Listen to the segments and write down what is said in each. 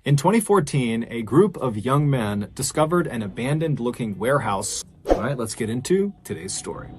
In 2014, a group of young men discovered an abandoned-looking warehouse. All right, let's get into today's story.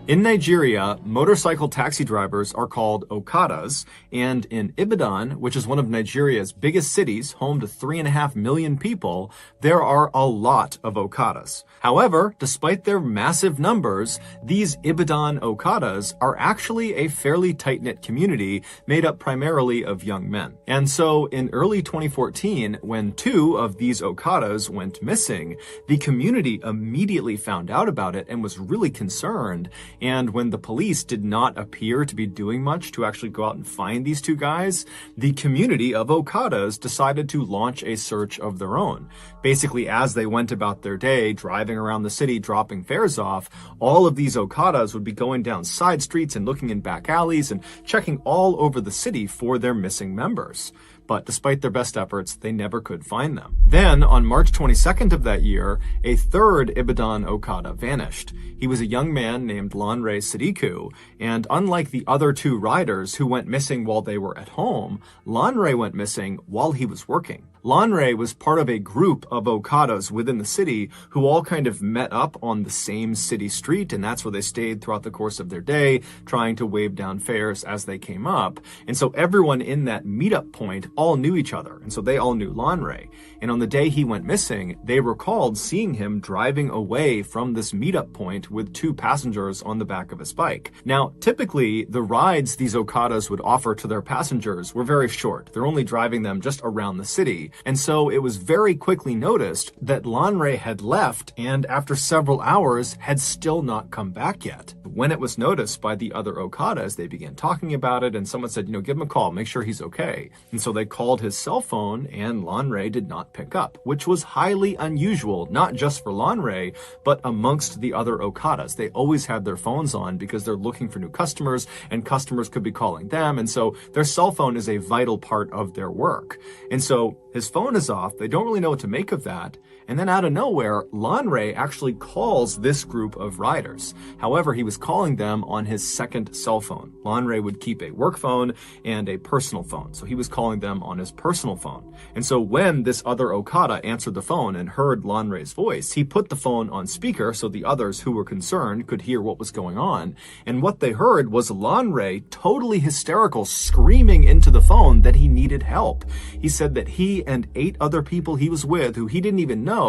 In Nigeria, motorcycle taxi drivers are called Okadas, and in Ibadan, which is one of Nigeria's biggest cities, home to 3.5 million people, there are a lot of Okadas. However, despite their massive numbers, these Ibadan Okadas are actually a fairly tight-knit community made up primarily of young men. And so in early 2014, when 2 of these Okadas went missing, the community immediately found out about it and was really concerned. And when the police did not appear to be doing much to actually go out and find these 2 guys, the community of Okadas decided to launch a search of their own. Basically, as they went about their day, driving around the city, dropping fares off, all of these Okadas would be going down side streets and looking in back alleys and checking all over the city for their missing members. But despite their best efforts, they never could find them. Then, on March 22nd of that year, a 3rd Ibadan Okada vanished. He was a young man named Lanre Sidiku, and unlike the other 2 riders who went missing while they were at home, Lanre went missing while he was working. Lanre was part of a group of Okadas within the city who all kind of met up on the same city street, and that's where they stayed throughout the course of their day, trying to wave down fares as they came up. And so everyone in that meetup point all knew each other, and so they all knew Lanre. And on the day he went missing, they recalled seeing him driving away from this meetup point with 2 passengers on the back of his bike. Now, typically, the rides these Okadas would offer to their passengers were very short. They're only driving them just around the city. And so it was very quickly noticed that Lanre had left and after several hours had still not come back yet. When it was noticed by the other Okadas, they began talking about it and someone said, give him a call, make sure he's okay. And so they called his cell phone and Lanre did not pick up, which was highly unusual, not just for Lanre, but amongst the other Okadas. They always have their phones on because they're looking for new customers and customers could be calling them. And so their cell phone is a vital part of their work. And so his phone is off. They don't really know what to make of that. And then out of nowhere, Lanre actually calls this group of riders. However, he was calling them on his 2nd cell phone. Lanre would keep a work phone and a personal phone. So he was calling them on his personal phone. And so when this other Okada answered the phone and heard Lanre's voice, he put the phone on speaker so the others who were concerned could hear what was going on. And what they heard was Lanre, totally hysterical, screaming into the phone that he needed help. He said that he and 8 other people he was with, who he didn't even know,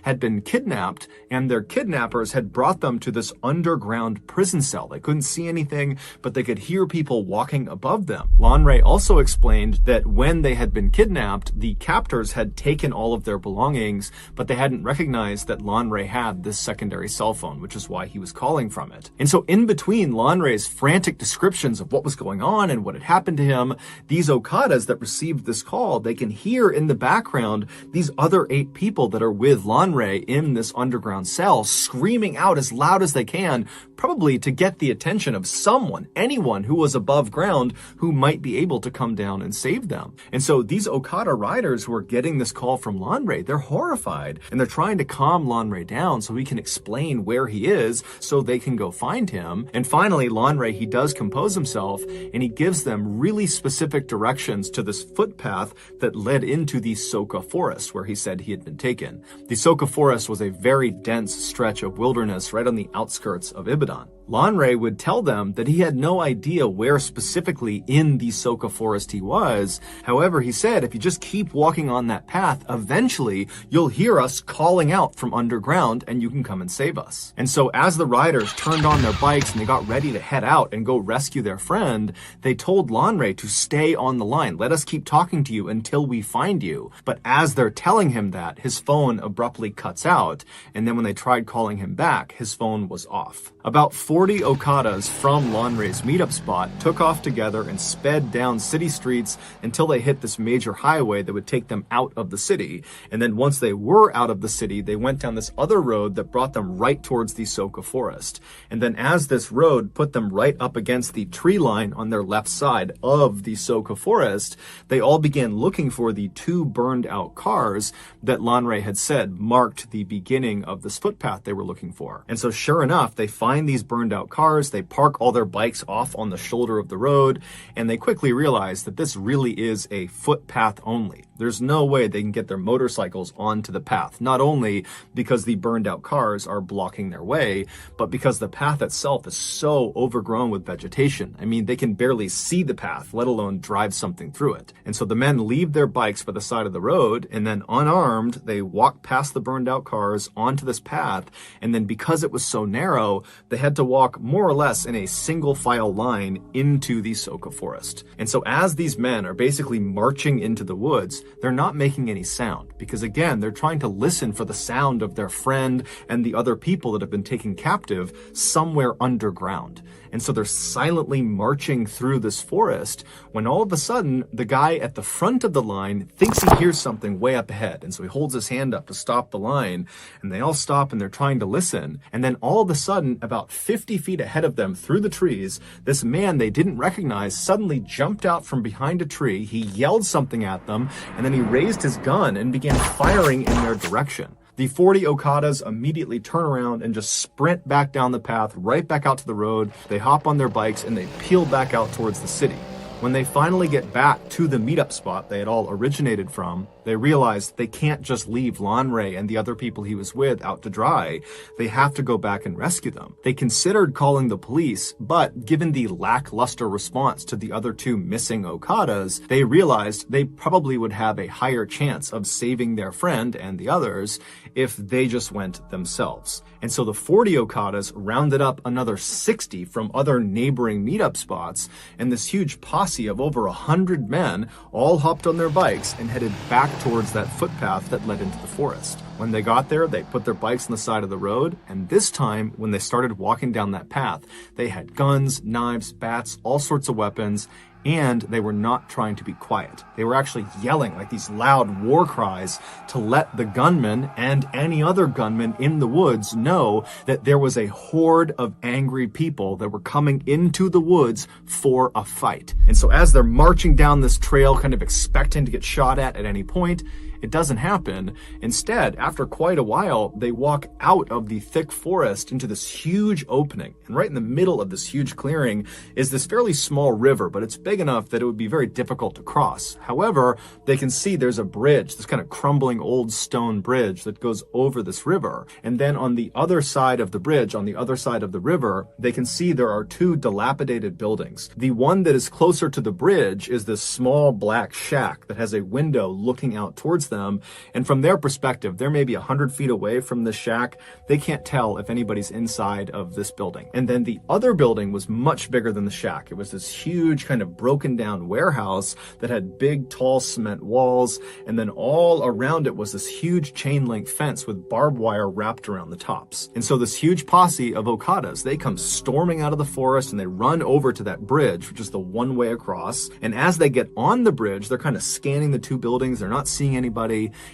had been kidnapped, and their kidnappers had brought them to this underground prison cell. They couldn't see anything, but they could hear people walking above them. Lanre also explained that when they had been kidnapped, the captors had taken all of their belongings, but they hadn't recognized that Lanre had this secondary cell phone, which is why he was calling from it. And so in between Lanre's frantic descriptions of what was going on and what had happened to him, these Okadas that received this call, they can hear in the background these other 8 people that are with Lanre in this underground cell screaming out as loud as they can, probably to get the attention of someone, anyone who was above ground who might be able to come down and save them. And so these Okada riders who are getting this call from Lanre, they're horrified and they're trying to calm Lanre down so he can explain where he is so they can go find him. And finally, Lanre, he does compose himself and he gives them really specific directions to this footpath that led into the Soka forest where he said he had been taken. The Soka forest was a very dense stretch of wilderness right on the outskirts of Ibadan. Lanre would tell them that he had no idea where specifically in the Soka forest he was. However, he said, if you just keep walking on that path, eventually you'll hear us calling out from underground and you can come and save us. And so as the riders turned on their bikes and they got ready to head out and go rescue their friend, they told Lanre to stay on the line. Let us keep talking to you until we find you. But as they're telling him that, his phone abruptly cuts out. And then when they tried calling him back, his phone was off. About 40 Okadas from Lanre's meetup spot took off together and sped down city streets until they hit this major highway that would take them out of the city. And then once they were out of the city, they went down this other road that brought them right towards the Soka forest. And then as this road put them right up against the tree line on their left side of the Soka forest, they all began looking for the 2 burned out cars that Lanre had said marked the beginning of this footpath they were looking for. And so sure enough, they find these burned out cars, they park all their bikes off on the shoulder of the road, and they quickly realize that this really is a footpath only. There's no way they can get their motorcycles onto the path, not only because the burned out cars are blocking their way, but because the path itself is so overgrown with vegetation. I mean, they can barely see the path, let alone drive something through it. And so the men leave their bikes by the side of the road, and then unarmed, they walk past the burned out cars onto this path, and then because it was so narrow, they had to walk more or less in a single file line into the Soka forest. And so as these men are basically marching into the woods, they're not making any sound because, again, they're trying to listen for the sound of their friend and the other people that have been taken captive somewhere underground. And so they're silently marching through this forest when all of a sudden the guy at the front of the line thinks he hears something way up ahead. And so he holds his hand up to stop the line, and they all stop and they're trying to listen. And then all of a sudden, about 50 feet ahead of them through the trees, this man they didn't recognize suddenly jumped out from behind a tree. He yelled something at them, and then he raised his gun and began firing in their direction. The 40 Okadas immediately turn around and just sprint back down the path, right back out to the road. They hop on their bikes and they peel back out towards the city. When they finally get back to the meetup spot they had all originated from, they realize they can't just leave Lanre and the other people he was with out to dry. They have to go back and rescue them. They considered calling the police, but given the lackluster response to the other 2 missing Okadas, they realized they probably would have a higher chance of saving their friend and the others if they just went themselves. And so the 40 Okadas rounded up another 60 from other neighboring meetup spots, and this huge posse of over 100 men all hopped on their bikes and headed back towards that footpath that led into the forest. When they got there, they put their bikes on the side of the road, and this time, when they started walking down that path, they had guns, knives, bats, all sorts of weapons, and they were not trying to be quiet. They were actually yelling like these loud war cries to let the gunmen and any other gunmen in the woods know that there was a horde of angry people that were coming into the woods for a fight. And so as they're marching down this trail, kind of expecting to get shot at any point, it doesn't happen. Instead, after quite a while, they walk out of the thick forest into this huge opening. And right in the middle of this huge clearing is this fairly small river, but it's big enough that it would be very difficult to cross. However, they can see there's a bridge, this kind of crumbling old stone bridge that goes over this river. And then on the other side of the bridge, on the other side of the river, they can see there are 2 dilapidated buildings. The one that is closer to the bridge is this small black shack that has a window looking out towards them, and from their perspective, they're maybe 100 feet away from this shack. They can't tell if anybody's inside of this building. And then the other building was much bigger than the shack. It was this huge kind of broken down warehouse that had big tall cement walls, and then all around it was this huge chain link fence with barbed wire wrapped around the tops. And so this huge posse of Okadas, they come storming out of the forest and they run over to that bridge, which is the one way across. And as they get on the bridge, they're kind of scanning the 2 buildings. They're not seeing anybody.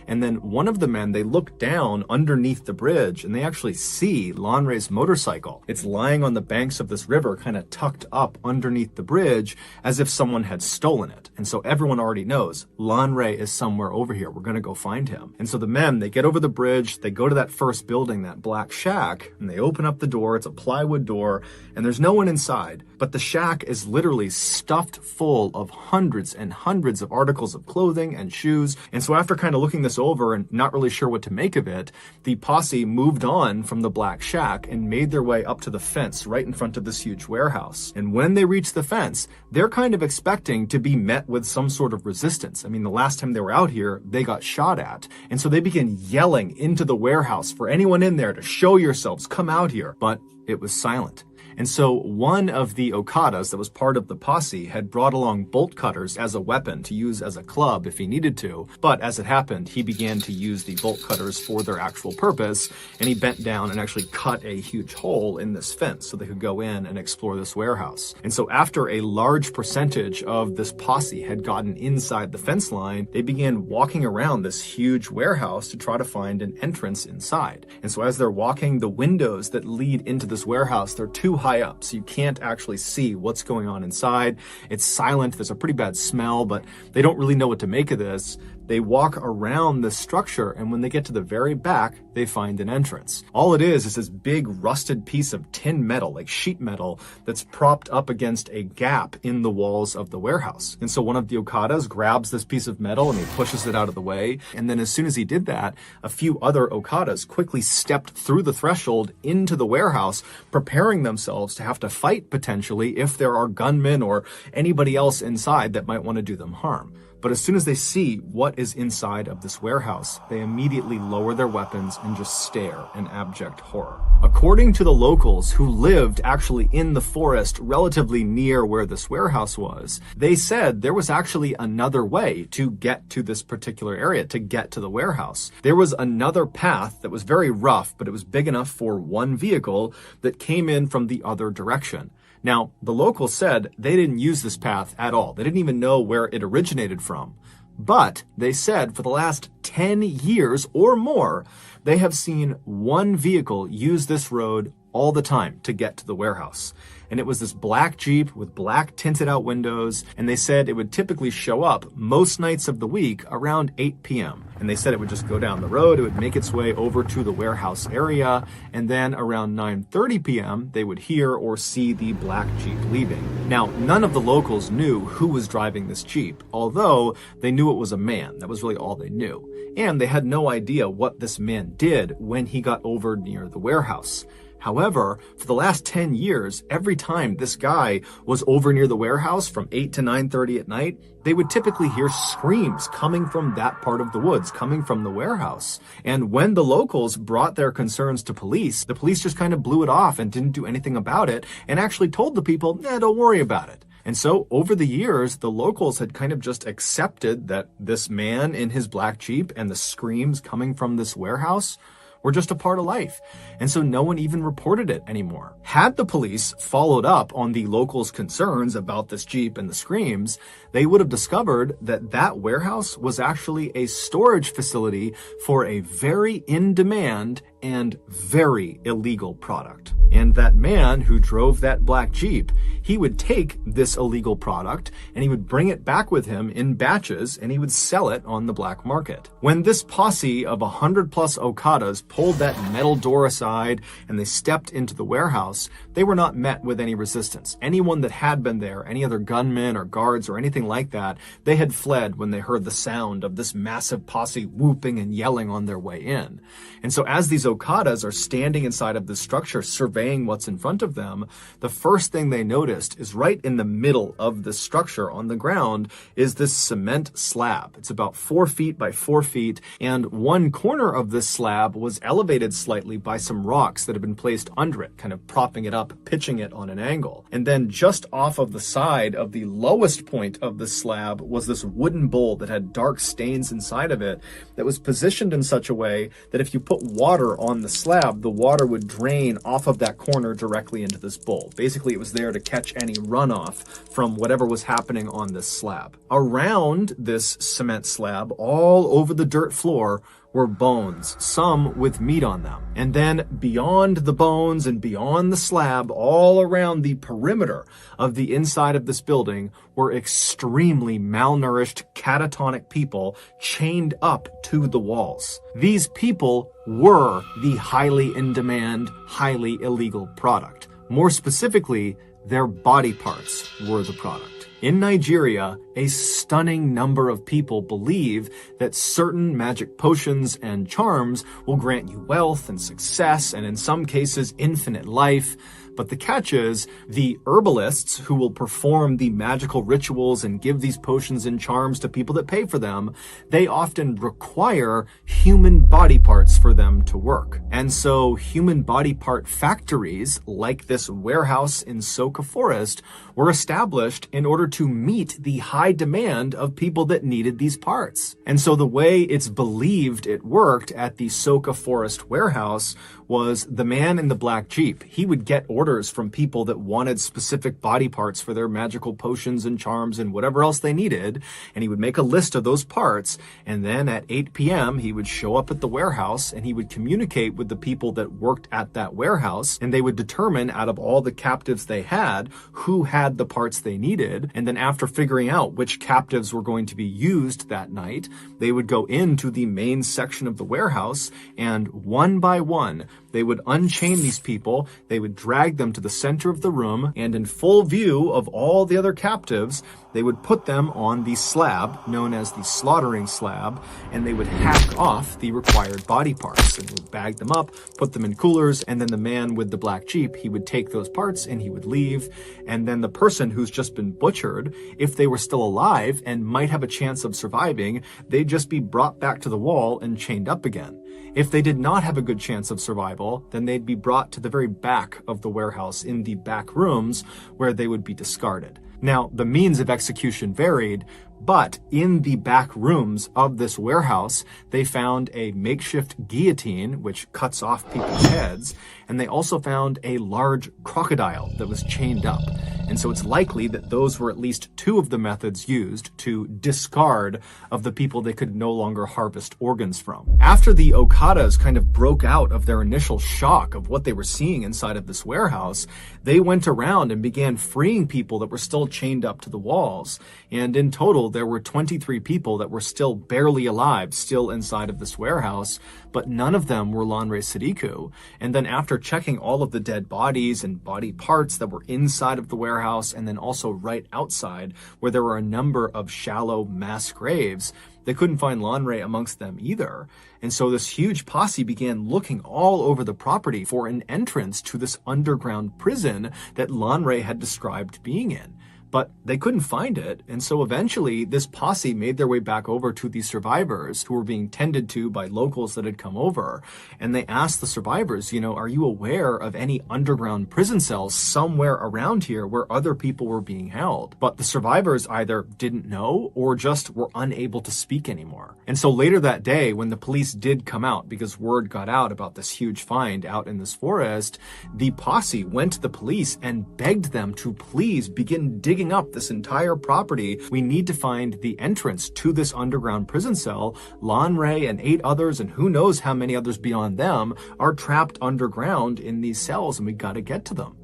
And then one of the men, they look down underneath the bridge and they actually see Lanre's motorcycle. It's lying on the banks of this river, kind of tucked up underneath the bridge as if someone had stolen it. And so everyone already knows Lanre is somewhere over here. We're going to go find him. And so the men, they get over the bridge, they go to that first building, that black shack, and they open up the door. It's a plywood door and there's no one inside, but the shack is literally stuffed full of hundreds and hundreds of articles of clothing and shoes. And so after kind of looking this over and not really sure what to make of it, the posse moved on from the black shack and made their way up to the fence right in front of this huge warehouse. And when they reach the fence, they're kind of expecting to be met with some sort of resistance. I mean, the last time they were out here, they got shot at. And so they begin yelling into the warehouse for anyone in there to show yourselves, come out here. But it was silent. And so one of the Okadas that was part of the posse had brought along bolt cutters as a weapon to use as a club if he needed to. But as it happened, he began to use the bolt cutters for their actual purpose, and he bent down and actually cut a huge hole in this fence so they could go in and explore this warehouse. And so after a large percentage of this posse had gotten inside the fence line, they began walking around this huge warehouse to try to find an entrance inside. And so as they're walking, the windows that lead into this warehouse, they're too high up, so you can't actually see what's going on inside. It's silent, there's a pretty bad smell, but they don't really know what to make of this. They walk around the structure, and when they get to the very back, they find an entrance. All it is this big rusted piece of tin metal, like sheet metal, that's propped up against a gap in the walls of the warehouse. And so one of the Okadas grabs this piece of metal and he pushes it out of the way. And then as soon as he did that, a few other Okadas quickly stepped through the threshold into the warehouse, preparing themselves to have to fight potentially if there are gunmen or anybody else inside that might want to do them harm. But as soon as they see what is inside of this warehouse, they immediately lower their weapons and just stare in abject horror. According to the locals who lived actually in the forest relatively near where this warehouse was, they said there was actually another way to get to this particular area, to get to the warehouse. There was another path that was very rough, but it was big enough for one vehicle that came in from the other direction. Now, the locals said they didn't use this path at all. They didn't even know where it originated from. But they said for the last 10 years or more, they have seen one vehicle use this road all the time to get to the warehouse. And it was this black Jeep with black tinted out windows, and they said it would typically show up most nights of the week around 8 p.m. And they said it would just go down the road, it would make its way over to the warehouse area, and then around 9:30 p.m. they would hear or see the black Jeep leaving. Now, none of the locals knew who was driving this Jeep, although they knew it was a man. That was really all they knew. And they had no idea what this man did when he got over near the warehouse. However, for the last 10 years, every time this guy was over near the warehouse from 8 to 9:30 at night, they would typically hear screams coming from that part of the woods, coming from the warehouse. And when the locals brought their concerns to police, the police just kind of blew it off and didn't do anything about it and actually told the people, don't worry about it. And so over the years, the locals had kind of just accepted that this man in his black Jeep and the screams coming from this warehouse were just a part of life. And so no one even reported it anymore. Had the police followed up on the locals' concerns about this Jeep and the screams, they would have discovered that that warehouse was actually a storage facility for a very in-demand and very illegal product. And that man who drove that black Jeep, he would take this illegal product and he would bring it back with him in batches and he would sell it on the black market. When this posse of 100+ Okadas pulled that metal door aside and they stepped into the warehouse, they were not met with any resistance. Anyone that had been there, any other gunmen or guards or anything like that, they had fled when they heard the sound of this massive posse whooping and yelling on their way in. And so as these Okadas are standing inside of the structure surveying what's in front of them, the first thing they noticed is right in the middle of the structure on the ground is this cement slab. It's about 4 feet by 4 feet, and one corner of this slab was elevated slightly by some rocks that had been placed under it, kind of propping it up, pitching it on an angle. And then just off of the side of the lowest point of the slab was this wooden bowl that had dark stains inside of it that was positioned in such a way that if you put water on the slab, the water would drain off of that corner directly into this bowl. Basically, it was there to catch any runoff from whatever was happening on this slab. Around this cement slab, all over the dirt floor, were bones, some with meat on them. And then beyond the bones and beyond the slab, all around the perimeter of the inside of this building were extremely malnourished, catatonic people chained up to the walls. These people were the highly in-demand, highly illegal product. More specifically, their body parts were the product. In Nigeria, a stunning number of people believe that certain magic potions and charms will grant you wealth and success, and in some cases, infinite life. But the catch is, the herbalists who will perform the magical rituals and give these potions and charms to people that pay for them, they often require human body parts for them to work. And so human body part factories, like this warehouse in Soka Forest, were established in order to meet the high demand of people that needed these parts. And so the way it's believed it worked at the Soka Forest warehouse was the man in the black Jeep. He would get orders from people that wanted specific body parts for their magical potions and charms and whatever else they needed, and he would make a list of those parts, and then at 8 p.m. he would show up at the warehouse and he would communicate with the people that worked at that warehouse, and they would determine out of all the captives they had who had the parts they needed. And then after figuring out which captives were going to be used that night, they would go into the main section of the warehouse, and one by one they would unchain these people, they would drag them to the center of the room, and in full view of all the other captives, they would put them on the slab, known as the slaughtering slab, and they would hack off the required body parts, and they would bag them up, put them in coolers, and then the man with the black Jeep, he would take those parts and he would leave, and then the person who's just been butchered, if they were still alive and might have a chance of surviving, they'd just be brought back to the wall and chained up again. If they did not have a good chance of survival, then they'd be brought to the very back of the warehouse in the back rooms where they would be discarded. Now, the means of execution varied, but in the back rooms of this warehouse, they found a makeshift guillotine, which cuts off people's heads, and they also found a large crocodile that was chained up. And so it's likely that those were at least two of the methods used to discard of the people they could no longer harvest organs from. After the Okadas kind of broke out of their initial shock of what they were seeing inside of this warehouse, they went around and began freeing people that were still chained up to the walls. And in total, there were 23 people that were still barely alive, still inside of this warehouse, but none of them were Lanre Sadiku. And then after checking all of the dead bodies and body parts that were inside of the warehouse, and then also right outside, where there were a number of shallow mass graves, they couldn't find Lanre amongst them either. And so this huge posse began looking all over the property for an entrance to this underground prison that Lanre had described being in. But they couldn't find it, and so eventually this posse made their way back over to the survivors who were being tended to by locals that had come over, and they asked the survivors, are you aware of any underground prison cells somewhere around here where other people were being held? But the survivors either didn't know or just were unable to speak anymore. And so later that day, when the police did come out, because word got out about this huge find out in this forest, the posse went to the police and begged them to please begin digging up this entire property. We need to find the entrance to this underground prison cell. Lanre and 8 others, and who knows how many others beyond them, are trapped underground in these cells, and we gotta get to them.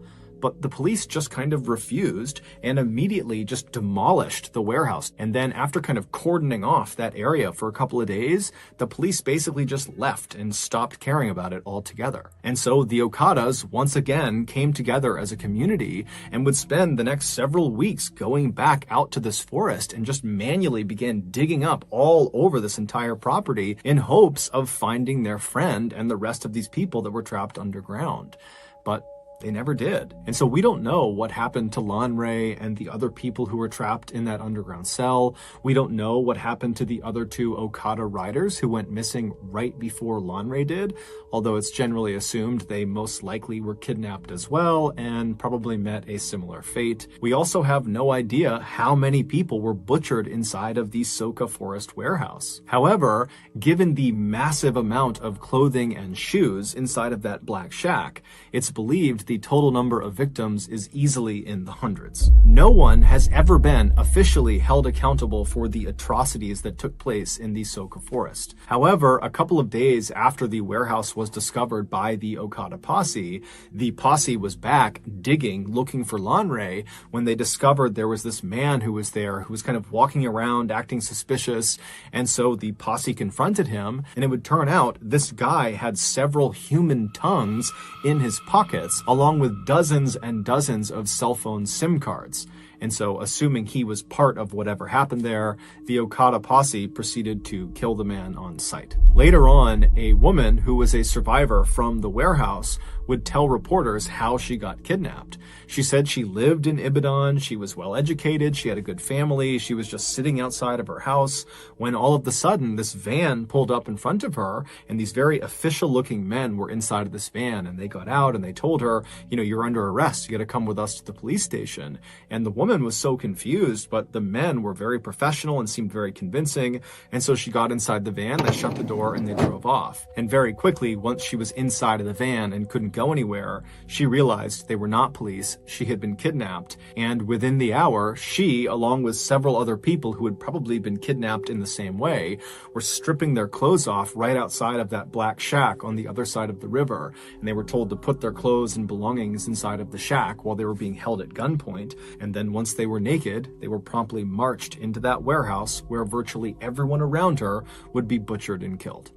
But the police just kind of refused and immediately just demolished the warehouse. And then after kind of cordoning off that area for a couple of days, the police basically just left and stopped caring about it altogether. And so the Okadas once again came together as a community and would spend the next several weeks going back out to this forest and just manually began digging up all over this entire property in hopes of finding their friend and the rest of these people that were trapped underground. But they never did. And so we don't know what happened to Lanre and the other people who were trapped in that underground cell. We don't know what happened to the other 2 Okada riders who went missing right before Lanre did, although it's generally assumed they most likely were kidnapped as well and probably met a similar fate. We also have no idea how many people were butchered inside of the Soka Forest warehouse. However, given the massive amount of clothing and shoes inside of that black shack, it's believed the total number of victims is easily in the hundreds. No one has ever been officially held accountable for the atrocities that took place in the Soka Forest. However, a couple of days after the warehouse was discovered by the Okada posse, the posse was back digging, looking for Lanre, when they discovered there was this man who was there who was kind of walking around acting suspicious, and so the posse confronted him, and it would turn out this guy had several human tongues in his pockets, along with dozens and dozens of cell phone SIM cards. And so, assuming he was part of whatever happened there, the Okada posse proceeded to kill the man on sight. Later on, a woman who was a survivor from the warehouse would tell reporters how she got kidnapped. She said she lived in Ibadan, she was well educated, she had a good family, she was just sitting outside of her house when all of a sudden this van pulled up in front of her, and these very official looking men were inside of this van, and they got out and they told her, you're under arrest, you got to come with us to the police station. And the woman was so confused, but the men were very professional and seemed very convincing, and so she got inside the van, they shut the door, and they drove off. And very quickly, once she was inside of the van and couldn't go anywhere, she realized they were not police, she had been kidnapped, and within the hour, she, along with several other people who had probably been kidnapped in the same way, were stripping their clothes off right outside of that black shack on the other side of the river, and they were told to put their clothes and belongings inside of the shack while they were being held at gunpoint, and then once they were naked, they were promptly marched into that warehouse where virtually everyone around her would be butchered and killed.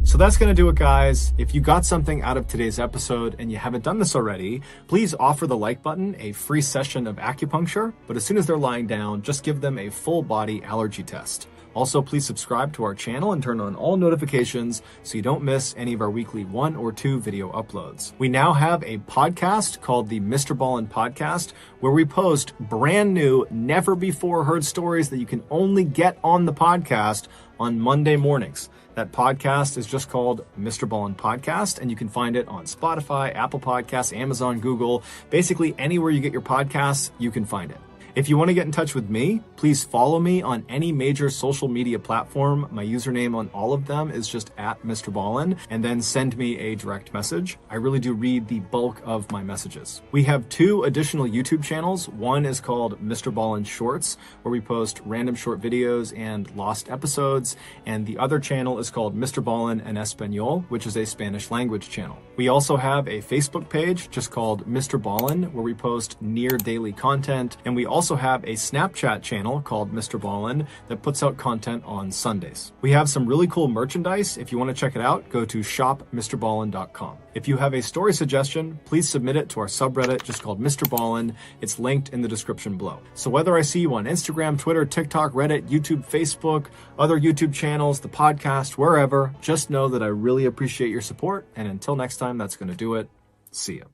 So that's going to do it, guys. If you got something out of today's episode and you haven't done this already, please offer the like button a free session of acupuncture, but as soon as they're lying down, just give them a full body allergy test. Also, please subscribe to our channel and turn on all notifications so you don't miss any of our weekly 1 or 2 video uploads. We now have a podcast called the MrBallen Podcast, where we post brand new, never before heard stories that you can only get on the podcast on Monday mornings. That podcast is just called MrBallen Podcast, and you can find it on Spotify, Apple Podcasts, Amazon, Google, basically anywhere you get your podcasts, you can find it. If you want to get in touch with me, please follow me on any major social media platform. My username on all of them is just @MrBallen, and then send me a direct message. I really do read the bulk of my messages. We have 2 additional YouTube channels. One is called MrBallen Shorts, where we post random short videos and lost episodes, and the other channel is called MrBallen en Español, which is a Spanish language channel. We also have a Facebook page just called MrBallen, where we post near daily content, and we also have a Snapchat channel called MrBallen that puts out content on Sundays. We have some really cool merchandise. If you want to check it out, go to shopmrballen.com. If you have a story suggestion, please submit it to our subreddit just called MrBallen. It's linked in the description below. So whether I see you on Instagram, Twitter, TikTok, Reddit, YouTube, Facebook, other YouTube channels, the podcast, wherever, just know that I really appreciate your support. And until next time, that's going to do it. See ya.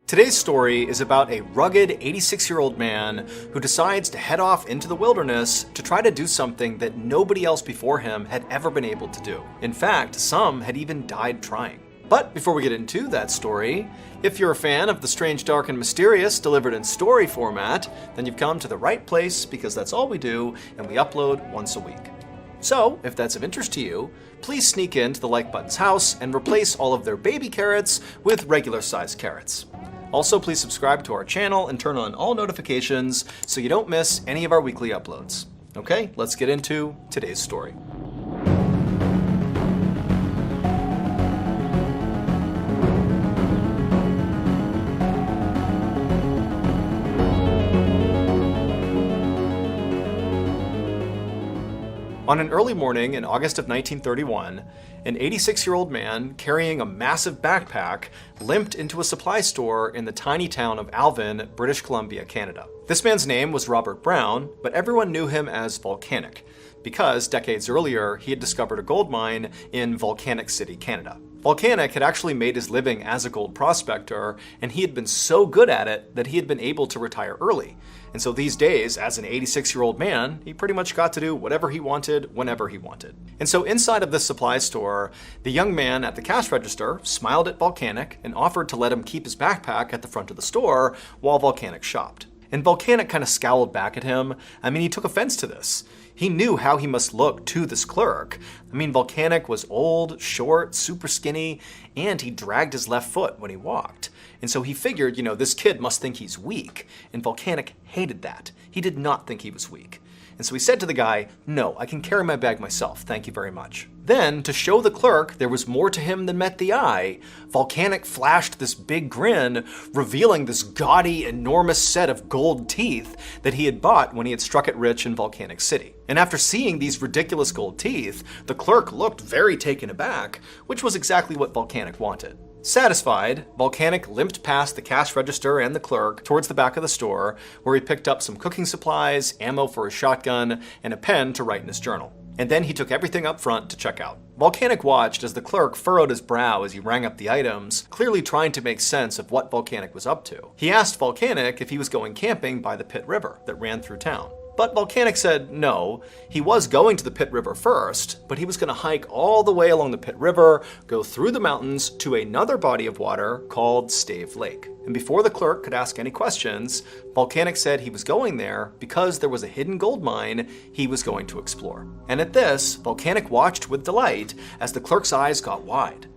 Today's story is about a rugged 86-year-old man who decides to head off into the wilderness to try to do something that nobody else before him had ever been able to do. In fact, some had even died trying. But before we get into that story, if you're a fan of the strange, dark, and mysterious delivered in story format, then you've come to the right place because that's all we do, and we upload once a week. So, if that's of interest to you, please sneak into the like button's house and replace all of their baby carrots with regular-sized carrots. Also, please subscribe to our channel and turn on all notifications so you don't miss any of our weekly uploads. Okay, let's get into today's story. On an early morning in August of 1931, an 86-year-old man carrying a massive backpack limped into a supply store in the tiny town of Alvin, British Columbia, Canada. This man's name was Robert Brown, but everyone knew him as Volcanic, because decades earlier he had discovered a gold mine in Volcanic City, Canada. Volcanic had actually made his living as a gold prospector, and he had been so good at it that he had been able to retire early. And so these days, as an 86-year-old man, he pretty much got to do whatever he wanted, whenever he wanted. And so inside of this supply store, the young man at the cash register smiled at Volcanic and offered to let him keep his backpack at the front of the store while Volcanic shopped. And Volcanic kind of scowled back at him. I mean, he took offense to this. He knew how he must look to this clerk. I mean, Volcanic was old, short, super skinny, and he dragged his left foot when he walked. And so he figured, this kid must think he's weak. And Volcanic hated that. He did not think he was weak. And so he said to the guy, "No, I can carry my bag myself, thank you very much." Then, to show the clerk there was more to him than met the eye, Volcanic flashed this big grin, revealing this gaudy, enormous set of gold teeth that he had bought when he had struck it rich in Volcanic City. And after seeing these ridiculous gold teeth, the clerk looked very taken aback, which was exactly what Volcanic wanted. Satisfied, Volcanic limped past the cash register and the clerk towards the back of the store, where he picked up some cooking supplies, ammo for his shotgun, and a pen to write in his journal. And then he took everything up front to check out. Volcanic watched as the clerk furrowed his brow as he rang up the items, clearly trying to make sense of what Volcanic was up to. He asked Volcanic if he was going camping by the Pit River that ran through town. But Volcanic said no, he was going to the Pit River first, but he was going to hike all the way along the Pit River, go through the mountains to another body of water called Stave Lake. And before the clerk could ask any questions, Volcanic said he was going there because there was a hidden gold mine he was going to explore. And at this, Volcanic watched with delight as the clerk's eyes got wide.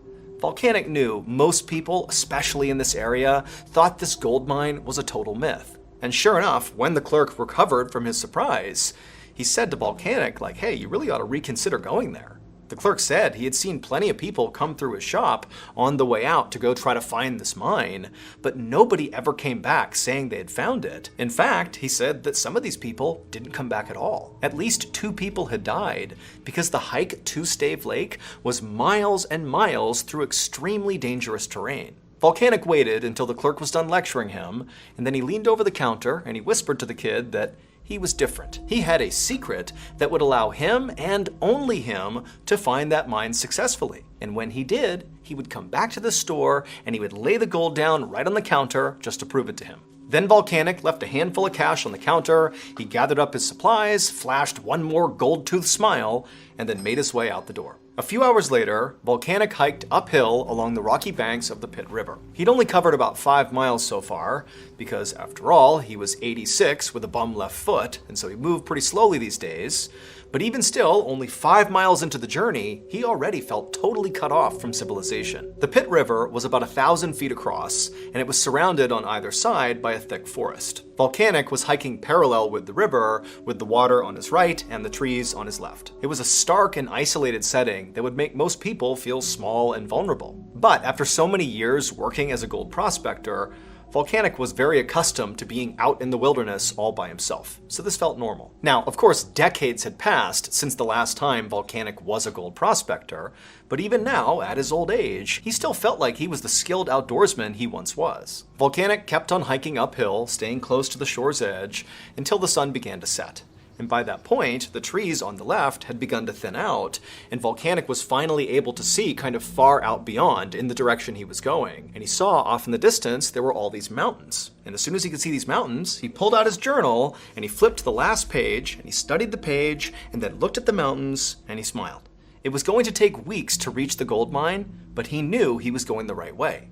Volcanic knew most people, especially in this area, thought this gold mine was a total myth. And sure enough, when the clerk recovered from his surprise, he said to Volcanic, like, hey, you really ought to reconsider going there. The clerk said he had seen plenty of people come through his shop on the way out to go try to find this mine, but nobody ever came back saying they had found it. In fact, he said that some of these people didn't come back at all. At least 2 people had died because the hike to Stave Lake was miles and miles through extremely dangerous terrain. Volcanic waited until the clerk was done lecturing him, and then he leaned over the counter and he whispered to the kid that he was different. He had a secret that would allow him and only him to find that mine successfully. And when he did, he would come back to the store and he would lay the gold down right on the counter just to prove it to him. Then Volcanic left a handful of cash on the counter, he gathered up his supplies, flashed one more gold-toothed smile, and then made his way out the door. A few hours later, Volcanic hiked uphill along the rocky banks of the Pit River. He'd only covered about 5 miles so far, because after all, he was 86 with a bum left foot, and so he moved pretty slowly these days. But even still, only 5 miles into the journey, he already felt totally cut off from civilization. The Pit River was about 1,000 feet across, and it was surrounded on either side by a thick forest. Volcanic was hiking parallel with the river, with the water on his right and the trees on his left. It was a stark and isolated setting that would make most people feel small and vulnerable. But after so many years working as a gold prospector, Volcanic was very accustomed to being out in the wilderness all by himself, so this felt normal. Now, of course, decades had passed since the last time Volcanic was a gold prospector, but even now, at his old age, he still felt like he was the skilled outdoorsman he once was. Volcanic kept on hiking uphill, staying close to the shore's edge, until the sun began to set. And by that point, the trees on the left had begun to thin out, and Volcanic was finally able to see kind of far out beyond in the direction he was going. And he saw off in the distance there were all these mountains. And as soon as he could see these mountains, he pulled out his journal and he flipped to the last page and he studied the page and then looked at the mountains and he smiled. It was going to take weeks to reach the gold mine, but he knew he was going the right way.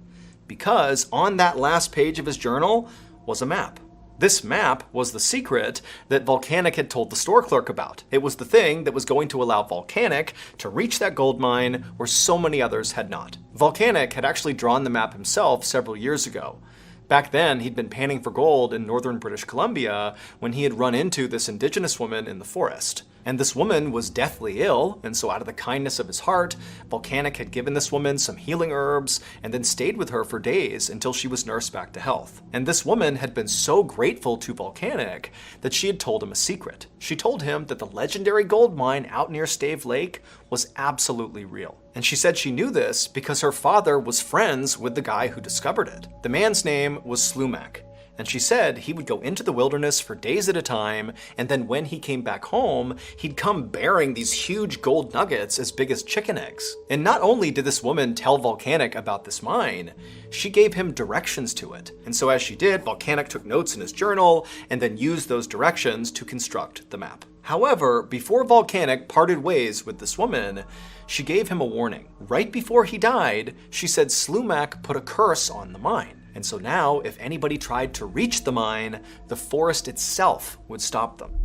Because on that last page of his journal was a map. This map was the secret that Volcanic had told the store clerk about. It was the thing that was going to allow Volcanic to reach that gold mine where so many others had not. Volcanic had actually drawn the map himself several years ago. Back then, he'd been panning for gold in northern British Columbia when he had run into this indigenous woman in the forest. And this woman was deathly ill, and so out of the kindness of his heart, Volcanic had given this woman some healing herbs and then stayed with her for days until she was nursed back to health. And this woman had been so grateful to Volcanic that she had told him a secret. She told him that the legendary gold mine out near Stave Lake was absolutely real. And she said she knew this because her father was friends with the guy who discovered it. The man's name was Slumac. And she said he would go into the wilderness for days at a time, and then when he came back home, he'd come bearing these huge gold nuggets as big as chicken eggs. And not only did this woman tell Volcanic about this mine, she gave him directions to it. And so as she did, Volcanic took notes in his journal and then used those directions to construct the map. However, before Volcanic parted ways with this woman, she gave him a warning. Right before he died, she said Slumac put a curse on the mine. And so now, if anybody tried to reach the mine, the forest itself would stop them.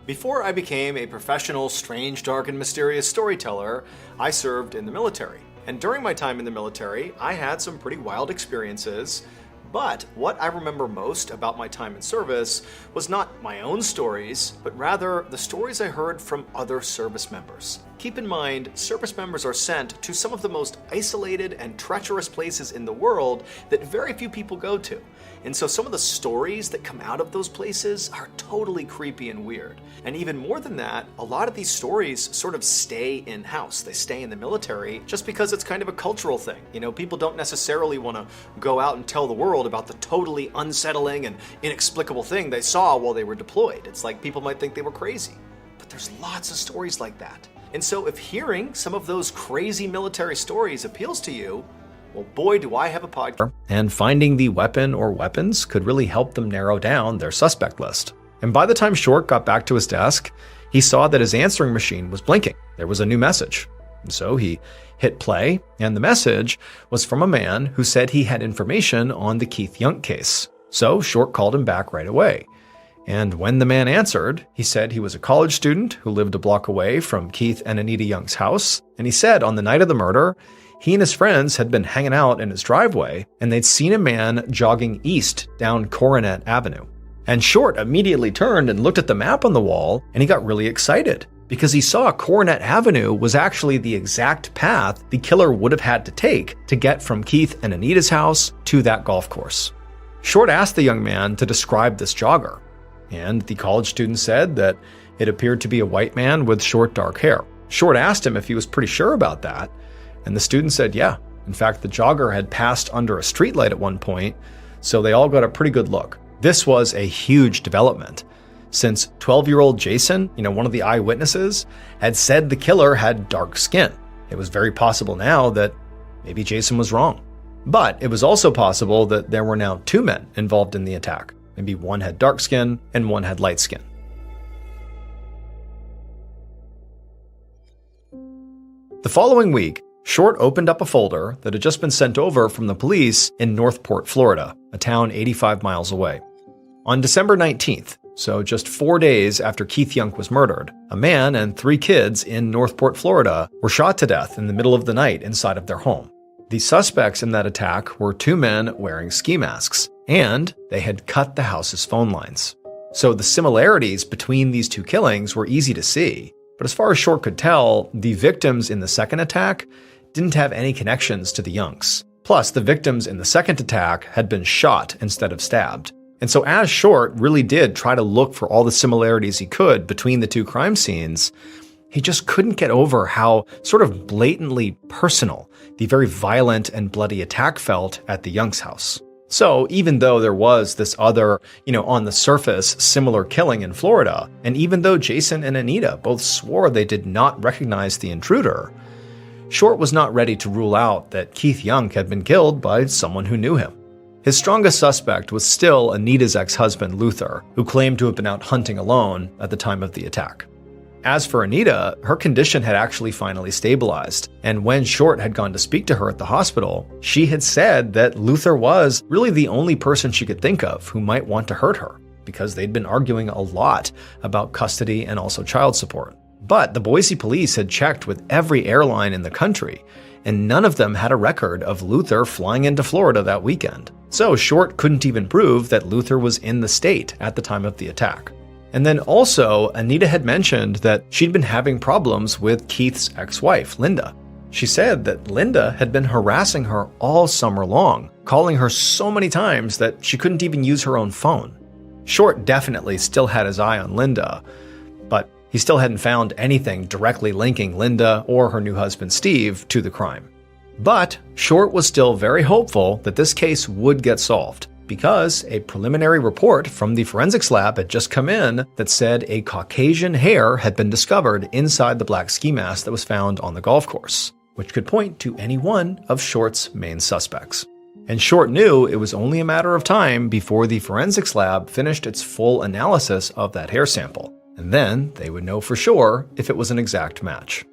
Before I became a professional, strange, dark, and mysterious storyteller, I served in the military. And during my time in the military, I had some pretty wild experiences. But what I remember most about my time in service was not my own stories, but rather the stories I heard from other service members. Keep in mind, service members are sent to some of the most isolated and treacherous places in the world that very few people go to. And so some of the stories that come out of those places are totally creepy and weird. And even more than that, a lot of these stories sort of stay in-house. They stay in the military just because it's kind of a cultural thing. You know, people don't necessarily want to go out and tell the world about the totally unsettling and inexplicable thing they saw while they were deployed. It's like people might think they were crazy. But there's lots of stories like that. And so if hearing some of those crazy military stories appeals to you, well, boy, do I have a podcast. And finding the weapon or weapons could really help them narrow down their suspect list. And by the time Short got back to his desk, he saw that his answering machine was blinking. There was a new message. And so he hit play, and the message was from a man who said he had information on the Keith Young case. So Short called him back right away. And when the man answered, he said he was a college student who lived a block away from Keith and Anita Young's house. And he said on the night of the murder, he and his friends had been hanging out in his driveway, and they'd seen a man jogging east down Coronet Avenue. And Short immediately turned and looked at the map on the wall, and he got really excited because he saw Coronet Avenue was actually the exact path the killer would have had to take to get from Keith and Anita's house to that golf course. Short asked the young man to describe this jogger, and the college student said that it appeared to be a white man with short dark hair. Short asked him if he was pretty sure about that, and the student said yeah. In fact, the jogger had passed under a streetlight at one point, so they all got a pretty good look. This was a huge development, since 12-year-old Jason, one of the eyewitnesses, had said the killer had dark skin. It was very possible now that maybe Jason was wrong. But it was also possible that there were now two men involved in the attack. Maybe one had dark skin and one had light skin. The following week, Short opened up a folder that had just been sent over from the police in Northport, Florida, a town 85 miles away. On December 19th, so just 4 days after Keith Young was murdered, a man and 3 kids in Northport, Florida were shot to death in the middle of the night inside of their home. The suspects in that attack were 2 men wearing ski masks, and they had cut the house's phone lines. So the similarities between these 2 killings were easy to see, but as far as Short could tell, the victims in the second attack didn't have any connections to the Youngs. Plus, the victims in the second attack had been shot instead of stabbed. And so as Short really did try to look for all the similarities he could between the 2 crime scenes, he just couldn't get over how sort of blatantly personal the very violent and bloody attack felt at the Youngs' house. So even though there was this other, on the surface, similar killing in Florida, and even though Jason and Anita both swore they did not recognize the intruder, Short was not ready to rule out that Keith Young had been killed by someone who knew him. His strongest suspect was still Anita's ex-husband, Luther, who claimed to have been out hunting alone at the time of the attack. As for Anita, her condition had actually finally stabilized, and when Short had gone to speak to her at the hospital, she had said that Luther was really the only person she could think of who might want to hurt her, because they'd been arguing a lot about custody and also child support. But the Boise police had checked with every airline in the country, and none of them had a record of Luther flying into Florida that weekend. So Short couldn't even prove that Luther was in the state at the time of the attack. And then also, Anita had mentioned that she'd been having problems with Keith's ex-wife, Linda. She said that Linda had been harassing her all summer long, calling her so many times that she couldn't even use her own phone. Short definitely still had his eye on Linda, but he still hadn't found anything directly linking Linda or her new husband Steve to the crime. But Short was still very hopeful that this case would get solved, because a preliminary report from the forensics lab had just come in that said a Caucasian hair had been discovered inside the black ski mask that was found on the golf course, which could point to any one of Short's main suspects. And Short knew it was only a matter of time before the forensics lab finished its full analysis of that hair sample, and then they would know for sure if it was an exact match.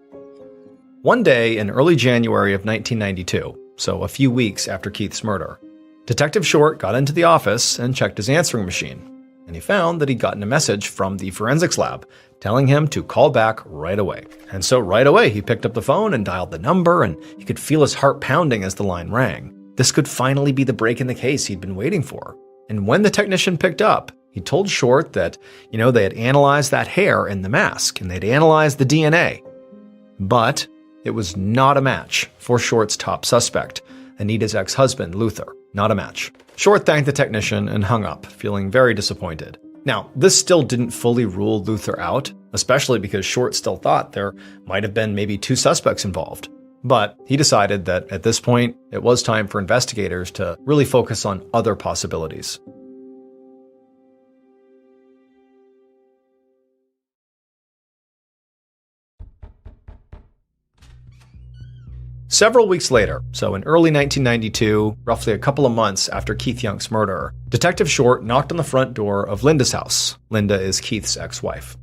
One day in early January of 1992, so a few weeks after Keith's murder, Detective Short got into the office and checked his answering machine, and he found that he'd gotten a message from the forensics lab telling him to call back right away. And so right away he picked up the phone and dialed the number, and he could feel his heart pounding as the line rang. This could finally be the break in the case he'd been waiting for. And when the technician picked up, he told Short that, they had analyzed that hair in the mask, and they'd analyzed the DNA. But it was not a match for Short's top suspect, Anita's ex-husband, Luther. Not a match. Short thanked the technician and hung up, feeling very disappointed. Now, this still didn't fully rule Luther out, especially because Short still thought there might have been maybe 2 suspects involved. But he decided that at this point, it was time for investigators to really focus on other possibilities. Several weeks later, so in early 1992, roughly a couple of months after Keith Young's murder, Detective Short knocked on the front door of Linda's house. Linda is Keith's ex-wife.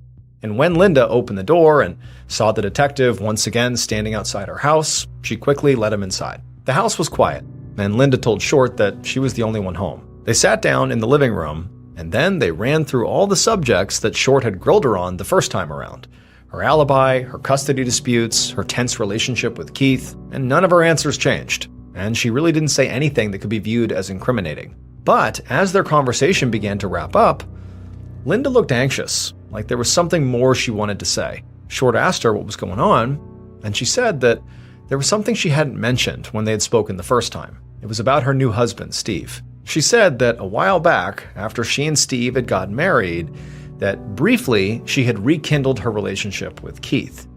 And when Linda opened the door and saw the detective once again standing outside her house, she quickly let him inside. The house was quiet, and Linda told Short that she was the only one home. They sat down in the living room, and then they ran through all the subjects that Short had grilled her on the first time around. Her alibi, her custody disputes, her tense relationship with Keith, and none of her answers changed. And she really didn't say anything that could be viewed as incriminating. But as their conversation began to wrap up, Linda looked anxious, like there was something more she wanted to say. Short asked her what was going on, and she said that there was something she hadn't mentioned when they had spoken the first time. It was about her new husband, Steve. She said that a while back, after she and Steve had gotten married, that briefly she had rekindled her relationship with Keith.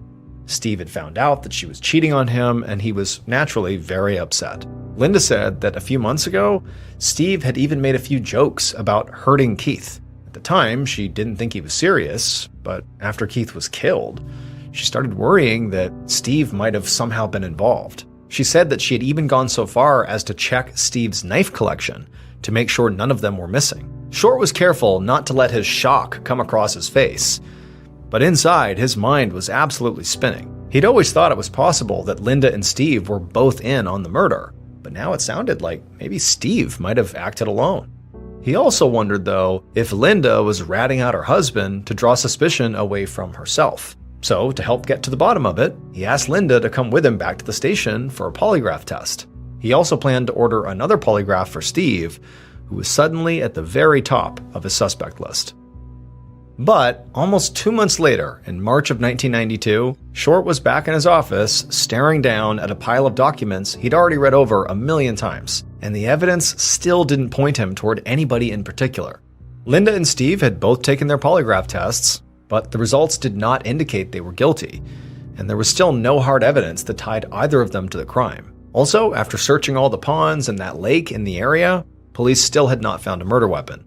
Steve had found out that she was cheating on him, and he was naturally very upset. Linda said that a few months ago, Steve had even made a few jokes about hurting Keith. At the time, she didn't think he was serious, but after Keith was killed, she started worrying that Steve might have somehow been involved. She said that she had even gone so far as to check Steve's knife collection to make sure none of them were missing. Short was careful not to let his shock come across his face, but inside, his mind was absolutely spinning. He'd always thought it was possible that Linda and Steve were both in on the murder, but now it sounded like maybe Steve might have acted alone. He also wondered, though, if Linda was ratting out her husband to draw suspicion away from herself. So, to help get to the bottom of it, he asked Linda to come with him back to the station for a polygraph test. He also planned to order another polygraph for Steve, who was suddenly at the very top of his suspect list. But almost 2 months later, in March of 1992, Short was back in his office, staring down at a pile of documents he'd already read over 1,000,000 times, and the evidence still didn't point him toward anybody in particular. Linda and Steve had both taken their polygraph tests, but the results did not indicate they were guilty, and there was still no hard evidence that tied either of them to the crime. Also, after searching all the ponds and that lake in the area, police still had not found a murder weapon.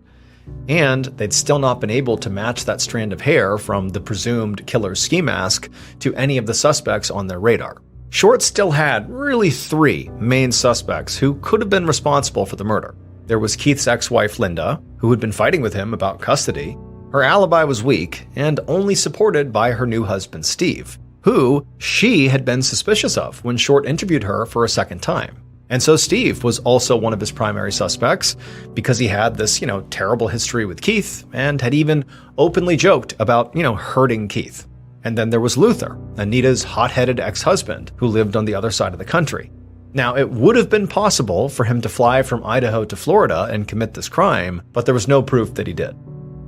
And they'd still not been able to match that strand of hair from the presumed killer's ski mask to any of the suspects on their radar. Short still had really 3 main suspects who could have been responsible for the murder. There was Keith's ex-wife Linda, who had been fighting with him about custody. Her alibi was weak and only supported by her new husband Steve, who she had been suspicious of when Short interviewed her for a second time. And so Steve was also one of his primary suspects because he had this, terrible history with Keith and had even openly joked about, hurting Keith. And then there was Luther, Anita's hot-headed ex-husband who lived on the other side of the country. Now, it would have been possible for him to fly from Idaho to Florida and commit this crime, but there was no proof that he did.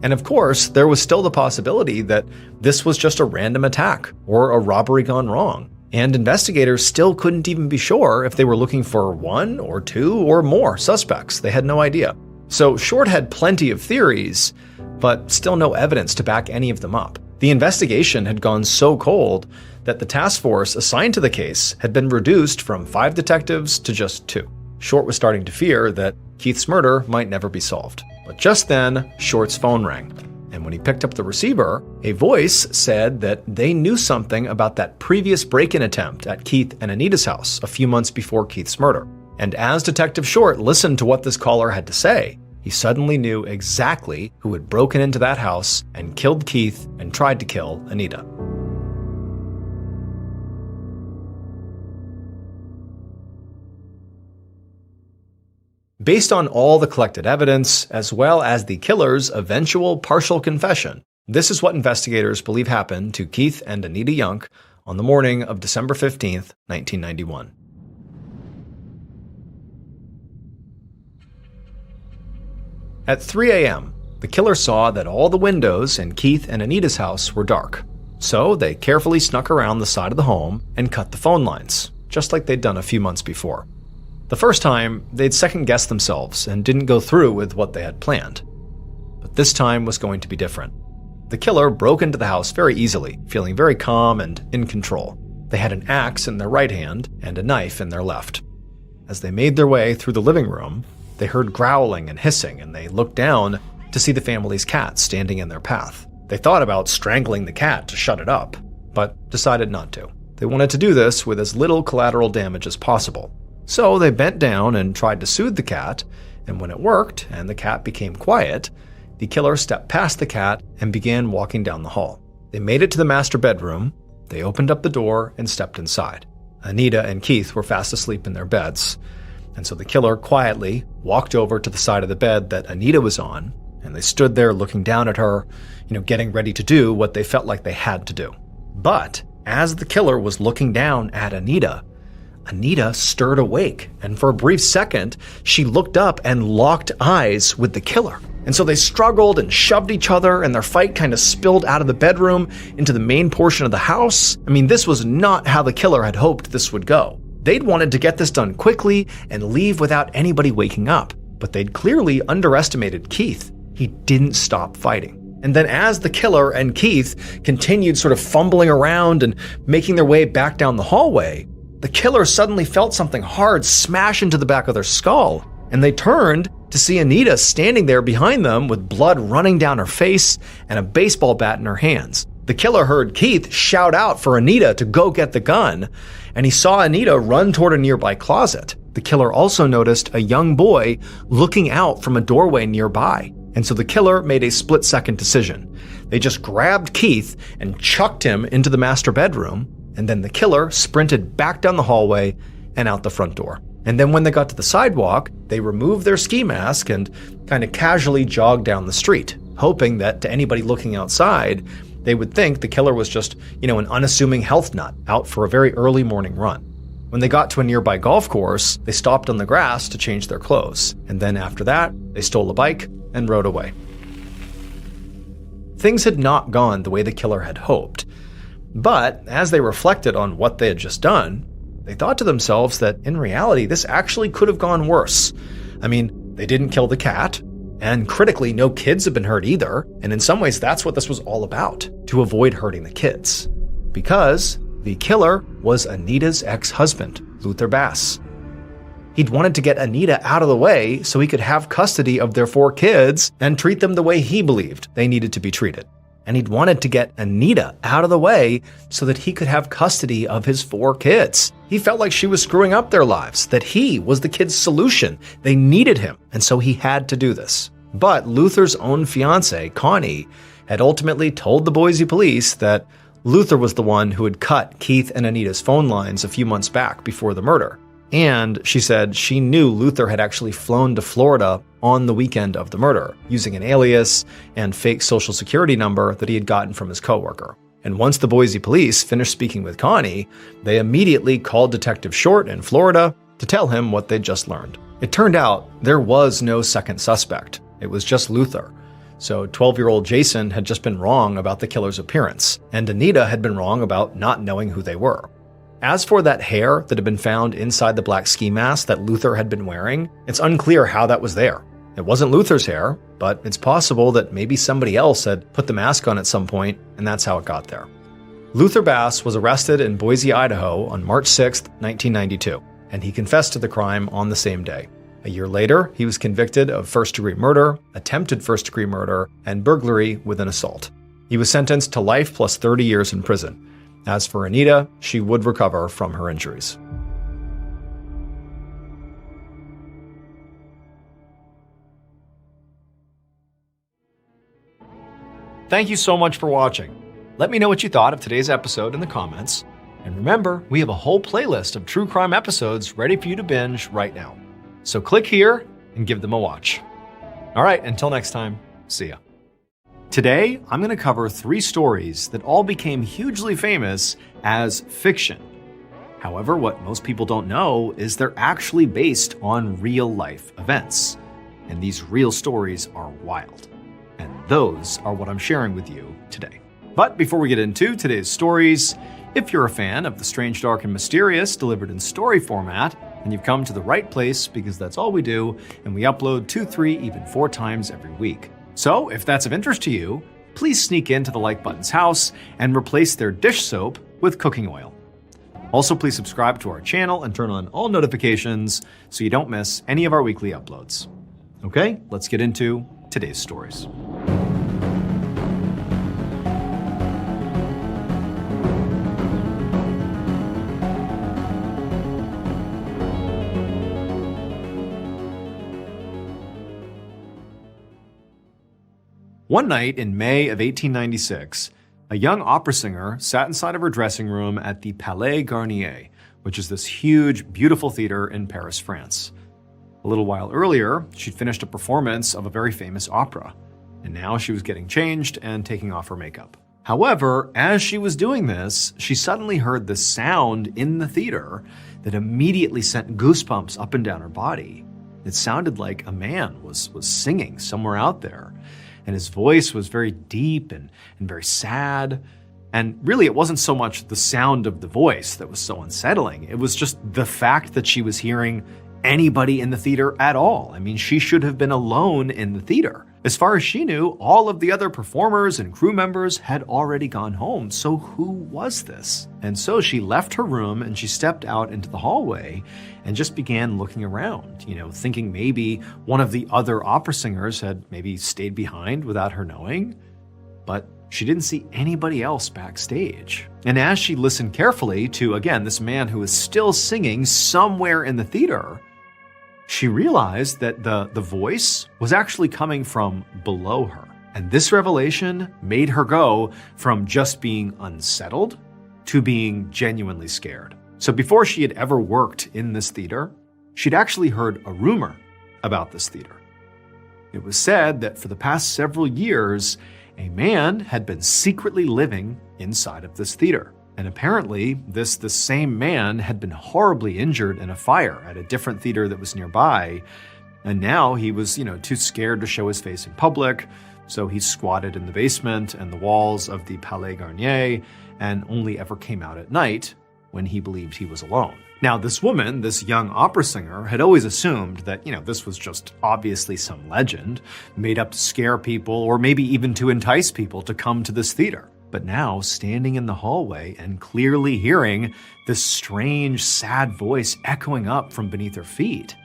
And of course, there was still the possibility that this was just a random attack or a robbery gone wrong. And investigators still couldn't even be sure if they were looking for 1 or 2 or more suspects. They had no idea. So Short had plenty of theories, but still no evidence to back any of them up. The investigation had gone so cold that the task force assigned to the case had been reduced from 5 detectives to just 2. Short was starting to fear that Keith's murder might never be solved. But just then, Short's phone rang. And when he picked up the receiver, a voice said that they knew something about that previous break-in attempt at Keith and Anita's house a few months before Keith's murder. And as Detective Short listened to what this caller had to say, he suddenly knew exactly who had broken into that house and killed Keith and tried to kill Anita. Based on all the collected evidence, as well as the killer's eventual partial confession, this is what investigators believe happened to Keith and Anita Young on the morning of December 15th, 1991. At 3 a.m., the killer saw that all the windows in Keith and Anita's house were dark. So they carefully snuck around the side of the home and cut the phone lines, just like they'd done a few months before. The first time, they'd second-guessed themselves and didn't go through with what they had planned. But this time was going to be different. The killer broke into the house very easily, feeling very calm and in control. They had an axe in their right hand and a knife in their left. As they made their way through the living room, they heard growling and hissing, and they looked down to see the family's cat standing in their path. They thought about strangling the cat to shut it up, but decided not to. They wanted to do this with as little collateral damage as possible. So they bent down and tried to soothe the cat, and when it worked and the cat became quiet, the killer stepped past the cat and began walking down the hall. They made it to the master bedroom, they opened up the door and stepped inside. Anita and Keith were fast asleep in their beds, and so the killer quietly walked over to the side of the bed that Anita was on, and they stood there looking down at her, getting ready to do what they felt like they had to do. But as the killer was looking down at Anita stirred awake, and for a brief second, she looked up and locked eyes with the killer. And so they struggled and shoved each other, and their fight kind of spilled out of the bedroom into the main portion of the house. This was not how the killer had hoped this would go. They'd wanted to get this done quickly and leave without anybody waking up, but they'd clearly underestimated Keith. He didn't stop fighting. And then as the killer and Keith continued sort of fumbling around and making their way back down the hallway, the killer suddenly felt something hard smash into the back of their skull, and they turned to see Anita standing there behind them with blood running down her face and a baseball bat in her hands. The killer heard Keith shout out for Anita to go get the gun, and he saw Anita run toward a nearby closet. The killer also noticed a young boy looking out from a doorway nearby, and so the killer made a split-second decision. They just grabbed Keith and chucked him into the master bedroom, and then the killer sprinted back down the hallway and out the front door. And then when they got to the sidewalk, they removed their ski mask and kind of casually jogged down the street, hoping that to anybody looking outside, they would think the killer was just, an unassuming health nut out for a very early morning run. When they got to a nearby golf course, they stopped on the grass to change their clothes. And then after that, they stole a bike and rode away. Things had not gone the way the killer had hoped. But as they reflected on what they had just done, they thought to themselves that in reality, this actually could have gone worse. They didn't kill the cat, and critically, no kids have been hurt either. And in some ways, that's what this was all about, to avoid hurting the kids. Because the killer was Anita's ex-husband, Luther Bass. He'd wanted to get Anita out of the way so he could have custody of their 4 kids and treat them the way he believed they needed to be treated. And he'd wanted to get Anita out of the way so that he could have custody of his 4 kids. He felt like she was screwing up their lives, that he was the kids' solution. They needed him, and so he had to do this. But Luther's own fiancée, Connie, had ultimately told the Boise police that Luther was the one who had cut Keith and Anita's phone lines a few months back before the murder. And she said she knew Luther had actually flown to Florida on the weekend of the murder, using an alias and fake social security number that he had gotten from his coworker. And once the Boise police finished speaking with Connie, they immediately called Detective Short in Florida to tell him what they'd just learned. It turned out there was no second suspect. It was just Luther. So 12-year-old Jason had just been wrong about the killer's appearance, and Anita had been wrong about not knowing who they were. As for that hair that had been found inside the black ski mask that Luther had been wearing, it's unclear how that was there. It wasn't Luther's hair, but it's possible that maybe somebody else had put the mask on at some point, and that's how it got there. Luther Bass was arrested in Boise, Idaho on March 6, 1992, and he confessed to the crime on the same day. A year later, he was convicted of first-degree murder, attempted first-degree murder, and burglary with an assault. He was sentenced to life plus 30 years in prison. As for Anita, she would recover from her injuries. Thank you so much for watching. Let me know what you thought of today's episode in the comments. And remember, we have a whole playlist of true crime episodes ready for you to binge right now. So click here and give them a watch. All right, until next time, see ya. Today, I'm going to cover 3 stories that all became hugely famous as fiction. However, what most people don't know is they're actually based on real-life events. And these real stories are wild. And those are what I'm sharing with you today. But before we get into today's stories, if you're a fan of the strange, dark, and mysterious delivered in story format, And you've come to the right place because that's all we do, and we upload 2, 3, even 4 times every week. So if that's of interest to you, please sneak into the Like Button's house and replace their dish soap with cooking oil. Also, please subscribe to our channel and turn on all notifications so you don't miss any of our weekly uploads. Okay, let's get into today's stories. One night in May of 1896, a young opera singer sat inside of her dressing room at the Palais Garnier, which is this huge, beautiful theater in Paris, France. A little while earlier, she'd finished a performance of a very famous opera, and now she was getting changed and taking off her makeup. However, as she was doing this, she suddenly heard this sound in the theater that immediately sent goosebumps up and down her body. It sounded like a man was singing somewhere out there. And his voice was very deep and very sad. And really, it wasn't so much the sound of the voice that was so unsettling. It was just the fact that she was hearing anybody in the theater at all. I mean, she should have been alone in the theater. As far as she knew, all of the other performers and crew members had already gone home. So who was this? And so she left her room and she stepped out into the hallway and just began looking around, thinking maybe one of the other opera singers had maybe stayed behind without her knowing. But she didn't see anybody else backstage. And as she listened carefully to, again, this man who was still singing somewhere in the theater, she realized that the voice was actually coming from below her. And this revelation made her go from just being unsettled to being genuinely scared. So before she had ever worked in this theater, she'd actually heard a rumor about this theater. It was said that for the past several years, a man had been secretly living inside of this theater. And apparently, this same man had been horribly injured in a fire at a different theater that was nearby. And now he was, too scared to show his face in public. So he squatted in the basement and the walls of the Palais Garnier and only ever came out at night when he believed he was alone. Now, this woman, this young opera singer, had always assumed that, this was just obviously some legend made up to scare people or maybe even to entice people to come to this theater. But now, standing in the hallway and clearly hearing this strange, sad voice echoing up from beneath her feet,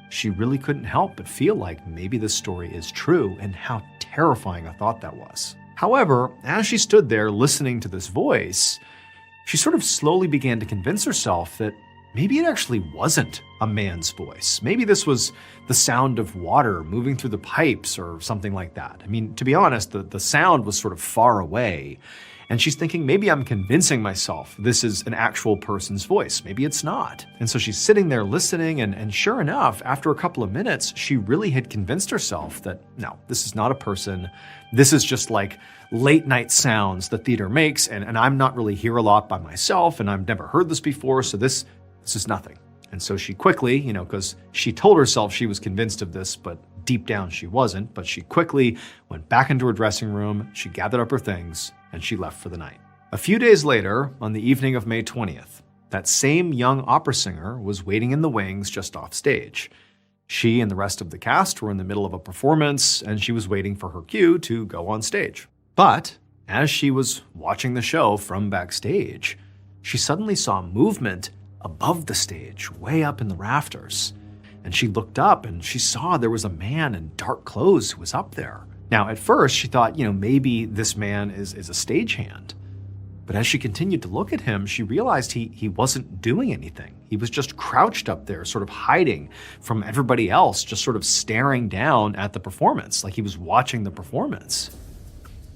she really couldn't help but feel like maybe this story is true, and how terrifying a thought that was. However, as she stood there listening to this voice, she sort of slowly began to convince herself that maybe it actually wasn't a man's voice. Maybe this was the sound of water moving through the pipes or something like that. I mean, to be honest, the sound was sort of far away. And she's thinking, maybe I'm convincing myself this is an actual person's voice. Maybe it's not. And so she's sitting there listening, and sure enough, after a couple of minutes, she really had convinced herself that, no, this is not a person. This is just like late night sounds the theater makes, and I'm not really here a lot by myself, and I've never heard this before, so this is nothing. And so she quickly, because she told herself she was convinced of this, but deep down she wasn't, but she quickly went back into her dressing room, she gathered up her things, and she left for the night. A few days later, on the evening of May 20th, that same young opera singer was waiting in the wings just off stage. She and the rest of the cast were in the middle of a performance, and she was waiting for her cue to go on stage. But as she was watching the show from backstage, she suddenly saw movement above the stage, way up in the rafters. And she looked up and she saw there was a man in dark clothes who was up there. Now, at first, she thought, maybe this man is a stagehand. But as she continued to look at him, she realized he wasn't doing anything. He was just crouched up there, sort of hiding from everybody else, just sort of staring down at the performance, like he was watching the performance.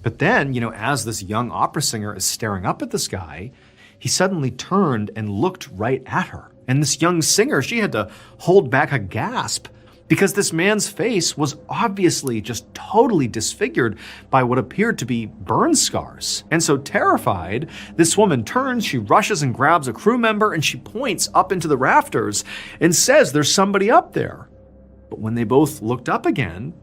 But then, as this young opera singer is staring up at this guy, he suddenly turned and looked right at her. And this young singer, she had to hold back a gasp because this man's face was obviously just totally disfigured by what appeared to be burn scars. And so terrified, this woman turns, she rushes and grabs a crew member, and she points up into the rafters and says there's somebody up there. But when they both looked up again,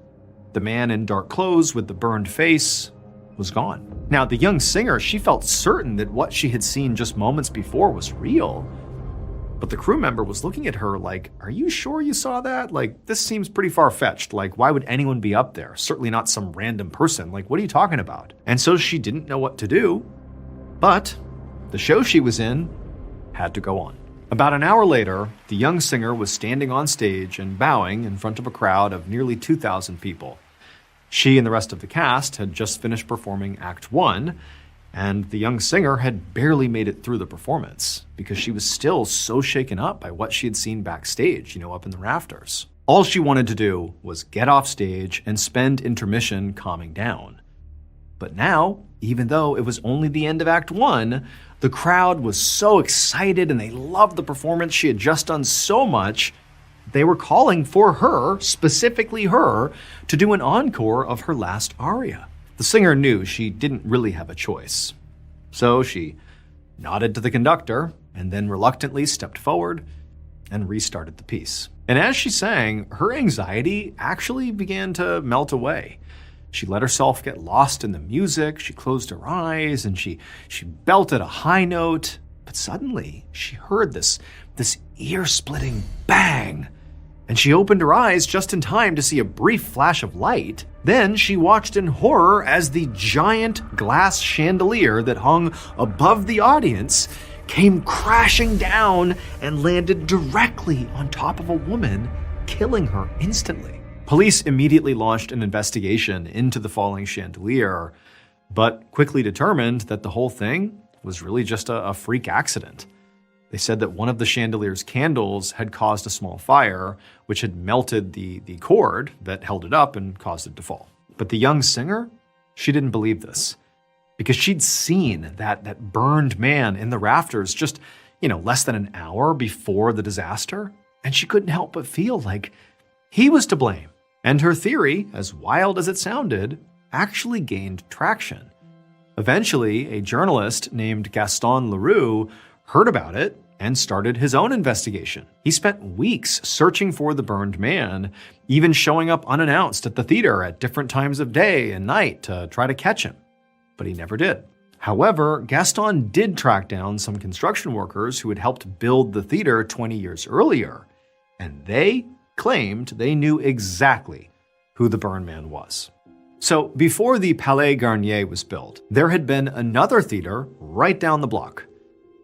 the man in dark clothes with the burned face was gone. Now, the young singer, she felt certain that what she had seen just moments before was real. But the crew member was looking at her like, "Are you sure you saw that? Like, this seems pretty far-fetched. Like, why would anyone be up there? Certainly not some random person. Like, what are you talking about?" And so she didn't know what to do, but the show she was in had to go on. About an hour later, the young singer was standing on stage and bowing in front of a crowd of nearly 2,000 people. She and the rest of the cast had just finished performing Act 1, and the young singer had barely made it through the performance because she was still so shaken up by what she had seen backstage, up in the rafters. All she wanted to do was get off stage and spend intermission calming down. But now, even though it was only the end of Act 1, the crowd was so excited and they loved the performance. She had just done so much. They were calling for her, specifically her, to do an encore of her last aria. The singer knew she didn't really have a choice. So she nodded to the conductor and then reluctantly stepped forward and restarted the piece. And as she sang, her anxiety actually began to melt away. She let herself get lost in the music, she closed her eyes, and she belted a high note. But suddenly, she heard this ear-splitting bang. And she opened her eyes just in time to see a brief flash of light. Then she watched in horror as the giant glass chandelier that hung above the audience came crashing down and landed directly on top of a woman, killing her instantly. Police immediately launched an investigation into the falling chandelier, but quickly determined that the whole thing was really just a freak accident. They said that one of the chandelier's candles had caused a small fire, which had melted the cord that held it up and caused it to fall. But the young singer, she didn't believe this, because she'd seen that burned man in the rafters just, less than an hour before the disaster, and she couldn't help but feel like he was to blame. And her theory, as wild as it sounded, actually gained traction. Eventually, a journalist named Gaston Leroux heard about it and started his own investigation. He spent weeks searching for the burned man, even showing up unannounced at the theater at different times of day and night to try to catch him. But he never did. However, Gaston did track down some construction workers who had helped build the theater 20 years earlier, and they claimed they knew exactly who the burned man was. So before the Palais Garnier was built, there had been another theater right down the block.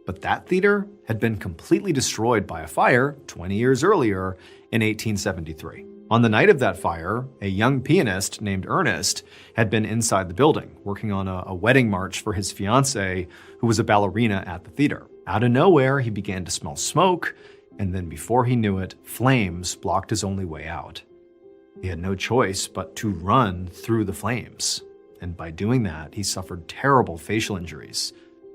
But that theater had been completely destroyed by a fire 20 years earlier in 1873. On the night of that fire, a young pianist named Ernest had been inside the building, working on a wedding march for his fiancée, who was a ballerina at the theater. Out of nowhere, he began to smell smoke, and then before he knew it, flames blocked his only way out. He had no choice but to run through the flames, and by doing that, he suffered terrible facial injuries,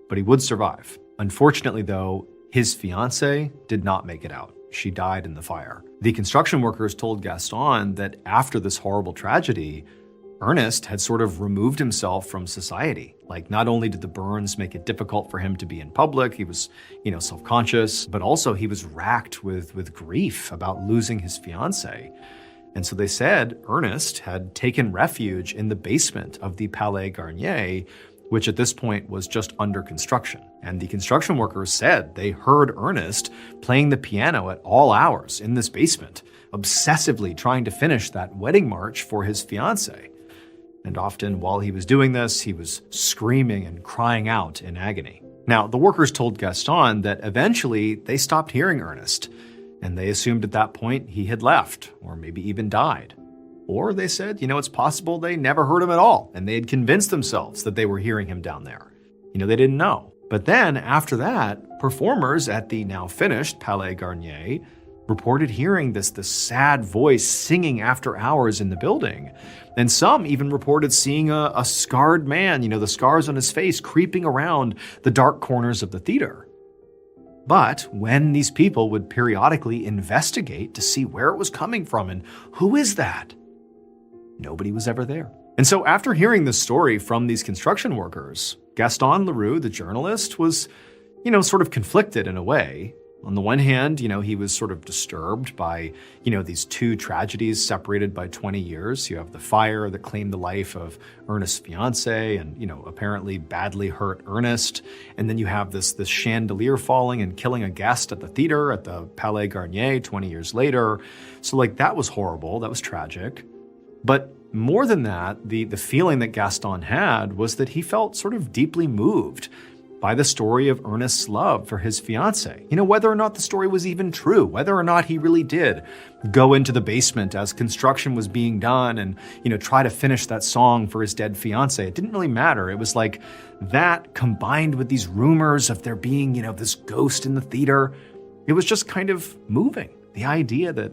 but he would survive. Unfortunately, though, his fiancée did not make it out. She died in the fire. The construction workers told Gaston that after this horrible tragedy, Ernest had sort of removed himself from society. Like, not only did the burns make it difficult for him to be in public, he was, self-conscious, but also he was racked with grief about losing his fiancée. And so they said Ernest had taken refuge in the basement of the Palais Garnier, which at this point was just under construction. And the construction workers said they heard Ernest playing the piano at all hours in this basement, obsessively trying to finish that wedding march for his fiancée. And often while he was doing this, he was screaming and crying out in agony. Now, the workers told Gaston that eventually they stopped hearing Ernest, and they assumed at that point he had left, or maybe even died. Or they said, it's possible they never heard him at all, and they had convinced themselves that they were hearing him down there. They didn't know. But then, after that, performers at the now finished Palais Garnier reported hearing this sad voice singing after hours in the building. And some even reported seeing a scarred man, the scars on his face creeping around the dark corners of the theater. But when these people would periodically investigate to see where it was coming from and who is that, nobody was ever there. And so after hearing this story from these construction workers, Gaston Leroux, the journalist, was, sort of conflicted in a way. On the one hand, he was sort of disturbed by, these two tragedies separated by 20 years. You have the fire that claimed the life of Ernest's fiance and, apparently badly hurt Ernest. And then you have this chandelier falling and killing a guest at the theater at the Palais Garnier 20 years later. So that was horrible. That was tragic. But more than that, the feeling that Gaston had was that he felt sort of deeply moved by the story of Ernest's love for his fiancée. Whether or not the story was even true, whether or not he really did go into the basement as construction was being done and, try to finish that song for his dead fiancée. It didn't really matter. It was like that combined with these rumors of there being, this ghost in the theater. It was just kind of moving. The idea that,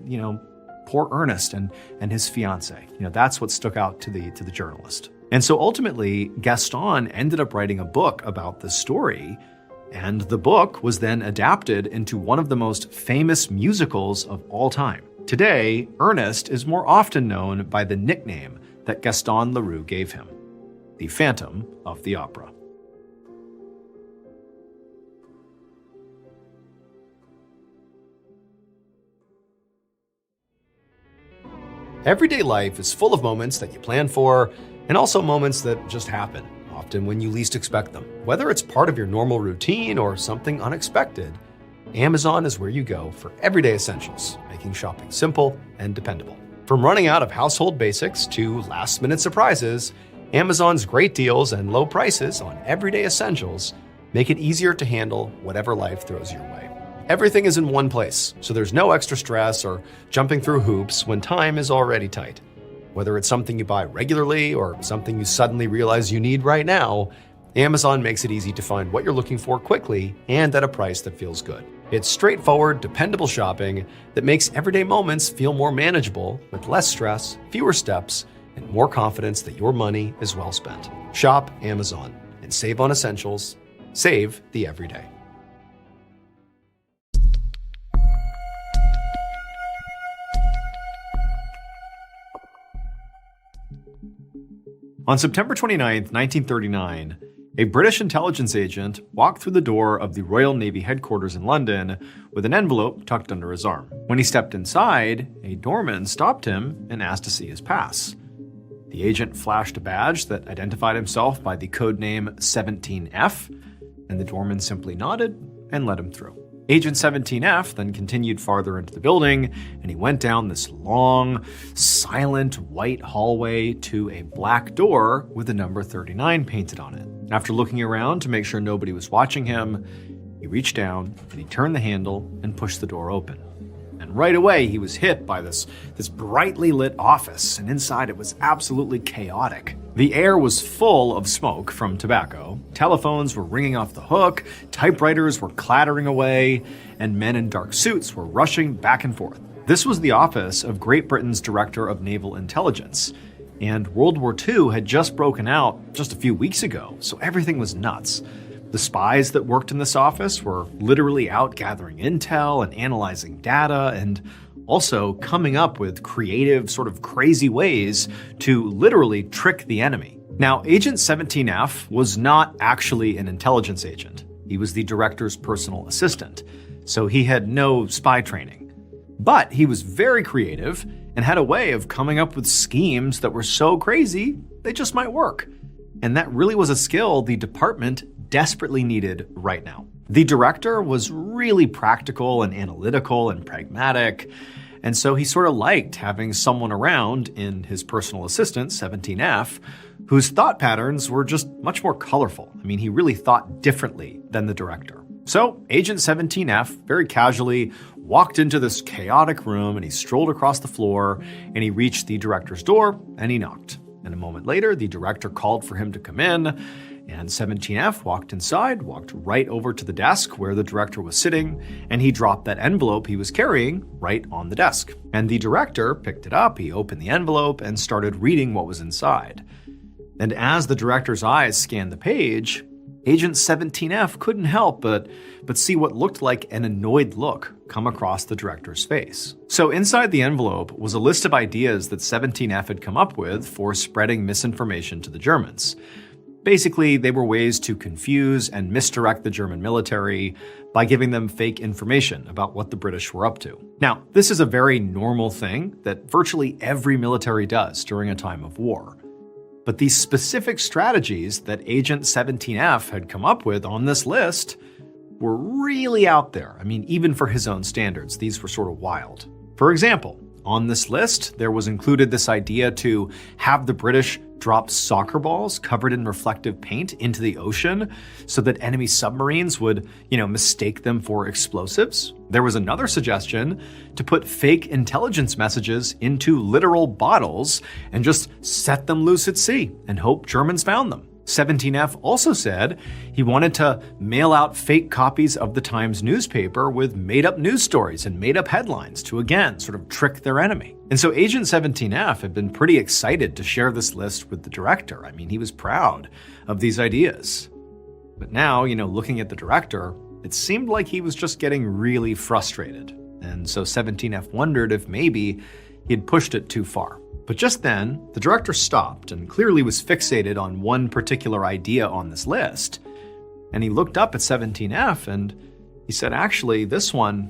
poor Ernest and his fiancée, that's what stuck out to the journalist. And so ultimately, Gaston ended up writing a book about this story, and the book was then adapted into one of the most famous musicals of all time. Today, Ernest is more often known by the nickname that Gaston Leroux gave him, the Phantom of the Opera. Everyday life is full of moments that you plan for, and also moments that just happen, often when you least expect them. Whether it's part of your normal routine or something unexpected, Amazon is where you go for everyday essentials, making shopping simple and dependable. From running out of household basics to last-minute surprises, Amazon's great deals and low prices on everyday essentials make it easier to handle whatever life throws your way. Everything is in one place, so there's no extra stress or jumping through hoops when time is already tight. Whether it's something you buy regularly or something you suddenly realize you need right now, Amazon makes it easy to find what you're looking for quickly and at a price that feels good. It's straightforward, dependable shopping that makes everyday moments feel more manageable with less stress, fewer steps, and more confidence that your money is well spent. Shop Amazon and save on essentials. Save the everyday. On September 29, 1939, a British intelligence agent walked through the door of the Royal Navy headquarters in London with an envelope tucked under his arm. When he stepped inside, a doorman stopped him and asked to see his pass. The agent flashed a badge that identified himself by the code name 17F, and the doorman simply nodded and let him through. Agent 17F then continued farther into the building, and he went down this long, silent white hallway to a black door with the number 39 painted on it. After looking around to make sure nobody was watching him, he reached down and he turned the handle and pushed the door open. And right away, he was hit by this brightly lit office, and inside it was absolutely chaotic. The air was full of smoke from tobacco, telephones were ringing off the hook, typewriters were clattering away, and men in dark suits were rushing back and forth. This was the office of Great Britain's Director of Naval Intelligence, and World War II had just broken out just a few weeks ago, so everything was nuts. The spies that worked in this office were literally out gathering intel and analyzing data and also coming up with creative, sort of crazy ways to literally trick the enemy. Now, Agent 17F was not actually an intelligence agent. He was the director's personal assistant, so he had no spy training. But he was very creative and had a way of coming up with schemes that were so crazy, they just might work. And that really was a skill the department desperately needed right now. The director was really practical and analytical and pragmatic, and so he sort of liked having someone around in his personal assistant, 17F, whose thought patterns were just much more colorful. I mean, he really thought differently than the director. So Agent 17F very casually walked into this chaotic room and he strolled across the floor and he reached the director's door and he knocked. And a moment later, the director called for him to come in, and 17F walked inside, walked right over to the desk where the director was sitting, and he dropped that envelope he was carrying right on the desk. And the director picked it up, he opened the envelope, and started reading what was inside. And as the director's eyes scanned the page, Agent 17F couldn't help but see what looked like an annoyed look come across the director's face. So inside the envelope was a list of ideas that 17F had come up with for spreading misinformation to the Germans. Basically, they were ways to confuse and misdirect the German military by giving them fake information about what the British were up to. Now, this is a very normal thing that virtually every military does during a time of war. But these specific strategies that Agent 17F had come up with on this list were really out there. I mean, even for his own standards, these were sort of wild. For example, on this list, there was included this idea to have the British drop soccer balls covered in reflective paint into the ocean so that enemy submarines would, mistake them for explosives. There was another suggestion to put fake intelligence messages into literal bottles and just set them loose at sea and hope Germans found them. 17F also said he wanted to mail out fake copies of the Times newspaper with made-up news stories and made-up headlines to, again, sort of trick their enemy. And so Agent 17F had been pretty excited to share this list with the director. I mean, he was proud of these ideas. But now, looking at the director, it seemed like he was just getting really frustrated. And so 17F wondered if maybe he had pushed it too far. But just then, the director stopped and clearly was fixated on one particular idea on this list. And he looked up at 17F and he said, actually, this one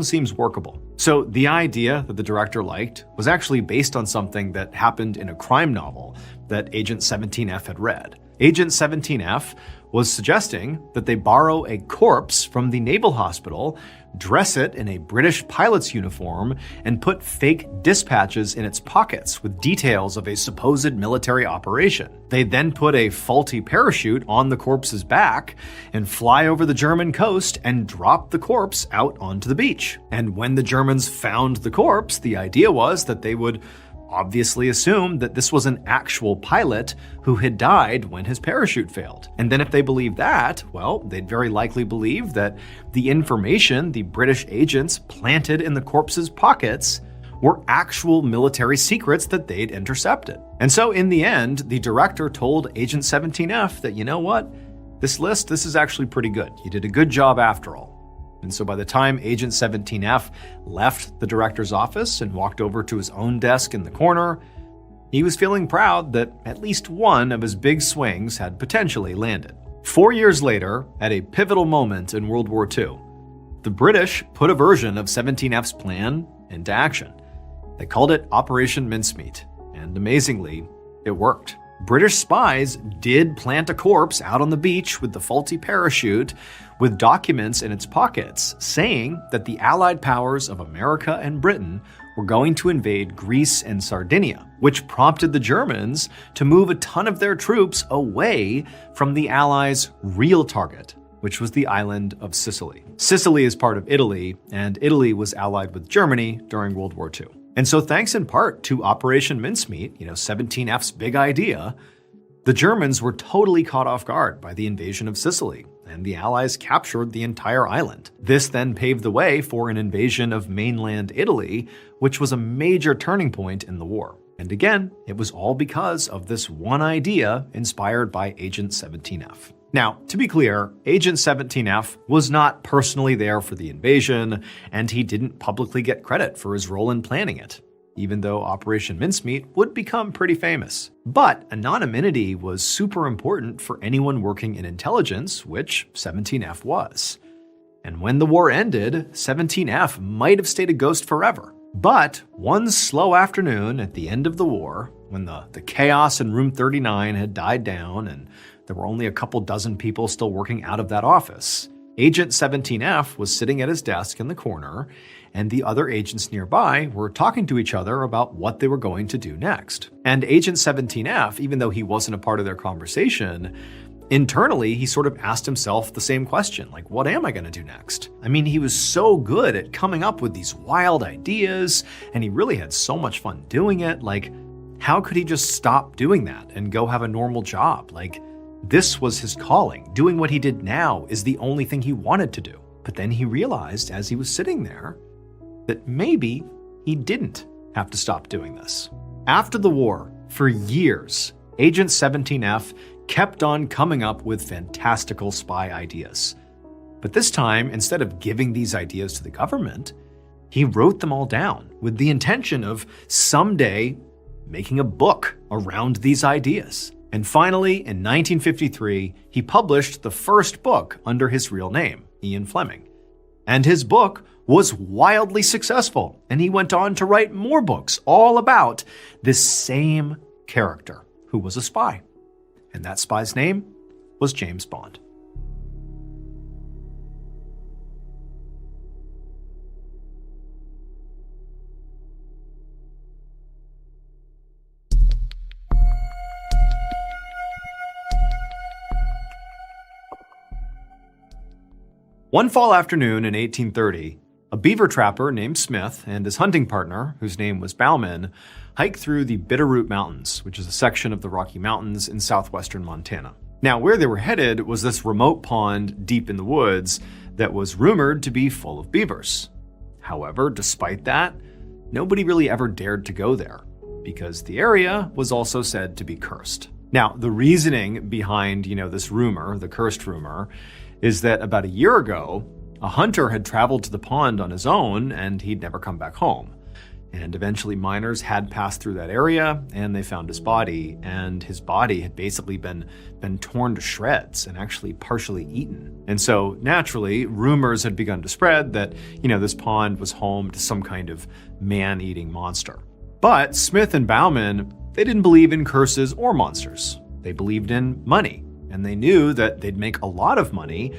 seems workable. So the idea that the director liked was actually based on something that happened in a crime novel that Agent 17F had read. Agent 17F was suggesting that they borrow a corpse from the naval hospital, dress it in a British pilot's uniform, and put fake dispatches in its pockets with details of a supposed military operation. They then put a faulty parachute on the corpse's back and fly over the German coast and drop the corpse out onto the beach. And when the Germans found the corpse, the idea was that they would obviously assumed that this was an actual pilot who had died when his parachute failed. And then if they believed that, well, they'd very likely believe that the information the British agents planted in the corpse's pockets were actual military secrets that they'd intercepted. And so in the end, the director told Agent 17F that, you know what, this is actually pretty good. You did a good job after all. And so by the time Agent 17F left the director's office and walked over to his own desk in the corner, he was feeling proud that at least one of his big swings had potentially landed. 4 years later, at a pivotal moment in World War II, the British put a version of 17F's plan into action. They called it Operation Mincemeat, and amazingly, it worked. British spies did plant a corpse out on the beach with the faulty parachute, with documents in its pockets saying that the Allied powers of America and Britain were going to invade Greece and Sardinia, which prompted the Germans to move a ton of their troops away from the Allies' real target, which was the island of Sicily. Sicily is part of Italy, and Italy was allied with Germany during World War II. And so thanks in part to Operation Mincemeat, 17F's big idea, the Germans were totally caught off guard by the invasion of Sicily, and the Allies captured the entire island. This then paved the way for an invasion of mainland Italy, which was a major turning point in the war. And again, it was all because of this one idea inspired by Agent 17F. Now, to be clear, Agent 17F was not personally there for the invasion, and he didn't publicly get credit for his role in planning it, even though Operation Mincemeat would become pretty famous. But anonymity was super important for anyone working in intelligence, which 17F was. And when the war ended, 17F might have stayed a ghost forever. But one slow afternoon at the end of the war, when the chaos in Room 39 had died down and there were only a couple dozen people still working out of that office, Agent 17F was sitting at his desk in the corner, and the other agents nearby were talking to each other about what they were going to do next. And Agent 17F, even though he wasn't a part of their conversation, internally, he sort of asked himself the same question, like, what am I going to do next? I mean, he was so good at coming up with these wild ideas, and he really had so much fun doing it. Like, how could he just stop doing that and go have a normal job? Like, this was his calling. Doing what he did now is the only thing he wanted to do. But then he realized as he was sitting there that maybe he didn't have to stop doing this. After the war, for years, Agent 17F kept on coming up with fantastical spy ideas. But this time, instead of giving these ideas to the government, he wrote them all down with the intention of someday making a book around these ideas. And finally, in 1953, he published the first book under his real name, Ian Fleming. And his book was wildly successful, and he went on to write more books all about this same character who was a spy. And that spy's name was James Bond. One fall afternoon in 1830, a beaver trapper named Smith and his hunting partner, whose name was Ballen, hiked through the Bitterroot Mountains, which is a section of the Rocky Mountains in southwestern Montana. Now, where they were headed was this remote pond deep in the woods that was rumored to be full of beavers. However, despite that, nobody really ever dared to go there, because the area was also said to be cursed. Now, the reasoning behind, this rumor, the cursed rumor, is that about a year ago, a hunter had traveled to the pond on his own and he'd never come back home. And eventually miners had passed through that area and they found his body, and his body had basically been torn to shreds and actually partially eaten. And so naturally, rumors had begun to spread that, this pond was home to some kind of man-eating monster. But Smith and Bauman, they didn't believe in curses or monsters. They believed in money. And they knew that they'd make a lot of money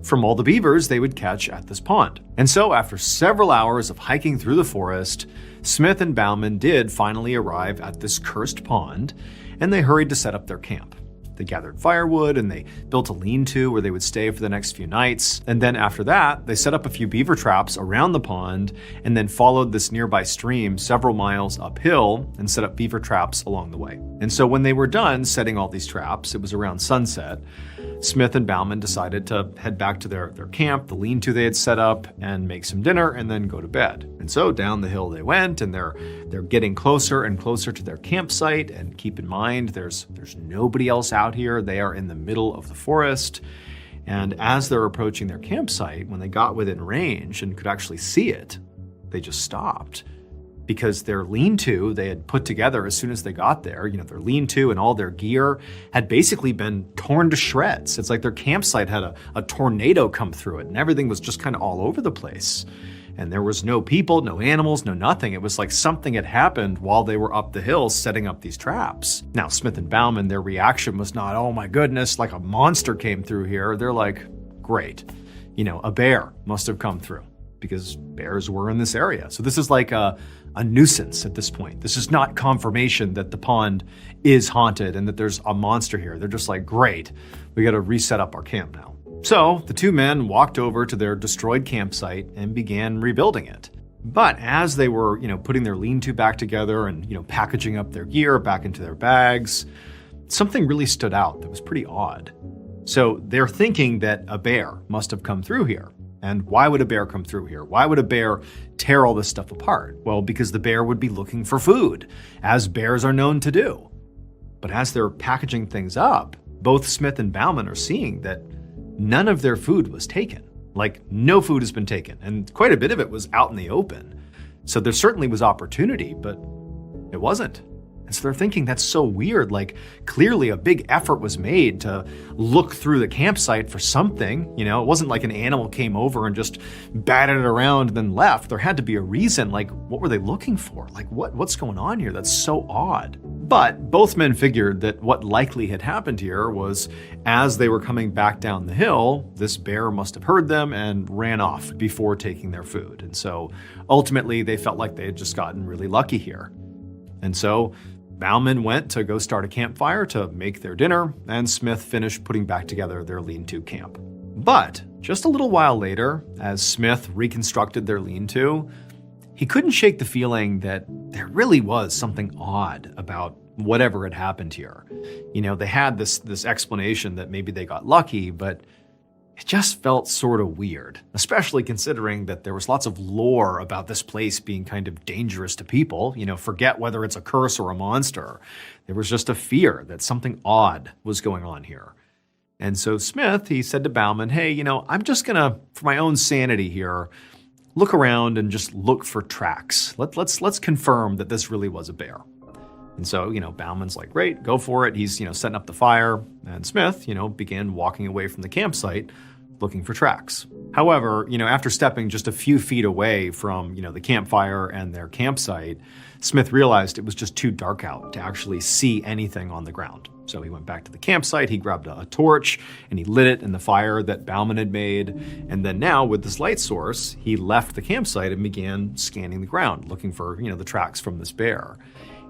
from all the beavers they would catch at this pond. And so after several hours of hiking through the forest, Smith and Bauman did finally arrive at this cursed pond, and they hurried to set up their camp. They gathered firewood and they built a lean-to where they would stay for the next few nights. And then after that, they set up a few beaver traps around the pond and then followed this nearby stream several miles uphill and set up beaver traps along the way. And so when they were done setting all these traps, it was around sunset, Smith and Bauman decided to head back to their camp, the lean-to they had set up, and make some dinner and then go to bed. And so down the hill they went, and they're getting closer and closer to their campsite. And keep in mind, there's nobody else out here. They are in the middle of the forest. And as they're approaching their campsite, when they got within range and could actually see it, they just stopped. Because their lean-to they had put together as soon as they got there, their lean-to and all their gear had basically been torn to shreds. It's like their campsite had a tornado come through it, and everything was just kind of all over the place. And there was no people, no animals, no nothing. It was like something had happened while they were up the hill setting up these traps. Now, Smith and Bauman, their reaction was not, oh my goodness, like a monster came through here. They're like, great. A bear must have come through, because bears were in this area. So this is like a nuisance at this point. This is not confirmation that the pond is haunted and that there's a monster here. They're just like, great, we got to reset up our camp now. So the two men walked over to their destroyed campsite and began rebuilding it. But as they were, putting their lean-to back together and, packaging up their gear back into their bags, something really stood out that was pretty odd. So they're thinking that a bear must have come through here. And why would a bear come through here? Why would a bear tear all this stuff apart? Well, because the bear would be looking for food, as bears are known to do. But as they're packaging things up, both Smith and Bauman are seeing that none of their food was taken. Like, no food has been taken, and quite a bit of it was out in the open. So there certainly was opportunity, but it wasn't. And so they're thinking, that's so weird. Like, clearly a big effort was made to look through the campsite for something. It wasn't like an animal came over and just batted it around and then left. There had to be a reason. Like, what were they looking for? Like, what's going on here? That's so odd. But both men figured that what likely had happened here was, as they were coming back down the hill, this bear must have heard them and ran off before taking their food. And so ultimately they felt like they had just gotten really lucky here. And so Bauman went to go start a campfire to make their dinner, and Smith finished putting back together their lean-to camp. But just a little while later, as Smith reconstructed their lean-to, he couldn't shake the feeling that there really was something odd about whatever had happened here. They had this explanation that maybe they got lucky, but it just felt sort of weird, especially considering that there was lots of lore about this place being kind of dangerous to people. Forget whether it's a curse or a monster. There was just a fear that something odd was going on here. And so Smith, he said to Bauman, hey, I'm just gonna, for my own sanity here, look around and just look for tracks. Let's confirm that this really was a bear. And so, Bauman's like, great, go for it. He's, setting up the fire. And Smith, began walking away from the campsite looking for tracks. However, after stepping just a few feet away from, the campfire and their campsite, Smith realized it was just too dark out to actually see anything on the ground. So he went back to the campsite, he grabbed a torch, and he lit it in the fire that Ballen had made. And then now, with this light source, he left the campsite and began scanning the ground, looking for, the tracks from this bear.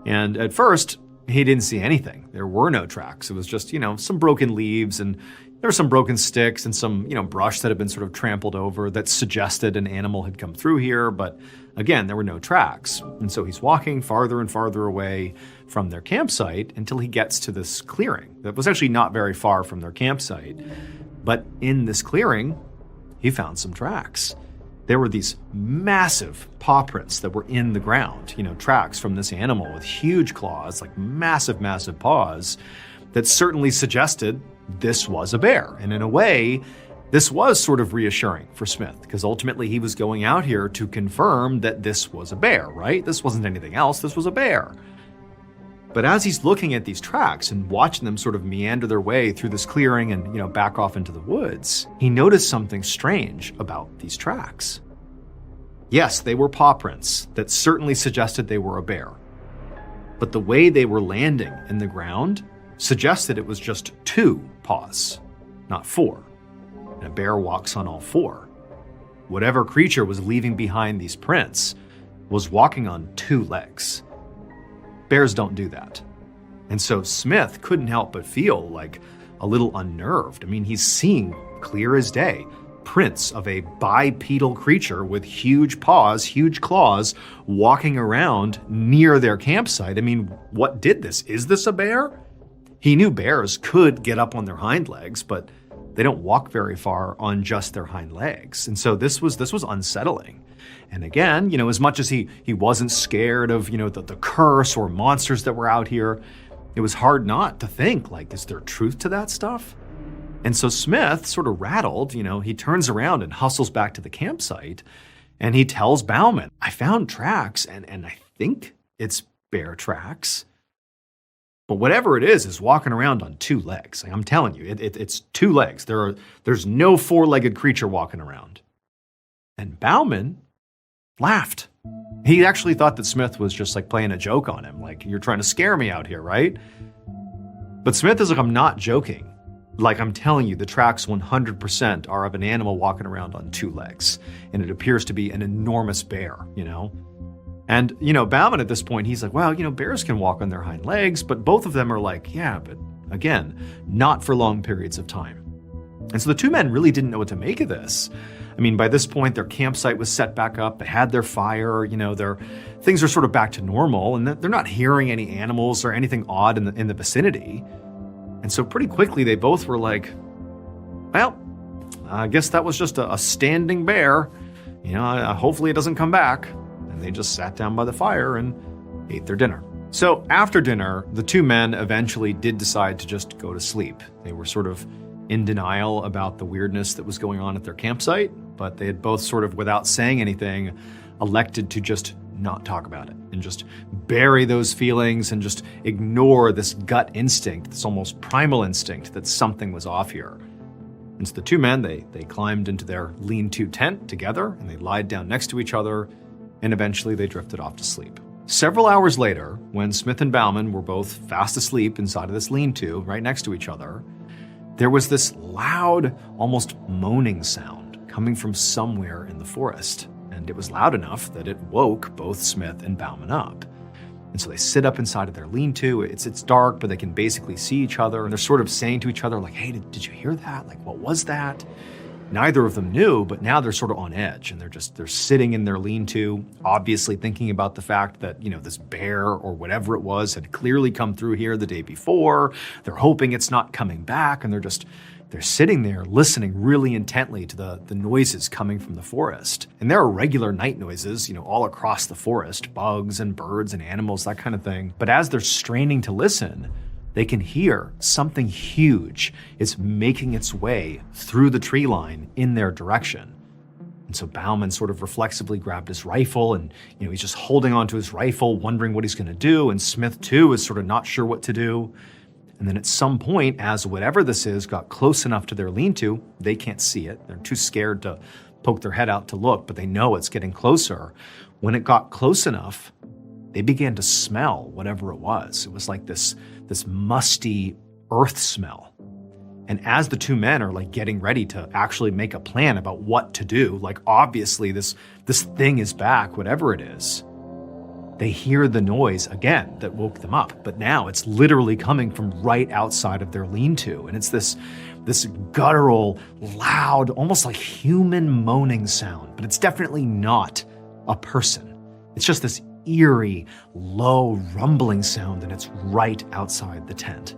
And at first, he didn't see anything. There were no tracks. It was just, some broken leaves, and there were some broken sticks and some, brush that had been sort of trampled over that suggested an animal had come through here. But again, there were no tracks. And so he's walking farther and farther away from their campsite until he gets to this clearing that was actually not very far from their campsite. But in this clearing, he found some tracks. There were these massive paw prints that were in the ground, tracks from this animal with huge claws, like massive, massive paws that certainly suggested this was a bear. And in a way, this was sort of reassuring for Smith, because ultimately he was going out here to confirm that this was a bear, right? This wasn't anything else, this was a bear. But as he's looking at these tracks and watching them sort of meander their way through this clearing and, back off into the woods, he noticed something strange about these tracks. Yes, they were paw prints that certainly suggested they were a bear. But the way they were landing in the ground suggested it was just 2 paws, not 4. And a bear walks on all 4. Whatever creature was leaving behind these prints was walking on 2 legs. Bears don't do that. And so Smith couldn't help but feel like a little unnerved. I mean, he's seeing clear as day prints of a bipedal creature with huge paws, huge claws, walking around near their campsite. I mean, what did this? Is this a bear? He knew bears could get up on their hind legs, but they don't walk very far on just their hind legs. And so this was unsettling. And again, as much as he wasn't scared of, the curse or monsters that were out here, it was hard not to think, like, is there truth to that stuff? And so Smith, sort of rattled, he turns around and hustles back to the campsite, and he tells Ballen, I found tracks, and I think it's bear tracks. But whatever it is walking around on 2 legs. Like, I'm telling you, it's 2 legs. There's no 4-legged creature walking around. And Ballen laughed. He actually thought that Smith was just like playing a joke on him. Like, you're trying to scare me out here, right? But Smith is like, I'm not joking. Like, I'm telling you, the tracks 100% are of an animal walking around on 2 legs. And it appears to be an enormous bear, And, Ballen at this point, he's like, well, bears can walk on their hind legs, but both of them are like, yeah, but again, not for long periods of time. And so the 2 men really didn't know what to make of this. I mean, by this point, their campsite was set back up. They had their fire, their things are sort of back to normal, and they're not hearing any animals or anything odd in the vicinity. And so pretty quickly, they both were like, well, I guess that was just a standing bear. Hopefully it doesn't come back. And they just sat down by the fire and ate their dinner. So after dinner, the 2 men eventually did decide to just go to sleep. They were sort of in denial about the weirdness that was going on at their campsite, but they had both sort of, without saying anything, elected to just not talk about it and just bury those feelings and just ignore this gut instinct, this almost primal instinct that something was off here. And so the 2 men, they climbed into their lean-to tent together, and they lied down next to each other, and eventually they drifted off to sleep. Several hours later, when Smith and Ballen were both fast asleep inside of this lean-to right next to each other, there was this loud, almost moaning sound coming from somewhere in the forest. And it was loud enough that it woke both Smith and Ballen up. And so they sit up inside of their lean-to. It's dark, but they can basically see each other. And they're sort of saying to each other, like, hey, did you hear that? Like, what was that? Neither of them knew, but now they're sort of on edge, and they're sitting in their lean-to, obviously thinking about the fact that, this bear or whatever it was had clearly come through here the day before. They're hoping it's not coming back, and they're sitting there listening really intently to the noises coming from the forest. And there are regular night noises, all across the forest, bugs and birds and animals, that kind of thing. But as they're straining to listen, they can hear something huge is making its way through the tree line in their direction. And so Bauman sort of reflexively grabbed his rifle and, he's just holding onto his rifle, wondering what he's going to do. And Smith, too, is sort of not sure what to do. And then at some point, as whatever this is got close enough to their lean-to, they can't see it. They're too scared to poke their head out to look, but they know it's getting closer. When it got close enough, they began to smell whatever it was. It was like this musty earth smell. And as the two men are like getting ready to actually make a plan about what to do, like obviously this thing is back, whatever it is, they hear the noise again that woke them up. But now it's literally coming from right outside of their lean-to. And it's this guttural, loud, almost like human moaning sound, but it's definitely not a person. It's just this eerie, low rumbling sound, and it's right outside the tent.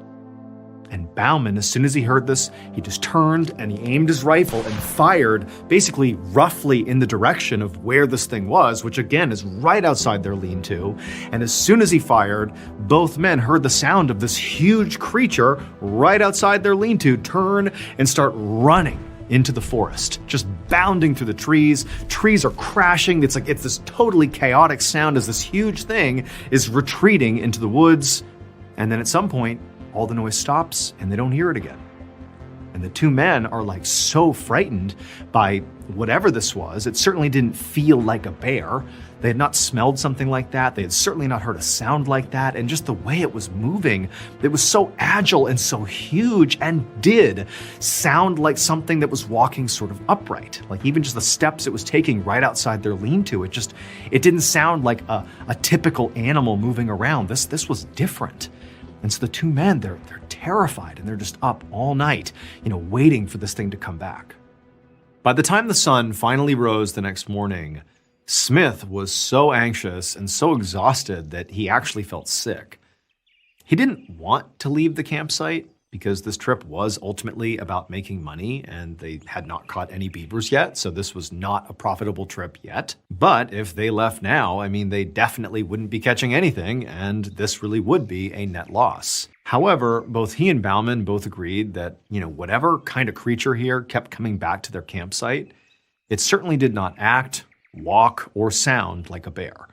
And Bauman, as soon as he heard this, he just turned and he aimed his rifle and fired basically roughly in the direction of where this thing was, which again is right outside their lean-to. And as soon as he fired, both men heard the sound of this huge creature right outside their lean-to turn and start running into the forest, just bounding through the trees. Trees are crashing. It's this totally chaotic sound as this huge thing is retreating into the woods. And then at some point, all the noise stops and they don't hear it again. And the two men are like so frightened by whatever this was. It certainly didn't feel like a bear. They had not smelled something like that. They had certainly not heard a sound like that. And just the way it was moving, it was so agile and so huge and did sound like something that was walking sort of upright. Like even just the steps it was taking right outside their lean-to, it didn't sound like a typical animal moving around. This was different. And so the two men, they're terrified and they're just up all night, waiting for this thing to come back. By the time the sun finally rose the next morning, Smith was so anxious and so exhausted that he actually felt sick. He didn't want to leave the campsite because this trip was ultimately about making money and they had not caught any beavers yet, so this was not a profitable trip yet. But if they left now, they definitely wouldn't be catching anything, and this really would be a net loss. However, both he and Bauman both agreed that, whatever kind of creature here kept coming back to their campsite, it certainly did not act, walk, or sound like a bear.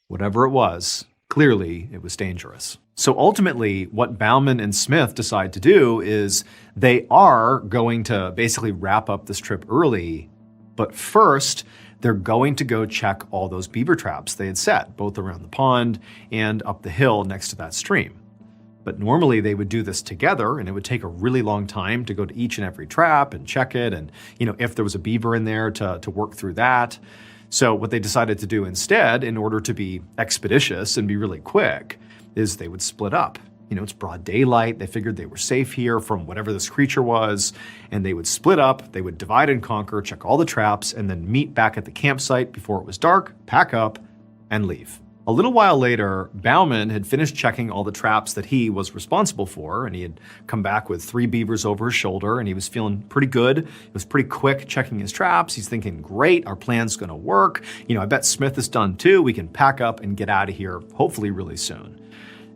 Whatever it was, clearly it was dangerous. So ultimately, what Bauman and Smith decide to do is they are going to basically wrap up this trip early, but first they're going to go check all those beaver traps they had set, both around the pond and up the hill next to that stream. But normally they would do this together, and it would take a really long time to go to each and every trap and check it, and if there was a beaver in there to work through that. So what they decided to do instead, in order to be expeditious and be really quick, is they would split up. It's broad daylight. They figured they were safe here from whatever this creature was, and they would split up. They would divide and conquer, check all the traps, and then meet back at the campsite before it was dark, pack up, and leave. A little while later, Bauman had finished checking all the traps that he was responsible for, and he had come back with 3 beavers over his shoulder, and he was feeling pretty good. He was pretty quick checking his traps. He's thinking, great, our plan's gonna work. I bet Smith is done too. We can pack up and get out of here, hopefully really soon.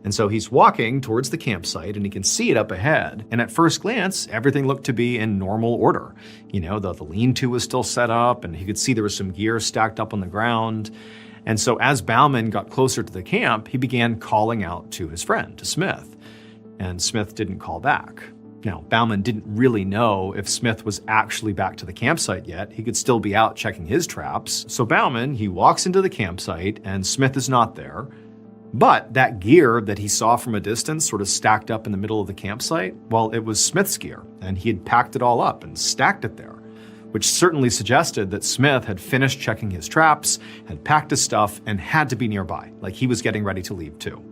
And so he's walking towards the campsite and he can see it up ahead. And at first glance, everything looked to be in normal order. The lean-to was still set up and he could see there was some gear stacked up on the ground. And so as Bauman got closer to the camp, he began calling out to his friend, to Smith. And Smith didn't call back. Now, Bauman didn't really know if Smith was actually back to the campsite yet. He could still be out checking his traps. So Bauman, he walks into the campsite and Smith is not there. But that gear that he saw from a distance sort of stacked up in the middle of the campsite, well, it was Smith's gear, and he had packed it all up and stacked it there, which certainly suggested that Smith had finished checking his traps, had packed his stuff, and had to be nearby, like he was getting ready to leave too.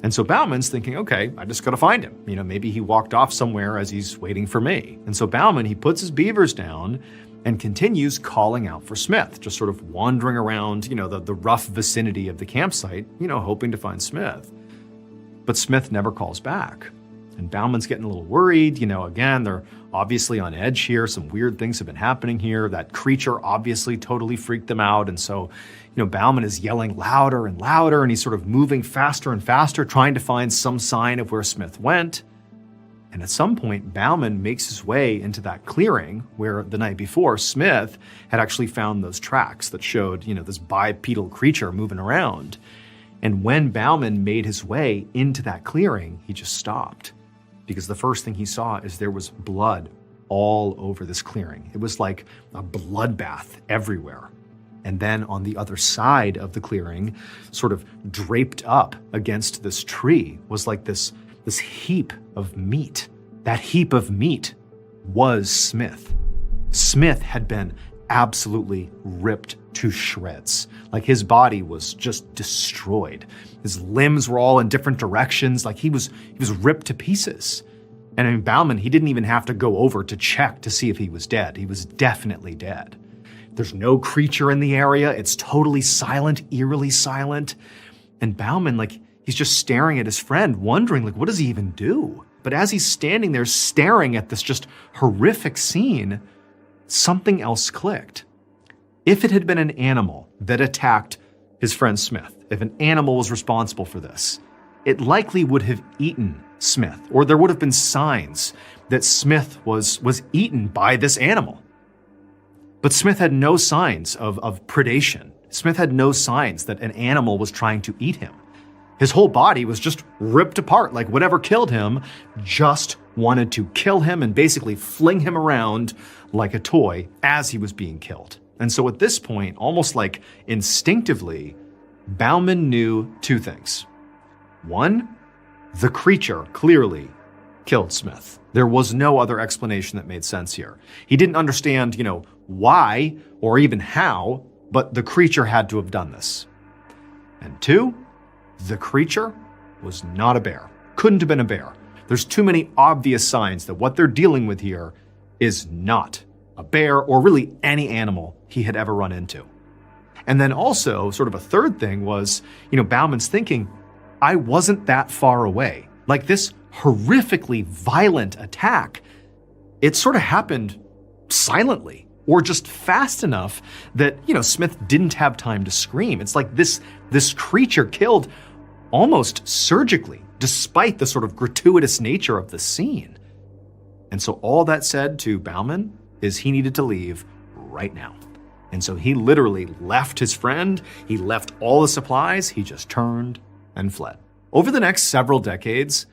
And so Bauman's thinking, okay, I just gotta find him. Maybe he walked off somewhere as he's waiting for me. And so Bauman, he puts his beavers down and continues calling out for Smith, just sort of wandering around, the rough vicinity of the campsite, hoping to find Smith. But Smith never calls back. And Bauman's getting a little worried. Again, they're obviously on edge here. Some weird things have been happening here. That creature obviously totally freaked them out. And so, Bauman is yelling louder and louder, and he's sort of moving faster and faster, trying to find some sign of where Smith went. And at some point, Ballen makes his way into that clearing where the night before, Smith had actually found those tracks that showed, this bipedal creature moving around. And when Ballen made his way into that clearing, he just stopped. Because the first thing he saw is there was blood all over this clearing. It was like a bloodbath everywhere. And then on the other side of the clearing, sort of draped up against this tree, was like this heap of meat. That heap of meat was Smith. Smith had been absolutely ripped to shreds. Like his body was just destroyed. His limbs were all in different directions. Like he was ripped to pieces. And in Ballen, he didn't even have to go over to check to see if he was dead. He was definitely dead. There's no creature in the area. It's totally silent, eerily silent. And Ballen, he's just staring at his friend, wondering, what does he even do? But as he's standing there staring at this just horrific scene, something else clicked. If it had been an animal that attacked his friend Smith, if an animal was responsible for this, it likely would have eaten Smith, or there would have been signs that Smith was eaten by this animal. But Smith had no signs of predation. Smith had no signs that an animal was trying to eat him. His whole body was just ripped apart, like whatever killed him just wanted to kill him and basically fling him around like a toy as he was being killed. And so at this point, almost like instinctively, Ballen knew two things. One, the creature clearly killed Smith. There was no other explanation that made sense here. He didn't understand, why or even how, but the creature had to have done this. And two, the creature was not a bear. Couldn't have been a bear. There's too many obvious signs that what they're dealing with here is not a bear or really any animal he had ever run into. And then also, sort of a third thing was, Ballen's thinking, I wasn't that far away. Like this horrifically violent attack, it sort of happened silently or just fast enough that, Smith didn't have time to scream. It's like this creature killed almost surgically, despite the sort of gratuitous nature of the scene. And so all that said to Ballen is he needed to leave right now. And so he literally left his friend, he left all the supplies, he just turned and fled. Over the next several decades,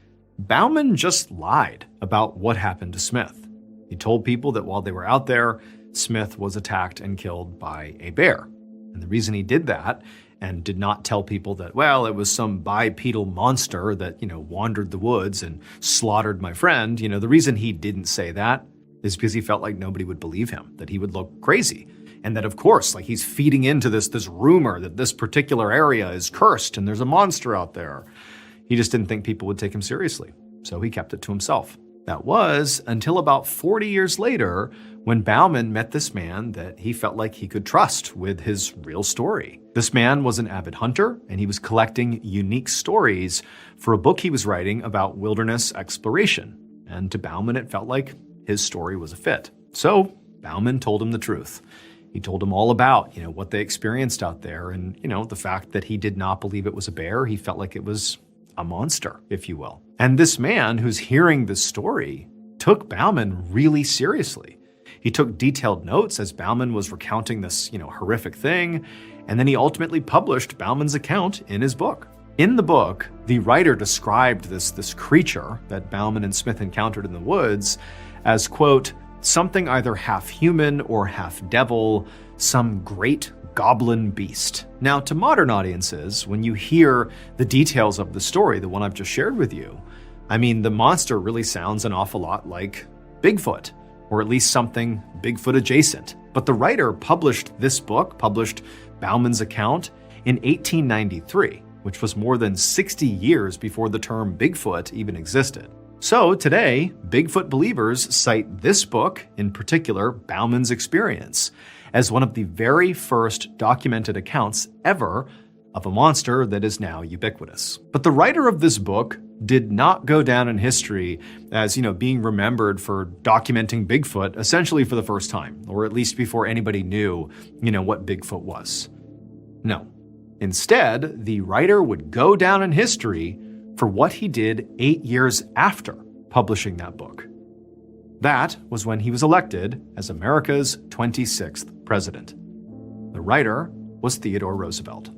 Ballen just lied about what happened to Smith. He told people that while they were out there, Smith was attacked and killed by a bear. And the reason he did that and did not tell people that, it was some bipedal monster that, wandered the woods and slaughtered my friend, the reason he didn't say that is because he felt like nobody would believe him, that he would look crazy. And that, of course, he's feeding into this rumor that this particular area is cursed and there's a monster out there. He just didn't think people would take him seriously, so he kept it to himself. That was until about 40 years later when Ballen met this man that he felt like he could trust with his real story. This man was an avid hunter, and he was collecting unique stories for a book he was writing about wilderness exploration. And to Ballen, it felt like his story was a fit. So Ballen told him the truth. He told him all about, what they experienced out there and, the fact that he did not believe it was a bear. He felt like it was a monster, if you will. And this man who's hearing this story took Ballen really seriously. He took detailed notes as Ballen was recounting this, horrific thing, and then he ultimately published Ballen's account in his book. In the book, the writer described this creature that Ballen and Smith encountered in the woods as, quote, something either half human or half devil, some great goblin beast. Now, to modern audiences, when you hear the details of the story, the one I've just shared with you, the monster really sounds an awful lot like Bigfoot, or at least something Bigfoot adjacent. But the writer published this book, published Ballen's account in 1893, which was more than 60 years before the term Bigfoot even existed. So today, Bigfoot believers cite this book, in particular, Ballen's experience, as one of the very first documented accounts ever of a monster that is now ubiquitous. But the writer of this book did not go down in history as, being remembered for documenting Bigfoot essentially for the first time, or at least before anybody knew, what Bigfoot was. No. Instead, the writer would go down in history for what he did 8 years after publishing that book. That was when he was elected as America's 26th president. The writer was Theodore Roosevelt.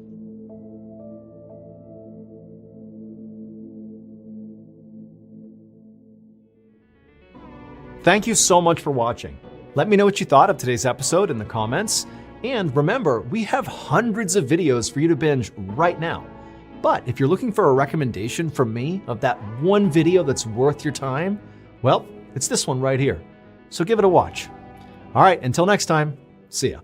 Thank you so much for watching. Let me know what you thought of today's episode in the comments. And remember, we have hundreds of videos for you to binge right now. But if you're looking for a recommendation from me of that one video that's worth your time, well, it's this one right here. So give it a watch. All right, until next time, see ya.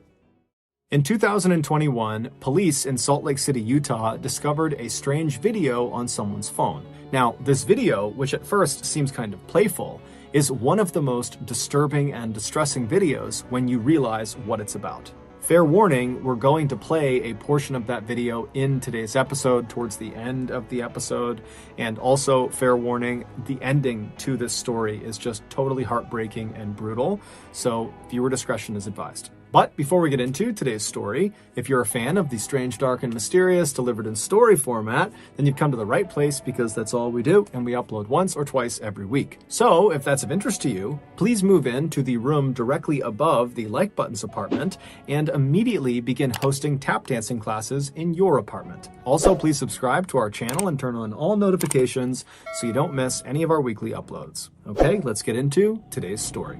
In 2021, police in Salt Lake City, Utah, discovered a strange video on someone's phone. Now, this video, which at first seems kind of playful, is one of the most disturbing and distressing videos when you realize what it's about. Fair warning, we're going to play a portion of that video in today's episode towards the end of the episode. And also, fair warning, the ending to this story is just totally heartbreaking and brutal. So viewer discretion is advised. But before we get into today's story, if you're a fan of the strange, dark, and mysterious delivered in story format, then you've come to the right place because that's all we do, and we upload once or twice every week. So if that's of interest to you, please move into the room directly above the Like Buttons apartment and immediately begin hosting tap dancing classes in your apartment. Also, please subscribe to our channel and turn on all notifications so you don't miss any of our weekly uploads. Okay, let's get into today's story.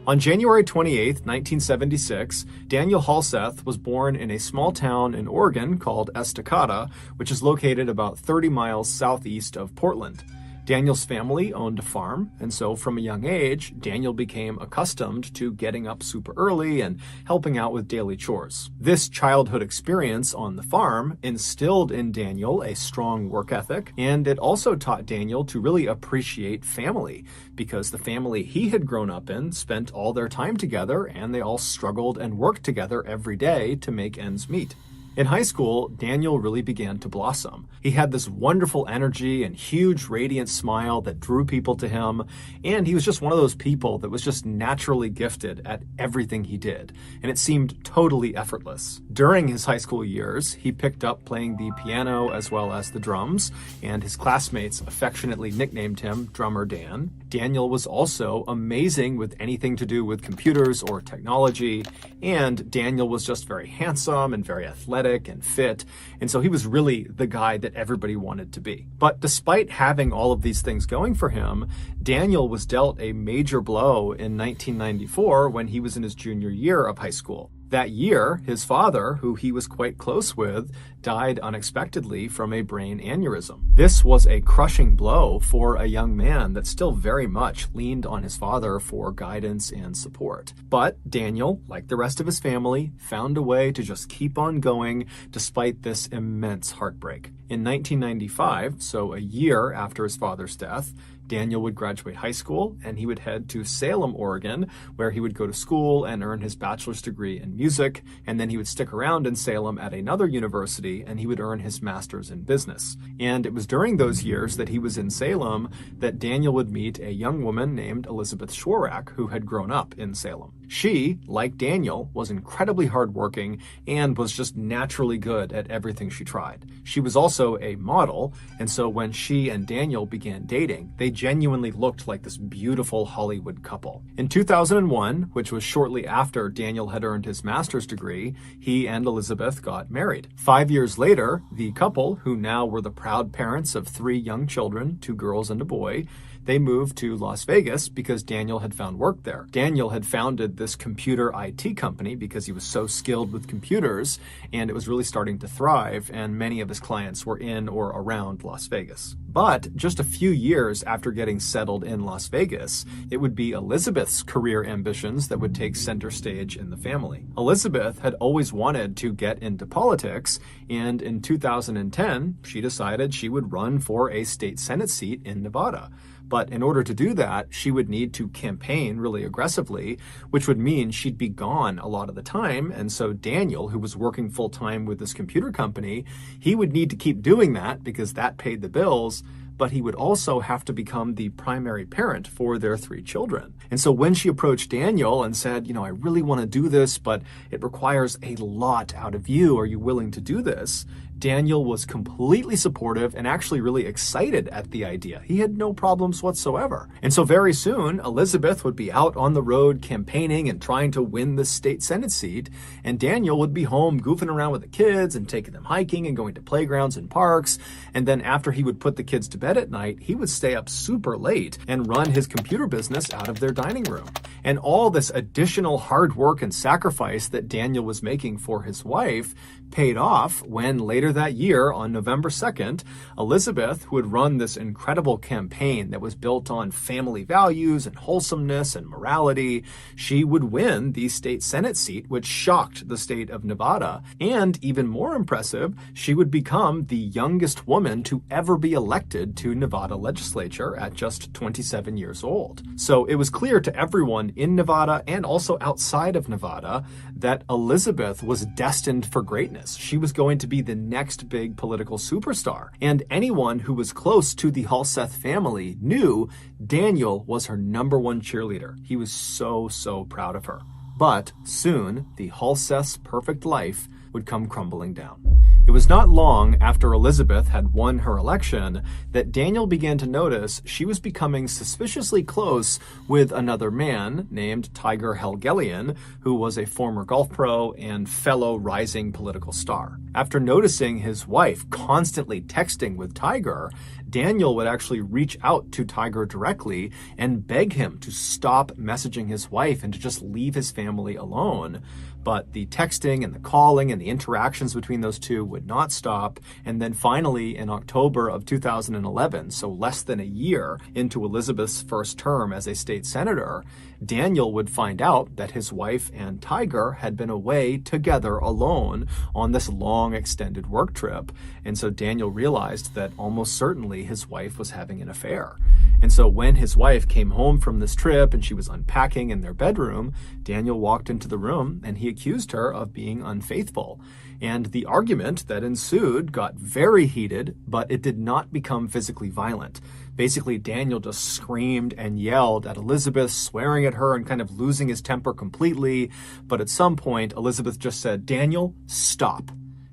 On January 28, 1976, Daniel Halseth was born in a small town in Oregon called Estacada, which is located about 30 miles southeast of Portland. Daniel's family owned a farm, and so from a young age, Daniel became accustomed to getting up super early and helping out with daily chores. This childhood experience on the farm instilled in Daniel a strong work ethic, and it also taught Daniel to really appreciate family, because the family he had grown up in spent all their time together, and they all struggled and worked together every day to make ends meet. In high school, Daniel really began to blossom. He had this wonderful energy and huge radiant smile that drew people to him, and he was just one of those people that was just naturally gifted at everything he did, and it seemed totally effortless. During his high school years, he picked up playing the piano as well as the drums, and his classmates affectionately nicknamed him Drummer Dan. Daniel was also amazing with anything to do with computers or technology, and Daniel was just very handsome and very athletic and fit, and so he was really the guy that everybody wanted to be. But despite having all of these things going for him, Daniel was dealt a major blow in 1994 when he was in his junior year of high school. That year, his father, who he was quite close with, died unexpectedly from a brain aneurysm. This was a crushing blow for a young man that still very much leaned on his father for guidance and support. But Daniel, like the rest of his family, found a way to just keep on going despite this immense heartbreak. In 1995, so a year after his father's death, Daniel would graduate high school and he would head to Salem, Oregon, where he would go to school and earn his bachelor's degree in music, and then he would stick around in Salem at another university and he would earn his master's in business. And it was during those years that he was in Salem that Daniel would meet a young woman named Elizabeth Schwarak, who had grown up in Salem. She, like Daniel, was incredibly hardworking and was just naturally good at everything she tried. She was also a model, and so when she and Daniel began dating, they genuinely looked like this beautiful Hollywood couple. In 2001, which was shortly after Daniel had earned his master's degree, he and Elizabeth got married. 5 years later, the couple, who now were the proud parents of 3 young children, 2 girls and a boy, they moved to Las Vegas because Daniel had found work there. Daniel had founded this computer IT company because he was so skilled with computers, and it was really starting to thrive, and many of his clients were in or around Las Vegas. But just a few years after getting settled in Las Vegas, it would be Elizabeth's career ambitions that would take center stage in the family. Elizabeth had always wanted to get into politics, and in 2010, she decided she would run for a state Senate seat in Nevada. But in order to do that, she would need to campaign really aggressively, which would mean she'd be gone a lot of the time. And so Daniel, who was working full-time with this computer company, he would need to keep doing that because that paid the bills. but he would also have to become the primary parent for their 3 children. And so when she approached Daniel and said, I really want to do this, but it requires a lot out of you. Are you willing to do this? Daniel was completely supportive and actually really excited at the idea. He had no problems whatsoever. And so very soon, Elizabeth would be out on the road campaigning and trying to win the state Senate seat, and Daniel would be home goofing around with the kids and taking them hiking and going to playgrounds and parks. And then after he would put the kids to bed at night, he would stay up super late and run his computer business out of their dining room. And all this additional hard work and sacrifice that Daniel was making for his wife paid off when later that year, on November 2nd, Elizabeth, who had run this incredible campaign that was built on family values and wholesomeness and morality, she would win the state Senate seat, which shocked the state of Nevada. And even more impressive, she would become the youngest woman to ever be elected to Nevada legislature at just 27 years old. So it was clear to everyone in Nevada and also outside of Nevada that Elizabeth was destined for greatness. She was going to be the next big political superstar. And anyone who was close to the Halseth family knew Daniel was her #1 cheerleader. He was so proud of her. But soon, the Halseth's perfect life would come crumbling down. It was not long after Elizabeth had won her election that Daniel began to notice she was becoming suspiciously close with another man named Tiger Helgelien, who was a former golf pro and fellow rising political star. After noticing his wife constantly texting with Tiger, Daniel would actually reach out to Tiger directly and beg him to stop messaging his wife and to just leave his family alone. But the texting and the calling and the interactions between those two would not stop. And then finally, in October of 2011, so less than a year into Elizabeth's first term as a state senator, Daniel would find out that his wife and Tiger had been away together alone on this long extended work trip. And so Daniel realized that almost certainly his wife was having an affair. And so when his wife came home from this trip and she was unpacking in their bedroom, Daniel walked into the room and he accused her of being unfaithful. And the argument that ensued got very heated, but it did not become physically violent. Basically, Daniel just screamed and yelled at Elizabeth, swearing at her and kind of losing his temper completely. But at some point, Elizabeth just said, "Daniel, stop."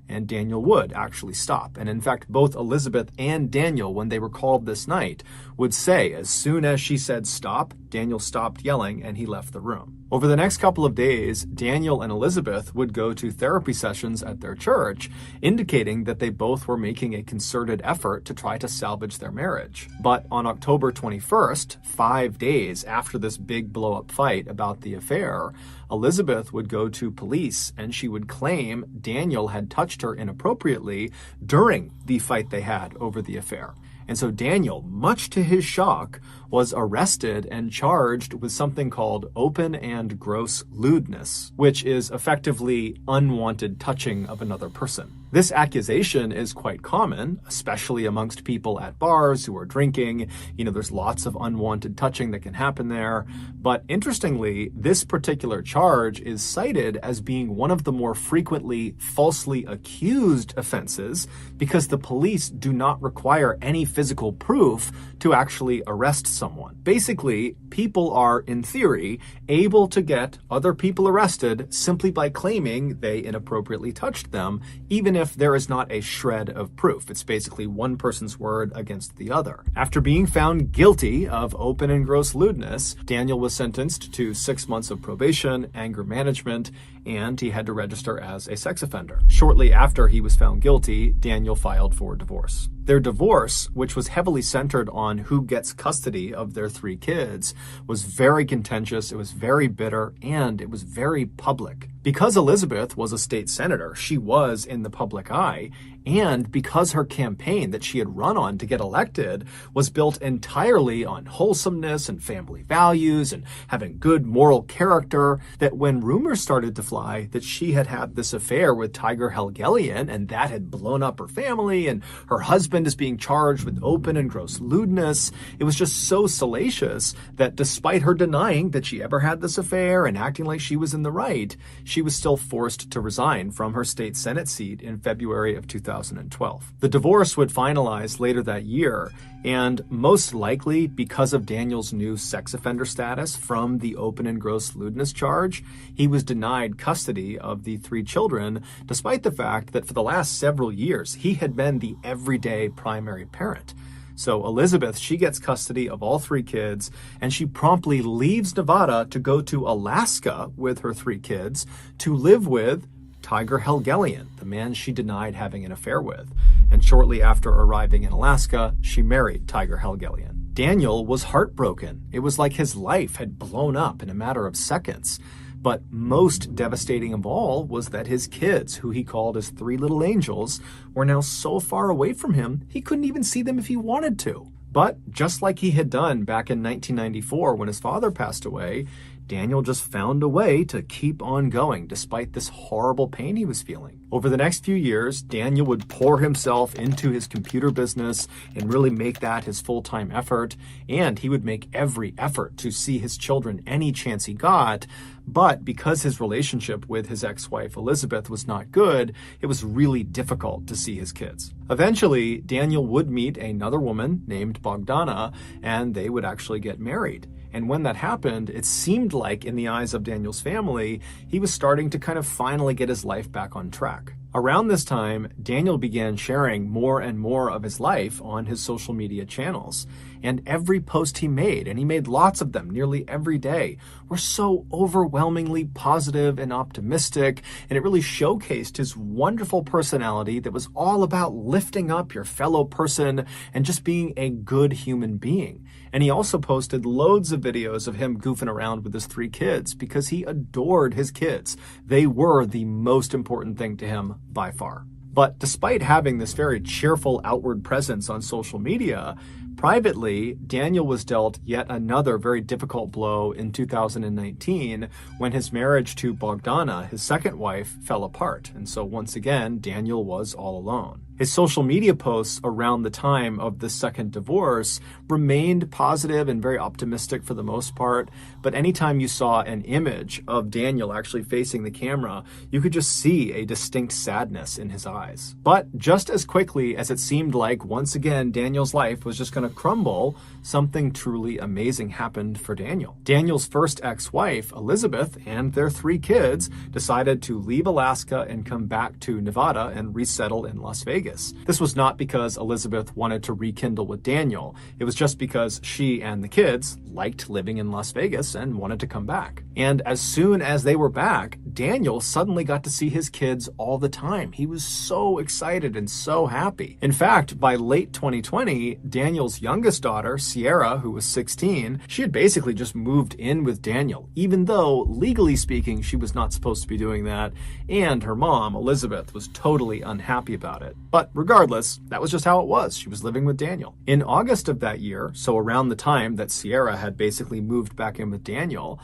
And Daniel would actually stop. And in fact, both Elizabeth and Daniel, when they were called this night, would say as soon as she said stop, Daniel stopped yelling and he left the room. Over the next couple of days, Daniel and Elizabeth would go to therapy sessions at their church, indicating that they both were making a concerted effort to try to salvage their marriage. But on October 21st, 5 days after this big blow-up fight about the affair, Elizabeth would go to police and she would claim Daniel had touched her inappropriately during the fight they had over the affair. And so Daniel, much to his shock, was arrested and charged with something called open and gross lewdness, which is effectively unwanted touching of another person. This accusation is quite common, especially amongst people at bars who are drinking. There's lots of unwanted touching that can happen there. But interestingly, this particular charge is cited as being one of the more frequently falsely accused offenses because the police do not require any physical proof to actually arrest someone. Basically, people are, in theory, able to get other people arrested simply by claiming they inappropriately touched them, even if there is not a shred of proof. It's basically one person's word against the other. After being found guilty of open and gross lewdness, Daniel was sentenced to 6 months of probation, anger management, and he had to register as a sex offender. Shortly after he was found guilty, Daniel filed for divorce. Their divorce, which was heavily centered on who gets custody of their 3 kids, was very contentious, it was very bitter, and it was very public. Because Elizabeth was a state senator, she was in the public eye, and because her campaign that she had run on to get elected was built entirely on wholesomeness and family values and having good moral character, that when rumors started to fly that she had had this affair with Tiger Helgelien and that had blown up her family and her husband is being charged with open and gross lewdness, it was just so salacious that despite her denying that she ever had this affair and acting like she was in the right, she was still forced to resign from her state Senate seat in February of 2000. 2012. The divorce would finalize later that year, and most likely because of Daniel's new sex offender status from the open and gross lewdness charge, he was denied custody of the 3 children, despite the fact that for the last several years, he had been the everyday primary parent. So Elizabeth, she gets custody of all 3 kids, and she promptly leaves Nevada to go to Alaska with her 3 kids to live with Tiger Helgelien, the man she denied having an affair with. And shortly after arriving in Alaska, she married Tiger Helgelien. Daniel was heartbroken. It was like his life had blown up in a matter of seconds. But most devastating of all was that his kids, who he called his 3 little angels, were now so far away from him, he couldn't even see them if he wanted to. But just like he had done back in 1994 when his father passed away, Daniel just found a way to keep on going despite this horrible pain he was feeling. Over the next few years, Daniel would pour himself into his computer business and really make that his full-time effort, and he would make every effort to see his children any chance he got. But because his relationship with his ex-wife Elizabeth was not good, it was really difficult to see his kids. Eventually, Daniel would meet another woman named Bogdana, and they would actually get married. And when that happened, it seemed like, in the eyes of Daniel's family, he was starting to kind of finally get his life back on track. Around this time, Daniel began sharing more and more of his life on his social media channels. And every post he made, and he made lots of them nearly every day, were so overwhelmingly positive and optimistic, and it really showcased his wonderful personality that was all about lifting up your fellow person and just being a good human being. And he also posted loads of videos of him goofing around with his 3 kids because he adored his kids. They were the most important thing to him by far. But despite having this very cheerful outward presence on social media, privately, Daniel was dealt yet another very difficult blow in 2019 when his marriage to Bogdana, his second wife, fell apart. And so once again, Daniel was all alone. His social media posts around the time of the second divorce remained positive and very optimistic for the most part, but anytime you saw an image of Daniel actually facing the camera, you could just see a distinct sadness in his eyes. But just as quickly as it seemed like once again Daniel's life was just going to crumble, something truly amazing happened for Daniel. Daniel's first ex-wife, Elizabeth, and their 3 kids decided to leave Alaska and come back to Nevada and resettle in Las Vegas. This was not because Elizabeth wanted to rekindle with Daniel. It was just because she and the kids liked living in Las Vegas and wanted to come back. And as soon as they were back, Daniel suddenly got to see his kids all the time. He was so excited and so happy. In fact, by late 2020, Daniel's youngest daughter, Sierra, who was 16, she had basically just moved in with Daniel, even though legally speaking, she was not supposed to be doing that. And her mom, Elizabeth, was totally unhappy about it. But regardless, that was just how it was. She was living with Daniel. In August of that year, so around the time that Sierra had basically moved back in with Daniel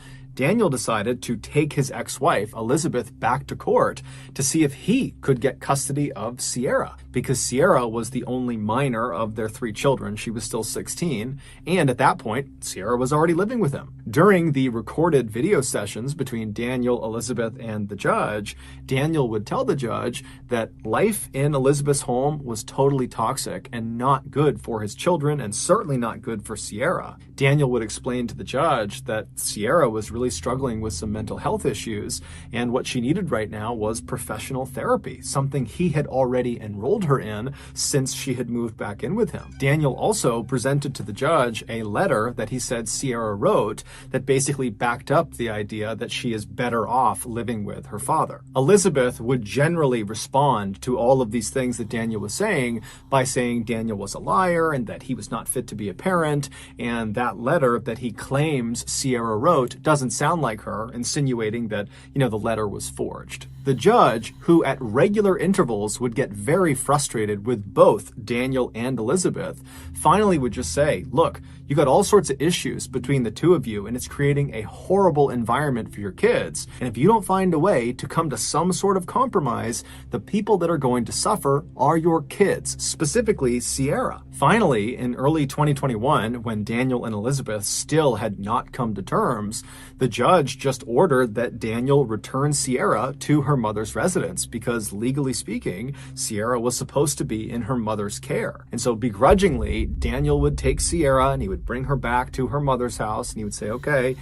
decided to take his ex-wife, Elizabeth, back to court to see if he could get custody of Sierra, because Sierra was the only minor of their 3 children. She was still 16, and at that point, Sierra was already living with him. During the recorded video sessions between Daniel, Elizabeth, and the judge, Daniel would tell the judge that life in Elizabeth's home was totally toxic and not good for his children, and certainly not good for Sierra. Daniel would explain to the judge that Sierra was really struggling with some mental health issues, and what she needed right now was professional therapy, something he had already enrolled her in since she had moved back in with him. Daniel also presented to the judge a letter that he said Sierra wrote that basically backed up the idea that she is better off living with her father. Elizabeth would generally respond to all of these things that Daniel was saying by saying Daniel was a liar and that he was not fit to be a parent, and that letter that he claims Sierra wrote doesn't sound like her, insinuating that, the letter was forged. The judge, who at regular intervals would get very frustrated with both Daniel and Elizabeth, finally would just say, look, you got all sorts of issues between the 2 of you, and it's creating a horrible environment for your kids. And if you don't find a way to come to some sort of compromise, the people that are going to suffer are your kids, specifically Sierra. Finally, in early 2021, when Daniel and Elizabeth still had not come to terms, the judge just ordered that Daniel return Sierra to her mother's residence because, legally speaking, Sierra was supposed to be in her mother's care. And so begrudgingly, Daniel would take Sierra and he would bring her back to her mother's house and he would say, okay,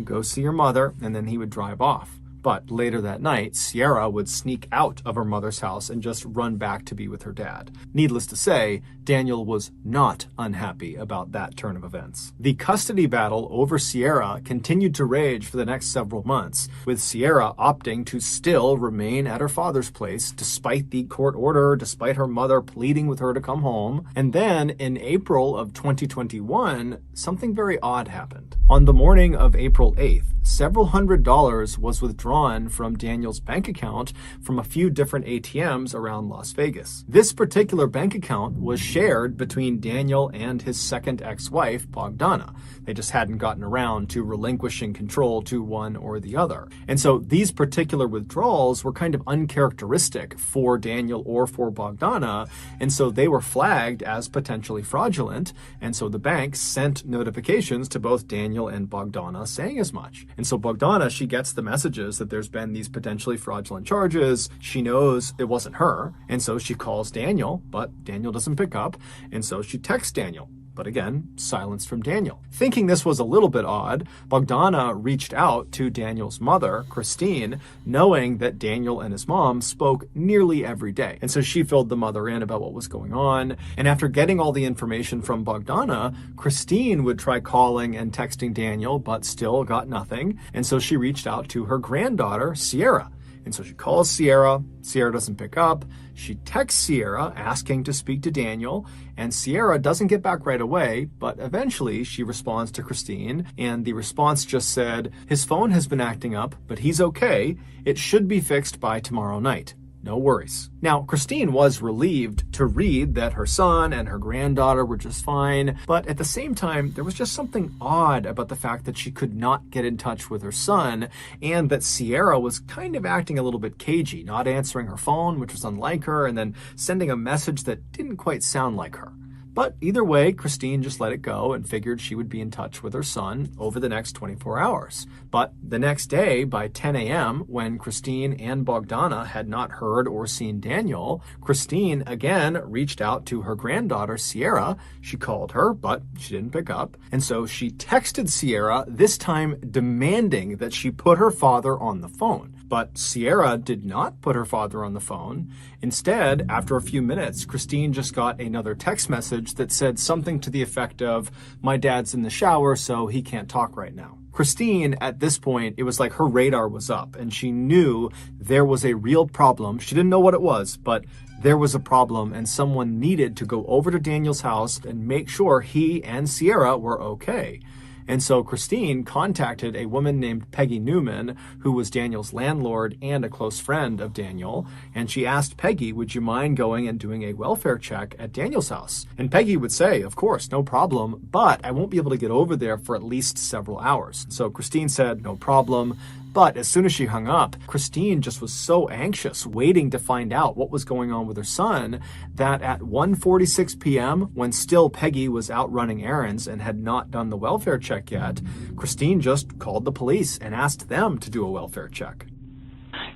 go see your mother, and then he would drive off. But later that night, Sierra would sneak out of her mother's house and just run back to be with her dad. Needless to say, Daniel was not unhappy about that turn of events. The custody battle over Sierra continued to rage for the next several months, with Sierra opting to still remain at her father's place despite the court order, despite her mother pleading with her to come home. And then in April of 2021, something very odd happened. On the morning of April 8th, several $100s was withdrawn from Daniel's bank account from a few different ATMs around Las Vegas. This particular bank account was shared between Daniel and his second ex-wife, Bogdana. They just hadn't gotten around to relinquishing control to one or the other. And so these particular withdrawals were kind of uncharacteristic for Daniel or for Bogdana, and so they were flagged as potentially fraudulent, and so the bank sent notifications to both Daniel and Bogdana saying as much. And so Bogdana, she gets the messages that there's been these potentially fraudulent charges. She knows it wasn't her, and so she calls Daniel, but Daniel doesn't pick up, and so she texts Daniel. But again, silence from Daniel. Thinking this was a little bit odd, Bogdana reached out to Daniel's mother, Christine, knowing that Daniel and his mom spoke nearly every day. And so she filled the mother in about what was going on. And after getting all the information from Bogdana, Christine would try calling and texting Daniel, but still got nothing. And so she reached out to her granddaughter, Sierra. And so she calls Sierra. Sierra doesn't pick up. She texts Sierra asking to speak to Daniel, and Sierra doesn't get back right away, but eventually she responds to Christine, and the response just said, his phone has been acting up, but he's okay. It should be fixed by tomorrow night. No worries. Now, Christine was relieved to read that her son and her granddaughter were just fine, but at the same time, there was just something odd about the fact that she could not get in touch with her son, and that Sierra was kind of acting a little bit cagey, not answering her phone, which was unlike her, and then sending a message that didn't quite sound like her. But either way, Christine just let it go and figured she would be in touch with her son over the next 24 hours. But the next day, by 10 a.m., when Christine and Bogdana had not heard or seen Daniel, Christine again reached out to her granddaughter, Sierra. She called her, but she didn't pick up. And so she texted Sierra, this time demanding that she put her father on the phone. But Sierra did not put her father on the phone. Instead, after a few minutes, Christine just got another text message that said something to the effect of, my dad's in the shower, so he can't talk right now. Christine, at this point, it was like her radar was up, and she knew there was a real problem. She didn't know what it was, but there was a problem, and someone needed to go over to Daniel's house and make sure he and Sierra were okay. And so Christine contacted a woman named Peggy Newman, who was Daniel's landlord and a close friend of Daniel. And she asked Peggy, would you mind going and doing a welfare check at Daniel's house? And Peggy would say, of course, no problem, but I won't be able to get over there for at least several hours. So Christine said, no problem. But as soon as she hung up, Christine just was so anxious, waiting to find out what was going on with her son, that at 1:46 p.m., when still Peggy was out running errands and had not done the welfare check yet, Christine just called the police and asked them to do a welfare check.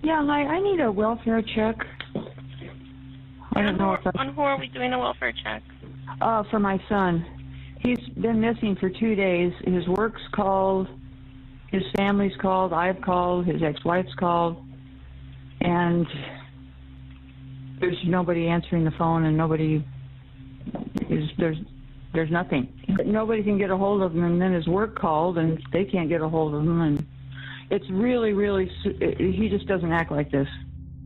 Yeah, hi, I need a welfare check. I don't know On who are we doing a welfare check? For my son. He's been missing for 2 days. His work's called. His family's called, I've called, his ex-wife's called, and there's nobody answering the phone, and there's nothing. Nobody can get a hold of him, and then his work called, and they can't get a hold of him, and it's really, he just doesn't act like this.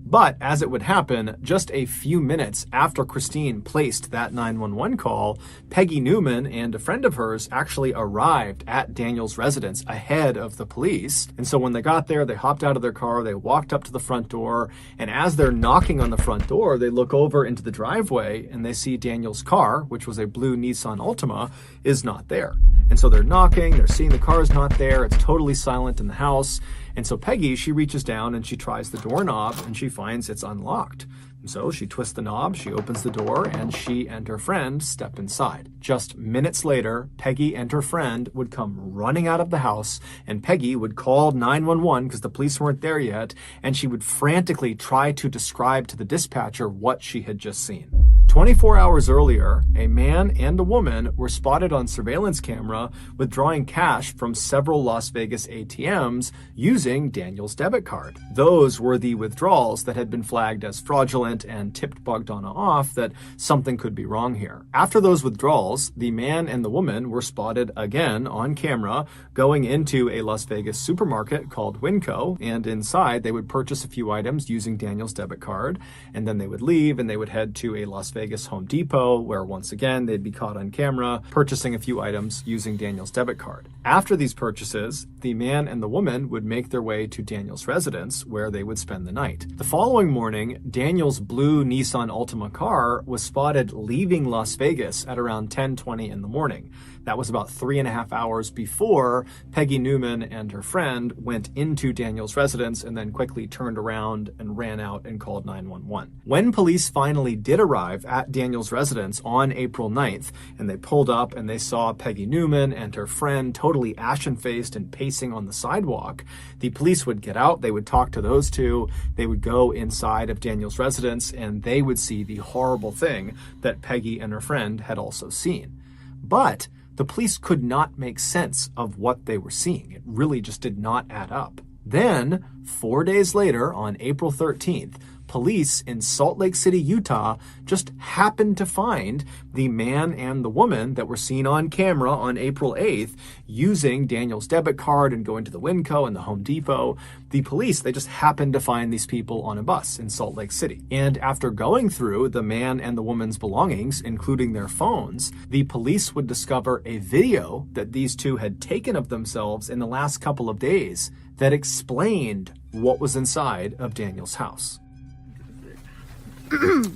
But as it would happen, just a few minutes after Christine placed that 911 call, Peggy Newman and a friend of hers actually arrived at Daniel's residence ahead of the police. And so when they got there, they hopped out of their car, they walked up to the front door, and as they're knocking on the front door, they look over into the driveway and they see Daniel's car, which was a blue Nissan Altima, is not there. And so they're knocking, they're seeing the car is not there, it's totally silent in the house. And so Peggy, she reaches down and she tries the doorknob and she finds it's unlocked. So she twists the knob, she opens the door, and she and her friend step inside. Just minutes later, Peggy and her friend would come running out of the house, and Peggy would call 911 because the police weren't there yet, and she would frantically try to describe to the dispatcher what she had just seen. 24 hours earlier, a man and a woman were spotted on surveillance camera withdrawing cash from several Las Vegas ATMs using Daniel's debit card. Those were the withdrawals that had been flagged as fraudulent and tipped Bogdana off that something could be wrong here. After those withdrawals, the man and the woman were spotted again on camera going into a Las Vegas supermarket called Winco, and inside they would purchase a few items using Daniel's debit card, and then they would leave and they would head to a Las Vegas Home Depot, where once again they'd be caught on camera purchasing a few items using Daniel's debit card. After these purchases, the man and the woman would make their way to Daniel's residence, where they would spend the night. The following morning, Daniel's blue Nissan Altima car was spotted leaving Las Vegas at around 10:20 in the morning. That was about 3.5 hours before Peggy Newman and her friend went into Daniel's residence and then quickly turned around and ran out and called 911. When police finally did arrive at Daniel's residence on April 9th, and they pulled up and they saw Peggy Newman and her friend totally ashen-faced and pacing on the sidewalk, the police would get out, they would talk to those two, they would go inside of Daniel's residence, and they would see the horrible thing that Peggy and her friend had also seen. But the police could not make sense of what they were seeing. It really just did not add up. Then, 4 days later, on April 13th, police in Salt Lake City, Utah, just happened to find the man and the woman that were seen on camera on April 8th using Daniel's debit card and going to the Winco and the Home Depot. The police, they just happened to find these people on a bus in Salt Lake City. And after going through the man and the woman's belongings, including their phones, the police would discover a video that these two had taken of themselves in the last couple of days that explained what was inside of Daniel's house.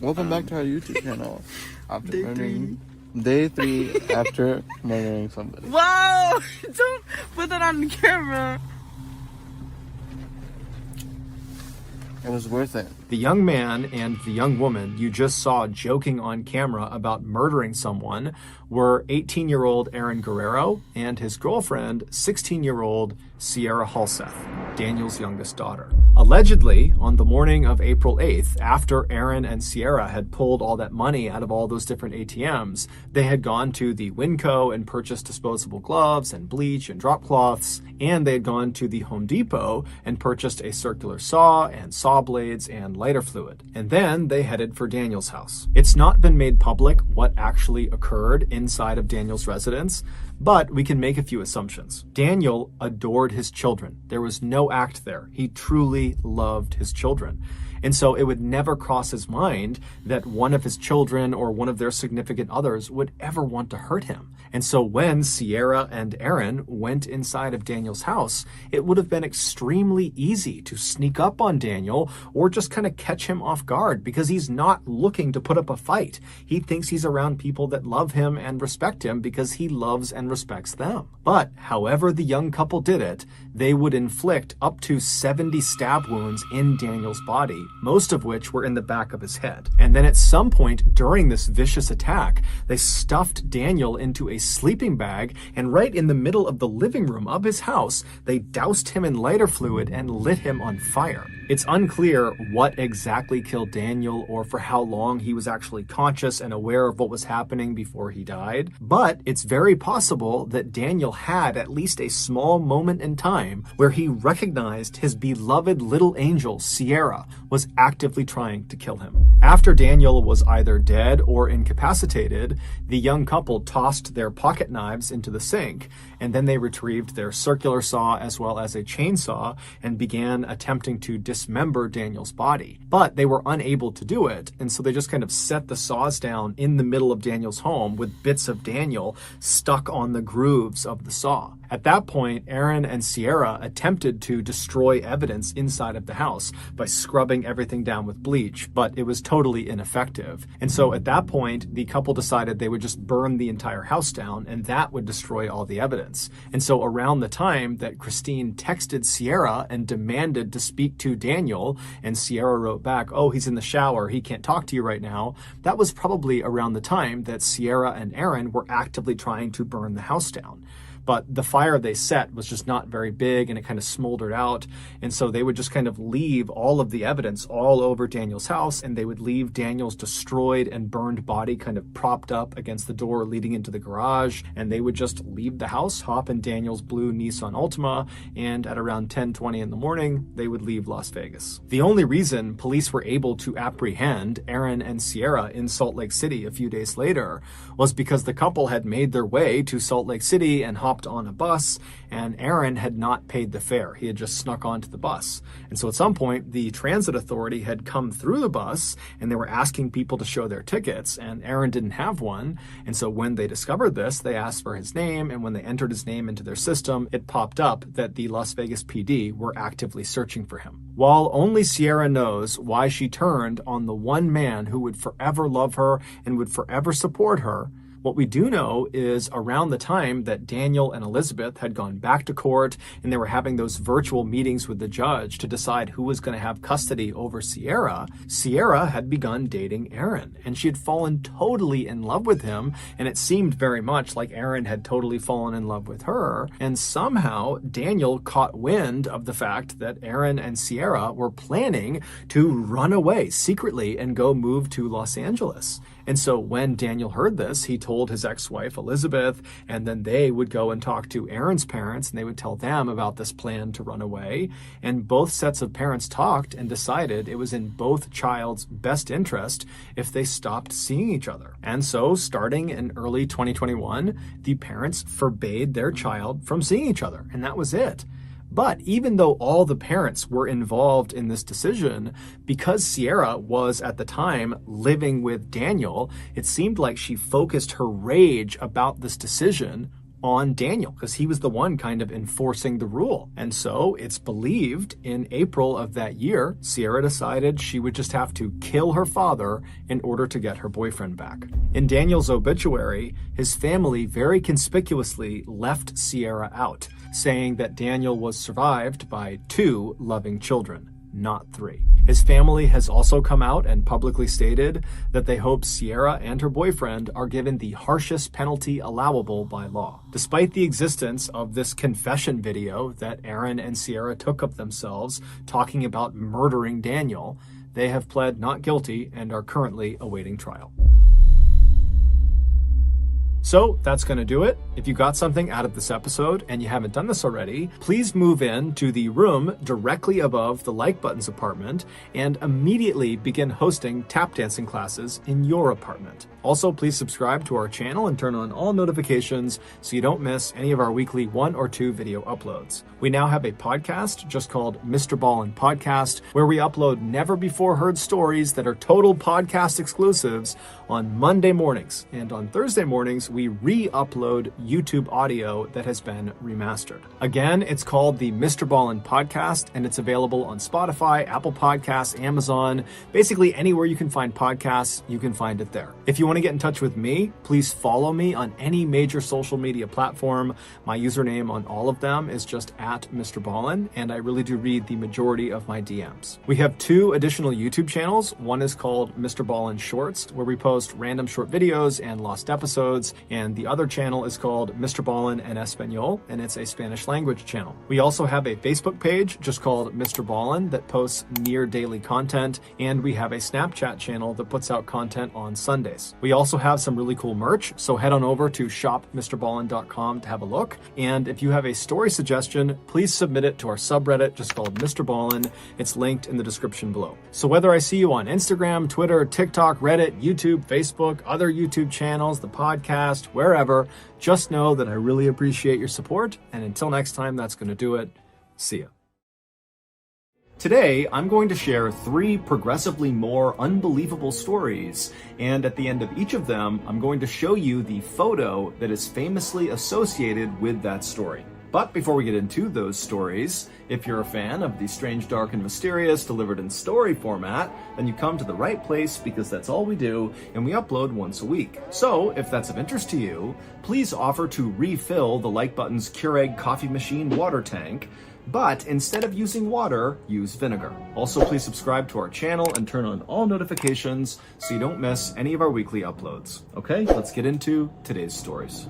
Welcome back to our YouTube channel. After murdering day 3 after murdering somebody. Whoa! Don't put that on the camera. It was worth it. The young man and the young woman you just saw joking on camera about murdering someone were 18-year-old Aaron Guerrero and his girlfriend, 16-year-old Sierra Halseth, Daniel's youngest daughter. Allegedly, on the morning of April 8th, after Aaron and Sierra had pulled all that money out of all those different ATMs, they had gone to the Winco and purchased disposable gloves and bleach and drop cloths, and they had gone to the Home Depot and purchased a circular saw and saw blades and lighter fluid. And then they headed for Daniel's house. It's not been made public what actually occurred inside of Daniel's residence, but we can make a few assumptions. Daniel adored his children. There was no act there. He truly loved his children. And so it would never cross his mind that one of his children or one of their significant others would ever want to hurt him. And so when Sierra and Aaron went inside of Daniel's house, it would have been extremely easy to sneak up on Daniel or just kind of catch him off guard because he's not looking to put up a fight. He thinks he's around people that love him and respect him because he loves and respects them. But however the young couple did it, they would inflict up to 70 stab wounds in Daniel's body, most of which were in the back of his head. And then at some point during this vicious attack, they stuffed Daniel into a sleeping bag, and right in the middle of the living room of his house, they doused him in lighter fluid and lit him on fire. It's unclear what exactly killed Daniel or for how long he was actually conscious and aware of what was happening before he died, but it's very possible that Daniel had at least a small moment in time where he recognized his beloved little angel, Sierra, was actively trying to kill him. After Daniel was either dead or incapacitated, the young couple tossed their pocket knives into the sink, and then they retrieved their circular saw as well as a chainsaw and began attempting to dismember Daniel's body. But they were unable to do it, and so they just kind of set the saws down in the middle of Daniel's home with bits of Daniel stuck on the grooves of the saw. At that point, Aaron and Sierra attempted to destroy evidence inside of the house by scrubbing everything down with bleach, but it was totally ineffective. And so at that point, the couple decided they would just burn the entire house down, and that would destroy all the evidence. evidence. And so around the time that Christine texted Sierra and demanded to speak to Daniel, and Sierra wrote back, "Oh, he's in the shower, he can't talk to you right now," that was probably around the time that Sierra and Aaron were actively trying to burn the house down. But the fire they set was just not very big, and it kind of smoldered out. And so they would just kind of leave all of the evidence all over Daniel's house, and they would leave Daniel's destroyed and burned body kind of propped up against the door leading into the garage. And they would just leave the house, hop in Daniel's blue Nissan Altima, and at around 10:20 in the morning, they would leave Las Vegas. The only reason police were able to apprehend Aaron and Sierra in Salt Lake City a few days later was because the couple had made their way to Salt Lake City and hopped on a bus, and Aaron had not paid the fare. He had just snuck onto the bus. And so at some point, the transit authority had come through the bus, and they were asking people to show their tickets, and Aaron didn't have one. And so when they discovered this, they asked for his name, and when they entered his name into their system, it popped up that the Las Vegas PD were actively searching for him. While only Sierra knows why she turned on the one man who would forever love her and would forever support her, what we do know is around the time that Daniel and Elizabeth had gone back to court and they were having those virtual meetings with the judge to decide who was going to have custody over Sierra, Sierra had begun dating Aaron, and she had fallen totally in love with him, and it seemed very much like Aaron had totally fallen in love with her. And somehow Daniel caught wind of the fact that Aaron and Sierra were planning to run away secretly and go move to Los Angeles. And so when Daniel heard this, he told his ex-wife Elizabeth, and then they would go and talk to Aaron's parents, and they would tell them about this plan to run away. And both sets of parents talked and decided it was in both child's best interest if they stopped seeing each other. And so starting in early 2021, the parents forbade their child from seeing each other, and that was it. But even though all the parents were involved in this decision, because Sierra was at the time living with Daniel, it seemed like she focused her rage about this decision on Daniel, because he was the one kind of enforcing the rule. And so it's believed in April of that year, Sierra decided she would just have to kill her father in order to get her boyfriend back. In Daniel's obituary, his family very conspicuously left Sierra out, saying that Daniel was survived by 2 loving children, not 3. His family has also come out and publicly stated that they hope Sierra and her boyfriend are given the harshest penalty allowable by law. Despite the existence of this confession video that Aaron and Sierra took of themselves talking about murdering Daniel, they have pled not guilty and are currently awaiting trial. So that's going to do it. If you got something out of this episode and you haven't done this already, please move in to the room directly above the like button's apartment and immediately begin hosting tap dancing classes in your apartment. Also, please subscribe to our channel and turn on all notifications so you don't miss any of our weekly 1 or 2 video uploads. We now have a podcast just called MrBallen Podcast, where we upload never before heard stories that are total podcast exclusives on Monday mornings. And on Thursday mornings, we re-upload YouTube audio that has been remastered. Again, it's called the MrBallen Podcast, and it's available on Spotify, Apple Podcasts, Amazon, basically anywhere you can find podcasts, you can find it there. If you want to get in touch with me, please follow me on any major social media platform. My username on all of them is just @MrBallen, and I really do read the majority of my DMs. We have 2 additional YouTube channels. One is called MrBallen Shorts, where we post random short videos and lost episodes, and the other channel is called MrBallen en Español, and it's a Spanish language channel. We also have a Facebook page just called MrBallen that posts near daily content, and we have a Snapchat channel that puts out content on Sundays. We also have some really cool merch, so head on over to shopmrballen.com to have a look. And if you have a story suggestion, please submit it to our subreddit just called MrBallen. It's linked in the description below. So whether I see you on Instagram, Twitter, TikTok, Reddit, YouTube, Facebook, other YouTube channels, the podcast, wherever, just know that I really appreciate your support. And until next time, that's going to do it. See ya. Today, I'm going to share 3 progressively more unbelievable stories, and at the end of each of them, I'm going to show you the photo that is famously associated with that story. But before we get into those stories, if you're a fan of the strange, dark, and mysterious delivered in story format, then you come to the right place because that's all we do, and we upload once a week. So, if that's of interest to you, please offer to refill the like button's Keurig coffee machine water tank, but instead of using water, use vinegar. Also, please subscribe to our channel and turn on all notifications so you don't miss any of our weekly uploads. Okay, let's get into today's stories.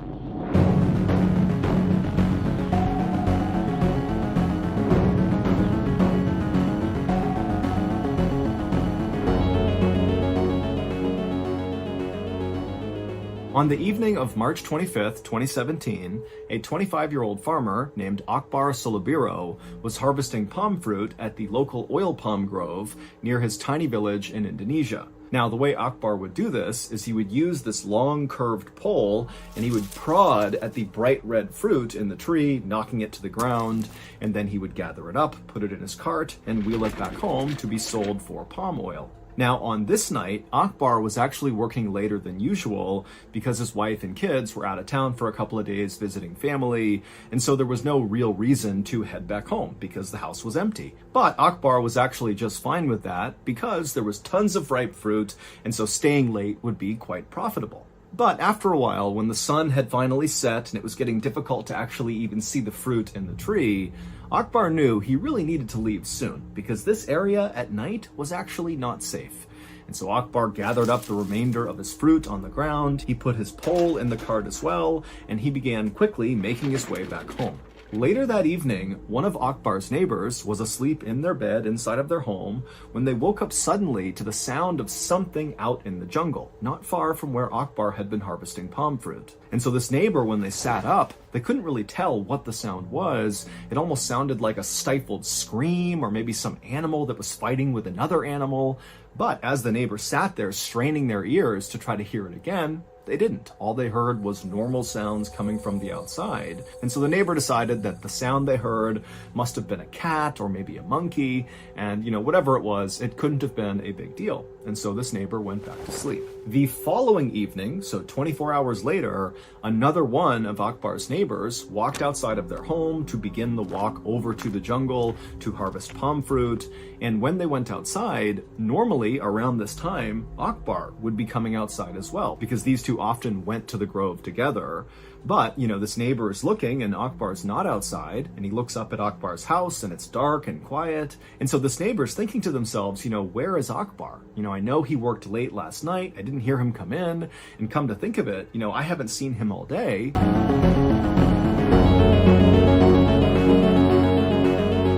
On the evening of March 25th, 2017, a 25-year-old farmer named Akbar Solubiro was harvesting palm fruit at the local oil palm grove near his tiny village in Indonesia. Now, the way Akbar would do this is he would use this long curved pole and he would prod at the bright red fruit in the tree, knocking it to the ground, and then he would gather it up, put it in his cart, and wheel it back home to be sold for palm oil. Now, on this night, Akbar was actually working later than usual because his wife and kids were out of town for a couple of days visiting family, and so there was no real reason to head back home because the house was empty. But Akbar was actually just fine with that because there was tons of ripe fruit, and so staying late would be quite profitable. But after a while, when the sun had finally set and it was getting difficult to actually even see the fruit in the tree, Akbar knew he really needed to leave soon because this area at night was actually not safe. And so Akbar gathered up the remainder of his fruit on the ground, he put his pole in the cart as well, and he began quickly making his way back home. Later that evening, one of Akbar's neighbors was asleep in their bed inside of their home when they woke up suddenly to the sound of something out in the jungle, not far from where Akbar had been harvesting palm fruit. And so this neighbor, when they sat up, they couldn't really tell what the sound was. It almost sounded like a stifled scream or maybe some animal that was fighting with another animal. But as the neighbor sat there straining their ears to try to hear it again, they didn't. All they heard was normal sounds coming from the outside. And so the neighbor decided that the sound they heard must have been a cat or maybe a monkey. And, whatever it was, it couldn't have been a big deal. And so this neighbor went back to sleep. The following evening, so 24 hours later, another one of Akbar's neighbors walked outside of their home to begin the walk over to the jungle to harvest palm fruit. And when they went outside, normally around this time, Akbar would be coming outside as well, because these two often went to the grove together. But, this neighbor is looking and Akbar's not outside, and he looks up at Akbar's house and it's dark and quiet. And so this neighbor's thinking to themselves, where is Akbar? I know he worked late last night. I didn't hear him come in. And come to think of it, I haven't seen him all day.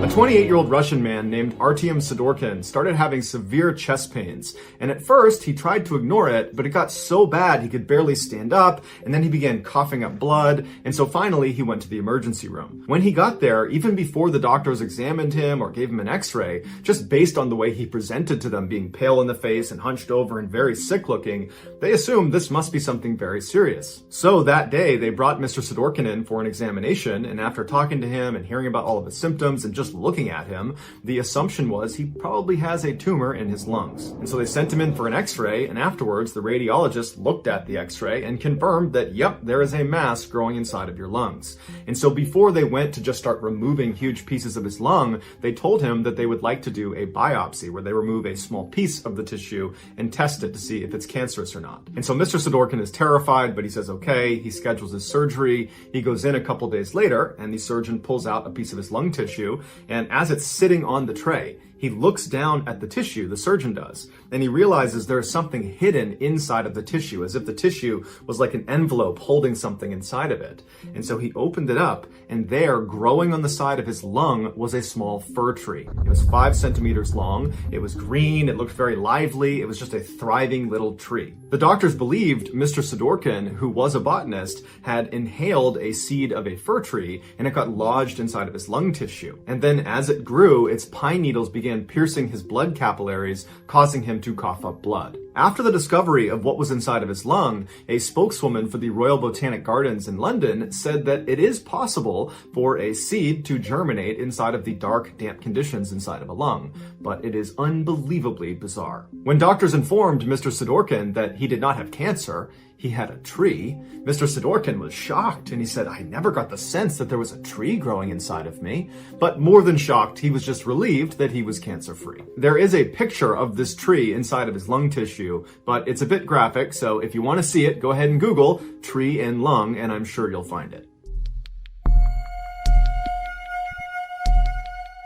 A 28-year-old Russian man named Artyom Sidorkin started having severe chest pains, and at first he tried to ignore it, but it got so bad he could barely stand up, and then he began coughing up blood, and so finally he went to the emergency room. When he got there, even before the doctors examined him or gave him an x-ray, just based on the way he presented to them, being pale in the face and hunched over and very sick looking, they assumed this must be something very serious. So that day they brought Mr. Sidorkin in for an examination, and after talking to him and hearing about all of his symptoms and just looking at him, the assumption was he probably has a tumor in his lungs. And so they sent him in for an x-ray, and afterwards the radiologist looked at the x-ray and confirmed that, yep, there is a mass growing inside of your lungs. And so before they went to just start removing huge pieces of his lung, they told him that they would like to do a biopsy where they remove a small piece of the tissue and test it to see if it's cancerous or not. And so Mr. Sidorkin is terrified, but he says okay. He schedules his surgery. He goes in a couple days later, and the surgeon pulls out a piece of his lung tissue, and as it's sitting on the tray, he looks down at the tissue, the surgeon does, and he realizes there's something hidden inside of the tissue, as if the tissue was like an envelope holding something inside of it. And so he opened it up, and there, growing on the side of his lung, was a small fir tree. It was 5 centimeters long, it was green, it looked very lively, it was just a thriving little tree. The doctors believed Mr. Sidorkin, who was a botanist, had inhaled a seed of a fir tree, and it got lodged inside of his lung tissue. And then as it grew, its pine needles began piercing his blood capillaries, causing him to cough up blood. After the discovery of what was inside of his lung, a spokeswoman for the Royal Botanic Gardens in London said that it is possible for a seed to germinate inside of the dark, damp conditions inside of a lung, but it is unbelievably bizarre. When doctors informed Mr. Sidorkin that he did not have cancer, he had a tree. Mr. Sidorkin was shocked, and he said, I never got the sense that there was a tree growing inside of me. But more than shocked, he was just relieved that he was cancer-free. There is a picture of this tree inside of his lung tissue, but it's a bit graphic, so if you want to see it, go ahead and Google tree and lung, and I'm sure you'll find it.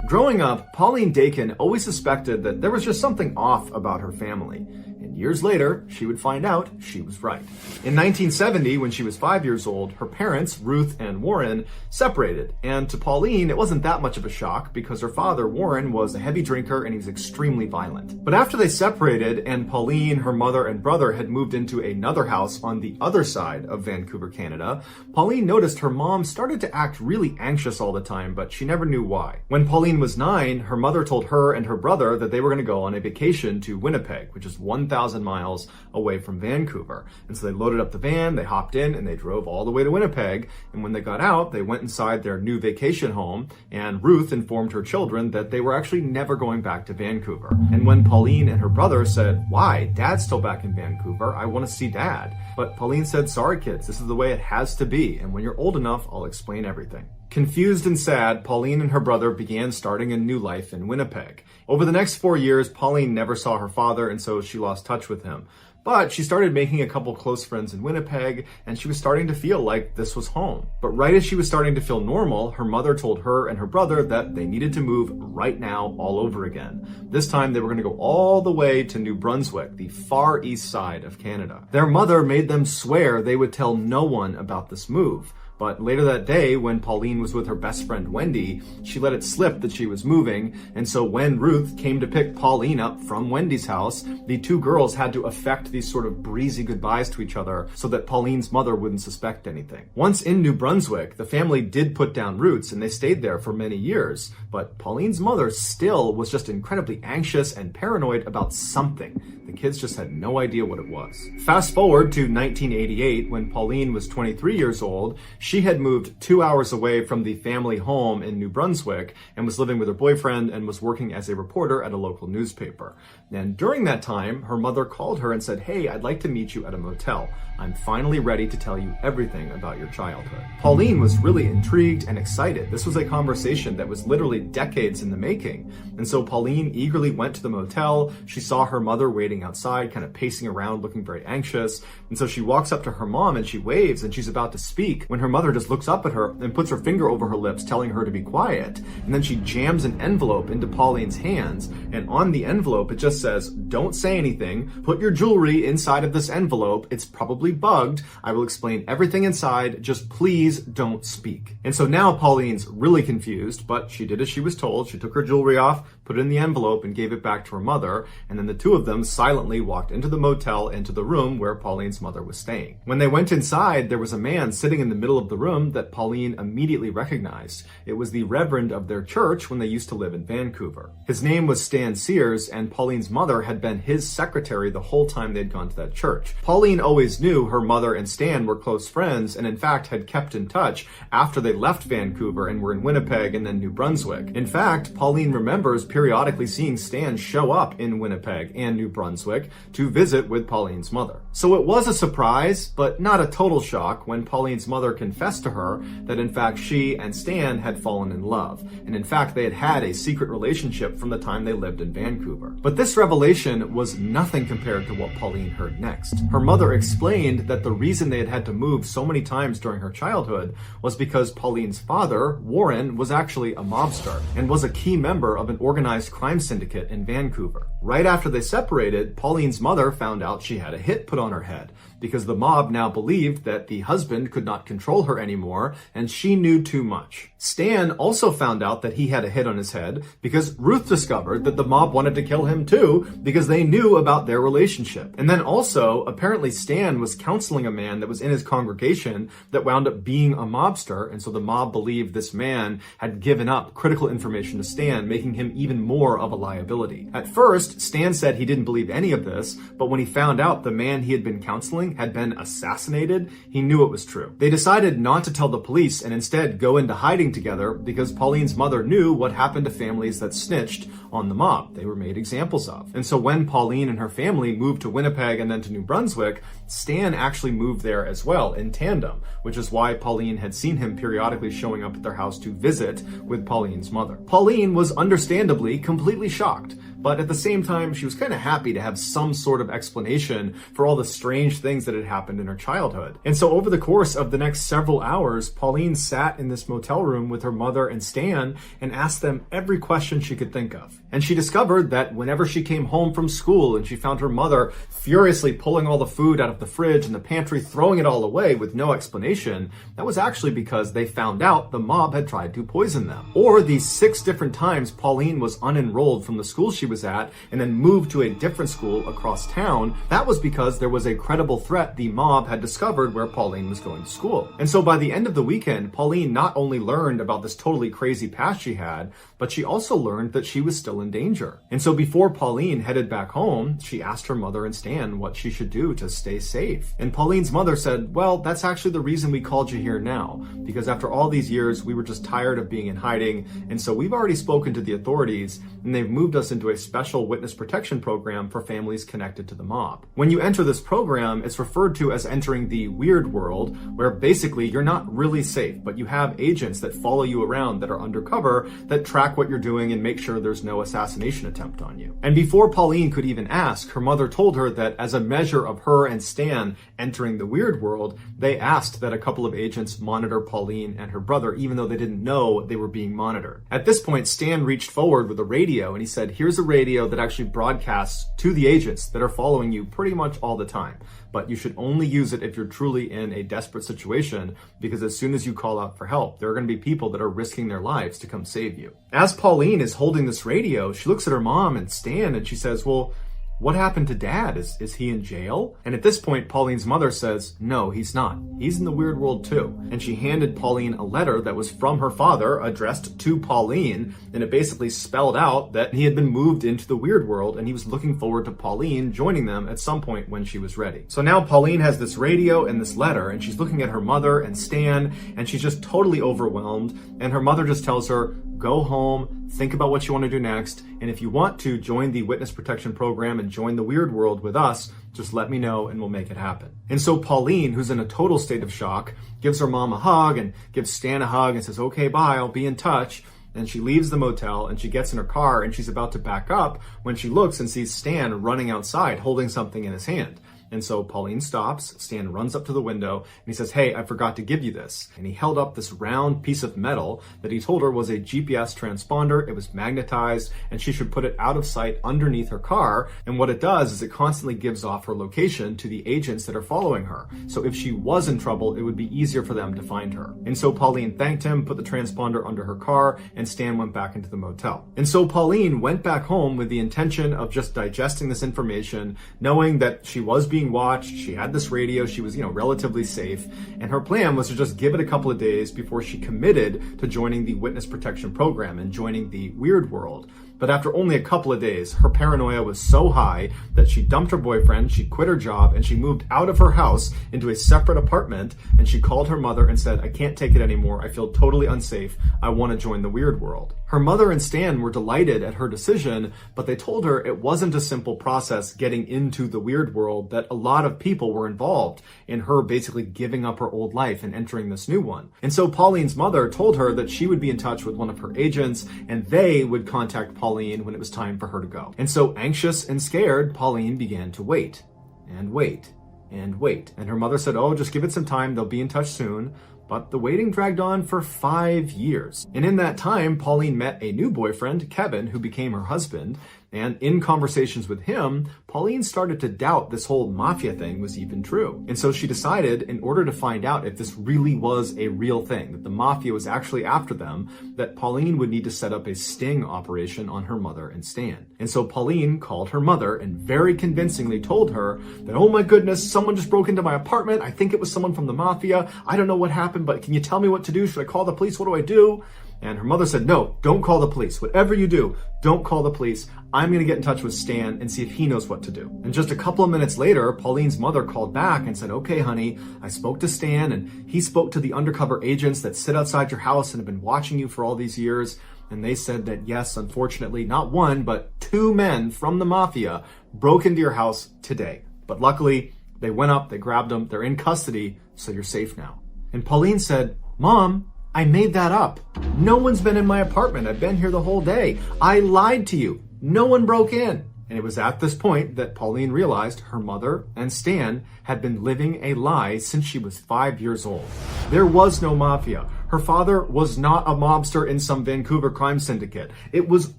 Growing up, Pauline Dakin always suspected that there was just something off about her family. And years later, she would find out she was right. In 1970, when she was 5 years old, her parents, Ruth and Warren, separated. And to Pauline, it wasn't that much of a shock because her father, Warren, was a heavy drinker and he was extremely violent. But after they separated and Pauline, her mother, and brother had moved into another house on the other side of Vancouver, Canada, Pauline noticed her mom started to act really anxious all the time, but she never knew why. When Pauline was 9, her mother told her and her brother that they were going to go on a vacation to Winnipeg, which is 1,000 miles away from Vancouver. And so they loaded up the van, they hopped in, and they drove all the way to Winnipeg. And when they got out, they went inside their new vacation home, and Ruth informed her children that they were actually never going back to Vancouver. And when Pauline and her brother said, why? Dad's still back in Vancouver. I want to see Dad. But Pauline said, sorry kids, this is the way it has to be. And when you're old enough, I'll explain everything. Confused and sad, Pauline and her brother began starting a new life in Winnipeg. Over the next 4 years, Pauline never saw her father, and so she lost touch with him. But she started making a couple close friends in Winnipeg, and she was starting to feel like this was home. But right as she was starting to feel normal, her mother told her and her brother that they needed to move right now all over again. This time they were going to go all the way to New Brunswick, the far east side of Canada. Their mother made them swear they would tell no one about this move. But later that day, when Pauline was with her best friend Wendy, she let it slip that she was moving, and so when Ruth came to pick Pauline up from Wendy's house, the two girls had to affect these sort of breezy goodbyes to each other so that Pauline's mother wouldn't suspect anything. Once in New Brunswick, the family did put down roots, and they stayed there for many years, but Pauline's mother still was just incredibly anxious and paranoid about something. The kids just had no idea what it was. Fast forward to 1988, when Pauline was 23 years old, she had moved 2 hours away from the family home in New Brunswick and was living with her boyfriend and was working as a reporter at a local newspaper. And during that time, her mother called her and said, hey, I'd like to meet you at a motel. I'm finally ready to tell you everything about your childhood. Pauline was really intrigued and excited. This was a conversation that was literally decades in the making. And so Pauline eagerly went to the motel. She saw her mother waiting outside, kind of pacing around, looking very anxious. And so she walks up to her mom and she waves and she's about to speak when her mother just looks up at her and puts her finger over her lips, telling her to be quiet. And then she jams an envelope into Pauline's hands. And on the envelope, it just says, don't say anything. Put your jewelry inside of this envelope. It's probably bugged. I will explain everything inside. Just please don't speak. And so now Pauline's really confused, but she did as she was told. She took her jewelry off, put it in the envelope, and gave it back to her mother. And then the two of them silently walked into the motel, into the room where Pauline's mother was staying. When they went inside, there was a man sitting in the middle of the room that Pauline immediately recognized. It was the reverend of their church when they used to live in Vancouver. His name was Stan Sears, and Pauline's mother had been his secretary the whole time they'd gone to that church. Pauline always knew her mother and Stan were close friends, and in fact had kept in touch after they left Vancouver and were in Winnipeg and then New Brunswick. In fact, Pauline remembers periodically seeing Stan show up in Winnipeg and New Brunswick to visit with Pauline's mother. So it was a surprise, but not a total shock, when Pauline's mother confessed to her that in fact she and Stan had fallen in love, and in fact they had had a secret relationship from the time they lived in Vancouver. But this revelation was nothing compared to what Pauline heard next. Her mother explained that the reason they had had to move so many times during her childhood was because Pauline's father, Warren, was actually a mobster and was a key member of an organized crime syndicate in Vancouver. Right after they separated, Pauline's mother found out she had a hit put on her head because the mob now believed that the husband could not control her anymore and she knew too much. Stan also found out that he had a hit on his head because Ruth discovered that the mob wanted to kill him too because they knew about their relationship. And then also, apparently Stan was counseling a man that was in his congregation that wound up being a mobster, and so the mob believed this man had given up critical information to Stan, making him even more of a liability. At first, Stan said he didn't believe any of this, but when he found out the man he had been counseling Ballen had been assassinated, he knew it was true. They decided not to tell the police and instead go into hiding together because Pauline's mother knew what happened to families that snitched on the mob. They were made examples of. And so when Pauline and her family moved to Winnipeg and then to New Brunswick, Stan actually moved there as well in tandem, which is why Pauline had seen him periodically showing up at their house to visit with Pauline's mother. Pauline was understandably completely shocked, but at the same time, she was kind of happy to have some sort of explanation for all the strange things that had happened in her childhood. And so over the course of the next several hours, Pauline sat in this motel room with her mother and Stan and asked them every question she could think of. And she discovered that whenever she came home from school and she found her mother furiously pulling all the food out of the fridge and the pantry, throwing it all away with no explanation, that was actually because they found out the mob had tried to poison them. Or these 6 different times Pauline was unenrolled from the school she was at and then moved to a different school across town, that was because there was a credible threat the mob had discovered where Pauline was going to school. And so by the end of the weekend, Pauline not only learned about this totally crazy past she had, but she also learned that she was still in danger. And so before Pauline headed back home, she asked her mother and Stan what she should do to stay safe. And Pauline's mother said, well, that's actually the reason we called you here now, because after all these years, we were just tired of being in hiding, and so we've already spoken to the authorities, and they've moved us into a special witness protection program for families connected to the mob. When you enter this program, it's referred to as entering the weird world, where basically you're not really safe, but you have agents that follow you around that are undercover, that track what you're doing and make sure there's no assassination attempt on you. And before Pauline could even ask, her mother told her that as a measure of her and Stan entering the weird world, they asked that a couple of agents monitor Pauline and her brother, even though they didn't know they were being monitored. At this point, Stan reached forward with a radio and he said, here's a radio that actually broadcasts to the agents that are following you pretty much all the time. But you should only use it if you're truly in a desperate situation, because as soon as you call out for help, there are going to be people that are risking their lives to come save you. As Pauline is holding this radio, she looks at her mom and Stan and she says, well, what happened to Dad? Is he in jail? And at this point, Pauline's mother says, no, he's not. He's in the weird world too. And she handed Pauline a letter that was from her father addressed to Pauline, and it basically spelled out that he had been moved into the weird world and he was looking forward to Pauline joining them at some point when she was ready. So now Pauline has this radio and this letter, and she's looking at her mother and Stan, and she's just totally overwhelmed, and her mother just tells her, go home, think about what you want to do next, and if you want to join the witness protection program and join the weird world with us, just let me know and we'll make it happen. And so Pauline, who's in a total state of shock, gives her mom a hug and gives Stan a hug and says, okay, bye, I'll be in touch. And she leaves the motel and she gets in her car and she's about to back up when she looks and sees Stan running outside holding something in his hand. And so Pauline stops, Stan runs up to the window, and he says, hey, I forgot to give you this. And he held up this round piece of metal that he told her was a GPS transponder. It was magnetized, and she should put it out of sight underneath her car. And what it does is it constantly gives off her location to the agents that are following her. So if she was in trouble, it would be easier for them to find her. And so Pauline thanked him, put the transponder under her car, and Stan went back into the motel. And so Pauline went back home with the intention of just digesting this information, knowing that she was being watched, she had this radio, she was, relatively safe, and her plan was to just give it a couple of days before she committed to joining the witness protection program and joining the weird world. But after only a couple of days, her paranoia was so high that she dumped her boyfriend, she quit her job, and she moved out of her house into a separate apartment, and she called her mother and said, I can't take it anymore, I feel totally unsafe, I want to join the weird world. Her mother and Stan were delighted at her decision, but they told her it wasn't a simple process getting into the weird world, that a lot of people were involved in her basically giving up her old life and entering this new one. And so Pauline's mother told her that she would be in touch with one of her agents, and they would contact Pauline when it was time for her to go. And so anxious and scared, Pauline began to wait and wait and wait. And her mother said, oh, just give it some time, they'll be in touch soon. But the waiting dragged on for 5 years. And in that time, Pauline met a new boyfriend, Kevin, who became her husband. And in conversations with him, Pauline started to doubt this whole mafia thing was even true. And so she decided, in order to find out if this really was a real thing, that the mafia was actually after them, that Pauline would need to set up a sting operation on her mother and Stan. And so Pauline called her mother and very convincingly told her that, oh my goodness, someone just broke into my apartment. I think it was someone from the mafia. I don't know what happened, but can you tell me what to do? Should I call the police? What do I do? And her mother said, no, don't call the police. Whatever you do, don't call the police. I'm going to get in touch with Stan and see if he knows what to do. And just a couple of minutes later, Pauline's mother called back and said, okay, honey, I spoke to Stan and he spoke to the undercover agents that sit outside your house and have been watching you for all these years. And they said that, yes, unfortunately, not one, but two men from the mafia broke into your house today. But luckily, they went up, they grabbed them, they're in custody, so you're safe now. And Pauline said, Mom, I made that up. No one's been in my apartment. I've been here the whole day. I lied to you. No one broke in. And it was at this point that Pauline realized her mother and Stan had been living a lie since she was 5 years old. There was no mafia. Her father was not a mobster in some Vancouver crime syndicate. It was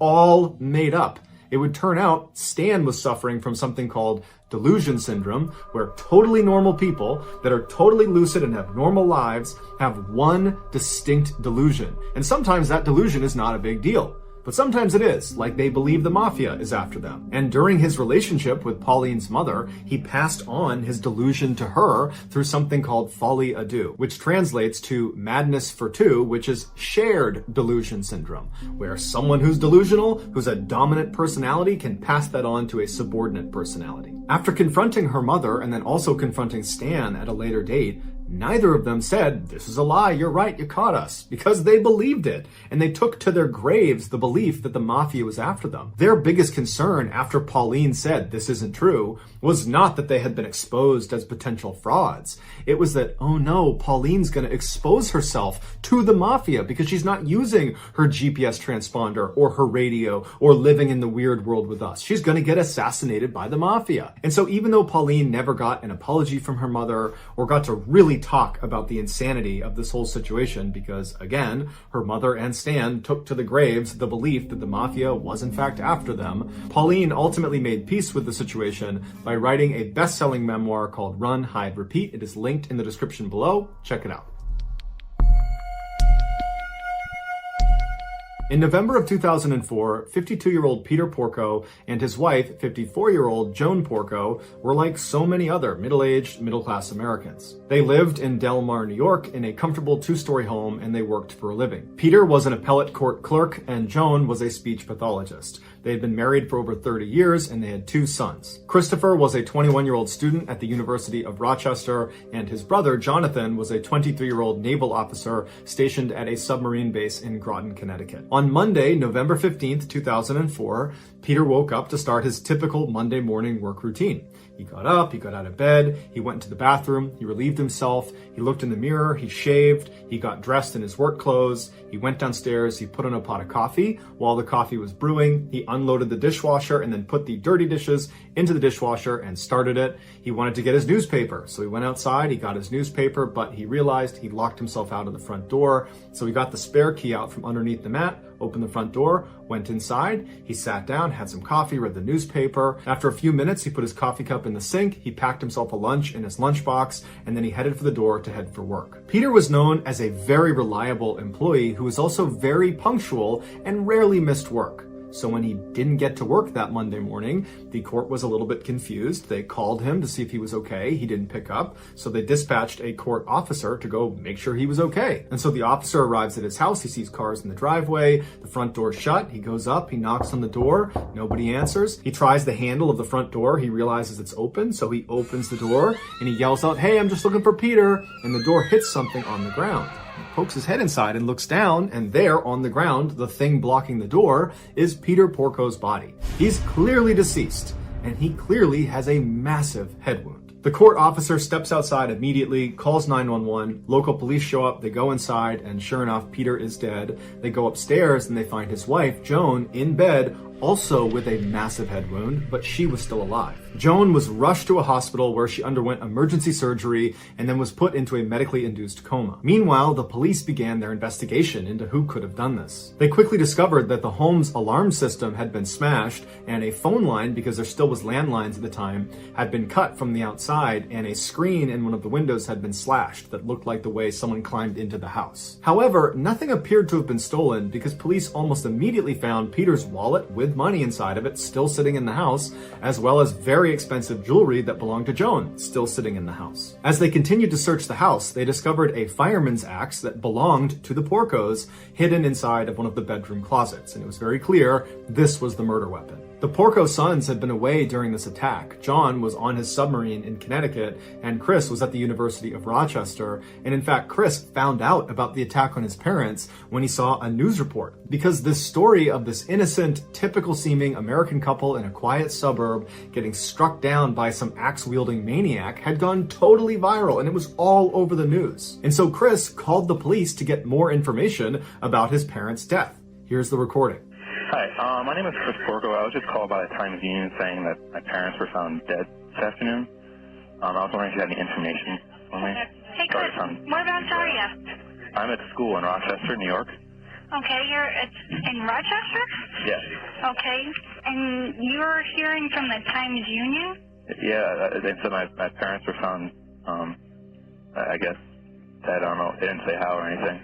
all made up. It would turn out Stan was suffering from something called delusion syndrome, where totally normal people that are totally lucid and have normal lives have one distinct delusion. And sometimes that delusion is not a big deal. But sometimes it is, like they believe the mafia is after them. And during his relationship with Pauline's mother, he passed on his delusion to her through something called folie à deux, which translates to madness for two, which is shared delusion syndrome, where someone who's delusional, who's a dominant personality, can pass that on to a subordinate personality. After confronting her mother and then also confronting Stan at a later date, neither of them said, this is a lie, you're right, you caught us, because they believed it, and they took to their graves the belief that the mafia was after them. Their biggest concern after Pauline said this isn't true was not that they had been exposed as potential frauds. It was that, oh no, Pauline's going to expose herself to the mafia because she's not using her GPS transponder or her radio or living in the weird world with us. She's going to get assassinated by the mafia. And so even though Pauline never got an apology from her mother or got to really talk about the insanity of this whole situation, because again, her mother and Stan took to the graves the belief that the mafia was in fact after them, Pauline ultimately made peace with the situation by writing a best-selling memoir called Run, Hide, Repeat. It is linked in the description below. Check it out. In November of 2004, 52-year-old Peter Porco and his wife, 54-year-old Joan Porco, were like so many other middle-aged, middle-class Americans. They lived in Del Mar, New York, in a comfortable two-story home, and they worked for a living. Peter was an appellate court clerk, and Joan was a speech pathologist. They had been married for over 30 years, and they had two sons. Christopher was a 21-year-old student at the University of Rochester, and his brother, Jonathan, was a 23-year-old naval officer stationed at a submarine base in Groton, Connecticut. On Monday, November 15th, 2004, Peter woke up to start his typical Monday morning work routine. He got up, he got out of bed, he went into the bathroom, he relieved himself, he looked in the mirror, he shaved, he got dressed in his work clothes, he went downstairs, he put on a pot of coffee. While the coffee was brewing, he unloaded the dishwasher and then put the dirty dishes into the dishwasher and started it. He wanted to get his newspaper, so he went outside, he got his newspaper, but he realized he locked himself out of the front door, so he got the spare key out from underneath the mat, opened the front door, went inside, he sat down, had some coffee, read the newspaper. After a few minutes, he put his coffee cup in the sink, he packed himself a lunch in his lunchbox, and then he headed for the door to head for work. Peter was known as a very reliable employee who was also very punctual and rarely missed work. So when he didn't get to work that Monday morning, the court was a little bit confused. They called him to see if he was okay. He didn't pick up. So they dispatched a court officer to go make sure he was okay. And so the officer arrives at his house. He sees cars in the driveway, the front door shut. He goes up, he knocks on the door. Nobody answers. He tries the handle of the front door. He realizes it's open. So he opens the door and he yells out, "Hey, I'm just looking for Peter." And the door hits something on the ground. He pokes his head inside and looks down, and there on the ground, the thing blocking the door, is Peter Porco's body. He's clearly deceased, and he clearly has a massive head wound. The court officer steps outside immediately, calls 911, local police show up, they go inside, and sure enough, Peter is dead. They go upstairs and they find his wife, Joan, in bed, also with a massive head wound, but she was still alive. Joan was rushed to a hospital where she underwent emergency surgery and then was put into a medically induced coma. Meanwhile, the police began their investigation into who could have done this. They quickly discovered that the home's alarm system had been smashed and a phone line, because there still was landlines at the time, had been cut from the outside, and a screen in one of the windows had been slashed that looked like the way someone climbed into the house. However, nothing appeared to have been stolen because police almost immediately found Peter's wallet with with money inside of it still sitting in the house, as well as very expensive jewelry that belonged to Joan still sitting in the house. As they continued to search the house, they discovered a fireman's axe that belonged to the Porcos hidden inside of one of the bedroom closets, and it was very clear this was the murder weapon. The Porco sons had been away during this attack. John was on his submarine in Connecticut, and Chris was at the University of Rochester. And in fact, Chris found out about the attack on his parents when he saw a news report. Because this story of this innocent, typical-seeming American couple in a quiet suburb getting struck down by some axe-wielding maniac had gone totally viral, and it was all over the news. And so Chris called the police to get more information about his parents' death. Here's the recording. Hi, my name is Chris Porco. I was just called by the Times-Union saying that my parents were found dead this afternoon. I was wondering if you had any information for me. Hey, Chris, whereabouts are you? I'm at school in Rochester, New York. Okay, you're in Rochester? Yes. Okay, and you're hearing from the Times-Union? Yeah, they said my parents were found, I guess, dead. I don't know. They didn't say how or anything.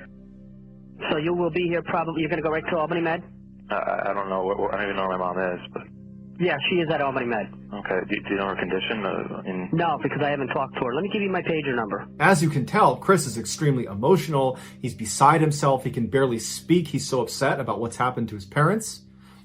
So you will be here probably, you're going to go right to Albany Med? I don't know. I don't even know where my mom is, but... Yeah, she is at Albany Med. Okay. Do you know her condition? No, because I haven't talked to her. Let me give you my pager number. As you can tell, Chris is extremely emotional. He's beside himself. He can barely speak. He's so upset about what's happened to his parents.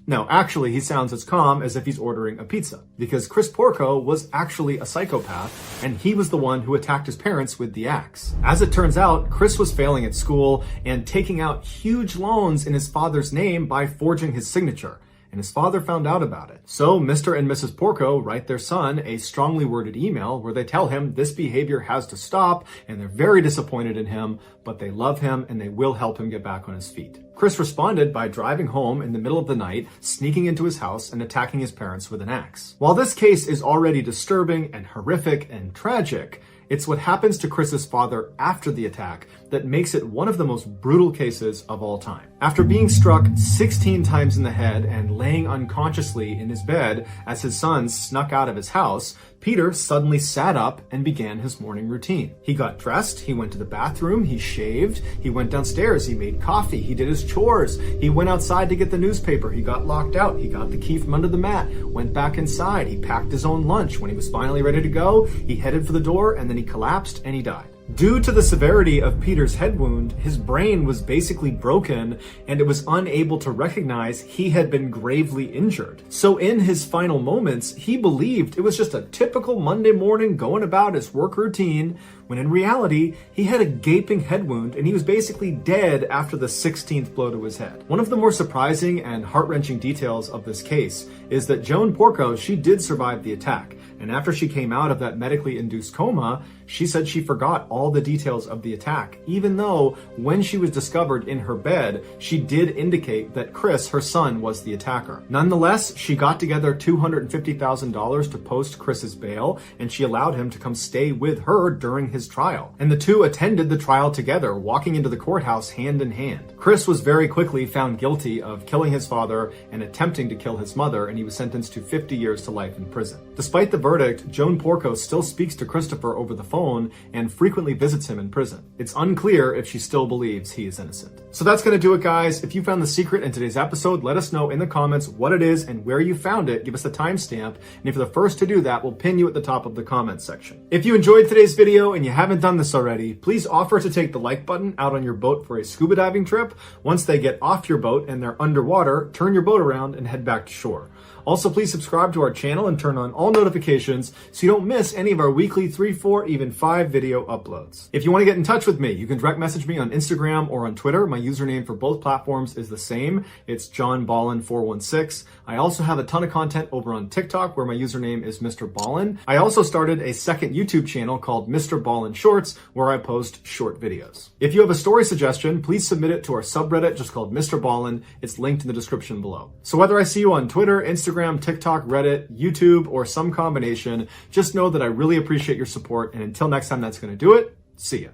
No, actually, he sounds as calm as if he's ordering a pizza, because Chris Porco was actually a psychopath, and he was the one who attacked his parents with the axe. As it turns out, Chris was failing at school and taking out huge loans in his father's name by forging his signature, and his father found out about it. So Mr. and Mrs. Porco write their son a strongly worded email where they tell him this behavior has to stop, and they're very disappointed in him, but they love him and they will help him get back on his feet. Chris responded by driving home in the middle of the night, sneaking into his house and attacking his parents with an axe. While this case is already disturbing and horrific and tragic, it's what happens to Chris's father after the attack that makes it one of the most brutal cases of all time. After being struck 16 times in the head and laying unconsciously in his bed as his sons snuck out of his house, Peter suddenly sat up and began his morning routine. He got dressed, he went to the bathroom, he shaved, he went downstairs, he made coffee, he did his chores, he went outside to get the newspaper, he got locked out, he got the key from under the mat, went back inside, he packed his own lunch. When he was finally ready to go, he headed for the door and then he collapsed and he died. Due to the severity of Peter's head wound, his brain was basically broken and it was unable to recognize he had been gravely injured. So in his final moments, he believed it was just a typical Monday morning going about his work routine, when in reality, he had a gaping head wound and he was basically dead after the 16th blow to his head. One of the more surprising and heart-wrenching details of this case is that Joan Porco, she did survive the attack. And after she came out of that medically induced coma, she said she forgot all the details of the attack, even though when she was discovered in her bed, she did indicate that Chris, her son, was the attacker. Nonetheless, she got together $250,000 to post Chris's bail, and she allowed him to come stay with her during his trial. And the two attended the trial together, walking into the courthouse hand in hand. Chris was very quickly found guilty of killing his father and attempting to kill his mother, and he was sentenced to 50 years to life in prison. Despite the verdict, Joan Porco still speaks to Christopher over the phone and frequently visits him in prison. It's unclear if she still believes he is innocent. So that's going to do it, guys. If you found the secret in today's episode, let us know in the comments what it is and where you found it. Give us a timestamp, and if you're the first to do that, we'll pin you at the top of the comments section. If you enjoyed today's video and you haven't done this already, please offer to take the like button out on your boat for a scuba diving trip. Once they get off your boat and they're underwater, turn your boat around and head back to shore. Also, please subscribe to our channel and turn on all notifications so you don't miss any of our weekly 3, 4, even 5 video uploads. If you want to get in touch with me, you can direct message me on Instagram or on Twitter. My username for both platforms is the same. It's JohnBallen416. I also have a ton of content over on TikTok where my username is MrBallen. I also started a second YouTube channel called MrBallen Shorts where I post short videos. If you have a story suggestion, please submit it to our subreddit just called MrBallen. It's linked in the description below. So whether I see you on Twitter, Instagram, TikTok, Reddit, YouTube, or some combination, just know that I really appreciate your support, and until next time that's going to do it, see ya.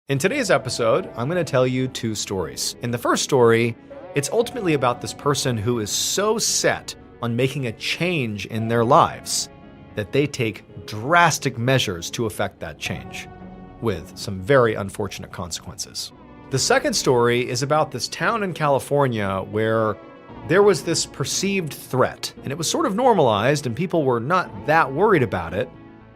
In today's episode, I'm going to tell you 2 stories. In the first story, it's ultimately about this person who is so set on making a change in their lives that they take drastic measures to affect that change, with some very unfortunate consequences. The second story is about this town in California where there was this perceived threat, and it was sort of normalized and people were not that worried about it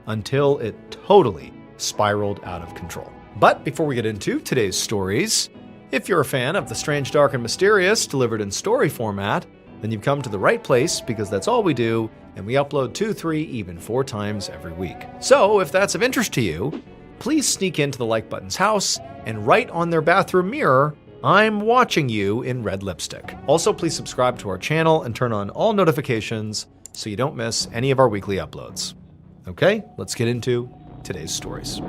until it totally spiraled out of control. But before we get into today's stories, if you're a fan of the strange, dark, and mysterious delivered in story format, then you've come to the right place because that's all we do, and we upload 2, 3, even 4 times every week. So if that's of interest to you, please sneak into the like button's house and write on their bathroom mirror, "I'm watching you" in red lipstick. Also, please subscribe to our channel and turn on all notifications so you don't miss any of our weekly uploads. Okay, let's get into today's stories.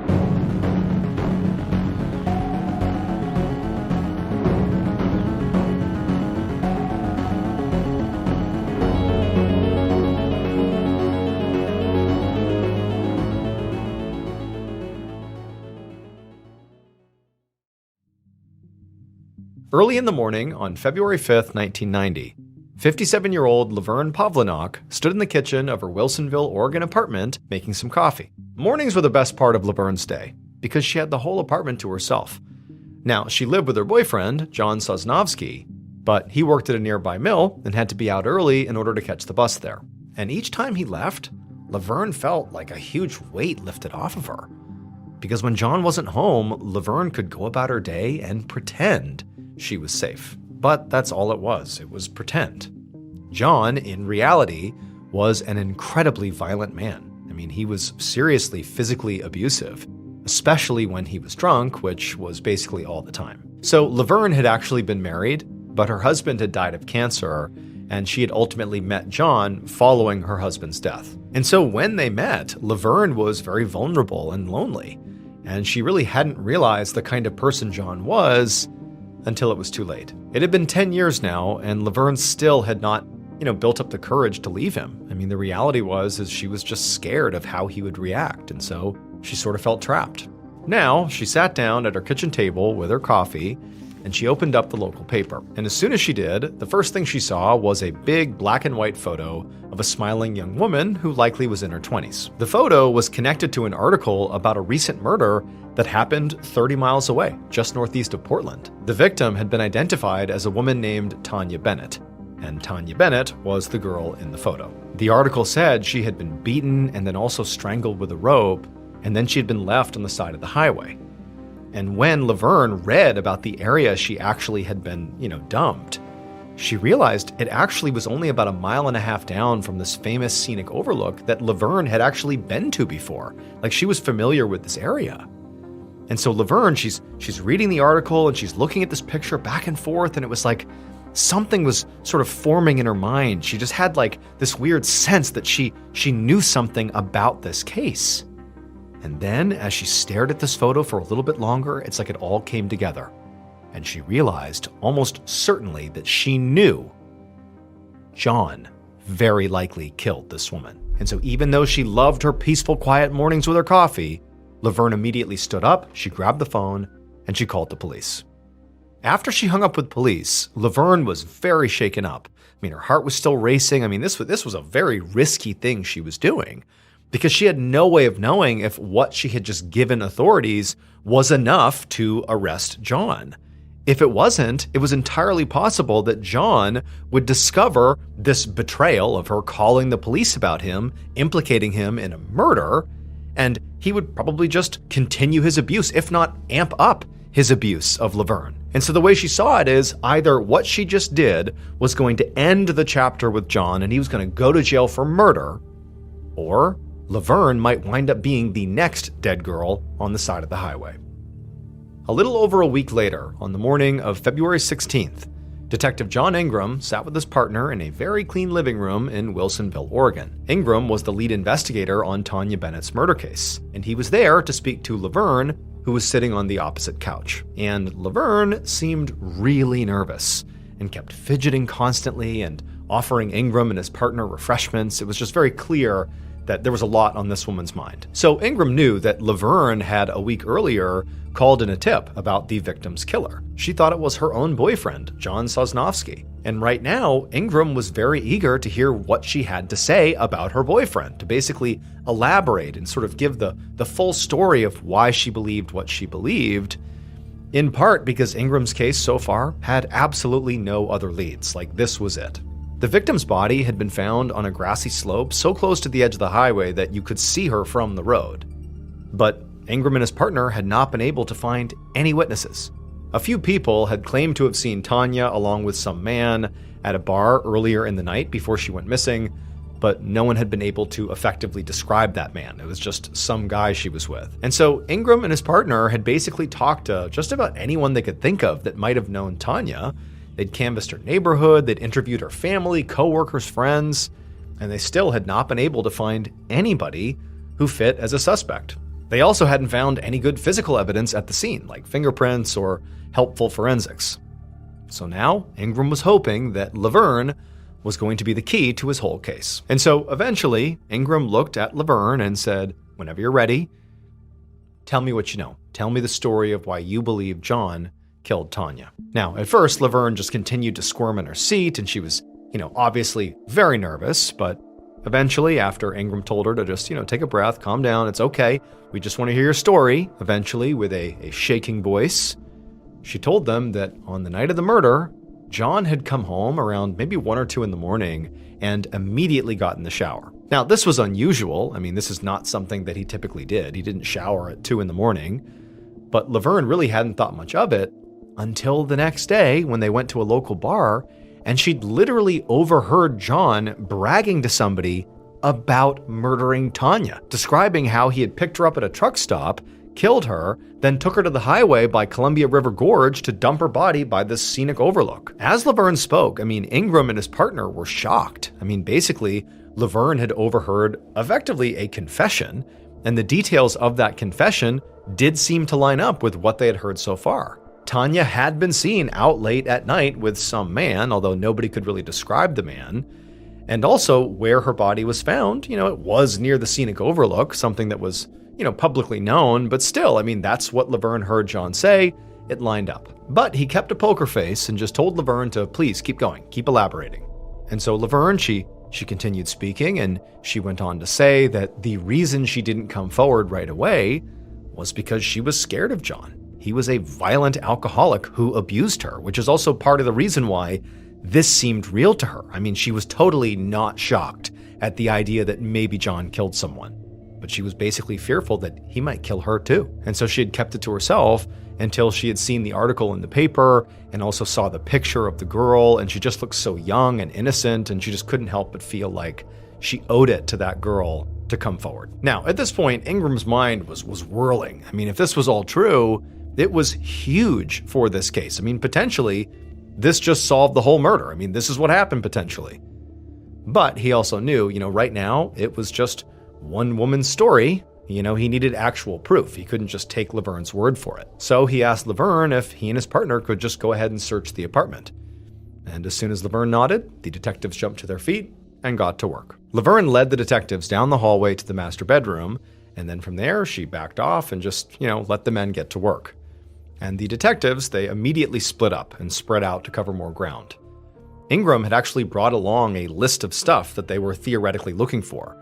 Early in the morning on February 5th, 1990, 57-year-old Laverne Pavlinok stood in the kitchen of her Wilsonville, Oregon apartment making some coffee. Mornings were the best part of Laverne's day because she had the whole apartment to herself. Now, she lived with her boyfriend, John Sosnovsky, but he worked at a nearby mill and had to be out early in order to catch the bus there. And each time he left, Laverne felt like a huge weight lifted off of her. Because when John wasn't home, Laverne could go about her day and pretend she was safe. But that's all it was pretend. John, in reality, was an incredibly violent man. I mean, he was seriously physically abusive, especially when he was drunk, which was basically all the time. So Laverne had actually been married, but her husband had died of cancer, and she had ultimately met John following her husband's death. And so when they met, Laverne was very vulnerable and lonely, and she really hadn't realized the kind of person John was until it was too late. It had been 10 years now, and Laverne still had not, built up the courage to leave him. I mean, the reality was she was just scared of how he would react, and so she sort of felt trapped. Now, she sat down at her kitchen table with her coffee, and she opened up the local paper. And as soon as she did, the first thing she saw was a big black and white photo of a smiling young woman who likely was in her 20s. The photo was connected to an article about a recent murder that happened 30 miles away, just northeast of Portland. The victim had been identified as a woman named Tanya Bennett, and Tanya Bennett was the girl in the photo. The article said she had been beaten and then also strangled with a rope, and then she had been left on the side of the highway. And when Laverne read about the area she actually had been, dumped, she realized it actually was only about 1.5 miles down from this famous scenic overlook that Laverne had actually been to before. Like, she was familiar with this area. And so Laverne, she's reading the article and she's looking at this picture back and forth, and it was like something was sort of forming in her mind. She just had like this weird sense that she knew something about this case. And then as she stared at this photo for a little bit longer, it's like it all came together. And she realized almost certainly that she knew John very likely killed this woman. And so even though she loved her peaceful, quiet mornings with her coffee, Laverne immediately stood up, she grabbed the phone, and she called the police. After she hung up with police, Laverne was very shaken up. I mean, her heart was still racing. I mean, this was a very risky thing she was doing, because she had no way of knowing if what she had just given authorities was enough to arrest John. If it wasn't, it was entirely possible that John would discover this betrayal of her calling the police about him, implicating him in a murder, and he would probably just continue his abuse, if not amp up his abuse of Laverne. And so the way she saw it is either what she just did was going to end the chapter with John and he was going to go to jail for murder, or Laverne might wind up being the next dead girl on the side of the highway. A little over a week later, on the morning of February 16th, Detective John Ingram sat with his partner in a very clean living room in Wilsonville, Oregon. Ingram was the lead investigator on Tanya Bennett's murder case, and he was there to speak to Laverne, who was sitting on the opposite couch. And Laverne seemed really nervous and kept fidgeting constantly and offering Ingram and his partner refreshments. It was just very clear that there was a lot on this woman's mind. So Ingram knew that Laverne had a week earlier called in a tip about the victim's killer. She thought it was her own boyfriend, John Sosnovsky. And right now, Ingram was very eager to hear what she had to say about her boyfriend, to basically elaborate and sort of give the full story of why she believed what she believed. in part because Ingram's case so far had absolutely no other leads. Like, this was it. The victim's body had been found on a grassy slope so close to the edge of the highway that you could see her from the road. But Ingram and his partner had not been able to find any witnesses. A few people had claimed to have seen Tanya along with some man at a bar earlier in the night before she went missing, but no one had been able to effectively describe that man. It was just some guy she was with. And so Ingram and his partner had basically talked to just about anyone they could think of that might have known Tanya. They'd canvassed her neighborhood, they'd interviewed her family, coworkers, friends, and they still had not been able to find anybody who fit as a suspect. They also hadn't found any good physical evidence at the scene, like fingerprints or helpful forensics. So now Ingram was hoping that Laverne was going to be the key to his whole case. And so eventually Ingram looked at Laverne and said, "Whenever you're ready, tell me what you know. Tell me the story of why you believe John killed Tanya." Now, at first, Laverne just continued to squirm in her seat, and she was, obviously very nervous, but eventually, after Ingram told her to just, take a breath, calm down, it's okay, we just want to hear your story, eventually, with a shaking voice, she told them that on the night of the murder, John had come home around maybe 1 or 2 in the morning and immediately got in the shower. Now, this was unusual. I mean, this is not something that he typically did. He didn't shower at 2 in the morning, but Laverne really hadn't thought much of it until the next day when they went to a local bar, and she'd literally overheard John bragging to somebody about murdering Tanya, describing how he had picked her up at a truck stop, killed her, then took her to the highway by Columbia River Gorge to dump her body by this scenic overlook. As Laverne spoke, Ingram and his partner were shocked. Basically, Laverne had overheard effectively a confession, and the details of that confession did seem to line up with what they had heard so far. Tanya had been seen out late at night with some man, although nobody could really describe the man. And also where her body was found, it was near the scenic overlook, something that was, publicly known, but still, that's what Laverne heard John say. It lined up. But he kept a poker face and just told Laverne to please keep going, keep elaborating. And so Laverne, she continued speaking, and she went on to say that the reason she didn't come forward right away was because she was scared of John. He was a violent alcoholic who abused her, which is also part of the reason why this seemed real to her. She was totally not shocked at the idea that maybe John killed someone, but she was basically fearful that he might kill her too. And so she had kept it to herself until she had seen the article in the paper and also saw the picture of the girl, and she just looked so young and innocent, and she just couldn't help but feel like she owed it to that girl to come forward. Now, at this point, Ingram's mind was whirling. If this was all true, it was huge for this case. Potentially, this just solved the whole murder. This is what happened potentially. But he also knew, right now, it was just one woman's story. He needed actual proof. He couldn't just take Laverne's word for it. So he asked Laverne if he and his partner could just go ahead and search the apartment. And as soon as Laverne nodded, the detectives jumped to their feet and got to work. Laverne led the detectives down the hallway to the master bedroom, and then from there, she backed off and just, let the men get to work. And the detectives, they immediately split up and spread out to cover more ground. Ingram had actually brought along a list of stuff that they were theoretically looking for.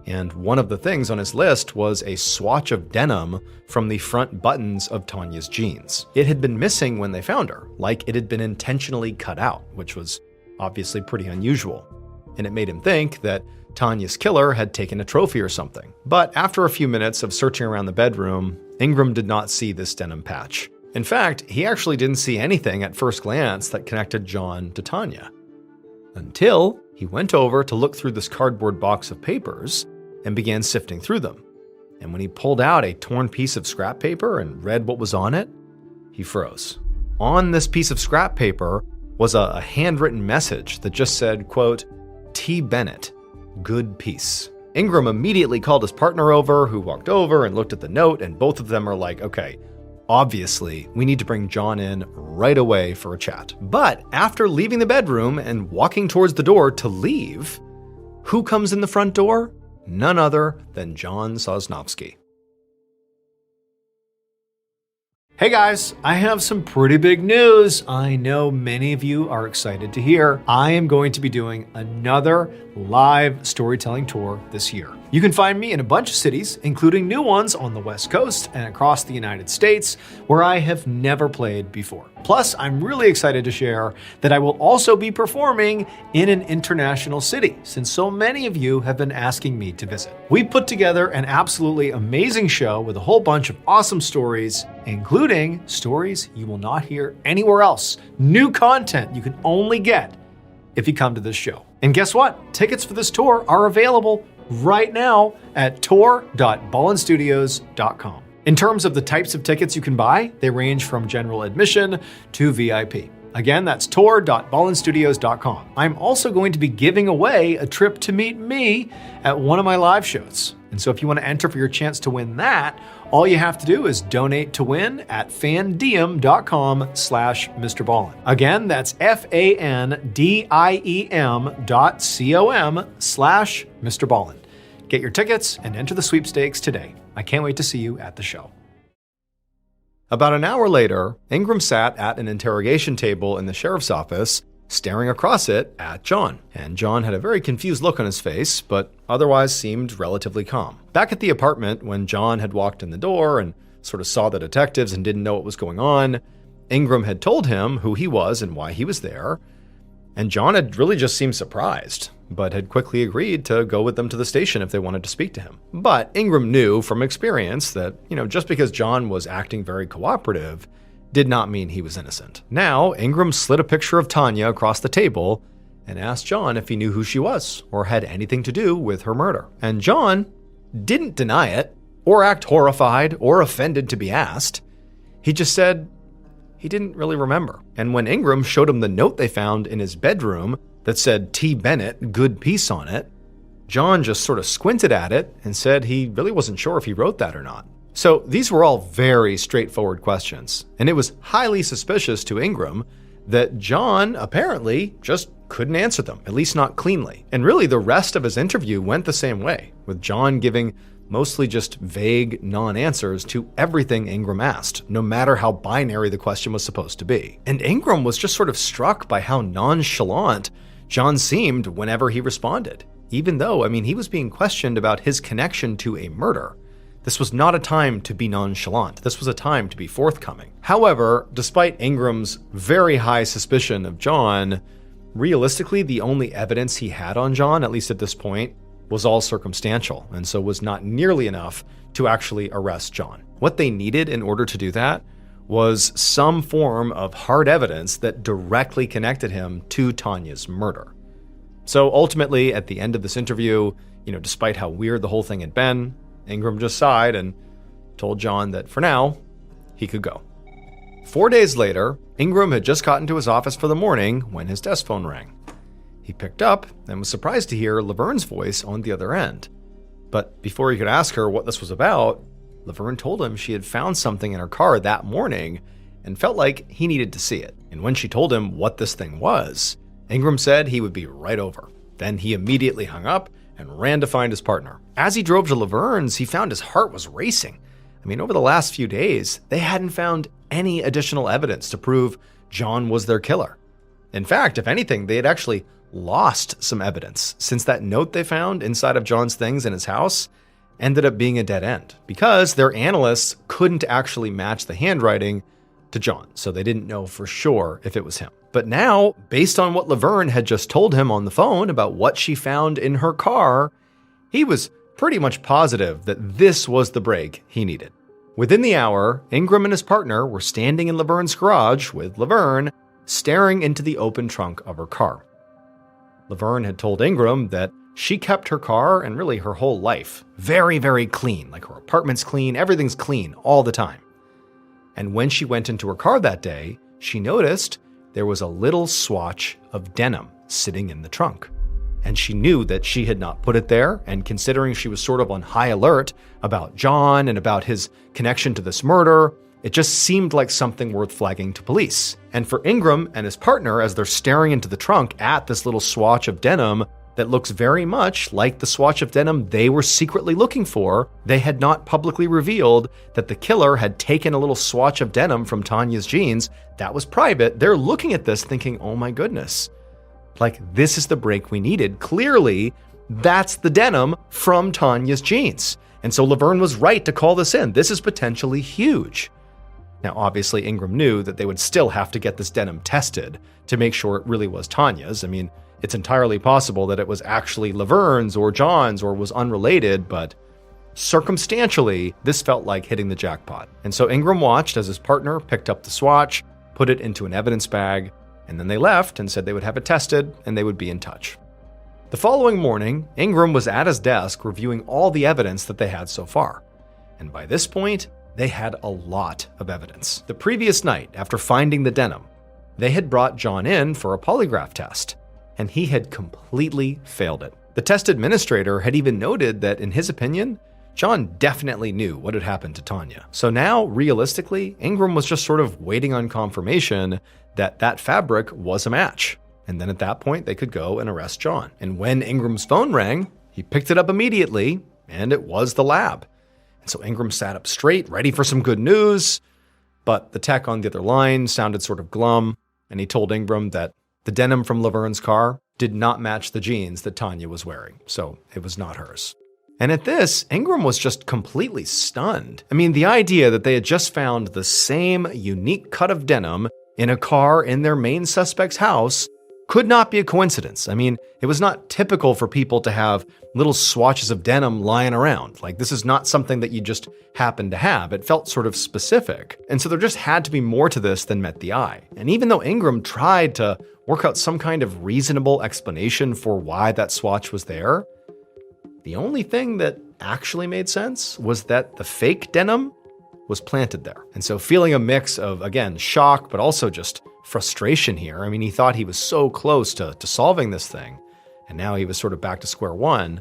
And one of the things on his list was a swatch of denim from the front buttons of Tanya's jeans. It had been missing when they found her, like it had been intentionally cut out, which was obviously pretty unusual. And it made him think that Tanya's killer had taken a trophy or something. But after a few minutes of searching around the bedroom, Ingram did not see this denim patch. In fact, he actually didn't see anything at first glance that connected John to Tanya, until he went over to look through this cardboard box of papers and began sifting through them. And when he pulled out a torn piece of scrap paper and read what was on it, he froze. On this piece of scrap paper was a handwritten message that just said, quote, "T. Bennett, good peace." Ingram immediately called his partner over, who walked over and looked at the note, and both of them are like, okay, obviously, we need to bring John in right away for a chat. But after leaving the bedroom and walking towards the door to leave, who comes in the front door? None other than John Sosnowski. Hey guys, I have some pretty big news. I know many of you are excited to hear. I am going to be doing another live storytelling tour this year. You can find me in a bunch of cities, including new ones on the West Coast and across the United States, where I have never played before. Plus, I'm really excited to share that I will also be performing in an international city, since so many of you have been asking me to visit. We put together an absolutely amazing show with a whole bunch of awesome stories, including stories you will not hear anywhere else. New content you can only get if you come to this show. And guess what? Tickets for this tour are available right now at tour.ballenstudios.com. In terms of the types of tickets you can buy, they range from general admission to VIP. Again, that's tour.ballenstudios.com. I'm also going to be giving away a trip to meet me at one of my live shows. And so if you want to enter for your chance to win that, all you have to do is donate to win at fandiem.com/MrBallen. Again, that's fandiem.com/MrBallen. Get your tickets and enter the sweepstakes today. I can't wait to see you at the show. About an hour later, Ingram sat at an interrogation table in the sheriff's office, staring across it at John. And John had a very confused look on his face, but otherwise seemed relatively calm. Back at the apartment, when John had walked in the door and sort of saw the detectives and didn't know what was going on, Ingram had told him who he was and why he was there. And John had really just seemed surprised, but had quickly agreed to go with them to the station if they wanted to speak to him. But Ingram knew from experience that, just because John was acting very cooperative did not mean he was innocent. Now, Ingram slid a picture of Tanya across the table and asked John if he knew who she was or had anything to do with her murder. And John didn't deny it or act horrified or offended to be asked. He just said he didn't really remember. And when Ingram showed him the note they found in his bedroom that said T. Bennett, good peace on it, John just sort of squinted at it and said he really wasn't sure if he wrote that or not. So these were all very straightforward questions, and it was highly suspicious to Ingram that John apparently just couldn't answer them, at least not cleanly. And really the rest of his interview went the same way, with John giving mostly just vague non-answers to everything Ingram asked, no matter how binary the question was supposed to be. And Ingram was just sort of struck by how nonchalant John seemed whenever he responded, even though, he was being questioned about his connection to a murder. This was not a time to be nonchalant. This was a time to be forthcoming. However, despite Ingram's very high suspicion of John, realistically, the only evidence he had on John, at least at this point, was all circumstantial, and so was not nearly enough to actually arrest John. What they needed in order to do that was some form of hard evidence that directly connected him to Tanya's murder. So ultimately, at the end of this interview, despite how weird the whole thing had been, Ingram just sighed and told John that for now, he could go. 4 days later, Ingram had just gotten to his office for the morning when his desk phone rang. He picked up and was surprised to hear Laverne's voice on the other end. But before he could ask her what this was about, Laverne told him she had found something in her car that morning and felt like he needed to see it. And when she told him what this thing was, Ingram said he would be right over. Then he immediately hung up and ran to find his partner. As he drove to Laverne's, he found his heart was racing. Over the last few days, they hadn't found any additional evidence to prove John was their killer. In fact, if anything, they had actually lost some evidence, since that note they found inside of John's things in his house ended up being a dead end, because their analysts couldn't actually match the handwriting to John, so they didn't know for sure if it was him. But now, based on what Laverne had just told him on the phone about what she found in her car, he was pretty much positive that this was the break he needed. Within the hour, Ingram and his partner were standing in Laverne's garage with Laverne staring into the open trunk of her car. Laverne had told Ingram that she kept her car and really her whole life very, very clean, like her apartment's clean, everything's clean all the time. And when she went into her car that day, she noticed there was a little swatch of denim sitting in the trunk. And she knew that she had not put it there, and considering she was sort of on high alert about John and about his connection to this murder, it just seemed like something worth flagging to police. And for Ingram and his partner, as they're staring into the trunk at this little swatch of denim that looks very much like the swatch of denim they were secretly looking for, they had not publicly revealed that the killer had taken a little swatch of denim from Tanya's jeans. That was private. They're looking at this thinking, oh my goodness, like this is the break we needed. Clearly, That's the denim from Tanya's jeans. And so Laverne was right to call this in. This is potentially huge. Now, obviously, Ingram knew that they would still have to get this denim tested to make sure it really was Tanya's. I mean, it's entirely possible that it was actually Laverne's or John's or was unrelated, but circumstantially, this felt like hitting the jackpot. And so Ingram watched as his partner picked up the swatch, put it into an evidence bag, and then they left and said they would have it tested and they would be in touch. The following morning, Ingram was at his desk reviewing all the evidence that they had so far. And by this point, they had a lot of evidence. The previous night, after finding the denim, they had brought John in for a polygraph test, and he had completely failed it. The test administrator had even noted that, in his opinion, John definitely knew what had happened to Tanya. So now, realistically, Ingram was just sort of waiting on confirmation that that fabric was a match. And then at that point, they could go and arrest John. And when Ingram's phone rang, he picked it up immediately, and it was the lab. And so Ingram sat up straight, ready for some good news. But the tech on the other line sounded sort of glum, and he told Ingram that the denim from Laverne's car did not match the jeans that Tanya was wearing, so it was not hers. And at this, Ingram was just completely stunned. I mean, the idea that they had just found the same unique cut of denim in a car in their main suspect's house could not be a coincidence. I mean, it was not typical for people to have little swatches of denim lying around. Like, this is not something that you just happen to have. It felt sort of specific. And so there just had to be more to this than met the eye. And even though Ingram tried to work out some kind of reasonable explanation for why that swatch was there, the only thing that actually made sense was that the fake denim was planted there. And so feeling a mix of, again, shock, but also just frustration here. I mean, he thought he was so close to solving this thing, and now he was sort of back to square one.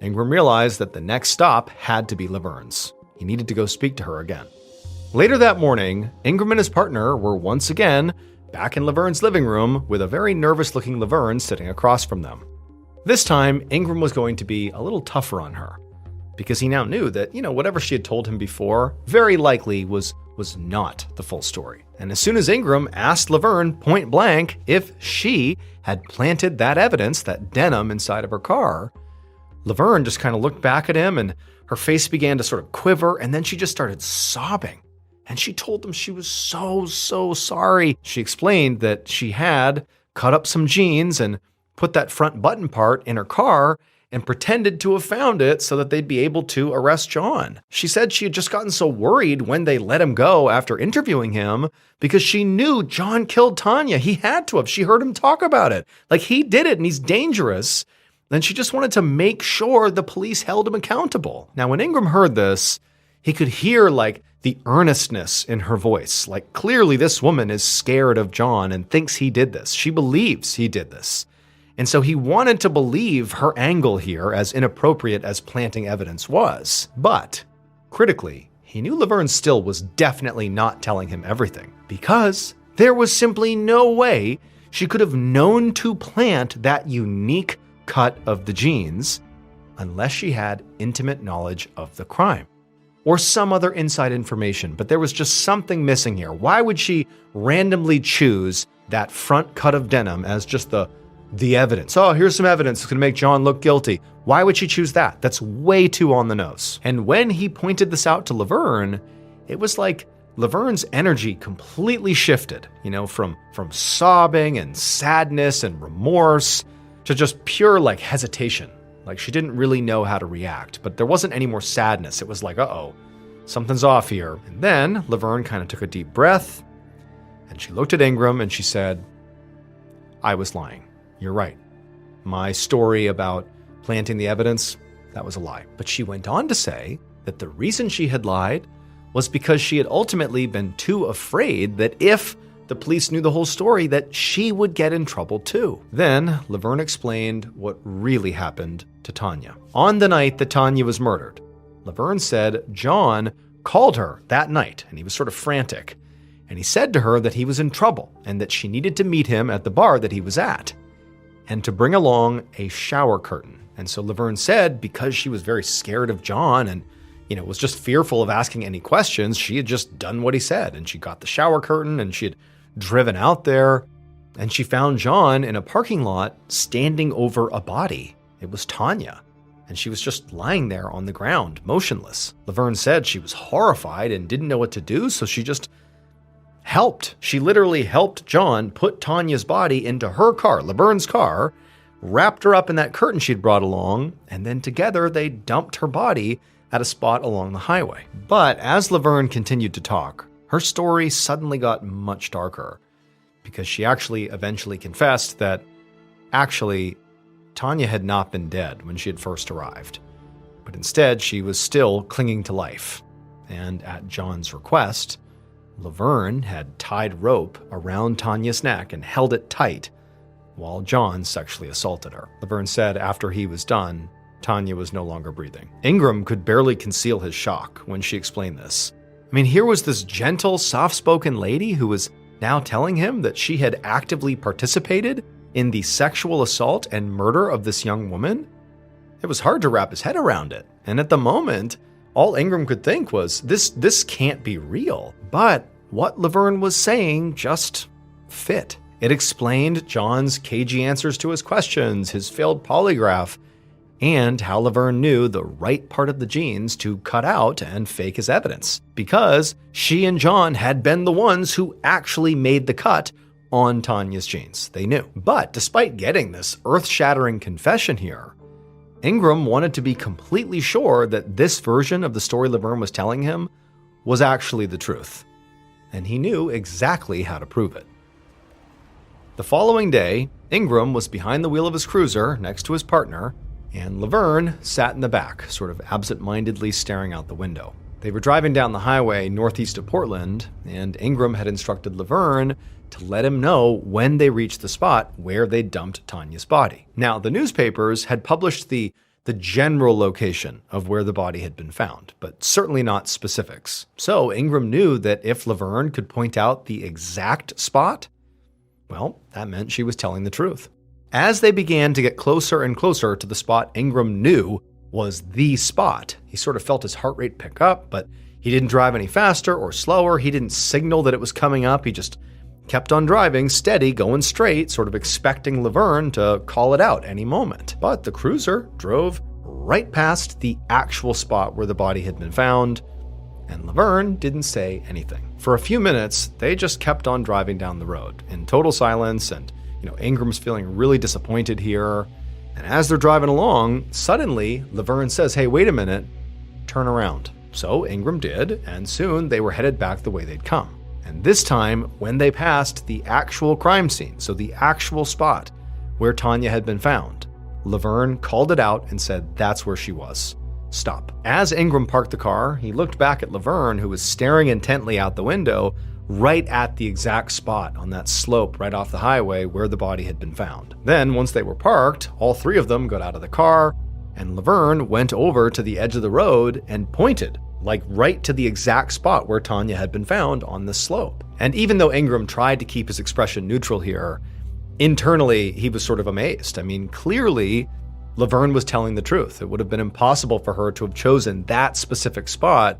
Ingram realized that the next stop had to be Laverne's. He needed to go speak to her again. Later that morning, Ingram and his partner were once again back in Laverne's living room with a very nervous-looking Laverne sitting across from them. This time, Ingram was going to be a little tougher on her, because he now knew that, whatever she had told him before very likely was not the full story. And as soon as Ingram asked Laverne point blank if she had planted that evidence, that denim inside of her car, Laverne just kind of looked back at him and her face began to sort of quiver, and then she just started sobbing. And she told him she was so sorry. She explained that she had cut up some jeans and put that front button part in her car and pretended to have found it so that they'd be able to arrest John. She said she had just gotten so worried when they let him go after interviewing him because she knew John killed Tanya. He had to have. She heard him talk about it. Like, he did it and he's dangerous. And she just wanted to make sure the police held him accountable. Now, when Ingram heard this, he could hear the earnestness in her voice. Like, clearly this woman is scared of John and thinks he did this. She believes he did this. And so he wanted to believe her angle here, as inappropriate as planting evidence was. But, critically, he knew Laverne still was definitely not telling him everything, because there was simply no way she could have known to plant that unique cut of the jeans unless she had intimate knowledge of the crime or some other inside information. But there was just something missing here. Why would she randomly choose that front cut of denim as just the evidence? Oh, here's some evidence that's going to make John look guilty. Why would she choose that? That's way too on the nose. And when he pointed this out to Laverne, it was like Laverne's energy completely shifted, from sobbing and sadness and remorse to just pure hesitation. Like, she didn't really know how to react, but there wasn't any more sadness. It was like, uh-oh, something's off here. And then Laverne kind of took a deep breath and she looked at Ingram and she said, I was lying. You're right. My story about planting the evidence, that was a lie. But she went on to say that the reason she had lied was because she had ultimately been too afraid that if the police knew the whole story, that she would get in trouble too. Then Laverne explained what really happened to Tanya. On the night that Tanya was murdered, Laverne said John called her that night and he was sort of frantic. And he said to her that he was in trouble and that she needed to meet him at the bar that he was at and to bring along a shower curtain. And so Laverne said, because she was very scared of John and, was just fearful of asking any questions, she had just done what he said. And she got the shower curtain and she had driven out there and she found John in a parking lot standing over a body. It was Tanya, and she was just lying there on the ground, motionless. Laverne said she was horrified and didn't know what to do, so she just helped. She literally helped John put Tanya's body into her car, Laverne's car, wrapped her up in that curtain she'd brought along, and then together they dumped her body at a spot along the highway. But as Laverne continued to talk, her story suddenly got much darker, because she actually eventually confessed that actually Tanya had not been dead when she had first arrived, but instead she was still clinging to life. And at John's request, Laverne had tied rope around Tanya's neck and held it tight while John sexually assaulted her. Laverne said after he was done, Tanya was no longer breathing. Ingram could barely conceal his shock when she explained this. I mean, here was this gentle, soft-spoken lady who was now telling him that she had actively participated in the sexual assault and murder of this young woman. It was hard to wrap his head around it. And at the moment, all Ingram could think was, this can't be real. But what Laverne was saying just fit. It explained John's cagey answers to his questions, his failed polygraph, and how Laverne knew the right part of the genes to cut out and fake his evidence, because she and John had been the ones who actually made the cut on Tanya's genes. They knew. But despite getting this earth-shattering confession here, Ingram wanted to be completely sure that this version of the story Laverne was telling him was actually the truth, and he knew exactly how to prove it. The following day, Ingram was behind the wheel of his cruiser next to his partner, and Laverne sat in the back, sort of absent-mindedly staring out the window. They were driving down the highway northeast of Portland, and Ingram had instructed Laverne to let him know when they reached the spot where they dumped Tanya's body. Now, the newspapers had published the general location of where the body had been found, but certainly not specifics. So Ingram knew that if Laverne could point out the exact spot, well, that meant she was telling the truth. As they began to get closer and closer to the spot Ingram knew was the spot, he sort of felt his heart rate pick up, but he didn't drive any faster or slower. He didn't signal that it was coming up. He just kept on driving, steady, going straight, sort of expecting Laverne to call it out any moment. But the cruiser drove right past the actual spot where the body had been found, and Laverne didn't say anything. For a few minutes, they just kept on driving down the road in total silence, and Ingram's feeling really disappointed here. And as they're driving along, suddenly Laverne says, "Hey, wait a minute, turn around." So Ingram did, and soon they were headed back the way they'd come. And this time, when they passed the actual crime scene, so the actual spot where Tanya had been found, Laverne called it out and said that's where she was. Stop. As Ingram parked the car, he looked back at Laverne, who was staring intently out the window, right at the exact spot on that slope right off the highway where the body had been found. Then, once they were parked, all three of them got out of the car, and Laverne went over to the edge of the road and pointed, like right to the exact spot where Tanya had been found on the slope. And even though Ingram tried to keep his expression neutral here, internally he was sort of amazed. I mean, clearly Laverne was telling the truth. It would have been impossible for her to have chosen that specific spot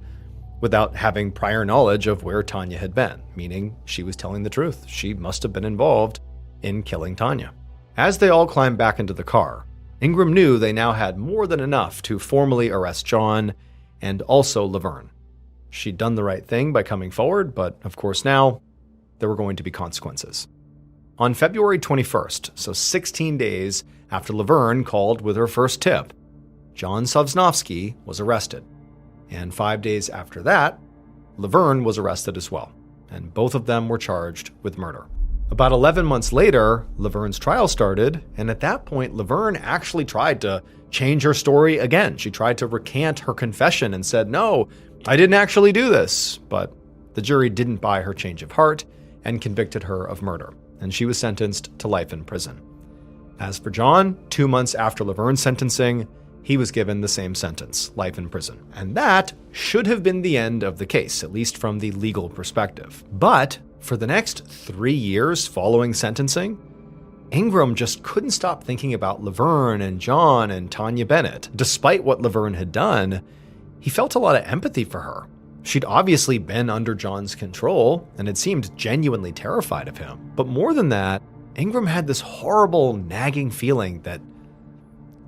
without having prior knowledge of where Tanya had been, meaning she was telling the truth. She must have been involved in killing Tanya. As they all climbed back into the car, Ingram knew they now had more than enough to formally arrest John and also Laverne. She'd done the right thing by coming forward, but of course now there were going to be consequences. On February 21st, so 16 days after Laverne called with her first tip, John Sosnovsky was arrested. And 5 days after that, Laverne was arrested as well, and both of them were charged with murder. About 11 months later, Laverne's trial started, and at that point, Laverne actually tried to change her story again. She tried to recant her confession and said, "No, I didn't actually do this." But the jury didn't buy her change of heart and convicted her of murder, and she was sentenced to life in prison. As for John, 2 months after Laverne's sentencing, he was given the same sentence, life in prison. And that should have been the end of the case, at least from the legal perspective. But for the next 3 years following sentencing, Ingram just couldn't stop thinking about Laverne and John and Tanya Bennett. Despite what Laverne had done, he felt a lot of empathy for her. She'd obviously been under John's control and had seemed genuinely terrified of him. But more than that, Ingram had this horrible, nagging feeling that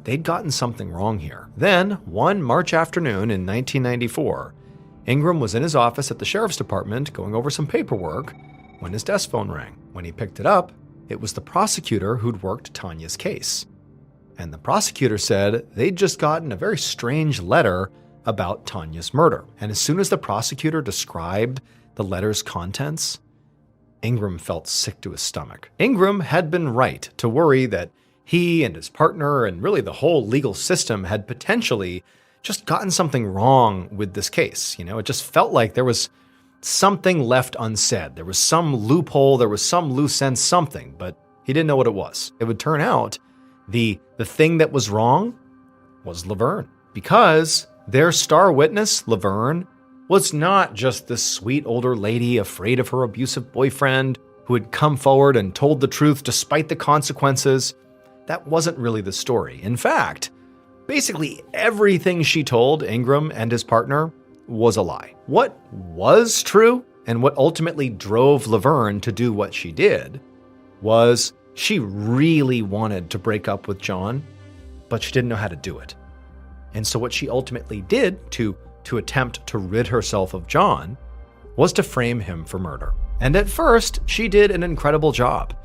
they'd gotten something wrong here. Then, one March afternoon in 1994, Ingram was in his office at the sheriff's department going over some paperwork when his desk phone rang. When he picked it up, it was the prosecutor who'd worked Tanya's case. And the prosecutor said they'd just gotten a very strange letter about Tanya's murder. And as soon as the prosecutor described the letter's contents, Ingram felt sick to his stomach. Ingram had been right to worry that he and his partner and really the whole legal system had potentially just gotten something wrong with this case. It just felt like there was something left unsaid. There was some loophole, there was some loose end something, but he didn't know what it was. It would turn out the thing that was wrong was Laverne, because their star witness, Laverne, was not just this sweet older lady afraid of her abusive boyfriend who had come forward and told the truth despite the consequences. That wasn't really the story. In fact, basically everything she told Ingram and his partner was a lie. What was true, and what ultimately drove Laverne to do what she did, was she really wanted to break up with John, but she didn't know how to do it. And so what she ultimately did to attempt to rid herself of John was to frame him for murder. And at first, she did an incredible job.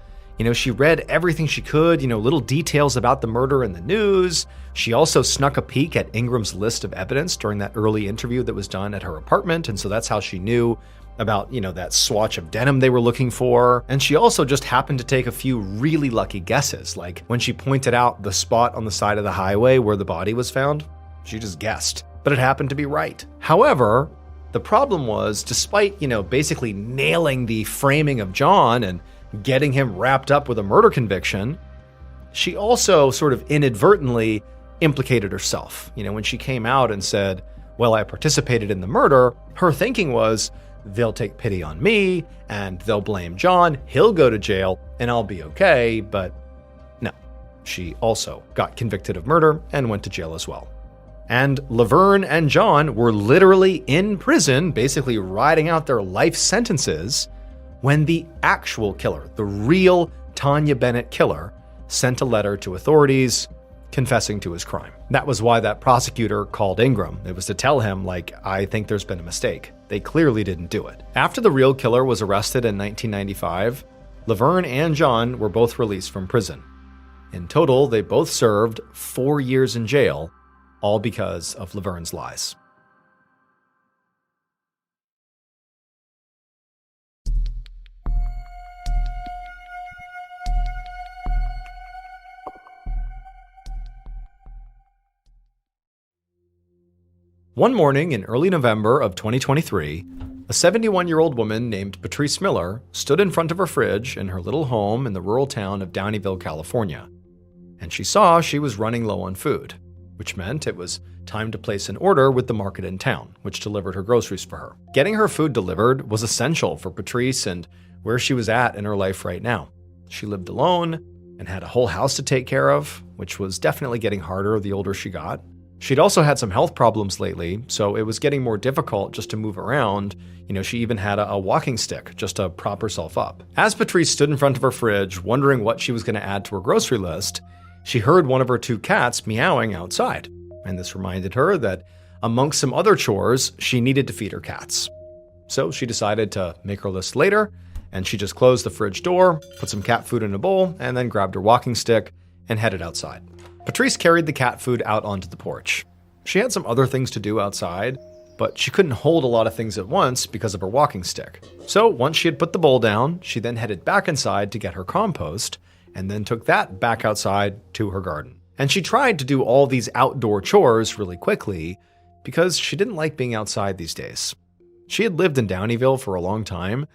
She read everything she could, little details about the murder in the news. She also snuck a peek at Ingram's list of evidence during that early interview that was done at her apartment. And so that's how she knew about, that swatch of denim they were looking for. And she also just happened to take a few really lucky guesses. Like when she pointed out the spot on the side of the highway where the body was found, she just guessed, but it happened to be right. However, the problem was, despite, basically nailing the framing of John and getting him wrapped up with a murder conviction, she also sort of inadvertently implicated herself. When she came out and said, well, I participated in the murder, her thinking was, they'll take pity on me and they'll blame John, he'll go to jail and I'll be okay. But no, she also got convicted of murder and went to jail as well. And Laverne and John were literally in prison, basically riding out their life sentences, when the actual killer, the real Tanya Bennett killer, sent a letter to authorities confessing to his crime. That was why that prosecutor called Ingram. It was to tell him, I think there's been a mistake. They clearly didn't do it. After the real killer was arrested in 1995, Laverne and John were both released from prison. In total, they both served 4 years in jail, all because of Laverne's lies. One morning in early November of 2023, a 71-year-old woman named Patrice Miller stood in front of her fridge in her little home in the rural town of Downeyville, California, and she saw she was running low on food, which meant it was time to place an order with the market in town, which delivered her groceries for her. Getting her food delivered was essential for Patrice and where she was at in her life right now. She lived alone and had a whole house to take care of, which was definitely getting harder the older she got. She'd also had some health problems lately, so it was getting more difficult just to move around. She even had a walking stick just to prop herself up. As Patrice stood in front of her fridge, wondering what she was going to add to her grocery list, she heard one of her 2 cats meowing outside. And this reminded her that amongst some other chores, she needed to feed her cats. So she decided to make her list later, and she just closed the fridge door, put some cat food in a bowl, and then grabbed her walking stick and headed outside. Patrice carried the cat food out onto the porch. She had some other things to do outside, but she couldn't hold a lot of things at once because of her walking stick. So once she had put the bowl down, she then headed back inside to get her compost, and then took that back outside to her garden. And she tried to do all these outdoor chores really quickly because she didn't like being outside these days. She had lived in Downeyville for a long time,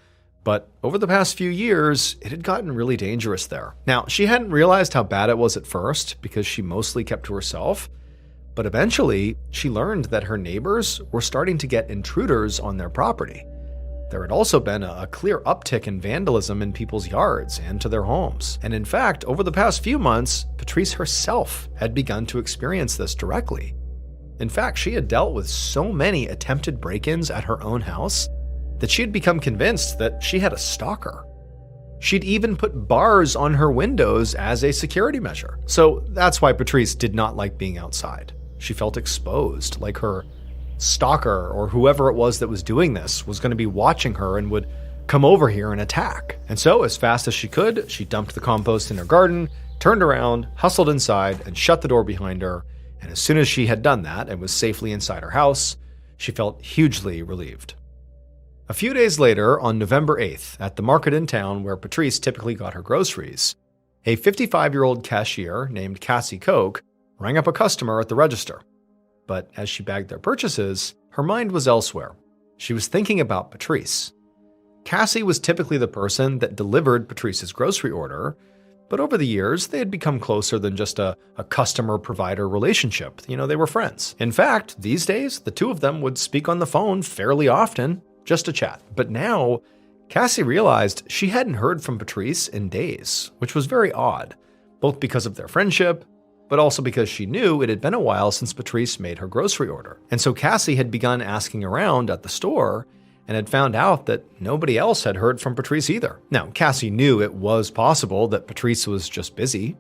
but over the past few years, it had gotten really dangerous there. Now, she hadn't realized how bad it was at first because she mostly kept to herself, but eventually she learned that her neighbors were starting to get intruders on their property. There had also been a clear uptick in vandalism in people's yards and to their homes. And in fact, over the past few months, Patrice herself had begun to experience this directly. In fact, she had dealt with so many attempted break-ins at her own house that she had become convinced that she had a stalker. She'd even put bars on her windows as a security measure. So that's why Patrice did not like being outside. She felt exposed, like her stalker or whoever it was that was doing this was going to be watching her and would come over here and attack. And so, as fast as she could, she dumped the compost in her garden, turned around, hustled inside, and shut the door behind her. And as soon as she had done that and was safely inside her house, she felt hugely relieved. A few days later, on November 8th, at the market in town where Patrice typically got her groceries, a 55-year-old cashier named Cassie Koch rang up a customer at the register. But as she bagged their purchases, her mind was elsewhere. She was thinking about Patrice. Cassie was typically the person that delivered Patrice's grocery order, but over the years, they had become closer than just a customer-provider relationship. They were friends. In fact, these days, the two of them would speak on the phone fairly often, just to chat. But now, Cassie realized she hadn't heard from Patrice in days, which was very odd, both because of their friendship, but also because she knew it had been a while since Patrice made her grocery order. And so Cassie had begun asking around at the store and had found out that nobody else had heard from Patrice either. Now, Cassie knew it was possible that Patrice was just busy,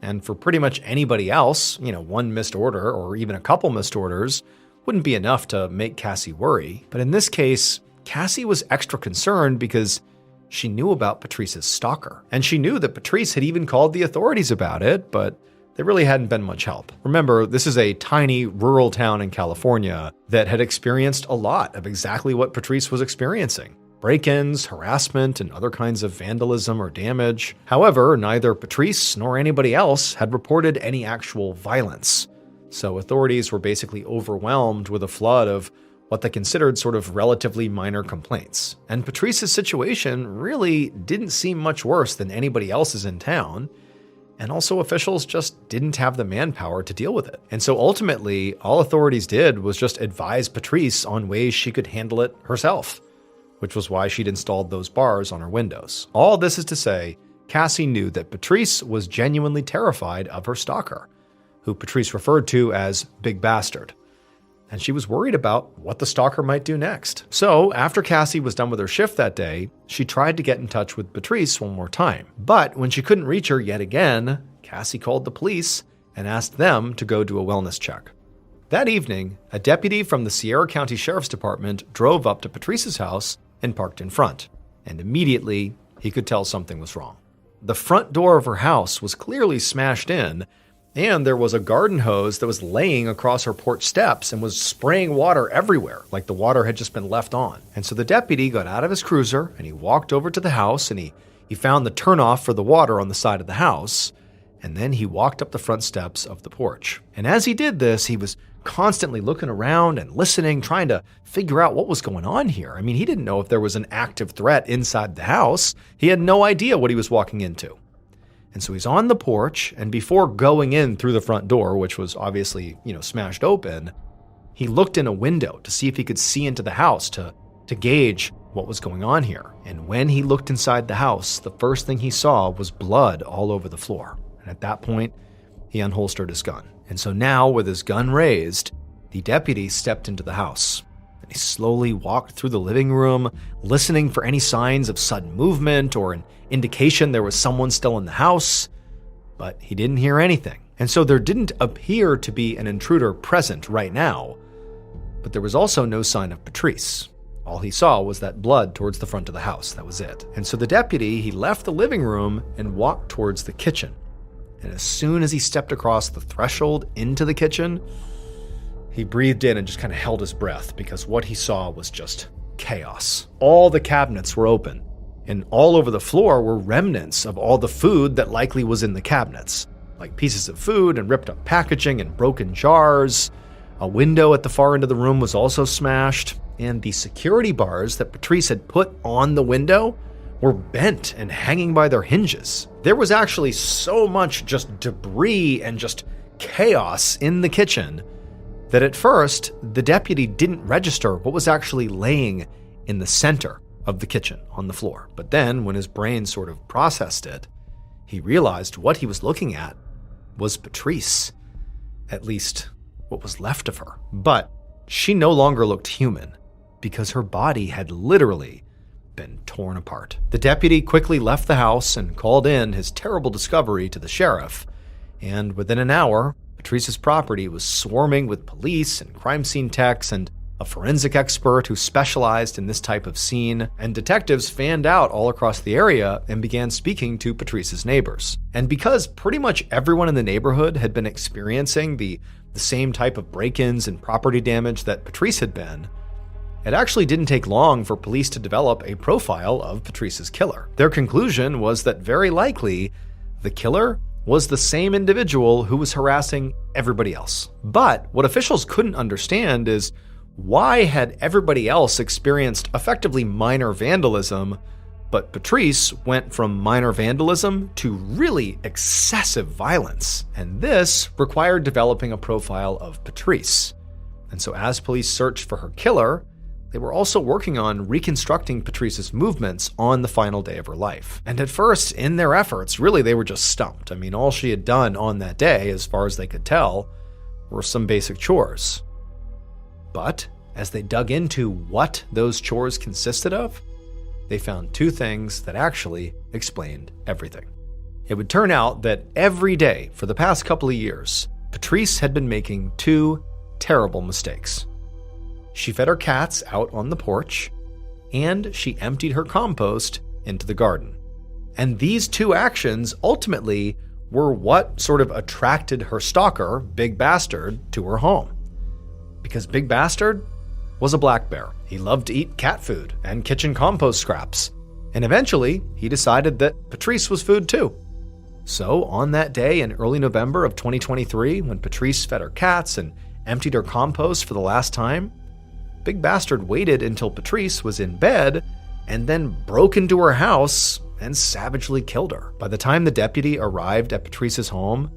and for pretty much anybody else, one missed order or even a couple missed orders wouldn't be enough to make Cassie worry. But in this case, Cassie was extra concerned because she knew about Patrice's stalker, and she knew that Patrice had even called the authorities about it, but they really hadn't been much help. Remember, this is a tiny rural town in California that had experienced a lot of exactly what Patrice was experiencing: break-ins, harassment, and other kinds of vandalism or damage. However, neither Patrice nor anybody else had reported any actual violence. So authorities were basically overwhelmed with a flood of what they considered sort of relatively minor complaints. And Patrice's situation really didn't seem much worse than anybody else's in town. And also, officials just didn't have the manpower to deal with it. And so ultimately, all authorities did was just advise Patrice on ways she could handle it herself, which was why she'd installed those bars on her windows. All this is to say, Cassie knew that Patrice was genuinely terrified of her stalker, who Patrice referred to as Big Bastard. And she was worried about what the stalker might do next. So, after Cassie was done with her shift that day, she tried to get in touch with Patrice one more time. But when she couldn't reach her yet again, Cassie called the police and asked them to go do a wellness check. That evening, a deputy from the Sierra County Sheriff's Department drove up to Patrice's house and parked in front. And immediately, he could tell something was wrong. The front door of her house was clearly smashed in, and there was a garden hose that was laying across her porch steps and was spraying water everywhere, like the water had just been left on. And so the deputy got out of his cruiser and he walked over to the house and he found the turnoff for the water on the side of the house. And then he walked up the front steps of the porch. And as he did this, he was constantly looking around and listening, trying to figure out what was going on here. I mean, he didn't know if there was an active threat inside the house. He had no idea what he was walking into. And so he's on the porch, and before going in through the front door, which was obviously, smashed open, he looked in a window to see if he could see into the house to gauge what was going on here. And when he looked inside the house, the first thing he saw was blood all over the floor. And at that point, he unholstered his gun. And so now, with his gun raised, the deputy stepped into the house. And he slowly walked through the living room, listening for any signs of sudden movement or an indication there was someone still in the house, but he didn't hear anything. And so there didn't appear to be an intruder present right now, but there was also no sign of Patrice. All he saw was that blood towards the front of the house. That was it. And so the deputy, he left the living room and walked towards the kitchen. And as soon as he stepped across the threshold into the kitchen, he breathed in and just kind of held his breath because what he saw was just chaos. All the cabinets were open. And all over the floor were remnants of all the food that likely was in the cabinets, like pieces of food and ripped up packaging and broken jars. A window at the far end of the room was also smashed, and the security bars that Patrice had put on the window were bent and hanging by their hinges. There was actually so much just debris and just chaos in the kitchen that at first, the deputy didn't register what was actually laying in the center of the kitchen on the floor. But then, when his brain sort of processed it, he realized what he was looking at was Patrice. At least, what was left of her. But she no longer looked human, because her body had literally been torn apart. The deputy quickly left the house and called in his terrible discovery to the sheriff. And within an hour, Patrice's property was swarming with police and crime scene techs and a forensic expert who specialized in this type of scene, and detectives fanned out all across the area and began speaking to Patrice's neighbors. And because pretty much everyone in the neighborhood had been experiencing the same type of break-ins and property damage that Patrice had been, it actually didn't take long for police to develop a profile of Patrice's killer. Their conclusion was that very likely the killer was the same individual who was harassing everybody else. But what officials couldn't understand is why had everybody else experienced effectively minor vandalism, but Patrice went from minor vandalism to really excessive violence. And this required developing a profile of Patrice. And so as police searched for her killer, they were also working on reconstructing Patrice's movements on the final day of her life. And at first, in their efforts, really they were just stumped. I mean, all she had done on that day, as far as they could tell, were some basic chores. But as they dug into what those chores consisted of, they found two things that actually explained everything. It would turn out that every day for the past couple of years, Patrice had been making two terrible mistakes. She fed her cats out on the porch, and she emptied her compost into the garden. And these two actions ultimately were what sort of attracted her stalker, Big Bastard, to her home. Because Big Bastard was a black bear. He loved to eat cat food and kitchen compost scraps. And eventually, he decided that Patrice was food too. So on that day in early November of 2023, when Patrice fed her cats and emptied her compost for the last time, Big Bastard waited until Patrice was in bed and then broke into her house and savagely killed her. By the time the deputy arrived at Patrice's home,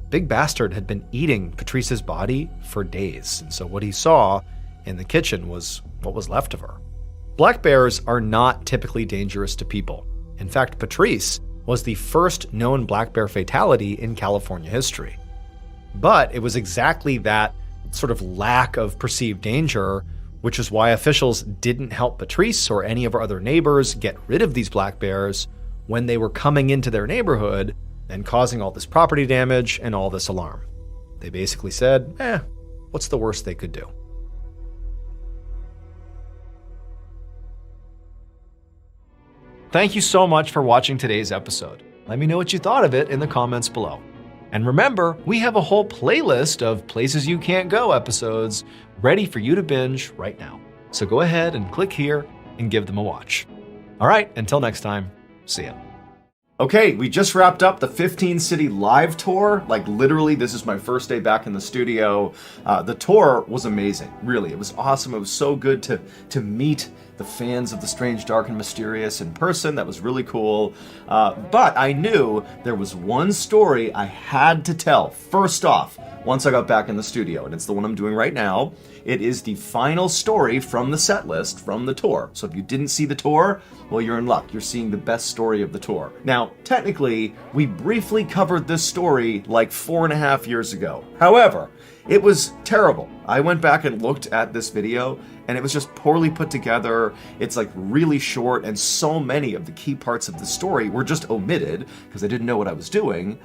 Big Bastard had been eating Patrice's body for days. And so what he saw in the kitchen was what was left of her. Black bears are not typically dangerous to people. In fact, Patrice was the first known black bear fatality in California history. But it was exactly that sort of lack of perceived danger, which is why officials didn't help Patrice or any of her other neighbors get rid of these black bears when they were coming into their neighborhood and causing all this property damage and all this alarm. They basically said, what's the worst they could do? Thank you so much for watching today's episode. Let me know what you thought of it in the comments below. And remember, we have a whole playlist of Places You Can't Go episodes ready for you to binge right now. So go ahead and click here and give them a watch. All right, until next time, see ya. Okay, we just wrapped up the 15-city live tour. Like literally, this is my first day back in the studio. The tour was amazing, really. It was awesome. It was so good to meet the fans of The Strange, Dark, and Mysterious in person. That was really cool. But I knew there was one story I had to tell first off once I got back in the studio, and it's the one I'm doing right now. It is the final story from the set list from the tour. So if you didn't see the tour, well, you're in luck. You're seeing the best story of the tour. Now, technically, we briefly covered this story like 4.5 years ago. However, it was terrible. I went back and looked at this video, and it was just poorly put together. It's like really short, and so many of the key parts of the story were just omitted because I didn't know what I was doing.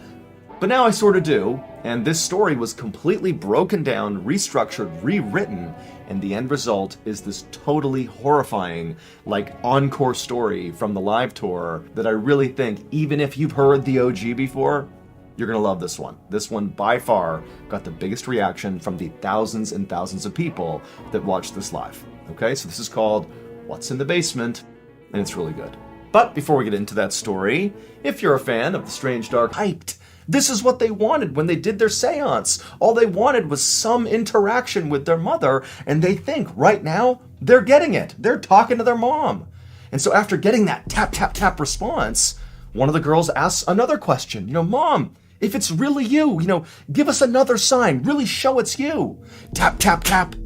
But now I sort of do, and this story was completely broken down, restructured, rewritten, and the end result is this totally horrifying, like, encore story from the live tour that I really think, even if you've heard the OG before, you're gonna love this one. This one, by far, got the biggest reaction from the thousands and thousands of people that watched this live. Okay, so this is called What's in the Basement, and it's really good. But before we get into that story, if you're a fan of The Strange, Dark, hyped, this is what they wanted when they did their seance. All they wanted was some interaction with their mother, and they think right now they're getting it. They're talking to their mom. And so after getting that tap, tap, tap response, one of the girls asks another question. Mom, if it's really you, give us another sign. Really show it's you. Tap, tap, tap.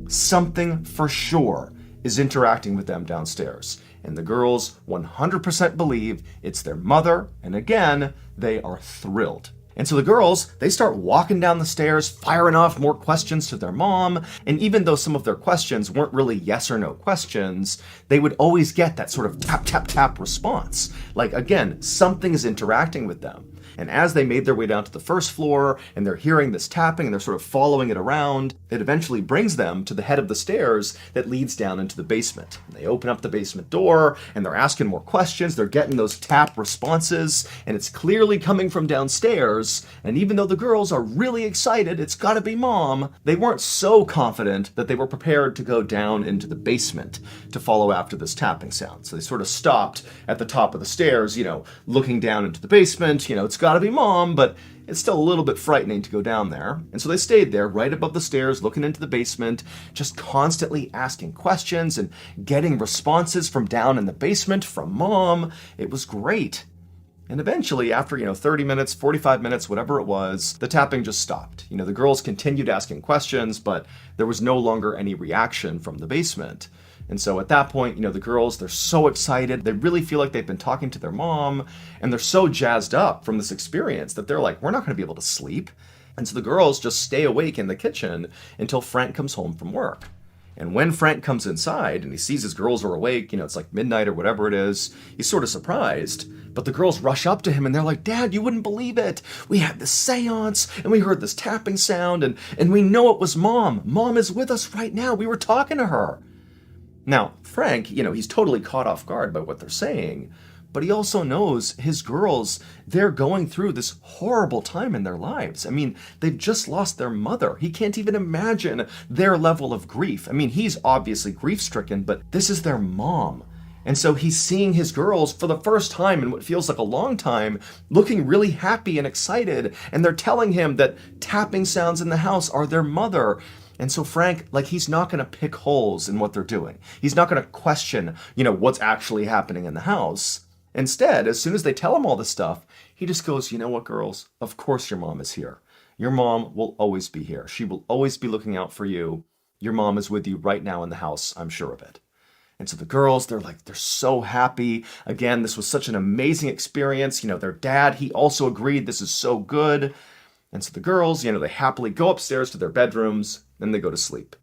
Something for sure is interacting with them downstairs. And the girls 100% believe it's their mother, and again, they are thrilled. And so the girls, they start walking down the stairs, firing off more questions to their mom. And even though some of their questions weren't really yes or no questions, they would always get that sort of tap, tap, tap response. Like, again, something is interacting with them. And as they made their way down to the first floor and they're hearing this tapping and they're sort of following it around, it eventually brings them to the head of the stairs that leads down into the basement. And they open up the basement door and they're asking more questions. They're getting those tap responses and it's clearly coming from downstairs. And even though the girls are really excited, it's gotta be mom, they weren't so confident that they were prepared to go down into the basement to follow after this tapping sound. So they sort of stopped at the top of the stairs, looking down into the basement. It's gotta be mom, but it's still a little bit frightening to go down there. And so they stayed there right above the stairs, looking into the basement, just constantly asking questions and getting responses from down in the basement from mom. It was great. And eventually, after, 30 minutes, 45 minutes, whatever it was, the tapping just stopped. The girls continued asking questions, but there was no longer any reaction from the basement. And so at that point, the girls, they're so excited. They really feel like they've been talking to their mom, and they're so jazzed up from this experience that they're like, we're not going to be able to sleep. And so the girls just stay awake in the kitchen until Frank comes home from work. And when Frank comes inside and he sees his girls are awake, it's like midnight or whatever it is, he's sort of surprised. But the girls rush up to him and they're like, Dad, you wouldn't believe it. We had this seance and we heard this tapping sound and we know it was Mom. Mom is with us right now. We were talking to her. Now, Frank, he's totally caught off guard by what they're saying, but he also knows his girls, they're going through this horrible time in their lives. I mean, they've just lost their mother. He can't even imagine their level of grief. I mean, he's obviously grief-stricken, but this is their mom. And so he's seeing his girls for the first time in what feels like a long time, looking really happy and excited, and they're telling him that tapping sounds in the house are their mother. And so Frank, he's not going to pick holes in what they're doing. He's not going to question, what's actually happening in the house. Instead, as soon as they tell him all this stuff, he just goes, you know what, girls? Of course your mom is here. Your mom will always be here. She will always be looking out for you. Your mom is with you right now in the house. I'm sure of it. And so the girls, they're so happy. Again, this was such an amazing experience. Their dad, he also agreed this is so good. And so the girls, they happily go upstairs to their bedrooms, then they go to sleep.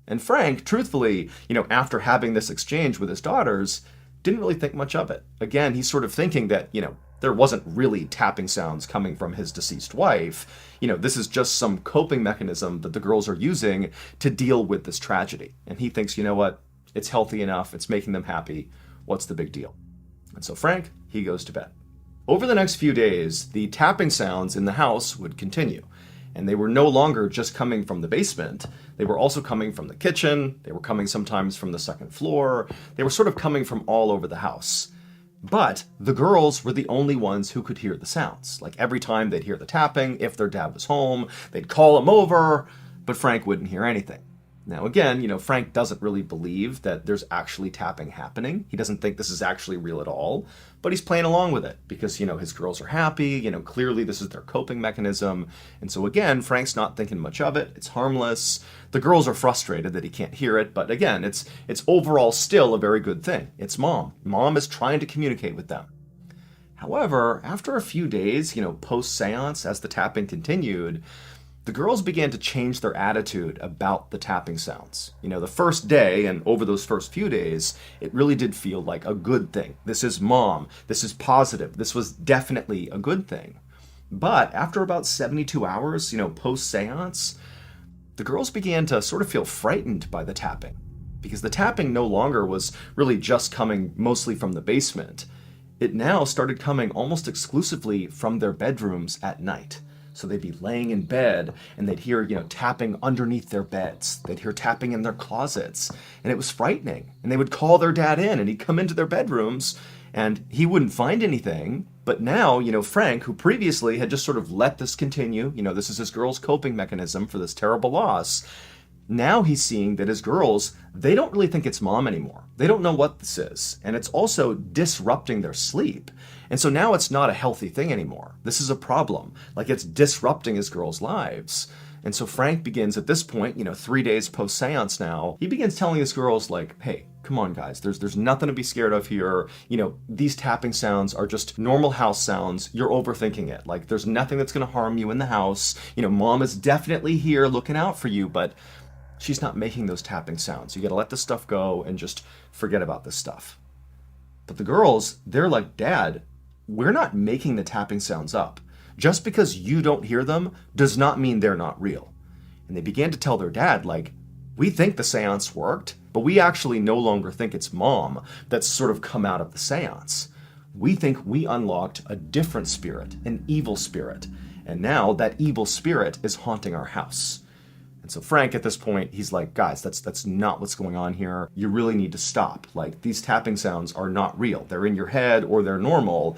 And Frank, truthfully, after having this exchange with his daughters, didn't really think much of it. Again, he's sort of thinking that, there wasn't really tapping sounds coming from his deceased wife. This is just some coping mechanism that the girls are using to deal with this tragedy. And he thinks, you know what? It's healthy enough. It's making them happy. What's the big deal? And so Frank, he goes to bed. Over the next few days, the tapping sounds in the house would continue. And they were no longer just coming from the basement. They were also coming from the kitchen. They were coming sometimes from the second floor. They were sort of coming from all over the house. But the girls were the only ones who could hear the sounds. Every time they'd hear the tapping, if their dad was home, they'd call him over, but Frank wouldn't hear anything. Now, again, Frank doesn't really believe that there's actually tapping happening. He doesn't think this is actually real at all, but he's playing along with it because, his girls are happy. Clearly this is their coping mechanism. And so again, Frank's not thinking much of it. It's harmless. The girls are frustrated that he can't hear it, but again, it's overall still a very good thing. It's mom. Mom is trying to communicate with them. However, after a few days, post-seance, as the tapping continued, the girls began to change their attitude about the tapping sounds. The first day and over those first few days, it really did feel like a good thing. This is mom. This is positive. This was definitely a good thing. But after about 72 hours, post-seance, the girls began to sort of feel frightened by the tapping because the tapping no longer was really just coming mostly from the basement. It now started coming almost exclusively from their bedrooms at night. So they'd be laying in bed and they'd hear, tapping underneath their beds. They'd hear tapping in their closets. And it was frightening. And they would call their dad in and he'd come into their bedrooms and he wouldn't find anything. But now, Frank, who previously had just sort of let this continue, this is his girl's coping mechanism for this terrible loss. Now he's seeing that his girls, they don't really think it's mom anymore. They don't know what this is. And it's also disrupting their sleep. And so now it's not a healthy thing anymore. This is a problem. It's disrupting his girls' lives. And so Frank begins at this point, 3 days post-seance now, he begins telling his girls like, hey, come on guys, there's nothing to be scared of here. These tapping sounds are just normal house sounds. You're overthinking it. Like there's nothing that's going to harm you in the house. Mom is definitely here looking out for you, but she's not making those tapping sounds. You got to let this stuff go and just forget about this stuff. But the girls, they're like, Dad, we're not making the tapping sounds up. Just because you don't hear them does not mean they're not real. And they began to tell their dad, like, we think the seance worked, but we actually no longer think it's Mom that's sort of come out of the seance. We think we unlocked a different spirit, an evil spirit. And now that evil spirit is haunting our house. And so Frank, at this point, he's like, guys, that's not what's going on here. You really need to stop. Like, these tapping sounds are not real. They're in your head or they're normal.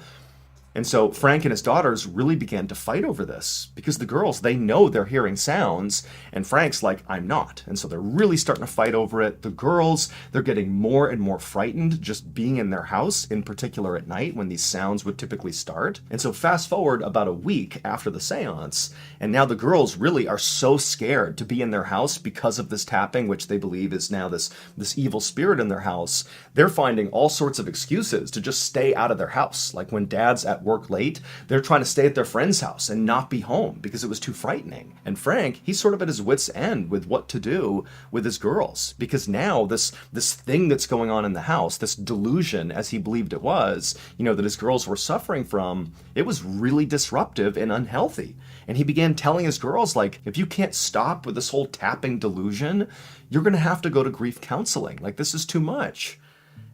And so Frank and his daughters really began to fight over this because the girls, they know they're hearing sounds and Frank's like, I'm not. And so they're really starting to fight over it. The girls, they're getting more and more frightened just being in their house, in particular at night when these sounds would typically start. And so fast forward about a week after the seance, and now the girls really are so scared to be in their house because of this tapping, which they believe is now this evil spirit in their house. They're finding all sorts of excuses to just stay out of their house. Like when Dad's at work late, they're trying to stay at their friend's house and not be home because it was too frightening. And Frank, he's sort of at his wit's end with what to do with his girls because now this thing that's going on in the house, this delusion as he believed it was, that his girls were suffering from, it was really disruptive and unhealthy. And he began telling his girls, like, if you can't stop with this whole tapping delusion, you're going to have to go to grief counseling. Like, this is too much.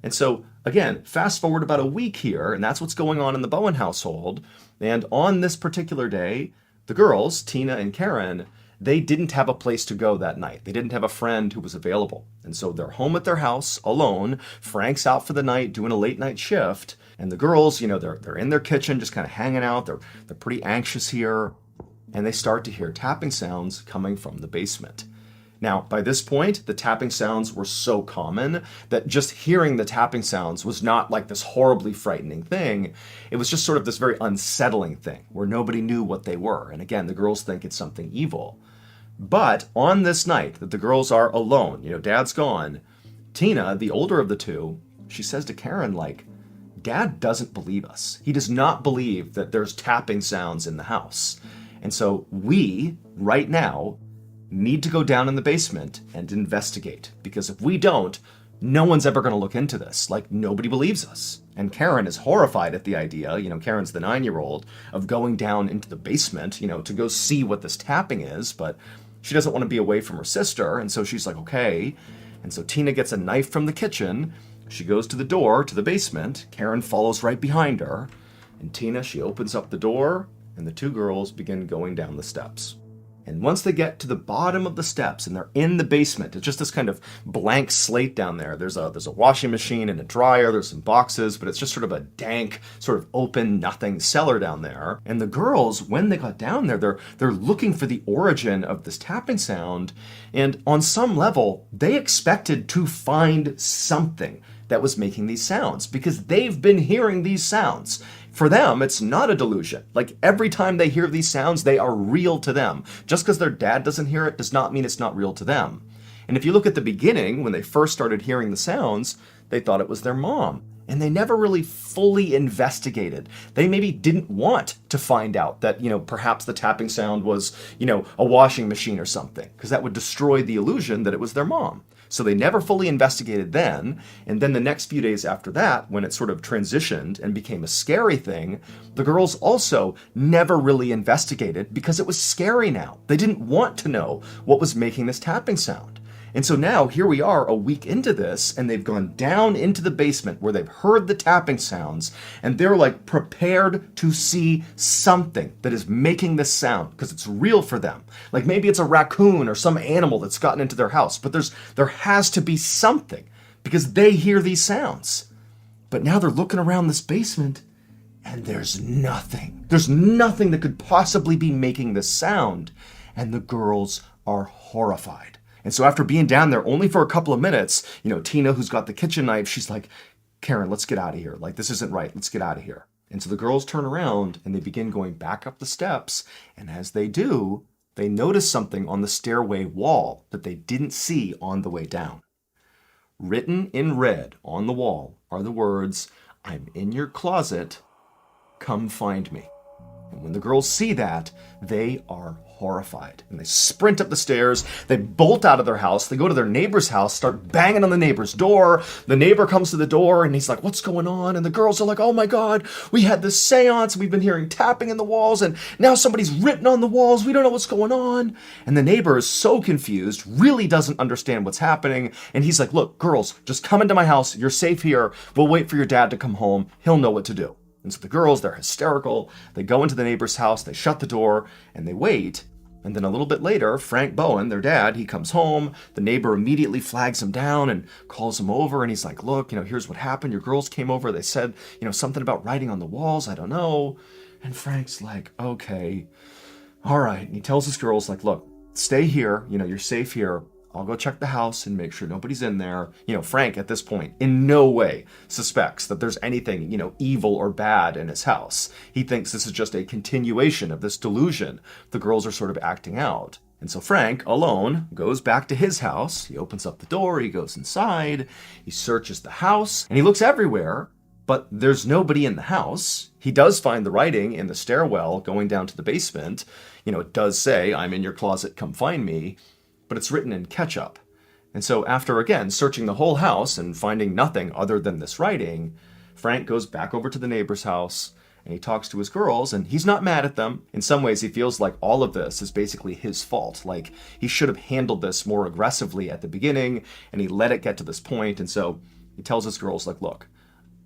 And so, again, fast forward about a week here, and that's what's going on in the Bowen household. And on this particular day, the girls, Tina and Karen, they didn't have a place to go that night. They didn't have a friend who was available. And so they're home at their house alone. Frank's out for the night doing a late night shift. And the girls, they're in their kitchen just kind of hanging out. They're pretty anxious here. And they start to hear tapping sounds coming from the basement. Now, by this point, the tapping sounds were so common that just hearing the tapping sounds was not like this horribly frightening thing. It was just sort of this very unsettling thing where nobody knew what they were. And again, the girls think it's something evil. But on this night that the girls are alone, Dad's gone, Tina, the older of the two, she says to Karen, like, Dad doesn't believe us. He does not believe that there's tapping sounds in the house. And so we, right now, need to go down in the basement and investigate. Because if we don't, no one's ever going to look into this. Like, nobody believes us. And Karen is horrified at the idea, Karen's the 9-year-old, of going down into the basement, to go see what this tapping is. But she doesn't want to be away from her sister. And so she's like, okay. And so Tina gets a knife from the kitchen. She goes to the door to the basement. Karen follows right behind her. And Tina, she opens up the door, and the two girls begin going down the steps. And once they get to the bottom of the steps and they're in the basement, it's just this kind of blank slate down there. There's a washing machine and a dryer, there's some boxes, but it's just sort of a dank, sort of open, nothing cellar down there. And the girls, when they got down there, they're looking for the origin of this tapping sound. And on some level, they expected to find something that was making these sounds because they've been hearing these sounds. For them, it's not a delusion. Like, every time they hear these sounds, they are real to them. Just because their dad doesn't hear it does not mean it's not real to them. And if you look at the beginning, when they first started hearing the sounds, they thought it was their mom. And they never really fully investigated. They maybe didn't want to find out that, perhaps the tapping sound was, a washing machine or something, because that would destroy the illusion that it was their mom. So they never fully investigated then, and then the next few days after that, when it sort of transitioned and became a scary thing, the girls also never really investigated because it was scary now. They didn't want to know what was making this tapping sound. And so now here we are a week into this, and they've gone down into the basement where they've heard the tapping sounds, and they're like prepared to see something that is making this sound because it's real for them. Like maybe it's a raccoon or some animal that's gotten into their house, but there has to be something because they hear these sounds. But now they're looking around this basement and there's nothing. There's nothing that could possibly be making this sound, and the girls are horrified. And so after being down there only for a couple of minutes, Tina, who's got the kitchen knife, she's like, Karen, let's get out of here. Like, this isn't right. Let's get out of here. And so the girls turn around and they begin going back up the steps. And as they do, they notice something on the stairway wall that they didn't see on the way down. Written in red on the wall are the words, "I'm in your closet, come find me." And when the girls see that, they are horrified. And they sprint up the stairs, they bolt out of their house, they go to their neighbor's house, start banging on the neighbor's door. The neighbor comes to the door and he's like, "What's going on?" And the girls are like, "Oh my God, we had this seance, we've been hearing tapping in the walls, and now somebody's written on the walls, we don't know what's going on." And the neighbor is so confused, really doesn't understand what's happening. And he's like, "Look, girls, just come into my house, you're safe here, we'll wait for your dad to come home, he'll know what to do." And so the girls, they're hysterical. They go into the neighbor's house, they shut the door, and they wait. And then a little bit later, Frank Bowen, their dad, he comes home. The neighbor immediately flags him down and calls him over. And he's like, "Look, here's what happened. Your girls came over. They said, something about writing on the walls. I don't know." And Frank's like, "Okay, all right." And he tells his girls, like, "Look, stay here. You're safe here. I'll go check the house and make sure nobody's in there." Frank, at this point, in no way suspects that there's anything, evil or bad in his house. He thinks this is just a continuation of this delusion the girls are sort of acting out. And so Frank, alone, goes back to his house. He opens up the door, he goes inside, he searches the house, and he looks everywhere, but there's nobody in the house. He does find the writing in the stairwell going down to the basement. It does say, "I'm in your closet, come find me," but it's written in ketchup. And so after, again, searching the whole house and finding nothing other than this writing, Frank goes back over to the neighbor's house and he talks to his girls, and he's not mad at them. In some ways, he feels like all of this is basically his fault. Like, he should have handled this more aggressively at the beginning, and he let it get to this point. And so he tells his girls, like, "Look,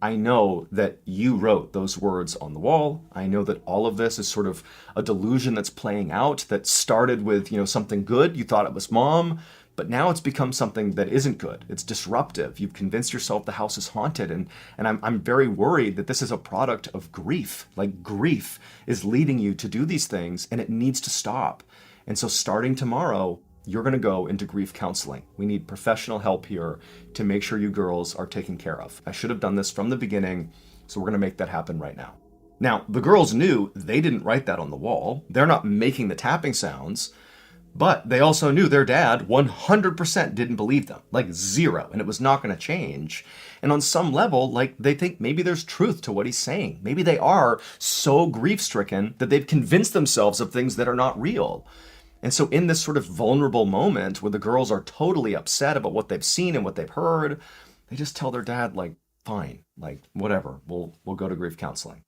I know that you wrote those words on the wall. I know that all of this is sort of a delusion that's playing out that started with, something good. You thought it was Mom, but now it's become something that isn't good. It's disruptive. You've convinced yourself the house is haunted. And I'm very worried that this is a product of grief. Like, grief is leading you to do these things, and it needs to stop. And so starting tomorrow, you're going to go into grief counseling. We need professional help here to make sure you girls are taken care of. I should have done this from the beginning, so we're going to make that happen right now." Now, the girls knew they didn't write that on the wall. They're not making the tapping sounds, but they also knew their dad 100% didn't believe them, like zero, and it was not going to change. And on some level, like, they think maybe there's truth to what he's saying. Maybe they are so grief-stricken that they've convinced themselves of things that are not real. And so in this sort of vulnerable moment where the girls are totally upset about what they've seen and what they've heard, they just tell their dad, like, "Fine, like, whatever, we'll go to grief counseling."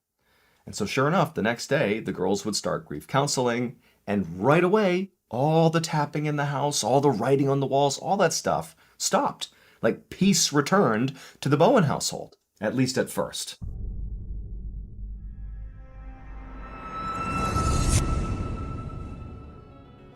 And so sure enough, the next day, the girls would start grief counseling, and right away, all the tapping in the house, all the writing on the walls, all that stuff stopped. Like, peace returned to the Bowen household, at least at first.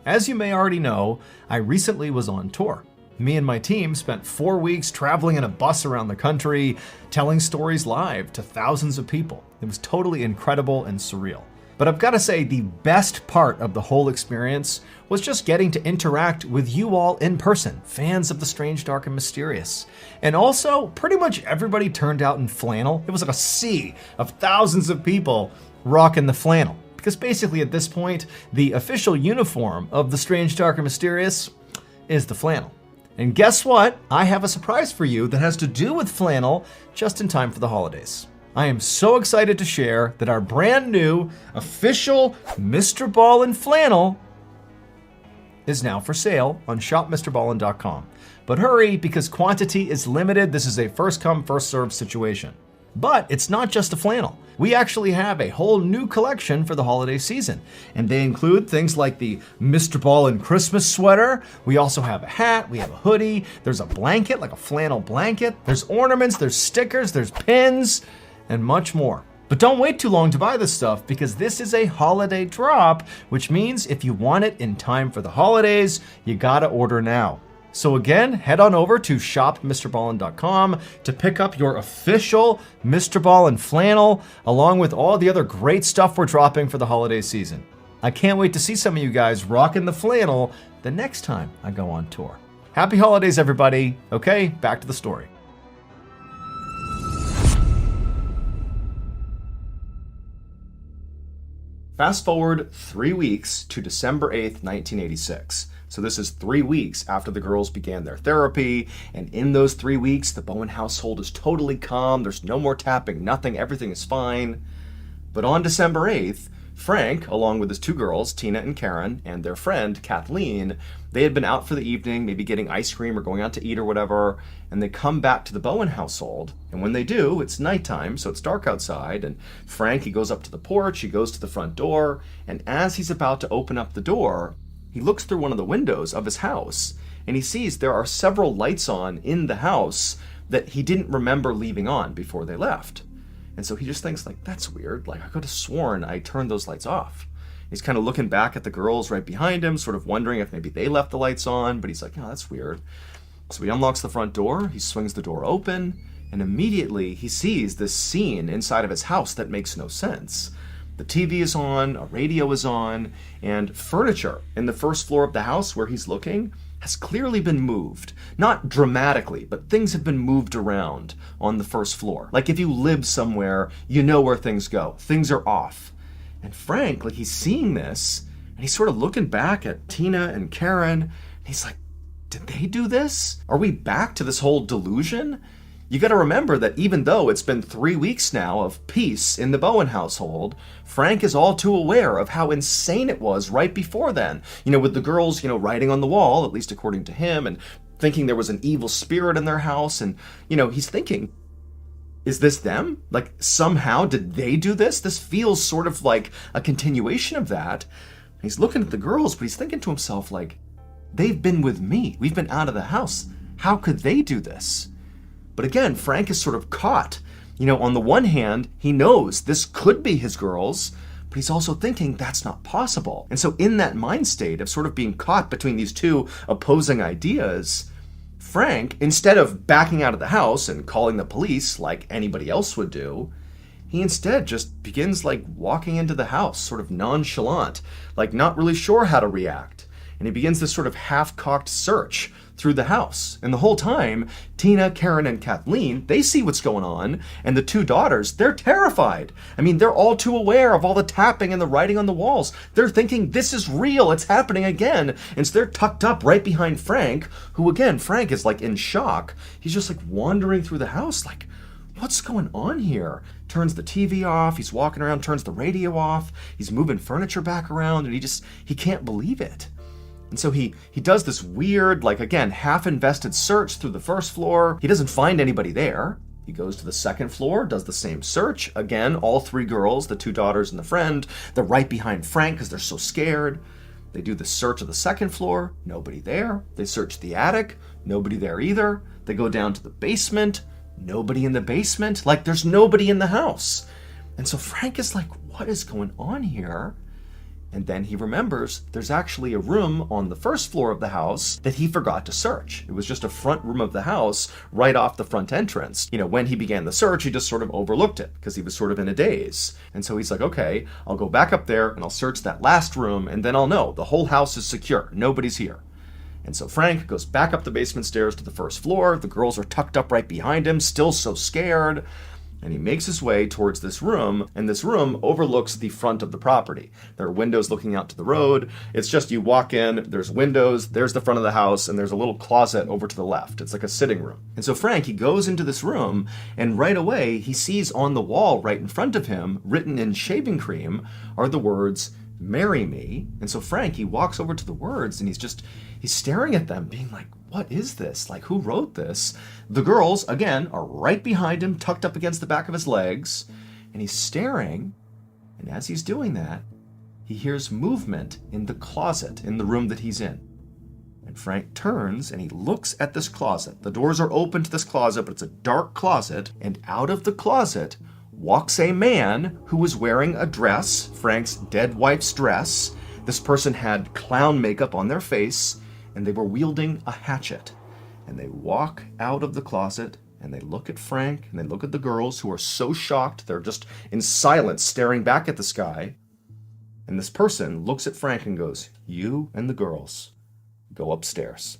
As you may already know, I recently was on tour. Me and my team spent 4 weeks traveling in a bus around the country, telling stories live to thousands of people. It was totally incredible and surreal. But I've got to say, the best part of the whole experience was just getting to interact with you all in person, fans of the strange, dark, and mysterious. And also, pretty much everybody turned out in flannel. It was like a sea of thousands of people rocking the flannel. Because basically at this point, the official uniform of the strange, dark, and mysterious is the flannel. And guess what? I have a surprise for you that has to do with flannel just in time for the holidays. I am so excited to share that our brand new official MrBallen flannel is now for sale on shopmrballen.com. But hurry, because quantity is limited. This is a first come, first served situation. But it's not just a flannel. We actually have a whole new collection for the holiday season, and they include things like the MrBallen Christmas sweater. We also have a hat, we have a hoodie, there's a blanket, like a flannel blanket, there's ornaments, there's stickers, there's pins, and much more. But don't wait too long to buy this stuff, because this is a holiday drop, which means if you want it in time for the holidays, you gotta order now. So again, head on over to shopmrballen.com to pick up your official MrBallen flannel, along with all the other great stuff we're dropping for the holiday season. I can't wait to see some of you guys rocking the flannel the next time I go on tour. Happy holidays, everybody. Okay, back to the story. Fast forward 3 weeks to December 8th, 1986. So this is 3 weeks after the girls began their therapy, and in those 3 weeks, the Bowen household is totally calm. There's no more tapping, nothing, everything is fine. But on December 8th, Frank, along with his 2 girls, Tina and Karen, and their friend, Kathleen, they had been out for the evening, maybe getting ice cream or going out to eat or whatever, and they come back to the Bowen household. And when they do, it's nighttime, so it's dark outside, and Frank, he goes up to the porch, he goes to the front door, and as he's about to open up the door, he looks through one of the windows of his house, and he sees there are several lights on in the house that he didn't remember leaving on before they left. And so he just thinks, like, that's weird. Like, I could have sworn I turned those lights off. He's kind of looking back at the girls right behind him, sort of wondering if maybe they left the lights on, but he's like, oh, that's weird. So he unlocks the front door, he swings the door open, and immediately he sees this scene inside of his house that makes no sense. The TV is on, a radio is on, and furniture in the first floor of the house where he's looking has clearly been moved. Not dramatically, but things have been moved around on the first floor. Like if you live somewhere, you know where things go. Things are off. And Frank, like he's seeing this, and he's sort of looking back at Tina and Karen, and he's like, did they do this? Are we back to this whole delusion? You got to remember that even though it's been 3 weeks now of peace in the Bowen household, Frank is all too aware of how insane it was right before then. You know, with the girls, writing on the wall, at least according to him, and thinking there was an evil spirit in their house. And, he's thinking, is this them? Like, somehow did they do this? This feels sort of like a continuation of that. And he's looking at the girls, but he's thinking to himself, like, they've been with me. We've been out of the house. How could they do this? But again, Frank is sort of caught. On the one hand, he knows this could be his girls, but he's also thinking that's not possible. And so in that mind state of sort of being caught between these two opposing ideas, Frank, instead of backing out of the house and calling the police like anybody else would do, he instead just begins like walking into the house, sort of nonchalant, like not really sure how to react. And he begins this sort of half-cocked search through the house. And the whole time, Tina, Karen, and Kathleen, they see what's going on, and the 2 daughters, they're terrified. I mean, they're all too aware of all the tapping and the writing on the walls. They're thinking, this is real, it's happening again. And so they're tucked up right behind Frank, who again, Frank is like in shock. He's just like wandering through the house, like, what's going on here? Turns the TV off, he's walking around, turns the radio off, he's moving furniture back around, and he can't believe it. And so he does this weird, like again, half-invested search through the first floor. He doesn't find anybody there. He goes to the second floor, does the same search. Again, all 3 girls, the 2 daughters and the friend, they're right behind Frank because they're so scared. They do the search of the second floor, nobody there. They search the attic, nobody there either. They go down to the basement, nobody in the basement. Like there's nobody in the house. And so Frank is like, what is going on here? And then he remembers there's actually a room on the first floor of the house that he forgot to search. It was just a front room of the house right off the front entrance. When he began the search, he just sort of overlooked it because he was sort of in a daze. And so he's like, okay, I'll go back up there and I'll search that last room and then I'll know the whole house is secure. Nobody's here. And so Frank goes back up the basement stairs to the first floor. The girls are tucked up right behind him, still so scared. And he makes his way towards this room, and this room overlooks the front of the property. There are windows looking out to the road. It's just you walk in, there's windows, there's the front of the house, and there's a little closet over to the left. It's like a sitting room. And so Frank, he goes into this room, and right away he sees on the wall right in front of him, written in shaving cream, are the words, "Marry me." And so Frank, he walks over to the words, and he's staring at them, being like, what is this? Like, who wrote this? The girls, again, are right behind him, tucked up against the back of his legs, and he's staring, and as he's doing that, he hears movement in the closet in the room that he's in. And Frank turns, and he looks at this closet. The doors are open to this closet, but it's a dark closet, and out of the closet walks a man who was wearing a dress, Frank's dead wife's dress. This person had clown makeup on their face, and they were wielding a hatchet. And they walk out of the closet, and they look at Frank, and they look at the girls who are so shocked, they're just in silence staring back at the sky. And this person looks at Frank and goes, "You and the girls go upstairs."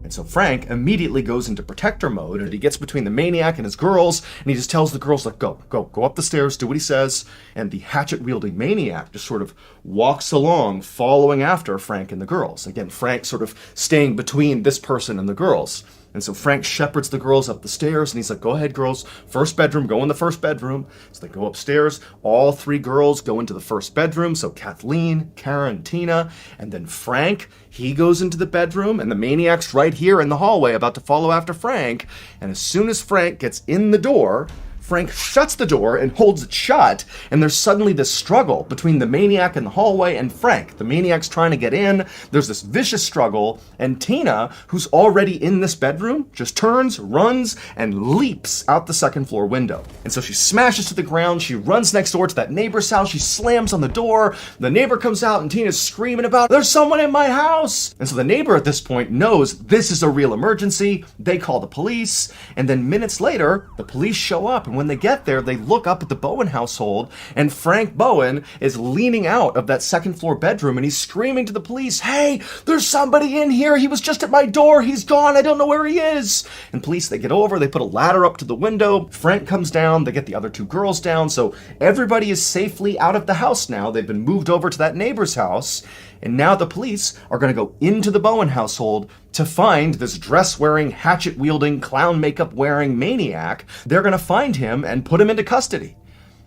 And so Frank immediately goes into protector mode, and he gets between the maniac and his girls, and he just tells the girls, like, go up the stairs, do what he says. And the hatchet-wielding maniac just sort of walks along, following after Frank and the girls. Again, Frank sort of staying between this person and the girls. And so Frank shepherds the girls up the stairs, and he's like, go ahead, girls, first bedroom, go in the first bedroom. So they go upstairs. All three girls go into the first bedroom. So Kathleen, Karen, Tina, and then Frank, he goes into the bedroom, and the maniac's right here in the hallway about to follow after Frank. And as soon as Frank gets in the door, Frank shuts the door and holds it shut, and there's suddenly this struggle between the maniac in the hallway and Frank. The maniac's trying to get in, there's this vicious struggle, and Tina, who's already in this bedroom, just turns, runs, and leaps out the second floor window. And so she smashes to the ground, she runs next door to that neighbor's house, she slams on the door, the neighbor comes out, and Tina's screaming about, there's someone in my house! And so the neighbor at this point knows this is a real emergency, they call the police, and then minutes later, the police show up, and when they get there, they look up at the Bowen household, and Frank Bowen is leaning out of that second floor bedroom, and he's screaming to the police, hey, there's somebody in here, he was just at my door, he's gone, I don't know where he is. And police, they get over, they put a ladder up to the window, Frank comes down, they get the other two girls down, so everybody is safely out of the house now. They've been moved over to that neighbor's house, and now the police are going to go into the Bowen household to find this dress-wearing, hatchet-wielding, clown makeup-wearing maniac. They're going to find him and put him into custody.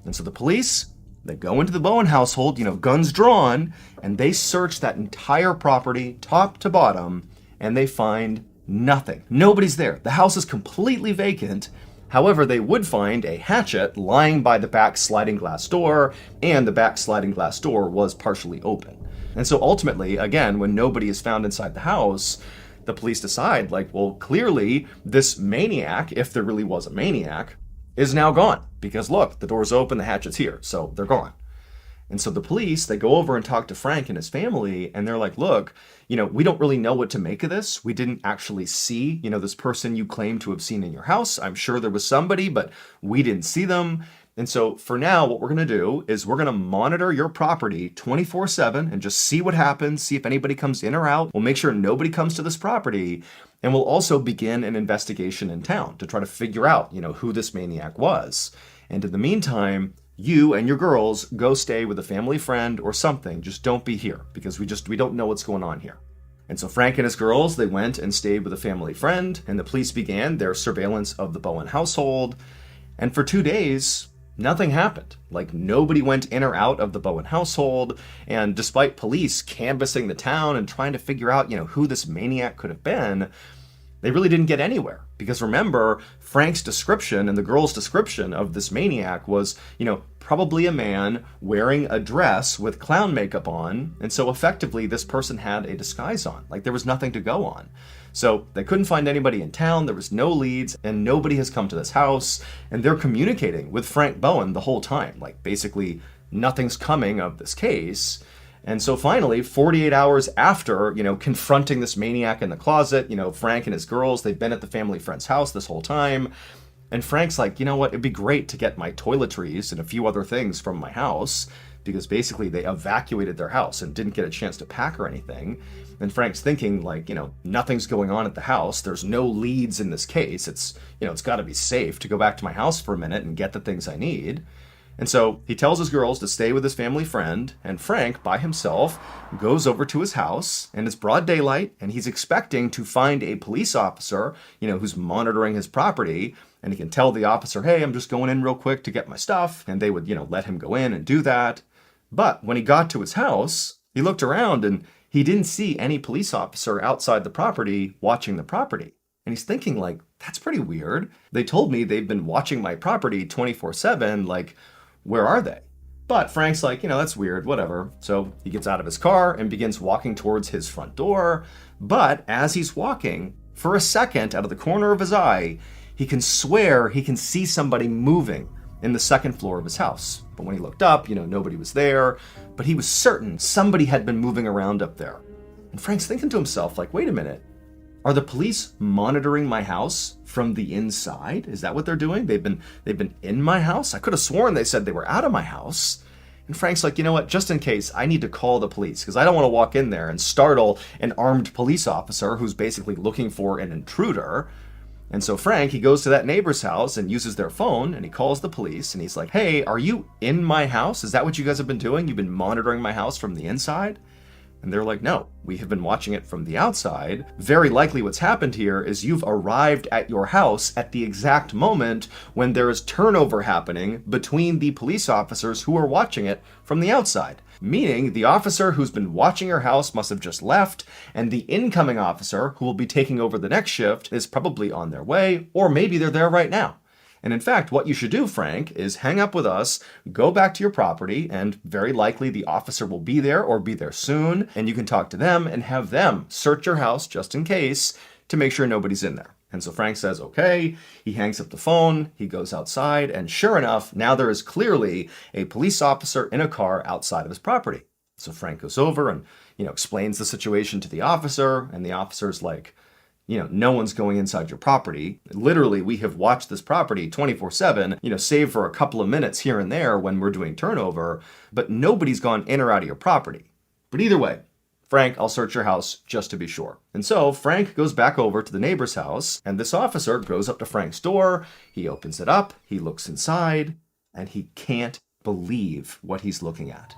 And so the police, they go into the Bowen household, guns drawn, and they search that entire property, top to bottom, and they find nothing. Nobody's there. The house is completely vacant. However, they would find a hatchet lying by the back sliding glass door, and the back sliding glass door was partially open. And so ultimately, again, when nobody is found inside the house, the police decide, well, clearly this maniac, if there really was a maniac, is now gone. Because look, the door's open, the hatchet's here, so they're gone. And so the police, they go over and talk to Frank and his family, and they're like, look, we don't really know what to make of this. We didn't actually see, this person you claim to have seen in your house. I'm sure there was somebody, but we didn't see them. And so for now, what we're going to do is we're going to monitor your property 24/7 and just see what happens, see if anybody comes in or out. We'll make sure nobody comes to this property. And we'll also begin an investigation in town to try to figure out, who this maniac was. And in the meantime, you and your girls go stay with a family friend or something. Just don't be here because we don't know what's going on here. And so Frank and his girls, they went and stayed with a family friend, and the police began their surveillance of the Bowen household. And for 2 days, nothing happened. Nobody went in or out of the Bowen household, and despite police canvassing the town and trying to figure out, who this maniac could have been, they really didn't get anywhere. Because remember, Frank's description and the girl's description of this maniac was, probably a man wearing a dress with clown makeup on, and so effectively this person had a disguise on. There was nothing to go on. So they couldn't find anybody in town, there was no leads, and nobody has come to this house, and they're communicating with Frank Bowen the whole time. Basically, nothing's coming of this case. And so finally, 48 hours after, confronting this maniac in the closet, Frank and his girls, they've been at the family friend's house this whole time. And Frank's like, it'd be great to get my toiletries and a few other things from my house, because basically they evacuated their house and didn't get a chance to pack or anything. And Frank's thinking, nothing's going on at the house. There's no leads in this case. It's got to be safe to go back to my house for a minute and get the things I need. And so he tells his girls to stay with his family friend, and Frank, by himself, goes over to his house, and it's broad daylight, and he's expecting to find a police officer, who's monitoring his property, and he can tell the officer, hey, I'm just going in real quick to get my stuff, and they would, let him go in and do that. But when he got to his house, he looked around, and he didn't see any police officer outside the property watching the property. And he's thinking, that's pretty weird. They told me they've been watching my property 24/7, where are they? But Frank's like, that's weird, whatever. So he gets out of his car and begins walking towards his front door. But as he's walking, for a second, out of the corner of his eye, he can swear he can see somebody moving in the second floor of his house. But when he looked up, nobody was there. But he was certain somebody had been moving around up there. And Frank's thinking to himself, wait a minute. Are the police monitoring my house from the inside? Is that what they've been in my house? I could have sworn they said they were out of my house. And Frank's like, you know what, just in case, I need to call the police because I don't want to walk in there and startle an armed police officer who's basically looking for an intruder. And so Frank, he goes to that neighbor's house and uses their phone and he calls the police and he's like, hey, are you in my house? Is that what you guys have been doing? You've been monitoring my house from the inside? And they're like, no, we have been watching it from the outside. Very likely what's happened here is you've arrived at your house at the exact moment when there is turnover happening between the police officers who are watching it from the outside. Meaning the officer who's been watching your house must have just left, and the incoming officer who will be taking over the next shift is probably on their way, or maybe they're there right now. And in fact, what you should do, Frank, is hang up with us, go back to your property, and very likely the officer will be there or be there soon, and you can talk to them and have them search your house just in case to make sure nobody's in there. And so Frank says, okay, he hangs up the phone, he goes outside, and sure enough, now there is clearly a police officer in a car outside of his property. So Frank goes over and, explains the situation to the officer, and the officer's like, no one's going inside your property. Literally, we have watched this property 24/7, save for a couple of minutes here and there when we're doing turnover, but nobody's gone in or out of your property. But either way, Frank, I'll search your house just to be sure. And so Frank goes back over to the neighbor's house, and this officer goes up to Frank's door, he opens it up, he looks inside, and he can't believe what he's looking at.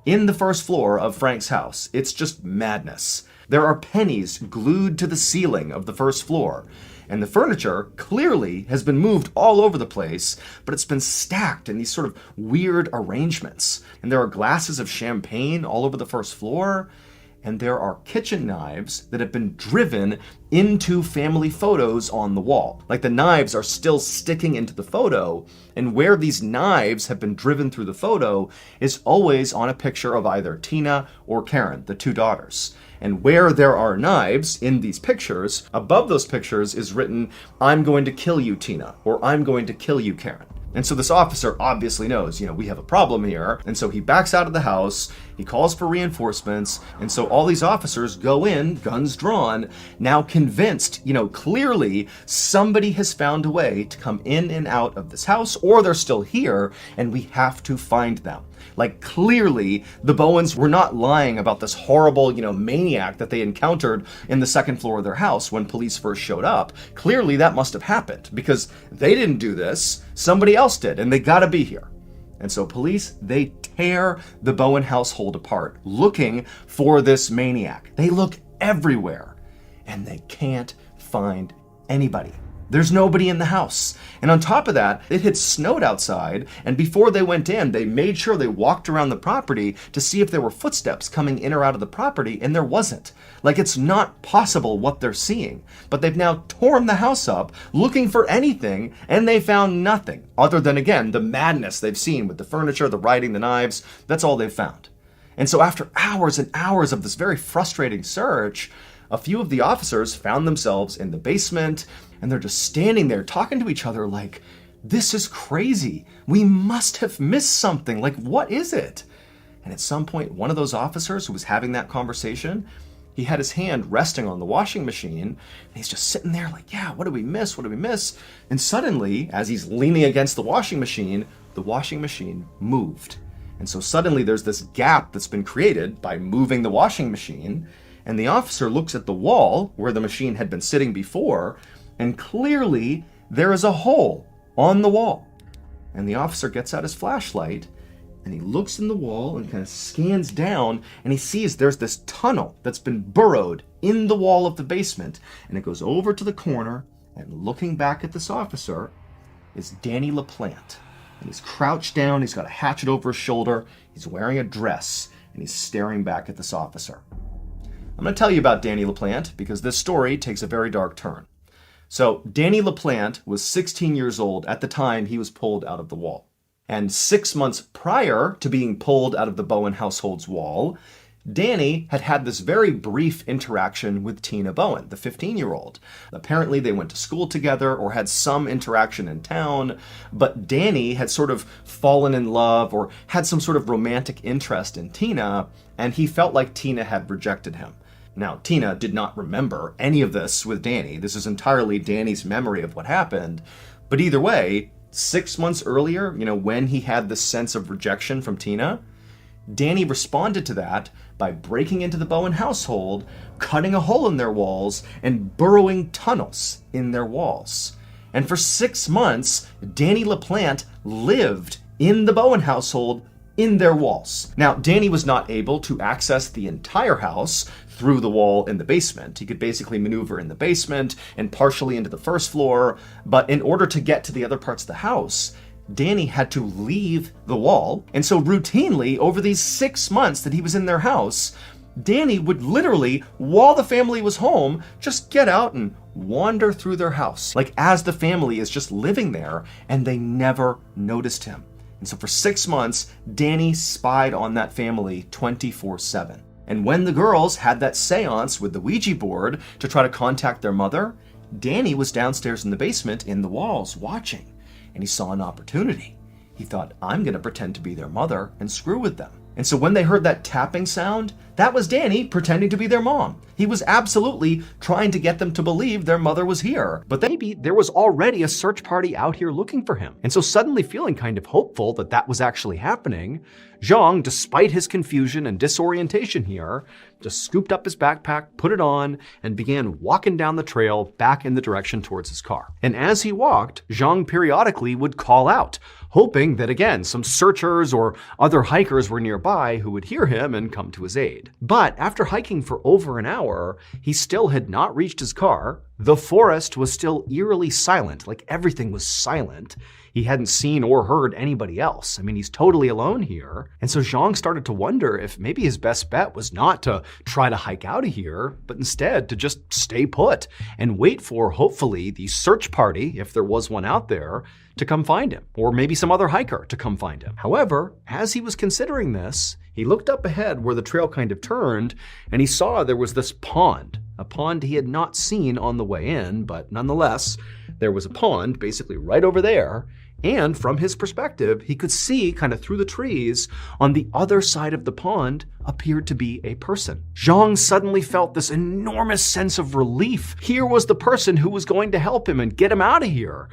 In the first floor of Frank's house, it's just madness. There are pennies glued to the ceiling of the first floor, and the furniture clearly has been moved all over the place, but it's been stacked in these sort of weird arrangements. And there are glasses of champagne all over the first floor, and there are kitchen knives that have been driven into family photos on the wall. Like the knives are still sticking into the photo, and where these knives have been driven through the photo is always on a picture of either Tina or Karen, the two daughters. And where there are knives in these pictures, above those pictures is written, I'm going to kill you, Tina, or I'm going to kill you, Karen. And so this officer obviously knows, we have a problem here. And so he backs out of the house, he calls for reinforcements. And so all these officers go in, guns drawn, now convinced, clearly somebody has found a way to come in and out of this house, or they're still here, and we have to find them. Like clearly the Bowens were not lying about this horrible, maniac that they encountered in the second floor of their house when police first showed up. Clearly that must have happened because they didn't do this. Somebody else did, and they gotta be here. And so police, they tear the Bowen household apart looking for this maniac. They look everywhere and they can't find anybody. There's nobody in the house. And on top of that, it had snowed outside, and before they went in, they made sure they walked around the property to see if there were footsteps coming in or out of the property, and there wasn't. Like, it's not possible what they're seeing. But they've now torn the house up, looking for anything, and they found nothing, other than, again, the madness they've seen with the furniture, the writing, the knives. That's all they've found. And so after hours and hours of this very frustrating search, a few of the officers found themselves in the basement, and they're just standing there talking to each other like, this is crazy. We must have missed something. Like, what is it? And at some point, one of those officers who was having that conversation, he had his hand resting on the washing machine, and he's just sitting there like, yeah, what did we miss? What did we miss? And suddenly, as he's leaning against the washing machine moved. And so suddenly there's this gap that's been created by moving the washing machine, and the officer looks at the wall where the machine had been sitting before, and clearly there is a hole on the wall. And the officer gets out his flashlight and he looks in the wall and kind of scans down, and he sees there's this tunnel that's been burrowed in the wall of the basement, and it goes over to the corner, and looking back at this officer is Danny LaPlante. And he's crouched down, he's got a hatchet over his shoulder, he's wearing a dress, and he's staring back at this officer. I'm going to tell you about Danny LaPlante because this story takes a very dark turn. So Danny LaPlante was 16 years old at the time he was pulled out of the wall. And 6 months prior to being pulled out of the Bowen household's wall, Danny had had this very brief interaction with Tina Bowen, the 15-year-old. Apparently they went to school together or had some interaction in town, but Danny had sort of fallen in love or had some sort of romantic interest in Tina, and he felt like Tina had rejected him. Now, Tina did not remember any of this with Danny. This is entirely Danny's memory of what happened. But either way, 6 months earlier, when he had this sense of rejection from Tina, Danny responded to that by breaking into the Bowen household, cutting a hole in their walls, and burrowing tunnels in their walls. And for 6 months, Danny LaPlante lived in the Bowen household in their walls. Now, Danny was not able to access the entire house through the wall in the basement. He could basically maneuver in the basement and partially into the first floor, but in order to get to the other parts of the house, Danny had to leave the wall. And so routinely, over these 6 months that he was in their house, Danny would literally, while the family was home, just get out and wander through their house, like as the family is just living there, and they never noticed him. And so for 6 months, Danny spied on that family 24/7. And when the girls had that seance with the Ouija board to try to contact their mother, Danny was downstairs in the basement in the walls watching. And he saw an opportunity. He thought, I'm going to pretend to be their mother and screw with them. And so when they heard that tapping sound, that was Danny pretending to be their mom. He was absolutely trying to get them to believe their mother was here. But maybe there was already a search party out here looking for him. And so suddenly feeling kind of hopeful that that was actually happening, Zhang, despite his confusion and disorientation here, just scooped up his backpack, put it on, and began walking down the trail back in the direction towards his car. And as he walked, Zhang periodically would call out, hoping that again, some searchers or other hikers were nearby who would hear him and come to his aid. But after hiking for over an hour, he still had not reached his car. The forest was still eerily silent, like everything was silent. He hadn't seen or heard anybody else. I mean, he's totally alone here. And so Zhang started to wonder if maybe his best bet was not to try to hike out of here, but instead to just stay put and wait for, hopefully, the search party, if there was one out there, to come find him, or maybe some other hiker to come find him. However, as he was considering this, he looked up ahead where the trail kind of turned, and he saw there was this pond, a pond he had not seen on the way in, but nonetheless, there was a pond basically right over there. And from his perspective, he could see kind of through the trees on the other side of the pond appeared to be a person. Zhang suddenly felt this enormous sense of relief. Here was the person who was going to help him and get him out of here.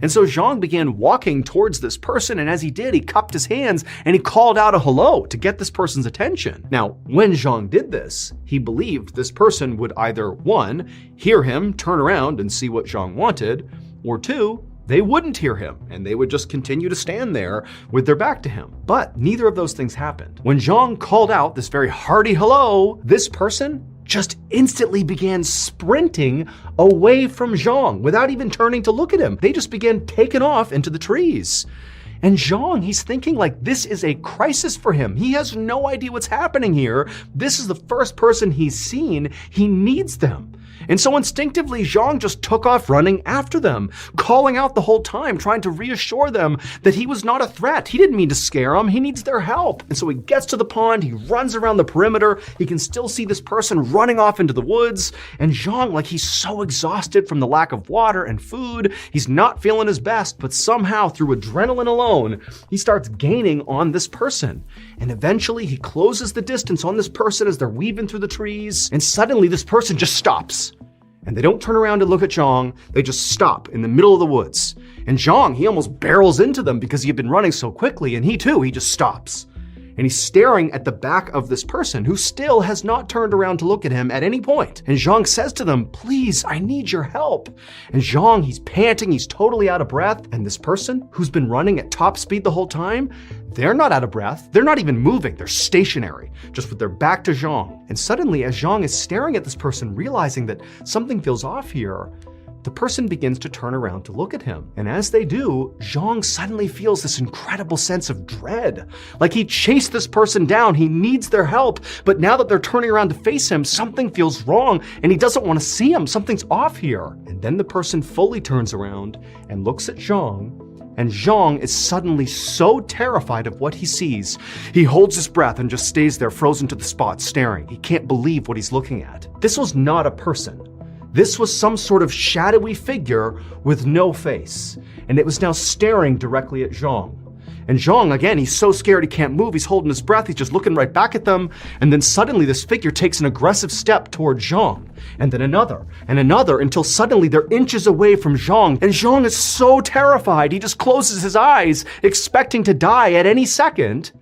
And so Zhang began walking towards this person, and as he did, he cupped his hands and he called out a hello to get this person's attention. Now, when Zhang did this, he believed this person would either, one, hear him, turn around and see what Zhang wanted, or two, they wouldn't hear him, and they would just continue to stand there with their back to him. But neither of those things happened. When Zhang called out this very hearty hello, this person just instantly began sprinting away from Zhang without even turning to look at him. They just began taking off into the trees. And Zhang, he's thinking like this is a crisis for him. He has no idea what's happening here. This is the first person he's seen. He needs them. And so instinctively, Zhang just took off running after them, calling out the whole time, trying to reassure them that he was not a threat. He didn't mean to scare them. He needs their help. And so he gets to the pond. He runs around the perimeter. He can still see this person running off into the woods. And Zhang, like he's so exhausted from the lack of water and food, he's not feeling his best, but somehow through adrenaline alone, he starts gaining on this person. And eventually he closes the distance on this person as they're weaving through the trees. And suddenly this person just stops. And they don't turn around to look at Zhang, they just stop in the middle of the woods. And Zhang, he almost barrels into them because he had been running so quickly, and he just stops. And he's staring at the back of this person who still has not turned around to look at him at any point. And Zhang says to them, please, I need your help. And Zhang, he's panting, he's totally out of breath. And this person who's been running at top speed the whole time, they're not out of breath. They're not even moving. They're stationary, just with their back to Zhang. And suddenly, as Zhang is staring at this person, realizing that something feels off here, the person begins to turn around to look at him. And as they do, Zhang suddenly feels this incredible sense of dread. Like he chased this person down, he needs their help, but now that they're turning around to face him, something feels wrong and he doesn't want to see him. Something's off here. And then the person fully turns around and looks at Zhang. And Zhang is suddenly so terrified of what he sees, he holds his breath and just stays there frozen to the spot, staring. He can't believe what he's looking at. This was not a person. This was some sort of shadowy figure with no face, and it was now staring directly at Zhang. And Zhang, again, he's so scared he can't move. He's holding his breath. He's just looking right back at them. And then suddenly this figure takes an aggressive step toward Zhang. And then another, and another, until suddenly they're inches away from Zhang. And Zhang is so terrified, he just closes his eyes, expecting to die at any second.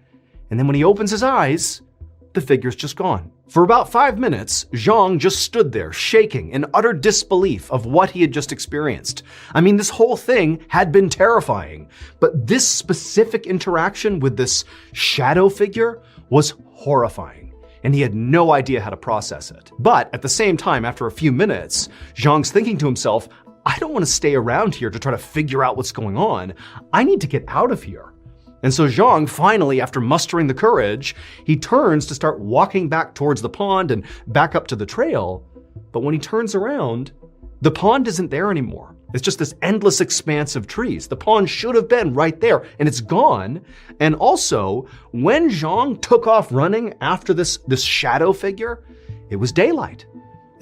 And then when he opens his eyes, the figure's just gone. For about 5 minutes, Zhang just stood there, shaking in utter disbelief of what he had just experienced. I mean, this whole thing had been terrifying, but this specific interaction with this shadow figure was horrifying, and he had no idea how to process it. But at the same time, after a few minutes, Zhang's thinking to himself, I don't want to stay around here to try to figure out what's going on. I need to get out of here. And so Zhang finally, after mustering the courage, he turns to start walking back towards the pond and back up to the trail. But when he turns around, the pond isn't there anymore. It's just this endless expanse of trees. The pond should have been right there, and it's gone. And also, when Zhang took off running after this shadow figure, it was daylight.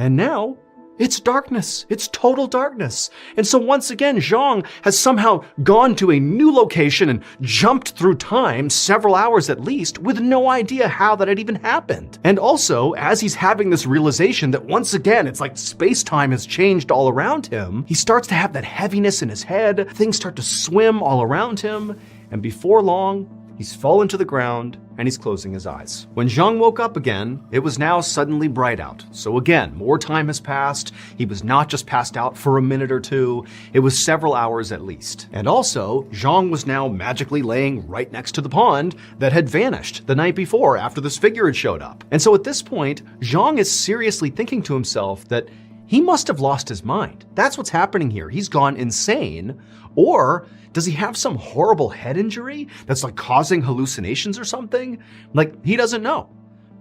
And now, it's darkness. It's total darkness. And so once again, Zhang has somehow gone to a new location and jumped through time, several hours at least, with no idea how that had even happened. And also, as he's having this realization that once again, it's like space-time has changed all around him, he starts to have that heaviness in his head, things start to swim all around him, and before long, he's fallen to the ground and he's closing his eyes. When Zhang woke up again, it was now suddenly bright out. So again, more time has passed. He was not just passed out for a minute or two. It was several hours at least. And also, Zhang was now magically laying right next to the pond that had vanished the night before after this figure had showed up. And so at this point, Zhang is seriously thinking to himself that he must have lost his mind. That's what's happening here. He's gone insane. Or does he have some horrible head injury that's like causing hallucinations or something? Like, he doesn't know.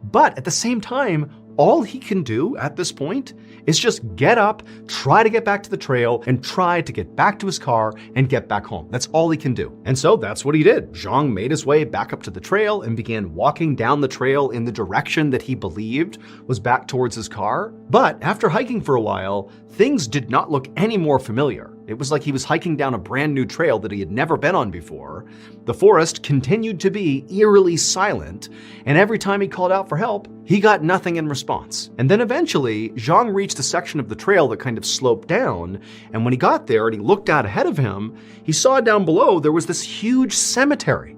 But at the same time, all he can do at this point is just get up, try to get back to the trail, and try to get back to his car and get back home. That's all he can do. And so that's what he did. Zhang made his way back up to the trail and began walking down the trail in the direction that he believed was back towards his car. But after hiking for a while, things did not look any more familiar. It was like he was hiking down a brand new trail that he had never been on before. The forest continued to be eerily silent, and every time he called out for help, he got nothing in response. And then eventually, Zhang reached a section of the trail that kind of sloped down, and when he got there and he looked out ahead of him, he saw down below there was this huge cemetery.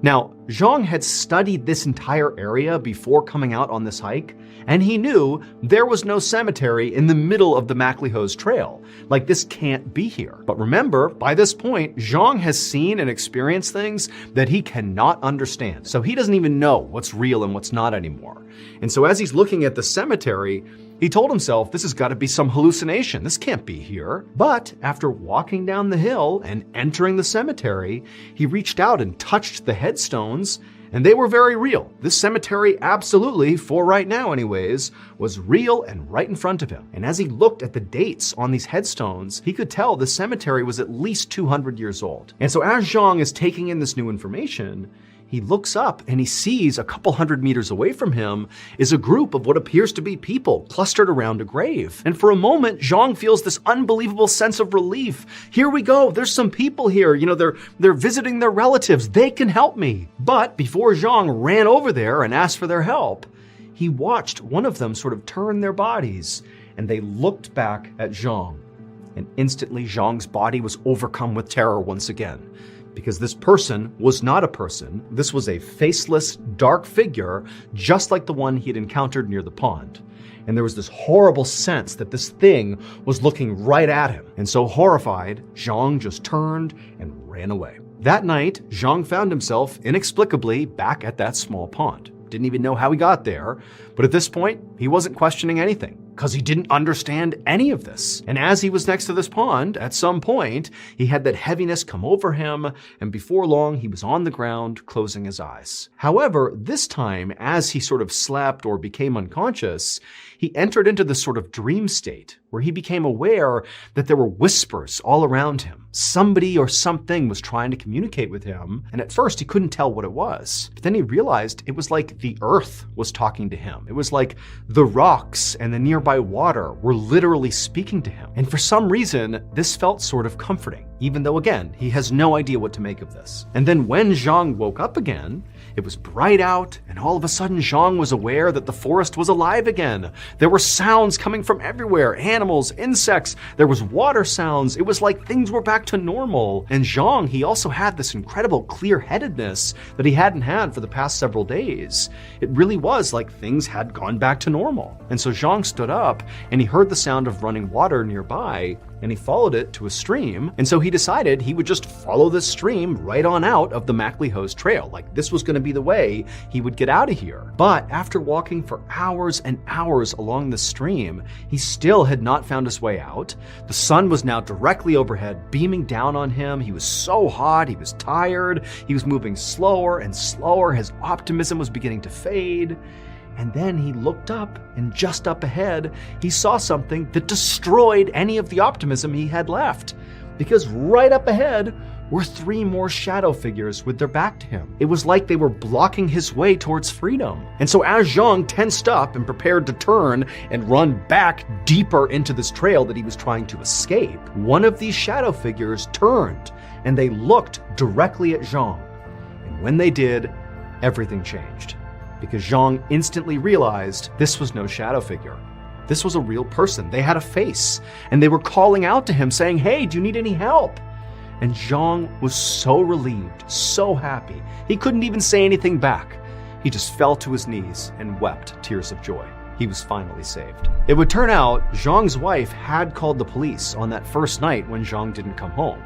Now, Zhang had studied this entire area before coming out on this hike, and he knew there was no cemetery in the middle of the MacLehose Trail. Like, this can't be here. But remember, by this point, Zhang has seen and experienced things that he cannot understand. So he doesn't even know what's real and what's not anymore. And so as he's looking at the cemetery, he told himself this has got to be some hallucination. This can't be here. But after walking down the hill and entering the cemetery, he reached out and touched the headstones, and they were very real. This cemetery absolutely, for right now anyways, was real and right in front of him. And as he looked at the dates on these headstones, he could tell the cemetery was at least 200 years old. And so as Zhang is taking in this new information, he looks up and he sees a couple hundred meters away from him is a group of what appears to be people clustered around a grave. And for a moment, Zhang feels this unbelievable sense of relief. Here we go. There's some people here. You know, they're visiting their relatives. They can help me. But before Zhang ran over there and asked for their help, he watched one of them sort of turn their bodies, and they looked back at Zhang. And instantly, Zhang's body was overcome with terror once again. Because this person was not a person. This was a faceless, dark figure, just like the one he had encountered near the pond. And there was this horrible sense that this thing was looking right at him. And so horrified, Zhang just turned and ran away. That night, Zhang found himself inexplicably back at that small pond. Didn't even know how he got there, but at this point, he wasn't questioning anything because he didn't understand any of this. And as he was next to this pond, at some point, he had that heaviness come over him, and before long, he was on the ground, closing his eyes. However, this time, as he sort of slept or became unconscious, he entered into this sort of dream state where he became aware that there were whispers all around him. Somebody or something was trying to communicate with him, and at first he couldn't tell what it was. But then he realized it was like the earth was talking to him. It was like the rocks and the nearby water were literally speaking to him. And for some reason, this felt sort of comforting, even though, again, he has no idea what to make of this. And then when Zhang woke up again, it was bright out, and all of a sudden Zhang was aware that the forest was alive again. There were sounds coming from everywhere, animals, insects, there was water sounds. It was like things were back to normal. And Zhang, he also had this incredible clear-headedness that he hadn't had for the past several days. It really was like things had gone back to normal. And so Zhang stood up, and he heard the sound of running water nearby, and he followed it to a stream. And so he decided he would just follow this stream right on out of the MacLehose Trail. Like this was going to be the way he would get out of here. But after walking for hours and hours along the stream, he still had not found his way out. The sun was now directly overhead, beaming down on him. He was so hot, he was tired, he was moving slower and slower. His optimism was beginning to fade. And then he looked up, and just up ahead, he saw something that destroyed any of the optimism he had left. Because right up ahead were 3 more shadow figures with their back to him. It was like they were blocking his way towards freedom. And so as Zhang tensed up and prepared to turn and run back deeper into this trail that he was trying to escape, one of these shadow figures turned, and they looked directly at Zhang. And when they did, everything changed. Because Zhang instantly realized this was no shadow figure. This was a real person. They had a face, and they were calling out to him saying, "Hey, do you need any help?" And Zhang was so relieved, so happy. He couldn't even say anything back. He just fell to his knees and wept tears of joy. He was finally saved. It would turn out Zhang's wife had called the police on that first night when Zhang didn't come home.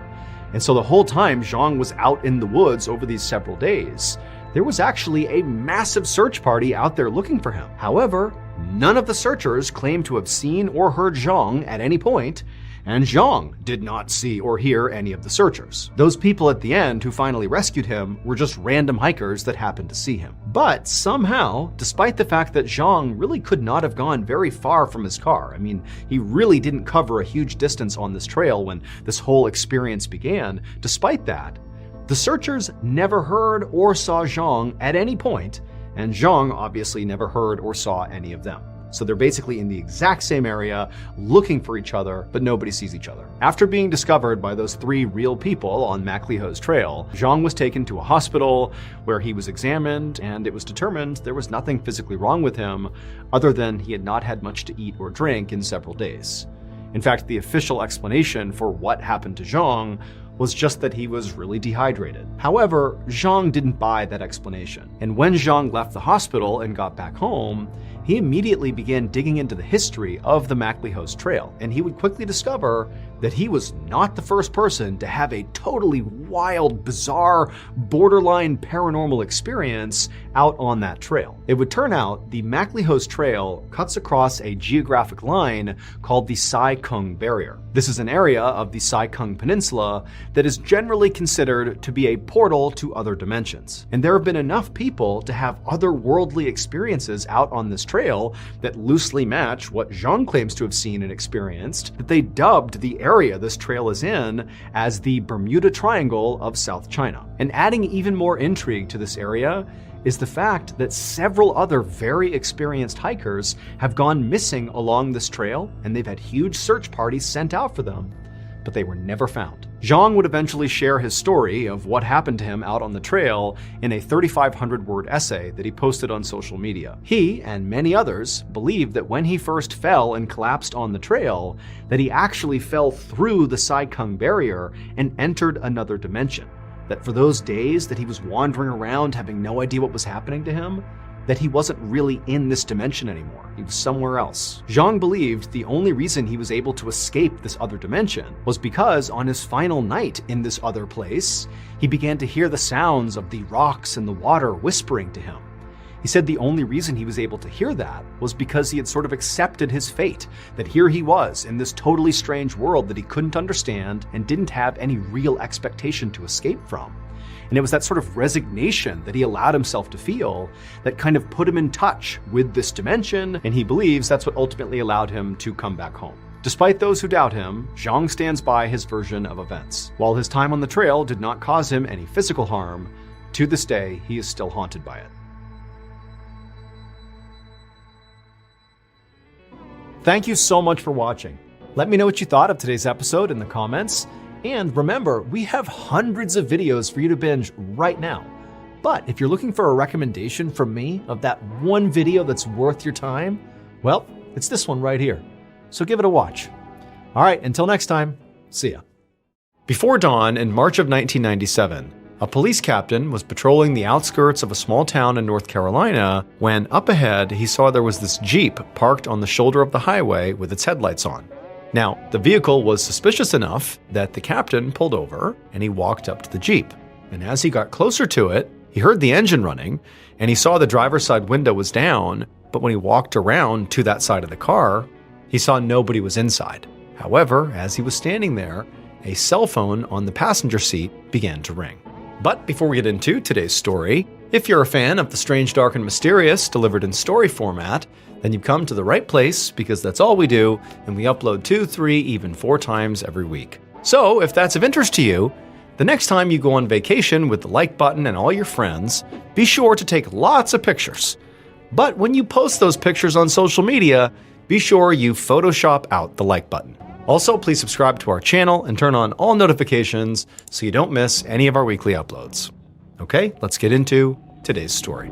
And so the whole time Zhang was out in the woods over these several days, there was actually a massive search party out there looking for him. However, none of the searchers claimed to have seen or heard Zhang at any point, and Zhang did not see or hear any of the searchers. Those people at the end who finally rescued him were just random hikers that happened to see him. But somehow, despite the fact that Zhang really could not have gone very far from his car, I mean, he really didn't cover a huge distance on this trail when this whole experience began, despite that, the searchers never heard or saw Zhang at any point, and Zhang obviously never heard or saw any of them. So they're basically in the exact same area, looking for each other, but nobody sees each other. After being discovered by those 3 real people on MacLehose Trail, Zhang was taken to a hospital where he was examined, and it was determined there was nothing physically wrong with him, other than he had not had much to eat or drink in several days. In fact, the official explanation for what happened to Zhang was just that he was really dehydrated. However, Zhang didn't buy that explanation. And when Zhang left the hospital and got back home, he immediately began digging into the history of the MacLehose Trail, and he would quickly discover that he was not the first person to have a totally wild, bizarre, borderline paranormal experience out on that trail. It would turn out the MacLehose Trail cuts across a geographic line called the Sai Kung Barrier. This is an area of the Sai Kung Peninsula that is generally considered to be a portal to other dimensions. And there have been enough people to have otherworldly experiences out on this trail that loosely match what Zhang claims to have seen and experienced, that they dubbed the area this trail is in as the Bermuda Triangle of South China. And adding even more intrigue to this area is the fact that several other very experienced hikers have gone missing along this trail, and they've had huge search parties sent out for them, but they were never found. Zhang would eventually share his story of what happened to him out on the trail in a 3,500-word essay that he posted on social media. He, and many others, believe that when he first fell and collapsed on the trail, that he actually fell through the Sai Kung Barrier and entered another dimension. That for those days that he was wandering around having no idea what was happening to him, that he wasn't really in this dimension anymore. He was somewhere else. Zhang believed the only reason he was able to escape this other dimension was because on his final night in this other place, he began to hear the sounds of the rocks and the water whispering to him. He said the only reason he was able to hear that was because he had sort of accepted his fate, that here he was in this totally strange world that he couldn't understand and didn't have any real expectation to escape from. And it was that sort of resignation that he allowed himself to feel that kind of put him in touch with this dimension, and he believes that's what ultimately allowed him to come back home. Despite those who doubt him, Zhang stands by his version of events. While his time on the trail did not cause him any physical harm, to this day, he is still haunted by it. Thank you so much for watching. Let me know what you thought of today's episode in the comments. And remember, we have hundreds of videos for you to binge right now. But if you're looking for a recommendation from me of that one video that's worth your time, well, it's this one right here. So give it a watch. All right, until next time, see ya. Before dawn in March of 1997, a police captain was patrolling the outskirts of a small town in North Carolina when up ahead he saw there was this Jeep parked on the shoulder of the highway with its headlights on. Now, the vehicle was suspicious enough that the captain pulled over and he walked up to the Jeep. And as he got closer to it, he heard the engine running and he saw the driver's side window was down, but when he walked around to that side of the car, he saw nobody was inside. However, as he was standing there, a cell phone on the passenger seat began to ring. But before we get into today's story, if you're a fan of the strange, dark, and mysterious delivered in story format, then you've come to the right place because that's all we do, and we upload 2, 3, even 4 times every week. So if that's of interest to you, the next time you go on vacation with the like button and all your friends, be sure to take lots of pictures. But when you post those pictures on social media, be sure you Photoshop out the like button. Also, please subscribe to our channel and turn on all notifications so you don't miss any of our weekly uploads. Okay, let's get into today's story.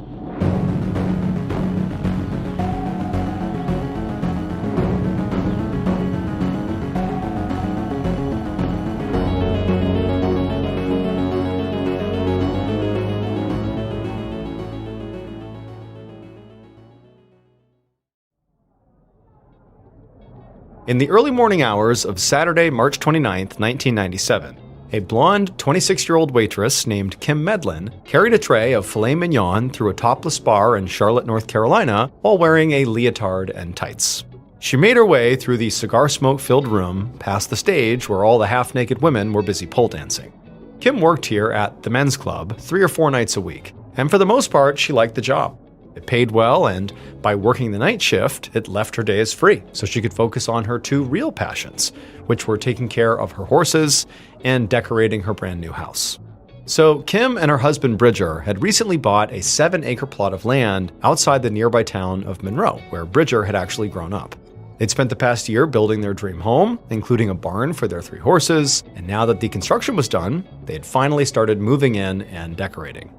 In the early morning hours of Saturday, March 29th, 1997, a blonde 26-year-old waitress named Kim Medlin carried a tray of filet mignon through a topless bar in Charlotte, North Carolina, while wearing a leotard and tights. She made her way through the cigar smoke-filled room, past the stage where all the half-naked women were busy pole dancing. Kim worked here at the men's club 3 or 4 nights a week, and for the most part, she liked the job. It paid well, and by working the night shift, it left her days free, so she could focus on her 2 real passions, which were taking care of her horses and decorating her brand new house. So Kim and her husband Bridger had recently bought a 7-acre plot of land outside the nearby town of Monroe, where Bridger had actually grown up. They'd spent the past year building their dream home, including a barn for their 3 horses, and now that the construction was done, they had finally started moving in and decorating.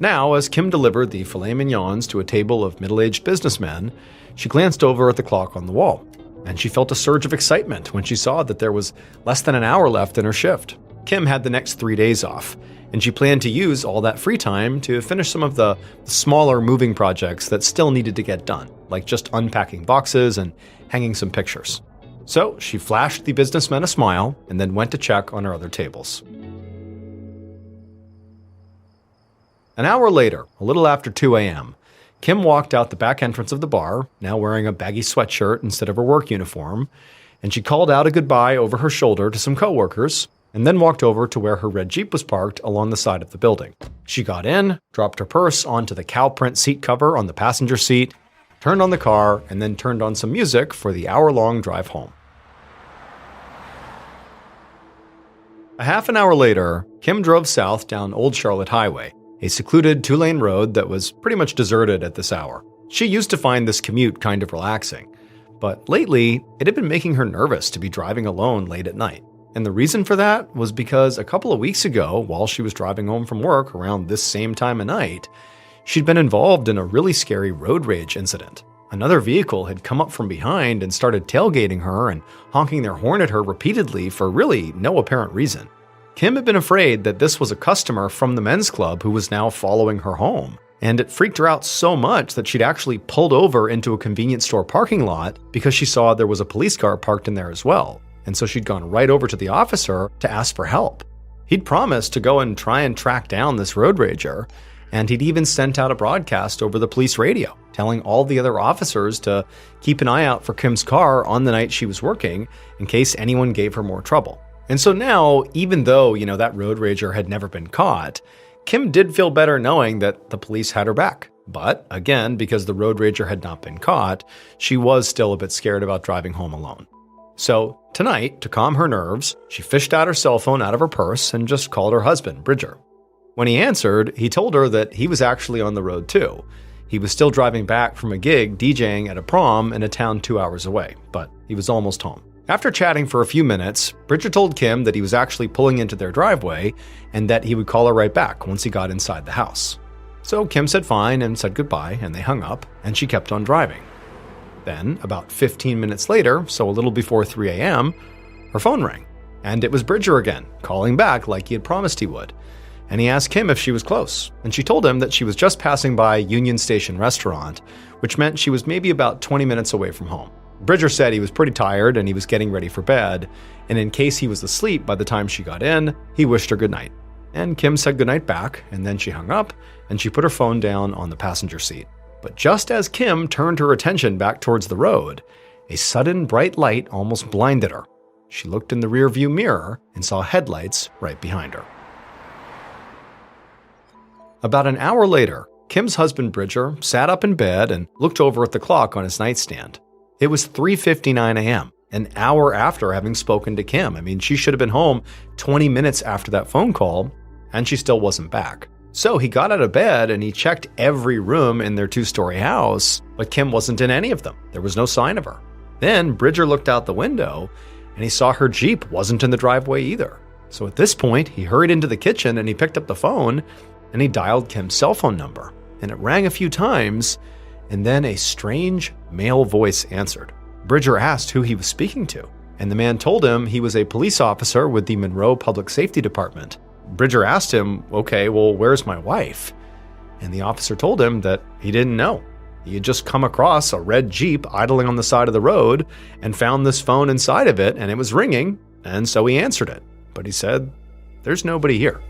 Now, as Kim delivered the filet mignons to a table of middle-aged businessmen, she glanced over at the clock on the wall, and she felt a surge of excitement when she saw that there was less than an hour left in her shift. Kim had the next 3 days off, and she planned to use all that free time to finish some of the smaller moving projects that still needed to get done, like just unpacking boxes and hanging some pictures. So she flashed the businessmen a smile and then went to check on her other tables. An hour later, a little after 2 a.m., Kim walked out the back entrance of the bar, now wearing a baggy sweatshirt instead of her work uniform, and she called out a goodbye over her shoulder to some coworkers, and then walked over to where her red Jeep was parked along the side of the building. She got in, dropped her purse onto the cow print seat cover on the passenger seat, turned on the car, and then turned on some music for the hour-long drive home. A half an hour later, Kim drove south down Old Charlotte Highway, a secluded 2-lane road that was pretty much deserted at this hour. She used to find this commute kind of relaxing, but lately, it had been making her nervous to be driving alone late at night. And the reason for that was because a couple of weeks ago, while she was driving home from work around this same time of night, she'd been involved in a really scary road rage incident. Another vehicle had come up from behind and started tailgating her and honking their horn at her repeatedly for really no apparent reason. Kim had been afraid that this was a customer from the men's club who was now following her home, and it freaked her out so much that she'd actually pulled over into a convenience store parking lot because she saw there was a police car parked in there as well, and so she'd gone right over to the officer to ask for help. He'd promised to go and try and track down this road rager, and he'd even sent out a broadcast over the police radio, telling all the other officers to keep an eye out for Kim's car on the night she was working in case anyone gave her more trouble. And so now, even though, that road rager had never been caught, Kim did feel better knowing that the police had her back. But again, because the road rager had not been caught, she was still a bit scared about driving home alone. So tonight, to calm her nerves, she fished out her cell phone out of her purse and just called her husband, Bridger. When he answered, he told her that he was actually on the road too. He was still driving back from a gig DJing at a prom in a town 2 hours away, but he was almost home. After chatting for a few minutes, Bridger told Kim that he was actually pulling into their driveway and that he would call her right back once he got inside the house. So Kim said fine and said goodbye, and they hung up, and she kept on driving. Then, about 15 minutes later, so a little before 3 a.m., her phone rang, and it was Bridger again, calling back like he had promised he would. And he asked Kim if she was close, and she told him that she was just passing by Union Station Restaurant, which meant she was maybe about 20 minutes away from home. Bridger said he was pretty tired and he was getting ready for bed, and in case he was asleep by the time she got in, he wished her goodnight. And Kim said goodnight back, and then she hung up, and she put her phone down on the passenger seat. But just as Kim turned her attention back towards the road, a sudden bright light almost blinded her. She looked in the rearview mirror and saw headlights right behind her. About an hour later, Kim's husband Bridger sat up in bed and looked over at the clock on his nightstand. It was 3:59 a.m., an hour after having spoken to Kim. I mean, she should have been home 20 minutes after that phone call, and she still wasn't back. So he got out of bed and he checked every room in their 2-story house, but Kim wasn't in any of them. There was no sign of her. Then Bridger looked out the window and he saw her Jeep wasn't in the driveway either. So at this point, he hurried into the kitchen and he picked up the phone and he dialed Kim's cell phone number. And it rang a few times, and then a strange male voice answered. Bridger asked who he was speaking to, and the man told him he was a police officer with the Monroe Public Safety Department. Bridger asked him, okay, well, where's my wife? And the officer told him that he didn't know. He had just come across a red Jeep idling on the side of the road and found this phone inside of it, and it was ringing, and so he answered it. But he said, there's nobody here.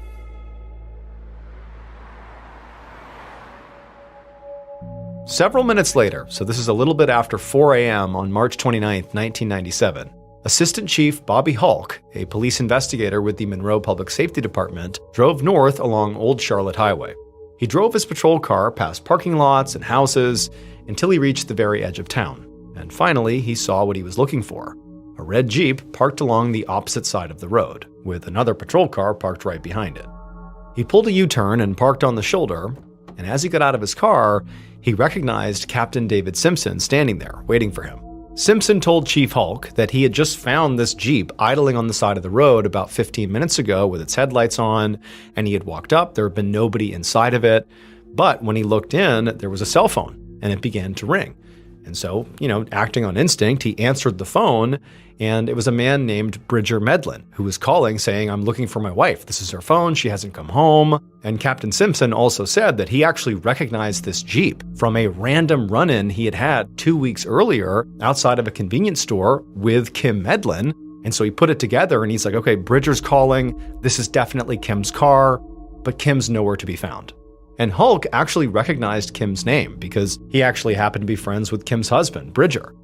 Several minutes later, so this is a little bit after 4 a.m. on March 29, 1997, Assistant Chief Bobby Hulk, a police investigator with the Monroe Public Safety Department, drove north along Old Charlotte Highway. He drove his patrol car past parking lots and houses until he reached the very edge of town. And finally, he saw what he was looking for: a red Jeep parked along the opposite side of the road, with another patrol car parked right behind it. He pulled a U-turn and parked on the shoulder, and as he got out of his car, he recognized Captain David Simpson standing there, waiting for him. Simpson told Chief Hulk that he had just found this Jeep idling on the side of the road about 15 minutes ago with its headlights on, and he had walked up. There had been nobody inside of it, but when he looked in, there was a cell phone, and it began to ring. And so, acting on instinct, he answered the phone, and it was a man named Bridger Medlin who was calling saying, I'm looking for my wife. This is her phone. She hasn't come home. And Captain Simpson also said that he actually recognized this Jeep from a random run-in he had had 2 weeks earlier outside of a convenience store with Kim Medlin. And so he put it together and he's like, okay, Bridger's calling. This is definitely Kim's car, but Kim's nowhere to be found. And Hulk actually recognized Kim's name because he actually happened to be friends with Kim's husband, Bridger.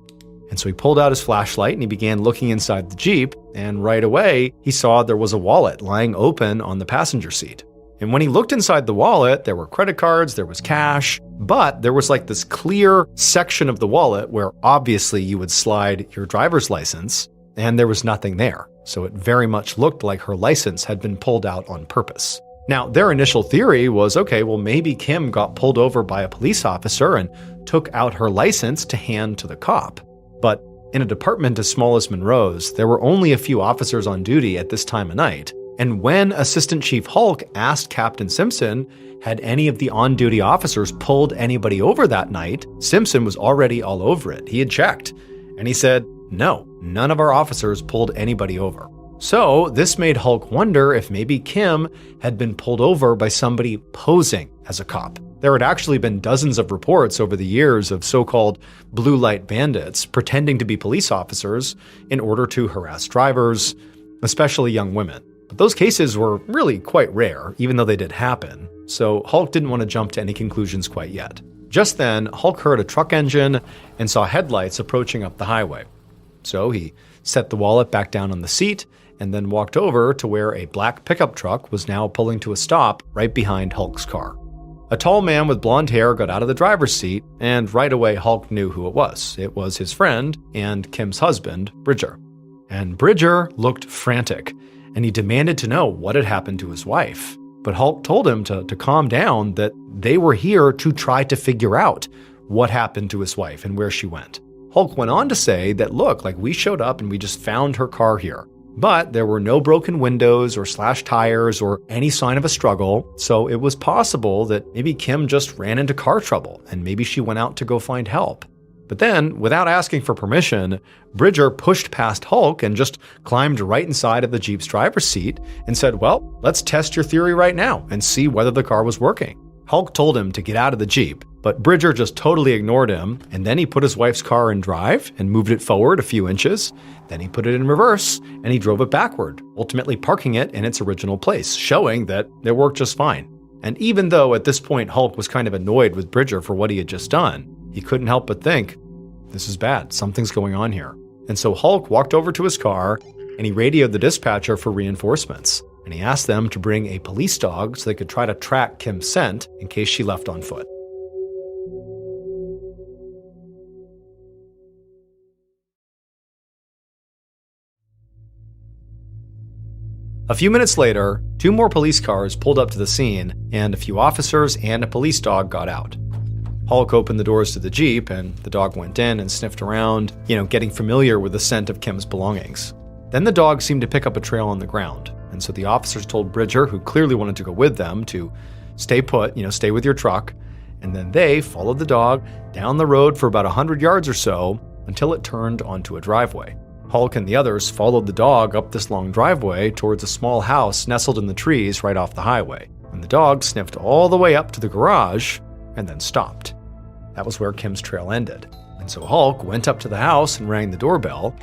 And so he pulled out his flashlight and he began looking inside the Jeep, and right away, he saw there was a wallet lying open on the passenger seat. And when he looked inside the wallet, there were credit cards, there was cash, but there was like this clear section of the wallet where obviously you would slide your driver's license, and there was nothing there. So it very much looked like her license had been pulled out on purpose. Now, their initial theory was, okay, well, maybe Kim got pulled over by a police officer and took out her license to hand to the cop. But in a department as small as Monroe's, there were only a few officers on duty at this time of night. And when Assistant Chief Hulk asked Captain Simpson, had any of the on-duty officers pulled anybody over that night, Simpson was already all over it. He had checked. And he said, no, none of our officers pulled anybody over. So this made Hulk wonder if maybe Kim had been pulled over by somebody posing as a cop. There had actually been dozens of reports over the years of so-called blue light bandits pretending to be police officers in order to harass drivers, especially young women. But those cases were really quite rare, even though they did happen. So Hulk didn't want to jump to any conclusions quite yet. Just then, Hulk heard a truck engine and saw headlights approaching up the highway. So he set the wallet back down on the seat and then walked over to where a black pickup truck was now pulling to a stop right behind Hulk's car. A tall man with blonde hair got out of the driver's seat, and right away Hulk knew who it was. It was his friend and Kim's husband, Bridger. And Bridger looked frantic, and he demanded to know what had happened to his wife. But Hulk told him to calm down, that they were here to try to figure out what happened to his wife and where she went. Hulk went on to say that, look, we showed up and we just found her car here. But there were no broken windows or slashed tires or any sign of a struggle, so it was possible that maybe Kim just ran into car trouble and maybe she went out to go find help. But then, without asking for permission, Bridger pushed past Hulk and just climbed right inside of the Jeep's driver's seat and said, well, let's test your theory right now and see whether the car was working. Hulk told him to get out of the Jeep, but Bridger just totally ignored him, and then he put his wife's car in drive and moved it forward a few inches. Then he put it in reverse and he drove it backward, ultimately parking it in its original place, showing that it worked just fine. And even though at this point Hulk was kind of annoyed with Bridger for what he had just done, he couldn't help but think, this is bad, something's going on here. And so Hulk walked over to his car and he radioed the dispatcher for reinforcements. And he asked them to bring a police dog so they could try to track Kim's scent in case she left on foot. A few minutes later, 2 more police cars pulled up to the scene, and a few officers and a police dog got out. Hulk opened the doors to the Jeep, and the dog went in and sniffed around, getting familiar with the scent of Kim's belongings. Then the dog seemed to pick up a trail on the ground, and so the officers told Bridger, who clearly wanted to go with them, to stay put, stay with your truck, and then they followed the dog down the road for about 100 yards or so until it turned onto a driveway. Hulk and the others followed the dog up this long driveway towards a small house nestled in the trees right off the highway, and the dog sniffed all the way up to the garage and then stopped. That was where Kim's trail ended. And so Hulk went up to the house and rang the doorbell,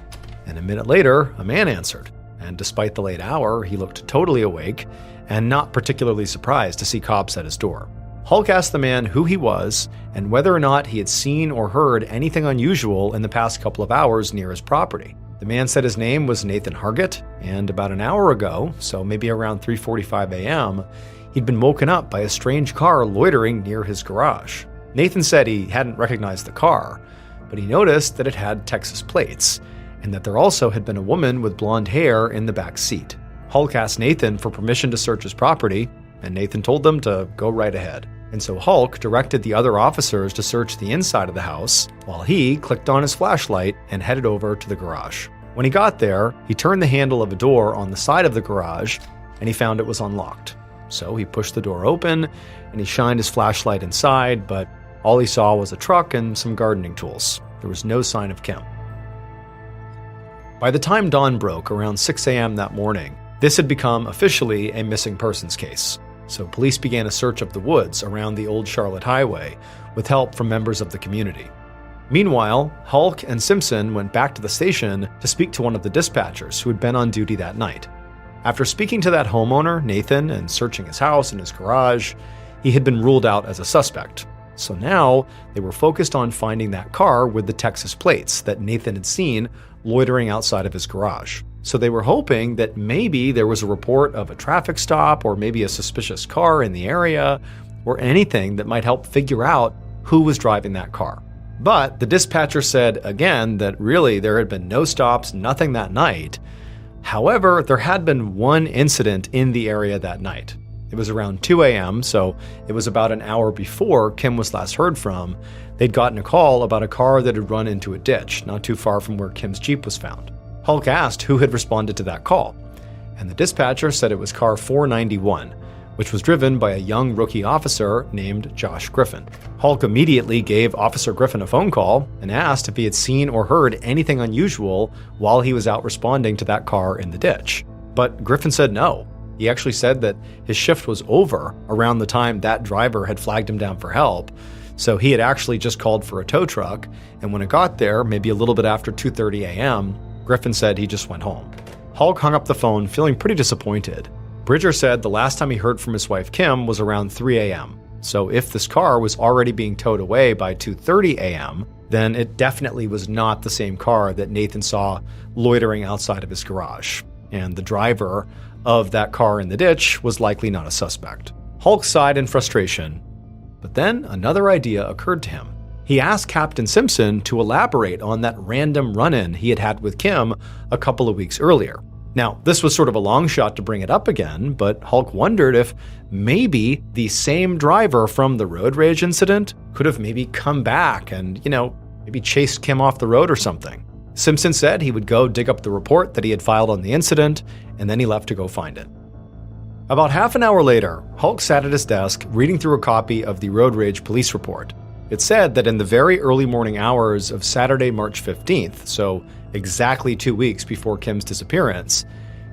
and a minute later, a man answered. And despite the late hour, he looked totally awake and not particularly surprised to see cops at his door. Hulk asked the man who he was and whether or not he had seen or heard anything unusual in the past couple of hours near his property. The man said his name was Nathan Hargett, and about an hour ago, so maybe around 3:45 a.m., he'd been woken up by a strange car loitering near his garage. Nathan said he hadn't recognized the car, but he noticed that it had Texas plates, and that there also had been a woman with blonde hair in the back seat. Hulk asked Nathan for permission to search his property, and Nathan told them to go right ahead. And so Hulk directed the other officers to search the inside of the house, while he clicked on his flashlight and headed over to the garage. When he got there, he turned the handle of a door on the side of the garage, and he found it was unlocked. So he pushed the door open, and he shined his flashlight inside, but all he saw was a truck and some gardening tools. There was no sign of Kim. By the time dawn broke around 6 a.m. that morning, this had become officially a missing persons case. So police began a search of the woods around the Old Charlotte Highway with help from members of the community. Meanwhile, Hulk and Simpson went back to the station to speak to one of the dispatchers who had been on duty that night. After speaking to that homeowner, Nathan, and searching his house and his garage, he had been ruled out as a suspect. So now they were focused on finding that car with the Texas plates that Nathan had seen loitering outside of his garage. So they were hoping that maybe there was a report of a traffic stop or maybe a suspicious car in the area or anything that might help figure out who was driving that car. But the dispatcher said again that really there had been no stops, nothing that night. However, there had been one incident in the area that night. It was around 2 a.m., so it was about an hour before Kim was last heard from. They'd gotten a call about a car that had run into a ditch not too far from where Kim's Jeep was found. Hulk asked who had responded to that call, and the dispatcher said it was car 491, which was driven by a young rookie officer named Josh Griffin. Hulk immediately gave Officer Griffin a phone call and asked if he had seen or heard anything unusual while he was out responding to that car in the ditch. But Griffin said no. He actually said that his shift was over around the time that driver had flagged him down for help, so he had actually just called for a tow truck, and when it got there, maybe a little bit after 2:30 a.m., Griffin said he just went home. Hulk hung up the phone feeling pretty disappointed. Bridger said the last time he heard from his wife Kim was around 3 a.m., so if this car was already being towed away by 2:30 a.m., then it definitely was not the same car that Nathan saw loitering outside of his garage, and the driver of that car in the ditch was likely not a suspect. Hulk sighed in frustration, but then another idea occurred to him. he asked Captain Simpson to elaborate on that random run-in he had had with Kim a couple of weeks earlier. Now, this was sort of a long shot to bring it up again, but Hulk wondered if maybe the same driver from the road rage incident could have maybe come back and, maybe chased Kim off the road or something. Simpson said he would go dig up the report that he had filed on the incident, and then he left to go find it. About half an hour later, Hulk sat at his desk reading through a copy of the road rage police report. It said that in the very early morning hours of Saturday, March 15th, so exactly 2 weeks before Kim's disappearance,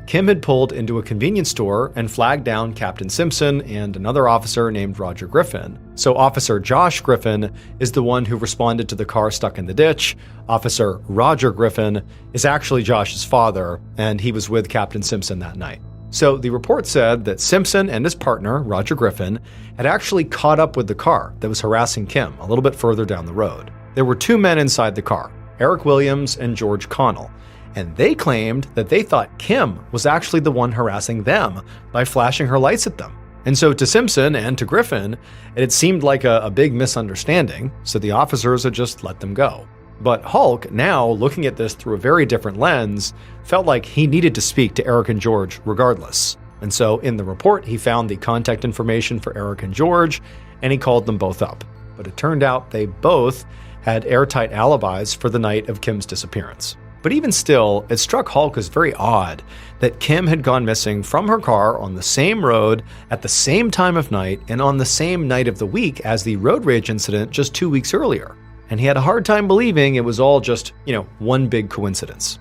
Kim had pulled into a convenience store and flagged down Captain Simpson and another officer named Roger Griffin. So Officer Josh Griffin is the one who responded to the car stuck in the ditch. Officer Roger Griffin is actually Josh's father, and he was with Captain Simpson that night. So the report said that Simpson and his partner, Roger Griffin, had actually caught up with the car that was harassing Kim a little bit further down the road. There were 2 men inside the car, Eric Williams and George Connell, and they claimed that they thought Kim was actually the one harassing them by flashing her lights at them. And so to Simpson and to Griffin, it seemed like a big misunderstanding, so the officers had just let them go. But Hulk, now looking at this through a very different lens, felt like he needed to speak to Eric and George regardless. And so in the report, he found the contact information for Eric and George, and he called them both up. But it turned out they both had airtight alibis for the night of Kim's disappearance. But even still, it struck Hulk as very odd that Kim had gone missing from her car on the same road at the same time of night and on the same night of the week as the road rage incident just 2 weeks earlier. And he had a hard time believing it was all just, one big coincidence.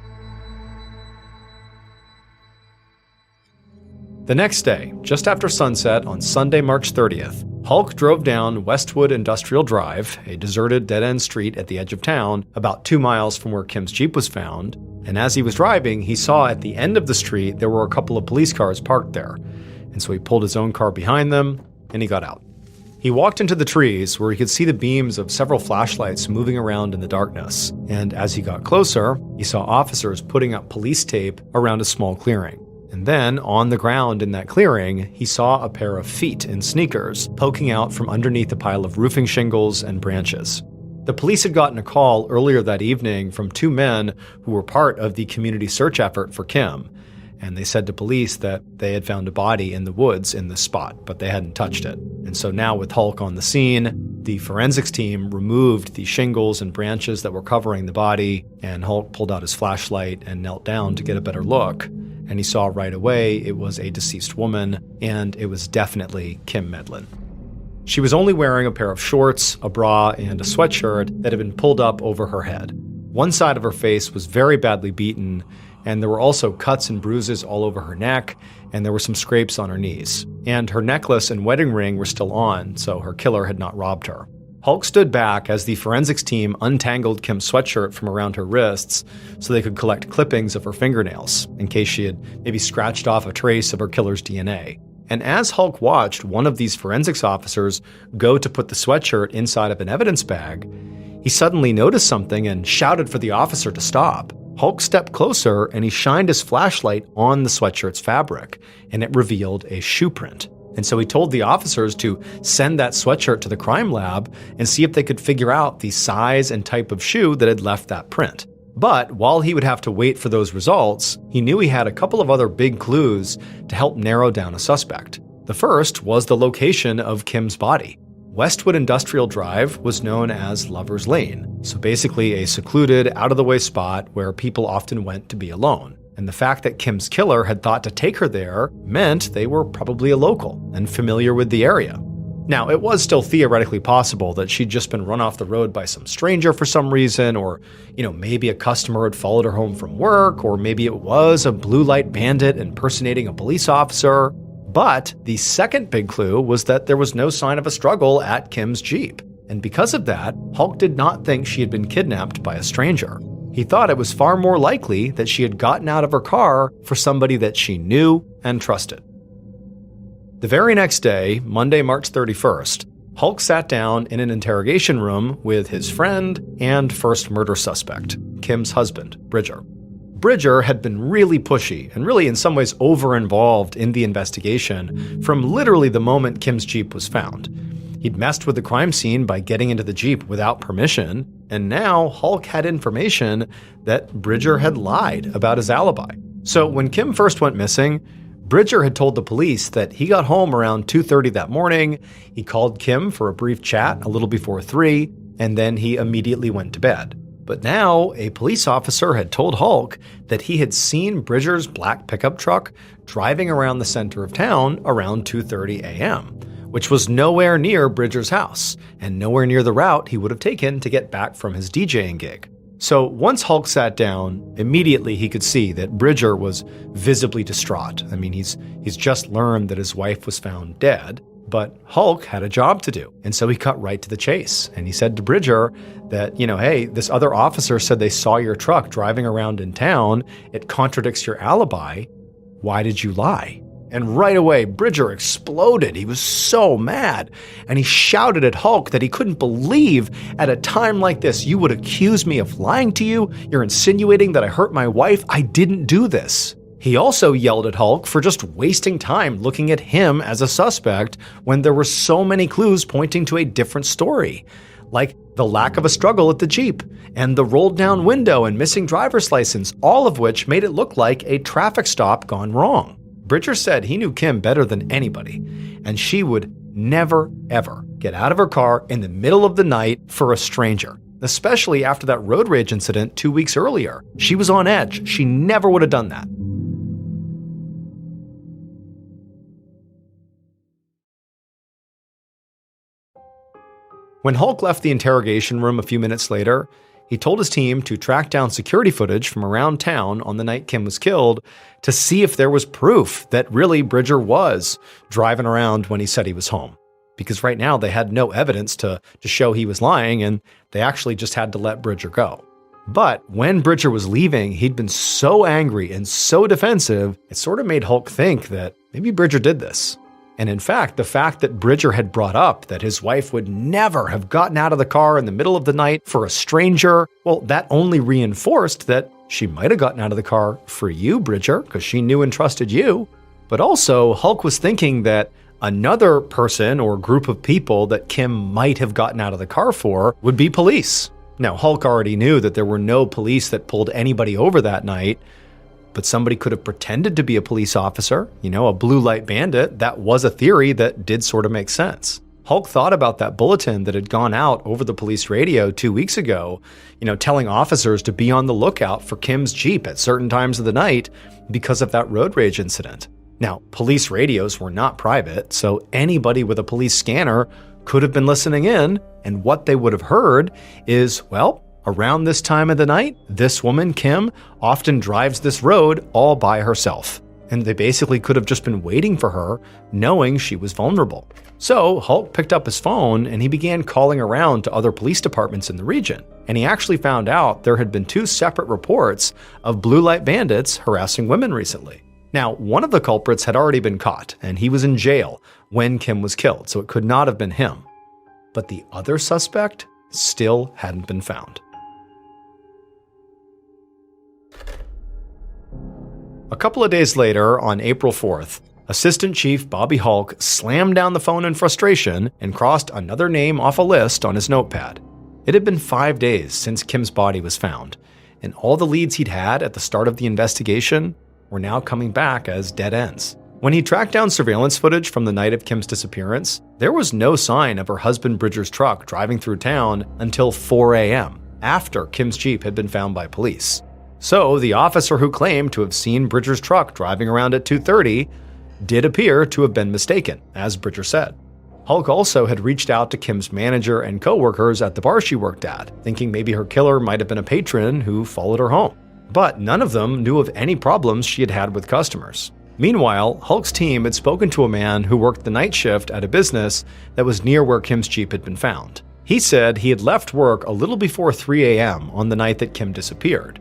The next day, just after sunset on Sunday, March 30th, Hulk drove down Westwood Industrial Drive, a deserted dead-end street at the edge of town, about 2 miles from where Kim's Jeep was found. And as he was driving, he saw at the end of the street there were a couple of police cars parked there. And so he pulled his own car behind them, and he got out. He walked into the trees where he could see the beams of several flashlights moving around in the darkness. And as he got closer, he saw officers putting up police tape around a small clearing. And then, on the ground in that clearing, he saw a pair of feet in sneakers poking out from underneath a pile of roofing shingles and branches. The police had gotten a call earlier that evening from 2 men who were part of the community search effort for Kim. And they said to police that they had found a body in the woods in this spot, but they hadn't touched it. And so now with Hulk on the scene, the forensics team removed the shingles and branches that were covering the body, and Hulk pulled out his flashlight and knelt down to get a better look. And he saw right away it was a deceased woman, and it was definitely Kim Medlin. She was only wearing a pair of shorts, a bra, and a sweatshirt that had been pulled up over her head. One side of her face was very badly beaten, and there were also cuts and bruises all over her neck, and there were some scrapes on her knees. And her necklace and wedding ring were still on, so her killer had not robbed her. Hulk stood back as the forensics team untangled Kim's sweatshirt from around her wrists so they could collect clippings of her fingernails, in case she had maybe scratched off a trace of her killer's DNA. And as Hulk watched one of these forensics officers go to put the sweatshirt inside of an evidence bag, he suddenly noticed something and shouted for the officer to stop. Hulk stepped closer and he shined his flashlight on the sweatshirt's fabric, and it revealed a shoe print. And so he told the officers to send that sweatshirt to the crime lab and see if they could figure out the size and type of shoe that had left that print. But while he would have to wait for those results, he knew he had a couple of other big clues to help narrow down a suspect. The first was the location of Kim's body. Westwood Industrial Drive was known as Lover's Lane, so basically a secluded, out-of-the-way spot where people often went to be alone. And the fact that Kim's killer had thought to take her there meant they were probably a local and familiar with the area. Now, it was still theoretically possible that she'd just been run off the road by some stranger for some reason, or, maybe a customer had followed her home from work, or maybe it was a blue light bandit impersonating a police officer. But the second big clue was that there was no sign of a struggle at Kim's Jeep. And because of that, Hulk did not think she had been kidnapped by a stranger. He thought it was far more likely that she had gotten out of her car for somebody that she knew and trusted. The very next day, Monday, March 31st, Hulk sat down in an interrogation room with his friend and first murder suspect, Kim's husband, Bridger. Bridger had been really pushy and really in some ways over-involved in the investigation from literally the moment Kim's Jeep was found. He'd messed with the crime scene by getting into the Jeep without permission, and now Hulk had information that Bridger had lied about his alibi. So when Kim first went missing, Bridger had told the police that he got home around 2:30 that morning, he called Kim for a brief chat a little before 3, and then he immediately went to bed. But now, a police officer had told Hulk that he had seen Bridger's black pickup truck driving around the center of town around 2:30 a.m., which was nowhere near Bridger's house, and nowhere near the route he would have taken to get back from his DJing gig. So once Hulk sat down, immediately he could see that Bridger was visibly distraught. I mean, he's just learned that his wife was found dead, but Hulk had a job to do. And so he cut right to the chase. And he said to Bridger that, hey, this other officer said they saw your truck driving around in town. It contradicts your alibi. Why did you lie? And right away, Bridger exploded. He was so mad. And he shouted at Hulk that he couldn't believe at a time like this, you would accuse me of lying to you? You're insinuating that I hurt my wife? I didn't do this. He also yelled at Hulk for just wasting time looking at him as a suspect when there were so many clues pointing to a different story, like the lack of a struggle at the Jeep and the rolled down window and missing driver's license, all of which made it look like a traffic stop gone wrong. Bridger said he knew Kim better than anybody, and she would never, ever get out of her car in the middle of the night for a stranger, especially after that road rage incident 2 weeks earlier. She was on edge. She never would have done that. When Hulk left the interrogation room a few minutes later, he told his team to track down security footage from around town on the night Kim was killed to see if there was proof that really Bridger was driving around when he said he was home. Because right now they had no evidence to show he was lying, and they actually just had to let Bridger go. But when Bridger was leaving, he'd been so angry and so defensive, it sort of made Hulk think that maybe Bridger did this. And in fact, the fact that Bridger had brought up that his wife would never have gotten out of the car in the middle of the night for a stranger, well, that only reinforced that she might have gotten out of the car for you, Bridger, because she knew and trusted you. But also, Hulk was thinking that another person or group of people that Kim might have gotten out of the car for would be police. Now, Hulk already knew that there were no police that pulled anybody over that night, but somebody could have pretended to be a police officer, a blue light bandit. That was a theory that did sort of make sense. Hulk thought about that bulletin that had gone out over the police radio 2 weeks ago, telling officers to be on the lookout for Kim's Jeep at certain times of the night because of that road rage incident. Now, police radios were not private, so anybody with a police scanner could have been listening in, and what they would have heard is, well, around this time of the night, this woman, Kim, often drives this road all by herself. And they basically could have just been waiting for her, knowing she was vulnerable. So Hulk picked up his phone and he began calling around to other police departments in the region. And he actually found out there had been 2 separate reports of blue light bandits harassing women recently. Now, one of the culprits had already been caught, and he was in jail when Kim was killed, so it could not have been him. But the other suspect still hadn't been found. A couple of days later, on April 4th, Assistant Chief Bobby Hulk slammed down the phone in frustration and crossed another name off a list on his notepad. It had been 5 days since Kim's body was found, and all the leads he'd had at the start of the investigation were now coming back as dead ends. When he tracked down surveillance footage from the night of Kim's disappearance, there was no sign of her husband Bridger's truck driving through town until 4 a.m., after Kim's Jeep had been found by police. So the officer who claimed to have seen Bridger's truck driving around at 2:30 did appear to have been mistaken, as Bridger said. Hulk also had reached out to Kim's manager and co-workers at the bar she worked at, thinking maybe her killer might have been a patron who followed her home. But none of them knew of any problems she had had with customers. Meanwhile, Hulk's team had spoken to a man who worked the night shift at a business that was near where Kim's Jeep had been found. He said he had left work a little before 3 a.m. on the night that Kim disappeared.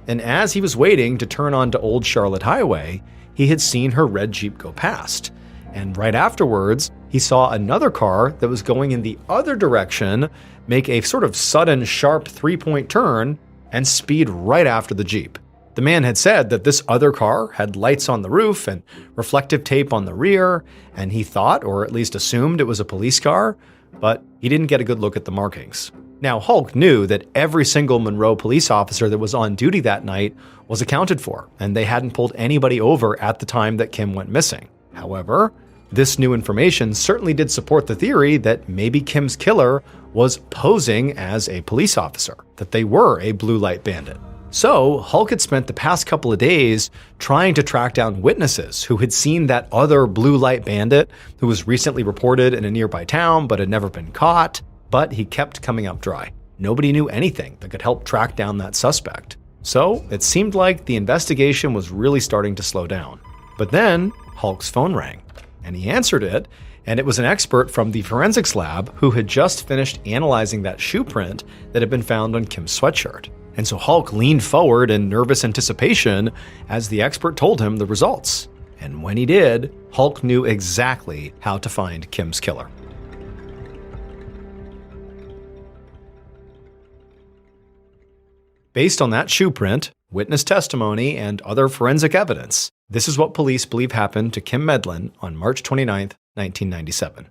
And as he was waiting to turn onto Old Charlotte Highway, he had seen her red Jeep go past. And right afterwards, he saw another car that was going in the other direction make a sort of sudden, sharp 3-point turn and speed right after the Jeep. The man had said that this other car had lights on the roof and reflective tape on the rear, and he thought, or at least assumed, it was a police car. but he didn't get a good look at the markings. Now, Hulk knew that every single Monroe police officer that was on duty that night was accounted for, and they hadn't pulled anybody over at the time that Kim went missing. However, this new information certainly did support the theory that maybe Kim's killer was posing as a police officer, that they were a blue light bandit. So, Hulk had spent the past couple of days trying to track down witnesses who had seen that other blue light bandit who was recently reported in a nearby town but had never been caught. But he kept coming up dry. Nobody knew anything that could help track down that suspect. So it seemed like the investigation was really starting to slow down. But then Hulk's phone rang, and he answered it, and it was an expert from the forensics lab who had just finished analyzing that shoe print that had been found on Kim's sweatshirt. And so Hulk leaned forward in nervous anticipation as the expert told him the results. And when he did, Hulk knew exactly how to find Kim's killer. Based on that shoe print, witness testimony, and other forensic evidence, this is what police believe happened to Kim Medlin on March 29, 1997.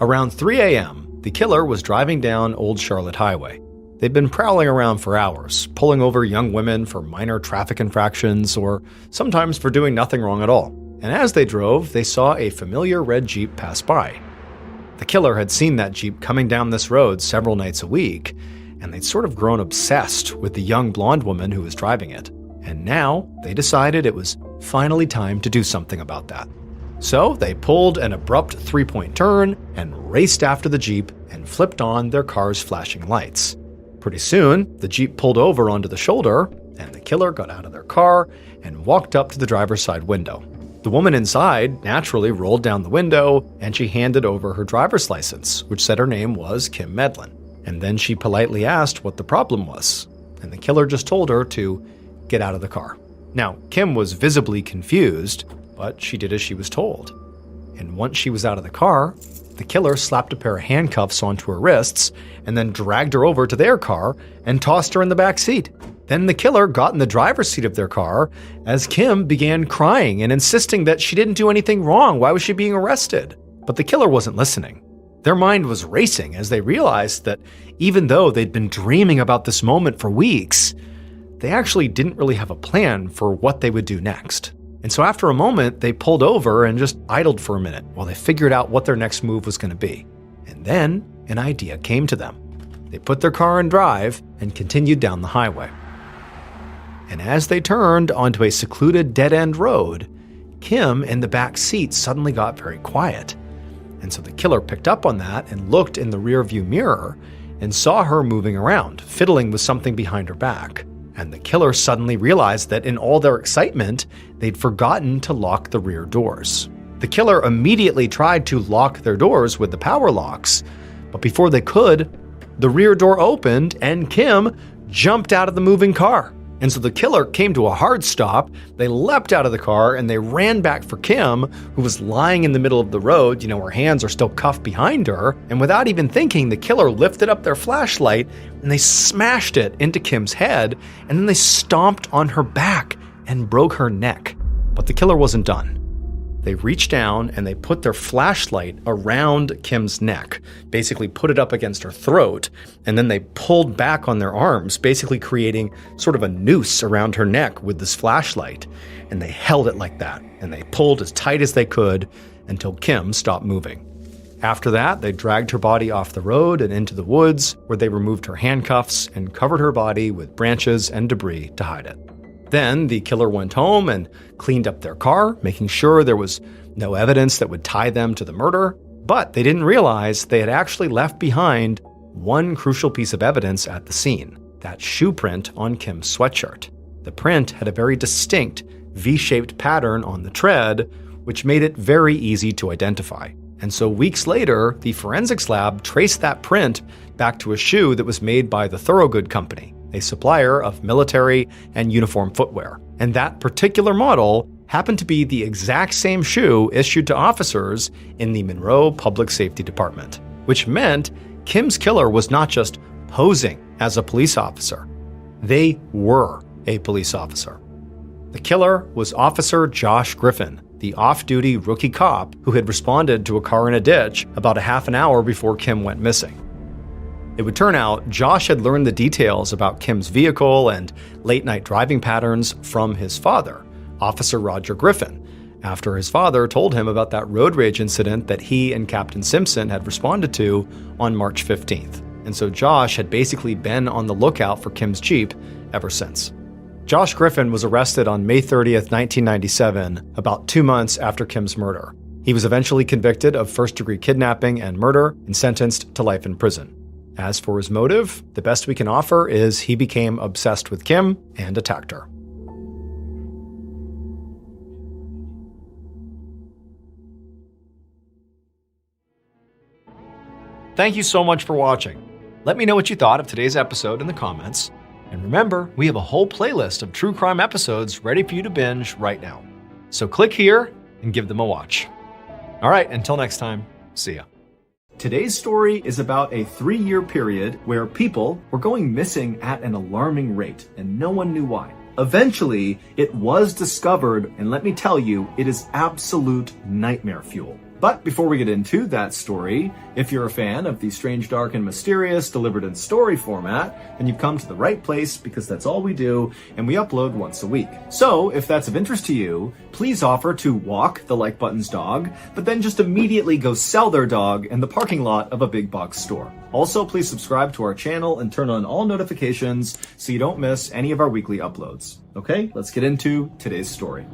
Around 3 a.m., the killer was driving down Old Charlotte Highway. They'd been prowling around for hours, pulling over young women for minor traffic infractions or sometimes for doing nothing wrong at all. And as they drove, they saw a familiar red Jeep pass by. The killer had seen that Jeep coming down this road several nights a week, and they'd sort of grown obsessed with the young blonde woman who was driving it. And now they decided it was finally time to do something about that. So they pulled an abrupt three-point turn and raced after the Jeep and flipped on their car's flashing lights. Pretty soon, the Jeep pulled over onto the shoulder, and the killer got out of their car and walked up to the driver's side window. The woman inside naturally rolled down the window, and she handed over her driver's license, which said her name was Kim Medlin. And then she politely asked what the problem was, and the killer just told her to get out of the car. Now, Kim was visibly confused, but she did as she was told. And once she was out of the car, the killer slapped a pair of handcuffs onto her wrists and then dragged her over to their car and tossed her in the back seat. Then the killer got in the driver's seat of their car as Kim began crying and insisting that she didn't do anything wrong. Why was she being arrested? But the killer wasn't listening. Their mind was racing as they realized that even though they'd been dreaming about this moment for weeks, they actually didn't really have a plan for what they would do next. And so after a moment, they pulled over and just idled for a minute while they figured out what their next move was going to be. And then an idea came to them. They put their car in drive and continued down the highway. And as they turned onto a secluded dead-end road, Kim in the back seat suddenly got very quiet. And so the killer picked up on that and looked in the rearview mirror and saw her moving around, fiddling with something behind her back. And the killer suddenly realized that in all their excitement, they'd forgotten to lock the rear doors. The killer immediately tried to lock their doors with the power locks, but before they could, the rear door opened and Kim jumped out of the moving car. And so the killer came to a hard stop, they leapt out of the car, and they ran back for Kim, who was lying in the middle of the road. Her hands are still cuffed behind her. And without even thinking, the killer lifted up their flashlight, and they smashed it into Kim's head, and then they stomped on her back and broke her neck. But the killer wasn't done. They reached down and they put their flashlight around Kim's neck, basically put it up against her throat, and then they pulled back on their arms, basically creating sort of a noose around her neck with this flashlight. And they held it like that, and they pulled as tight as they could until Kim stopped moving. After that, they dragged her body off the road and into the woods, where they removed her handcuffs and covered her body with branches and debris to hide it. Then the killer went home and cleaned up their car, making sure there was no evidence that would tie them to the murder. But they didn't realize they had actually left behind one crucial piece of evidence at the scene, that shoe print on Kim's sweatshirt. The print had a very distinct V-shaped pattern on the tread, which made it very easy to identify. And so weeks later, the forensics lab traced that print back to a shoe that was made by the Thorogood Company, a supplier of military and uniform footwear. And that particular model happened to be the exact same shoe issued to officers in the Monroe Public Safety Department, which meant Kim's killer was not just posing as a police officer. They were a police officer. The killer was Officer Josh Griffin, the off-duty rookie cop who had responded to a car in a ditch about a half an hour before Kim went missing. It would turn out Josh had learned the details about Kim's vehicle and late-night driving patterns from his father, Officer Roger Griffin, after his father told him about that road rage incident that he and Captain Simpson had responded to on March 15th. And so Josh had basically been on the lookout for Kim's Jeep ever since. Josh Griffin was arrested on May 30th, 1997, about 2 months after Kim's murder. He was eventually convicted of first-degree kidnapping and murder and sentenced to life in prison. As for his motive, the best we can offer is he became obsessed with Kim and attacked her. Thank you so much for watching. Let me know what you thought of today's episode in the comments. And remember, we have a whole playlist of true crime episodes ready for you to binge right now. So click here and give them a watch. All right, until next time, see ya. Today's story is about a 3-year period where people were going missing at an alarming rate, and no one knew why. Eventually, it was discovered, and let me tell you, it is absolute nightmare fuel. But before we get into that story, if you're a fan of the strange, dark, and mysterious delivered in story format, then you've come to the right place because that's all we do, and we upload once a week. So, if that's of interest to you, please offer to walk the Like Button's dog, but then just immediately go sell their dog in the parking lot of a big box store. Also, please subscribe to our channel and turn on all notifications so you don't miss any of our weekly uploads. Okay, let's get into today's story.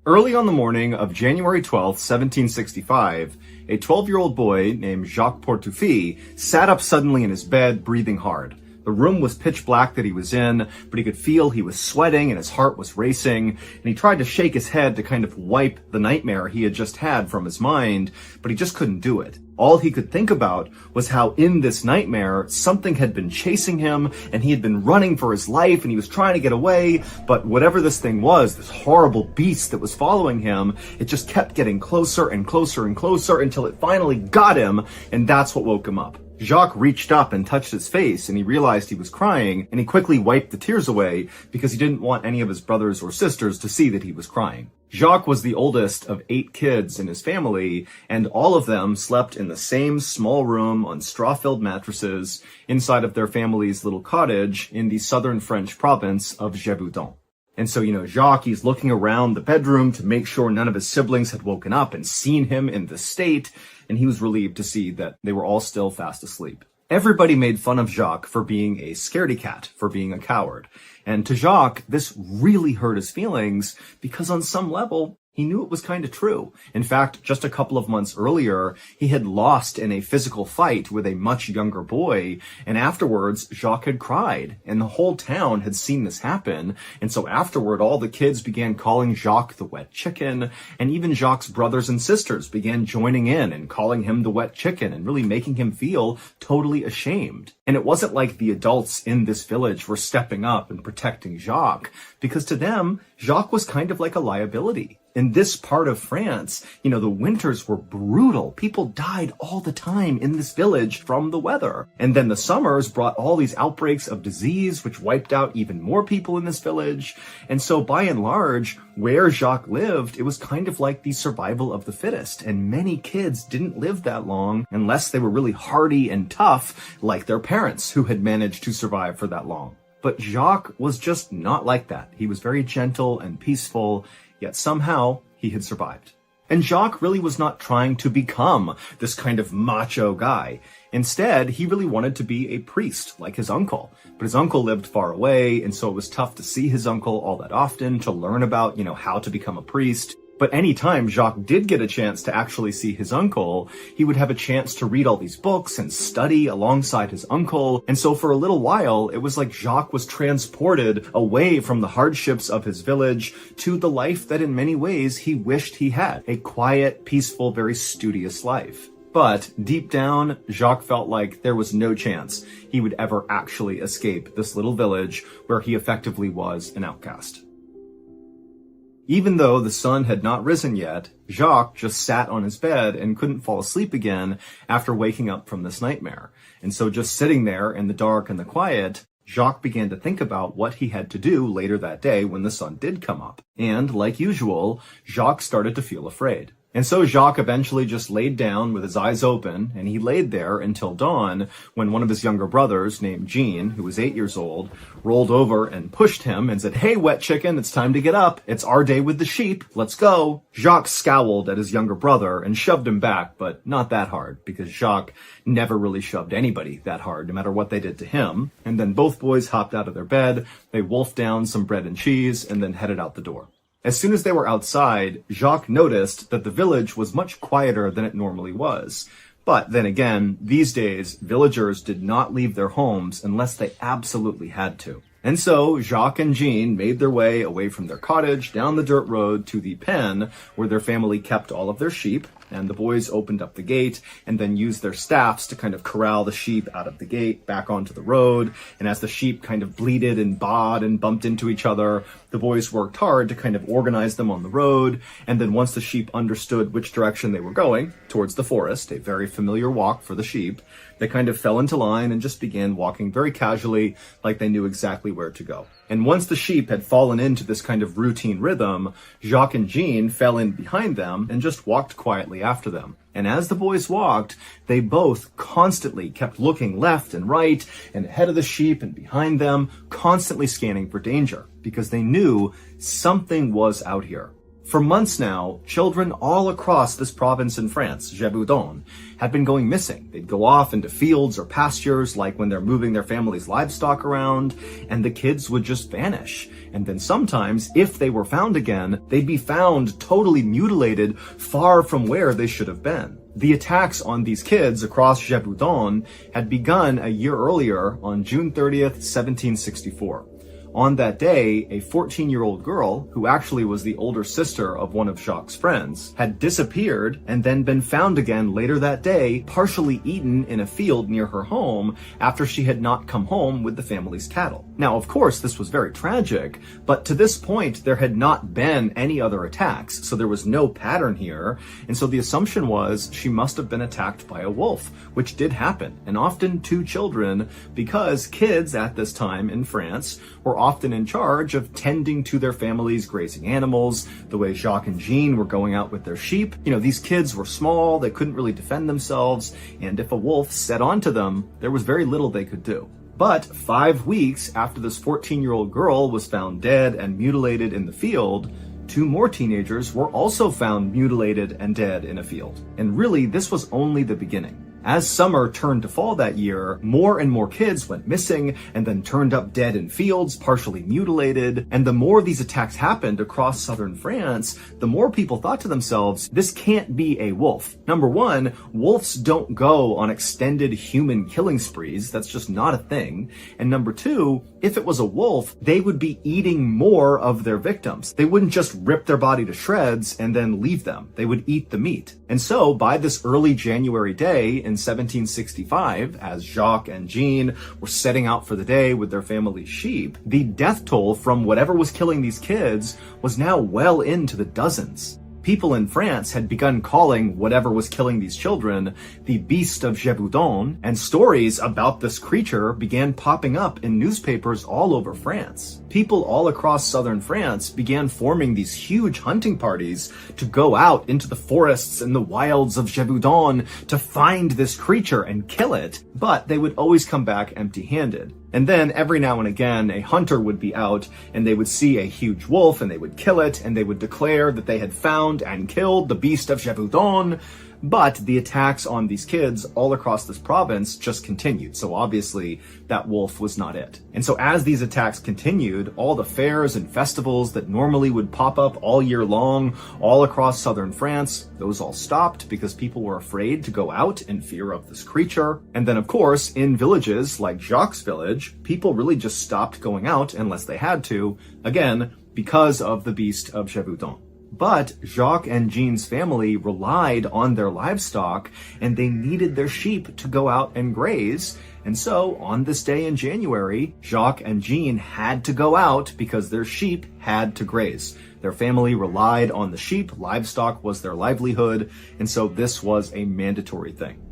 Early on the morning of January 12th, 1765, a 12-year-old boy named Jacques Portufis sat up suddenly in his bed, breathing hard. The room was pitch black that he was in, but he could feel he was sweating and his heart was racing, and he tried to shake his head to kind of wipe the nightmare he had just had from his mind, but he just couldn't do it. All he could think about was how in this nightmare, something had been chasing him, and he had been running for his life, and he was trying to get away, but whatever this thing was, this horrible beast that was following him, it just kept getting closer and closer and closer until it finally got him, and that's what woke him up. Jacques reached up and touched his face, and he realized he was crying, and he quickly wiped the tears away because he didn't want any of his brothers or sisters to see that he was crying. Jacques was the oldest of 8 kids in his family, and all of them slept in the same small room on straw-filled mattresses inside of their family's little cottage in the southern French province of Gévaudan. And so, Jacques, he's looking around the bedroom to make sure none of his siblings had woken up and seen him in this state, and he was relieved to see that they were all still fast asleep. Everybody made fun of Jacques for being a scaredy cat, for being a coward. And to Jacques, this really hurt his feelings because on some level, he knew it was kind of true. In fact, just a couple of months earlier, he had lost in a physical fight with a much younger boy, and afterwards, Jacques had cried, and the whole town had seen this happen, and so afterward, all the kids began calling Jacques the wet chicken, and even Jacques' brothers and sisters began joining in and calling him the wet chicken, and really making him feel totally ashamed. And it wasn't like the adults in this village were stepping up and protecting Jacques, because to them, Jacques was kind of like a liability. In this part of France, the winters were brutal. People died all the time in this village from the weather. And then the summers brought all these outbreaks of disease, which wiped out even more people in this village. And so by and large, where Jacques lived, it was kind of like the survival of the fittest. And many kids didn't live that long unless they were really hardy and tough, like their parents who had managed to survive for that long. But Jacques was just not like that. He was very gentle and peaceful, yet somehow he had survived. And Jacques really was not trying to become this kind of macho guy. Instead, he really wanted to be a priest, like his uncle. But his uncle lived far away, and so it was tough to see his uncle all that often, to learn about, how to become a priest. But any time Jacques did get a chance to actually see his uncle, he would have a chance to read all these books and study alongside his uncle. And so for a little while, it was like Jacques was transported away from the hardships of his village to the life that in many ways he wished he had. A quiet, peaceful, very studious life. But deep down, Jacques felt like there was no chance he would ever actually escape this little village where he effectively was an outcast. Even though the sun had not risen yet, Jacques just sat on his bed and couldn't fall asleep again after waking up from this nightmare. And so just sitting there in the dark and the quiet, Jacques began to think about what he had to do later that day when the sun did come up. And like usual, Jacques started to feel afraid. And so Jacques eventually just laid down with his eyes open, and he laid there until dawn when one of his younger brothers, named Jean, who was 8 years old, rolled over and pushed him and said, "Hey, wet chicken, it's time to get up. It's our day with the sheep. Let's go." Jacques scowled at his younger brother and shoved him back, but not that hard, because Jacques never really shoved anybody that hard, no matter what they did to him. And then both boys hopped out of their bed, they wolfed down some bread and cheese, and then headed out the door. As soon as they were outside, Jacques noticed that the village was much quieter than it normally was. But then again, these days, villagers did not leave their homes unless they absolutely had to. And so Jacques and Jean made their way away from their cottage down the dirt road to the pen where their family kept all of their sheep. And the boys opened up the gate and then used their staffs to kind of corral the sheep out of the gate back onto the road. And as the sheep kind of bleated and baaed and bumped into each other, the boys worked hard to kind of organize them on the road. And then once the sheep understood which direction they were going, towards the forest, a very familiar walk for the sheep, they kind of fell into line and just began walking very casually, like they knew exactly where to go. And once the sheep had fallen into this kind of routine rhythm, Jacques and Jean fell in behind them and just walked quietly after them. And as the boys walked, they both constantly kept looking left and right and ahead of the sheep and behind them, constantly scanning for danger, because they knew something was out here. For months now, children all across this province in France, Gévaudan, had been going missing. They'd go off into fields or pastures, like when they're moving their family's livestock around, and the kids would just vanish. And then sometimes, if they were found again, they'd be found totally mutilated far from where they should have been. The attacks on these kids across Gévaudan had begun a year earlier on June 30th, 1764. On that day, a 14-year-old girl, who actually was the older sister of one of Jacques' friends, had disappeared and then been found again later that day, partially eaten in a field near her home after she had not come home with the family's cattle. Now, of course, this was very tragic, but to this point, there had not been any other attacks, so there was no pattern here, and so the assumption was she must have been attacked by a wolf, which did happen, and often two children, because kids at this time in France were often in charge of tending to their family's grazing animals, the way Jacques and Jean were going out with their sheep. You know, these kids were small, they couldn't really defend themselves, and if a wolf set onto them, there was very little they could do. But 5 weeks after this 14-year-old girl was found dead and mutilated in the field, 2 more teenagers were also found mutilated and dead in a field. And really, this was only the beginning. As summer turned to fall that year, more and more kids went missing and then turned up dead in fields, partially mutilated. And the more these attacks happened across southern France, the more people thought to themselves, this can't be a wolf. Number one, wolves don't go on extended human killing sprees. That's just not a thing. And number two, if it was a wolf, they would be eating more of their victims. They wouldn't just rip their body to shreds and then leave them. They would eat the meat. And so by this early January day in 1765, as Jacques and Jean were setting out for the day with their family's sheep, the death toll from whatever was killing these kids was now well into the dozens. People in France had begun calling whatever was killing these children the Beast of Gévaudan, and stories about this creature began popping up in newspapers all over France. People all across southern France began forming these huge hunting parties to go out into the forests and the wilds of Gévaudan to find this creature and kill it, but they would always come back empty-handed. And then every now and again, a hunter would be out and they would see a huge wolf and they would kill it and they would declare that they had found and killed the Beast of Gévaudan. But the attacks on these kids all across this province just continued. So obviously that wolf was not it. And so as these attacks continued, all the fairs and festivals that normally would pop up all year long all across southern France, those all stopped because people were afraid to go out in fear of this creature. And then of course, in villages like Jacques' village, people really just stopped going out unless they had to, again, because of the Beast of Gévaudan. But Jacques and Jean's family relied on their livestock, and they needed their sheep to go out and graze. And so, on this day in January, Jacques and Jean had to go out because their sheep had to graze. Their family relied on the sheep, livestock was their livelihood, and so this was a mandatory thing.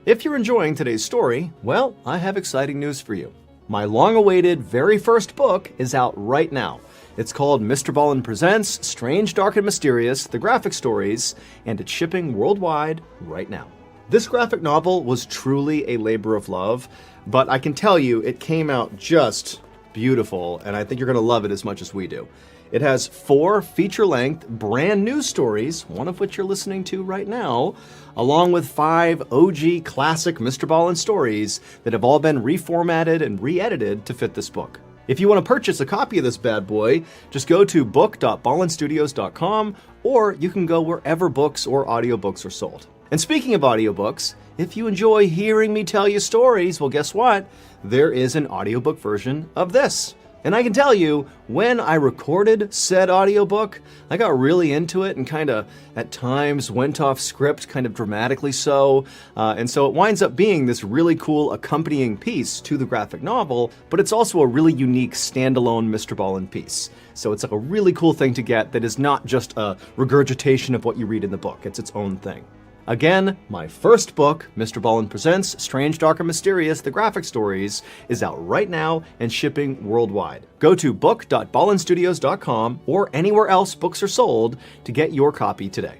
If you're enjoying today's story, well, I have exciting news for you. My long-awaited very first book is out right now. It's called MrBallen Presents Strange, Dark, and Mysterious, The Graphic Stories, and it's shipping worldwide right now. This graphic novel was truly a labor of love, but I can tell you it came out just beautiful, and I think you're going to love it as much as we do. It has 4 feature-length, brand new stories, one of which you're listening to right now, along with 5 OG classic MrBallen stories that have all been reformatted and re-edited to fit this book. If you want to purchase a copy of this bad boy, just go to book.ballenstudios.com, or you can go wherever books or audiobooks are sold. And speaking of audiobooks, if you enjoy hearing me tell you stories, well, guess what? There is an audiobook version of this. And I can tell you, when I recorded said audiobook, I got really into it and kind of, at times, went off script, kind of dramatically so. And so it winds up being this really cool accompanying piece to the graphic novel, but it's also a really unique standalone MrBallen piece. So it's like a really cool thing to get that is not just a regurgitation of what you read in the book. It's its own thing. Again, my first book, MrBallen Presents Strange, Dark, and Mysterious, The Graphic Stories, is out right now and shipping worldwide. Go to book.ballenstudios.com or anywhere else books are sold to get your copy today.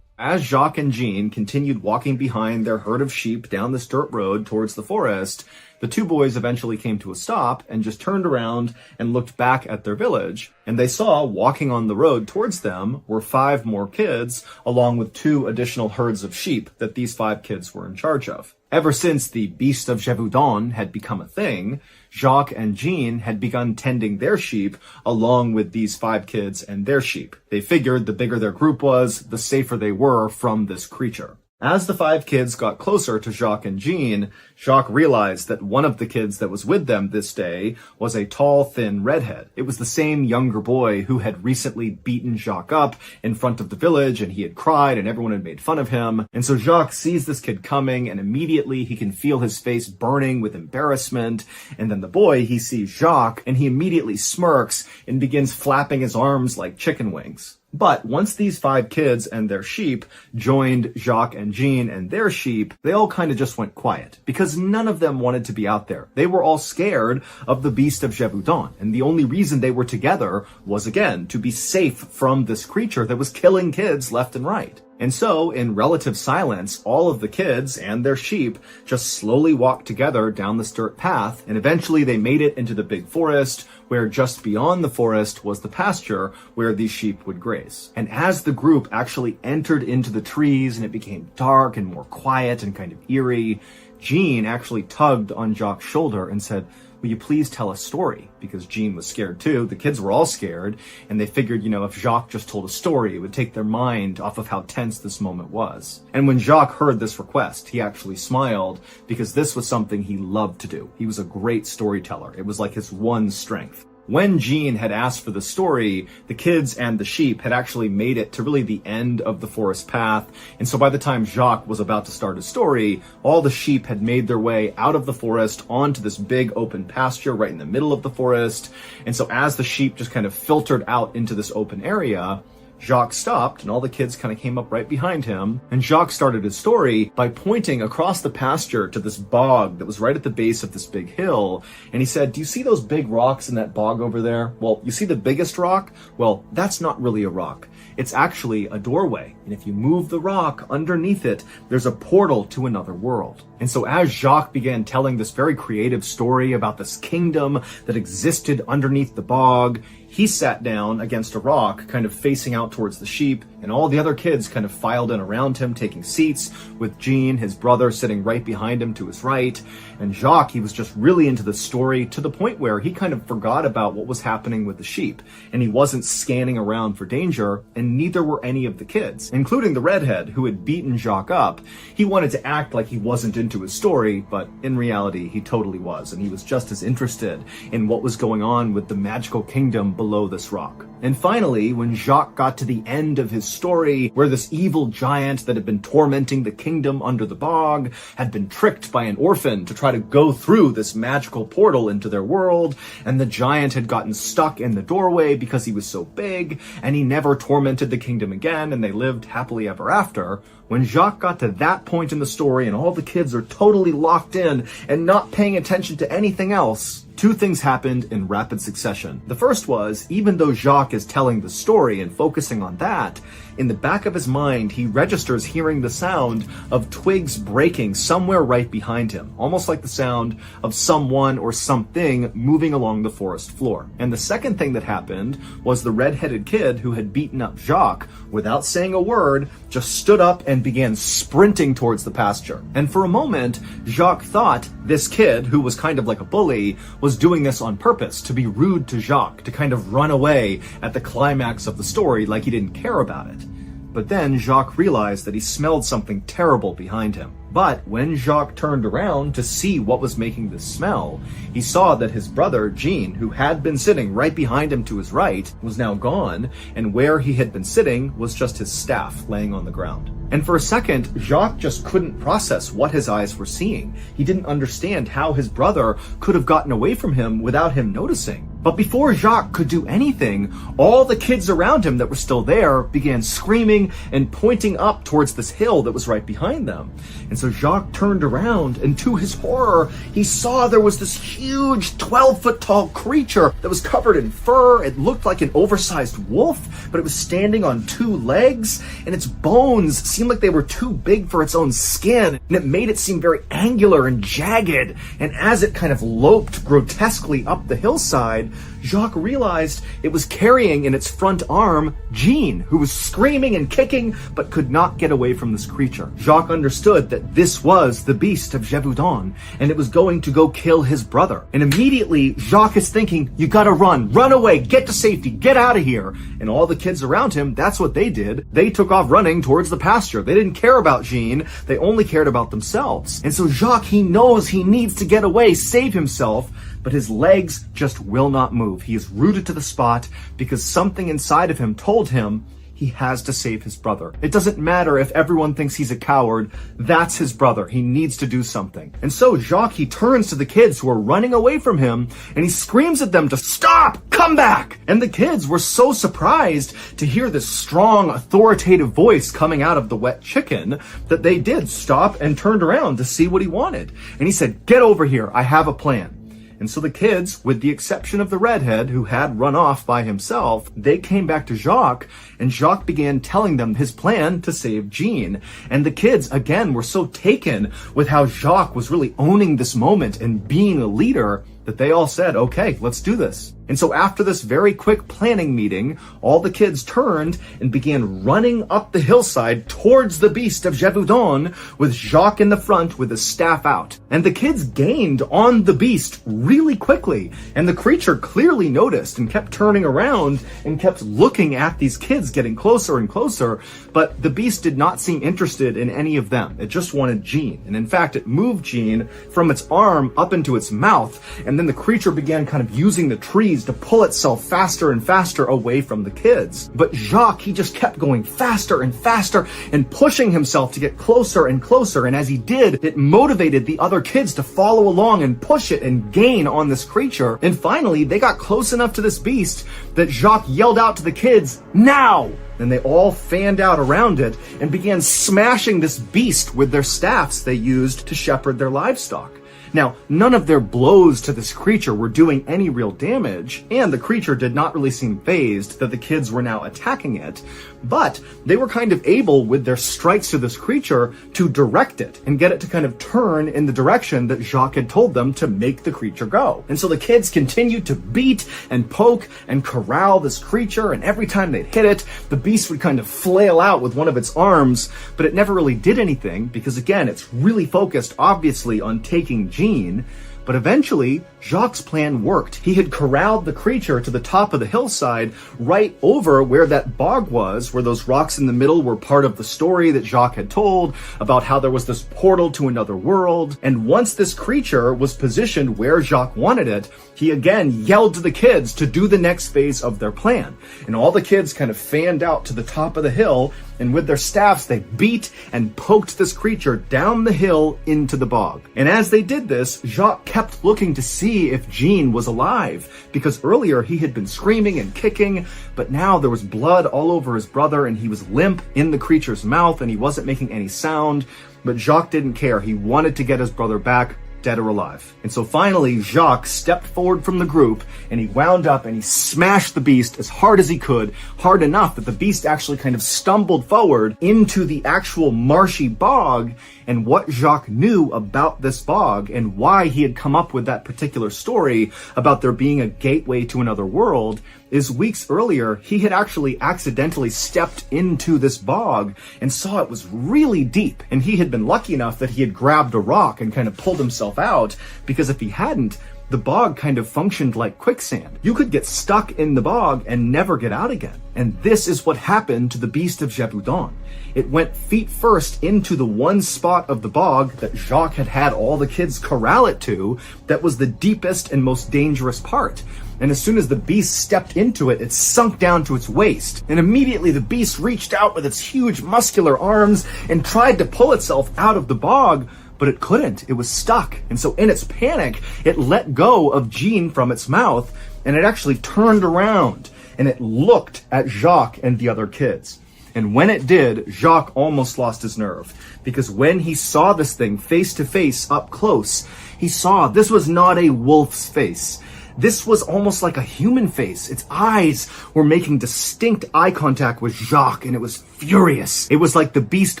As Jacques and Jean continued walking behind their herd of sheep down this dirt road towards the forest, the 2 boys eventually came to a stop and just turned around and looked back at their village, and they saw walking on the road towards them were 5 more kids, along with 2 additional herds of sheep that these 5 kids were in charge of. Ever since the Beast of Gévaudan had become a thing, Jacques and Jean had begun tending their sheep along with these 5 kids and their sheep. They figured the bigger their group was, the safer they were from this creature. As the 5 kids got closer to Jacques and Jean, Jacques realized that one of the kids that was with them this day was a tall, thin redhead. It was the same younger boy who had recently beaten Jacques up in front of the village, and he had cried and everyone had made fun of him. And so Jacques sees this kid coming, and immediately he can feel his face burning with embarrassment. And then the boy, he sees Jacques, and he immediately smirks and begins flapping his arms like chicken wings. But once these 5 kids and their sheep joined Jacques and Jean and their sheep, they all kind of just went quiet because none of them wanted to be out there. They were all scared of the Beast of Gévaudan, and the only reason they were together was, again, to be safe from this creature that was killing kids left and right. And so, in relative silence, all of the kids and their sheep just slowly walked together down this dirt path, and eventually they made it into the big forest, where just beyond the forest was the pasture where these sheep would graze. And as the group actually entered into the trees and it became dark and more quiet and kind of eerie, Jean actually tugged on Jacques' shoulder and said, "Will you please tell a story?" Because Jean was scared too. The kids were all scared, and they figured, if Jacques just told a story, it would take their mind off of how tense this moment was. And when Jacques heard this request, he actually smiled because this was something he loved to do. He was a great storyteller. It was like his one strength. When Jean had asked for the story, the kids and the sheep had actually made it to really the end of the forest path. And so by the time Jacques was about to start his story, all the sheep had made their way out of the forest onto this big open pasture right in the middle of the forest. And so as the sheep just kind of filtered out into this open area, Jacques stopped, and all the kids kind of came up right behind him, and Jacques started his story by pointing across the pasture to this bog that was right at the base of this big hill, and he said, "Do you see those big rocks in that bog over there? Well, you see the biggest rock? Well, that's not really a rock. It's actually a doorway, and if you move the rock underneath it, there's a portal to another world." And so as Jacques began telling this very creative story about this kingdom that existed underneath the bog, he sat down against a rock, kind of facing out towards the sheep, And all the other kids kind of filed in around him, taking seats, with Jean, his brother, sitting right behind him to his right. And Jacques, he was just really into the story to the point where he kind of forgot about what was happening with the sheep. And he wasn't scanning around for danger, and neither were any of the kids, including the redhead who had beaten Jacques up. He wanted to act like he wasn't into his story, but in reality, he totally was. And he was just as interested in what was going on with the magical kingdom below this rock. And finally, when Jacques got to the end of his story, where this evil giant that had been tormenting the kingdom under the bog had been tricked by an orphan to try to go through this magical portal into their world, and the giant had gotten stuck in the doorway because he was so big, and he never tormented the kingdom again, and they lived happily ever after. When Jacques got to that point in the story and all the kids are totally locked in and not paying attention to anything else, two things happened in rapid succession. The first was, even though Jacques is telling the story and focusing on that, in the back of his mind, he registers hearing the sound of twigs breaking somewhere right behind him, almost like the sound of someone or something moving along the forest floor. And the second thing that happened was the red-headed kid who had beaten up Jacques, without saying a word, just stood up and began sprinting towards the pasture. And for a moment, Jacques thought this kid, who was kind of like a bully, was doing this on purpose, to be rude to Jacques, to kind of run away at the climax of the story like he didn't care about it. But then Jacques realized that he smelled something terrible behind him. But when Jacques turned around to see what was making this smell, he saw that his brother, Jean, who had been sitting right behind him to his right, was now gone, and where he had been sitting was just his staff laying on the ground. And for a second, Jacques just couldn't process what his eyes were seeing. He didn't understand how his brother could have gotten away from him without him noticing. But before Jacques could do anything, all the kids around him that were still there began screaming and pointing up towards this hill that was right behind them. And so Jacques turned around, and to his horror, he saw there was this huge 12-foot-tall creature that was covered in fur. It looked like an oversized wolf, but it was standing on two legs, and its bones seemed like they were too big for its own skin, and it made it seem very angular and jagged. And as it kind of loped grotesquely up the hillside, Jacques realized it was carrying in its front arm Jean, who was screaming and kicking but could not get away from this creature. Jacques understood that this was the beast of Gévaudan, and it was going to go kill his brother. And immediately Jacques is thinking, you gotta run away, get to safety, get out of here. And all the kids around him, that's what they did. They took off running towards the pasture. They didn't care about Jean, they only cared about themselves. And so Jacques, he knows he needs to get away, save himself, but his legs just will not move. He is rooted to the spot because something inside of him told him he has to save his brother. It doesn't matter if everyone thinks he's a coward. That's his brother. He needs to do something. And so Jacques, he turns to the kids who are running away from him, and he screams at them to stop, come back. And the kids were so surprised to hear this strong, authoritative voice coming out of the wet chicken that they did stop and turned around to see what he wanted. And he said, get over here. I have a plan. And so the kids, with the exception of the redhead who had run off by himself, they came back to Jacques, and Jacques began telling them his plan to save Jean. And the kids, again, were so taken with how Jacques was really owning this moment and being a leader that they all said, okay, let's do this. And so after this very quick planning meeting, all the kids turned and began running up the hillside towards the beast of Gévaudan, with Jacques in the front with his staff out. And the kids gained on the beast really quickly, and the creature clearly noticed and kept turning around and kept looking at these kids getting closer and closer, but the beast did not seem interested in any of them. It just wanted Jean. And in fact, it moved Jean from its arm up into its mouth, and then the creature began kind of using the trees to pull itself faster and faster away from the kids. But Jacques, he just kept going faster and faster and pushing himself to get closer and closer. And as he did, it motivated the other kids to follow along and push it and gain on this creature. And finally, they got close enough to this beast that Jacques yelled out to the kids, now! And they all fanned out around it and began smashing this beast with their staffs they used to shepherd their livestock. Now, none of their blows to this creature were doing any real damage, and the creature did not really seem fazed that the kids were now attacking it, but they were kind of able, with their strikes to this creature, to direct it and get it to kind of turn in the direction that Jacques had told them to make the creature go. And so the kids continued to beat and poke and corral this creature, and every time they'd hit it, the beast would kind of flail out with one of its arms, but it never really did anything because, again, it's really focused, obviously, on taking Jean. But eventually, Jacques' plan worked. He had corralled the creature to the top of the hillside, right over where that bog was, where those rocks in the middle were part of the story that Jacques had told about how there was this portal to another world. And once this creature was positioned where Jacques wanted it, he again yelled to the kids to do the next phase of their plan. And all the kids kind of fanned out to the top of the hill, and with their staffs, they beat and poked this creature down the hill into the bog. And as they did this, Jacques kept looking to see if Jean was alive, because earlier he had been screaming and kicking, but now there was blood all over his brother, and he was limp in the creature's mouth, and he wasn't making any sound. But Jacques didn't care. He wanted to get his brother back, dead or alive. And so finally, Jacques stepped forward from the group, and he wound up and he smashed the beast as hard as he could, hard enough that the beast actually kind of stumbled forward into the actual marshy bog. And what Jacques knew about this bog and why he had come up with that particular story about there being a gateway to another world is weeks earlier, he had actually accidentally stepped into this bog and saw it was really deep. And he had been lucky enough that he had grabbed a rock and kind of pulled himself out, because if he hadn't, the bog kind of functioned like quicksand. You could get stuck in the bog and never get out again. And this is what happened to the beast of Gévaudan. It went feet first into the one spot of the bog that Jacques had had all the kids corral it to, that was the deepest and most dangerous part. And as soon as the beast stepped into it, it sunk down to its waist. And immediately the beast reached out with its huge muscular arms and tried to pull itself out of the bog, but it couldn't. It was stuck. And so in its panic, it let go of Jean from its mouth, and it actually turned around and it looked at Jacques and the other kids. And when it did, Jacques almost lost his nerve, because when he saw this thing face to face up close, he saw this was not a wolf's face. This was almost like a human face. Its eyes were making distinct eye contact with Jacques, and it was furious. It was like the beast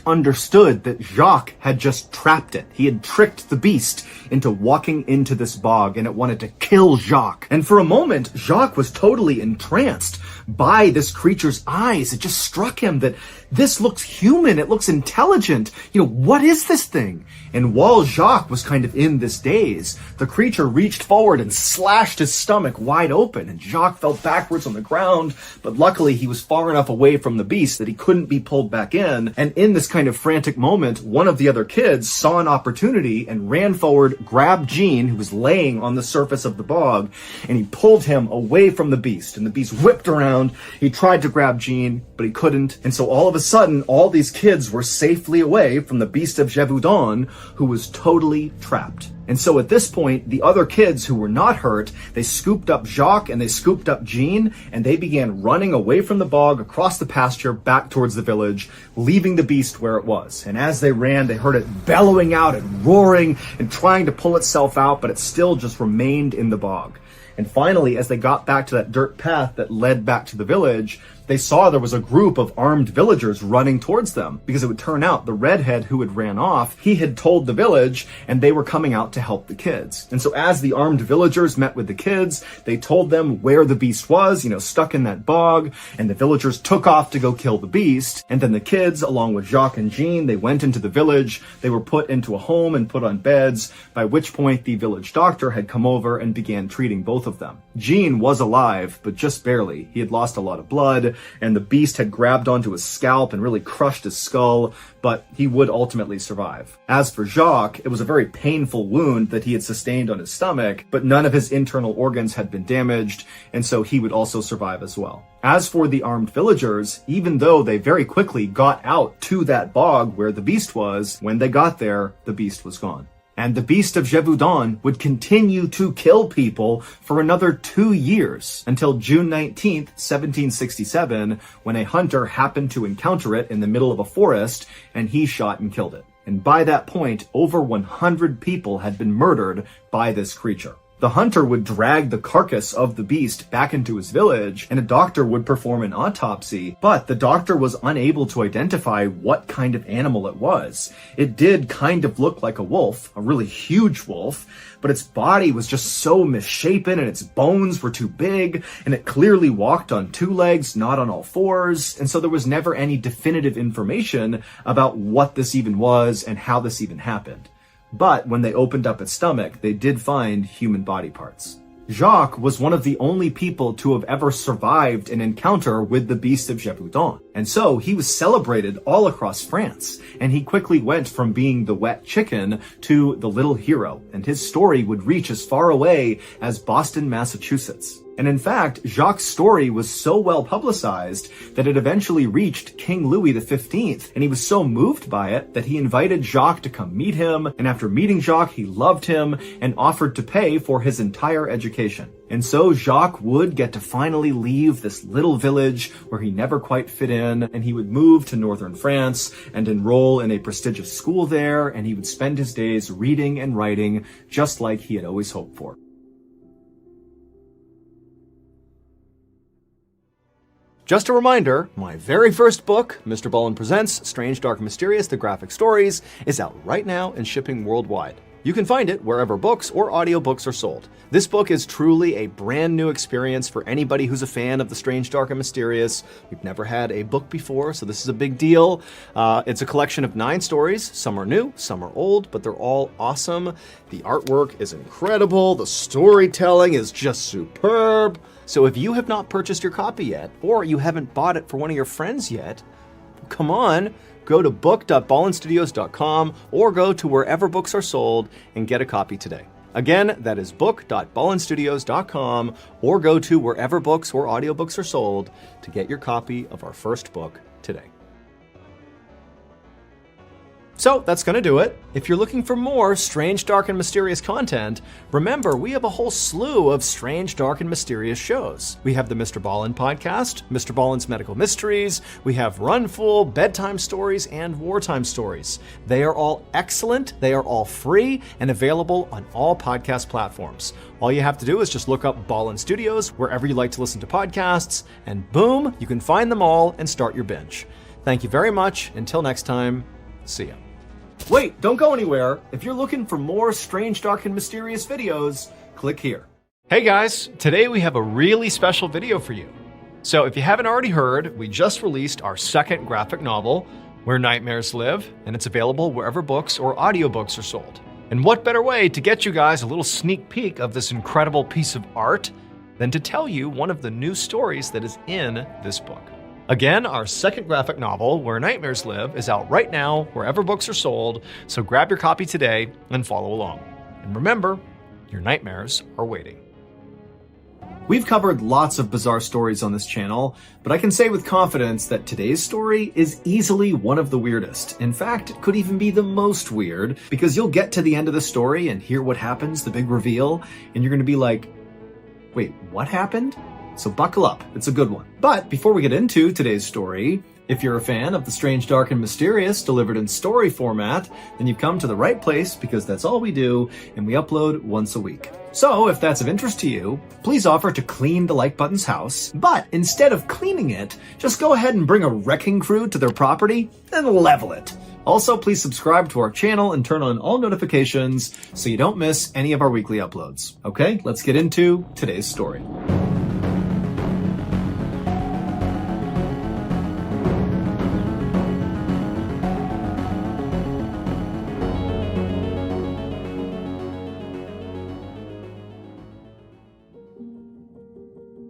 understood that Jacques had just trapped it. He had tricked the beast into walking into this bog, and it wanted to kill Jacques. And for a moment, Jacques was totally entranced by this creature's eyes. It just struck him that this looks human. It looks intelligent. What is this thing? And while Jacques was kind of in this daze, the creature reached forward and slashed his stomach wide open, and Jacques fell backwards on the ground, but luckily he was far enough away from the beast that he couldn't be pulled back in. And in this kind of frantic moment, one of the other kids saw an opportunity and ran forward, grabbed Jean, who was laying on the surface of the bog, and he pulled him away from the beast. And the beast whipped around. He tried to grab Jean, but he couldn't. And so all of a sudden, all these kids were safely away from the beast of Gévaudan, who was totally trapped. And so at this point, the other kids who were not hurt, they scooped up Jacques and they scooped up Jean, and they began running away from the bog, across the pasture, back towards the village, leaving the beast where it was. And as they ran, they heard it bellowing out and roaring and trying to pull itself out, but it still just remained in the bog. And finally, as they got back to that dirt path that led back to the village, they saw there was a group of armed villagers running towards them, because it would turn out the redhead who had ran off, he had told the village, and they were coming out to help the kids. And so as the armed villagers met with the kids, they told them where the beast was, stuck in that bog, and the villagers took off to go kill the beast. And then the kids, along with Jacques and Jean, they went into the village. They were put into a home and put on beds, by which point the village doctor had come over and began treating both of them. Jean was alive, but just barely. He had lost a lot of blood, and the beast had grabbed onto his scalp and really crushed his skull, but he would ultimately survive. As for Jacques, it was a very painful wound that he had sustained on his stomach, but none of his internal organs had been damaged, and so he would also survive as well. As for the armed villagers, even though they very quickly got out to that bog where the beast was, when they got there, the beast was gone. And the beast of Gévaudan would continue to kill people for another 2 years, until June 19th, 1767, when a hunter happened to encounter it in the middle of a forest, and he shot and killed it. and by that point, over 100 people had been murdered by this creature. The hunter would drag the carcass of the beast back into his village, and a doctor would perform an autopsy, but the doctor was unable to identify what kind of animal it was. It did kind of look like a wolf, a really huge wolf, but its body was just so misshapen and its bones were too big, and it clearly walked on two legs, not on all fours, and so there was never any definitive information about what this even was and how this even happened. But when they opened up its stomach, they did find human body parts. Jacques was one of the only people to have ever survived an encounter with the beast of Gévaudan. And so he was celebrated all across France, and he quickly went from being the wet chicken to the little hero, and his story would reach as far away as Boston, Massachusetts. And in fact, Jacques' story was so well publicized that it eventually reached King Louis XV, and he was so moved by it that he invited Jacques to come meet him, and after meeting Jacques, he loved him and offered to pay for his entire education. And so Jacques would get to finally leave this little village where he never quite fit in, and he would move to northern France and enroll in a prestigious school there, and he would spend his days reading and writing just like he had always hoped for. Just a reminder, my very first book, MrBallen Presents Strange, Dark, and Mysterious, The Graphic Stories, is out right now and shipping worldwide. You can find it wherever books or audiobooks are sold. This book is truly a brand new experience for anybody who's a fan of the strange, dark, and mysterious. We've never had a book before, so this is a big deal. It's a collection of 9 stories. Some are new, some are old, but they're all awesome. The artwork is incredible. The storytelling is just superb. So if you have not purchased your copy yet, or you haven't bought it for one of your friends yet, come on, go to book.ballenstudios.com or go to wherever books are sold and get a copy today. Again, that is book.ballenstudios.com or go to wherever books or audiobooks are sold to get your copy of our first book today. So that's going to do it. If you're looking for more strange, dark, and mysterious content, remember we have a whole slew of strange, dark, and mysterious shows. We have the MrBallen podcast, MrBallen's Medical Mysteries, we have Run Fool, Bedtime Stories, and Wartime Stories. They are all excellent, they are all free, and available on all podcast platforms. All you have to do is just look up Ballen Studios wherever you like to listen to podcasts, and boom, you can find them all and start your binge. Thank you very much. Until next time, see ya. Wait, don't go anywhere. If you're looking for more strange, dark, and mysterious videos, click here. Hey guys, today we have a really special video for you. So if you haven't already heard, we just released our second graphic novel, Where Nightmares Live, and it's available wherever books or audiobooks are sold. And what better way to get you guys a little sneak peek of this incredible piece of art than to tell you one of the new stories that is in this book. Again, our second graphic novel, Where Nightmares Live, is out right now wherever books are sold, so grab your copy today and follow along. And remember, your nightmares are waiting. We've covered lots of bizarre stories on this channel, but I can say with confidence that today's story is easily one of the weirdest. In fact, it could even be the most weird, because you'll get to the end of the story and hear what happens, the big reveal, and you're going to be like, wait, what happened? So buckle up, it's a good one. But before we get into today's story, if you're a fan of the strange, dark, and mysterious delivered in story format, then you've come to the right place because that's all we do, and we upload once a week. So if that's of interest to you, please offer to clean the like button's house, but instead of cleaning it, just go ahead and bring a wrecking crew to their property and level it. Also, please subscribe to our channel and turn on all notifications so you don't miss any of our weekly uploads. Okay, let's get into today's story.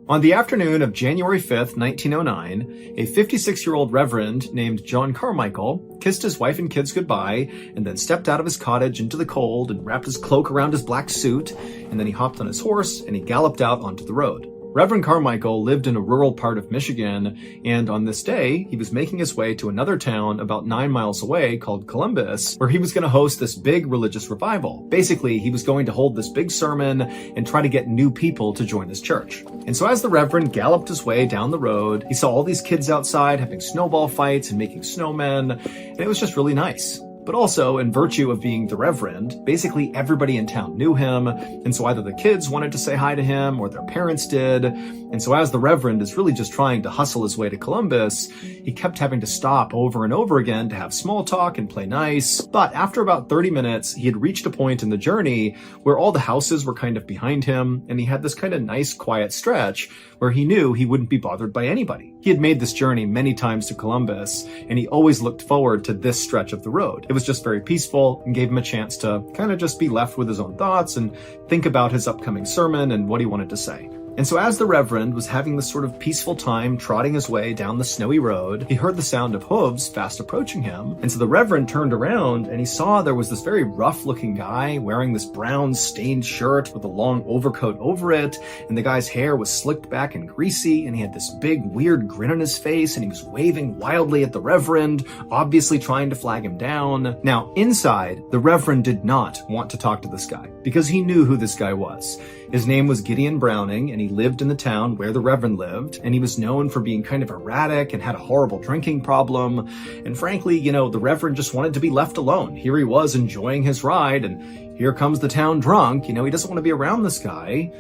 On the afternoon of January 5th, 1909, a 56-year-old reverend named John Carmichael kissed his wife and kids goodbye and then stepped out of his cottage into the cold and wrapped his cloak around his black suit, and then he hopped on his horse and he galloped out onto the road. Reverend Carmichael lived in a rural part of Michigan, and on this day, he was making his way to another town about 9 miles away called Columbus, where he was going to host this big religious revival. Basically, he was going to hold this big sermon and try to get new people to join his church. And so as the Reverend galloped his way down the road, he saw all these kids outside having snowball fights and making snowmen, and it was just really nice. But also, in virtue of being the Reverend, basically everybody in town knew him, and so either the kids wanted to say hi to him or their parents did. And so as the Reverend is really just trying to hustle his way to Columbus, he kept having to stop over and over again to have small talk and play nice. But after about 30 minutes, he had reached a point in the journey where all the houses were kind of behind him, and he had this kind of nice, quiet stretch where he knew he wouldn't be bothered by anybody. He had made this journey many times to Columbus, and he always looked forward to this stretch of the road. It was just very peaceful and gave him a chance to kind of just be left with his own thoughts and think about his upcoming sermon and what he wanted to say. And so as the Reverend was having this sort of peaceful time trotting his way down the snowy road, he heard the sound of hooves fast approaching him. And so the Reverend turned around and he saw there was this very rough-looking guy wearing this brown stained shirt with a long overcoat over it. And the guy's hair was slicked back and greasy, and he had this big weird grin on his face, and he was waving wildly at the Reverend, obviously trying to flag him down. Now, inside, the Reverend did not want to talk to this guy because he knew who this guy was. His name was Gideon Browning, and he lived in the town where the Reverend lived, and he was known for being kind of erratic and had a horrible drinking problem. And frankly, the Reverend just wanted to be left alone. Here he was enjoying his ride, and here comes the town drunk. He doesn't want to be around this guy.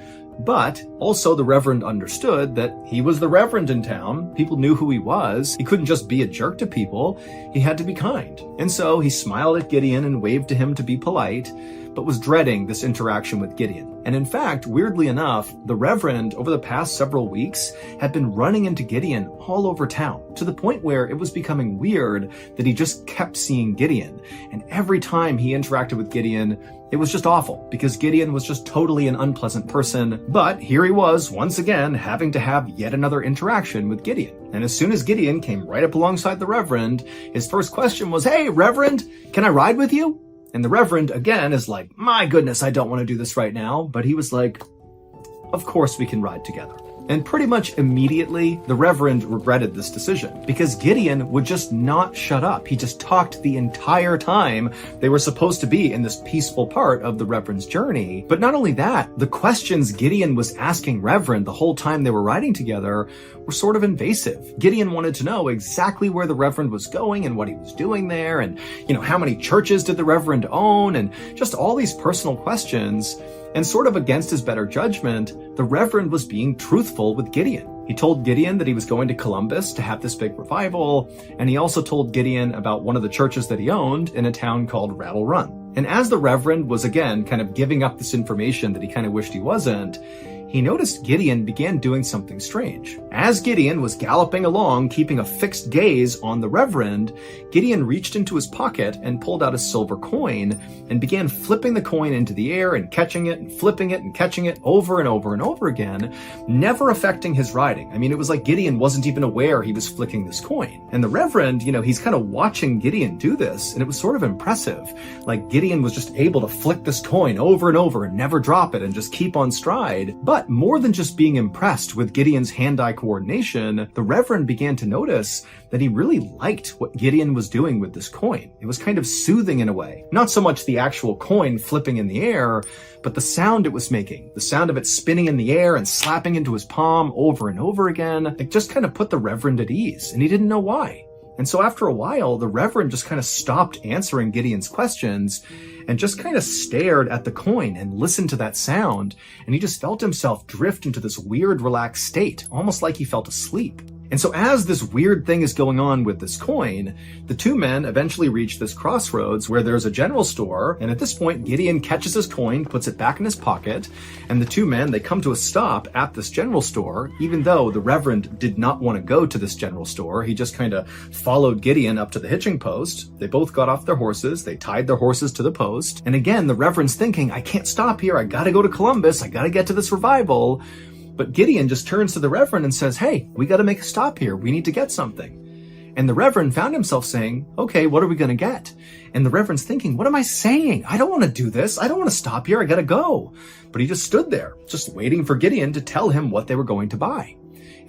But also the Reverend understood that he was the Reverend in town. People knew who he was. He couldn't just be a jerk to people. He had to be kind. And so he smiled at Gideon and waved to him to be polite, but was dreading this interaction with Gideon. And in fact, weirdly enough, the Reverend, over the past several weeks, had been running into Gideon all over town, to the point where it was becoming weird that he just kept seeing Gideon. And every time he interacted with Gideon, it was just awful, because Gideon was just totally an unpleasant person. But here he was, once again, having to have yet another interaction with Gideon. And as soon as Gideon came right up alongside the Reverend, his first question was, "Hey, Reverend, can I ride with you?" And the Reverend, again, is like, "My goodness, I don't want to do this right now." But he was like, "Of course we can ride together." And pretty much immediately, the Reverend regretted this decision, because Gideon would just not shut up. He just talked the entire time they were supposed to be in this peaceful part of the Reverend's journey. But not only that, the questions Gideon was asking Reverend the whole time they were riding together were sort of invasive. Gideon wanted to know exactly where the Reverend was going and what he was doing there, and, how many churches did the Reverend own, and just all these personal questions. And sort of against his better judgment, the Reverend was being truthful with Gideon. He told Gideon that he was going to Columbus to have this big revival, and he also told Gideon about one of the churches that he owned in a town called Rattle Run. And as the Reverend was again kind of giving up this information that he kind of wished he wasn't, he noticed Gideon began doing something strange. As Gideon was galloping along, keeping a fixed gaze on the Reverend, Gideon reached into his pocket and pulled out a silver coin and began flipping the coin into the air and catching it and flipping it and catching it over and over and over again, never affecting his riding. I mean, it was like Gideon wasn't even aware he was flicking this coin. And the Reverend, he's kind of watching Gideon do this, and it was sort of impressive. Like Gideon was just able to flick this coin over and over and never drop it and just keep on stride. But more than just being impressed with Gideon's hand-eye coordination, the Reverend began to notice that he really liked what Gideon was doing with this coin. It was kind of soothing in a way. Not so much the actual coin flipping in the air, but the sound it was making. The sound of it spinning in the air and slapping into his palm over and over again. It just kind of put the Reverend at ease, and he didn't know why. And so after a while, the Reverend just kind of stopped answering Gideon's questions and just kind of stared at the coin and listened to that sound. And he just felt himself drift into this weird, relaxed state, almost like he felt asleep. And so as this weird thing is going on with this coin, the two men eventually reach this crossroads where there's a general store. And at this point, Gideon catches his coin, puts it back in his pocket, and the two men, they come to a stop at this general store, even though the Reverend did not want to go to this general store. He just kind of followed Gideon up to the hitching post. They both got off their horses. They tied their horses to the post. And again, the Reverend's thinking, "I can't stop here. I got to go to Columbus. I got to get to this revival." But Gideon just turns to the Reverend and says, "Hey, we got to make a stop here. We need to get something." And the Reverend found himself saying, "Okay, what are we going to get?" And the Reverend's thinking, "What am I saying? I don't want to do this. I don't want to stop here. I got to go." But he just stood there, just waiting for Gideon to tell him what they were going to buy.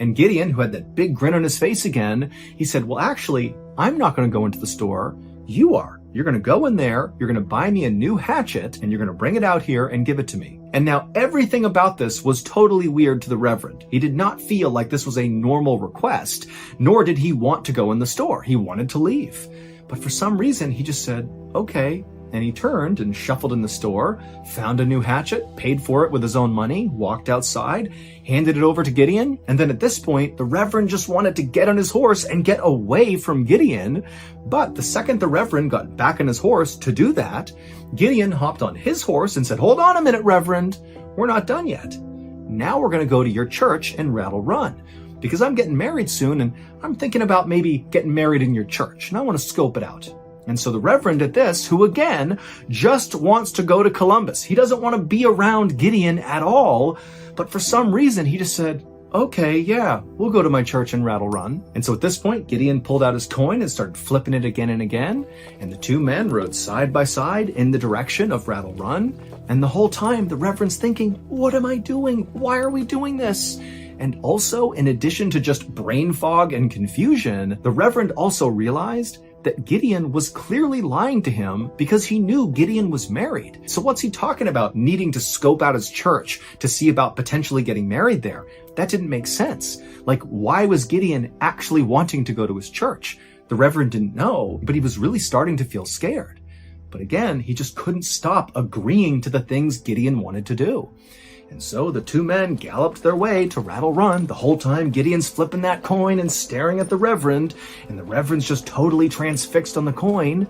And Gideon, who had that big grin on his face again, he said, "Well, actually, I'm not going to go into the store. You are. You're going to go in there, you're going to buy me a new hatchet, and you're going to bring it out here and give it to me." And now everything about this was totally weird to the Reverend. He did not feel like this was a normal request, nor did he want to go in the store. He wanted to leave. But for some reason, he just said, okay. And he turned and shuffled in the store, found a new hatchet, paid for it with his own money, walked outside, handed it over to Gideon. And then at this point, the Reverend just wanted to get on his horse and get away from Gideon. But the second the Reverend got back on his horse to do that, Gideon hopped on his horse and said, hold on a minute, Reverend. We're not done yet. Now we're going to go to your church in Rattle Run, because I'm getting married soon and I'm thinking about maybe getting married in your church and I want to scope it out. And so the Reverend at this, who again just wants to go to Columbus, he doesn't want to be around Gideon at all, but for some reason he just said, okay, yeah, we'll go to my church in Rattle Run. And so at this point, Gideon pulled out his coin and started flipping it again and again, and the two men rode side by side in the direction of Rattle Run. And the whole time the Reverend's thinking, what am I doing? Why are we doing this? And also, in addition to just brain fog and confusion, the Reverend also realized that Gideon was clearly lying to him because he knew Gideon was married. So what's he talking about needing to scope out his church to see about potentially getting married there? That didn't make sense. Like, why was Gideon actually wanting to go to his church? The Reverend didn't know, but he was really starting to feel scared. But again, he just couldn't stop agreeing to the things Gideon wanted to do. And so the two men galloped their way to Rattle Run. The whole time Gideon's flipping that coin and staring at the Reverend, and the Reverend's just totally transfixed on the coin.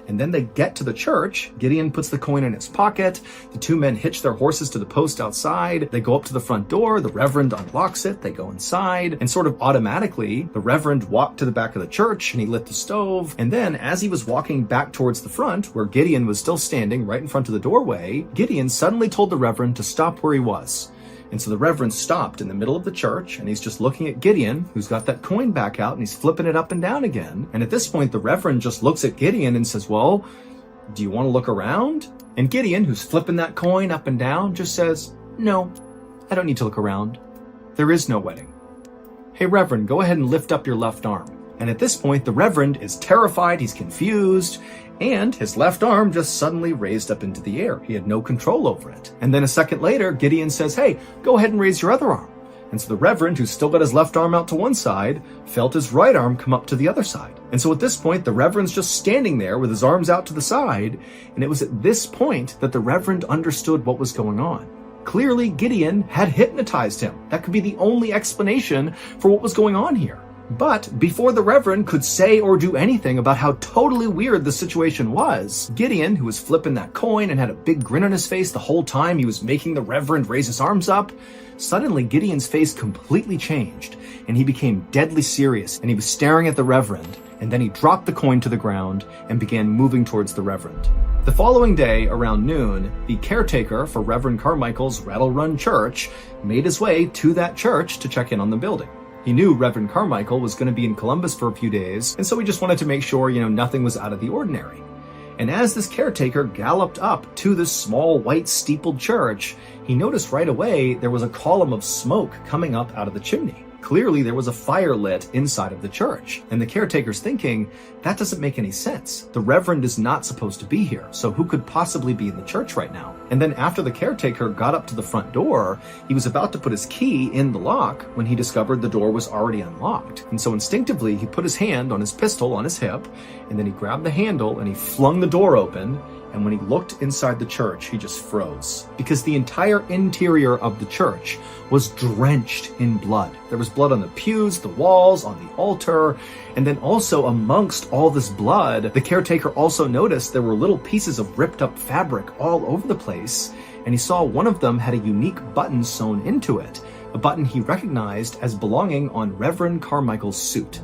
And then they get to the church. Gideon puts the coin in his pocket. The two men hitch their horses to the post outside. They go up to the front door. The Reverend unlocks it. They go inside. And sort of automatically, the Reverend walked to the back of the church and he lit the stove. And then as he was walking back towards the front, where Gideon was still standing right in front of the doorway, Gideon suddenly told the Reverend to stop where he was. And so the Reverend stopped in the middle of the church, and he's just looking at Gideon, who's got that coin back out, and he's flipping it up and down again. And at this point, the Reverend just looks at Gideon and says, well, do you want to look around? And Gideon, who's flipping that coin up and down, just says, no, I don't need to look around. There is no wedding. Hey, Reverend, go ahead and lift up your left arm. And at this point, the Reverend is terrified, he's confused, and his left arm just suddenly raised up into the air. He had no control over it. And then a second later, Gideon says, hey, go ahead and raise your other arm. And so the Reverend, who's still got his left arm out to one side, felt his right arm come up to the other side. And so at this point, the Reverend's just standing there with his arms out to the side, and it was at this point that the Reverend understood what was going on. Clearly, Gideon had hypnotized him. That could be the only explanation for what was going on here. But before the Reverend could say or do anything about how totally weird the situation was, Gideon, who was flipping that coin and had a big grin on his face the whole time he was making the Reverend raise his arms up, suddenly Gideon's face completely changed, and he became deadly serious, and he was staring at the Reverend, and then he dropped the coin to the ground and began moving towards the Reverend. The following day, around noon, the caretaker for Reverend Carmichael's Rattle Run Church made his way to that church to check in on the building. He knew Reverend Carmichael was going to be in Columbus for a few days, and so he just wanted to make sure, nothing was out of the ordinary. And as this caretaker galloped up to this small white steepled church, he noticed right away there was a column of smoke coming up out of the chimney. Clearly, there was a fire lit inside of the church, and the caretaker's thinking, that doesn't make any sense. The Reverend is not supposed to be here, so who could possibly be in the church right now? And then after the caretaker got up to the front door, he was about to put his key in the lock when he discovered the door was already unlocked. And so instinctively, he put his hand on his pistol on his hip, and then he grabbed the handle and he flung the door open. And when he looked inside the church, he just froze, because the entire interior of the church was drenched in blood. There was blood on the pews, the walls, on the altar, and then also amongst all this blood, the caretaker also noticed there were little pieces of ripped up fabric all over the place, and he saw one of them had a unique button sewn into it, a button he recognized as belonging on Reverend Carmichael's suit.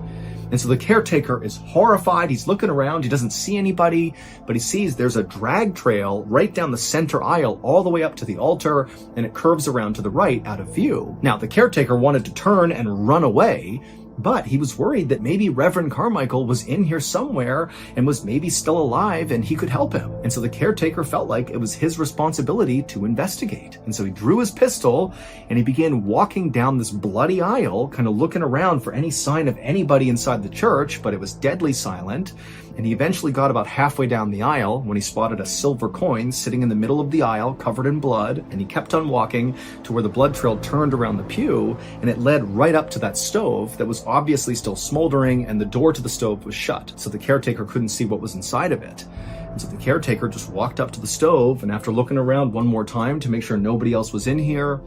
And so the caretaker is horrified. He's looking around. He doesn't see anybody, but he sees there's a drag trail right down the center aisle all the way up to the altar, and it curves around to the right out of view. Now, the caretaker wanted to turn and run away, but he was worried that maybe Reverend Carmichael was in here somewhere and was maybe still alive and he could help him. And so the caretaker felt like it was his responsibility to investigate. And so he drew his pistol and he began walking down this bloody aisle, kind of looking around for any sign of anybody inside the church, but it was deadly silent. and he eventually got about halfway down the aisle when he spotted a silver coin sitting in the middle of the aisle covered in blood, and he kept on walking to where the blood trail turned around the pew, and it led right up to that stove that was obviously still smoldering, and the door to the stove was shut, so the caretaker couldn't see what was inside of it. And so the caretaker just walked up to the stove, and after looking around one more time to make sure nobody else was in here,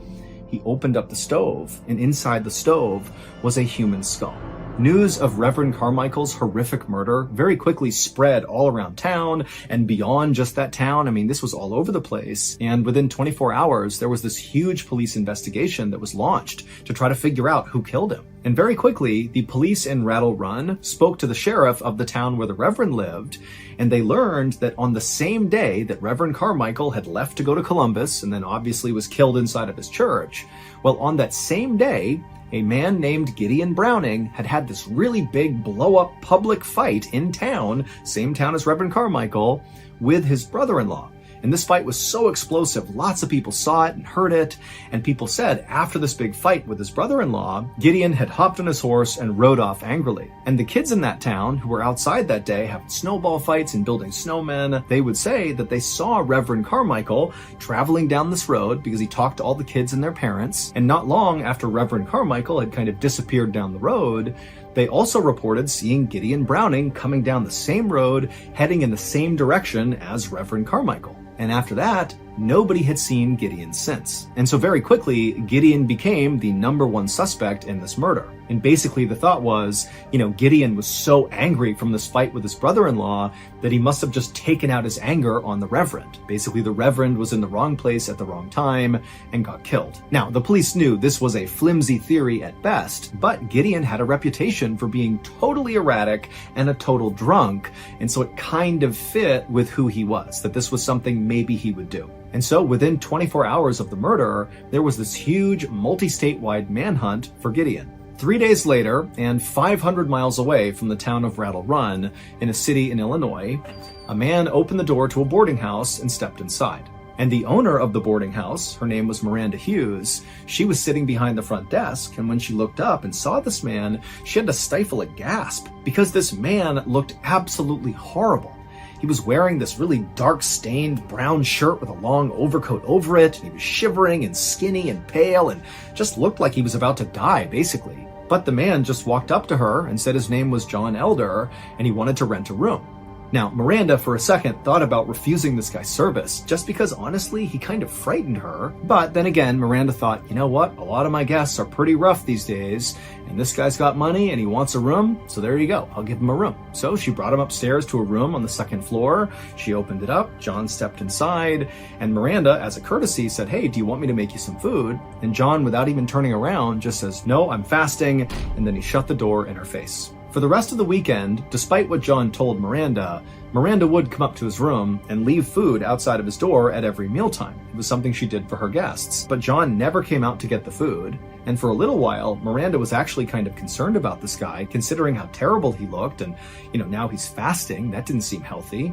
he opened up the stove, and inside the stove was a human skull. News of Reverend Carmichael's horrific murder very quickly spread all around town and beyond just that town. I mean, this was all over the place. And within 24 hours, there was this huge police investigation that was launched to try to figure out who killed him. And very quickly, the police in Rattle Run spoke to the sheriff of the town where the Reverend lived, and they learned that on the same day that Reverend Carmichael had left to go to Columbus and then obviously was killed inside of his church, well, on that same day, a man named Gideon Browning had had this really big blow-up public fight in town, same town as Reverend Carmichael, with his brother-in-law. And this fight was so explosive, lots of people saw it and heard it, and people said after this big fight with his brother-in-law, Gideon had hopped on his horse and rode off angrily. And the kids in that town who were outside that day having snowball fights and building snowmen, they would say that they saw Reverend Carmichael traveling down this road because he talked to all the kids and their parents, and not long after Reverend Carmichael had kind of disappeared down the road, they also reported seeing Gideon Browning coming down the same road, heading in the same direction as Reverend Carmichael. And after that, nobody had seen Gideon since. And so very quickly, Gideon became the #1 suspect in this murder. And basically the thought was, Gideon was so angry from this fight with his brother-in-law that he must have just taken out his anger on the Reverend. Basically, the Reverend was in the wrong place at the wrong time and got killed. Now, the police knew this was a flimsy theory at best, but Gideon had a reputation for being totally erratic and a total drunk, and so it kind of fit with who he was, that this was something maybe he would do. And so within 24 hours of the murder, there was this huge multi-statewide manhunt for Gideon. 3 days later, and 500 miles away from the town of Rattle Run, in a city in Illinois, a man opened the door to a boarding house and stepped inside. And the owner of the boarding house, her name was Miranda Hughes, she was sitting behind the front desk, and when she looked up and saw this man, she had to stifle a gasp, because this man looked absolutely horrible. He was wearing this really dark-stained brown shirt with a long overcoat over it, and he was shivering and skinny and pale and just looked like he was about to die, basically. But the man just walked up to her and said his name was John Elder, and he wanted to rent a room. Now, Miranda, for a second, thought about refusing this guy's service, just because, honestly, he kind of frightened her. But then again, Miranda thought, you know what? A lot of my guests are pretty rough these days, and this guy's got money and he wants a room, so there you go. I'll give him a room. So she brought him upstairs to a room on the second floor. She opened it up. John stepped inside, and Miranda, as a courtesy, said, hey, do you want me to make you some food? And John, without even turning around, just says, no, I'm fasting, and then he shut the door in her face. For the rest of the weekend, despite what John told Miranda, Miranda would come up to his room and leave food outside of his door at every mealtime. It was something she did for her guests. But John never came out to get the food. And for a little while, Miranda was actually kind of concerned about this guy, considering how terrible he looked. And, now he's fasting. That didn't seem healthy.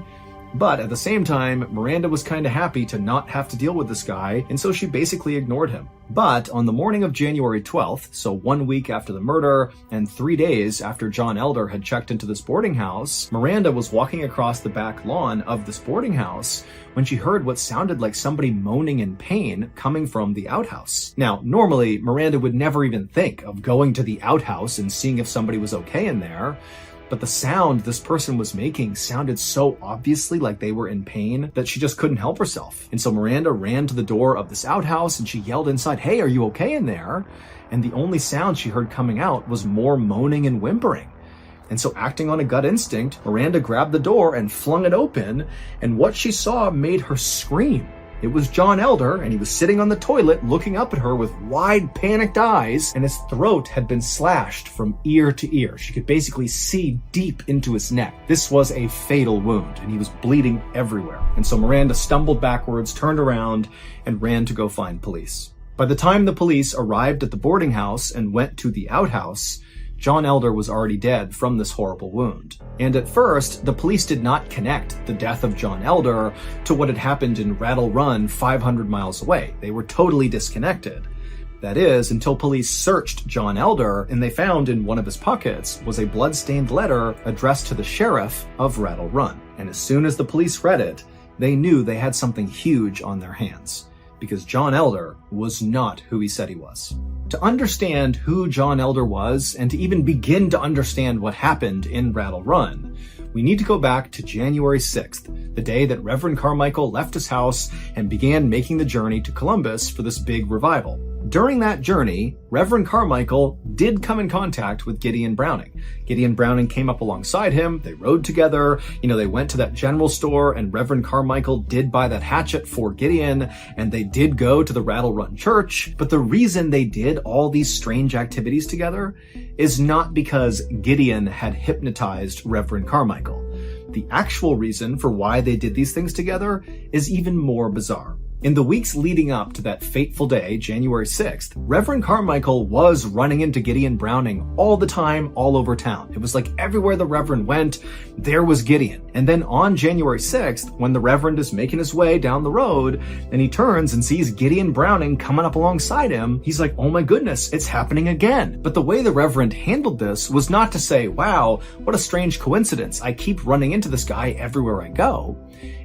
But at the same time, Miranda was kind of happy to not have to deal with this guy, and so she basically ignored him. But on the morning of January 12th, so 1 week after the murder, and 3 days after John Elder had checked into this boarding house, Miranda was walking across the back lawn of this boarding house when she heard what sounded like somebody moaning in pain coming from the outhouse. Now, normally, Miranda would never even think of going to the outhouse and seeing if somebody was okay in there, but the sound this person was making sounded so obviously like they were in pain that she just couldn't help herself. And so Miranda ran to the door of this outhouse and she yelled inside, hey, are you okay in there? And the only sound she heard coming out was more moaning and whimpering. And so acting on a gut instinct, Miranda grabbed the door and flung it open, and what she saw made her scream. It was John Elder, and he was sitting on the toilet looking up at her with wide, panicked eyes, and his throat had been slashed from ear to ear. She could basically see deep into his neck. This was a fatal wound, and he was bleeding everywhere. And so Miranda stumbled backwards, turned around, and ran to go find police. By the time the police arrived at the boarding house and went to the outhouse, John Elder was already dead from this horrible wound. And at first, the police did not connect the death of John Elder to what had happened in Rattle Run 500 miles away. They were totally disconnected. That is, until police searched John Elder, and they found in one of his pockets was a blood-stained letter addressed to the sheriff of Rattle Run. And as soon as the police read it, they knew they had something huge on their hands, because John Elder was not who he said he was. To understand who John Elder was, and to even begin to understand what happened in Rattle Run, we need to go back to January 6th, the day that Reverend Carmichael left his house and began making the journey to Columbus for this big revival. During that journey, Reverend Carmichael did come in contact with Gideon Browning. Gideon Browning came up alongside him, they rode together, they went to that general store, and Reverend Carmichael did buy that hatchet for Gideon, and they did go to the Rattle Run Church. But the reason they did all these strange activities together is not because Gideon had hypnotized Reverend Carmichael. The actual reason for why they did these things together is even more bizarre. In the weeks leading up to that fateful day, January 6th, Reverend Carmichael was running into Gideon Browning all the time, all over town. It was like everywhere the Reverend went, there was Gideon. And then on January 6th, when the Reverend is making his way down the road, and he turns and sees Gideon Browning coming up alongside him, he's like, oh my goodness, it's happening again. But the way the Reverend handled this was not to say, wow, what a strange coincidence, I keep running into this guy everywhere I go.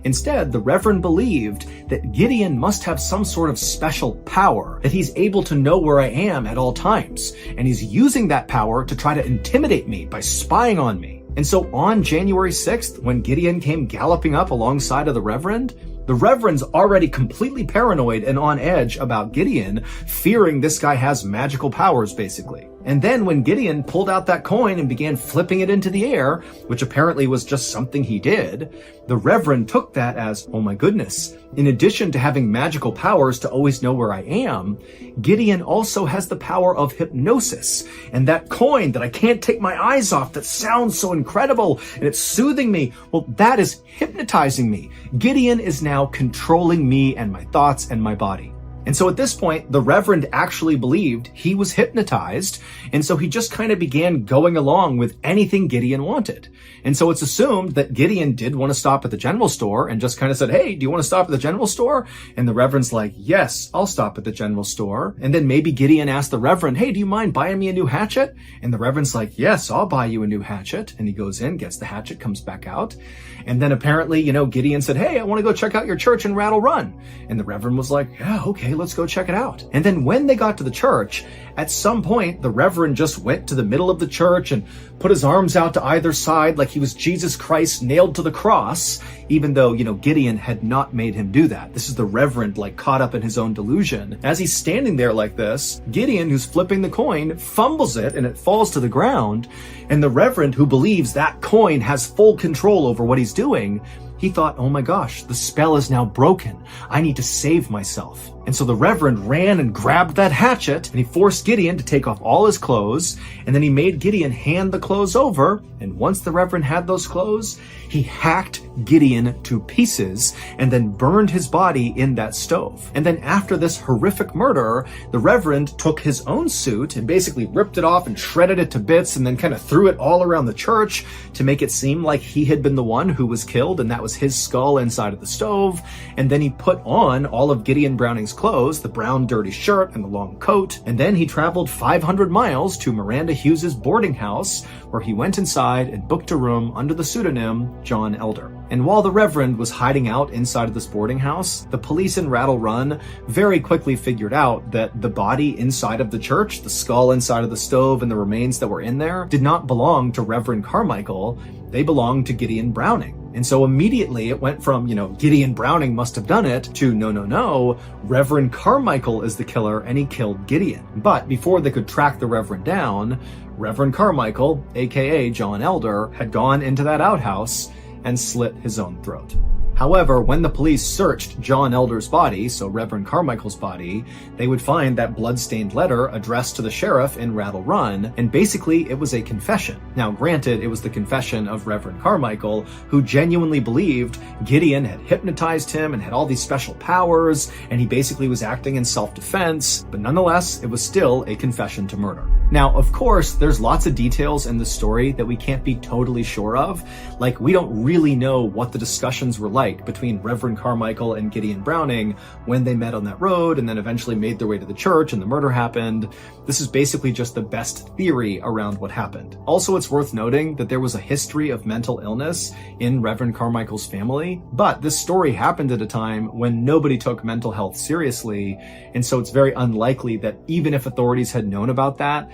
Instead, the Reverend believed that Gideon must have some sort of special power, that he's able to know where I am at all times, and he's using that power to try to intimidate me by spying on me. And so on January 6th, when Gideon came galloping up alongside of the Reverend's already completely paranoid and on edge about Gideon, fearing this guy has magical powers, basically. And then when Gideon pulled out that coin and began flipping it into the air, which apparently was just something he did, the Reverend took that as, oh my goodness, in addition to having magical powers to always know where I am, Gideon also has the power of hypnosis. And that coin that I can't take my eyes off, that sounds so incredible and it's soothing me, well, that is hypnotizing me. Gideon is now controlling me and my thoughts and my body. And so at this point, the Reverend actually believed he was hypnotized, and so he just kind of began going along with anything Gideon wanted. And so it's assumed that Gideon did want to stop at the general store and just kind of said, hey, do you want to stop at the general store? And the Reverend's like, yes, I'll stop at the general store. And then maybe Gideon asked the Reverend, hey, do you mind buying me a new hatchet? And the Reverend's like, yes, I'll buy you a new hatchet. And he goes in, gets the hatchet, comes back out. And then apparently, Gideon said, hey, I want to go check out your church in Rattle Run. And the Reverend was like, yeah, okay, let's go check it out. And then when they got to the church, at some point, the Reverend just went to the middle of the church and put his arms out to either side like he was Jesus Christ nailed to the cross, even though, Gideon had not made him do that. This is the Reverend, caught up in his own delusion. As he's standing there like this, Gideon, who's flipping the coin, fumbles it and it falls to the ground. And the Reverend, who believes that coin has full control over what he's doing, he thought, oh my gosh, the spell is now broken. I need to save myself. And so the Reverend ran and grabbed that hatchet, and he forced Gideon to take off all his clothes, and then he made Gideon hand the clothes over, and once the Reverend had those clothes, he hacked Gideon to pieces, and then burned his body in that stove. And then after this horrific murder, the Reverend took his own suit and basically ripped it off and shredded it to bits, and then kind of threw it all around the church to make it seem like he had been the one who was killed, and that was his skull inside of the stove. And then he put on all of Gideon Browning's clothes, the brown dirty shirt and the long coat, and then he traveled 500 miles to Miranda Hughes's boarding house, where he went inside and booked a room under the pseudonym John Elder. And while the Reverend was hiding out inside of this boarding house, the police in Rattle Run very quickly figured out that the body inside of the church, the skull inside of the stove, and the remains that were in there did not belong to Reverend Carmichael. They belonged to Gideon Browning. And so immediately it went from, Gideon Browning must have done it to no, Reverend Carmichael is the killer and he killed Gideon. But before they could track the Reverend down, Reverend Carmichael, aka John Elder, had gone into that outhouse and slit his own throat. However, when the police searched John Elder's body, so Reverend Carmichael's body, they would find that blood-stained letter addressed to the sheriff in Rattle Run, and basically it was a confession. Now granted, it was the confession of Reverend Carmichael, who genuinely believed Gideon had hypnotized him and had all these special powers, and he basically was acting in self-defense, but nonetheless, it was still a confession to murder. Now, of course, there's lots of details in the story that we can't be totally sure of. Like, we don't really know what the discussions were like between Reverend Carmichael and Gideon Browning when they met on that road and then eventually made their way to the church and the murder happened. This is basically just the best theory around what happened. Also, it's worth noting that there was a history of mental illness in Reverend Carmichael's family, but this story happened at a time when nobody took mental health seriously, and so it's very unlikely that even if authorities had known about that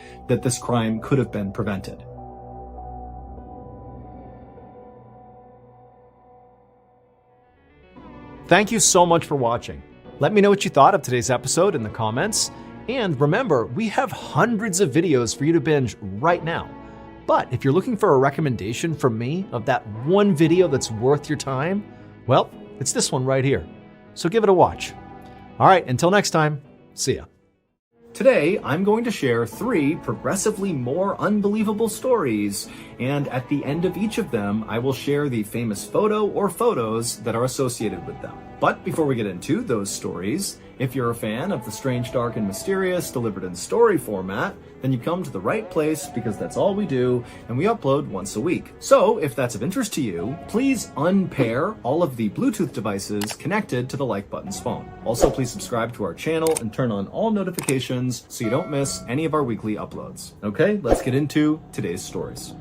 this crime could have been prevented. Thank you so much for watching. Let me know what you thought of today's episode in the comments. And remember, we have hundreds of videos for you to binge right now. But if you're looking for a recommendation from me of that one video that's worth your time, well, it's this one right here. So give it a watch. All right, until next time, see ya. Today, I'm going to share 3 progressively more unbelievable stories, and at the end of each of them, I will share the famous photo or photos that are associated with them. But before we get into those stories, if you're a fan of the strange, dark, and mysterious delivered in story format, then you come to the right place because that's all we do, and we upload once a week. So, if that's of interest to you, please unpair all of the Bluetooth devices connected to the Like Button's phone. Also, please subscribe to our channel and turn on all notifications so you don't miss any of our weekly uploads. Okay, let's get into today's stories.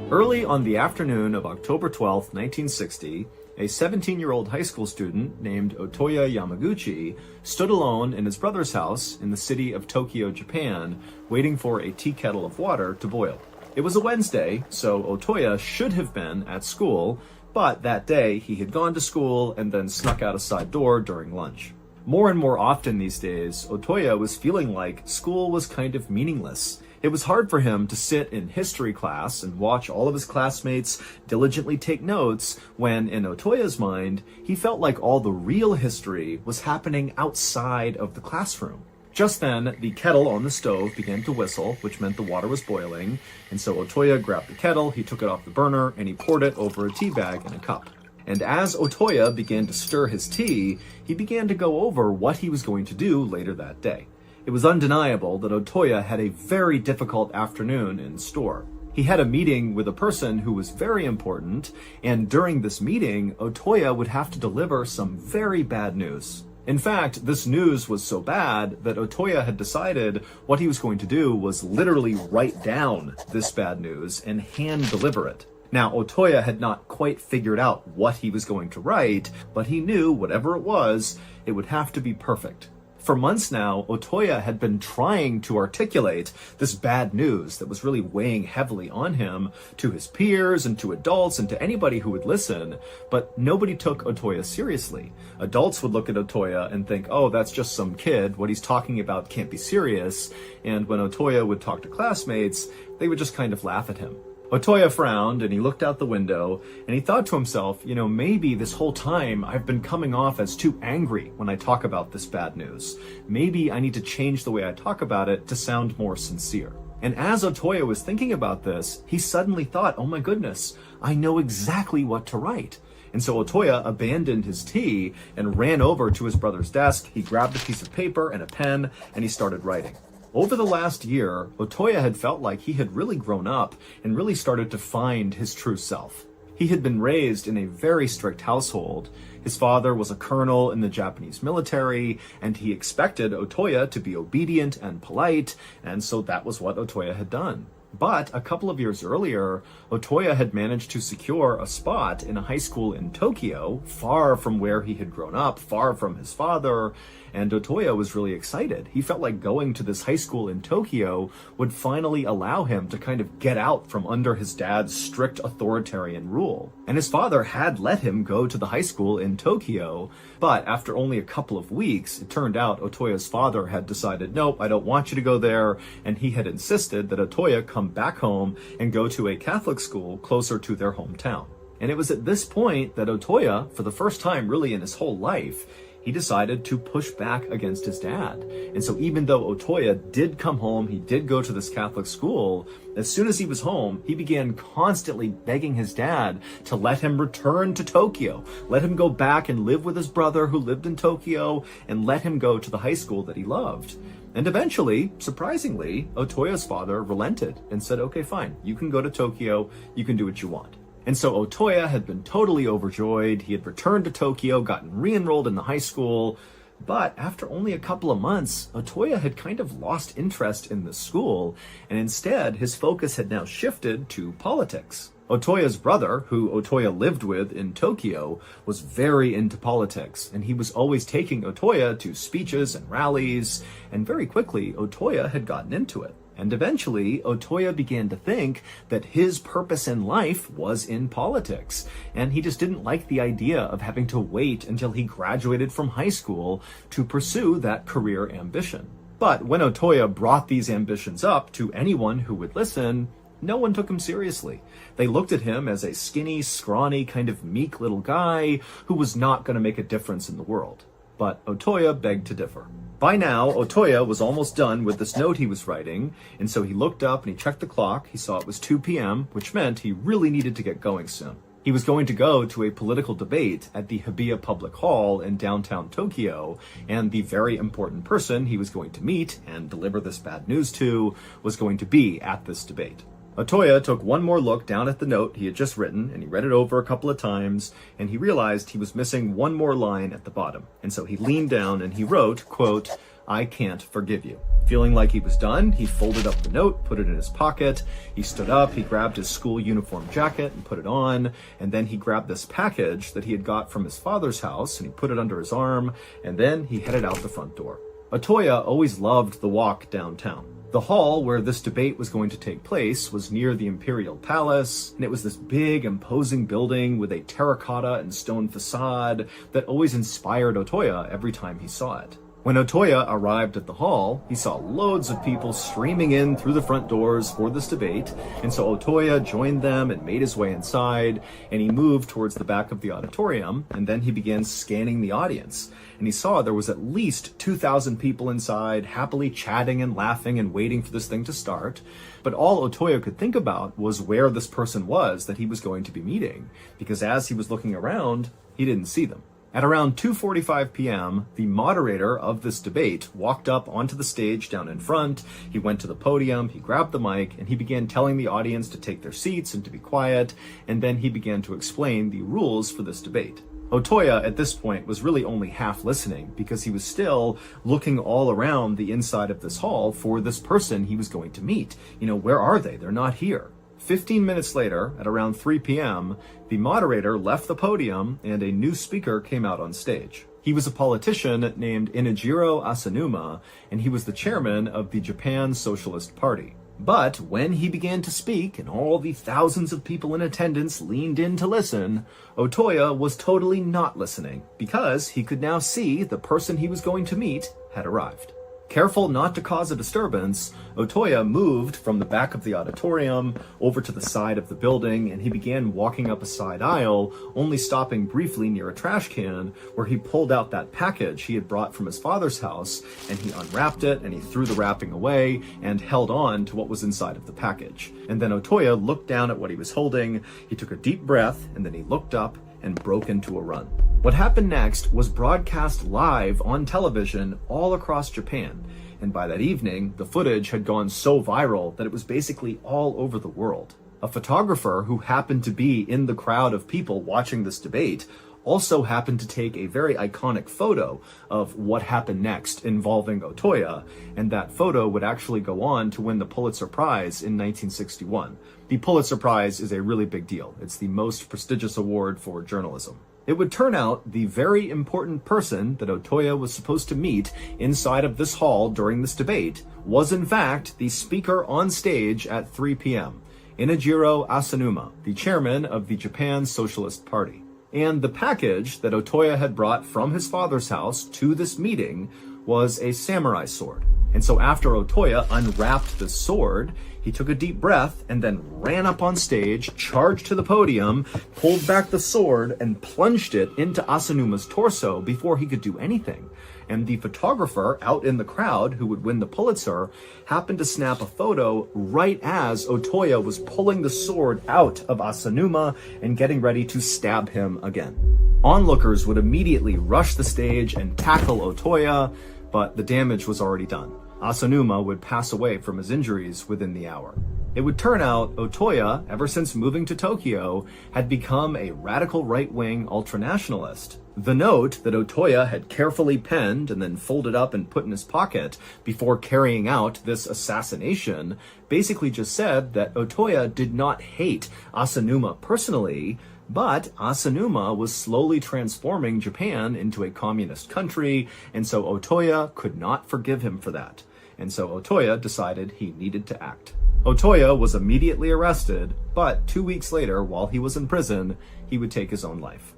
Early on the afternoon of October 12, 1960, a 17-year-old high school student named Otoya Yamaguchi stood alone in his brother's house in the city of Tokyo, Japan, waiting for a tea kettle of water to boil. It was a Wednesday, so Otoya should have been at school, but that day he had gone to school and then snuck out a side door during lunch. More and more often these days, Otoya was feeling like school was kind of meaningless. It was hard for him to sit in history class and watch all of his classmates diligently take notes when, in Otoya's mind, he felt like all the real history was happening outside of the classroom. Just then, the kettle on the stove began to whistle, which meant the water was boiling, and so Otoya grabbed the kettle, he took it off the burner, and he poured it over a tea bag in a cup. And as Otoya began to stir his tea, he began to go over what he was going to do later that day. It was undeniable that Otoya had a very difficult afternoon in store. He had a meeting with a person who was very important, and during this meeting, Otoya would have to deliver some very bad news. In fact, this news was so bad that Otoya had decided what he was going to do was literally write down this bad news and hand deliver it. Now, Otoya had not quite figured out what he was going to write, but he knew whatever it was, it would have to be perfect. For months now, Otoya had been trying to articulate this bad news that was really weighing heavily on him to his peers and to adults and to anybody who would listen, but nobody took Otoya seriously. Adults would look at Otoya and think, oh, that's just some kid, what he's talking about can't be serious, and when Otoya would talk to classmates, they would just kind of laugh at him. Otoya frowned and he looked out the window and he thought to himself, maybe this whole time I've been coming off as too angry when I talk about this bad news. Maybe I need to change the way I talk about it to sound more sincere. And as Otoya was thinking about this, he suddenly thought, oh my goodness, I know exactly what to write. And so Otoya abandoned his tea and ran over to his brother's desk. He grabbed a piece of paper and a pen and he started writing. Over the last year, Otoya had felt like he had really grown up and really started to find his true self. He had been raised in a very strict household. His father was a colonel in the Japanese military, and he expected Otoya to be obedient and polite, and so that was what Otoya had done. But a couple of years earlier, Otoya had managed to secure a spot in a high school in Tokyo, far from where he had grown up, far from his father, and Otoya was really excited. He felt like going to this high school in Tokyo would finally allow him to kind of get out from under his dad's strict authoritarian rule. And his father had let him go to the high school in Tokyo, but after only a couple of weeks, it turned out Otoya's father had decided, nope, I don't want you to go there, and he had insisted that Otoya come back home and go to a Catholic school closer to their hometown. And it was at this point that Otoya, for the first time really in his whole life, he decided to push back against his dad. And so even though Otoya did come home, he did go to this Catholic school, as soon as he was home, he began constantly begging his dad to let him return to Tokyo, let him go back and live with his brother who lived in Tokyo, and let him go to the high school that he loved. And eventually, surprisingly, Otoya's father relented and said, okay, fine, you can go to Tokyo, you can do what you want. And so Otoya had been totally overjoyed. He had returned to Tokyo, gotten re-enrolled in the high school. But after only a couple of months, Otoya had kind of lost interest in the school, and instead his focus had now shifted to politics. Otoya's brother, who Otoya lived with in Tokyo, was very into politics, and he was always taking Otoya to speeches and rallies, and very quickly Otoya had gotten into it. And eventually, Otoya began to think that his purpose in life was in politics, and he just didn't like the idea of having to wait until he graduated from high school to pursue that career ambition. But when Otoya brought these ambitions up to anyone who would listen, no one took him seriously. They looked at him as a skinny, scrawny, kind of meek little guy who was not going to make a difference in the world. But Otoya begged to differ. By now, Otoya was almost done with this note he was writing, and so he looked up and he checked the clock. He saw it was 2 p.m., which meant he really needed to get going soon. He was going to go to a political debate at the Hibiya Public Hall in downtown Tokyo, and the very important person he was going to meet and deliver this bad news to was going to be at this debate. Otoya took one more look down at the note he had just written, and he read it over a couple of times, and he realized he was missing one more line at the bottom. And so he leaned down and he wrote, quote, "I can't forgive you." Feeling like he was done, he folded up the note, put it in his pocket. He stood up, he grabbed his school uniform jacket and put it on, and then he grabbed this package that he had got from his father's house, and he put it under his arm, and then he headed out the front door. Otoya always loved the walk downtown. The hall where this debate was going to take place was near the Imperial Palace, and it was this big, imposing building with a terracotta and stone facade that always inspired Otoya every time he saw it. When Otoya arrived at the hall, he saw loads of people streaming in through the front doors for this debate, and so Otoya joined them and made his way inside, and he moved towards the back of the auditorium, and then he began scanning the audience. And he saw there was at least 2,000 people inside, happily chatting and laughing and waiting for this thing to start. But all Otoya could think about was where this person was that he was going to be meeting, because as he was looking around, he didn't see them. At around 2:45 p.m., the moderator of this debate walked up onto the stage down in front. He went to the podium, he grabbed the mic, and he began telling the audience to take their seats and to be quiet, and then he began to explain the rules for this debate. Otoya, at this point, was really only half listening because he was still looking all around the inside of this hall for this person he was going to meet. Where are they? They're not here. 15 minutes later, at around 3 p.m., the moderator left the podium and a new speaker came out on stage. He was a politician named Inajiro Asanuma, and he was the chairman of the Japan Socialist Party. But when he began to speak and all the thousands of people in attendance leaned in to listen, Otoya was totally not listening because he could now see the person he was going to meet had arrived. Careful not to cause a disturbance, Otoya moved from the back of the auditorium over to the side of the building, and he began walking up a side aisle, only stopping briefly near a trash can where he pulled out that package he had brought from his father's house, and he unwrapped it and he threw the wrapping away and held on to what was inside of the package. And then Otoya looked down at what he was holding, he took a deep breath, and then he looked up and broke into a run. What happened next was broadcast live on television all across Japan, and by that evening, the footage had gone so viral that it was basically all over the world. A photographer who happened to be in the crowd of people watching this debate also happened to take a very iconic photo of what happened next involving Otoya, and that photo would actually go on to win the Pulitzer Prize in 1961. The Pulitzer Prize is a really big deal. It's the most prestigious award for journalism. It would turn out the very important person that Otoya was supposed to meet inside of this hall during this debate was in fact the speaker on stage at 3 p.m., Inajiro Asanuma, the chairman of the Japan Socialist Party. And the package that Otoya had brought from his father's house to this meeting was a samurai sword. And so after Otoya unwrapped the sword, he took a deep breath and then ran up on stage, charged to the podium, pulled back the sword, and plunged it into Asanuma's torso before he could do anything. And the photographer out in the crowd who would win the Pulitzer happened to snap a photo right as Otoya was pulling the sword out of Asanuma and getting ready to stab him again. Onlookers would immediately rush the stage and tackle Otoya, but the damage was already done. Asanuma would pass away from his injuries within the hour. It would turn out Otoya, ever since moving to Tokyo, had become a radical right-wing ultranationalist. The note that Otoya had carefully penned and then folded up and put in his pocket before carrying out this assassination basically just said that Otoya did not hate Asanuma personally, but Asanuma was slowly transforming Japan into a communist country, and so Otoya could not forgive him for that. And so Otoya decided he needed to act. Otoya was immediately arrested, but 2 weeks later, while he was in prison, he would take his own life.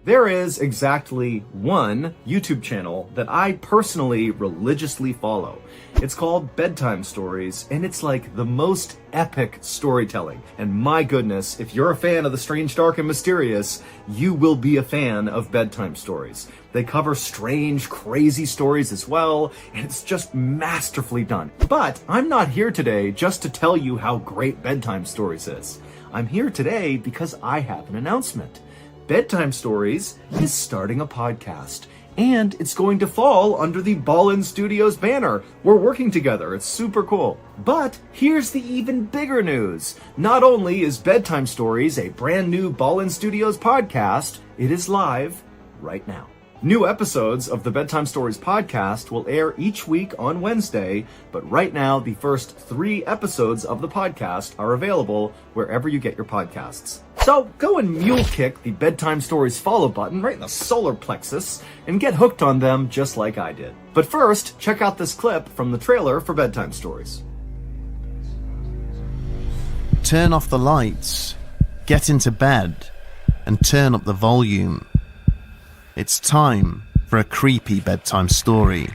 There is exactly one YouTube channel that I personally religiously follow. It's called Bedtime Stories, and it's like the most epic storytelling. And my goodness, if you're a fan of the strange, dark, and mysterious, you will be a fan of Bedtime Stories. They cover strange, crazy stories as well, and it's just masterfully done. But I'm not here today just to tell you how great Bedtime Stories is. I'm here today because I have an announcement. Bedtime Stories is starting a podcast, and it's going to fall under the Ballen Studios banner. We're working together. It's super cool. But here's the even bigger news. Not only is Bedtime Stories a brand new Ballen Studios podcast, it is live right now. New episodes of the Bedtime Stories podcast will air each week on Wednesday, but right now the first 3 episodes of the podcast are available wherever you get your podcasts. So go and mule kick the Bedtime Stories follow button right in the solar plexus and get hooked on them just like I did. But first, check out this clip from the trailer for Bedtime Stories. Turn off the lights, get into bed, and turn up the volume. It's time for a creepy bedtime story.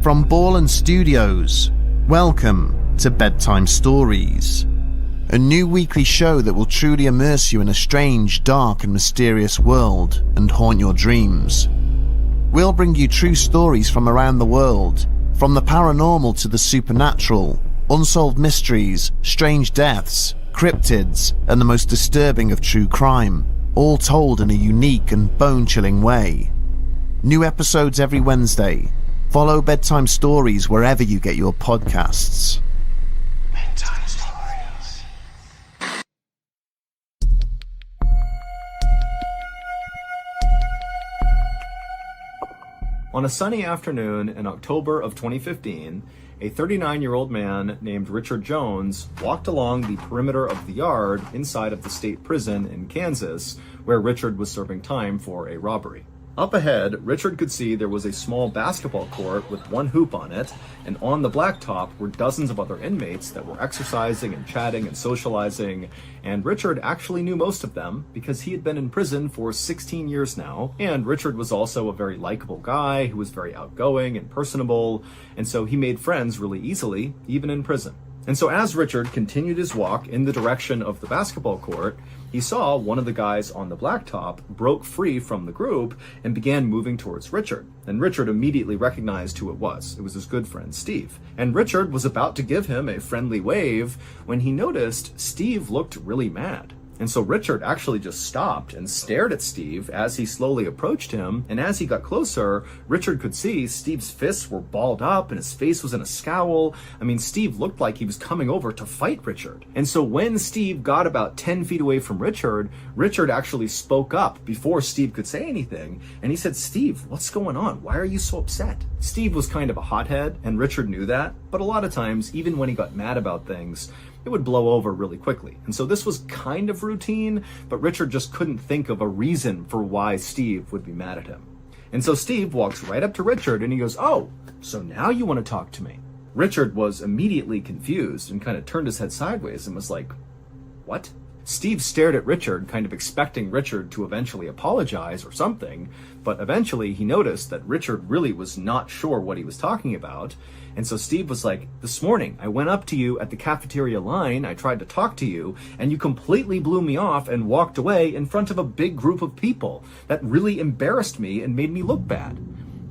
From Ballen Studios, welcome to Bedtime Stories, a new weekly show that will truly immerse you in a strange, dark and mysterious world and haunt your dreams. We'll bring you true stories from around the world, from the paranormal to the supernatural, unsolved mysteries, strange deaths, cryptids, and the most disturbing of true crime, all told in a unique and bone-chilling way. New episodes every Wednesday. Follow Bedtime Stories wherever you get your podcasts. Bedtime Stories. On a sunny afternoon in October of 2015, a 39-year-old man named Richard Jones walked along the perimeter of the yard inside of the state prison in Kansas, where Richard was serving time for a robbery. Up ahead, Richard could see there was a small basketball court with one hoop on it, and on the blacktop were dozens of other inmates that were exercising and chatting and socializing, and Richard actually knew most of them because he had been in prison for 16 years now, and Richard was also a very likable guy who was very outgoing and personable, and so he made friends really easily, even in prison. And so as Richard continued his walk in the direction of the basketball court, he saw one of the guys on the blacktop broke free from the group and began moving towards Richard. And Richard immediately recognized who it was. It was his good friend, Steve. And Richard was about to give him a friendly wave when he noticed Steve looked really mad. And so Richard actually just stopped and stared at Steve as he slowly approached him. And as he got closer, Richard could see Steve's fists were balled up and his face was in a scowl. I mean, Steve looked like he was coming over to fight Richard. And so when Steve got about 10 feet away from Richard, Richard actually spoke up before Steve could say anything. And he said, "Steve, what's going on? Why are you so upset?" Steve was kind of a hothead, and Richard knew that. But a lot of times, even when he got mad about things, it would blow over really quickly. And so this was kind of routine, but Richard just couldn't think of a reason for why Steve would be mad at him. And so Steve walks right up to Richard and he goes, "Oh, so now you want to talk to me?" Richard was immediately confused and kind of turned his head sideways and was like, "What?" Steve stared at Richard, kind of expecting Richard to eventually apologize or something, but eventually he noticed that Richard really was not sure what he was talking about. And so Steve was like, "This morning, I went up to you at the cafeteria line, I tried to talk to you, and you completely blew me off and walked away in front of a big group of people. That really embarrassed me and made me look bad."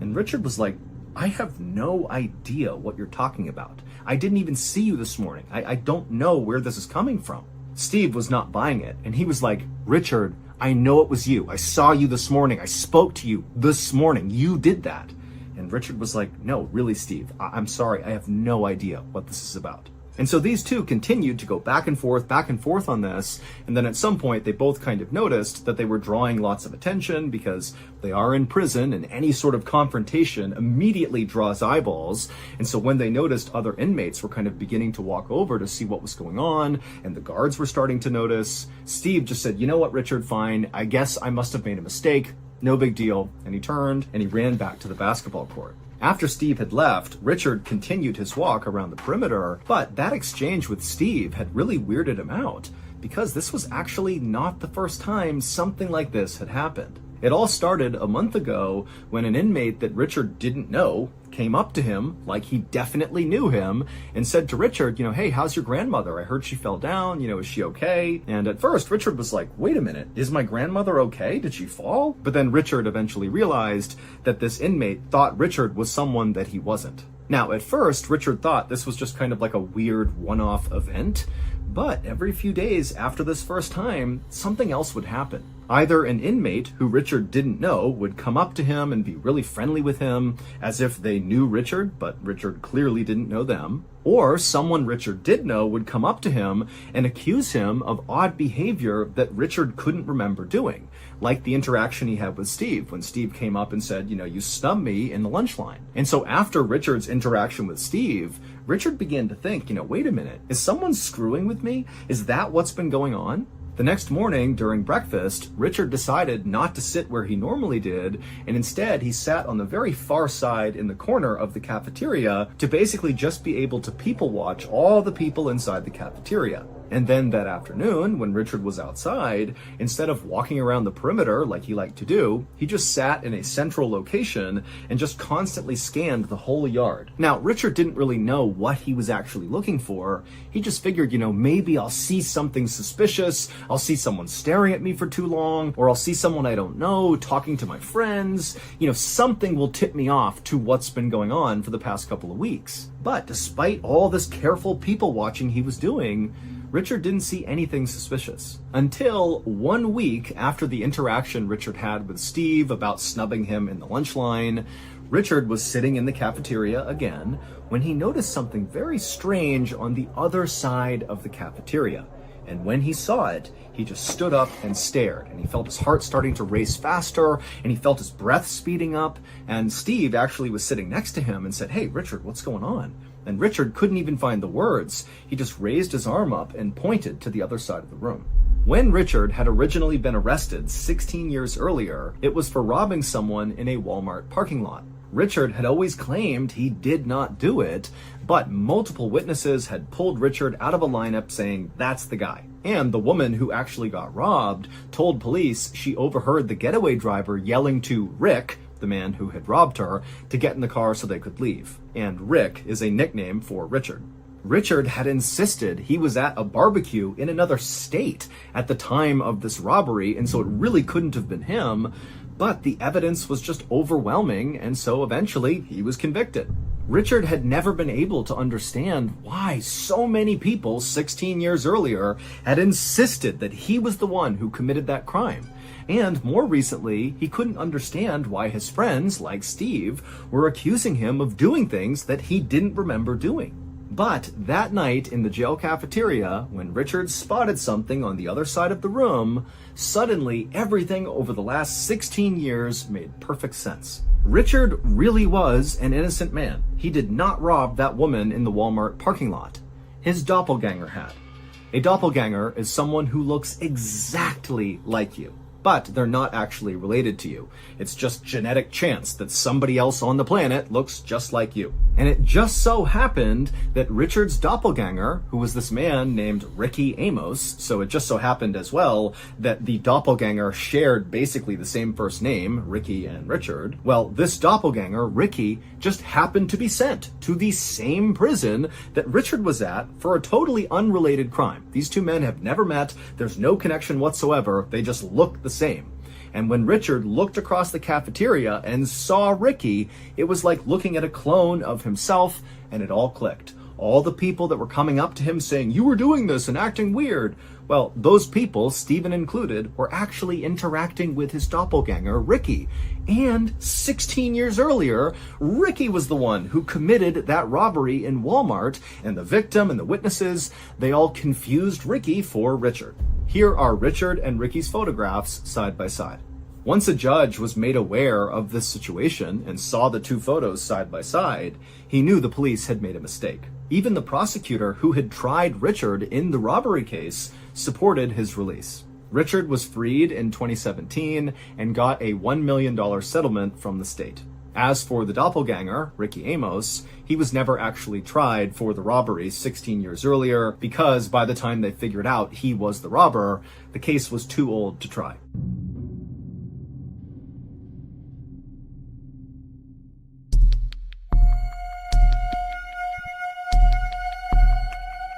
And Richard was like, "I have no idea what you're talking about. I didn't even see you this morning. I don't know where this is coming from." Steve was not buying it, and he was like, "Richard, I know it was you. I saw you this morning. I spoke to you this morning. You did that." And Richard was like, "No, really, Steve, I'm sorry. I have no idea what this is about." And so these two continued to go back and forth on this. And then at some point, they both kind of noticed that they were drawing lots of attention because they are in prison and any sort of confrontation immediately draws eyeballs. And so when they noticed other inmates were kind of beginning to walk over to see what was going on, and the guards were starting to notice, Steve just said, "You know what, Richard, fine. I guess I must have made a mistake. No big deal." And he turned and he ran back to the basketball court. After Steve had left, Richard continued his walk around the perimeter, but that exchange with Steve had really weirded him out because this was actually not the first time something like this had happened. It all started a month ago when an inmate that Richard didn't know came up to him like he definitely knew him and said to Richard, "Hey, how's your grandmother? I heard she fell down. Is she okay?" And at first, Richard was like, "Wait a minute, is my grandmother okay? Did she fall?" But then Richard eventually realized that this inmate thought Richard was someone that he wasn't. Now, at first, Richard thought this was just kind of like a weird one-off event, but every few days after this first time, something else would happen. Either an inmate who Richard didn't know would come up to him and be really friendly with him, as if they knew Richard, but Richard clearly didn't know them, or someone Richard did know would come up to him and accuse him of odd behavior that Richard couldn't remember doing, like the interaction he had with Steve when Steve came up and said, "You snubbed me in the lunch line." And so after Richard's interaction with Steve, Richard began to think, wait a minute, is someone screwing with me? Is that what's been going on? The next morning, during breakfast, Richard decided not to sit where he normally did, and instead he sat on the very far side in the corner of the cafeteria to basically just be able to people watch all the people inside the cafeteria. And then that afternoon, when Richard was outside, instead of walking around the perimeter like he liked to do, he just sat in a central location and just constantly scanned the whole yard. Now, Richard didn't really know what he was actually looking for. He just figured, maybe I'll see something suspicious, I'll see someone staring at me for too long, or I'll see someone I don't know talking to my friends. Something will tip me off to what's been going on for the past couple of weeks. But despite all this careful people watching he was doing, Richard didn't see anything suspicious until 1 week after the interaction Richard had with Steve about snubbing him in the lunch line. Richard was sitting in the cafeteria again when he noticed something very strange on the other side of the cafeteria. And when he saw it, he just stood up and stared, and he felt his heart starting to race faster, and he felt his breath speeding up. And Steve actually was sitting next to him and said, "Hey, Richard, what's going on?" And Richard couldn't even find the words. He just raised his arm up and pointed to the other side of the room. When Richard had originally been arrested 16 years earlier, it was for robbing someone in a Walmart parking lot. Richard had always claimed he did not do it, but multiple witnesses had pulled Richard out of a lineup saying that's the guy. And the woman who actually got robbed told police she overheard the getaway driver yelling to Rick, the man who had robbed her, to get in the car so they could leave. And Rick is a nickname for Richard. Richard had insisted he was at a barbecue in another state at the time of this robbery, and so it really couldn't have been him, but the evidence was just overwhelming, and so eventually he was convicted. Richard had never been able to understand why so many people 16 years earlier had insisted that he was the one who committed that crime. And more recently, he couldn't understand why his friends, like Steve, were accusing him of doing things that he didn't remember doing. But that night in the jail cafeteria, when Richard spotted something on the other side of the room, suddenly everything over the last 16 years made perfect sense. Richard really was an innocent man. He did not rob that woman in the Walmart parking lot. His doppelganger had. A doppelganger is someone who looks exactly like you. but they're not actually related to you. It's just genetic chance that somebody else on the planet looks just like you. And it just so happened that Richard's doppelganger, who was this man named Ricky Amos, so it just so happened as well that the doppelganger shared basically the same first name, Ricky and Richard. Well, this doppelganger, Ricky, just happened to be sent to the same prison that Richard was at for a totally unrelated crime. These two men have never met. There's no connection whatsoever. They just look the same. And when Richard looked across the cafeteria and saw Ricky, it was like looking at a clone of himself, and it all clicked. All the people that were coming up to him saying, "You were doing this and acting weird." Well, those people, Stephen included, were actually interacting with his doppelganger, Ricky. And 16 years earlier, Ricky was the one who committed that robbery in Walmart, and the victim and the witnesses, they all confused Ricky for Richard. Here are Richard and Ricky's photographs side by side. Once a judge was made aware of this situation and saw the two photos side by side, he knew the police had made a mistake. Even the prosecutor who had tried Richard in the robbery case supported his release. Richard was freed in 2017 and got a $1 million settlement from the state. As for the doppelganger, Ricky Amos, he was never actually tried for the robbery 16 years earlier because by the time they figured out he was the robber, the case was too old to try.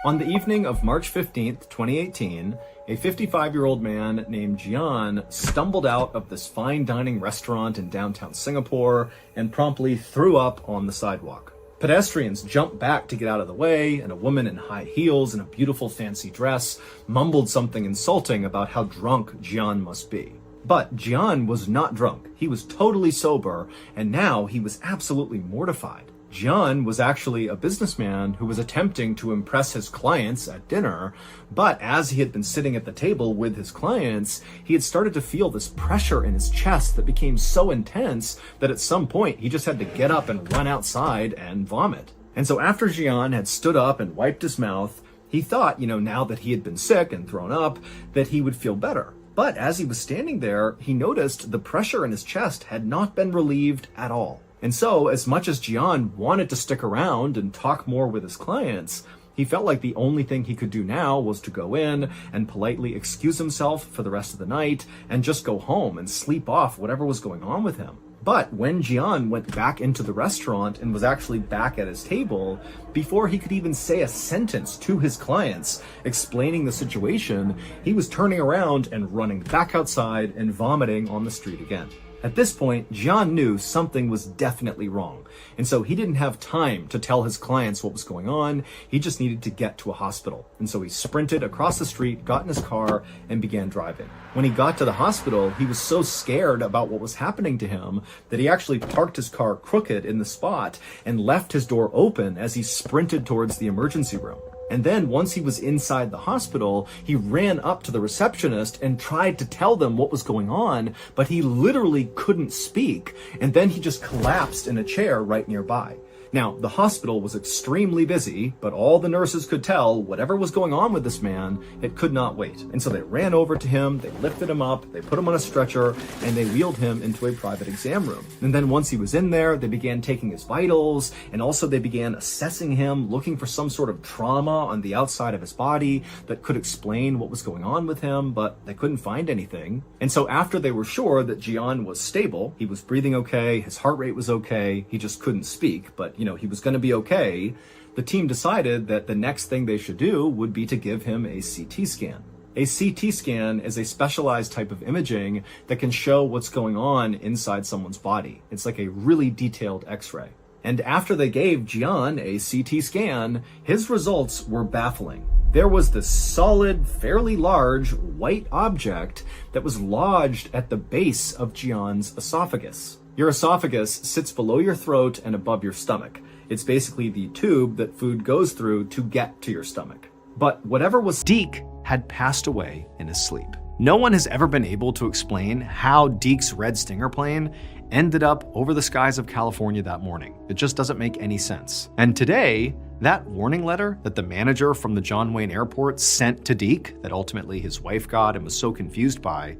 On the evening of March 15th, 2018, a 55-year-old man named Gian stumbled out of this fine dining restaurant in downtown Singapore and promptly threw up on the sidewalk. Pedestrians jumped back to get out of the way, and a woman in high heels and a beautiful fancy dress mumbled something insulting about how drunk Gian must be. But Gian was not drunk. He was totally sober, and now he was absolutely mortified. Gian was actually a businessman who was attempting to impress his clients at dinner, but as he had been sitting at the table with his clients, he had started to feel this pressure in his chest that became so intense that at some point he just had to get up and run outside and vomit. And so after Gian had stood up and wiped his mouth, he thought, now that he had been sick and thrown up, that he would feel better. But as he was standing there, he noticed the pressure in his chest had not been relieved at all. And so, as much as Gian wanted to stick around and talk more with his clients, he felt like the only thing he could do now was to go in and politely excuse himself for the rest of the night and just go home and sleep off whatever was going on with him. But when Gian went back into the restaurant and was actually back at his table, before he could even say a sentence to his clients explaining the situation, he was turning around and running back outside and vomiting on the street again. At this point, Gian knew something was definitely wrong, and so he didn't have time to tell his clients what was going on. He just needed to get to a hospital, and so he sprinted across the street, got in his car, and began driving. When he got to the hospital, he was so scared about what was happening to him that he actually parked his car crooked in the spot and left his door open as he sprinted towards the emergency room. And then once he was inside the hospital, he ran up to the receptionist and tried to tell them what was going on, but he literally couldn't speak. And then he just collapsed in a chair right nearby. Now, the hospital was extremely busy, but all the nurses could tell whatever was going on with this man, it could not wait. And so they ran over to him, they lifted him up, they put him on a stretcher, and they wheeled him into a private exam room. And then once he was in there, they began taking his vitals, and also they began assessing him, looking for some sort of trauma on the outside of his body that could explain what was going on with him, but they couldn't find anything. And so after they were sure that Gian was stable, he was breathing okay, his heart rate was okay, he just couldn't speak, but he was going to be okay, the team decided that the next thing they should do would be to give him a CT scan. A CT scan is a specialized type of imaging that can show what's going on inside someone's body. It's like a really detailed X-ray. And after they gave Gian a CT scan, his results were baffling. There was this solid, fairly large, white object that was lodged at the base of Gian's esophagus. Your esophagus sits below your throat and above your stomach. It's basically the tube that food goes through to get to your stomach. But whatever was Deke had passed away in his sleep. No one has ever been able to explain how Deke's red Stinger plane ended up over the skies of California that morning. It just doesn't make any sense. And today, that warning letter that the manager from the John Wayne Airport sent to Deke, that ultimately his wife got and was so confused by,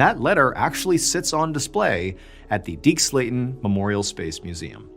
That letter actually sits on display at the Deke Slayton Memorial Space Museum.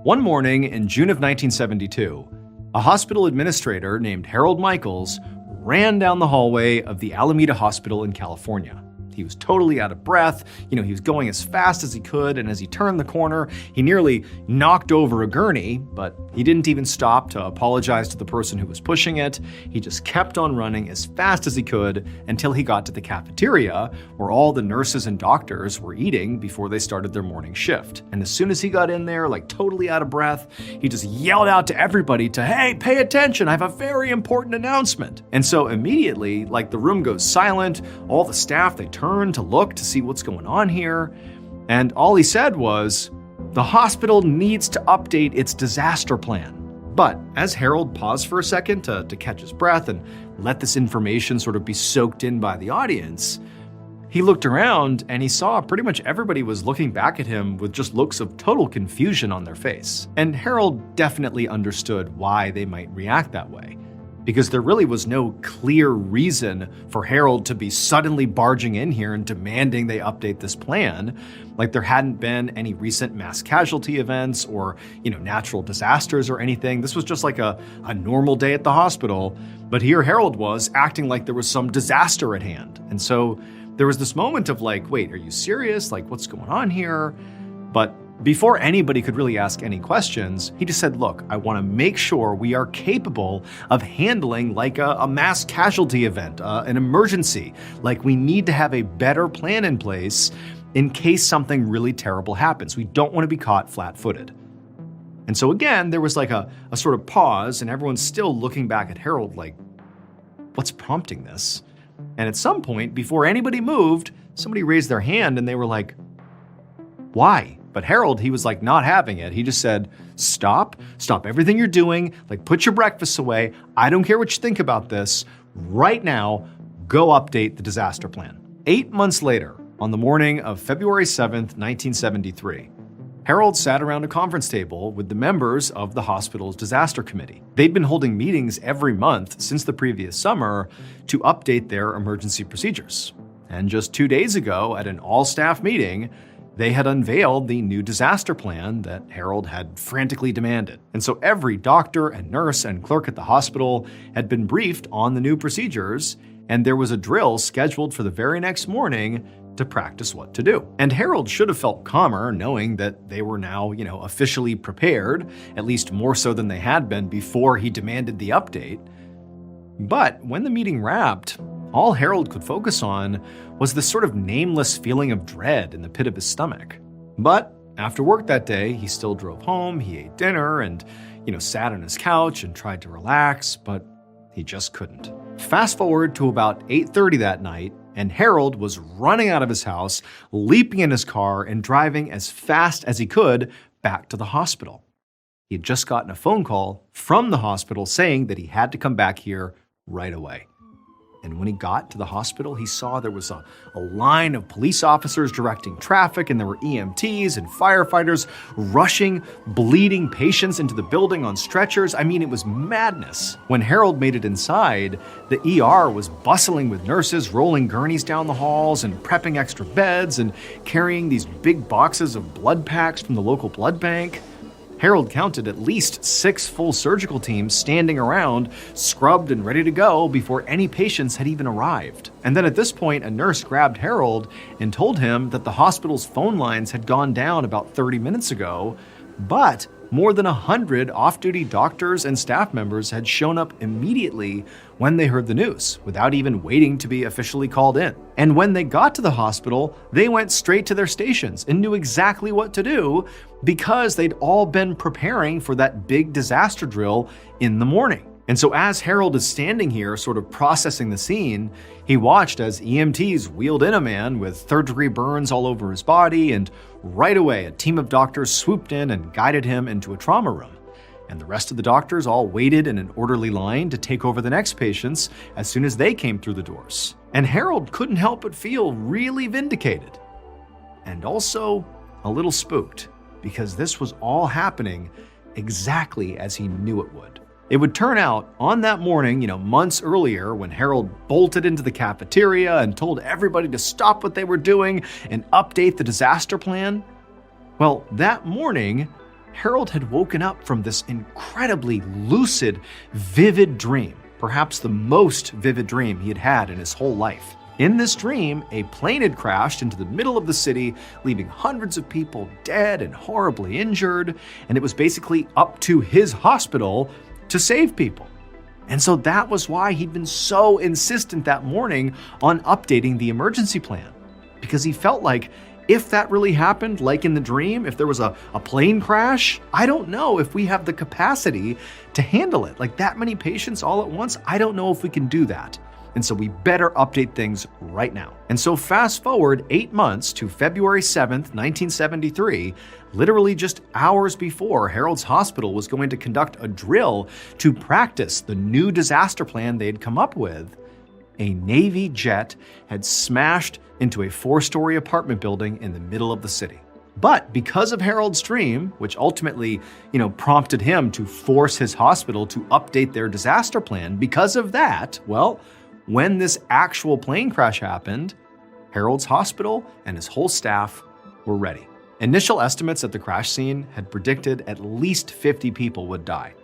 One morning in June of 1972, a hospital administrator named Harold Michaels ran down the hallway of the Alameda Hospital in California. He was totally out of breath. He was going as fast as he could, and as he turned the corner, he nearly knocked over a gurney, but he didn't even stop to apologize to the person who was pushing it. He just kept on running as fast as he could until he got to the cafeteria, where all the nurses and doctors were eating before they started their morning shift. And as soon as he got in there, like totally out of breath, he just yelled out to everybody to, "Hey, pay attention, I have a very important announcement." And so immediately, like the room goes silent, all the staff, they turn to look to see what's going on here. And all he said was, "The hospital needs to update its disaster plan." But as Harold paused for a second to catch his breath and let this information sort of be soaked in by the audience, he looked around and he saw pretty much everybody was looking back at him with just looks of total confusion on their face. And Harold definitely understood why they might react that way, because there really was no clear reason for Harold to be suddenly barging in here and demanding they update this plan. Like there hadn't been any recent mass casualty events or, natural disasters or anything. This was just like a normal day at the hospital. But here Harold was acting like there was some disaster at hand. And so there was this moment of like, wait, are you serious? Like, what's going on here? But before anybody could really ask any questions, he just said, "Look, I want to make sure we are capable of handling like a mass casualty event, an emergency. Like we need to have a better plan in place in case something really terrible happens. We don't want to be caught flat-footed." And so again, there was like a sort of pause, and everyone's still looking back at Harold like, what's prompting this? And at some point, before anybody moved, somebody raised their hand and they were like, "Why?" But Harold, he was like not having it. He just said, stop everything you're doing. Like put your breakfasts away. I don't care what you think about this. Right now, go update the disaster plan. 8 months later, on the morning of February 7th, 1973, Harold sat around a conference table with the members of the hospital's disaster committee. They'd been holding meetings every month since the previous summer to update their emergency procedures. And just 2 days ago, at an all-staff meeting, they had unveiled the new disaster plan that Harold had frantically demanded. And so every doctor and nurse and clerk at the hospital had been briefed on the new procedures, and there was a drill scheduled for the very next morning to practice what to do. And Harold should have felt calmer knowing that they were now, officially prepared, at least more so than they had been before he demanded the update. But when the meeting wrapped, all Harold could focus on was this sort of nameless feeling of dread in the pit of his stomach. But after work that day, he still drove home, he ate dinner, and, sat on his couch and tried to relax, but he just couldn't. Fast forward to about 8:30 that night, and Harold was running out of his house, leaping in his car, and driving as fast as he could back to the hospital. He had just gotten a phone call from the hospital saying that he had to come back here right away. And when he got to the hospital, he saw there was a line of police officers directing traffic, and there were EMTs and firefighters rushing bleeding patients into the building on stretchers. I mean, it was madness. When Harold made it inside, the ER was bustling with nurses rolling gurneys down the halls and prepping extra beds and carrying these big boxes of blood packs from the local blood bank. Harold counted at least 6 full surgical teams standing around, scrubbed and ready to go before any patients had even arrived. And then at this point, a nurse grabbed Harold and told him that the hospital's phone lines had gone down about 30 minutes ago, but more than 100 off-duty doctors and staff members had shown up immediately when they heard the news, without even waiting to be officially called in. And when they got to the hospital, they went straight to their stations and knew exactly what to do because they'd all been preparing for that big disaster drill in the morning. And so as Harold is standing here sort of processing the scene, he watched as EMTs wheeled in a man with third-degree burns all over his body, and right away a team of doctors swooped in and guided him into a trauma room. And the rest of the doctors all waited in an orderly line to take over the next patients as soon as they came through the doors. And Harold couldn't help but feel really vindicated. and also a little spooked, because this was all happening exactly as he knew it would. It would turn out on that morning, months earlier, when Harold bolted into the cafeteria and told everybody to stop what they were doing and update the disaster plan. Well, that morning, Harold had woken up from this incredibly lucid, vivid dream, perhaps the most vivid dream he had had in his whole life. In this dream, a plane had crashed into the middle of the city, leaving hundreds of people dead and horribly injured, and it was basically up to his hospital to save people. And so that was why he'd been so insistent that morning on updating the emergency plan, because he felt like if that really happened, like in the dream, if there was a plane crash, I don't know if we have the capacity to handle it. Like that many patients all at once, I don't know if we can do that. And so we better update things right now. And so fast forward 8 months to February 7th, 1973, literally just hours before Harold's hospital was going to conduct a drill to practice the new disaster plan they'd come up with, a Navy jet had smashed into a 4-story apartment building in the middle of the city. But because of Harold's dream, which ultimately, prompted him to force his hospital to update their disaster plan, because of that, well, when this actual plane crash happened, Harold's hospital and his whole staff were ready. Initial estimates at the crash scene had predicted at least 50 people would die.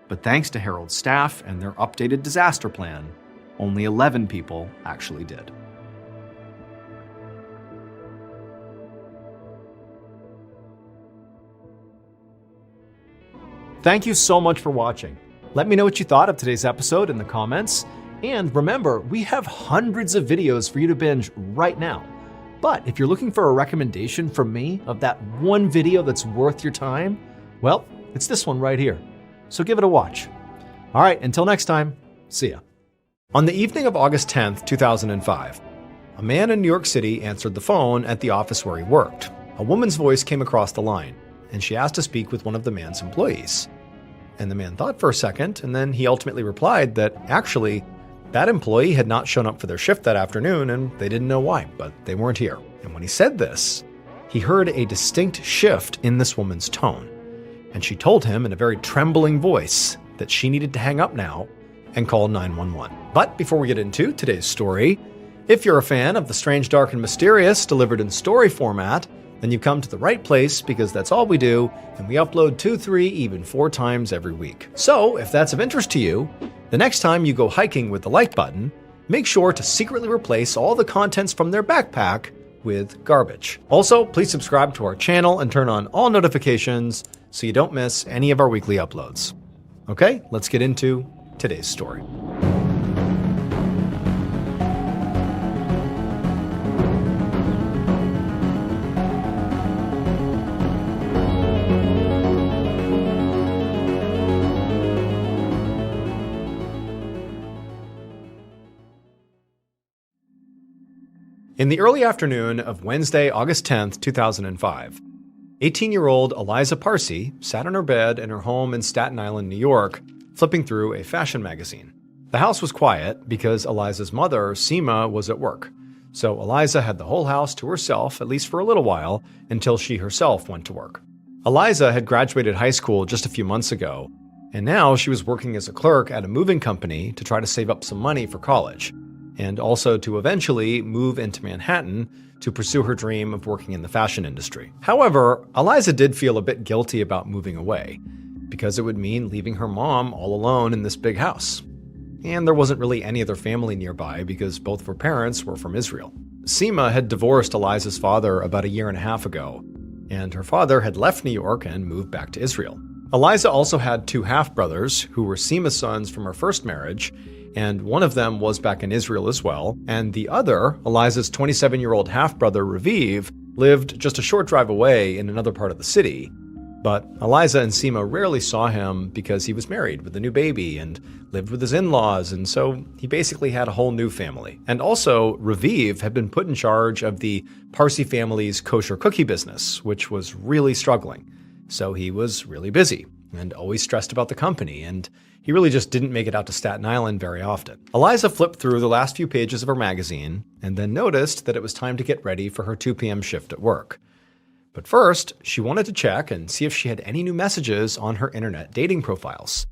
But thanks to Harold's staff and their updated disaster plan, only 11 people actually did. Thank you so much for watching. Let me know what you thought of today's episode in the comments. And remember, we have hundreds of videos for you to binge right now. But if you're looking for a recommendation from me of that one video that's worth your time, well, it's this one right here. So give it a watch. All right, until next time, see ya. On the evening of August 10th, 2005, a man in New York City answered the phone at the office where he worked. A woman's voice came across the line, and she asked to speak with one of the man's employees. And the man thought for a second, and then he ultimately replied that actually, that employee had not shown up for their shift that afternoon, and they didn't know why, but they weren't here. And when he said this, he heard a distinct shift in this woman's tone. And she told him in a very trembling voice that she needed to hang up now and call 911. But before we get into today's story, if you're a fan of the strange, dark, and mysterious delivered in story format, then you've come to the right place, because that's all we do, and we upload 2, 3, even 4 times every week. So if that's of interest to you, the next time you go hiking with the like button, make sure to secretly replace all the contents from their backpack with garbage. Also, please subscribe to our channel and turn on all notifications so you don't miss any of our weekly uploads. Okay, let's get into today's story. In the early afternoon of Wednesday, August 10th, 2005, 18-year-old Eliza Parsi sat in her bed in her home in Staten Island, New York, flipping through a fashion magazine. The house was quiet because Eliza's mother, Seema, was at work, so Eliza had the whole house to herself, at least for a little while, until she herself went to work. Eliza had graduated high school just a few months ago, and now she was working as a clerk at a moving company to try to save up some money for college, and also to eventually move into Manhattan to pursue her dream of working in the fashion industry. However, Eliza did feel a bit guilty about moving away, because it would mean leaving her mom all alone in this big house. And there wasn't really any other family nearby because both of her parents were from Israel. Seema had divorced Eliza's father about 1.5 years ago, and her father had left New York and moved back to Israel. Eliza also had 2 half-brothers who were Seema's sons from her first marriage, and one of them was back in Israel as well, and the other, Eliza's 27-year-old half-brother Raviv, lived just a short drive away in another part of the city. But Eliza and Seema rarely saw him because he was married with a new baby and lived with his in-laws, and so he basically had a whole new family. And also, Raviv had been put in charge of the Parsi family's kosher cookie business, which was really struggling. So he was really busy. and always stressed about the company, and he really just didn't make it out to Staten Island very often. Eliza flipped through the last few pages of her magazine and then noticed that it was time to get ready for her 2 p.m. shift at work. But first, she wanted to check and see if she had any new messages on her internet dating profiles.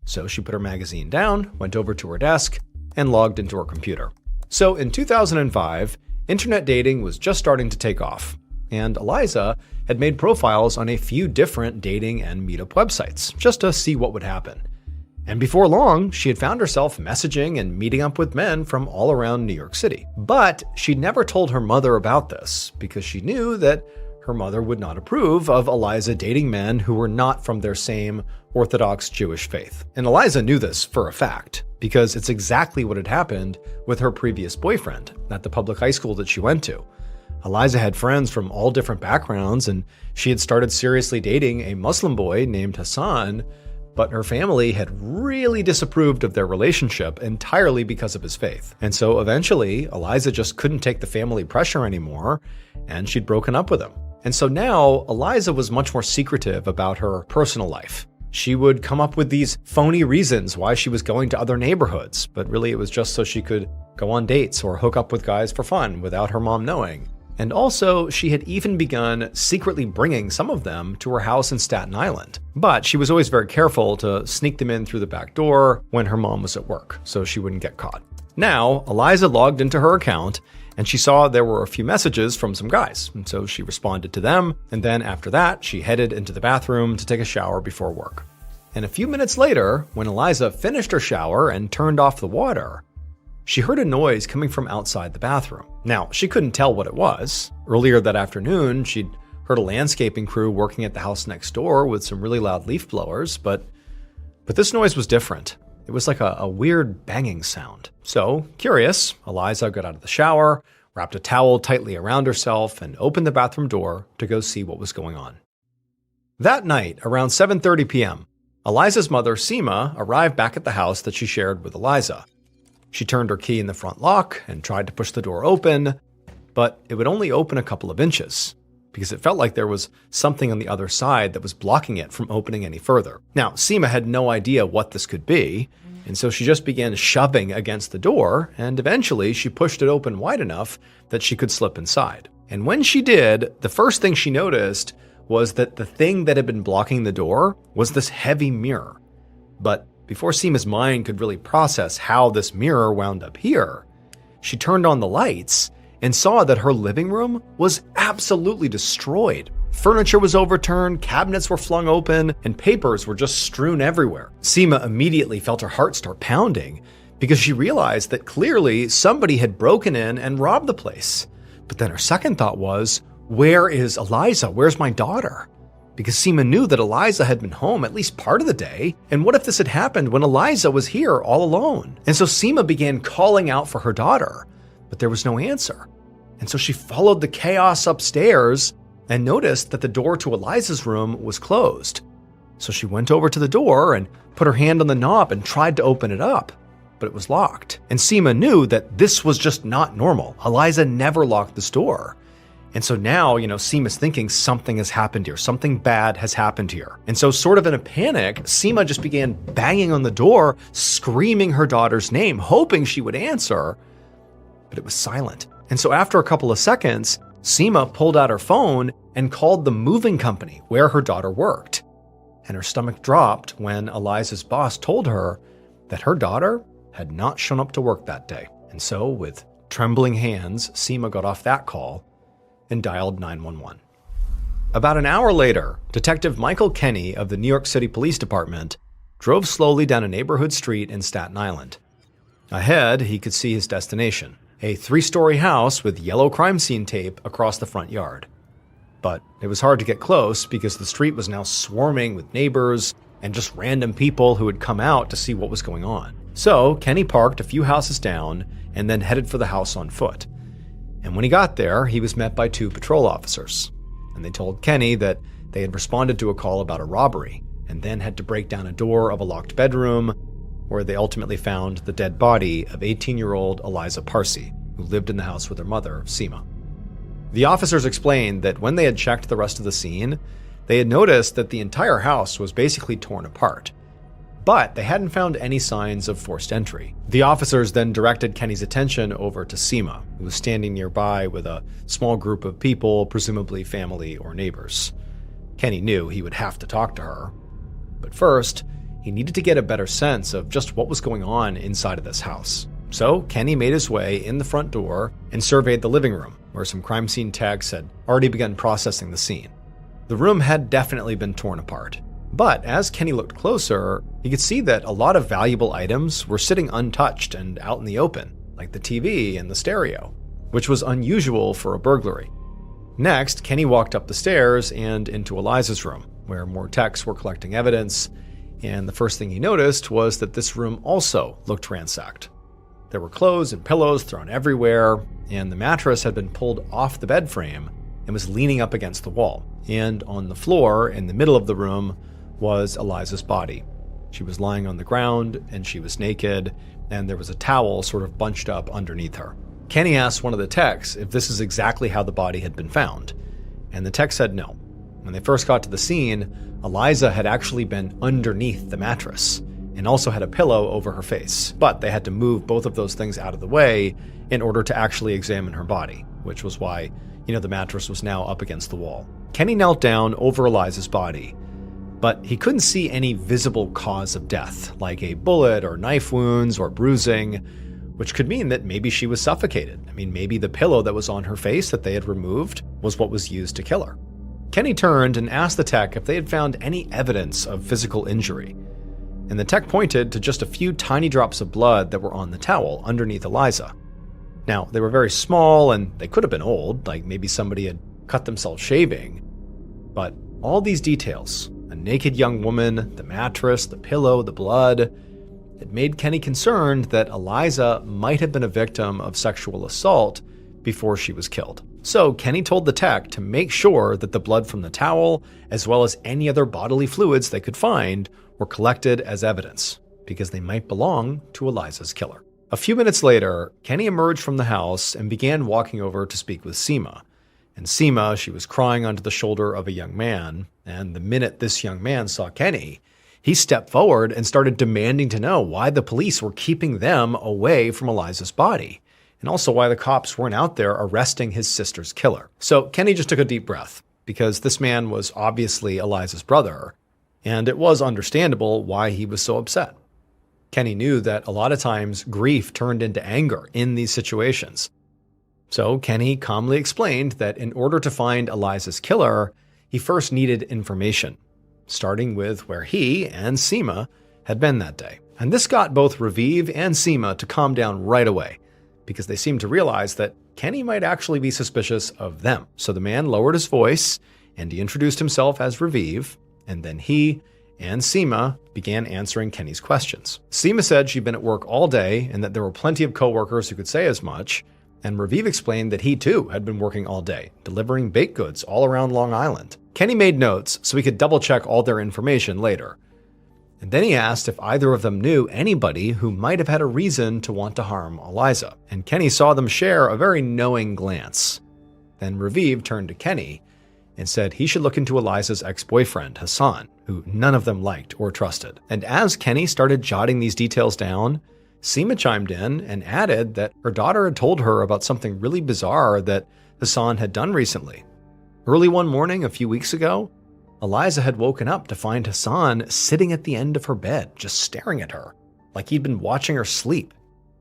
So she put her magazine down, went over to her desk, and logged into her computer. So in 2005, internet dating was just starting to take off, and Eliza had made profiles on a few different dating and meetup websites just to see what would happen. And before long, she had found herself messaging and meeting up with men from all around New York City. But she'd never told her mother about this because she knew that her mother would not approve of Eliza dating men who were not from their same Orthodox Jewish faith. And Eliza knew this for a fact because it's exactly what had happened with her previous boyfriend at the public high school that she went to. Eliza had friends from all different backgrounds, and she had started seriously dating a Muslim boy named Hassan, but her family had really disapproved of their relationship entirely because of his faith. And so eventually, Eliza just couldn't take the family pressure anymore, and she'd broken up with him. And so now, Eliza was much more secretive about her personal life. She would come up with these phony reasons why she was going to other neighborhoods, but really it was just so she could go on dates or hook up with guys for fun without her mom knowing. And also, she had even begun secretly bringing some of them to her house in Staten Island. But she was always very careful to sneak them in through the back door when her mom was at work, so she wouldn't get caught. Now, Eliza logged into her account, and she saw there were a few messages from some guys, and so she responded to them, and then after that, she headed into the bathroom to take a shower before work. And a few minutes later, when Eliza finished her shower and turned off the water, she heard a noise coming from outside the bathroom. Now, she couldn't tell what it was. Earlier that afternoon, she'd heard a landscaping crew working at the house next door with some really loud leaf blowers, but this noise was different. It was like a weird banging sound. So, curious, Eliza got out of the shower, wrapped a towel tightly around herself, and opened the bathroom door to go see what was going on. That night, around 7:30 p.m., Eliza's mother, Seema, arrived back at the house that she shared with Eliza. She turned her key in the front lock and tried to push the door open, but it would only open a couple of inches because it felt like there was something on the other side that was blocking it from opening any further. Now, Seema had no idea what this could be, and so she just began shoving against the door, and eventually she pushed it open wide enough that she could slip inside. And when she did, the first thing she noticed was that the thing that had been blocking the door was this heavy mirror. But before Seema's mind could really process how this mirror wound up here, she turned on the lights and saw that her living room was absolutely destroyed. Furniture was overturned, cabinets were flung open, and papers were just strewn everywhere. Seema immediately felt her heart start pounding because she realized that clearly somebody had broken in and robbed the place. But then her second thought was, where is Eliza? Where's my daughter? Because Seema knew that Eliza had been home at least part of the day, and what if this had happened when Eliza was here all alone? And so Seema began calling out for her daughter, but there was no answer. And so she followed the chaos upstairs and noticed that the door to Eliza's room was closed. So she went over to the door and put her hand on the knob and tried to open it up, but it was locked. And Seema knew that this was just not normal. Eliza never locked this door. And so now, Seema's thinking something has happened here. Something bad has happened here. And so sort of in a panic, Seema just began banging on the door, screaming her daughter's name, hoping she would answer, but it was silent. And so after a couple of seconds, Seema pulled out her phone and called the moving company where her daughter worked. And her stomach dropped when Eliza's boss told her that her daughter had not shown up to work that day. And so with trembling hands, Seema got off that call and dialed 911. About an hour later, Detective Michael Kenny of the New York City Police Department drove slowly down a neighborhood street in Staten Island. Ahead, he could see his destination, a 3-story house with yellow crime scene tape across the front yard. But it was hard to get close because the street was now swarming with neighbors and just random people who had come out to see what was going on. So Kenny parked a few houses down and then headed for the house on foot. And when he got there, he was met by 2 patrol officers. And they told Kenny that they had responded to a call about a robbery and then had to break down a door of a locked bedroom where they ultimately found the dead body of 18-year-old Eliza Parsi, who lived in the house with her mother, Seema. The officers explained that when they had checked the rest of the scene, They had noticed that the entire house was basically torn apart, but they hadn't found any signs of forced entry. The officers then directed Kenny's attention over to Seema, who was standing nearby with a small group of people, presumably family or neighbors. Kenny knew he would have to talk to her, but first, he needed to get a better sense of just what was going on inside of this house. So Kenny made his way in the front door and surveyed the living room, where some crime scene techs had already begun processing the scene. The room had definitely been torn apart, but as Kenny looked closer, he could see that a lot of valuable items were sitting untouched and out in the open, like the TV and the stereo, which was unusual for a burglary. Next, Kenny walked up the stairs and into Eliza's room, where more techs were collecting evidence, and the first thing he noticed was that this room also looked ransacked. There were clothes and pillows thrown everywhere, and the mattress had been pulled off the bed frame and was leaning up against the wall. And on the floor in the middle of the room was Eliza's body. She was lying on the ground, and she was naked, and there was a towel sort of bunched up underneath her. Kenny asked one of the techs if this is exactly how the body had been found, and the tech said no. When they first got to the scene, Eliza had actually been underneath the mattress and also had a pillow over her face, but they had to move both of those things out of the way in order to actually examine her body, which was why, the mattress was now up against the wall. Kenny knelt down over Eliza's body, but he couldn't see any visible cause of death, like a bullet or knife wounds or bruising, which could mean that maybe she was suffocated. Maybe the pillow that was on her face that they had removed was what was used to kill her. Kenny turned and asked the tech if they had found any evidence of physical injury, and the tech pointed to just a few tiny drops of blood that were on the towel underneath Eliza. Now, they were very small and they could have been old, like maybe somebody had cut themselves shaving, but all these details, a naked young woman, the mattress, the pillow, the blood, it made Kenny concerned that Eliza might have been a victim of sexual assault before she was killed. So Kenny told the tech to make sure that the blood from the towel, as well as any other bodily fluids they could find, were collected as evidence, because they might belong to Eliza's killer. A few minutes later, Kenny emerged from the house and began walking over to speak with Seema. And Seema, she was crying onto the shoulder of a young man, and the minute this young man saw Kenny, he stepped forward and started demanding to know why the police were keeping them away from Eliza's body, and also why the cops weren't out there arresting his sister's killer. So Kenny just took a deep breath, because this man was obviously Eliza's brother, and it was understandable why he was so upset. Kenny knew that a lot of times grief turned into anger in these situations. So Kenny calmly explained that in order to find Eliza's killer, he first needed information, starting with where he and Seema had been that day. And this got both Raviv and Seema to calm down right away, because they seemed to realize that Kenny might actually be suspicious of them. So the man lowered his voice, and he introduced himself as Raviv, and then he and Seema began answering Kenny's questions. Seema said she'd been at work all day and that there were plenty of coworkers who could say as much, and Raviv explained that he too had been working all day, delivering baked goods all around Long Island. Kenny made notes so he could double-check all their information later. And then he asked if either of them knew anybody who might have had a reason to want to harm Eliza, and Kenny saw them share a very knowing glance. Then Raviv turned to Kenny and said he should look into Eliza's ex-boyfriend, Hassan, who none of them liked or trusted. And as Kenny started jotting these details down, Seema chimed in and added that her daughter had told her about something really bizarre that Hassan had done recently. Early one morning a few weeks ago, Eliza had woken up to find Hassan sitting at the end of her bed, just staring at her, like he'd been watching her sleep.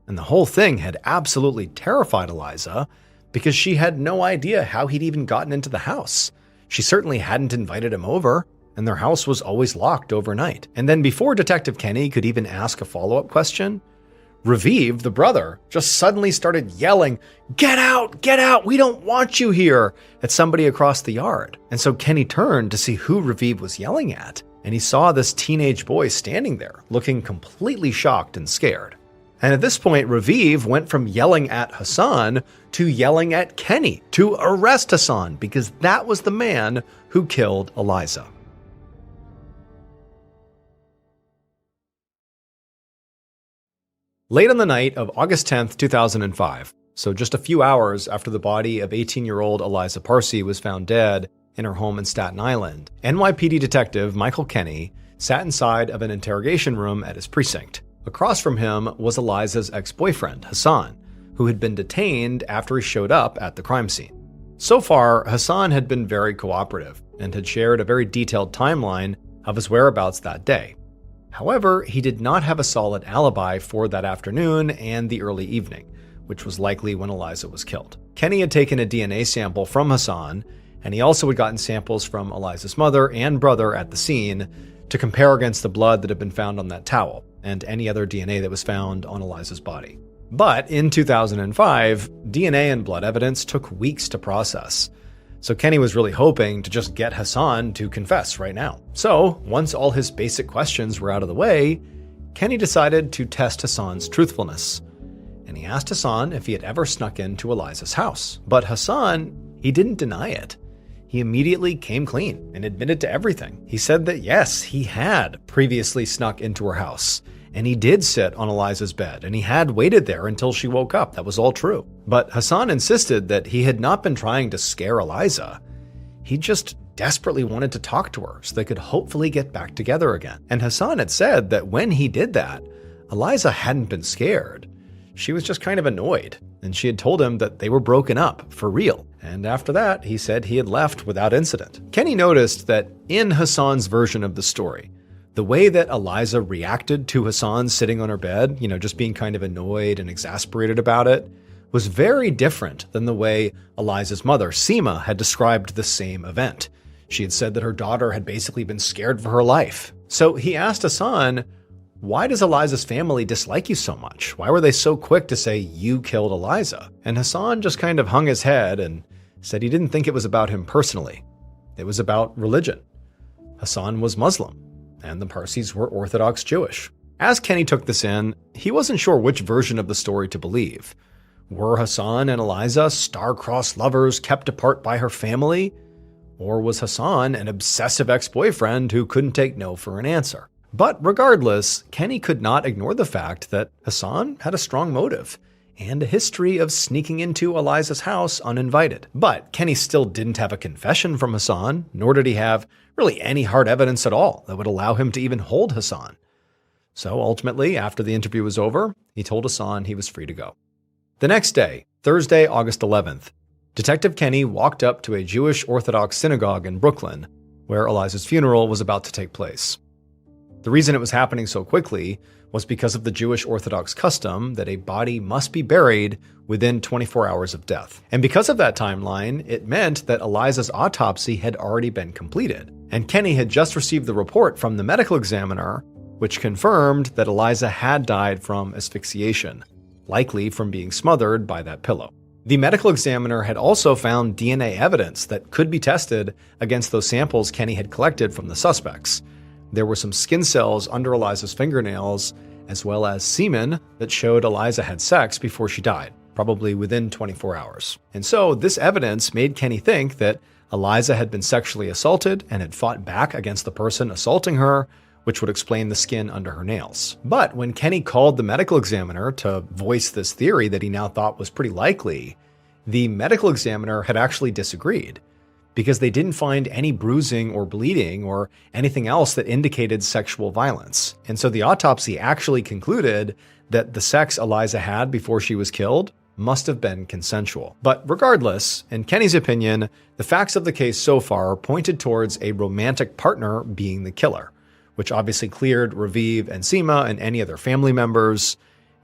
And the whole thing had absolutely terrified Eliza because she had no idea how he'd even gotten into the house. She certainly hadn't invited him over, and their house was always locked overnight. And then before Detective Kenny could even ask a follow-up question, Raviv, the brother, just suddenly started yelling, "Get out, we don't want you here," at somebody across the yard. And so Kenny turned to see who Raviv was yelling at, and he saw this teenage boy standing there, looking completely shocked and scared. And at this point, Raviv went from yelling at Hassan to yelling at Kenny to arrest Hassan, because that was the man who killed Eliza. Late on the night of August 10th, 2005, so just a few hours after the body of 18-year-old Eliza Parsi was found dead in her home in Staten Island, NYPD detective Michael Kenny sat inside of an interrogation room at his precinct. Across from him was Eliza's ex-boyfriend, Hassan, who had been detained after he showed up at the crime scene. So far, Hassan had been very cooperative and had shared a very detailed timeline of his whereabouts that day. However, he did not have a solid alibi for that afternoon and the early evening, which was likely when Eliza was killed. Kenny had taken a DNA sample from Hassan, and he also had gotten samples from Eliza's mother and brother at the scene to compare against the blood that had been found on that towel and any other DNA that was found on Eliza's body. But in 2005, DNA and blood evidence took weeks to process. So Kenny was really hoping to just get Hassan to confess right now. So once all his basic questions were out of the way, Kenny decided to test Hassan's truthfulness. And he asked Hassan if he had ever snuck into Eliza's house. But Hassan, he didn't deny it. He immediately came clean and admitted to everything. He said that yes, he had previously snuck into her house, and he did sit on Eliza's bed, and he had waited there until she woke up. That was all true. But Hassan insisted that he had not been trying to scare Eliza. He just desperately wanted to talk to her so they could hopefully get back together again. And Hassan had said that when he did that, Eliza hadn't been scared. She was just kind of annoyed, and she had told him that they were broken up for real. And after that, he said he had left without incident. Kenny noticed that in Hassan's version of the story, the way that Eliza reacted to Hassan sitting on her bed, just being kind of annoyed and exasperated about it, was very different than the way Eliza's mother, Seema, had described the same event. She had said that her daughter had basically been scared for her life. So he asked Hassan, why does Eliza's family dislike you so much? Why were they so quick to say you killed Eliza? And Hassan just kind of hung his head and said he didn't think it was about him personally. It was about religion. Hassan was Muslim, and the Parsis were Orthodox Jewish. As Kenny took this in, he wasn't sure which version of the story to believe. Were Hassan and Eliza star-crossed lovers kept apart by her family? Or was Hassan an obsessive ex-boyfriend who couldn't take no for an answer? But regardless, Kenny could not ignore the fact that Hassan had a strong motive and a history of sneaking into Eliza's house uninvited. But Kenny still didn't have a confession from Hassan, nor did he have really any hard evidence at all that would allow him to even hold Hassan. So ultimately, after the interview was over, he told Hassan he was free to go. The next day, Thursday, August 11th, Detective Kenny walked up to a Jewish Orthodox synagogue in Brooklyn, where Eliza's funeral was about to take place. The reason it was happening so quickly was because of the Jewish Orthodox custom that a body must be buried within 24 hours of death. And because of that timeline, it meant that Eliza's autopsy had already been completed. And Kenny had just received the report from the medical examiner, which confirmed that Eliza had died from asphyxiation, likely from being smothered by that pillow. The medical examiner had also found DNA evidence that could be tested against those samples Kenny had collected from the suspects. There were some skin cells under Eliza's fingernails, as well as semen that showed Eliza had sex before she died, probably within 24 hours. And so this evidence made Kenny think that Eliza had been sexually assaulted and had fought back against the person assaulting her, which would explain the skin under her nails. But when Kenny called the medical examiner to voice this theory that he now thought was pretty likely, the medical examiner had actually disagreed, because they didn't find any bruising or bleeding or anything else that indicated sexual violence. And so the autopsy actually concluded that the sex Eliza had before she was killed must have been consensual. But regardless, in Kenny's opinion, the facts of the case so far pointed towards a romantic partner being the killer, which obviously cleared Raviv and Seema and any other family members.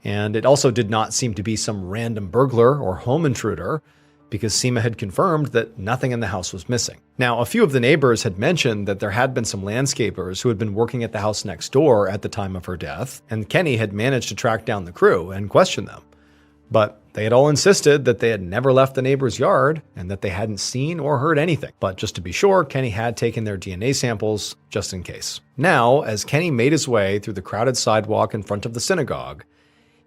And it also did not seem to be some random burglar or home intruder, because Seema had confirmed that nothing in the house was missing. Now, a few of the neighbors had mentioned that there had been some landscapers who had been working at the house next door at the time of her death, and Kenny had managed to track down the crew and question them. But they had all insisted that they had never left the neighbor's yard and that they hadn't seen or heard anything. But just to be sure, Kenny had taken their DNA samples just in case. Now, as Kenny made his way through the crowded sidewalk in front of the synagogue,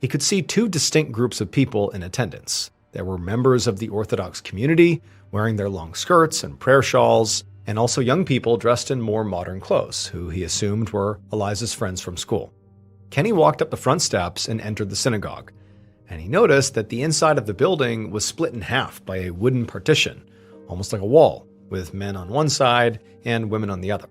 he could see two distinct groups of people in attendance. There were members of the Orthodox community wearing their long skirts and prayer shawls, and also young people dressed in more modern clothes, who he assumed were Eliza's friends from school. Kenny walked up the front steps and entered the synagogue, and he noticed that the inside of the building was split in half by a wooden partition, almost like a wall, with men on one side and women on the other.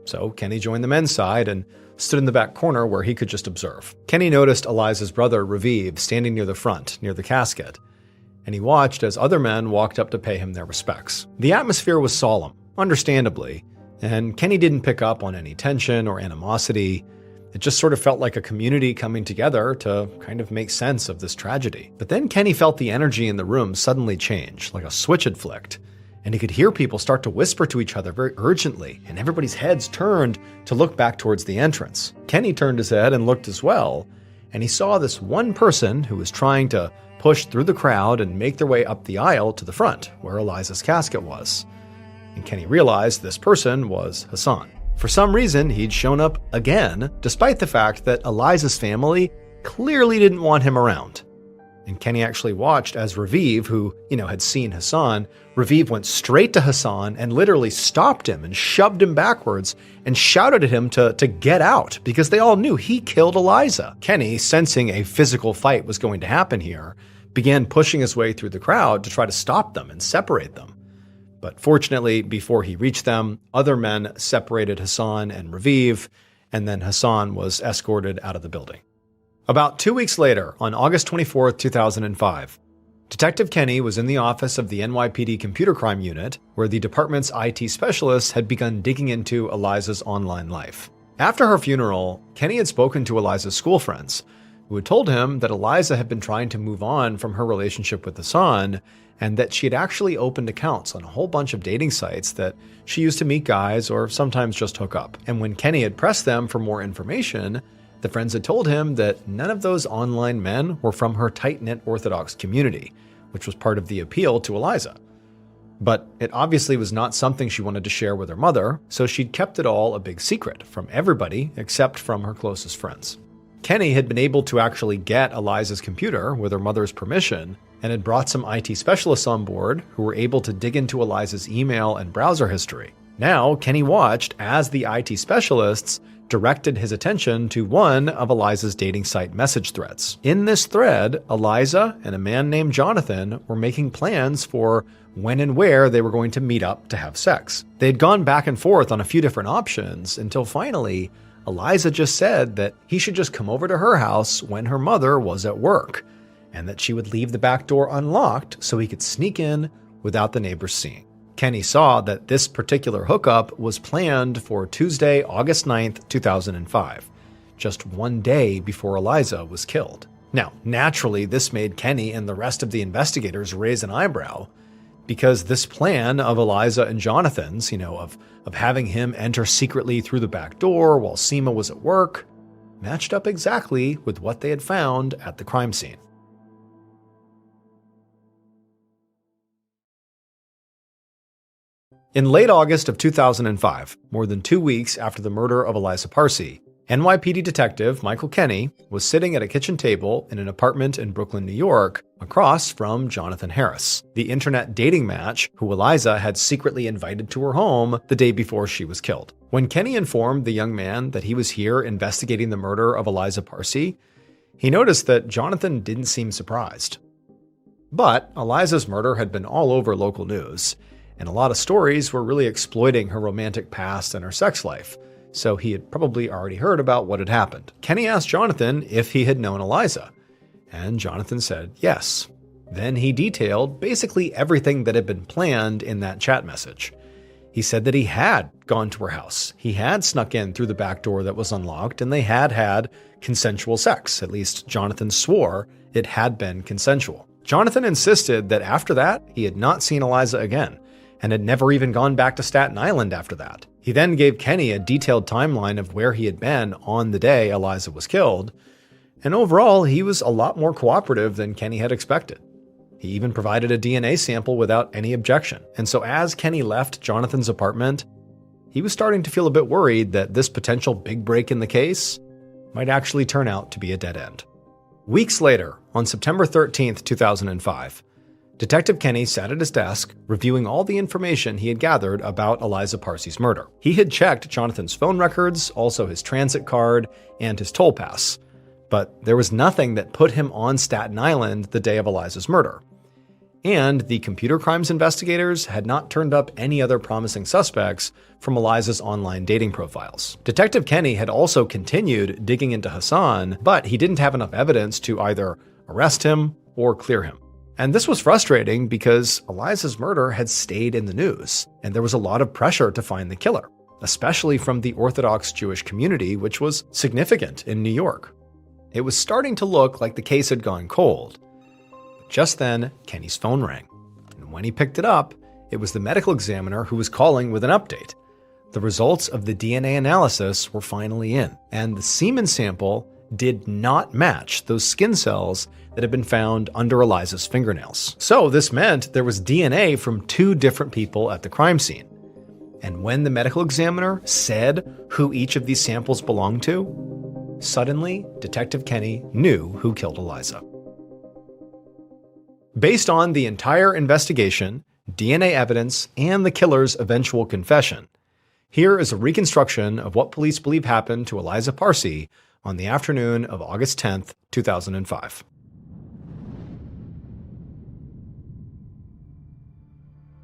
So Kenny joined the men's side and stood in the back corner where he could just observe. Kenny noticed Eliza's brother, Raviv, standing near the front, near the casket, and he watched as other men walked up to pay him their respects. The atmosphere was solemn, understandably, and Kenny didn't pick up on any tension or animosity. It just sort of felt like a community coming together to kind of make sense of this tragedy. But then Kenny felt the energy in the room suddenly change, like a switch had flicked, and he could hear people start to whisper to each other very urgently, and everybody's heads turned to look back towards the entrance. Kenny turned his head and looked as well, and he saw this one person who was trying to push through the crowd and make their way up the aisle to the front, where Eliza's casket was. And Kenny realized this person was Hassan. For some reason, he'd shown up again, despite the fact that Eliza's family clearly didn't want him around. And Kenny actually watched as Raviv, who, had seen Hassan, Raviv went straight to Hassan and literally stopped him and shoved him backwards and shouted at him to get out because they all knew he killed Eliza. Kenny, sensing a physical fight was going to happen here, began pushing his way through the crowd to try to stop them and separate them. But fortunately, before he reached them, other men separated Hassan and Raviv, and then Hassan was escorted out of the building. About 2 weeks later, on August 24, 2005, Detective Kenny was in the office of the NYPD Computer Crime Unit, where the department's IT specialists had begun digging into Eliza's online life. After her funeral, Kenny had spoken to Eliza's school friends, who had told him that Eliza had been trying to move on from her relationship with Hassan, and that she had actually opened accounts on a whole bunch of dating sites that she used to meet guys or sometimes just hook up. And when Kenny had pressed them for more information, the friends had told him that none of those online men were from her tight-knit Orthodox community, which was part of the appeal to Eliza. But it obviously was not something she wanted to share with her mother, so she'd kept it all a big secret from everybody except from her closest friends. Kenny had been able to actually get Eliza's computer with her mother's permission and had brought some IT specialists on board who were able to dig into Eliza's email and browser history. Now, Kenny watched as the IT specialists directed his attention to one of Eliza's dating site message threads. In this thread, Eliza and a man named Jonathan were making plans for when and where they were going to meet up to have sex. They'd gone back and forth on a few different options until finally, Eliza just said that he should just come over to her house when her mother was at work, and that she would leave the back door unlocked so he could sneak in without the neighbors seeing. Kenny saw that this particular hookup was planned for Tuesday, August 9th, 2005, just one day before Eliza was killed. Now, naturally, this made Kenny and the rest of the investigators raise an eyebrow, because this plan of Eliza and Jonathan's, of having him enter secretly through the back door while Seema was at work, matched up exactly with what they had found at the crime scene. In late August of 2005, more than 2 weeks after the murder of Eliza Parsi, NYPD detective Michael Kenny was sitting at a kitchen table in an apartment in Brooklyn, New York, across from Jonathan Harris, the internet dating match who Eliza had secretly invited to her home the day before she was killed. When Kenny informed the young man that he was here investigating the murder of Eliza Parsi, he noticed that Jonathan didn't seem surprised. But Eliza's murder had been all over local news, and a lot of stories were really exploiting her romantic past and her sex life, so he had probably already heard about what had happened. Kenny asked Jonathan if he had known Eliza, and Jonathan said yes. Then he detailed basically everything that had been planned in that chat message. He said that he had gone to her house, he had snuck in through the back door that was unlocked, and they had had consensual sex. At least Jonathan swore it had been consensual. Jonathan insisted that after that, he had not seen Eliza again, and had never even gone back to Staten Island after that. He then gave Kenny a detailed timeline of where he had been on the day Eliza was killed, and overall, he was a lot more cooperative than Kenny had expected. He even provided a DNA sample without any objection. And so as Kenny left Jonathan's apartment, he was starting to feel a bit worried that this potential big break in the case might actually turn out to be a dead end. Weeks later, on September 13th, 2005, Detective Kenny sat at his desk, reviewing all the information he had gathered about Eliza Parsi's murder. He had checked Jonathan's phone records, also his transit card, and his toll pass. But there was nothing that put him on Staten Island the day of Eliza's murder. And the computer crimes investigators had not turned up any other promising suspects from Eliza's online dating profiles. Detective Kenny had also continued digging into Hassan, but he didn't have enough evidence to either arrest him or clear him. And this was frustrating because Eliza's murder had stayed in the news, and there was a lot of pressure to find the killer, especially from the Orthodox Jewish community, which was significant in New York. It was starting to look like the case had gone cold. Just then, Kenny's phone rang, and when he picked it up, it was the medical examiner who was calling with an update. The results of the DNA analysis were finally in, and the semen sample did not match those skin cells that had been found under Eliza's fingernails. So this meant there was DNA from 2 different people at the crime scene. And when the medical examiner said who each of these samples belonged to, suddenly Detective Kenny knew who killed Eliza. Based on the entire investigation, DNA evidence, and the killer's eventual confession, here is a reconstruction of what police believe happened to Eliza Parsi on the afternoon of August 10th, 2005.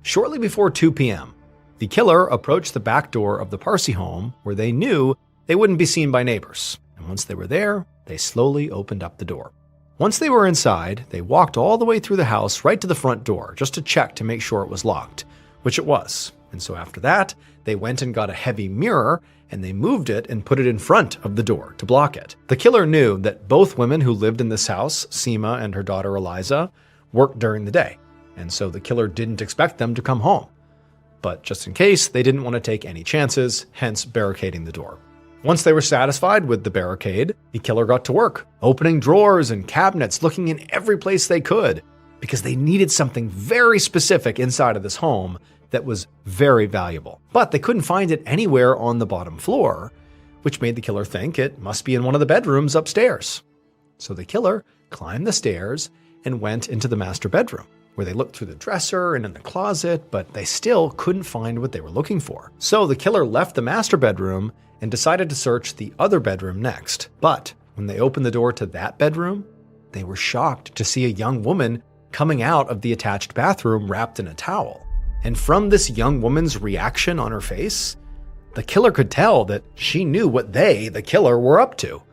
Shortly before 2 p.m., the killer approached the back door of the Parsi home where they knew they wouldn't be seen by neighbors. And once they were there, they slowly opened up the door. Once they were inside, they walked all the way through the house right to the front door just to check to make sure it was locked, which it was. And so after that, they went and got a heavy mirror and they moved it and put it in front of the door to block it. The killer knew that both women who lived in this house, Seema and her daughter Eliza, worked during the day. And so the killer didn't expect them to come home. But just in case, they didn't want to take any chances, hence barricading the door. Once they were satisfied with the barricade, the killer got to work, opening drawers and cabinets, looking in every place they could, because they needed something very specific inside of this home that was very valuable. But they couldn't find it anywhere on the bottom floor, which made the killer think it must be in one of the bedrooms upstairs. So the killer climbed the stairs and went into the master bedroom, where they looked through the dresser and in the closet, but they still couldn't find what they were looking for. So the killer left the master bedroom and decided to search the other bedroom next. But when they opened the door to that bedroom, they were shocked to see a young woman coming out of the attached bathroom wrapped in a towel. And from this young woman's reaction on her face, the killer could tell that she knew what they, the killer, were up to.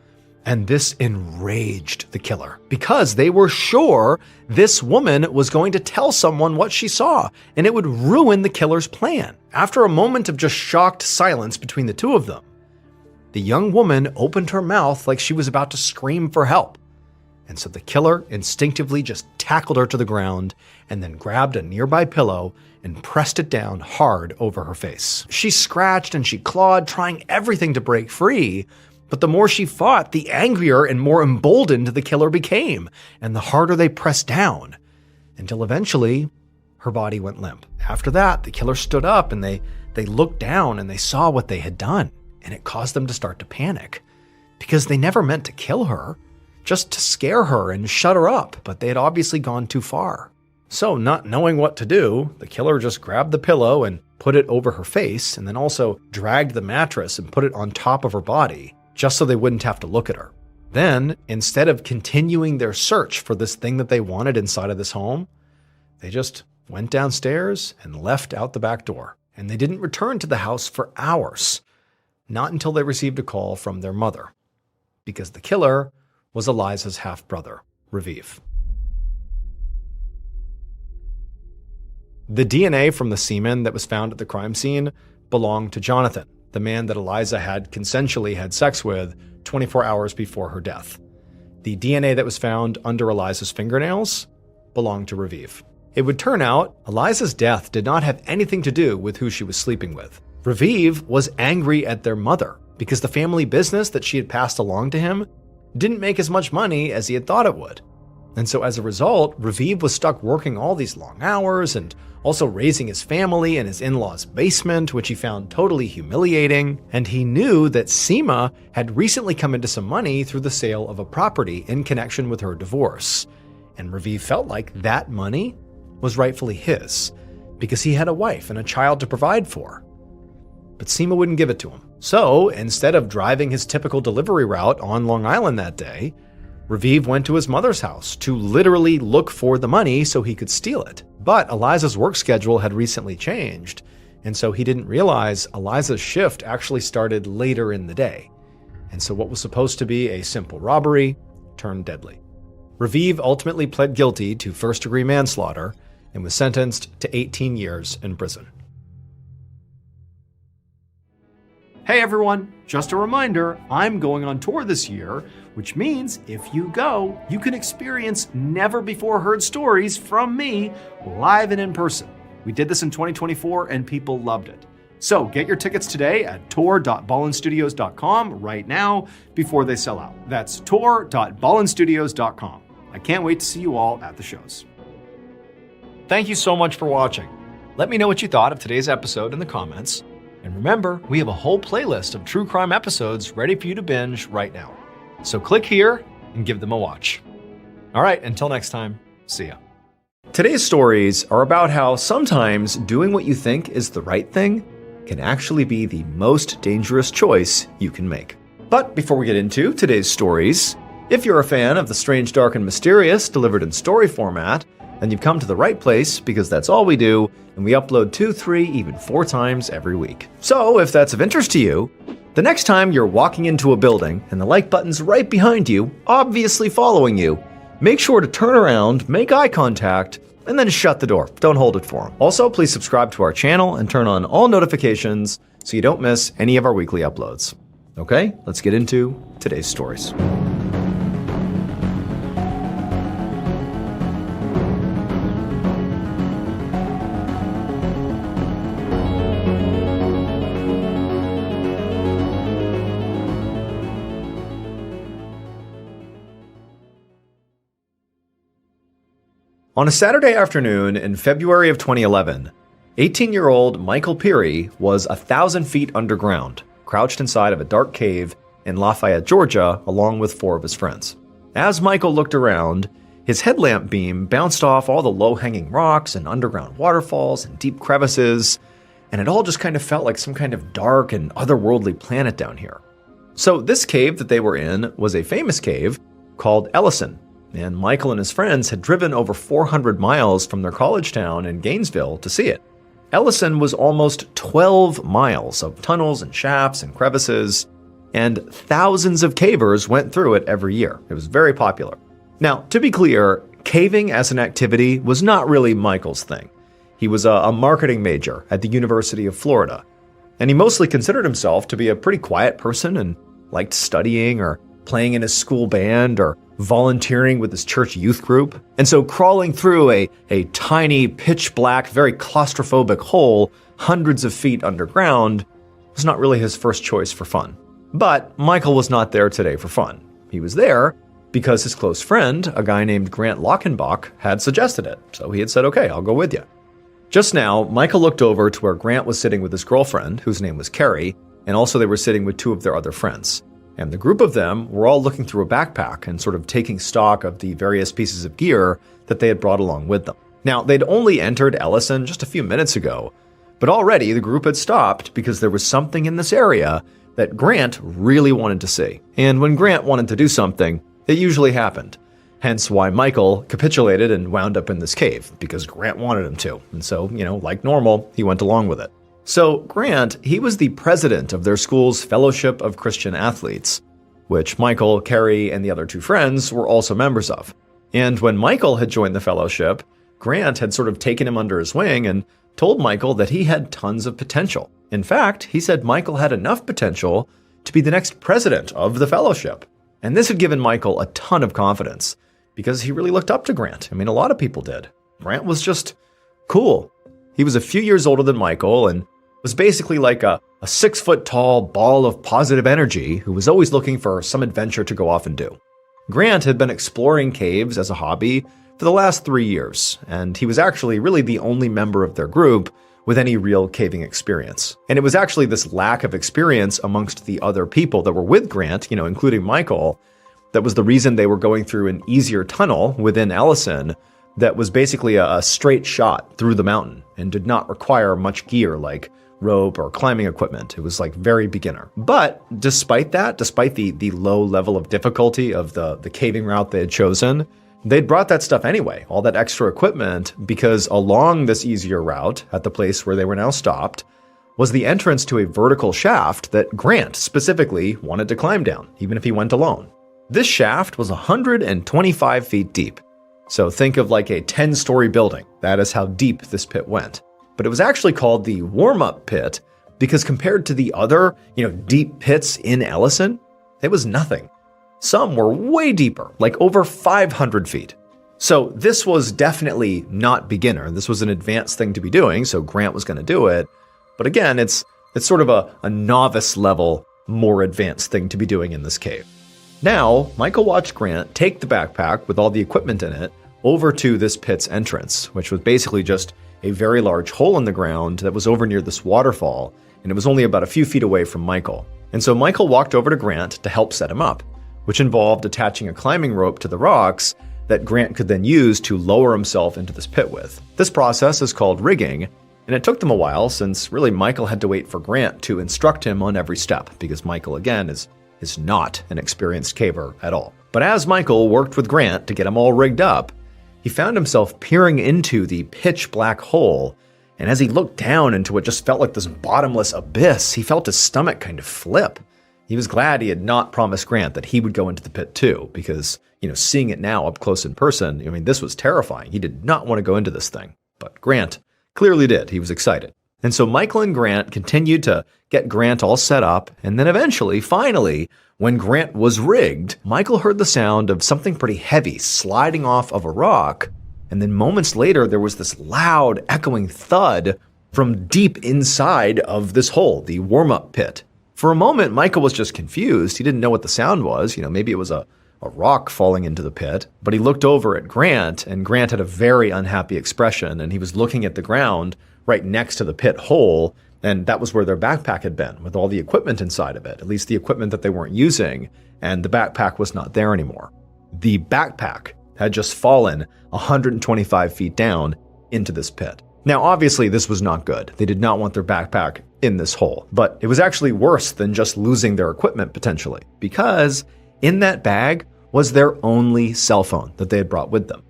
And this enraged the killer because they were sure this woman was going to tell someone what she saw, and it would ruin the killer's plan. After a moment of just shocked silence between the two of them, the young woman opened her mouth like she was about to scream for help. And so the killer instinctively just tackled her to the ground and then grabbed a nearby pillow and pressed it down hard over her face. She scratched and she clawed, trying everything to break free. But the more she fought, the angrier and more emboldened the killer became, and the harder they pressed down, until eventually her body went limp. After that, the killer stood up and they looked down and they saw what they had done, and it caused them to start to panic, because they never meant to kill her, just to scare her and shut her up, but they had obviously gone too far. So, not knowing what to do, the killer just grabbed the pillow and put it over her face, and then also dragged the mattress and put it on top of her body, just so they wouldn't have to look at her. Then, instead of continuing their search for this thing that they wanted inside of this home, they just went downstairs and left out the back door. And they didn't return to the house for hours, not until they received a call from their mother, because the killer was Eliza's half-brother, Raviv. The DNA from the semen that was found at the crime scene belonged to Jonathan, the man that Eliza had consensually had sex with 24 hours before her death. The DNA that was found under Eliza's fingernails belonged to Raviv. It would turn out Eliza's death did not have anything to do with who she was sleeping with. Raviv was angry at their mother because the family business that she had passed along to him didn't make as much money as he had thought it would. And so as a result, Raviv was stuck working all these long hours and also raising his family in his in-laws' basement, which he found totally humiliating. And he knew that Seema had recently come into some money through the sale of a property in connection with her divorce. And Raviv felt like that money was rightfully his, because he had a wife and a child to provide for. But Seema wouldn't give it to him. So instead of driving his typical delivery route on Long Island that day, Raviv went to his mother's house to literally look for the money so he could steal it. But Eliza's work schedule had recently changed, and so he didn't realize Eliza's shift actually started later in the day. And so what was supposed to be a simple robbery turned deadly. Raviv ultimately pled guilty to first-degree manslaughter and was sentenced to 18 years in prison. Hey everyone, just a reminder, I'm going on tour this year, which means if you go, you can experience never-before-heard stories from me live and in person. We did this in 2024 and people loved it. So get your tickets today at tour.ballenstudios.com right now before they sell out. That's tour.ballenstudios.com. I can't wait to see you all at the shows. Thank you so much for watching. Let me know what you thought of today's episode in the comments. And remember, we have a whole playlist of true crime episodes ready for you to binge right now. So click here and give them a watch. All right, until next time, see ya. Today's stories are about how sometimes doing what you think is the right thing can actually be the most dangerous choice you can make. But before we get into today's stories, if you're a fan of the strange, dark, and mysterious delivered in story format, then you've come to the right place because that's all we do, and we upload 2, 3, even 4 times every week. So if that's of interest to you, the next time you're walking into a building and the like button's right behind you, obviously following you, make sure to turn around, make eye contact, and then shut the door. Don't hold it for them. Also, please subscribe to our channel and turn on all notifications so you don't miss any of our weekly uploads. Okay, let's get into today's stories. On a Saturday afternoon in February of 2011, 18-year-old Michael Peary was 1,000 feet underground, crouched inside of a dark cave in Lafayette, Georgia, along with 4 of his friends. As Michael looked around, his headlamp beam bounced off all the low-hanging rocks and underground waterfalls and deep crevices, and it all just kind of felt like some kind of dark and otherworldly planet down here. So this cave that they were in was a famous cave called Ellison, and Michael and his friends had driven over 400 miles from their college town in Gainesville to see it. Ellison was almost 12 miles of tunnels and shafts and crevices, and thousands of cavers went through it every year. It was very popular. Now, to be clear, caving as an activity was not really Michael's thing. He was a marketing major at the University of Florida, and he mostly considered himself to be a pretty quiet person and liked studying or playing in his school band or volunteering with his church youth group. And so crawling through a tiny, pitch black, very claustrophobic hole hundreds of feet underground was not really his first choice for fun. But Michael was not there today for fun. He was there because his close friend, a guy named Grant Lockenbach, had suggested it. So he had said, okay, I'll go with you. Just now, Michael looked over to where Grant was sitting with his girlfriend, whose name was Carrie, and also they were sitting with 2 of their other friends. And the group of them were all looking through a backpack and sort of taking stock of the various pieces of gear that they had brought along with them. Now, they'd only entered Ellison just a few minutes ago, but already the group had stopped because there was something in this area that Grant really wanted to see. And when Grant wanted to do something, it usually happened. Hence why Michael capitulated and wound up in this cave, because Grant wanted him to. And so, like normal, he went along with it. So Grant, he was the president of their school's Fellowship of Christian Athletes, which Michael, Carrie, and the other 2 friends were also members of. And when Michael had joined the fellowship, Grant had sort of taken him under his wing and told Michael that he had tons of potential. In fact, he said Michael had enough potential to be the next president of the fellowship. And this had given Michael a ton of confidence because he really looked up to Grant. I mean, a lot of people did. Grant was just cool. He was a few years older than Michael and was basically like a 6-foot-tall ball of positive energy who was always looking for some adventure to go off and do. Grant had been exploring caves as a hobby for the last 3 years, and he was actually really the only member of their group with any real caving experience. And it was actually this lack of experience amongst the other people that were with Grant, including Michael, that was the reason they were going through an easier tunnel within Ellison that was basically a straight shot through the mountain and did not require much gear like rope, or climbing equipment. It was like very beginner. But despite that, despite the low level of difficulty of the caving route they had chosen, they'd brought that stuff anyway, all that extra equipment, because along this easier route, at the place where they were now stopped, was the entrance to a vertical shaft that Grant specifically wanted to climb down, even if he went alone. This shaft was 125 feet deep. So think of like a 10-story building. That is how deep this pit went. But it was actually called the warm-up pit because compared to the other, deep pits in Ellison, it was nothing. Some were way deeper, like over 500 feet. So this was definitely not beginner. This was an advanced thing to be doing, so Grant was going to do it. But again, it's sort of a novice level, more advanced thing to be doing in this cave. Now, Michael watched Grant take the backpack with all the equipment in it over to this pit's entrance, which was basically just a very large hole in the ground that was over near this waterfall, and it was only about a few feet away from Michael. And so Michael walked over to Grant to help set him up, which involved attaching a climbing rope to the rocks that Grant could then use to lower himself into this pit with. This process is called rigging, and it took them a while since really Michael had to wait for Grant to instruct him on every step, because Michael, again, is not an experienced caver at all. But as Michael worked with Grant to get him all rigged up, he found himself peering into the pitch black hole, and as he looked down into what just felt like this bottomless abyss, he felt his stomach kind of flip. He was glad he had not promised Grant that he would go into the pit too, because, seeing it now up close in person, this was terrifying. He did not want to go into this thing. But Grant clearly did. He was excited. And so Michael and Grant continued to get Grant all set up, and then eventually, finally, when Grant was rigged, Michael heard the sound of something pretty heavy sliding off of a rock, and then moments later there was this loud, echoing thud from deep inside of this hole, the warm-up pit. For a moment, Michael was just confused. He didn't know what the sound was. Maybe it was a rock falling into the pit, but he looked over at Grant, and Grant had a very unhappy expression, and he was looking at the ground right next to the pit hole, and that was where their backpack had been, with all the equipment inside of it, at least the equipment that they weren't using, and the backpack was not there anymore. The backpack had just fallen 125 feet down into this pit. Now, obviously, this was not good. They did not want their backpack in this hole, but it was actually worse than just losing their equipment potentially, because in that bag was their only cell phone that they had brought with them.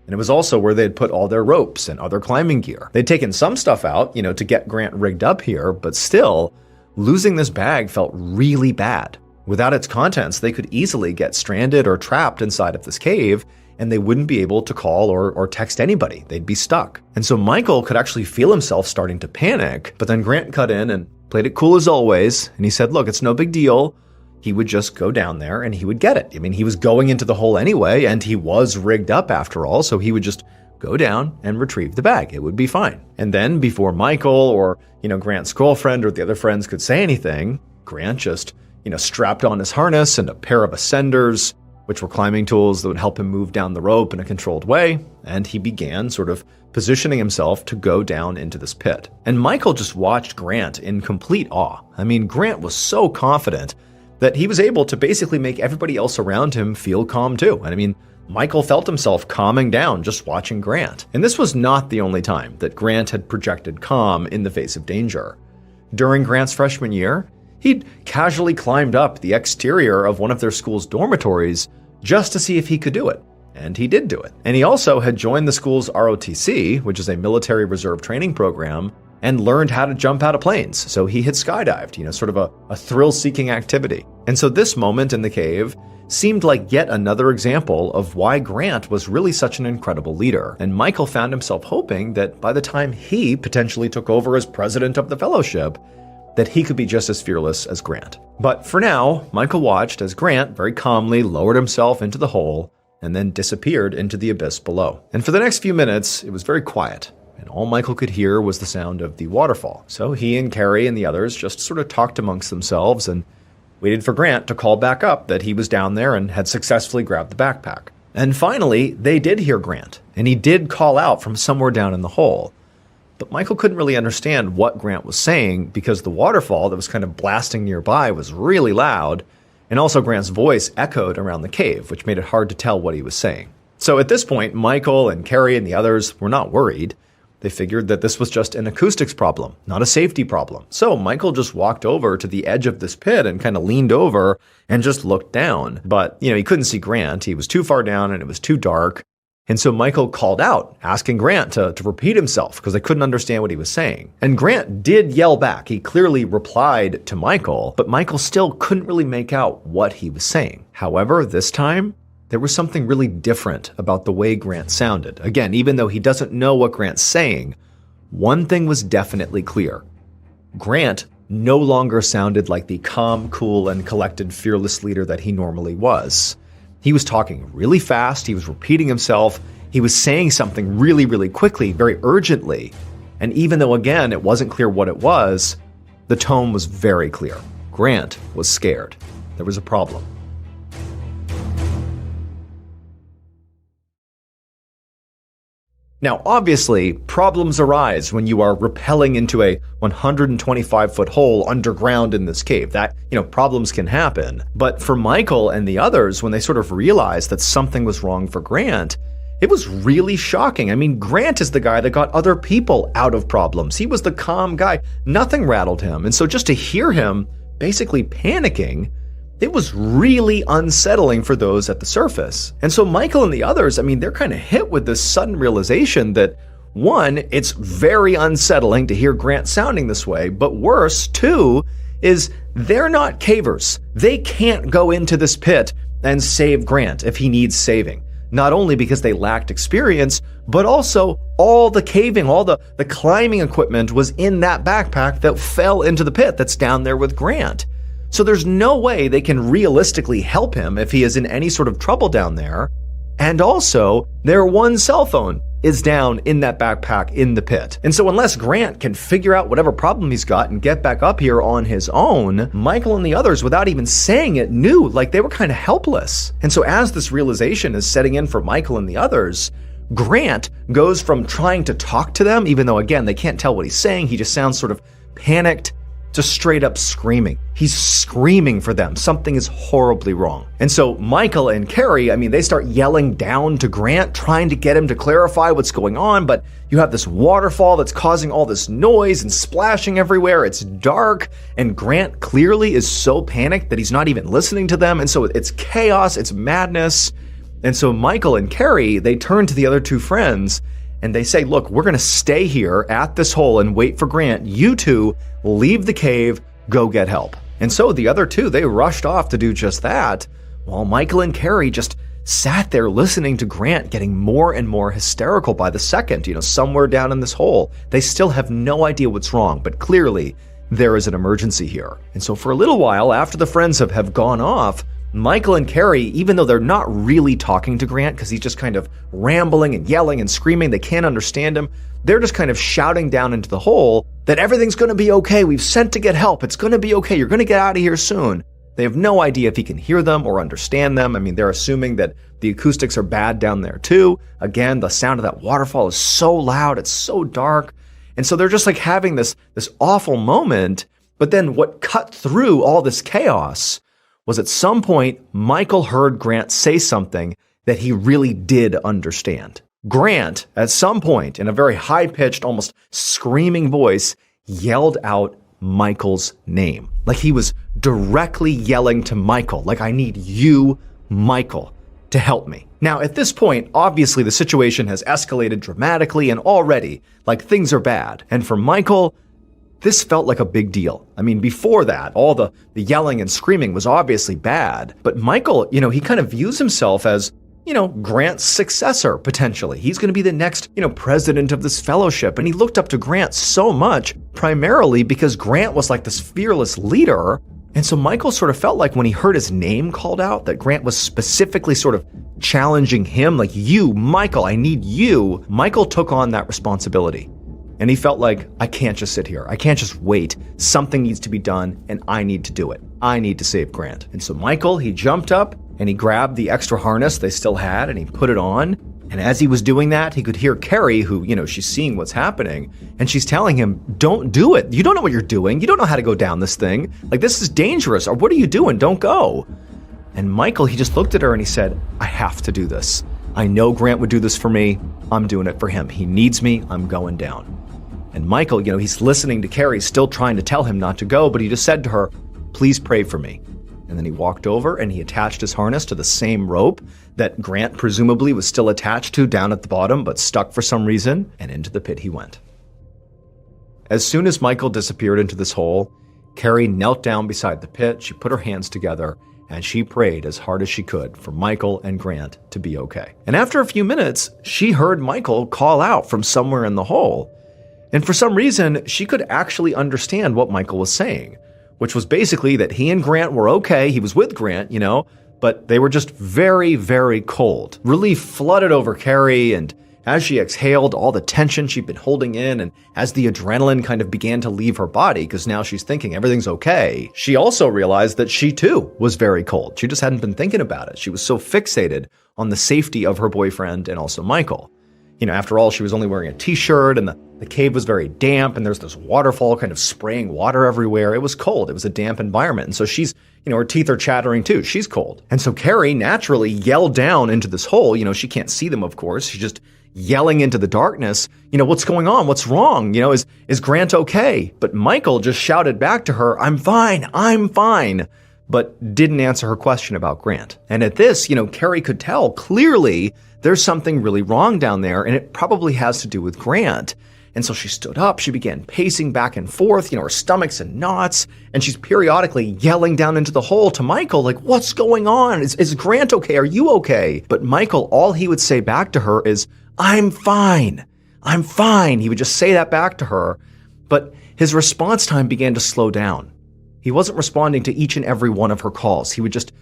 And it was also where they had put all their ropes and other climbing gear. They'd taken some stuff out, to get Grant rigged up here, but still, losing this bag felt really bad. Without its contents, they could easily get stranded or trapped inside of this cave, and they wouldn't be able to call or text anybody. They'd be stuck. And so Michael could actually feel himself starting to panic, but then Grant cut in and played it cool as always, and he said, look, it's no big deal. He would just go down there and he would get it. He was going into the hole anyway, and he was rigged up after all, so he would just go down and retrieve the bag. It would be fine. And then before Michael or, Grant's girlfriend or the other friends could say anything, Grant just, strapped on his harness and a pair of ascenders, which were climbing tools that would help him move down the rope in a controlled way, and he began sort of positioning himself to go down into this pit. And Michael just watched Grant in complete awe. Grant was so confident that he was able to basically make everybody else around him feel calm too. And Michael felt himself calming down just watching Grant. And this was not the only time that Grant had projected calm in the face of danger. During Grant's freshman year, he'd casually climbed up the exterior of one of their school's dormitories just to see if he could do it. And he did do it. And he also had joined the school's ROTC, which is a military reserve training program, and learned how to jump out of planes. So he had skydived, sort of a thrill-seeking activity. And so this moment in the cave seemed like yet another example of why Grant was really such an incredible leader. And Michael found himself hoping that by the time he potentially took over as president of the fellowship, that he could be just as fearless as Grant. But for now, Michael watched as Grant very calmly lowered himself into the hole and then disappeared into the abyss below. And for the next few minutes, it was very quiet, and all Michael could hear was the sound of the waterfall. So he and Carrie and the others just sort of talked amongst themselves and waited for Grant to call back up that he was down there and had successfully grabbed the backpack. And finally, they did hear Grant, and he did call out from somewhere down in the hole. But Michael couldn't really understand what Grant was saying because the waterfall that was kind of blasting nearby was really loud, and also Grant's voice echoed around the cave, which made it hard to tell what he was saying. So at this point, Michael and Carrie and the others were not worried. They figured that this was just an acoustics problem, not a safety problem. So Michael just walked over to the edge of this pit and kind of leaned over and just looked down. But, he couldn't see Grant. He was too far down and it was too dark. And so Michael called out, asking Grant to repeat himself because they couldn't understand what he was saying. And Grant did yell back. He clearly replied to Michael, but Michael still couldn't really make out what he was saying. However, this time, there was something really different about the way Grant sounded. Again, even though he doesn't know what Grant's saying, one thing was definitely clear. Grant no longer sounded like the calm, cool, and collected, fearless leader that he normally was. He was talking really fast, he was repeating himself, he was saying something really, really quickly, very urgently. And even though, again, it wasn't clear what it was, the tone was very clear. Grant was scared. There was a problem. Now, obviously, problems arise when you are rappelling into a 125-foot hole underground in this cave. That, problems can happen. But for Michael and the others, when they sort of realized that something was wrong for Grant, it was really shocking. I mean, Grant is the guy that got other people out of problems. He was the calm guy. Nothing rattled him. And so just to hear him basically panicking, it was really unsettling for those at the surface. And so Michael and the others, they're kind of hit with this sudden realization that, one, it's very unsettling to hear Grant sounding this way, but worse, two, is they're not cavers. They can't go into this pit and save Grant if he needs saving. Not only because they lacked experience, but also all the caving, all the climbing equipment was in that backpack that fell into the pit that's down there with Grant. So there's no way they can realistically help him if he is in any sort of trouble down there. And also, their one cell phone is down in that backpack in the pit. And so unless Grant can figure out whatever problem he's got and get back up here on his own, Michael and the others, without even saying it, knew like they were kind of helpless. And so as this realization is setting in for Michael and the others, Grant goes from trying to talk to them, even though, again, they can't tell what he's saying. He just sounds sort of panicked, to straight up screaming. He's screaming for them. Something is horribly wrong. And so Michael and Carrie, they start yelling down to Grant, trying to get him to clarify what's going on, but you have this waterfall that's causing all this noise and splashing everywhere. It's dark, and Grant clearly is so panicked that he's not even listening to them, and so it's chaos, it's madness. And so Michael and Carrie, they turn to the other two friends, and they say, look, we're going to stay here at this hole and wait for Grant. You two leave the cave, go get help. And so the other two, they rushed off to do just that, while Michael and Carrie just sat there listening to Grant getting more and more hysterical by the second, somewhere down in this hole. They still have no idea what's wrong, but clearly there is an emergency here. And so for a little while, after the friends have gone off, Michael and Carrie, even though they're not really talking to Grant because he's just kind of rambling and yelling and screaming, they can't understand him, they're just kind of shouting down into the hole that everything's going to be okay, we've sent to get help, it's going to be okay, you're going to get out of here soon. They have no idea if he can hear them or understand them. They're assuming that the acoustics are bad down there too. Again, the sound of that waterfall is so loud, it's so dark. And so they're just like having this awful moment. But then what cut through all this chaos was at some point, Michael heard Grant say something that he really did understand. Grant, at some point, in a very high-pitched, almost screaming voice, yelled out Michael's name. Like he was directly yelling to Michael, like, I need you, Michael, to help me. Now, at this point, obviously the situation has escalated dramatically and already, like, things are bad. And for Michael, this felt like a big deal. Before that, all the yelling and screaming was obviously bad. But Michael, he kind of views himself as, Grant's successor, potentially. He's going to be the next, president of this fellowship. And he looked up to Grant so much, primarily because Grant was like this fearless leader. And so Michael sort of felt like when he heard his name called out, that Grant was specifically sort of challenging him, like, you, Michael, I need you. Michael took on that responsibility. And he felt like, I can't just sit here. I can't just wait. Something needs to be done, and I need to do it. I need to save Grant. And so Michael, he jumped up, and he grabbed the extra harness they still had, and he put it on. And as he was doing that, he could hear Carrie, who, she's seeing what's happening, and she's telling him, don't do it. You don't know what you're doing. You don't know how to go down this thing. Like, this is dangerous. Or what are you doing? Don't go. And Michael, he just looked at her and he said, I have to do this. I know Grant would do this for me. I'm doing it for him. He needs me. I'm going down. And Michael, he's listening to Carrie, still trying to tell him not to go, but he just said to her, please pray for me. And then he walked over and he attached his harness to the same rope that Grant presumably was still attached to down at the bottom, but stuck for some reason, and into the pit he went. As soon as Michael disappeared into this hole, Carrie knelt down beside the pit, she put her hands together, and she prayed as hard as she could for Michael and Grant to be okay. And after a few minutes, she heard Michael call out from somewhere in the hole. And for some reason, she could actually understand what Michael was saying, which was basically that he and Grant were okay. He was with Grant, but they were just very, very cold. Relief flooded over Carrie, and as she exhaled all the tension she'd been holding in, and as the adrenaline kind of began to leave her body, because now she's thinking everything's okay, she also realized that she too was very cold. She just hadn't been thinking about it. She was so fixated on the safety of her boyfriend and also Michael. After all, she was only wearing a t-shirt, and the cave was very damp, and there's this waterfall kind of spraying water everywhere. It was cold. It was a damp environment. And so she's, her teeth are chattering too. She's cold. And so Carrie naturally yelled down into this hole. She can't see them, of course. She's just yelling into the darkness, what's going on? What's wrong? Is Grant okay? But Michael just shouted back to her, I'm fine, but didn't answer her question about Grant. And at this, Carrie could tell clearly there's something really wrong down there, and it probably has to do with Grant. And so she stood up, she began pacing back and forth, her stomach's in knots, and she's periodically yelling down into the hole to Michael, like, what's going on? Is Grant okay? Are you okay? But Michael, all he would say back to her is, I'm fine. He would just say that back to her, but his response time began to slow down. He wasn't responding to each and every one of her calls. He would just,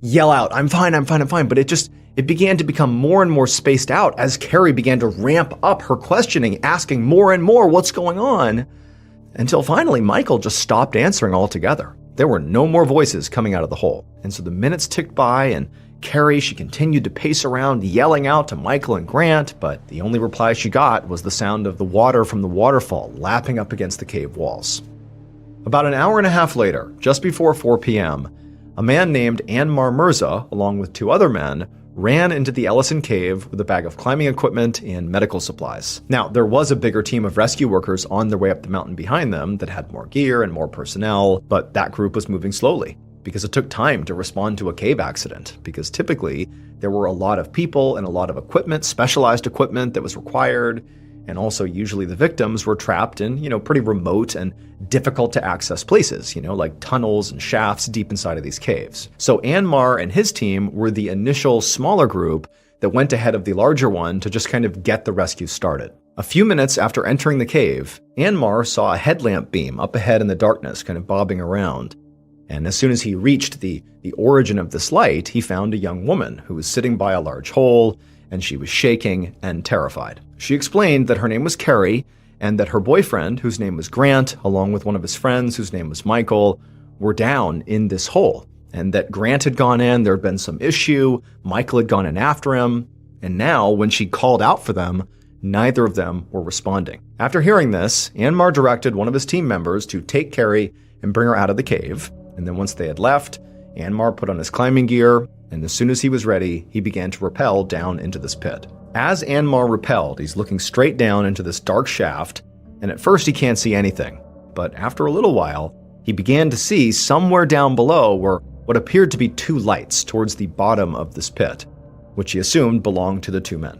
yell out, I'm fine. But it began to become more and more spaced out as Carrie began to ramp up her questioning, asking more and more what's going on, until finally Michael just stopped answering altogether. There were no more voices coming out of the hole. And so the minutes ticked by, and Carrie, she continued to pace around, yelling out to Michael and Grant, but the only reply she got was the sound of the water from the waterfall lapping up against the cave walls. About an hour and a half later, just before 4 p.m., a man named Anmar Mirza, along with 2 other men, ran into the Ellison Cave with a bag of climbing equipment and medical supplies. Now, there was a bigger team of rescue workers on their way up the mountain behind them that had more gear and more personnel, but that group was moving slowly because it took time to respond to a cave accident, because typically there were a lot of people and a lot of equipment, specialized equipment that was required, and also usually the victims were trapped in, pretty remote and difficult to access places, like tunnels and shafts deep inside of these caves. So Anmar and his team were the initial smaller group that went ahead of the larger one to just kind of get the rescue started. A few minutes after entering the cave, Anmar saw a headlamp beam up ahead in the darkness, kind of bobbing around. And as soon as he reached the origin of this light, he found a young woman who was sitting by a large hole, and she was shaking and terrified. She explained that her name was Carrie, and that her boyfriend, whose name was Grant, along with one of his friends, whose name was Michael, were down in this hole, and that Grant had gone in, there had been some issue, Michael had gone in after him, and now, when she called out for them, neither of them were responding. After hearing this, Anmar directed one of his team members to take Carrie and bring her out of the cave, and then once they had left, Anmar put on his climbing gear, and as soon as he was ready, he began to rappel down into this pit. As Anmar rappelled, he's looking straight down into this dark shaft, and at first he can't see anything. But after a little while, he began to see somewhere down below were what appeared to be 2 lights towards the bottom of this pit, which he assumed belonged to the 2 men.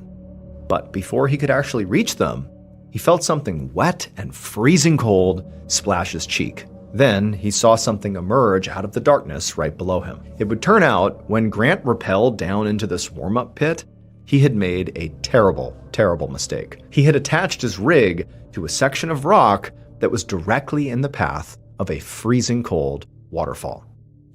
But before he could actually reach them, he felt something wet and freezing cold splash his cheek. Then he saw something emerge out of the darkness right below him. It would turn out, when Grant rappelled down into this warm-up pit, he had made a terrible, terrible mistake. He had attached his rig to a section of rock that was directly in the path of a freezing cold waterfall.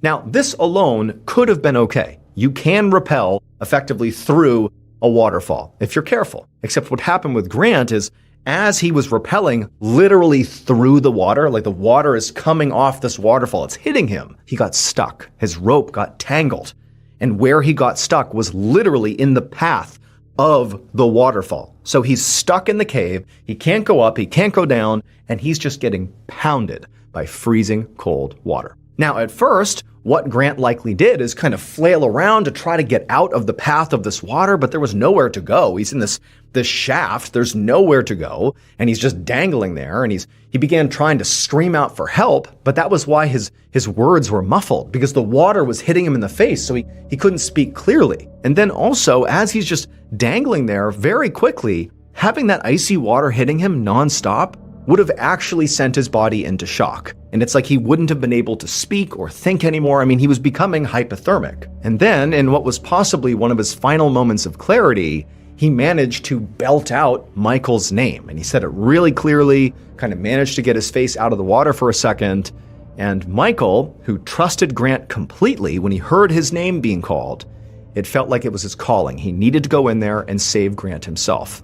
Now, this alone could have been okay. You can rappel effectively through a waterfall if you're careful. Except what happened with Grant is, as he was rappelling literally through the water, like the water is coming off this waterfall, it's hitting him, he got stuck. His rope got tangled. And where he got stuck was literally in the path of the waterfall. So he's stuck in the cave, he can't go up, he can't go down, and he's just getting pounded by freezing cold water. Now, at first, what Grant likely did is kind of flail around to try to get out of the path of this water, but there was nowhere to go. He's in this shaft, there's nowhere to go, and he's just dangling there, and he began trying to scream out for help, but that was why his words were muffled, because the water was hitting him in the face, so he couldn't speak clearly. And then also, as he's just dangling there, very quickly, having that icy water hitting him nonstop would have actually sent his body into shock. And it's like he wouldn't have been able to speak or think anymore. I mean, he was becoming hypothermic. And then, in what was possibly one of his final moments of clarity, he managed to belt out Michael's name. And he said it really clearly, kind of managed to get his face out of the water for a second. And Michael, who trusted Grant completely when he heard his name being called, it felt like it was his calling. He needed to go in there and save Grant himself.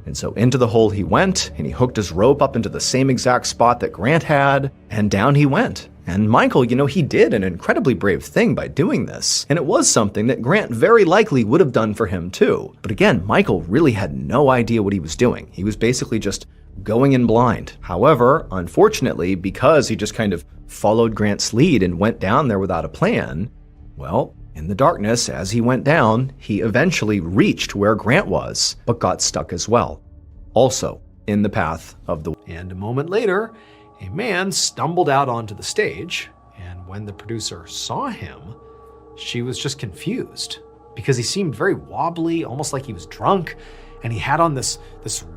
And so into the hole he went, and he hooked his rope up into the same exact spot that Grant had, and down he went. And Michael, he did an incredibly brave thing by doing this. And it was something that Grant very likely would have done for him too. But again, Michael really had no idea what he was doing. He was basically just going in blind. However, unfortunately, because he just kind of followed Grant's lead and went down there without a plan, well, in the darkness, as he went down, he eventually reached where Grant was, but got stuck as well. Also, in the path of the... And a moment later, a man stumbled out onto the stage, and when the producer saw him, she was just confused, because he seemed very wobbly, almost like he was drunk, and he had on this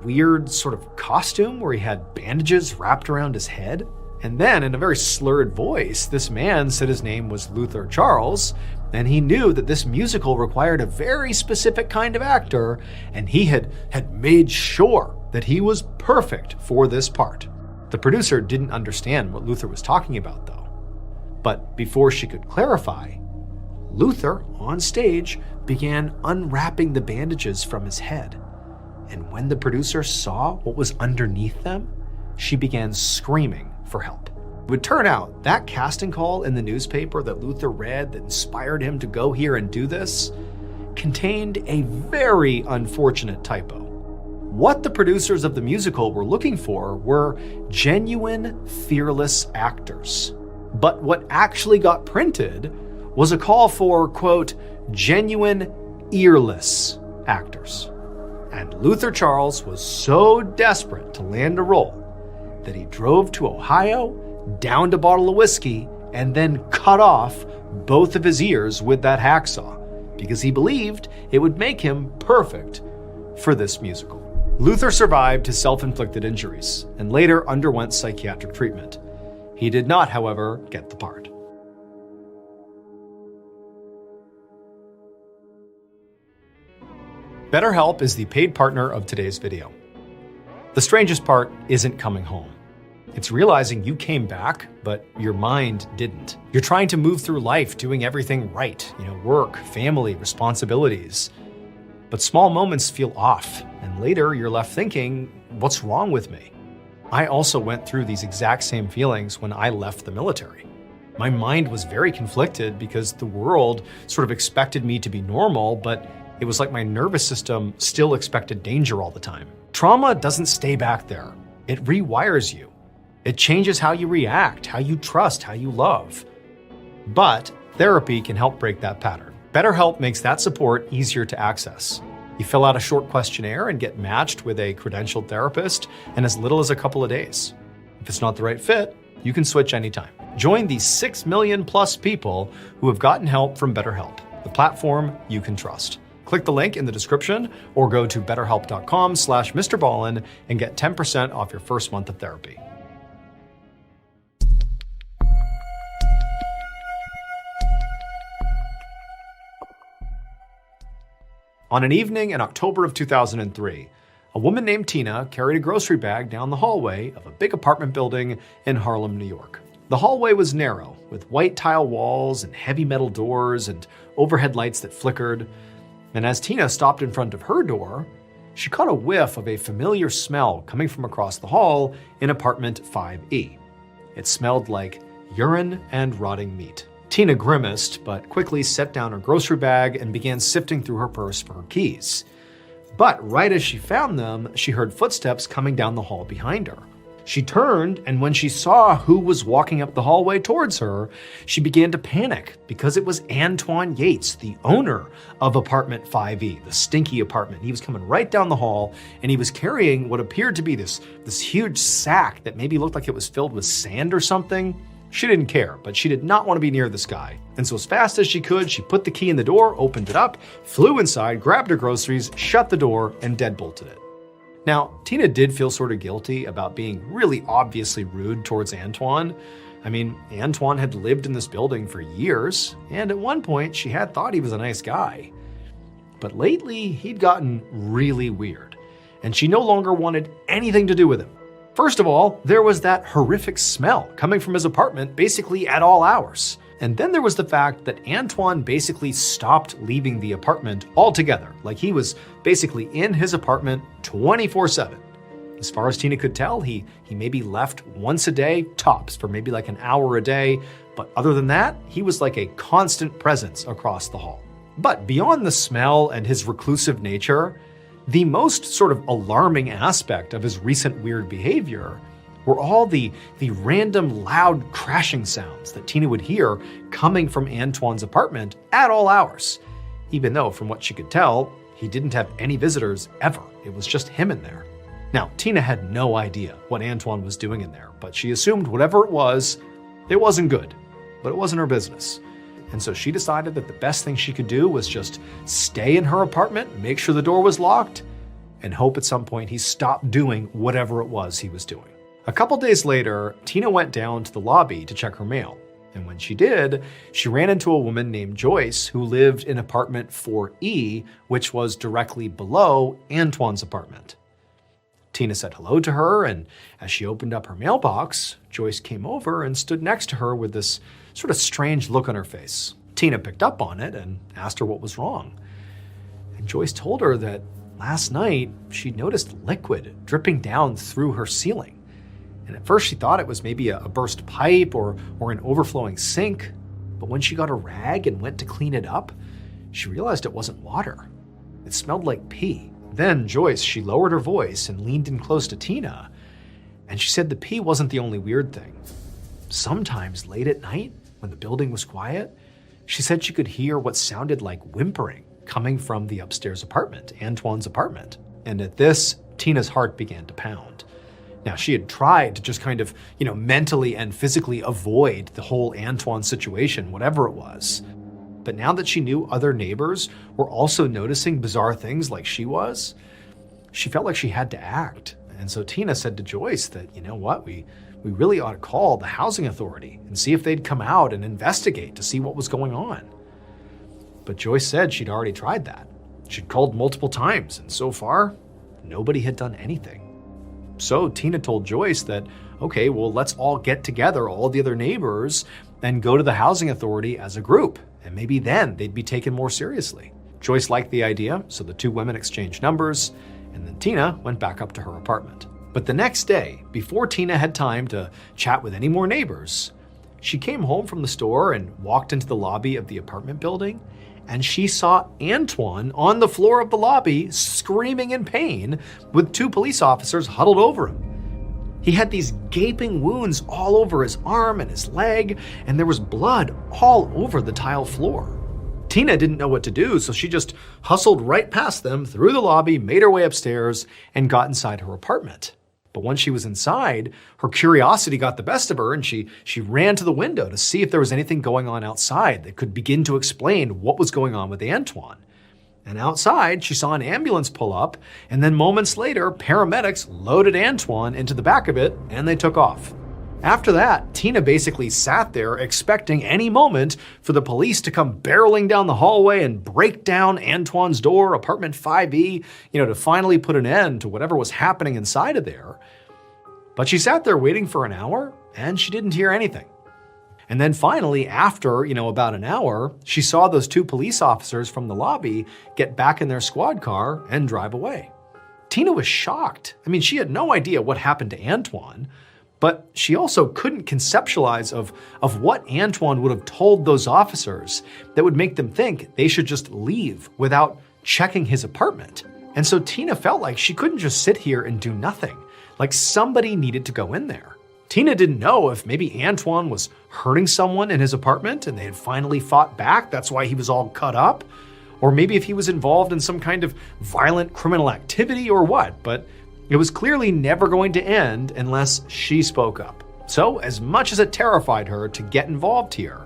weird sort of costume where he had bandages wrapped around his head. And then, in a very slurred voice, this man said his name was Luther Charles, and he knew that this musical required a very specific kind of actor, and he had made sure that he was perfect for this part. The producer didn't understand what Luther was talking about, though. But before she could clarify, Luther, on stage, began unwrapping the bandages from his head. And when the producer saw what was underneath them, she began screaming for help. It would turn out that casting call in the newspaper that Luther read that inspired him to go here and do this contained a very unfortunate typo. What the producers of the musical were looking for were genuine, fearless actors. But what actually got printed was a call for, quote, genuine, earless actors. And Luther Charles was so desperate to land a role that he drove to Ohio, downed a bottle of whiskey, and then cut off both of his ears with that hacksaw, because he believed it would make him perfect for this musical. Luther survived his self-inflicted injuries and later underwent psychiatric treatment. He did not, however, get the part. BetterHelp is the paid partner of today's video. The strangest part isn't coming home. It's realizing you came back, but your mind didn't. You're trying to move through life doing everything right, work, family, responsibilities. But small moments feel off, and later you're left thinking, what's wrong with me? I also went through these exact same feelings when I left the military. My mind was very conflicted because the world sort of expected me to be normal, but it was like my nervous system still expected danger all the time. Trauma doesn't stay back there. It rewires you. It changes how you react, how you trust, how you love. But therapy can help break that pattern. BetterHelp makes that support easier to access. You fill out a short questionnaire and get matched with a credentialed therapist in as little as a couple of days. If it's not the right fit, you can switch anytime. Join the 6 million plus people who have gotten help from BetterHelp, the platform you can trust. Click the link in the description or go to betterhelp.com/MrBallen and get 10% off your first month of therapy. On an evening in October of 2003, a woman named Tina carried a grocery bag down the hallway of a big apartment building in Harlem, New York. The hallway was narrow, with white tile walls and heavy metal doors and overhead lights that flickered. And as Tina stopped in front of her door, she caught a whiff of a familiar smell coming from across the hall in apartment 5E. It smelled like urine and rotting meat. Tina grimaced, but quickly set down her grocery bag and began sifting through her purse for her keys. But right as she found them, she heard footsteps coming down the hall behind her. She turned, and when she saw who was walking up the hallway towards her, she began to panic because it was Antoine Yates, the owner of apartment 5E, the stinky apartment. He was coming right down the hall, and he was carrying what appeared to be this huge sack that maybe looked like it was filled with sand or something. She didn't care, but she did not want to be near this guy. And so as fast as she could, she put the key in the door, opened it up, flew inside, grabbed her groceries, shut the door, and deadbolted it. Now, Tina did feel sort of guilty about being really obviously rude towards Antoine. I mean, Antoine had lived in this building for years, and at one point she had thought he was a nice guy. But lately, he'd gotten really weird, and she no longer wanted anything to do with him. First of all, there was that horrific smell coming from his apartment basically at all hours. And then there was the fact that Antoine basically stopped leaving the apartment altogether. Like he was basically in his apartment 24/7. As far as Tina could tell, he maybe left once a day, tops, for maybe like an hour a day. But other than that, he was like a constant presence across the hall. But beyond the smell and his reclusive nature, the most sort of alarming aspect of his recent weird behavior were all the random loud crashing sounds that Tina would hear coming from Antoine's apartment at all hours, even though from what she could tell, he didn't have any visitors ever. It was just him in there. Now, Tina had no idea what Antoine was doing in there, but she assumed whatever it wasn't good, but it wasn't her business. And so she decided that the best thing she could do was just stay in her apartment, make sure the door was locked, and hope at some point he stopped doing whatever it was he was doing. A couple days later, Tina went down to the lobby to check her mail. And when she did, she ran into a woman named Joyce who lived in apartment 4E, which was directly below Antoine's apartment. Tina said hello to her, and as she opened up her mailbox, Joyce came over and stood next to her with this sort of strange look on her face. Tina picked up on it and asked her what was wrong. And Joyce told her that last night she'd noticed liquid dripping down through her ceiling. And at first she thought it was maybe a burst pipe or an overflowing sink. But when she got a rag and went to clean it up, she realized it wasn't water. It smelled like pee. Then Joyce, she lowered her voice and leaned in close to Tina. And she said the pee wasn't the only weird thing. Sometimes late at night, when the building was quiet, she said she could hear what sounded like whimpering coming from the upstairs apartment, Antoine's apartment. And at this, Tina's heart began to pound. Now, she had tried to just kind of, mentally and physically avoid the whole Antoine situation, whatever it was. But now that she knew other neighbors were also noticing bizarre things like she was, she felt like she had to act. And so Tina said to Joyce that, you know what, we really ought to call the housing authority and see if they'd come out and investigate to see what was going on. But Joyce said she'd already tried that. She'd called multiple times, and so far, nobody had done anything. So Tina told Joyce that, okay, well, let's all get together, all the other neighbors, and go to the housing authority as a group. And maybe then they'd be taken more seriously. Joyce liked the idea, so the two women exchanged numbers, and then Tina went back up to her apartment. But the next day, before Tina had time to chat with any more neighbors, she came home from the store and walked into the lobby of the apartment building, and she saw Antoine on the floor of the lobby screaming in pain with two police officers huddled over him. He had these gaping wounds all over his arm and his leg, and there was blood all over the tile floor. Tina didn't know what to do, so she just hustled right past them through the lobby, made her way upstairs, and got inside her apartment. But once she was inside, her curiosity got the best of her, and she ran to the window to see if there was anything going on outside that could begin to explain what was going on with Antoine. And outside, she saw an ambulance pull up, and then moments later, paramedics loaded Antoine into the back of it, and they took off. After that, Tina basically sat there expecting any moment for the police to come barreling down the hallway and break down Antoine's door, apartment 5E, to finally put an end to whatever was happening inside of there. But she sat there waiting for an hour, and she didn't hear anything. And then finally, after, about an hour, she saw those two police officers from the lobby get back in their squad car and drive away. Tina was shocked. She had no idea what happened to Antoine, but she also couldn't conceptualize of what Antoine would have told those officers that would make them think they should just leave without checking his apartment. And so Tina felt like she couldn't just sit here and do nothing. Like somebody needed to go in there. Tina didn't know if maybe Antoine was hurting someone in his apartment and they had finally fought back, that's why he was all cut up. Or maybe if he was involved in some kind of violent criminal activity or what, but it was clearly never going to end unless she spoke up. So, as much as it terrified her to get involved here,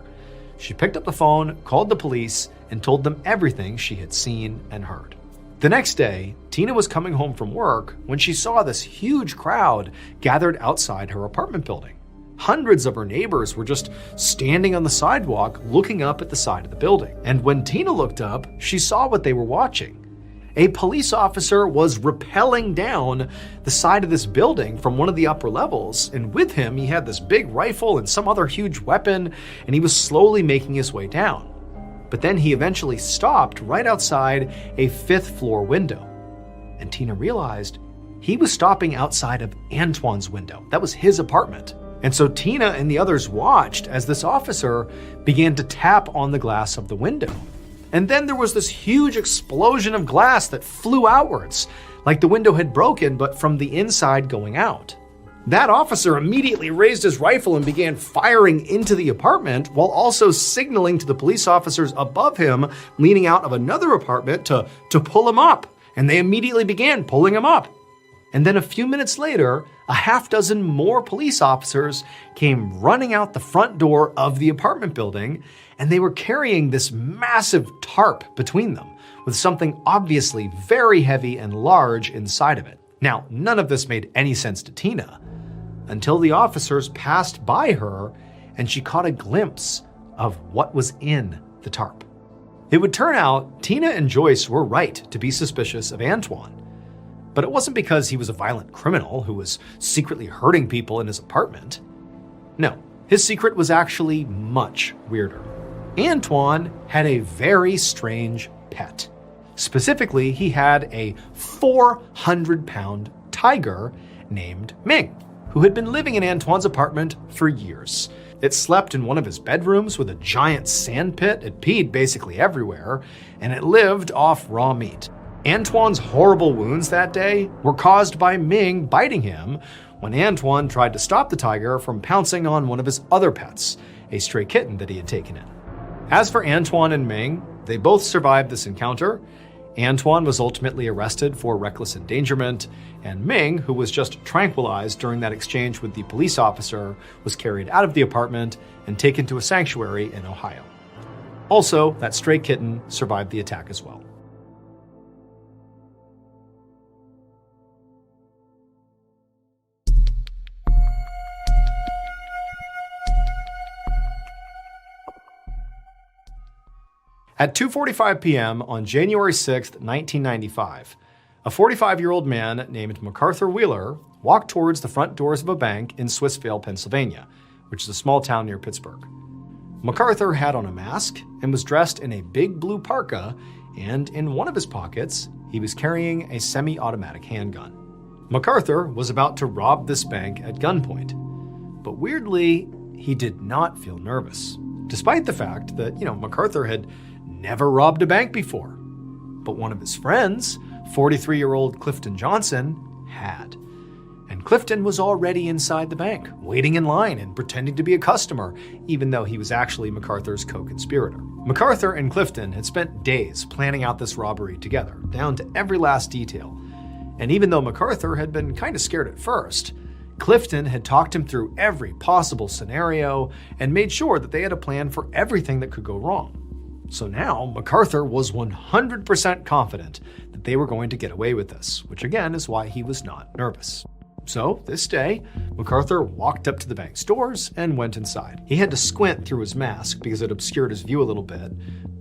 she picked up the phone, called the police, and told them everything she had seen and heard. The next day, Tina was coming home from work when she saw this huge crowd gathered outside her apartment building. Hundreds of her neighbors were just standing on the sidewalk looking up at the side of the building. And when Tina looked up, she saw what they were watching. A police officer was rappelling down the side of this building from one of the upper levels, and with him he had this big rifle and some other huge weapon, and he was slowly making his way down. But then he eventually stopped right outside a 5th floor window. And Tina realized he was stopping outside of Antoine's window. That was his apartment. And so Tina and the others watched as this officer began to tap on the glass of the window. And then there was this huge explosion of glass that flew outwards, like the window had broken, but from the inside going out. That officer immediately raised his rifle and began firing into the apartment while also signaling to the police officers above him, leaning out of another apartment to pull him up. And they immediately began pulling him up. And then a few minutes later, a half dozen more police officers came running out the front door of the apartment building, and they were carrying this massive tarp between them, with something obviously very heavy and large inside of it. Now, none of this made any sense to Tina, until the officers passed by her and she caught a glimpse of what was in the tarp. It would turn out Tina and Joyce were right to be suspicious of Antoine. But it wasn't because he was a violent criminal who was secretly hurting people in his apartment. No, his secret was actually much weirder. Antoine had a very strange pet. Specifically, he had a 400-pound tiger named Ming, who had been living in Antoine's apartment for years. It slept in one of his bedrooms with a giant sand pit. It peed basically everywhere, and it lived off raw meat. Antoine's horrible wounds that day were caused by Ming biting him when Antoine tried to stop the tiger from pouncing on one of his other pets, a stray kitten that he had taken in. As for Antoine and Ming, they both survived this encounter. Antoine was ultimately arrested for reckless endangerment, and Ming, who was just tranquilized during that exchange with the police officer, was carried out of the apartment and taken to a sanctuary in Ohio. Also, that stray kitten survived the attack as well. At 2:45 p.m. on January 6, 1995, a 45-year-old man named MacArthur Wheeler walked towards the front doors of a bank in Swissvale, Pennsylvania, which is a small town near Pittsburgh. MacArthur had on a mask and was dressed in a big blue parka, and in one of his pockets, he was carrying a semi-automatic handgun. MacArthur was about to rob this bank at gunpoint, but weirdly, he did not feel nervous, despite the fact that, MacArthur had never robbed a bank before. But one of his friends, 43-year-old Clifton Johnson, had. And Clifton was already inside the bank, waiting in line and pretending to be a customer, even though he was actually MacArthur's co-conspirator. MacArthur and Clifton had spent days planning out this robbery together, down to every last detail. And even though MacArthur had been kind of scared at first, Clifton had talked him through every possible scenario and made sure that they had a plan for everything that could go wrong. So now, MacArthur was 100% confident that they were going to get away with this, which again is why he was not nervous. So, this day, MacArthur walked up to the bank's doors and went inside. He had to squint through his mask because it obscured his view a little bit,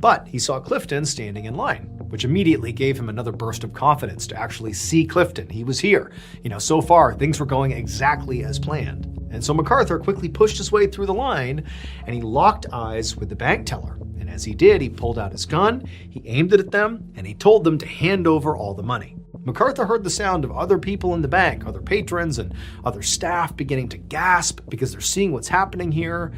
but he saw Clifton standing in line, which immediately gave him another burst of confidence to actually see Clifton. He was here. So far, things were going exactly as planned. And so MacArthur quickly pushed his way through the line, and he locked eyes with the bank teller. And as he did, he pulled out his gun, he aimed it at them, and he told them to hand over all the money. MacArthur heard the sound of other people in the bank, other patrons and other staff beginning to gasp because they're seeing what's happening here.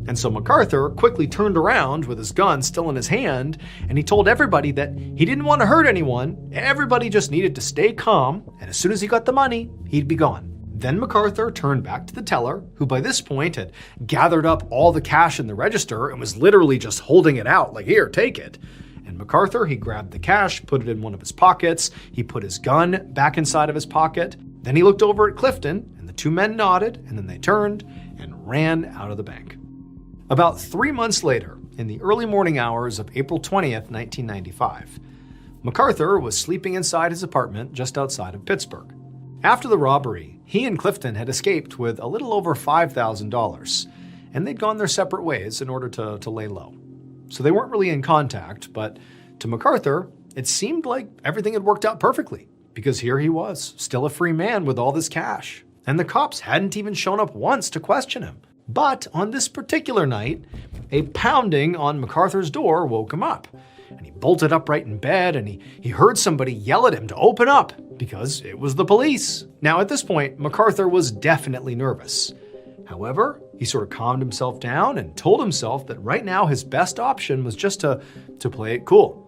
And so MacArthur quickly turned around with his gun still in his hand, and he told everybody that he didn't want to hurt anyone. Everybody just needed to stay calm, and as soon as he got the money, he'd be gone. Then MacArthur turned back to the teller, who by this point had gathered up all the cash in the register and was literally just holding it out, like, here, take it. And MacArthur, he grabbed the cash, put it in one of his pockets, he put his gun back inside of his pocket. Then he looked over at Clifton, and the two men nodded, and then they turned and ran out of the bank. About 3 months later, in the early morning hours of April 20th, 1995, MacArthur was sleeping inside his apartment just outside of Pittsburgh. After the robbery, he and Clifton had escaped with a little over $5,000, and they'd gone their separate ways in order to lay low. So they weren't really in contact, but to MacArthur, it seemed like everything had worked out perfectly, because here he was, still a free man with all this cash. And the cops hadn't even shown up once to question him. But on this particular night, a pounding on MacArthur's door woke him up. And he bolted upright in bed, and he heard somebody yell at him to open up, because it was the police. Now at this point, MacArthur was definitely nervous. However, he sort of calmed himself down and told himself that right now his best option was just to play it cool.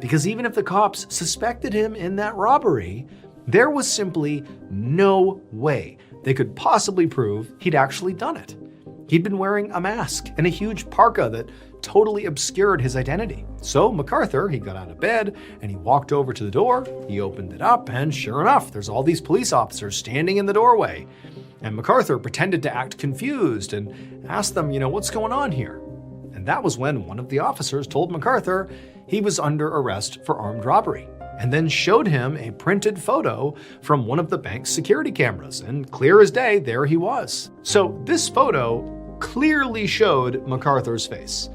Because even if the cops suspected him in that robbery, there was simply no way they could possibly prove he'd actually done it. He'd been wearing a mask and a huge parka that totally obscured his identity. So MacArthur, he got out of bed and he walked over to the door, he opened it up, and sure enough, there's all these police officers standing in the doorway. And MacArthur pretended to act confused and asked them, what's going on here? And that was when one of the officers told MacArthur he was under arrest for armed robbery, and then showed him a printed photo from one of the bank's security cameras, and clear as day, there he was. So this photo clearly showed MacArthur's face.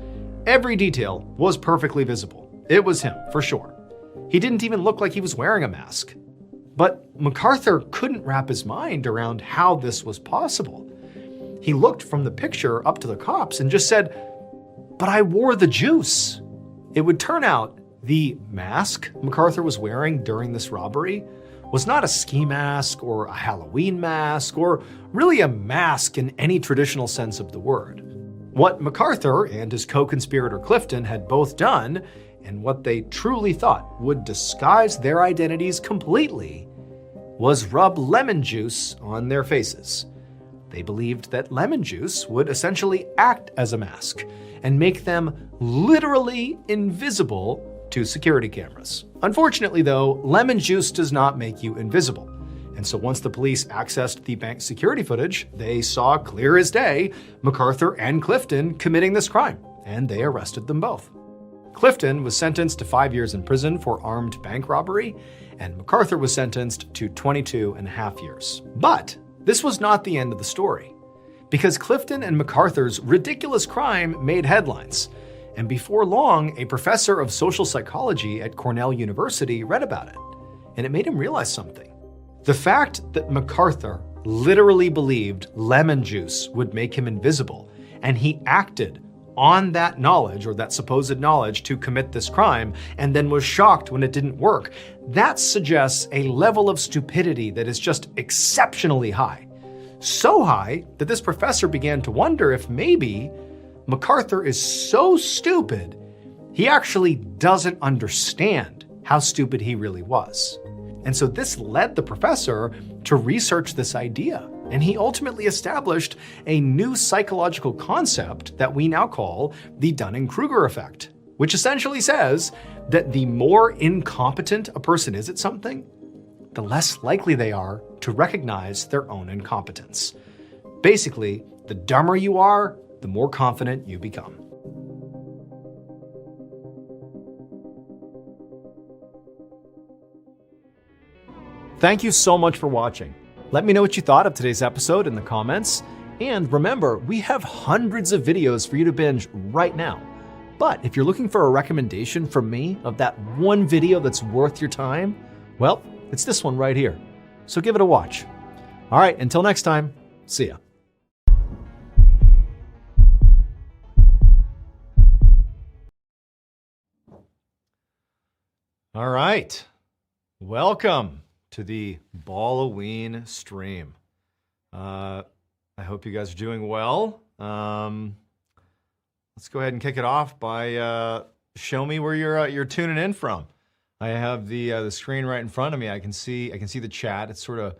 Every detail was perfectly visible. It was him, for sure. He didn't even look like he was wearing a mask. But MacArthur couldn't wrap his mind around how this was possible. He looked from the picture up to the cops and just said, "But I wore the juice." It would turn out the mask MacArthur was wearing during this robbery was not a ski mask or a Halloween mask or really a mask in any traditional sense of the word. What MacArthur and his co-conspirator Clifton had both done, and what they truly thought would disguise their identities completely, was rub lemon juice on their faces. They believed that lemon juice would essentially act as a mask and make them literally invisible to security cameras. Unfortunately though, lemon juice does not make you invisible. And so once the police accessed the bank security footage, they saw clear as day MacArthur and Clifton committing this crime, and they arrested them both. Clifton was sentenced to 5 years in prison for armed bank robbery, and MacArthur was sentenced to 22.5 years. But this was not the end of the story, because Clifton and MacArthur's ridiculous crime made headlines. And before long, a professor of social psychology at Cornell University read about it, and it made him realize something. The fact that MacArthur literally believed lemon juice would make him invisible, and he acted on that knowledge, or that supposed knowledge, to commit this crime, and then was shocked when it didn't work, that suggests a level of stupidity that is just exceptionally high. So high that this professor began to wonder if maybe MacArthur is so stupid, he actually doesn't understand how stupid he really was. And so this led the professor to research this idea, and he ultimately established a new psychological concept that we now call the Dunning-Kruger effect, which essentially says that the more incompetent a person is at something, the less likely they are to recognize their own incompetence. Basically, the dumber you are, the more confident you become. Thank you so much for watching. Let me know what you thought of today's episode in the comments. And remember, we have hundreds of videos for you to binge right now. But if you're looking for a recommendation from me of that one video that's worth your time, well, it's this one right here. So give it a watch. All right, until next time, see ya. All right, welcome to the Balloween stream. I hope you guys are doing well. Let's go ahead and kick it off by show me where you're tuning in from. I have the screen right in front of me. I can see the chat. It's sort of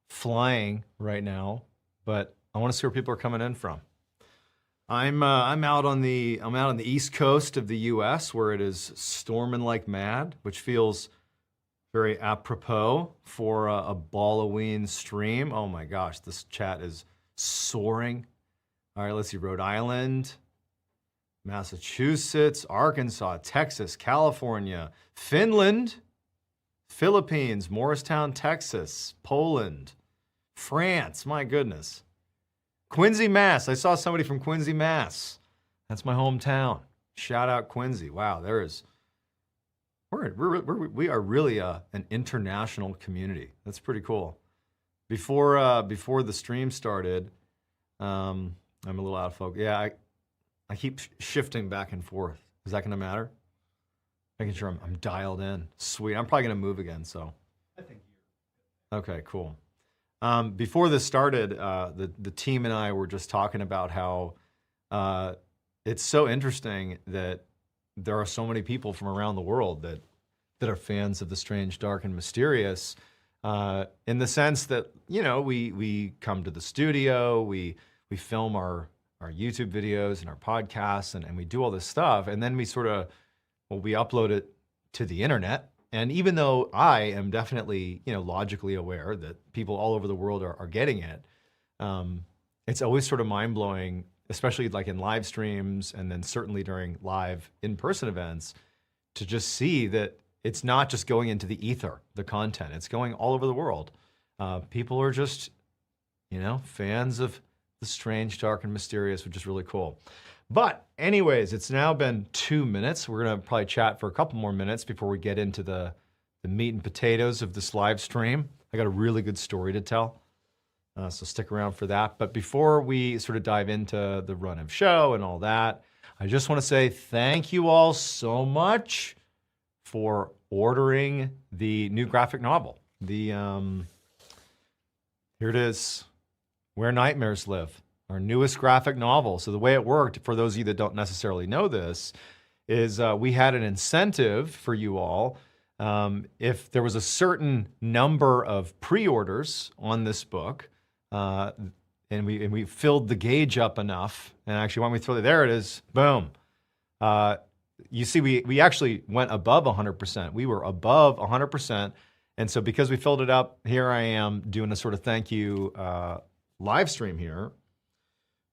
flying right now, but I want to see where people are coming in from. I'm out on the East Coast of the U.S. where it is storming like mad, which feels very apropos for a Balloween stream. Oh my gosh, this chat is soaring. All right, let's see. Rhode Island, Massachusetts, Arkansas, Texas, California, Finland, Philippines, Morristown, Texas, Poland, France. My goodness. Quincy, Mass. I saw somebody from Quincy, Mass. That's my hometown. Shout out Quincy. Wow, we are really an international community. That's pretty cool. Before the stream started, I'm a little out of focus. Yeah, I keep shifting back and forth. Is that going to matter? Making sure I'm dialed in. Sweet. I'm probably going to move again, so. I think you're. Okay, cool. Before this started, the team and I were just talking about how it's so interesting that there are so many people from around the world that are fans of the strange, dark, and mysterious, in the sense that, you know, we come to the studio, we film our YouTube videos and our podcasts, and we do all this stuff, and then we we upload it to the internet. And even though I am definitely, you know, logically aware that people all over the world are getting it, it's always sort of mind-blowing, especially like in live streams and then certainly during live in-person events, to just see that it's not just going into the ether, the content. It's going all over the world. People are just, you know, fans of the strange, dark, and mysterious, which is really cool. But anyways, it's now been 2 minutes. We're going to probably chat for a couple more minutes before we get into the meat and potatoes of this live stream. I got a really good story to tell, so stick around for that. But before we sort of dive into the run of show and all that, I just want to say thank you all so much for ordering the new graphic novel. Here it is, Where Nightmares Live. Our newest graphic novel. So the way it worked, for those of you that don't necessarily know this, is we had an incentive for you all. If there was a certain number of pre-orders on this book, and we filled the gauge up enough, and actually when we throw it, there it is, boom. You see, we actually went above 100%. We were above 100%. And so because we filled it up, here I am doing a sort of thank you live stream here.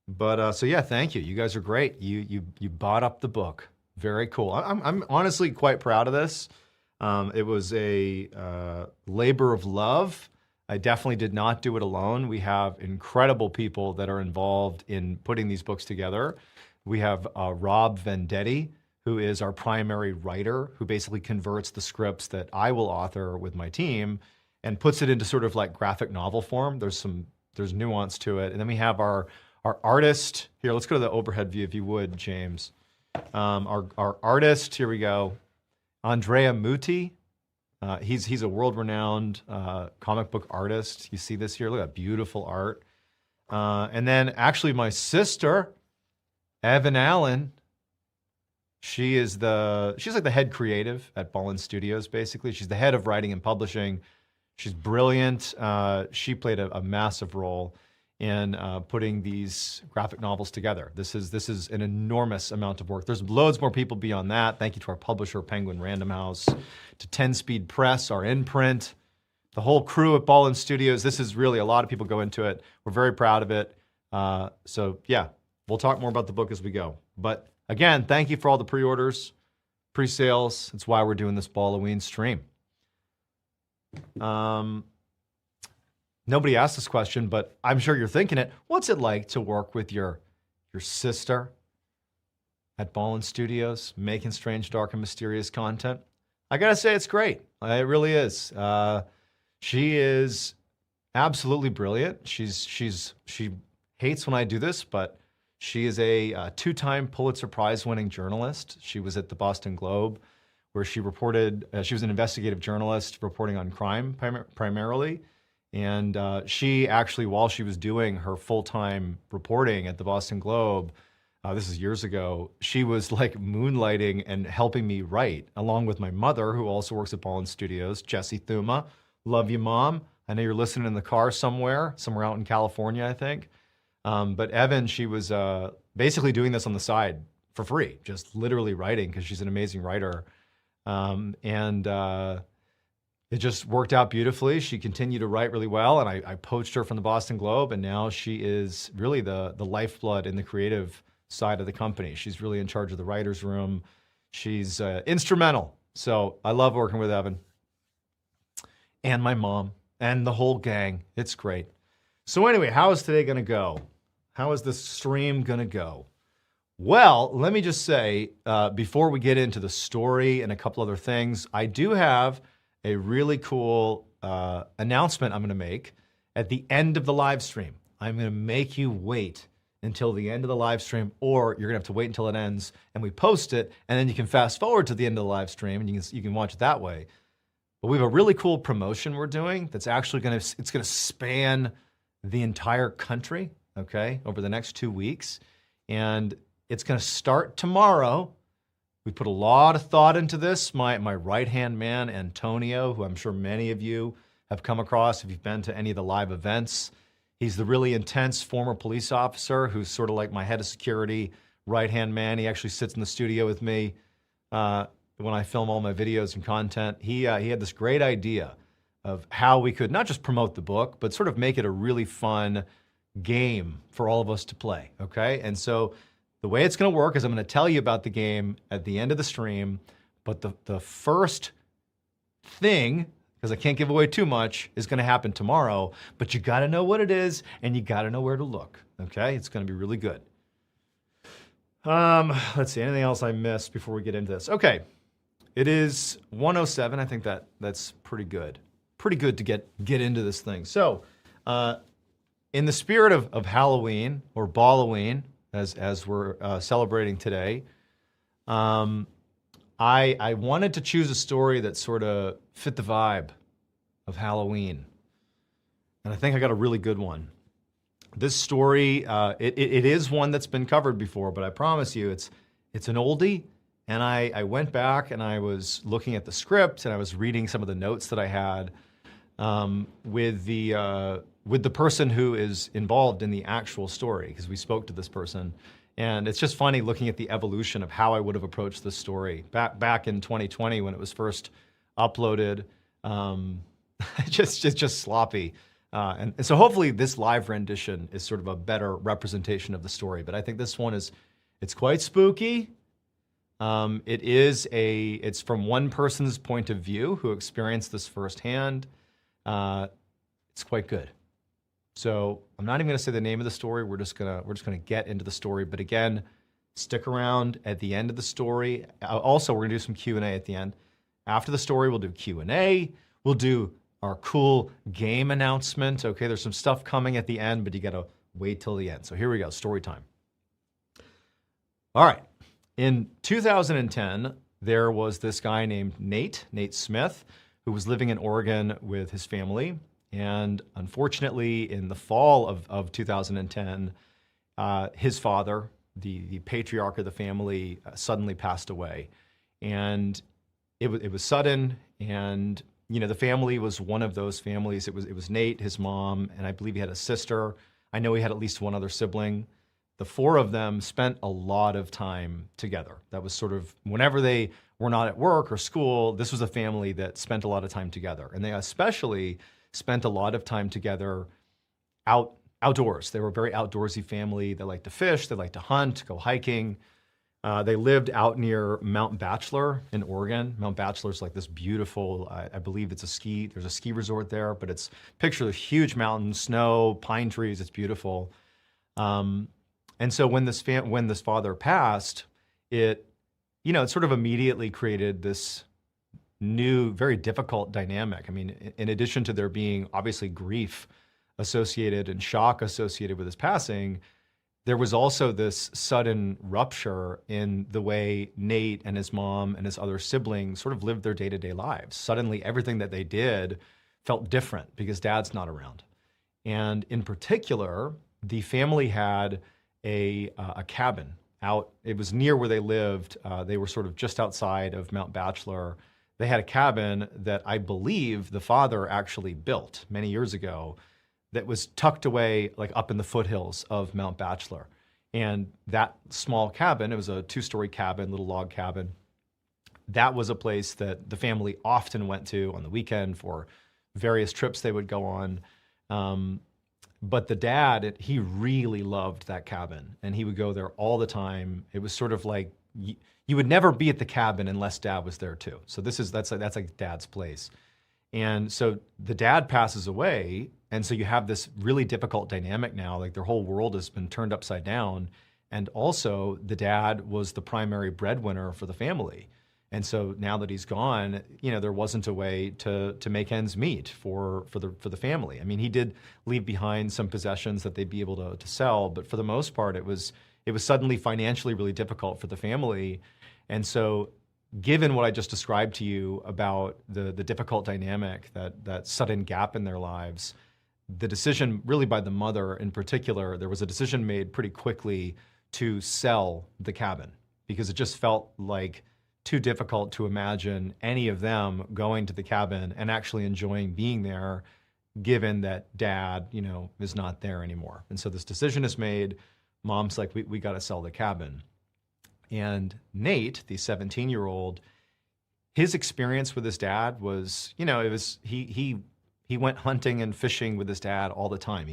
But so yeah, thank you. You guys are great. You bought up the book. Very cool. I'm honestly quite proud of this. It was a labor of love. I definitely did not do it alone. We have incredible people that are involved in putting these books together. We have Rob Vendetti, who is our primary writer, who basically converts the scripts that I will author with my team and puts it into sort of like graphic novel form. There's nuance to it. And then we have our artist here. Let's go to the overhead view, if you would, James. Our artist, here we go, Andrea Muti. He's a world-renowned comic book artist. You see this here? Look at beautiful art. And then actually my sister, Evan Allen. She's like the head creative at Ballen Studios. Basically, she's the head of writing and publishing. She's brilliant. She played a massive role in putting these graphic novels together. This is an enormous amount of work. There's loads more people beyond that. Thank you to our publisher, Penguin Random House, to 10 Speed Press, our imprint, the whole crew at Ballen Studios. This is really, a lot of people go into it. We're very proud of it. So yeah, we'll talk more about the book as we go. But again, thank you for all the pre-orders, pre-sales. It's why we're doing this Balloween stream. Nobody asked this question, but I'm sure you're thinking it. What's it like to work with your sister at Ballen Studios, making strange, dark, and mysterious content? I gotta say, it's great. It really is. She is absolutely brilliant. She hates when I do this, but she is a two-time Pulitzer Prize-winning journalist. She was at the Boston Globe, where she reported. She was an investigative journalist reporting on crime primarily. And she actually, while she was doing her full-time reporting at the Boston Globe, this is years ago, she was like moonlighting and helping me write, along with my mother, who also works at Ballen Studios, Jessie Thuma. Love you, Mom. I know you're listening in the car somewhere out in California, I think. But Evan, she was basically doing this on the side for free, just literally writing because she's an amazing writer. It just worked out beautifully. She continued to write really well, and I poached her from the Boston Globe, and now she is really the lifeblood in the creative side of the company. She's really in charge of the writer's room. She's instrumental. So I love working with Evan and my mom and the whole gang. It's great. So anyway, how is today going to go? How is this stream going to go? Well, let me just say, before we get into the story and a couple other things, I do have a really cool announcement I'm going to make at the end of the live stream. I'm going to make you wait until the end of the live stream, or you're going to have to wait until it ends and we post it, and then you can fast forward to the end of the live stream and you can watch it that way. But we have a really cool promotion we're doing that's actually going to span the entire country, okay, over the next 2 weeks. And it's going to start tomorrow. We put a lot of thought into this. My right-hand man, Antonio, who I'm sure many of you have come across if you've been to any of the live events. He's the really intense former police officer who's sort of like my head of security, right-hand man. He actually sits in the studio with me when I film all my videos and content. He had this great idea of how we could not just promote the book, but sort of make it a really fun game for all of us to play, okay? And so the way it's going to work is I'm going to tell you about the game at the end of the stream, but the first thing, because I can't give away too much, is going to happen tomorrow, but you got to know what it is and you got to know where to look, okay? It's going to be really good. Let's see, anything else I missed before we get into this? Okay, it is 1:07. I think that's pretty good. Pretty good to get into this thing. So, in the spirit of Halloween, or Balloween, as we're celebrating today, I wanted to choose a story that sort of fit the vibe of Halloween. And I think I got a really good one. This story, it is one that's been covered before, but I promise you it's an oldie. And I went back and I was looking at the script and I was reading some of the notes that I had with the person who is involved in the actual story, because we spoke to this person. And it's just funny looking at the evolution of how I would have approached this story. Back in 2020 when it was first uploaded, it's just sloppy. And so hopefully this live rendition is sort of a better representation of the story. But I think this one it's quite spooky. It's from one person's point of view who experienced this firsthand. It's quite good. So I'm not even going to say the name of the story. We're just gonna get into the story. But again, stick around at the end of the story. Also, we're gonna do some Q&A at the end. After the story, we'll do Q&A. We'll do our cool game announcement. Okay, there's some stuff coming at the end, but you gotta wait till the end. So here we go, story time. All right. In 2010, there was this guy named Nate Smith, who was living in Oregon with his family. And unfortunately, in the fall of 2010, his father, the patriarch of the family, suddenly passed away. And it was sudden. And, you know, the family was one of those families. It was Nate, his mom, and I believe he had a sister. I know he had at least one other sibling. The four of them spent a lot of time together. That was sort of, whenever they were not at work or school, this was a family that spent a lot of time together. And they especially spent a lot of time together outdoors. They were a very outdoorsy family. They liked to fish, they liked to hunt, go hiking. They lived out near Mount Bachelor in Oregon. Mount Bachelor is like this beautiful, I believe there's a ski resort there, but it's picture the huge mountains, snow, pine trees, it's beautiful. And so when this father passed, it sort of immediately created this new, very difficult dynamic. I mean, in addition to there being obviously grief associated and shock associated with his passing, there was also this sudden rupture in the way Nate and his mom and his other siblings sort of lived their day-to-day lives. Suddenly, everything that they did felt different because Dad's not around. And in particular, the family had a cabin out. It was near where they lived. They were sort of just outside of Mount Bachelor. they had a cabin that I believe the father actually built many years ago that was tucked away like up in the foothills of Mount Bachelor. And that small cabin, it was a 2-story cabin, little log cabin. That was a place that the family often went to on the weekend for various trips they would go on. But the dad, he really loved that cabin, and he would go there all the time. It was sort of like you would never be at the cabin unless dad was there too. So that's like dad's place. And so the dad passes away, and so you have this really difficult dynamic now. Like their whole world has been turned upside down, and also the dad was the primary breadwinner for the family. And so now that he's gone, there wasn't a way to make ends meet for the family. I mean, he did leave behind some possessions that they'd be able to sell, but for the most part, it was suddenly financially really difficult for the family. And so, given what I just described to you about the difficult dynamic, that sudden gap in their lives, the decision really by the mother in particular, there was a decision made pretty quickly to sell the cabin because it just felt like too difficult to imagine any of them going to the cabin and actually enjoying being there, given that dad, is not there anymore. And so this decision is made. Mom's like, we got to sell the cabin. And Nate, the 17-year-old, his experience with his dad was, he went hunting and fishing with his dad all the time.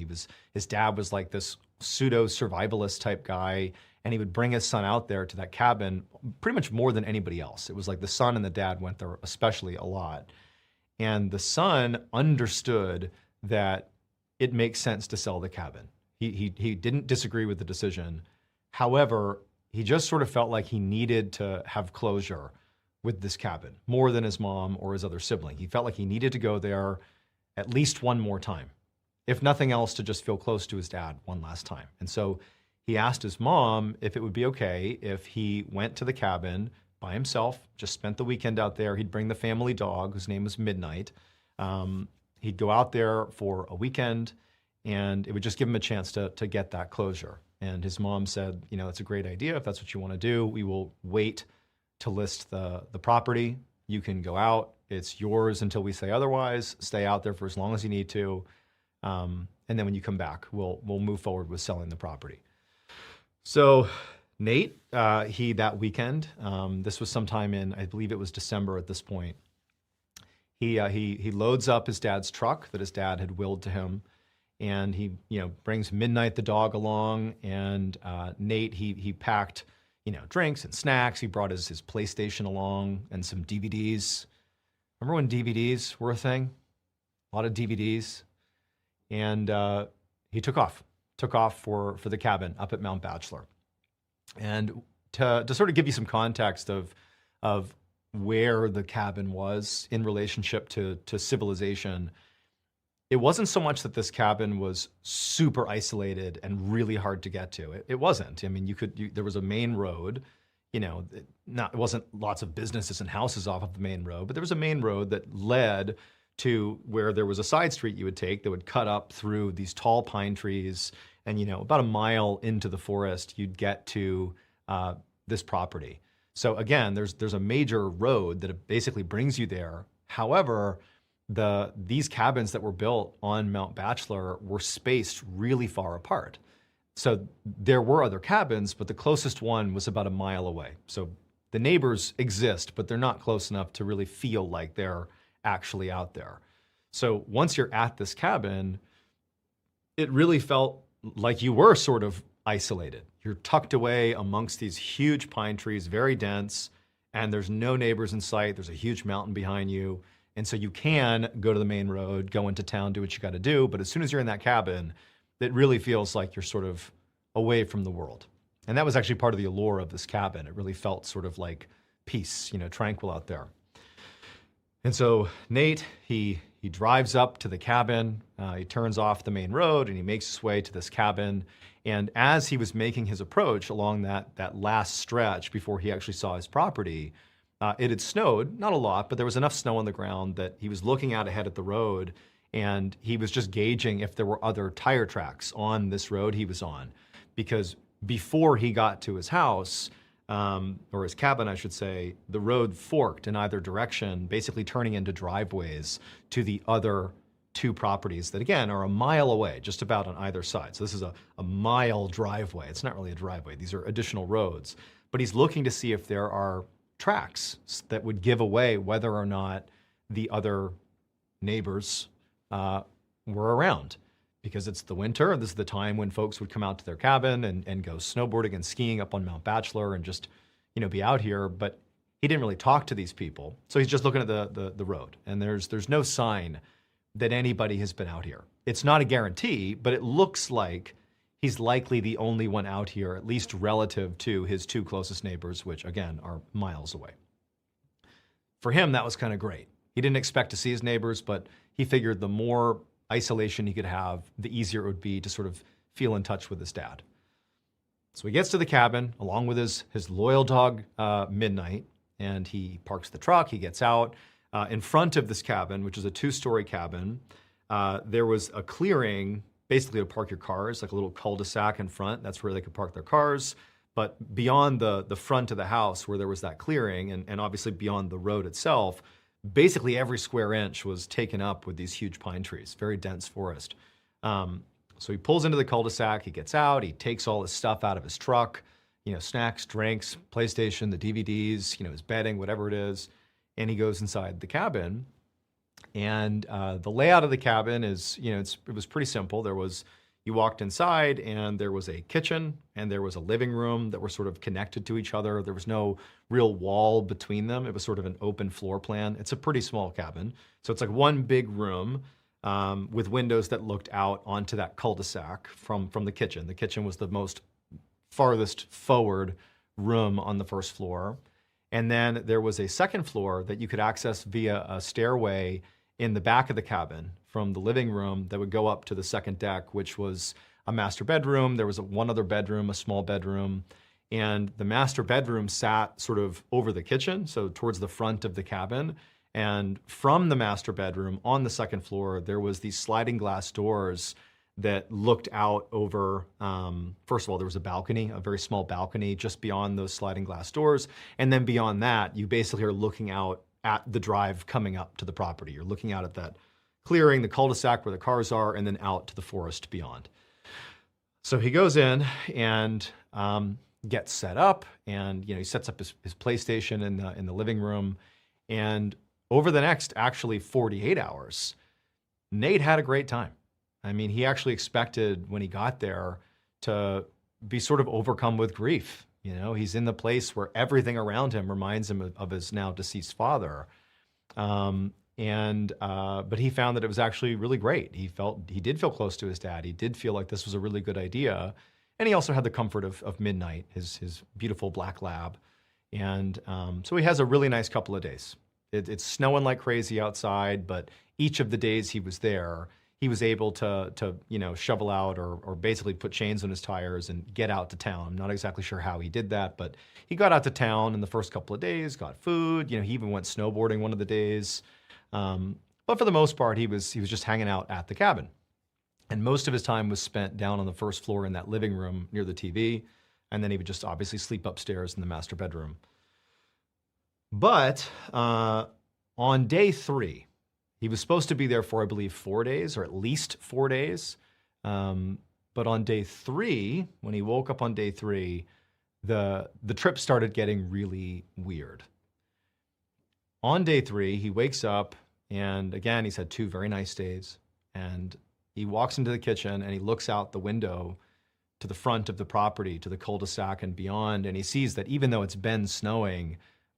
His dad was like this pseudo survivalist type guy, and he would bring his son out there to that cabin pretty much more than anybody else. It was like the son and the dad went there especially a lot. And the son understood that it makes sense to sell the cabin. He didn't disagree with the decision. However, he just sort of felt like he needed to have closure with this cabin more than his mom or his other sibling. He felt like he needed to go there at least one more time, if nothing else, to just feel close to his dad one last time. And so he asked his mom if it would be okay if he went to the cabin by himself, just spent the weekend out there. He'd bring the family dog, whose name was Midnight. He'd go out there for a weekend, and it would just give him a chance to get that closure. And his mom said, it's a great idea. If that's what you want to do, we will wait to list the property. You can go out. It's yours until we say otherwise. Stay out there for as long as you need to. And then when you come back, we'll move forward with selling the property. So Nate, that weekend, this was sometime in, I believe it was December at this point, he loads up his dad's truck that his dad had willed to him, and he brings Midnight the dog along, and Nate, he packed drinks and snacks. He brought his PlayStation along and some DVDs. Remember when DVDs were a thing? A lot of DVDs. And he took off for the cabin up at Mount Bachelor. And to sort of give you some context of where the cabin was in relationship to civilization, it wasn't so much that this cabin was super isolated and really hard to get to. It wasn't. I mean, there was a main road. It wasn't lots of businesses and houses off of the main road, but there was a main road that led to where there was a side street you would take that would cut up through these tall pine trees, and about a mile into the forest, you'd get to this property. So again, there's a major road that basically brings you there. However, these cabins that were built on Mount Bachelor were spaced really far apart. So there were other cabins, but the closest one was about a mile away. So the neighbors exist, but they're not close enough to really feel like they're actually out there. So once you're at this cabin, it really felt like you were sort of isolated. You're tucked away amongst these huge pine trees, very dense, and there's no neighbors in sight. There's a huge mountain behind you. And so you can go to the main road, go into town, do what you got to do. But as soon as you're in that cabin, it really feels like you're sort of away from the world. And that was actually part of the allure of this cabin. It really felt sort of like peace, tranquil out there. And so Nate, he drives up to the cabin, he turns off the main road, and he makes his way to this cabin. And as he was making his approach along that last stretch before he actually saw his property, it had snowed, not a lot, but there was enough snow on the ground that he was looking out ahead at the road, and he was just gauging if there were other tire tracks on this road he was on. Because before he got to his house, or his cabin, I should say, the road forked in either direction, basically turning into driveways to the other two properties that, again, are a mile away, just about on either side. So this is a mile driveway. It's not really a driveway. These are additional roads. But he's looking to see if there are tracks that would give away whether or not the other neighbors were around. Because it's the winter, this is the time when folks would come out to their cabin and go snowboarding and skiing up on Mount Bachelor and just, be out here. But he didn't really talk to these people. So he's just looking at the road. And there's no sign that anybody has been out here. It's not a guarantee, but it looks like he's likely the only one out here, at least relative to his two closest neighbors, which, again, are miles away. For him, that was kind of great. He didn't expect to see his neighbors, but he figured the more isolation he could have, the easier it would be to sort of feel in touch with his dad. So he gets to the cabin, along with his loyal dog, Midnight, and he parks the truck, he gets out. In front of this cabin, which is a 2-story cabin, there was a clearing basically to park your cars, like a little cul-de-sac in front. That's where they could park their cars. But beyond the front of the house where there was that clearing, and obviously beyond the road itself, basically every square inch was taken up with these huge pine trees, very dense forest. So he pulls into the cul-de-sac, he gets out, he takes all his stuff out of his truck, snacks, drinks, PlayStation, the DVDs, his bedding, whatever it is. And he goes inside the cabin, and the layout of the cabin is, it was pretty simple. You walked inside, and there was a kitchen, and there was a living room that were sort of connected to each other. There was no real wall between them. It was sort of an open floor plan. It's a pretty small cabin. So it's like one big room with windows that looked out onto that cul-de-sac from the kitchen. The kitchen was the most farthest forward room on the first floor. And then there was a second floor that you could access via a stairway in the back of the cabin from the living room that would go up to the second deck, which was a master bedroom. There was one other bedroom, a small bedroom. And the master bedroom sat sort of over the kitchen, so towards the front of the cabin. And from the master bedroom on the second floor, there was these sliding glass doors that looked out over, first of all, there was a balcony, a very small balcony just beyond those sliding glass doors. And then beyond that, you basically are looking out at the drive coming up to the property. You're looking out at that clearing, the cul-de-sac where the cars are, and then out to the forest beyond. So he goes in and gets set up, and he sets up his PlayStation in the living room. And over the next actually 48 hours, Nate had a great time. I mean, he actually expected when he got there to be sort of overcome with grief. He's in the place where everything around him reminds him of his now deceased father. But he found that it was actually really great. He did feel close to his dad. He did feel like this was a really good idea. And he also had the comfort of Midnight, his beautiful black lab. And so he has a really nice couple of days. It's snowing like crazy outside, but each of the days he was there, he was able to shovel out or basically put chains on his tires and get out to town. I'm not exactly sure how he did that, but he got out to town in the first couple of days, got food. He even went snowboarding one of the days. But for the most part, he was just hanging out at the cabin. And most of his time was spent down on the first floor in that living room near the TV. And then he would just obviously sleep upstairs in the master bedroom. But on day 3, he was supposed to be there for, I believe, 4 days, or at least 4 days. But on day 3, when he woke up on day 3, the trip started getting really weird. On day 3, he wakes up, and again, he's had 2 very nice days. And he walks into the kitchen, and he looks out the window to the front of the property, to the cul-de-sac and beyond, and he sees that even though it's been snowing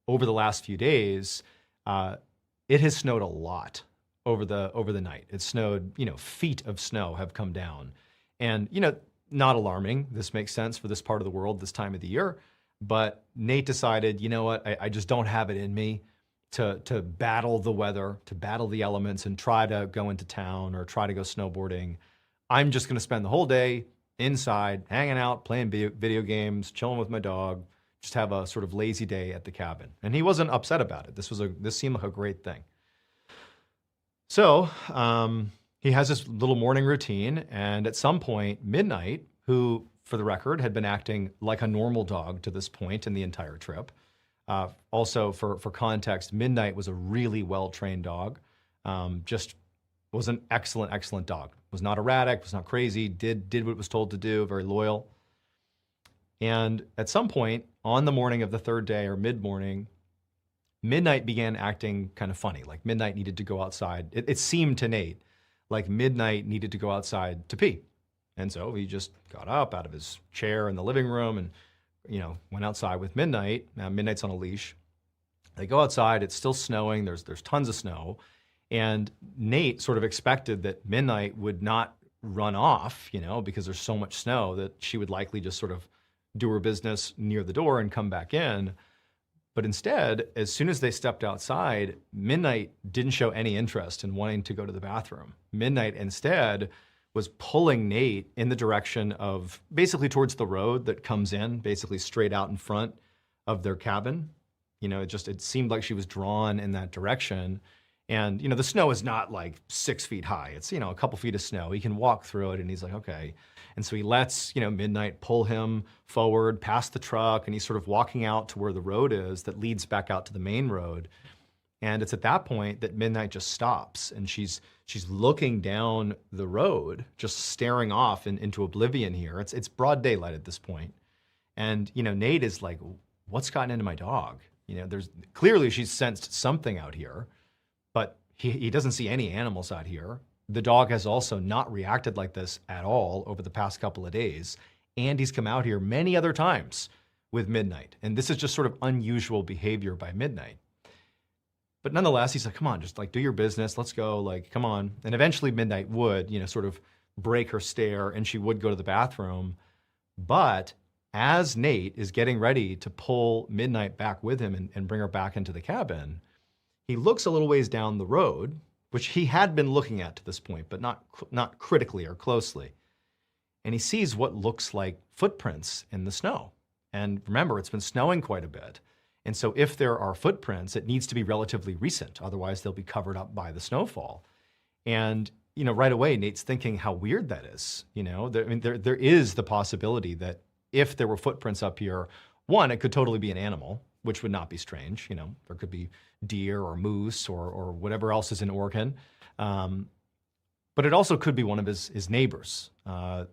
over the last few days, it has snowed a lot over the night. It snowed, feet of snow have come down. And, not alarming. This makes sense for this part of the world, this time of the year. But Nate decided, you know what, I just don't have it in me to battle the weather, to battle the elements and try to go into town or try to go snowboarding. I'm just going to spend the whole day inside, hanging out, playing video games, chilling with my dog, just have a sort of lazy day at the cabin. And he wasn't upset about it. This seemed like a great thing. So he has this little morning routine, and at some point, Midnight, who for the record, had been acting like a normal dog to this point in the entire trip. Also, for context, Midnight was a really well-trained dog. Just was an excellent dog. Was not erratic, was not crazy, did what it was told to do, very loyal. And at some point on the morning of the third day or mid-morning, Midnight began acting kind of funny. Like Midnight needed to go outside. It seemed to Nate like Midnight needed to go outside to pee. And so he just got up out of his chair in the living room and, went outside with Midnight. Now, Midnight's on a leash. They go outside. It's still snowing. There's tons of snow. And Nate sort of expected that Midnight would not run off, because there's so much snow that she would likely just sort of do her business near the door and come back in. But instead, as soon as they stepped outside, Midnight didn't show any interest in wanting to go to the bathroom. Midnight instead was pulling Nate in the direction of basically towards the road that comes in, basically straight out in front of their cabin. It seemed like she was drawn in that direction. And, the snow is not like 6 feet high. It's, a couple feet of snow. He can walk through it and he's like, okay. And so he lets, Midnight pull him forward past the truck and he's sort of walking out to where the road is that leads back out to the main road. And it's at that point that Midnight just stops and she's looking down the road, just staring off into oblivion here. It's broad daylight at this point. And, Nate is like, what's gotten into my dog? There's clearly she's sensed something out here, but he doesn't see any animals out here. The dog has also not reacted like this at all over the past couple of days. And he's come out here many other times with Midnight. And this is just sort of unusual behavior by Midnight. But nonetheless, he's like, come on, just like do your business. Let's go. Like, come on. And eventually Midnight would, sort of break her stare and she would go to the bathroom. But as Nate is getting ready to pull Midnight back with him and bring her back into the cabin, he looks a little ways down the road, which he had been looking at to this point, but not critically or closely. And he sees what looks like footprints in the snow. And remember, it's been snowing quite a bit. And so if there are footprints, it needs to be relatively recent. Otherwise, they'll be covered up by the snowfall. And, right away, Nate's thinking how weird that is. There is the possibility that if there were footprints up here, one, it could totally be an animal, which would not be strange. There could be deer or moose or whatever else is in Oregon. But it also could be one of his neighbors.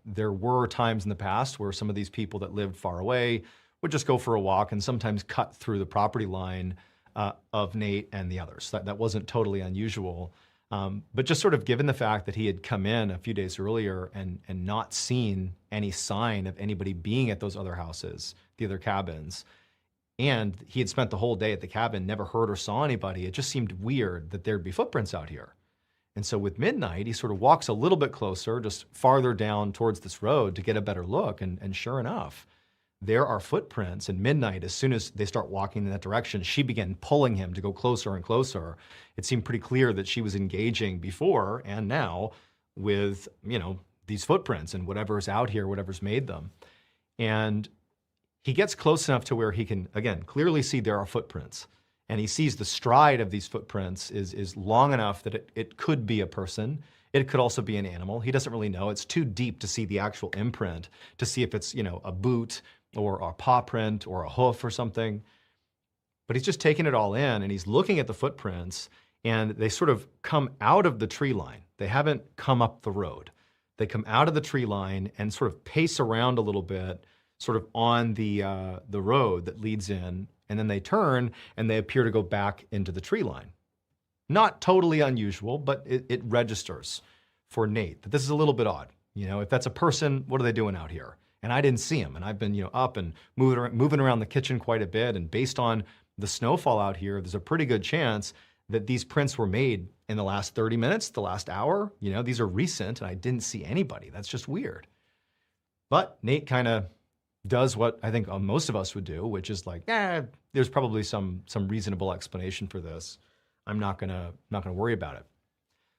There were times in the past where some of these people that lived far away would just go for a walk and sometimes cut through the property line of Nate and the others. That wasn't totally unusual. But just sort of given the fact that he had come in a few days earlier and not seen any sign of anybody being at those other houses, the other cabins, and he had spent the whole day at the cabin, never heard or saw anybody, it just seemed weird that there'd be footprints out here. And so with Midnight, he sort of walks a little bit closer, just farther down towards this road to get a better look. And sure enough, there are footprints. And Midnight, as soon as they start walking in that direction, she began pulling him to go closer and closer. It seemed pretty clear that she was engaging before and now with, these footprints and whatever's out here, whatever's made them. And he gets close enough to where he can, again, clearly see there are footprints. And he sees the stride of these footprints is long enough that it could be a person. It could also be an animal. He doesn't really know. It's too deep to see the actual imprint, to see if it's, a boot or a paw print or a hoof or something. But he's just taking it all in and he's looking at the footprints and they sort of come out of the tree line. They haven't come up the road. They come out of the tree line and sort of pace around a little bit, sort of on the road that leads in. And then they turn and they appear to go back into the tree line. Not totally unusual, but it registers for Nate that this is a little bit odd. If that's a person, what are they doing out here? And I didn't see him. And I've been, up and moving around the kitchen quite a bit. And based on the snowfall out here, there's a pretty good chance that these prints were made in the last 30 minutes, the last hour. These are recent and I didn't see anybody. That's just weird. But Nate kind of does what I think most of us would do, which is like, there's probably some reasonable explanation for this. I'm not gonna worry about it.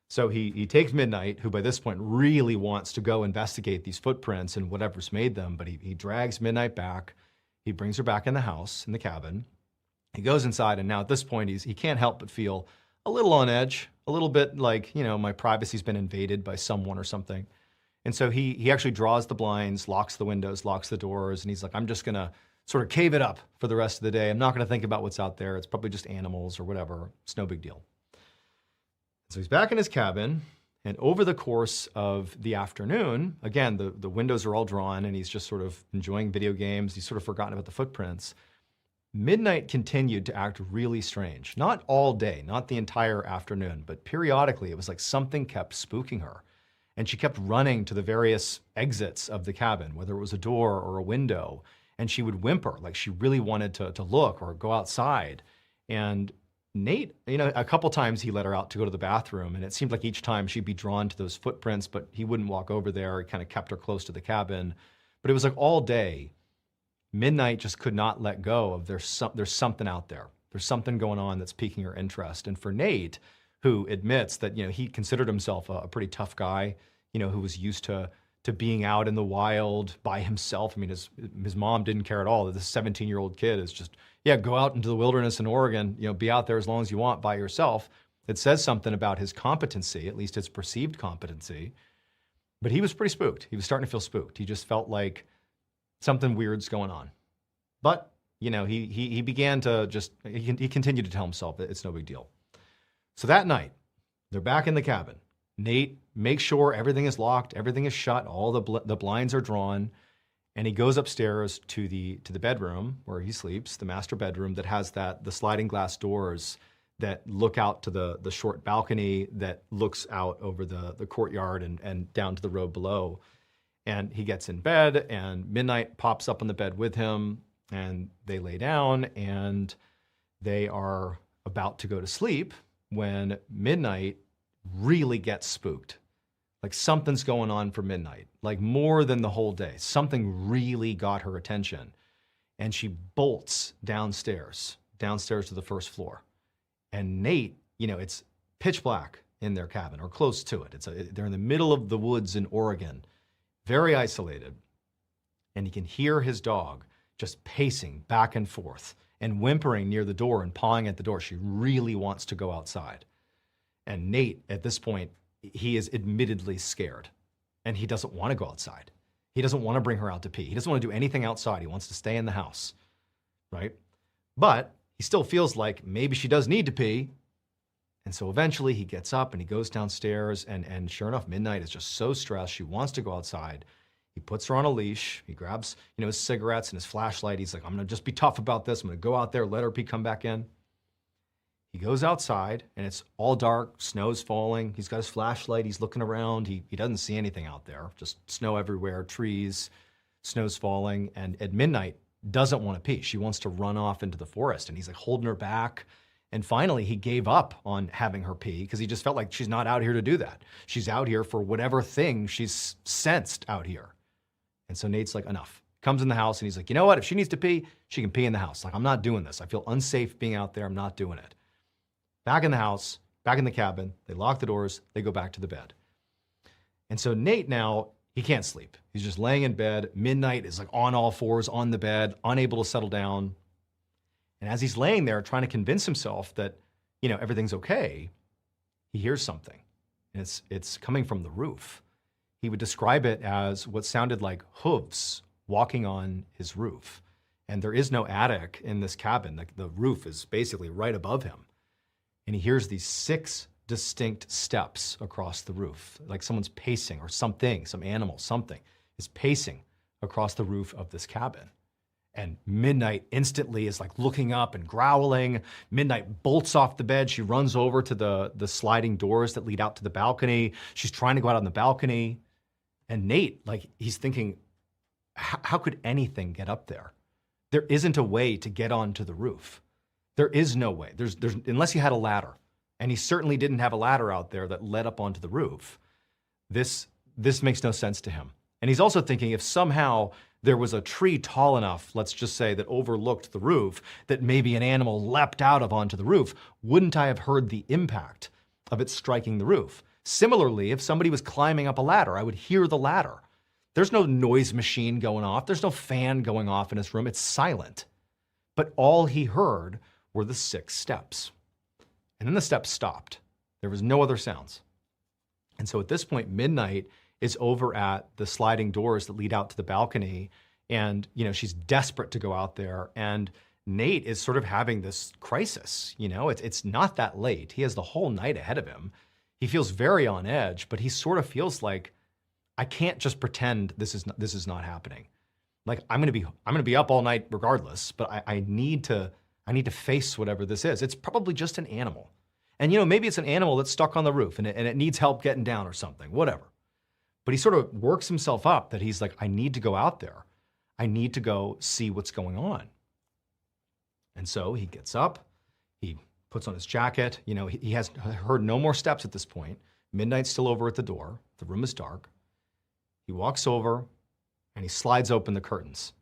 So he takes Midnight, who by this point really wants to go investigate these footprints and whatever's made them, but he drags Midnight back. He brings her back in the house, in the cabin. He goes inside, and now at this point he can't help but feel a little on edge, a little bit like, my privacy's been invaded by someone or something. And so he actually draws the blinds, locks the windows, locks the doors, and he's like, I'm just going to sort of cave it up for the rest of the day. I'm not going to think about what's out there. It's probably just animals or whatever. It's no big deal. So he's back in his cabin, and over the course of the afternoon, again, the windows are all drawn, and he's just sort of enjoying video games. He's sort of forgotten about the footprints. Midnight continued to act really strange. Not all day, not the entire afternoon, but periodically it was like something kept spooking her. And she kept running to the various exits of the cabin, whether it was a door or a window, and she would whimper like she really wanted to look or go outside. And Nate, a couple times he let her out to go to the bathroom, and it seemed like each time she'd be drawn to those footprints, but he wouldn't walk over there. He kind of kept her close to the cabin. But it was like all day, Midnight just could not let go of there's something out there. There's something going on that's piquing her interest. And for Nate, who admits that, he considered himself a pretty tough guy, who was used to being out in the wild by himself. I mean, his mom didn't care at all. This 17-year-old kid is just, go out into the wilderness in Oregon, be out there as long as you want by yourself. It says something about his competency, at least his perceived competency. But he was pretty spooked. He was starting to feel spooked. He just felt like something weird's going on. But, he began to he continued to tell himself that it's no big deal. So that night, they're back in the cabin. Nate makes sure everything is locked, everything is shut, all the blinds are drawn, and he goes upstairs to the bedroom where he sleeps, the master bedroom that has the sliding glass doors that look out to the short balcony that looks out over the courtyard and down to the road below. And he gets in bed, and Midnight pops up on the bed with him, and they lay down, and they are about to go to sleep when Midnight really gets spooked. Like something's going on for Midnight, like more than the whole day. Something really got her attention. And she bolts downstairs to the first floor. And Nate, it's pitch black in their cabin, or close to it. They're in the middle of the woods in Oregon, very isolated. And he can hear his dog just pacing back and forth and whimpering near the door and pawing at the door. She really wants to go outside. And Nate, at this point, he is admittedly scared, and he doesn't want to go outside. He doesn't want to bring her out to pee. He doesn't want to do anything outside. He wants to stay in the house, right? But he still feels like maybe she does need to pee. And so eventually he gets up and he goes downstairs, and sure enough, Midnight is just so stressed. She wants to go outside. He puts her on a leash. He grabs, his cigarettes and his flashlight. He's like, I'm going to just be tough about this. I'm going to go out there, let her pee, come back in. He goes outside, and it's all dark, snow's falling. He's got his flashlight, he's looking around. He doesn't see anything out there, just snow everywhere, trees, snow's falling. And at midnight, doesn't want to pee. She wants to run off into the forest, and he's like holding her back. And finally, he gave up on having her pee because he just felt like she's not out here to do that. She's out here for whatever thing she's sensed out here. And so Nate's like, enough. Comes in the house, and he's like, you know what? If she needs to pee, she can pee in the house. Like, I'm not doing this. I feel unsafe being out there. I'm not doing it. Back in the house, back in the cabin, they lock the doors, they go back to the bed. And so Nate now, he can't sleep. He's just laying in bed. Midnight is like on all fours on the bed, unable to settle down. And as he's laying there trying to convince himself that, everything's okay, he hears something. And it's coming from the roof. He would describe it as what sounded like hooves walking on his roof. And there is no attic in this cabin. The roof is basically right above him. And he hears these 6 distinct steps across the roof, like someone's pacing or something, some animal, something is pacing across the roof of this cabin. And Midnight instantly is like looking up and growling. Midnight bolts off the bed. She runs over to the sliding doors that lead out to the balcony. She's trying to go out on the balcony. And Nate, he's thinking, how could anything get up there? There isn't a way to get onto the roof. There is no way. There's unless he had a ladder, and he certainly didn't have a ladder out there that led up onto the roof. This makes no sense to him. And he's also thinking if somehow there was a tree tall enough, let's just say, that overlooked the roof, that maybe an animal leapt out of onto the roof, wouldn't I have heard the impact of it striking the roof? Similarly, if somebody was climbing up a ladder, I would hear the ladder. There's no noise machine going off. There's no fan going off in his room. It's silent. But all he heard were the 6 steps. And then the steps stopped. There was no other sounds. And so at this point, Midnight is over at the sliding doors that lead out to the balcony. And, she's desperate to go out there. And Nate is sort of having this crisis. It's not that late. He has the whole night ahead of him. He feels very on edge, but he sort of feels like, I can't just pretend this is not happening. Like I'm gonna be up all night regardless, but I need to face whatever this is. It's probably just an animal. And maybe it's an animal that's stuck on the roof and it needs help getting down or something, whatever. But he sort of works himself up that he's like, I need to go out there. I need to go see what's going on. And so he gets up, he puts on his jacket. He has heard no more steps at this point. Midnight's still over at the door. The room is dark. He walks over and he slides open the curtains.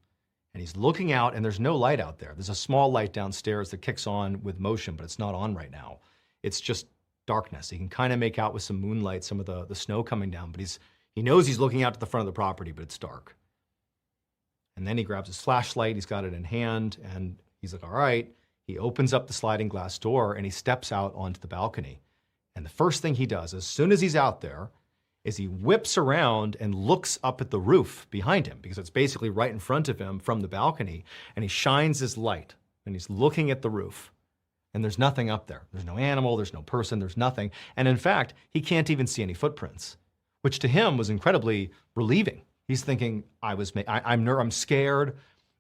And he's looking out, and there's no light out there. There's a small light downstairs that kicks on with motion, but it's not on right now. It's just darkness. He can kind of make out with some moonlight some of the snow coming down, but he knows he's looking out to the front of the property, but it's dark. And then he grabs his flashlight. He's got it in hand, and he's like, all right. He opens up the sliding glass door, and he steps out onto the balcony. And the first thing he does, as soon as he's out there, is he whips around and looks up at the roof behind him, because it's basically right in front of him from the balcony, and he shines his light, and he's looking at the roof, and there's nothing up there. There's no animal, there's no person, there's nothing. And in fact, he can't even see any footprints, which to him was incredibly relieving. He's thinking, I'm scared,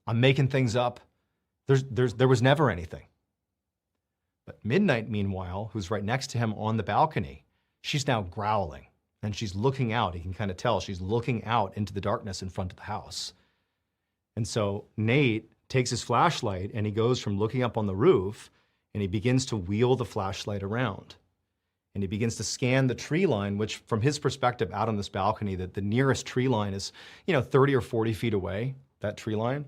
I'm making things up. There was never anything. But Midnight, meanwhile, who's right next to him on the balcony, she's now growling. And she's looking out. He can kind of tell she's looking out into the darkness in front of the house. And so Nate takes his flashlight and he goes from looking up on the roof and he begins to wheel the flashlight around. And he begins to scan the tree line, which from his perspective out on this balcony, that the nearest tree line is, 30 or 40 feet away, that tree line.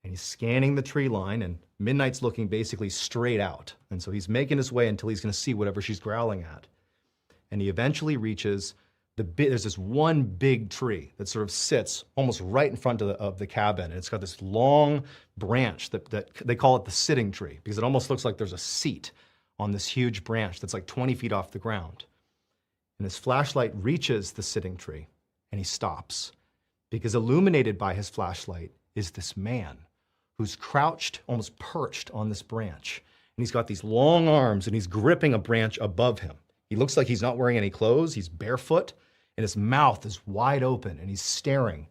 And he's scanning the tree line, and Midnight's looking basically straight out. And so he's making his way until he's going to see whatever she's growling at. And he eventually reaches there's this one big tree that sort of sits almost right in front of the cabin. And it's got this long branch that they call it the sitting tree, because it almost looks like there's a seat on this huge branch that's like 20 feet off the ground. And his flashlight reaches the sitting tree, and he stops, because illuminated by his flashlight is this man who's crouched, almost perched on this branch. And he's got these long arms, and he's gripping a branch above him. He looks like he's not wearing any clothes. He's barefoot, and his mouth is wide open, and he's staring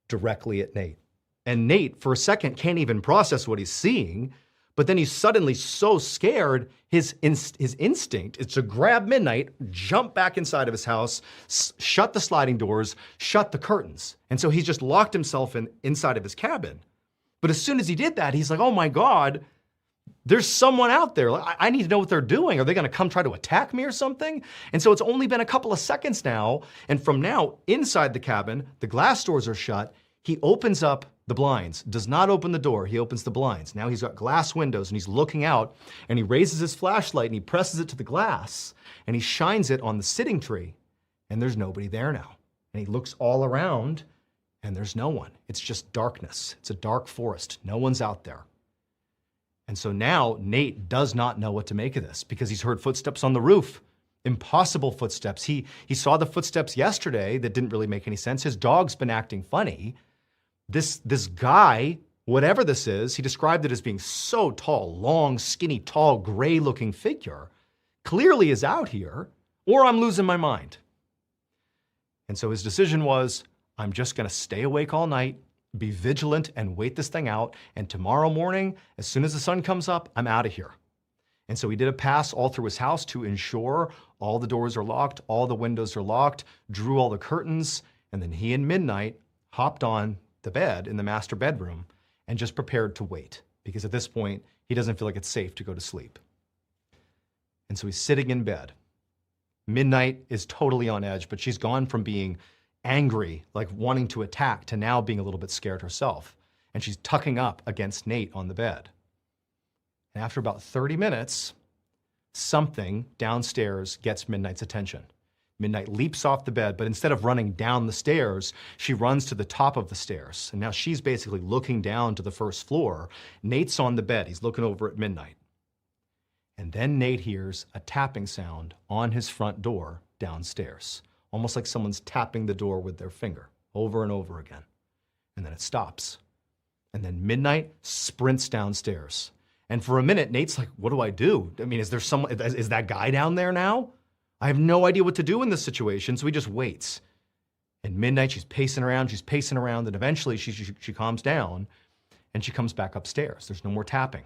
directly at Nate. And Nate, for a second, can't even process what he's seeing, but then he's suddenly so scared, his instinct is to grab Midnight, jump back inside of his house, shut the sliding doors, shut the curtains. And so he's just locked himself inside of his cabin. But as soon as he did that, he's like, oh my God, there's someone out there. I need to know what they're doing. Are they going to come try to attack me or something? And so it's only been a couple of seconds now. And from now, inside the cabin, the glass doors are shut. He opens up the blinds, does not open the door. He opens the blinds. Now he's got glass windows and he's looking out, and he raises his flashlight and he presses it to the glass and he shines it on the sitting tree, and there's nobody there now. And he looks all around and there's no one. It's just darkness. It's a dark forest. No one's out there. And so now Nate does not know what to make of this, because he's heard footsteps on the roof, impossible footsteps. He saw the footsteps yesterday that didn't really make any sense. His dog's been acting funny. This guy, whatever this is, he described it as being so tall, long, skinny, tall, gray-looking figure, clearly is out here, or I'm losing my mind. And so his decision was, I'm just going to stay awake all night, be vigilant, and wait this thing out. And tomorrow morning, as soon as the sun comes up, I'm out of here. And so he did a pass all through his house to ensure all the doors are locked, all the windows are locked, drew all the curtains, and then he and Midnight hopped on the bed in the master bedroom and just prepared to wait, because at this point, he doesn't feel like it's safe to go to sleep. And so he's sitting in bed. Midnight is totally on edge, but she's gone from being angry, like wanting to attack, to now being a little bit scared herself. And she's tucking up against Nate on the bed. And after about 30 minutes, something downstairs gets Midnight's attention. Midnight leaps off the bed, but instead of running down the stairs, she runs to the top of the stairs. And now she's basically looking down to the first floor. Nate's on the bed. He's looking over at Midnight. And then Nate hears a tapping sound on his front door downstairs. almost like someone's tapping the door with their finger over and over again. And then it stops. And then Midnight sprints downstairs. And for a minute, Nate's like, what do I do? I mean, is that guy down there now? I have no idea what to do in this situation, so he just waits. And Midnight, she's pacing around, and eventually she calms down, and she comes back upstairs. There's no more tapping.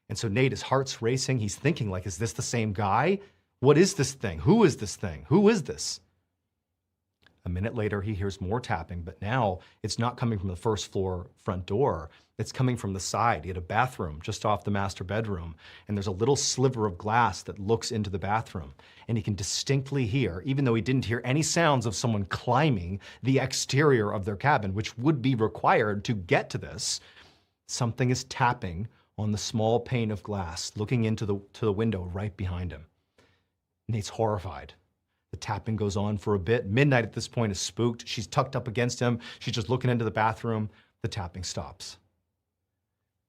And so Nate, his heart's racing. He's thinking, like, is this the same guy? What is this thing? Who is this thing? Who is this? A minute later, he hears more tapping, but now it's not coming from the first floor front door. It's coming from the side. He had a bathroom just off the master bedroom, and there's a little sliver of glass that looks into the bathroom. And he can distinctly hear, even though he didn't hear any sounds of someone climbing the exterior of their cabin, which would be required to get to this, something is tapping on the small pane of glass, looking into the window right behind him. Nate's horrified. The tapping goes on for a bit. Midnight at this point is spooked. She's tucked up against him. She's just looking into the bathroom. The tapping stops.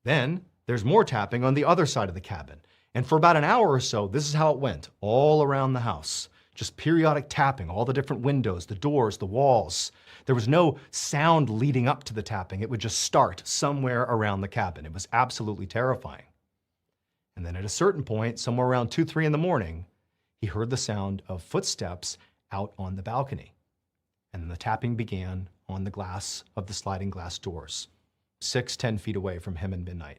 Then there's more tapping on the other side of the cabin. And for about an hour or so, this is how it went all around the house. Just periodic tapping, all the different windows, the doors, the walls. There was no sound leading up to the tapping. It would just start somewhere around the cabin. It was absolutely terrifying. And then at a certain point, somewhere around 2, 3 in the morning, he heard the sound of footsteps out on the balcony. And then the tapping began on the glass of the sliding glass doors, 6, 10 feet away from him and Midnight.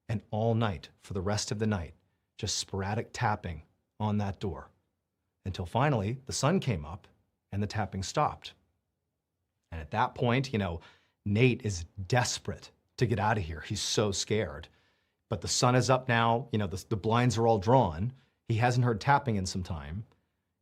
And all night, for the rest of the night, just sporadic tapping on that door. Until finally, the sun came up and the tapping stopped. And at that point, Nate is desperate to get out of here. He's so scared. But the sun is up now, the blinds are all drawn. He hasn't heard tapping in some time,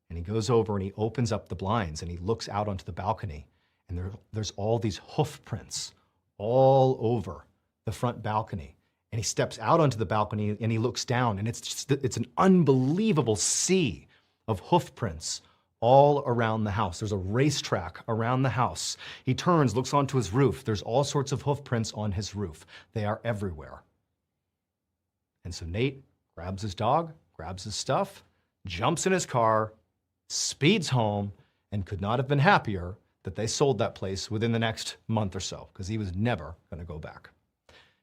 and he goes over and he opens up the blinds and he looks out onto the balcony, and there's all these hoof prints all over the front balcony. And he steps out onto the balcony and he looks down, and it's an unbelievable sea of hoof prints all around the house. There's a racetrack around the house. He turns, looks onto his roof. There's all sorts of hoof prints on his roof. They are everywhere. And so Nate grabs his dog, grabs his stuff, jumps in his car, speeds home, and could not have been happier that they sold that place within the next month or so, because he was never going to go back.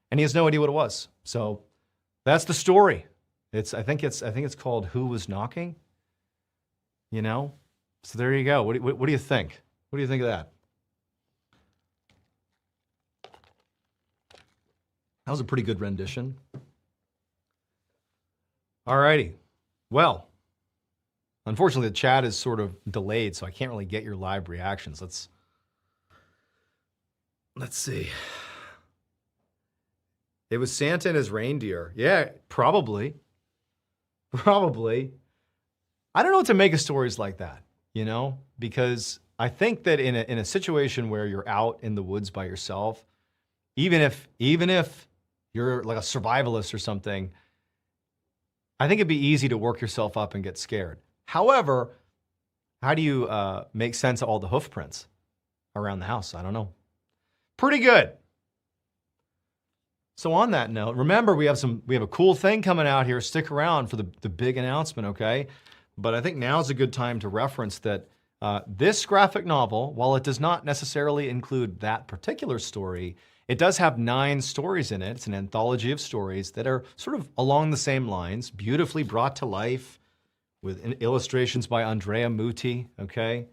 And he has no idea what it was. So that's the story. I think it's called Who Was Knocking? So there you go. What do you think? What do you think of that? That was a pretty good rendition. All righty. Well, unfortunately, the chat is sort of delayed, so I can't really get your live reactions. Let's see. It was Santa and his reindeer. Yeah, probably. Probably. I don't know what to make of stories like that, because I think that in a situation where you're out in the woods by yourself, even if you're like a survivalist or something, I think it'd be easy to work yourself up and get scared. However, how do you make sense of all the hoof prints around the house? I don't know. Pretty good. So on that note, remember we have a cool thing coming out here. Stick around for the big announcement, okay? But I think now's a good time to reference that this graphic novel, while it does not necessarily include that particular story, it does have 9 stories in it. It's an anthology of stories that are sort of along the same lines, beautifully brought to life with illustrations by Andrea Muti, okay?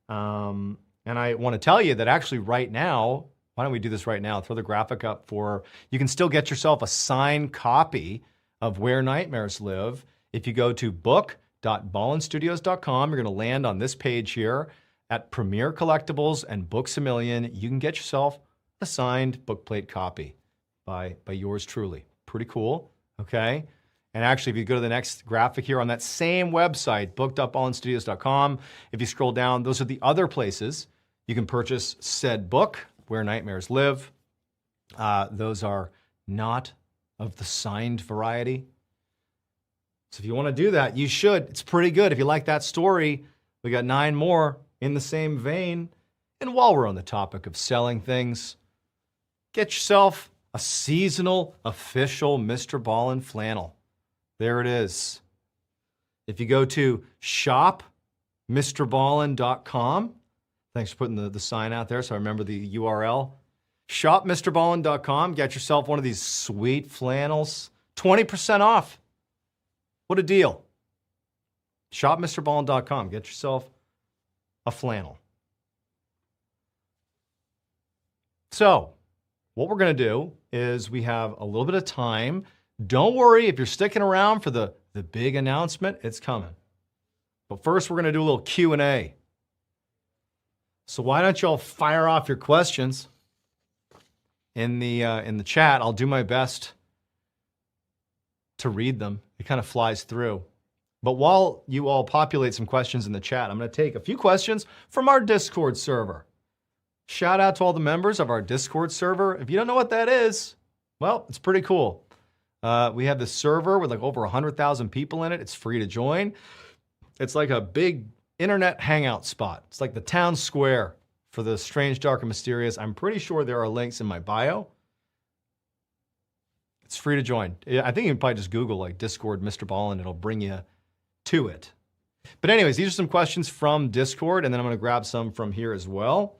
And I want to tell you that actually right now, why don't we do this right now? Throw the graphic up you can still get yourself a signed copy of Where Nightmares Live. If you go to book.ballenstudios.com, you're going to land on this page here at Premier Collectibles and Books A Million. You can get yourself a signed bookplate copy by yours truly. Pretty cool, okay? And actually, if you go to the next graphic here on that same website, book.ballenstudios.com, if you scroll down, those are the other places you can purchase said book, Where Nightmares Live. Those are not of the signed variety. So if you want to do that, you should. It's pretty good. If you like that story, we got 9 more in the same vein. And while we're on the topic of selling things, get yourself a seasonal official MrBallen flannel. There it is. If you go to MrBallen.com. Thanks for putting the sign out there so I remember the URL. Shop MrBallen.com. Get yourself one of these sweet flannels. 20% off. What a deal. Shop MrBallen.com. Get yourself a flannel. So, what we're going to do is we have a little bit of time. Don't worry if you're sticking around for the big announcement. It's coming. But first, we're going to do a little Q&A. So why don't you all fire off your questions in the chat? I'll do my best to read them. It kind of flies through. But while you all populate some questions in the chat, I'm going to take a few questions from our Discord server. Shout out to all the members of our Discord server. If you don't know what that is, well, it's pretty cool. We have this server with like over 100,000 people in it. It's free to join. It's like a big internet hangout spot. It's like the town square for the strange, dark, and mysterious. I'm pretty sure there are links in my bio. It's free to join. I think you can probably just Google like Discord MrBallen. It'll bring you to it. But anyways, these are some questions from Discord, and then I'm going to grab some from here as well.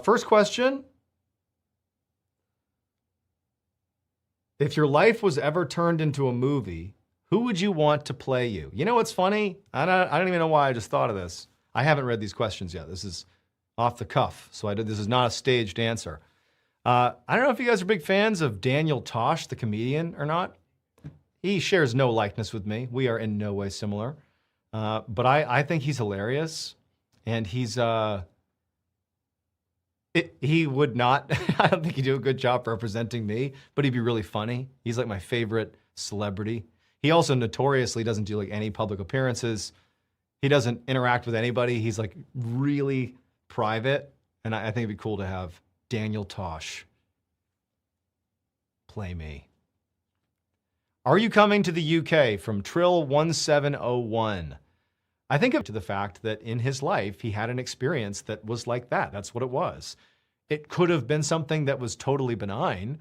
First question. If your life was ever turned into a movie, who would you want to play you? You know what's funny? I don't even know why I just thought of this. I haven't read these questions yet. This is off the cuff, so this is not a staged answer. I don't know if you guys are big fans of Daniel Tosh, the comedian, or not. He shares no likeness with me. We are in no way similar. But I think he's hilarious, and he's... he would not, I don't think he'd do a good job representing me, but he'd be really funny. He's like my favorite celebrity. He also notoriously doesn't do like any public appearances. He doesn't interact with anybody. He's like really private. And I think it'd be cool to have Daniel Tosh play me. Are you coming to the UK? From Trill1701. I think to the fact that in his life, he had an experience that was like that. That's what it was. It could have been something that was totally benign,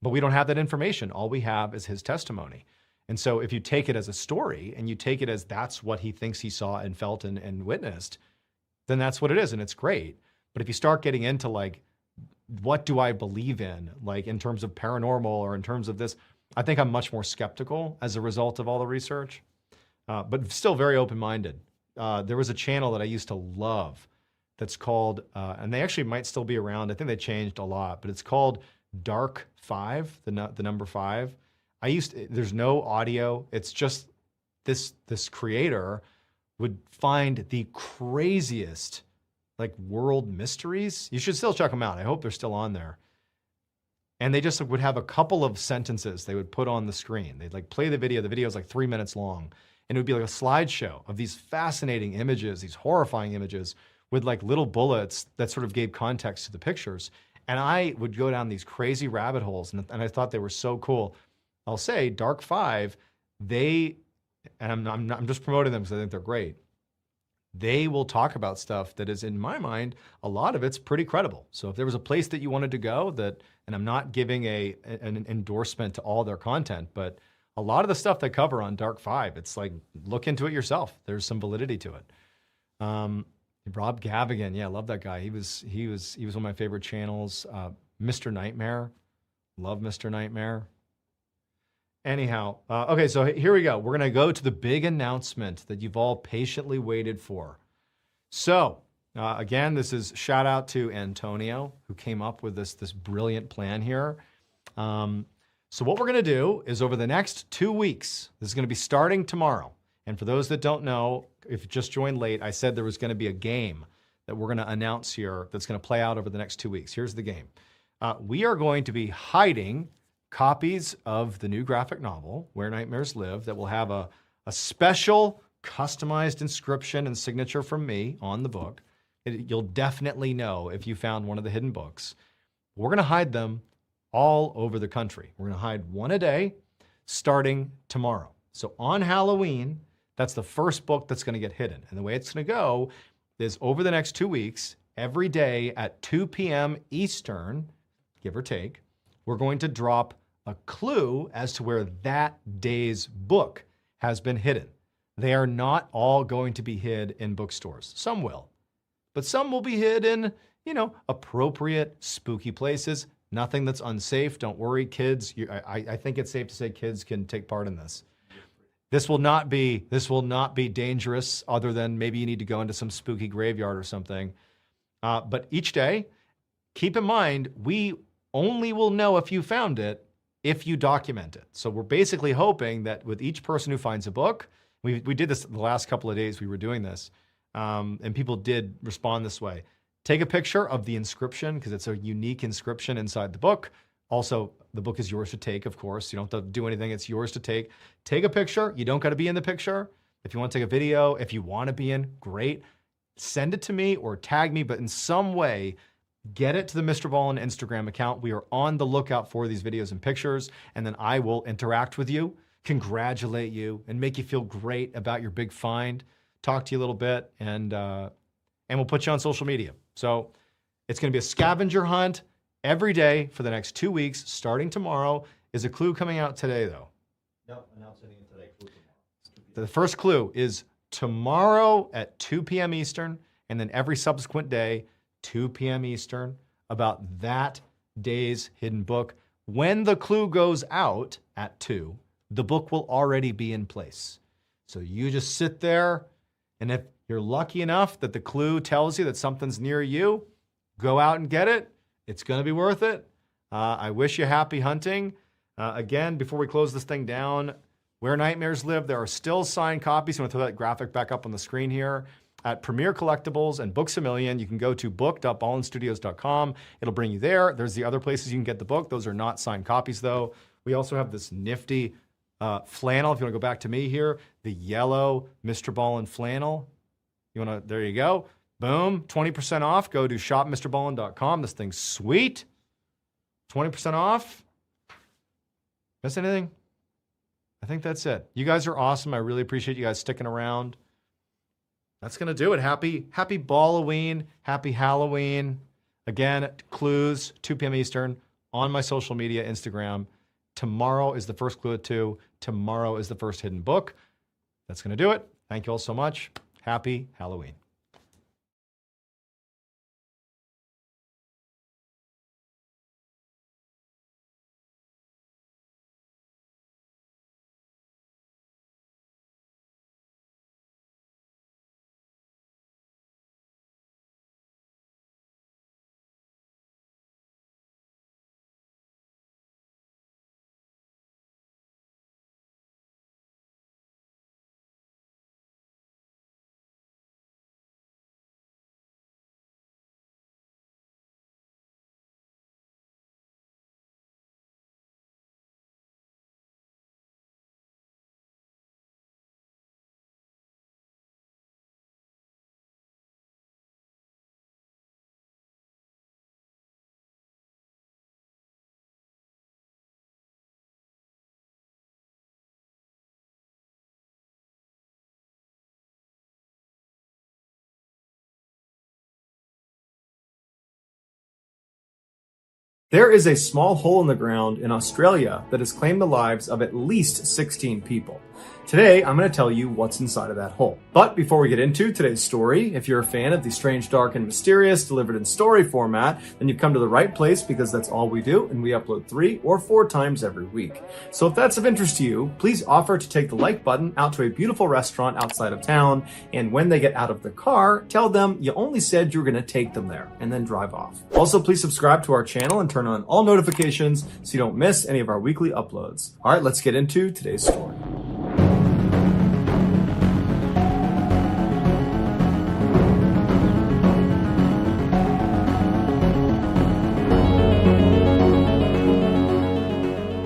but we don't have that information. All we have is his testimony. And so if you take it as a story and you take it as that's what he thinks he saw and felt and witnessed, then that's what it is. And it's great. But if you start getting into like, what do I believe in? Like in terms of paranormal or in terms of this, I think I'm much more skeptical as a result of all the research. But still very open-minded. There was a channel that I used to love that's called, and they actually might still be around. I think they changed a lot, but it's called Dark 5, the number 5. There's no audio. It's just this creator would find the craziest like world mysteries. You should still check them out. I hope they're still on there. And they just would have a couple of sentences they would put on the screen. They'd like play the video. The video is like 3 minutes long. And it would be like a slideshow of these fascinating images, these horrifying images with like little bullets that sort of gave context to the pictures. And I would go down these crazy rabbit holes, and I thought they were so cool. I'll say Dark 5, and I'm just promoting them because I think they're great. They will talk about stuff that is, in my mind, a lot of it's pretty credible. So if there was a place that you wanted to go and I'm not giving an endorsement to all their content, but a lot of the stuff they cover on Dark 5, it's like, look into it yourself. There's some validity to it. Rob Gavigan, yeah, I love that guy. He was one of my favorite channels. Mr. Nightmare, love Mr. Nightmare. Anyhow, okay, so here we go. We're gonna go to the big announcement that you've all patiently waited for. So, again, this is shout out to Antonio, who came up with this brilliant plan here. So what we're going to do is over the next 2 weeks, this is going to be starting tomorrow. And for those that don't know, if you just joined late, I said there was going to be a game that we're going to announce here that's going to play out over the next 2 weeks. Here's the game. We are going to be hiding copies of the new graphic novel, Where Nightmares Live, that will have a special customized inscription and signature from me on the book. You'll definitely know if you found one of the hidden books. We're going to hide them all over the country. We're going to hide one a day starting tomorrow. So on Halloween, that's the first book that's going to get hidden. And the way it's going to go is over the next 2 weeks, every day at 2 p.m. Eastern, give or take, we're going to drop a clue as to where that day's book has been hidden. They are not all going to be hid in bookstores. Some will. But some will be hid in, appropriate, spooky places. Nothing that's unsafe. Don't worry, kids. I think it's safe to say kids can take part in this. This will not be dangerous, other than maybe you need to go into some spooky graveyard or something. But each day, keep in mind, we only will know if you found it if you document it. So we're basically hoping that with each person who finds a book, we did this the last couple of days we were doing this, and people did respond this way. Take a picture of the inscription, because it's a unique inscription inside the book. Also, the book is yours to take, of course. You don't have to do anything. It's yours to take. Take a picture. You don't got to be in the picture. If you want to take a video, if you want to be in, great. Send it to me or tag me, but in some way, get it to the MrBallen Instagram account. We are on the lookout for these videos and pictures, and then I will interact with you, congratulate you, and make you feel great about your big find, talk to you a little bit, and we'll put you on social media. So it's going to be a scavenger hunt every day for the next 2 weeks, starting tomorrow. Is a clue coming out today, though? No, announcing it today. Clue tomorrow. The first clue is tomorrow at 2 p.m. Eastern, and then every subsequent day, 2 p.m. Eastern, about that day's hidden book. When the clue goes out at 2, the book will already be in place. So you just sit there, and if you're lucky enough that the clue tells you that something's near you, go out and get it. It's going to be worth it. I wish you happy hunting. Again, before we close this thing down, Where Nightmares Live, there are still signed copies. I'm going to throw that graphic back up on the screen here. At Premier Collectibles and Books A Million, you can go to book.ballenstudios.com. It'll bring you there. There's the other places you can get the book. Those are not signed copies, though. We also have this nifty flannel. If you want to go back to me here, the yellow MrBallen flannel. There you go. Boom, 20% off. Go to shopmrballen.com. This thing's sweet. 20% off. Miss anything? I think that's it. You guys are awesome. I really appreciate you guys sticking around. That's going to do it. Happy Balloween. Happy Halloween. Again, clues, 2 p.m. Eastern, on my social media, Instagram. Tomorrow is the first clue at 2. Tomorrow is the first hidden book. That's going to do it. Thank you all so much. Happy Halloween. There is a small hole in the ground in Australia that has claimed the lives of at least 16 people. Today, I'm going to tell you what's inside of that hole. But before we get into today's story, if you're a fan of the strange, dark, and mysterious delivered in story format, then you've come to the right place, because that's all we do, and we upload 3 or 4 times every week. So if that's of interest to you, please offer to take the like button out to a beautiful restaurant outside of town, and when they get out of the car, tell them you only said you were going to take them there, and then drive off. Also, please subscribe to our channel and turn on all notifications so you don't miss any of our weekly uploads. All right, let's get into today's story.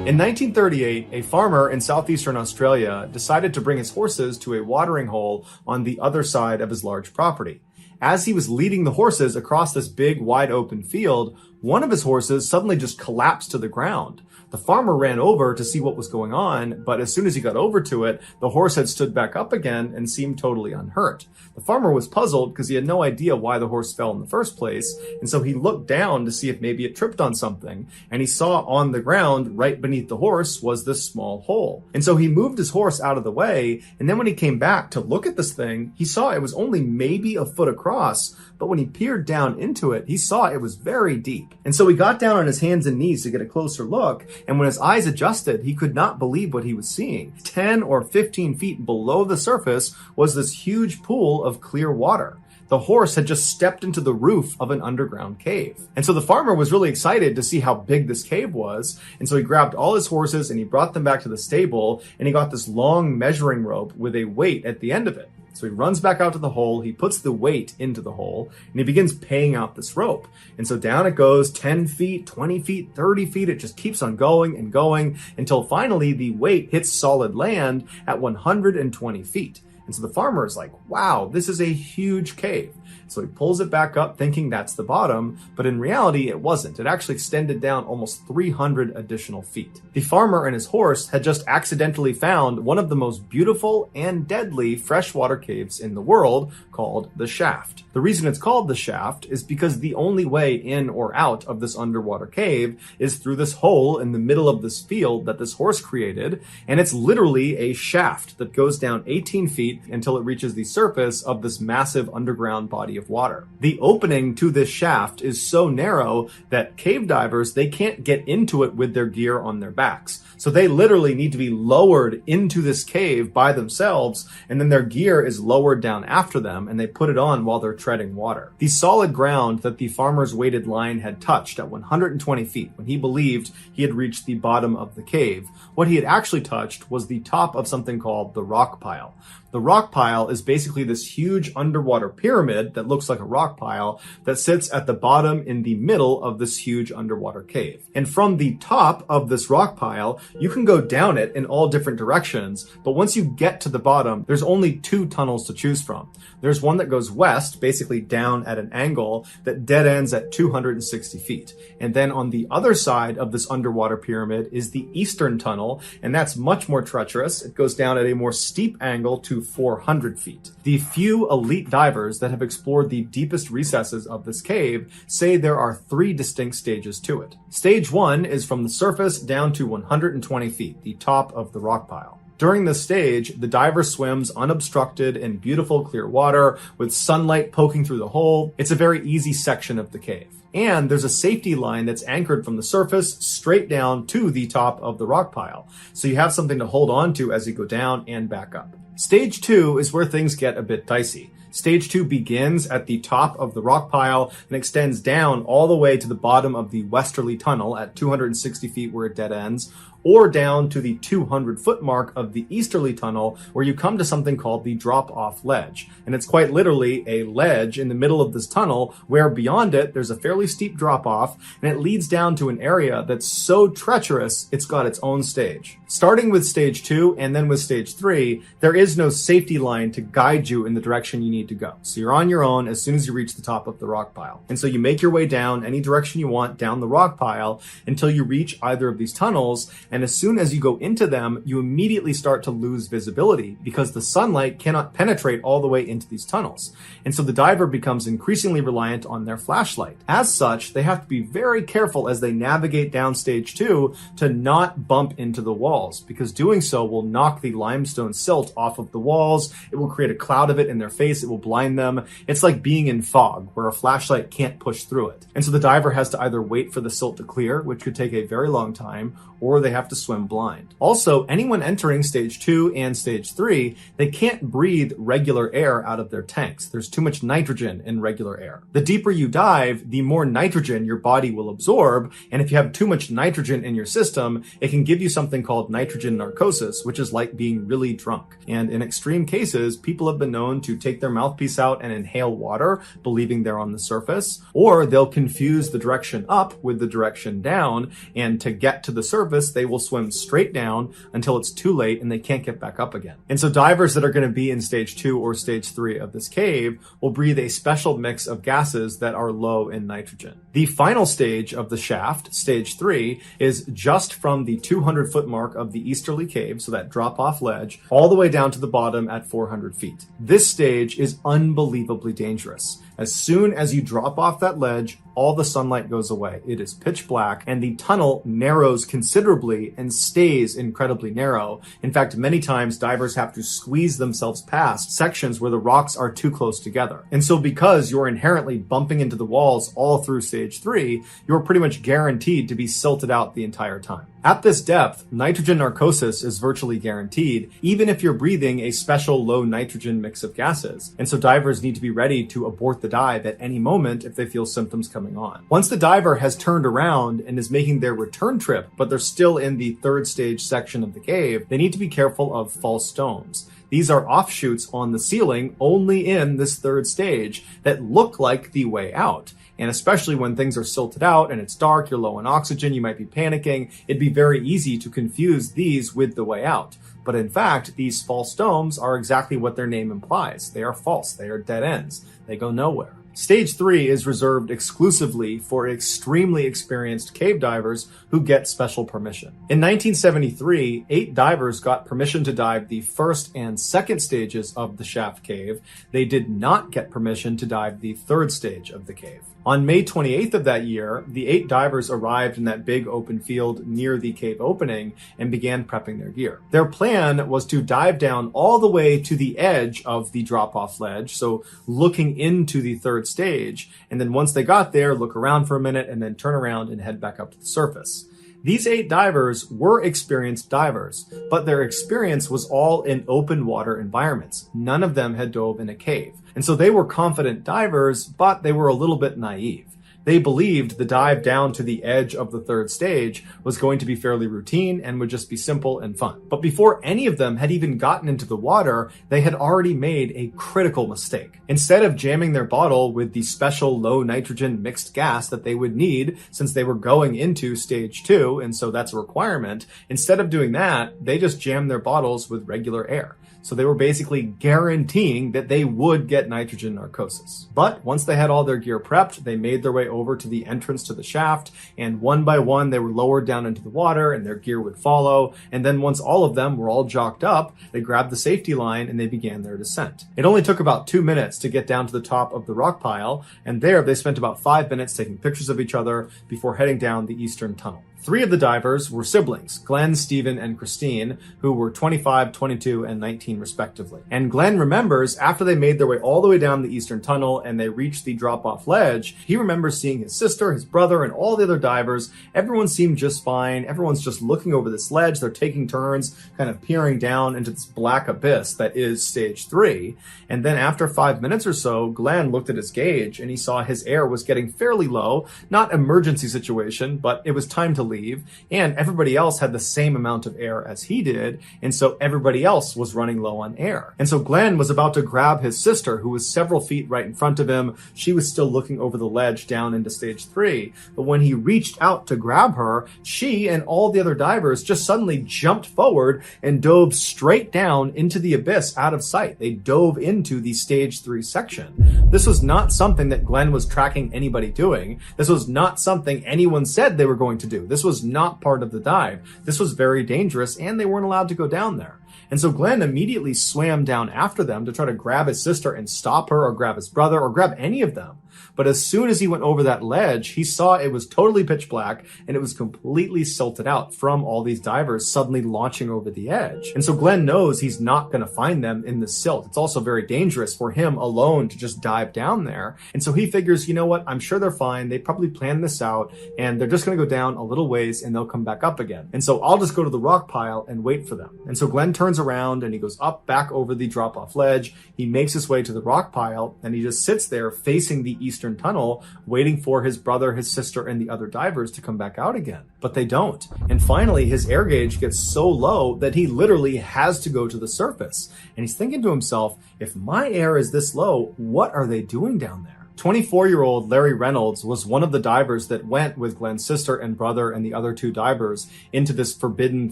In 1938, a farmer in southeastern Australia decided to bring his horses to a watering hole on the other side of his large property. As he was leading the horses across this big, wide open field, one of his horses suddenly just collapsed to the ground. The farmer ran over to see what was going on, but as soon as he got over to it, the horse had stood back up again and seemed totally unhurt. The farmer was puzzled because he had no idea why the horse fell in the first place, and so he looked down to see if maybe it tripped on something, and he saw on the ground right beneath the horse was this small hole. And so he moved his horse out of the way, and then when he came back to look at this thing, he saw it was only maybe a foot across, but when he peered down into it, he saw it was very deep. And so he got down on his hands and knees to get a closer look, and when his eyes adjusted, he could not believe what he was seeing. 10 or 15 feet below the surface was this huge pool of clear water. The horse had just stepped into the roof of an underground cave. And so the farmer was really excited to see how big this cave was. And so he grabbed all his horses and he brought them back to the stable, and he got this long measuring rope with a weight at the end of it. So he runs back out to the hole, he puts the weight into the hole, and he begins paying out this rope. And so down it goes, 10 feet, 20 feet, 30 feet. It just keeps on going and going until finally the weight hits solid land at 120 feet. And so the farmer is like, wow, this is a huge cave. So he pulls it back up thinking that's the bottom, but in reality it wasn't. It actually extended down almost 300 additional feet. The farmer and his horse had just accidentally found one of the most beautiful and deadly freshwater caves in the world, called the Shaft. The reason it's called the Shaft is because the only way in or out of this underwater cave is through this hole in the middle of this field that this horse created, and it's literally a shaft that goes down 18 feet until it reaches the surface of this massive underground body of water. The opening to this shaft is so narrow that cave divers, they can't get into it with their gear on their backs. So they literally need to be lowered into this cave by themselves, and then their gear is lowered down after them, and they put it on while they're treading water. The solid ground that the farmer's weighted line had touched at 120 feet when he believed he had reached the bottom of the cave, what he had actually touched was the top of something called the rock pile. The rock pile is basically this huge underwater pyramid that looks like a rock pile that sits at the bottom in the middle of this huge underwater cave. And from the top of this rock pile, you can go down it in all different directions, but once you get to the bottom, there's only two tunnels to choose from. There's one that goes west, basically down at an angle, that dead ends at 260 feet. And then on the other side of this underwater pyramid is the eastern tunnel, and that's much more treacherous. It goes down at a more steep angle to 400 feet. The few elite divers that have explored the deepest recesses of this cave say there are 3 distinct stages to it. Stage 1 is from the surface down to 120 feet, the top of the rock pile. During this stage, the diver swims unobstructed in beautiful clear water with sunlight poking through the hole. It's a very easy section of the cave. And there's a safety line that's anchored from the surface straight down to the top of the rock pile. So you have something to hold on to as you go down and back up. Stage 2 is where things get a bit dicey. Stage 2 begins at the top of the rock pile and extends down all the way to the bottom of the westerly tunnel at 260 feet where it dead ends, or down to the 200-foot mark of the easterly tunnel where you come to something called the drop-off ledge. And it's quite literally a ledge in the middle of this tunnel where beyond it there's a fairly steep drop-off, and it leads down to an area that's so treacherous it's got its own stage. Starting with stage 2 and then with stage 3, there is no safety line to guide you in the direction you need to go. So you're on your own as soon as you reach the top of the rock pile. And so you make your way down any direction you want down the rock pile until you reach either of these tunnels. And as soon as you go into them, you immediately start to lose visibility because the sunlight cannot penetrate all the way into these tunnels. And so the diver becomes increasingly reliant on their flashlight. As such, they have to be very careful as they navigate down stage 2 to not bump into the walls, because doing so will knock the limestone silt off of the walls. It will create a cloud of it in their face. It will blind them. It's like being in fog where a flashlight can't push through it. And so the diver has to either wait for the silt to clear, which could take a very long time, or they have to swim blind. Also, anyone entering stage 2 and stage 3, they can't breathe regular air out of their tanks. There's too much nitrogen in regular air. The deeper you dive, the more nitrogen your body will absorb, and if you have too much nitrogen in your system, it can give you something called nitrogen narcosis, which is like being really drunk. And in extreme cases, people have been known to take their mouthpiece out and inhale water, believing they're on the surface, or they'll confuse the direction up with the direction down, and to get to the surface, they will swim straight down until it's too late and they can't get back up again. And so divers that are going to be in stage 2 or stage 3 of this cave will breathe a special mix of gases that are low in nitrogen. nitrogen. The final stage of the shaft, stage 3, is just from the 200-foot mark of the easterly cave, so that drop-off ledge, all the way down to the bottom at 400 feet. This stage is unbelievably dangerous. As soon as you drop off that ledge, all the sunlight goes away. It is pitch black, and the tunnel narrows considerably and stays incredibly narrow. In fact, many times divers have to squeeze themselves past sections where the rocks are too close together. And so because you're inherently bumping into the walls all through stage 3, you're pretty much guaranteed to be silted out the entire time. At this depth, nitrogen narcosis is virtually guaranteed, even if you're breathing a special low nitrogen mix of gases. And so divers need to be ready to abort the dive at any moment if they feel symptoms coming on. Once the diver has turned around and is making their return trip, but they're still in the 3rd stage section of the cave, they need to be careful of false domes. These are offshoots on the ceiling only in this 3rd stage that look like the way out. And especially when things are silted out and it's dark, you're low on oxygen, you might be panicking, it'd be very easy to confuse these with the way out. But in fact, these false domes are exactly what their name implies. They are false. They are dead ends. They go nowhere. Stage 3 is reserved exclusively for extremely experienced cave divers who get special permission. In 1973, 8 divers got permission to dive the 1st and 2nd stages of the shaft cave. They did not get permission to dive the 3rd stage of the cave. On May 28th of that year, the 8 divers arrived in that big open field near the cave opening and began prepping their gear. Their plan was to dive down all the way to the edge of the drop-off ledge, so looking into the 3rd stage, and then once they got there, look around for a minute and then turn around and head back up to the surface. These 8 divers were experienced divers, but their experience was all in open water environments. None of them had dove in a cave. And so they were confident divers, but they were a little bit naive. They believed the dive down to the edge of the 3rd stage was going to be fairly routine and would just be simple and fun. But before any of them had even gotten into the water, they had already made a critical mistake. Instead of jamming their bottle with the special low nitrogen mixed gas that they would need since they were going into stage 2, and so that's a requirement, instead of doing that, they just jammed their bottles with regular air. So they were basically guaranteeing that they would get nitrogen narcosis. But once they had all their gear prepped, they made their way over to the entrance to the shaft, and one by one they were lowered down into the water and their gear would follow. And then once all of them were all jocked up, they grabbed the safety line and they began their descent. It only took about 2 minutes to get down to the top of the rock pile, and there they spent about 5 minutes taking pictures of each other before heading down the eastern tunnel. 3 of the divers were siblings, Glenn, Stephen, and Christine, who were 25, 22, and 19 respectively. And Glenn remembers after they made their way all the way down the eastern tunnel and they reached the drop-off ledge, he remembers seeing his sister, his brother, and all the other divers. Everyone seemed just fine. Everyone's just looking over this ledge. They're taking turns, kind of peering down into this black abyss that is stage 3. And then after 5 minutes or so, Glenn looked at his gauge and he saw his air was getting fairly low. Not emergency situation, but it was time to leave, and everybody else had the same amount of air as he did, and so everybody else was running low on air. And so Glenn was about to grab his sister, who was several feet right in front of him. She was still looking over the ledge down into stage 3, but when he reached out to grab her, she and all the other divers just suddenly jumped forward and dove straight down into the abyss out of sight. They dove into the stage 3 section. This was not something that Glenn was tracking anybody doing. This was not something anyone said they were going to do. This was not part of the dive. This was very dangerous, and they weren't allowed to go down there. And so Glenn immediately swam down after them to try to grab his sister and stop her, or grab his brother, or grab any of them. But as soon as he went over that ledge, he saw it was totally pitch black and it was completely silted out from all these divers suddenly launching over the edge. And so Glenn knows he's not going to find them in the silt. It's also very dangerous for him alone to just dive down there. And so he figures, you know what? I'm sure they're fine. They probably planned this out and they're just going to go down a little ways and they'll come back up again. And so I'll just go to the rock pile and wait for them. And so Glenn turns around and he goes up back over the drop-off ledge. He makes his way to the rock pile and he just sits there facing the eastern tunnel, waiting for his brother, his sister, and the other divers to come back out again. But they don't. And finally, his air gauge gets so low that he literally has to go to the surface. And he's thinking to himself, if my air is this low, what are they doing down there? 24-year-old Larry Reynolds was one of the divers that went with Glenn's sister and brother and the other 2 divers into this forbidden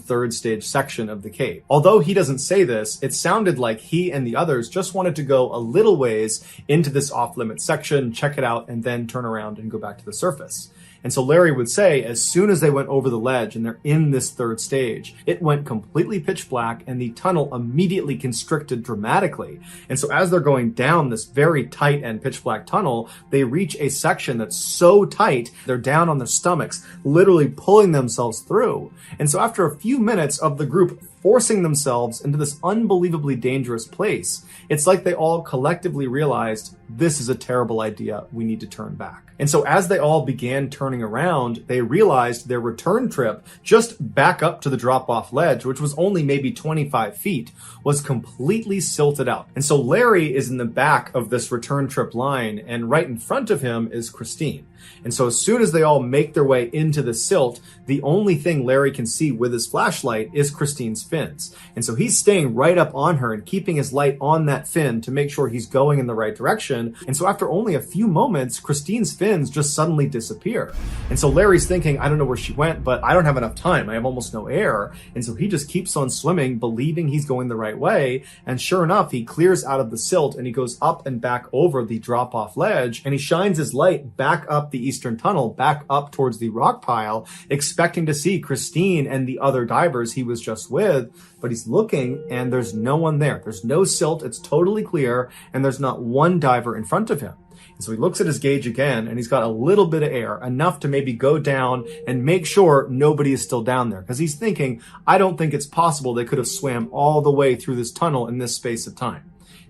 3rd stage section of the cave. Although he doesn't say this, it sounded like he and the others just wanted to go a little ways into this off-limit section, check it out, and then turn around and go back to the surface. And so Larry would say, as soon as they went over the ledge and they're in this 3rd stage, it went completely pitch black and the tunnel immediately constricted dramatically. And so as they're going down this very tight and pitch black tunnel, they reach a section that's so tight, they're down on their stomachs, literally pulling themselves through. And so after a few minutes of the group forcing themselves into this unbelievably dangerous place, it's like they all collectively realized, this is a terrible idea, we need to turn back. And so as they all began turning around, they realized their return trip just back up to the drop-off ledge, which was only maybe 25 feet, was completely silted out. And so Larry is in the back of this return trip line, and right in front of him is Christine. And so as soon as they all make their way into the silt, the only thing Larry can see with his flashlight is Christine's fins. And so he's staying right up on her and keeping his light on that fin to make sure he's going in the right direction. And so after only a few moments, Christine's fins just suddenly disappear. And so Larry's thinking, I don't know where she went, but I don't have enough time. I have almost no air. And so he just keeps on swimming, believing he's going the right way. And sure enough, he clears out of the silt and he goes up and back over the drop-off ledge, and he shines his light back up the eastern tunnel, back up towards the rock pile, expecting to see Christine and the other divers he was just with. But he's looking and there's no one there. There's no silt. It's totally clear. And there's not one diver in front of him. And so he looks at his gauge again and he's got a little bit of air, enough to maybe go down and make sure nobody is still down there. Because he's thinking, I don't think it's possible they could have swam all the way through this tunnel in this space of time.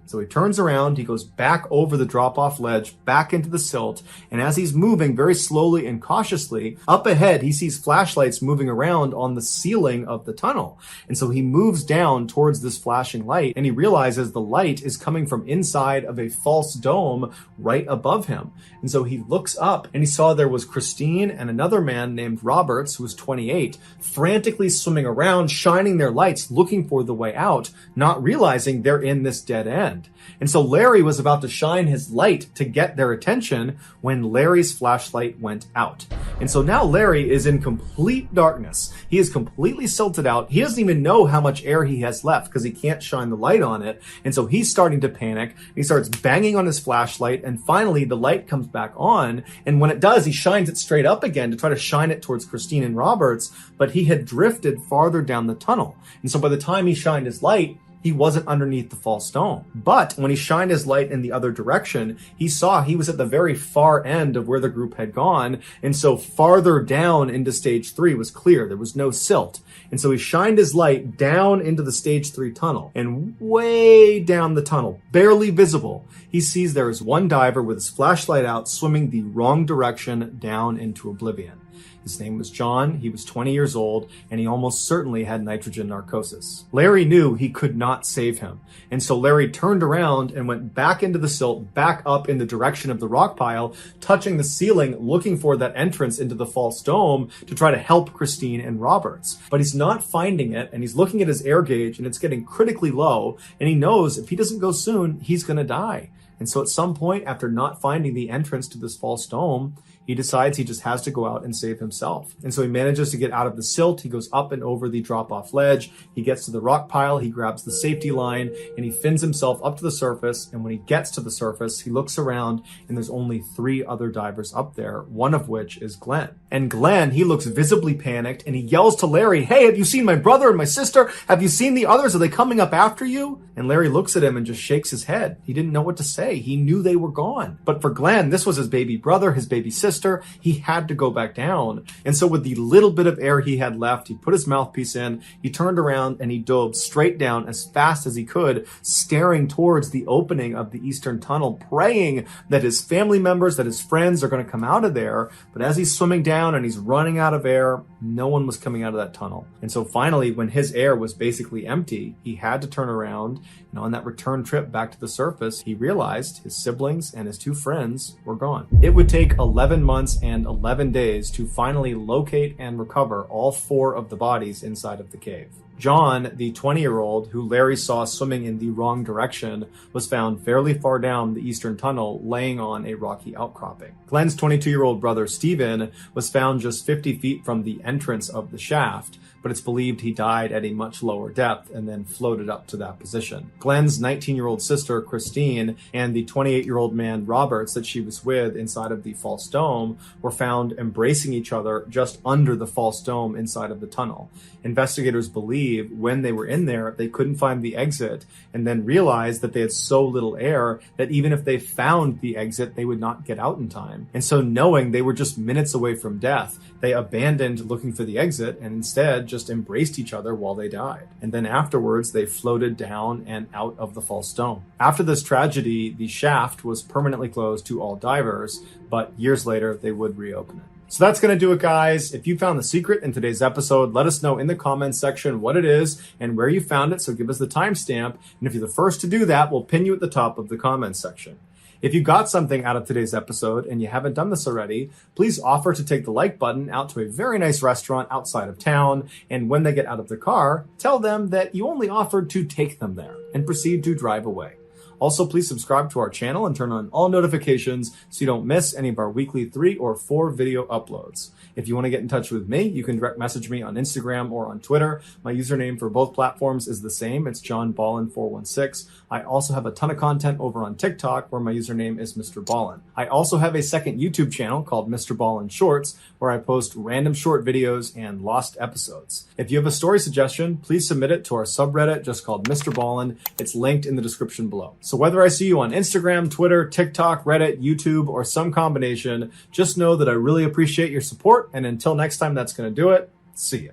So he turns around, he goes back over the drop-off ledge, back into the silt, and as he's moving very slowly and cautiously, up ahead he sees flashlights moving around on the ceiling of the tunnel. And so he moves down towards this flashing light, and he realizes the light is coming from inside of a false dome right above him. And so he looks up, and he saw there was Christine and another man named Roberts, who was 28, frantically swimming around, shining their lights, looking for the way out, not realizing they're in this dead end. And so Larry was about to shine his light to get their attention when Larry's flashlight went out. And so now Larry is in complete darkness. He is completely silted out. He doesn't even know how much air he has left because he can't shine the light on it. And so he's starting to panic. He starts banging on his flashlight, and finally the light comes back on. And when it does, he shines it straight up again to try to shine it towards Christine and Roberts, but he had drifted farther down the tunnel. And so by the time he shined his light, he wasn't underneath the false dome. But when he shined his light in the other direction, he saw he was at the very far end of where the group had gone. And so farther down into stage 3 was clear. There was no silt. And so he shined his light down into the stage 3 tunnel, and way down the tunnel, barely visible, he sees there is one diver with his flashlight out swimming the wrong direction down into oblivion. His name was John, he was 20 years old, and he almost certainly had nitrogen narcosis. Larry knew he could not save him, and so Larry turned around and went back into the silt, back up in the direction of the rock pile, touching the ceiling, looking for that entrance into the false dome to try to help Christine and Roberts. But he's not finding it, and he's looking at his air gauge, and it's getting critically low, and he knows if he doesn't go soon, he's gonna die. And so at some point, after not finding the entrance to this false dome, he decides he just has to go out and save himself. And so he manages to get out of the silt. He goes up and over the drop-off ledge. He gets to the rock pile. He grabs the safety line and he fins himself up to the surface. And when he gets to the surface, he looks around and there's only 3 other divers up there, one of which is Glenn. And Glenn, he looks visibly panicked and he yells to Larry, "Hey, have you seen my brother and my sister? Have you seen the others? Are they coming up after you?" And Larry looks at him and just shakes his head. He didn't know what to say. He knew they were gone. But for Glenn, this was his baby brother, his baby sister. He had to go back down. And so with the little bit of air he had left, he put his mouthpiece in, he turned around and he dove straight down as fast as he could, staring towards the opening of the eastern tunnel, praying that his family members, that his friends are going to come out of there. But as he's swimming down and he's running out of air, no one was coming out of that tunnel. And so finally, when his air was basically empty, he had to turn around. And on that return trip back to the surface, he realized his siblings and his 2 friends were gone. It would take 11 months and 11 days to finally locate and recover all 4 of the bodies inside of the cave. John, the 20-year-old who Larry saw swimming in the wrong direction, was found fairly far down the eastern tunnel, laying on a rocky outcropping. Glenn's 22-year-old brother Stephen was found just 50 feet from the entrance of the shaft, but it's believed he died at a much lower depth and then floated up to that position. Glenn's 19-year-old sister Christine and the 28-year-old man Roberts that she was with inside of the false dome were found embracing each other just under the false dome inside of the tunnel. Investigators believe when they were in there, they couldn't find the exit and then realized that they had so little air that even if they found the exit, they would not get out in time. And so knowing they were just minutes away from death, they abandoned looking for the exit and instead just embraced each other while they died. And then afterwards, they floated down and out of the false dome. After this tragedy, the shaft was permanently closed to all divers, but years later, they would reopen it. So that's going to do it, guys. If you found the secret in today's episode, let us know in the comments section what it is and where you found it, so give us the timestamp. And if you're the first to do that, we'll pin you at the top of the comments section. If you got something out of today's episode and you haven't done this already, please offer to take the like button out to a very nice restaurant outside of town. And when they get out of the car, tell them that you only offered to take them there and proceed to drive away. Also, please subscribe to our channel and turn on all notifications so you don't miss any of our weekly 3 or 4 video uploads. If you want to get in touch with me, you can direct message me on Instagram or on Twitter. My username for both platforms is the same. It's JohnBallen416. I also have a ton of content over on TikTok where my username is MrBallen. I also have a second YouTube channel called MrBallen Shorts where I post random short videos and lost episodes. If you have a story suggestion, please submit it to our subreddit just called MrBallen. It's linked in the description below. So whether I see you on Instagram, Twitter, TikTok, Reddit, YouTube, or some combination, just know that I really appreciate your support. And until next time, that's going to do it. See ya.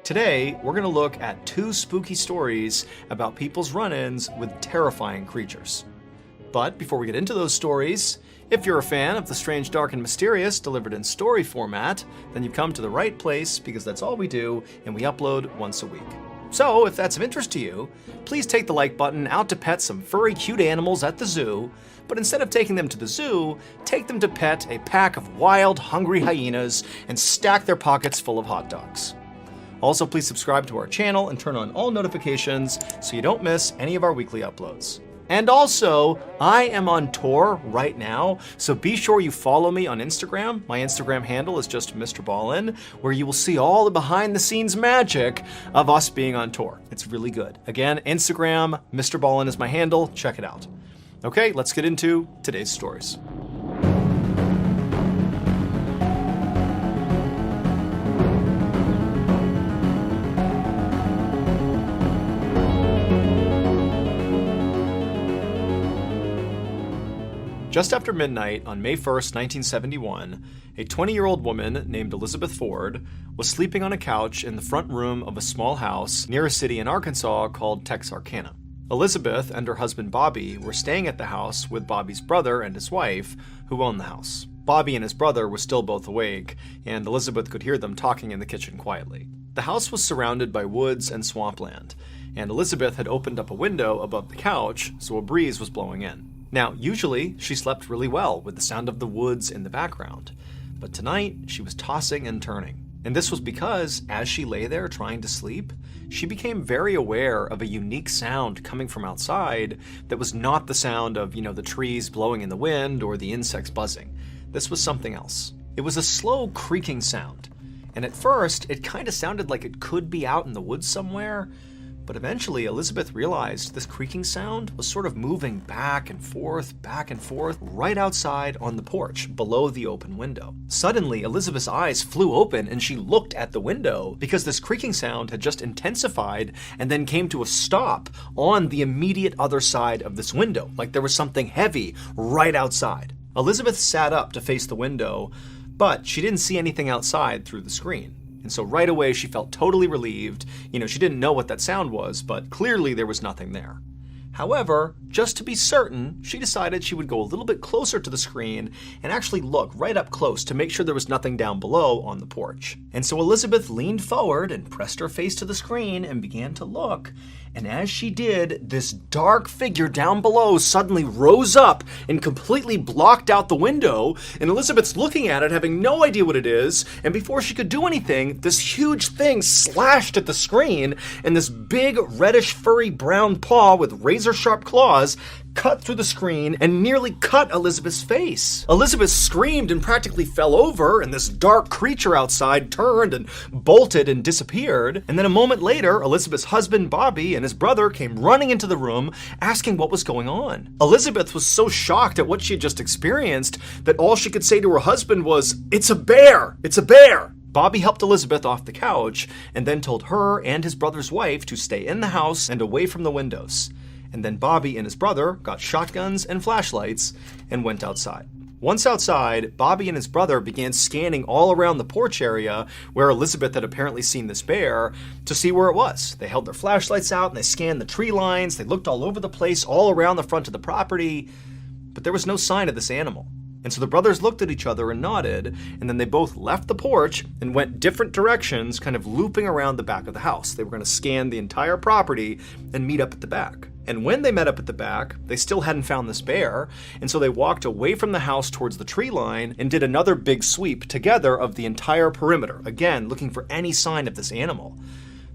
Today, we're going to look at 2 spooky stories about people's run-ins with terrifying creatures. But before we get into those stories, if you're a fan of the strange, dark, and mysterious delivered in story format, then you've come to the right place because that's all we do, and we upload once a week. So, if that's of interest to you, please take the like button out to pet some furry, cute animals at the zoo, but instead of taking them to the zoo, take them to pet a pack of wild, hungry hyenas and stack their pockets full of hot dogs. Also, please subscribe to our channel and turn on all notifications so you don't miss any of our weekly uploads. And also, I am on tour right now, so be sure you follow me on Instagram. My Instagram handle is just MrBallen, where you will see all the behind-the-scenes magic of us being on tour. It's really good. Again, Instagram, MrBallen is my handle. Check it out. Okay, let's get into today's stories. Just after midnight on May 1st, 1971, a 20-year-old woman named Elizabeth Ford was sleeping on a couch in the front room of a small house near a city in Arkansas called Texarkana. Elizabeth and her husband Bobby were staying at the house with Bobby's brother and his wife, who owned the house. Bobby and his brother were still both awake, and Elizabeth could hear them talking in the kitchen quietly. The house was surrounded by woods and swampland, and Elizabeth had opened up a window above the couch, so a breeze was blowing in. Now, usually, she slept really well with the sound of the woods in the background, but tonight, she was tossing and turning. And this was because, as she lay there trying to sleep, she became very aware of a unique sound coming from outside that was not the sound of, the trees blowing in the wind or the insects buzzing. This was something else. It was a slow creaking sound, and at first, it kind of sounded like it could be out in the woods somewhere, but eventually Elizabeth realized this creaking sound was sort of moving back and forth, right outside on the porch, below the open window. Suddenly, Elizabeth's eyes flew open and she looked at the window because this creaking sound had just intensified and then came to a stop on the immediate other side of this window, like there was something heavy right outside. Elizabeth sat up to face the window, but she didn't see anything outside through the screen. And so right away, she felt totally relieved. She didn't know what that sound was, but clearly there was nothing there. However, just to be certain, she decided she would go a little bit closer to the screen and actually look right up close to make sure there was nothing down below on the porch. And so Elizabeth leaned forward and pressed her face to the screen and began to look. And as she did, this dark figure down below suddenly rose up and completely blocked out the window. And Elizabeth's looking at it, having no idea what it is. And before she could do anything, this huge thing slashed at the screen, and this big reddish furry brown paw with razor-sharp claws cut through the screen and nearly cut Elizabeth's face. Elizabeth screamed and practically fell over, and this dark creature outside turned and bolted and disappeared. And then a moment later, Elizabeth's husband Bobby and his brother came running into the room asking what was going on. Elizabeth was so shocked at what she had just experienced that all she could say to her husband was, "It's a bear! It's a bear!" Bobby helped Elizabeth off the couch and then told her and his brother's wife to stay in the house and away from the windows. And then Bobby and his brother got shotguns and flashlights and went outside. Once outside, Bobby and his brother began scanning all around the porch area where Elizabeth had apparently seen this bear to see where it was. They held their flashlights out and they scanned the tree lines. They looked all over the place, all around the front of the property, but there was no sign of this animal. And so the brothers looked at each other and nodded, and then they both left the porch and went different directions, kind of looping around the back of the house. They were going to scan the entire property and meet up at the back. And when they met up at the back, they still hadn't found this bear, and so they walked away from the house towards the tree line and did another big sweep together of the entire perimeter, again, looking for any sign of this animal.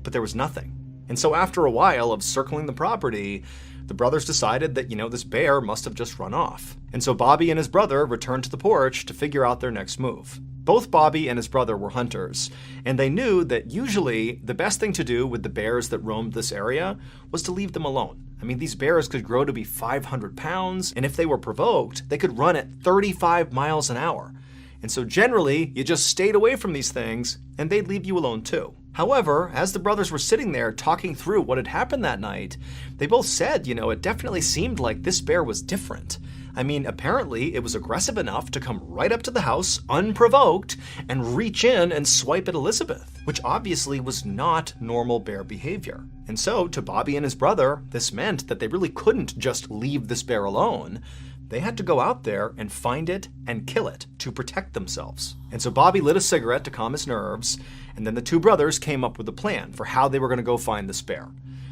But there was nothing. And so after a while of circling the property, the brothers decided that, this bear must have just run off. And so Bobby and his brother returned to the porch to figure out their next move. Both Bobby and his brother were hunters, and they knew that usually the best thing to do with the bears that roamed this area was to leave them alone. I mean, these bears could grow to be 500 pounds, and if they were provoked, they could run at 35 miles an hour. And so generally, you just stayed away from these things, and they'd leave you alone too. However, as the brothers were sitting there talking through what had happened that night, they both said, it definitely seemed like this bear was different. I mean, apparently it was aggressive enough to come right up to the house, unprovoked, and reach in and swipe at Elizabeth, which obviously was not normal bear behavior. And so, to Bobby and his brother, this meant that they really couldn't just leave this bear alone. They had to go out there and find it and kill it to protect themselves. And so Bobby lit a cigarette to calm his nerves, and then the two brothers came up with a plan for how they were going to go find this bear.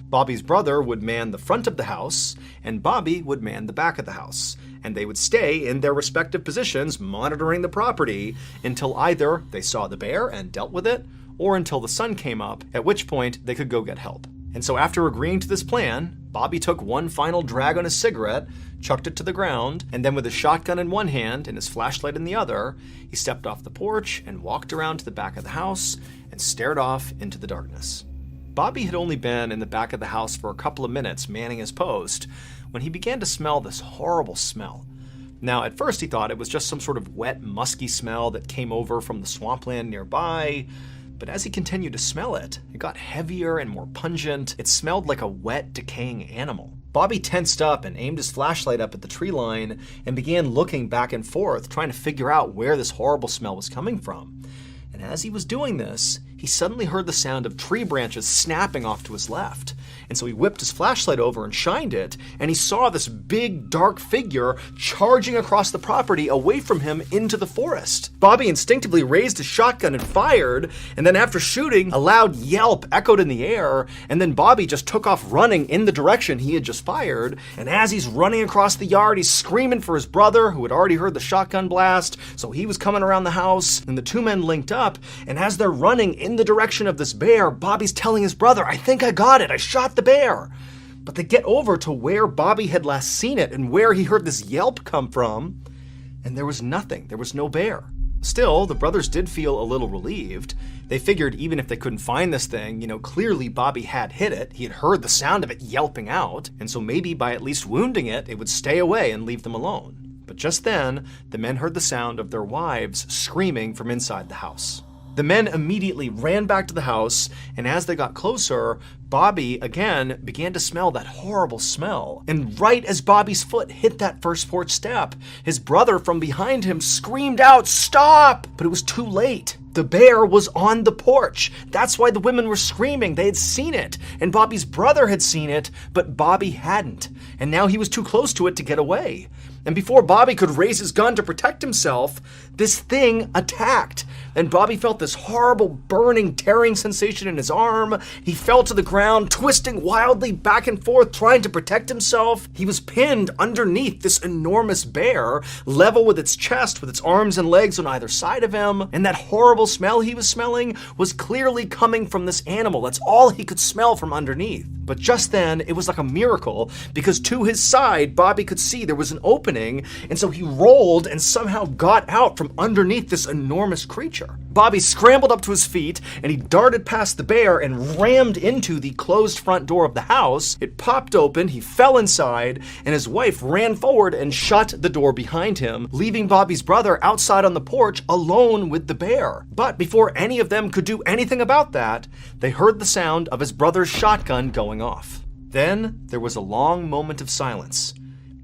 Bobby's brother would man the front of the house, and Bobby would man the back of the house, and they would stay in their respective positions monitoring the property until either they saw the bear and dealt with it, or until the sun came up, at which point they could go get help. And so after agreeing to this plan, Bobby took one final drag on his cigarette, chucked it to the ground, and then with his shotgun in one hand and his flashlight in the other, he stepped off the porch and walked around to the back of the house and stared off into the darkness. Bobby had only been in the back of the house for a couple of minutes manning his post when he began to smell this horrible smell. Now, at first he thought it was just some sort of wet, musky smell that came over from the swampland nearby, but as he continued to smell it, it got heavier and more pungent. It smelled like a wet, decaying animal. Bobby tensed up and aimed his flashlight up at the tree line and began looking back and forth, trying to figure out where this horrible smell was coming from. And as he was doing this, he suddenly heard the sound of tree branches snapping off to his left. And so he whipped his flashlight over and shined it, and he saw this big, dark figure charging across the property away from him into the forest. Bobby instinctively raised his shotgun and fired, and then after shooting, a loud yelp echoed in the air, and then Bobby just took off running in the direction he had just fired, and as he's running across the yard, he's screaming for his brother, who had already heard the shotgun blast, so he was coming around the house, and the two men linked up, and as they're running in the direction of this bear, Bobby's telling his brother, "I think I got it, I shot the bear." But they get over to where Bobby had last seen it and where he heard this yelp come from, and there was nothing. There was no bear. Still, the brothers did feel a little relieved. They figured even if they couldn't find this thing, clearly Bobby had hit it. He had heard the sound of it yelping out, and so maybe by at least wounding it, it would stay away and leave them alone. But just then, the men heard the sound of their wives screaming from inside the house. The men immediately ran back to the house, and as they got closer, Bobby, again, began to smell that horrible smell. And right as Bobby's foot hit that first porch step, his brother from behind him screamed out, "Stop!" But it was too late. The bear was on the porch. That's why the women were screaming. They had seen it, and Bobby's brother had seen it, but Bobby hadn't. And now he was too close to it to get away. And before Bobby could raise his gun to protect himself, this thing attacked. And Bobby felt this horrible burning, tearing sensation in his arm. He fell to the ground, twisting wildly back and forth, trying to protect himself. He was pinned underneath this enormous bear, level with its chest, with its arms and legs on either side of him. And that horrible smell he was smelling was clearly coming from this animal. That's all he could smell from underneath. But just then, it was like a miracle, because to his side, Bobby could see there was an opening, and so he rolled and somehow got out from underneath this enormous creature. Bobby scrambled up to his feet, and he darted past the bear and rammed into the closed front door of the house. It popped open, he fell inside, and his wife ran forward and shut the door behind him, leaving Bobby's brother outside on the porch alone with the bear. But before any of them could do anything about that, they heard the sound of his brother's shotgun going off. Then there was a long moment of silence.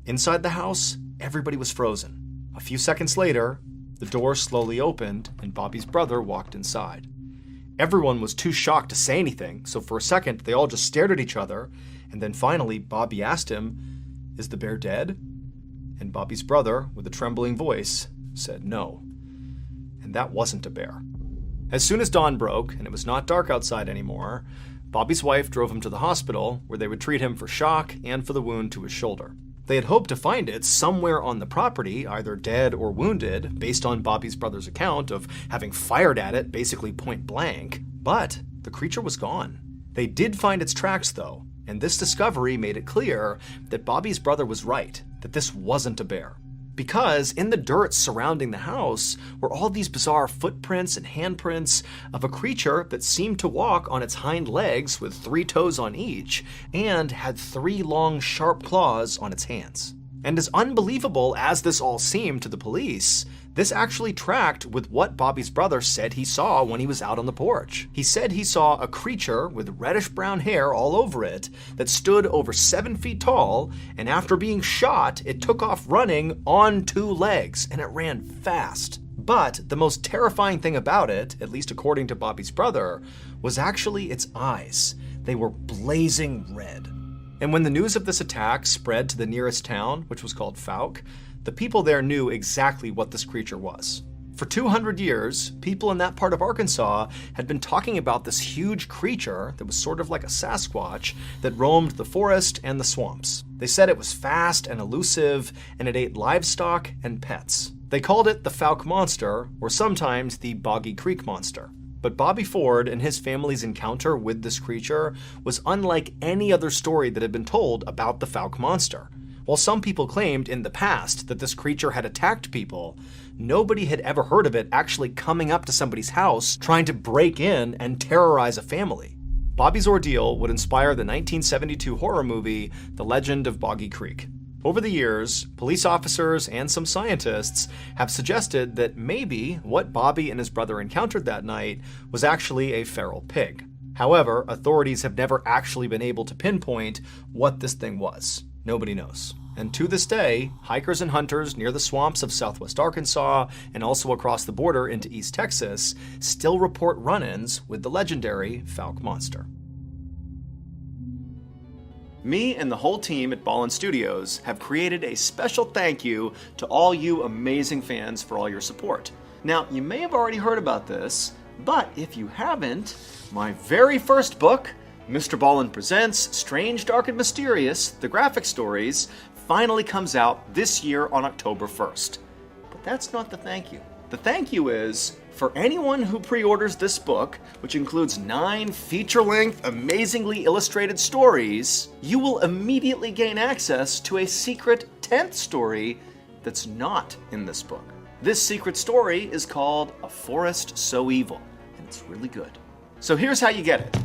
Inside the house, everybody was frozen. A few seconds later, the door slowly opened and Bobby's brother walked inside. Everyone was too shocked to say anything, so for a second they all just stared at each other, and then finally Bobby asked him, "Is the bear dead?" And Bobby's brother, with a trembling voice, said no. And that wasn't a bear. As soon as dawn broke and it was not dark outside anymore, Bobby's wife drove him to the hospital, where they would treat him for shock and for the wound to his shoulder. They had hoped to find it somewhere on the property, either dead or wounded, based on Bobby's brother's account of having fired at it basically point blank, but the creature was gone. They did find its tracks though, and this discovery made it clear that Bobby's brother was right, that this wasn't a bear. Because in the dirt surrounding the house were all these bizarre footprints and handprints of a creature that seemed to walk on its hind legs with 3 toes on each, and had 3 long sharp claws on its hands. And as unbelievable as this all seemed to the police, this actually tracked with what Bobby's brother said he saw when he was out on the porch. He said he saw a creature with reddish-brown hair all over it that stood over 7 feet tall, and after being shot, it took off running on 2 legs, and it ran fast. But the most terrifying thing about it, at least according to Bobby's brother, was actually its eyes. They were blazing red. And when the news of this attack spread to the nearest town, which was called Fouke, the people there knew exactly what this creature was. For 200 years, people in that part of Arkansas had been talking about this huge creature that was sort of like a Sasquatch that roamed the forest and the swamps. They said it was fast and elusive, and it ate livestock and pets. They called it the Fouke Monster, or sometimes the Boggy Creek Monster. But Bobby Ford and his family's encounter with this creature was unlike any other story that had been told about the Fouke Monster. While some people claimed in the past that this creature had attacked people, nobody had ever heard of it actually coming up to somebody's house, trying to break in and terrorize a family. Bobby's ordeal would inspire the 1972 horror movie, The Legend of Boggy Creek. Over the years, police officers and some scientists have suggested that maybe what Bobby and his brother encountered that night was actually a feral pig. However, authorities have never actually been able to pinpoint what this thing was. Nobody knows. And to this day, hikers and hunters near the swamps of southwest Arkansas and also across the border into East Texas still report run-ins with the legendary Fouke Monster. Me and the whole team at Ballen Studios have created a special thank you to all you amazing fans for all your support. Now, you may have already heard about this, but if you haven't, my very first book, MrBallen Presents Strange, Dark, and Mysterious, The Graphic Stories, finally comes out this year on October 1st. But that's not the thank you. The thank you is, for anyone who pre-orders this book, which includes 9 feature-length, amazingly illustrated stories, you will immediately gain access to a secret 10th story that's not in this book. This secret story is called A Forest So Evil, and it's really good. So here's how you get it.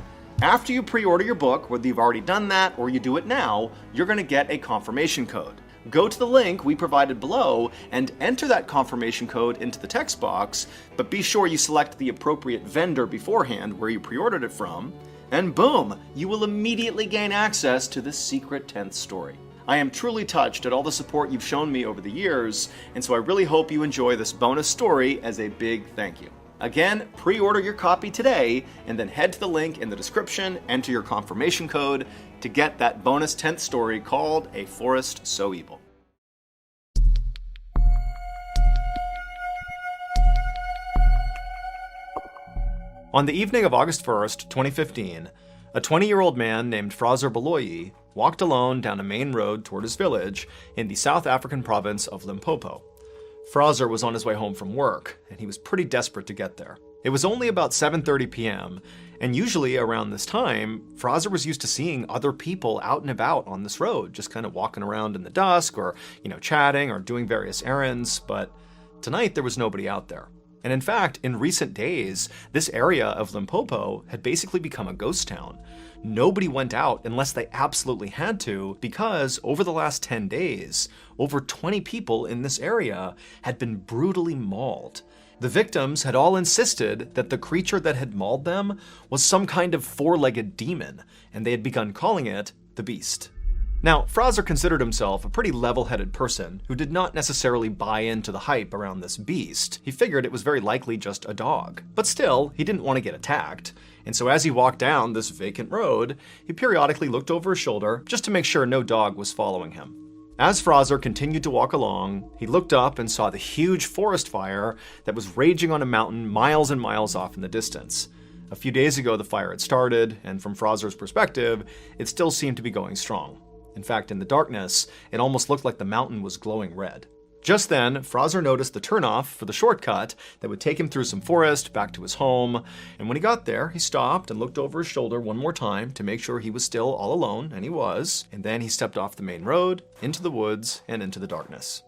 After you pre-order your book, whether you've already done that or you do it now, you're going to get a confirmation code. Go to the link we provided below and enter that confirmation code into the text box, but be sure you select the appropriate vendor beforehand where you pre-ordered it from. and boom, you will immediately gain access to this secret 10th story. I am truly touched at all the support you've shown me over the years, and so I really hope you enjoy this bonus story as a big thank you. Again, pre-order your copy today, and then head to the link in the description, enter your confirmation code to get that bonus 10th story called A Forest So Evil. On the evening of August 1st, 2015, a 20-year-old man named Fraser Baloyi walked alone down a main road toward his village in the South African province of Limpopo. Fraser was on his way home from work, and he was pretty desperate to get there. It was only about 7:30 p.m., and usually around this time, Fraser was used to seeing other people out and about on this road, just kind of walking around in the dusk or, chatting or doing various errands, but tonight there was nobody out there. And in fact, in recent days, this area of Limpopo had basically become a ghost town. Nobody went out unless they absolutely had to, because over the last 10 days, over 20 people in this area had been brutally mauled. The victims had all insisted that the creature that had mauled them was some kind of four-legged demon, and they had begun calling it the Beast. Now, Fraser considered himself a pretty level-headed person who did not necessarily buy into the hype around this beast. He figured it was very likely just a dog. But still, he didn't want to get attacked, and so as he walked down this vacant road, he periodically looked over his shoulder just to make sure no dog was following him. As Fraser continued to walk along, he looked up and saw the huge forest fire that was raging on a mountain miles and miles off in the distance. A few days ago, the fire had started, and from Fraser's perspective, it still seemed to be going strong. In fact, in the darkness, it almost looked like the mountain was glowing red. Just then, Fraser noticed the turnoff for the shortcut that would take him through some forest back to his home, and when he got there, he stopped and looked over his shoulder one more time to make sure he was still all alone, and he was, and then he stepped off the main road, into the woods, and into the darkness.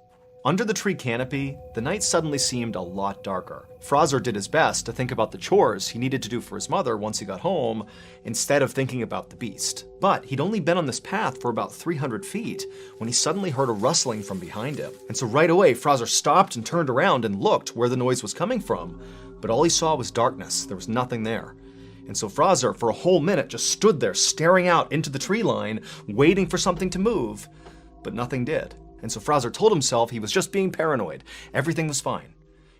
Under the tree canopy, the night suddenly seemed a lot darker. Fraser did his best to think about the chores he needed to do for his mother once he got home, instead of thinking about the beast. But he'd only been on this path for about 300 feet when he suddenly heard a rustling from behind him. And so right away, Fraser stopped and turned around and looked where the noise was coming from. But all he saw was darkness. There was nothing there. And so Fraser, for a whole minute, just stood there staring out into the tree line, waiting for something to move. But nothing did. And so Fraser told himself he was just being paranoid. Everything was fine.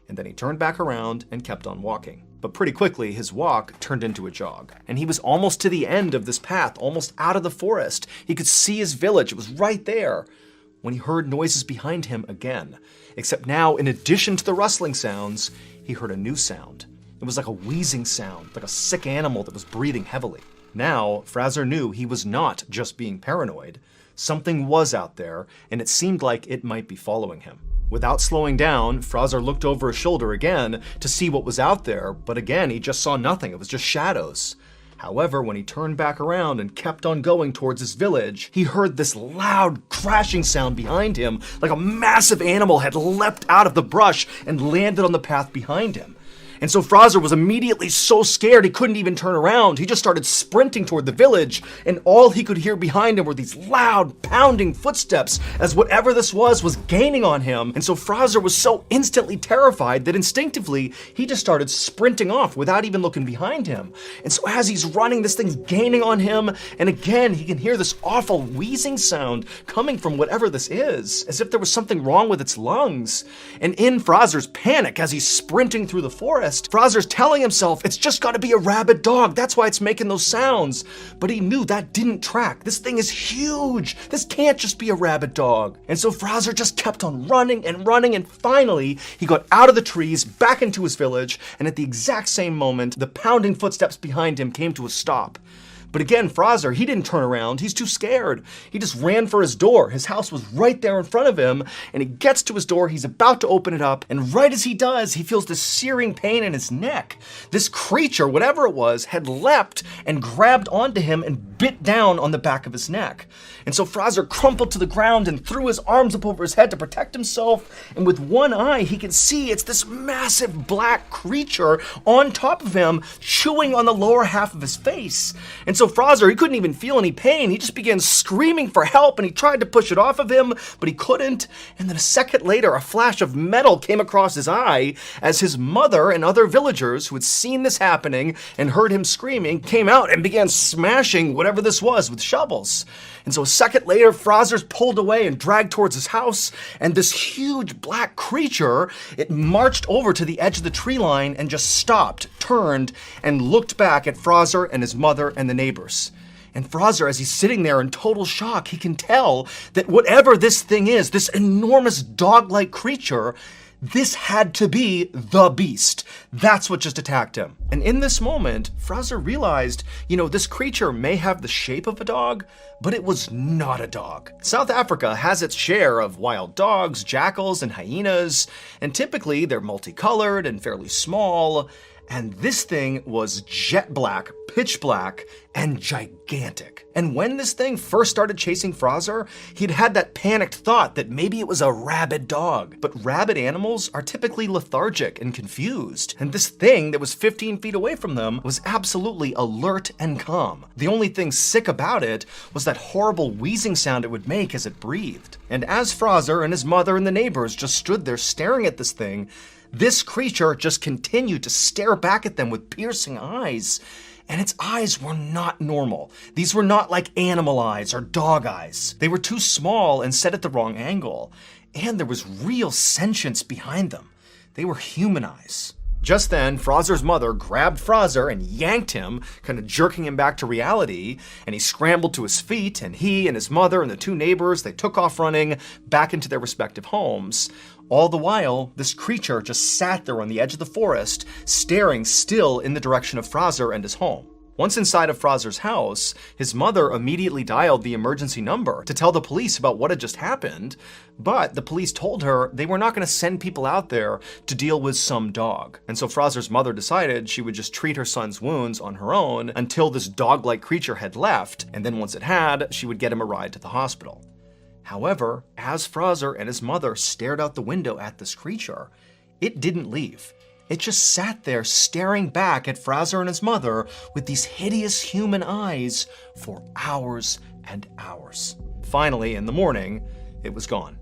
And then he turned back around and kept on walking. But pretty quickly, his walk turned into a jog. And he was almost to the end of this path, almost out of the forest. He could see his village. It was right there. When he heard noises behind him again. Except now, in addition to the rustling sounds, he heard a new sound. It was like a wheezing sound, like a sick animal that was breathing heavily. Now, Fraser knew he was not just being paranoid. Something was out there, and it seemed like it might be following him. Without slowing down, Fraser looked over his shoulder again to see what was out there, but again, he just saw nothing. It was just shadows. However, when he turned back around and kept on going towards his village, he heard this loud crashing sound behind him, like a massive animal had leapt out of the brush and landed on the path behind him. And so Fraser was immediately so scared he couldn't even turn around. He just started sprinting toward the village, and all he could hear behind him were these loud, pounding footsteps as whatever this was gaining on him. And so Fraser was so instantly terrified that instinctively he just started sprinting off without even looking behind him. And so as he's running, this thing's gaining on him, and again he can hear this awful wheezing sound coming from whatever this is, as if there was something wrong with its lungs. And in Fraser's panic, as he's sprinting through the forest, Fraser's telling himself it's just gotta be a rabid dog, that's why it's making those sounds. But he knew that didn't track. This thing is huge. This can't just be a rabid dog. And so Fraser just kept on running, and finally he got out of the trees, back into his village, and at the exact same moment, the pounding footsteps behind him came to a stop. But again, Fraser, he didn't turn around. He's too scared. He just ran for his door. His house was right there in front of him, and he gets to his door. He's about to open it up, and right as he does, he feels this searing pain in his neck. This creature, whatever it was, had leapt and grabbed onto him and bit down on the back of his neck. And so Fraser crumpled to the ground and threw his arms up over his head to protect himself, and with one eye, he can see it's this massive black creature on top of him, chewing on the lower half of his face. And so Fraser, he couldn't even feel any pain. He just began screaming for help, and he tried to push it off of him, but he couldn't. And then a second later, a flash of metal came across his eye as his mother and other villagers who had seen this happening and heard him screaming came out and began smashing whatever this was with shovels. And so a second later, Fraser's pulled away and dragged towards his house, and this huge black creature, it marched over to the edge of the tree line and just stopped, turned, and looked back at Fraser and his mother and the neighbors. And Fraser, as he's sitting there in total shock, he can tell that whatever this thing is, this enormous dog-like creature, this had to be the beast. That's what just attacked him. And in this moment, Fraser realized, this creature may have the shape of a dog, but it was not a dog. South Africa has its share of wild dogs, jackals, and hyenas, and typically they're multicolored and fairly small. And this thing was jet black, pitch black, and gigantic. And when this thing first started chasing Fraser, he'd had that panicked thought that maybe it was a rabid dog. But rabid animals are typically lethargic and confused. And this thing that was 15 feet away from them was absolutely alert and calm. The only thing sick about it was that horrible wheezing sound it would make as it breathed. And as Fraser and his mother and the neighbors just stood there staring at this thing, this creature just continued to stare back at them with piercing eyes, and its eyes were not normal. These were not like animal eyes or dog eyes. They were too small and set at the wrong angle, and there was real sentience behind them. They were human eyes. Just then, Fraser's mother grabbed Fraser and yanked him, kind of jerking him back to reality, and he scrambled to his feet, and he and his mother and the two neighbors, they took off running back into their respective homes. All the while, this creature just sat there on the edge of the forest, staring still in the direction of Fraser and his home. Once inside of Fraser's house, his mother immediately dialed the emergency number to tell the police about what had just happened, but the police told her they were not going to send people out there to deal with some dog. And so Fraser's mother decided she would just treat her son's wounds on her own until this dog-like creature had left, and then once it had, she would get him a ride to the hospital. However, as Fraser and his mother stared out the window at this creature, it didn't leave. It just sat there staring back at Fraser and his mother with these hideous human eyes for hours and hours. Finally, in the morning, it was gone.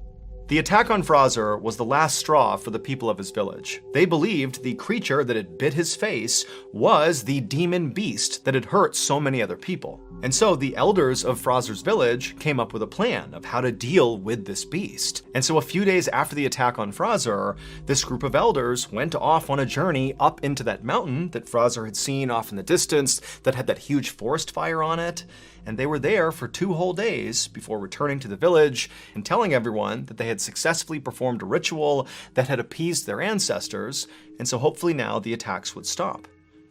The attack on Fraser was the last straw for the people of his village. They believed the creature that had bit his face was the demon beast that had hurt so many other people. And so the elders of Fraser's village came up with a plan of how to deal with this beast. And so a few days after the attack on Fraser, this group of elders went off on a journey up into that mountain that Fraser had seen off in the distance that had that huge forest fire on it. And they were there for 2 whole days before returning to the village and telling everyone that they had successfully performed a ritual that had appeased their ancestors, and so hopefully now the attacks would stop.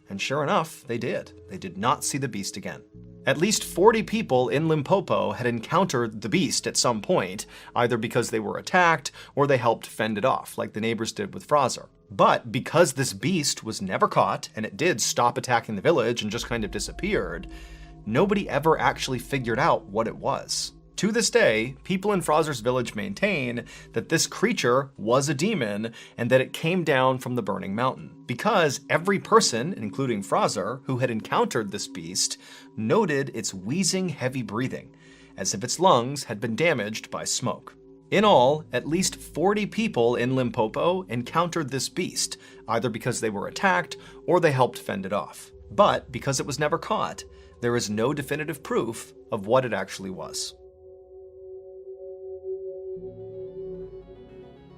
And sure enough, they did. They did not see the beast again. At least 40 people in Limpopo had encountered the beast at some point, either because they were attacked or they helped fend it off, like the neighbors did with Fraser. But because this beast was never caught, and it did stop attacking the village and just kind of disappeared, nobody ever actually figured out what it was. To this day, people in Fraser's village maintain that this creature was a demon and that it came down from the burning mountain, because every person, including Fraser, who had encountered this beast, noted its wheezing, heavy breathing, as if its lungs had been damaged by smoke. In all, at least 40 people in Limpopo encountered this beast, either because they were attacked or they helped fend it off. But because it was never caught, there is no definitive proof of what it actually was.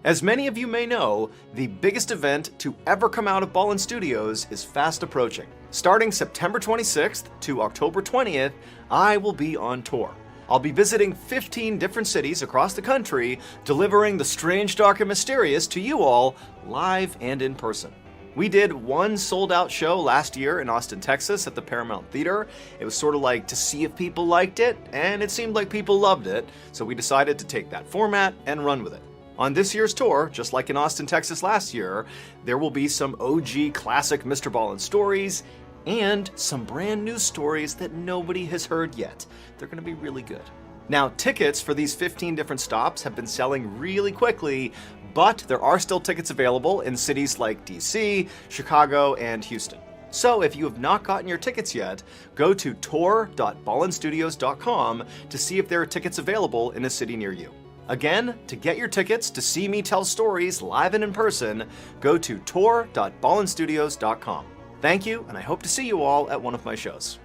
As many of you may know, the biggest event to ever come out of Ballen Studios is fast approaching. Starting September 26th to October 20th, I will be on tour. I'll be visiting 15 different cities across the country, delivering the strange, dark, and mysterious to you all, live and in person. We did one sold-out show last year in Austin, Texas at the Paramount Theater. It was sort of like to see if people liked it, and it seemed like people loved it, so we decided to take that format and run with it. On this year's tour, just like in Austin, Texas last year, there will be some OG classic MrBallen stories and some brand new stories that nobody has heard yet. They're going to be really good. Now, tickets for these 15 different stops have been selling really quickly, but there are still tickets available in cities like DC, Chicago, and Houston. So if you have not gotten your tickets yet, go to tour.ballenstudios.com to see if there are tickets available in a city near you. Again, to get your tickets to see me tell stories live and in person, go to tour.ballenstudios.com. Thank you, and I hope to see you all at one of my shows.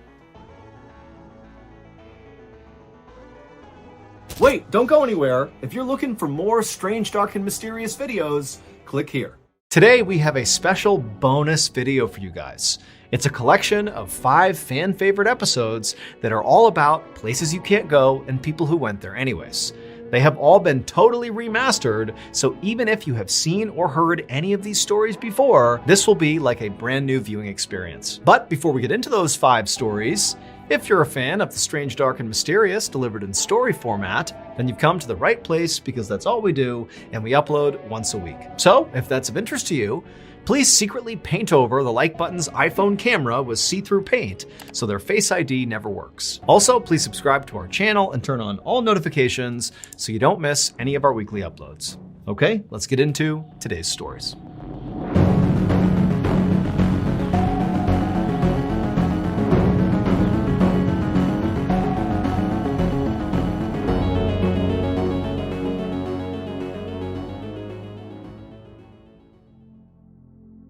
Wait, don't go anywhere. If you're looking for more strange, dark, and mysterious videos, click here. Today we have a special bonus video for you guys. It's a collection of 5 fan favorite episodes that are all about places you can't go and people who went there anyways. They have all been totally remastered, so even if you have seen or heard any of these stories before, this will be like a brand new viewing experience. But before we get into those 5 stories, if you're a fan of the strange, dark, and mysterious delivered in story format, then you've come to the right place because that's all we do, and we upload once a week. So, if that's of interest to you, please secretly paint over the like button's iPhone camera with see-through paint so their Face ID never works. Also, please subscribe to our channel and turn on all notifications so you don't miss any of our weekly uploads. Okay, let's get into today's stories.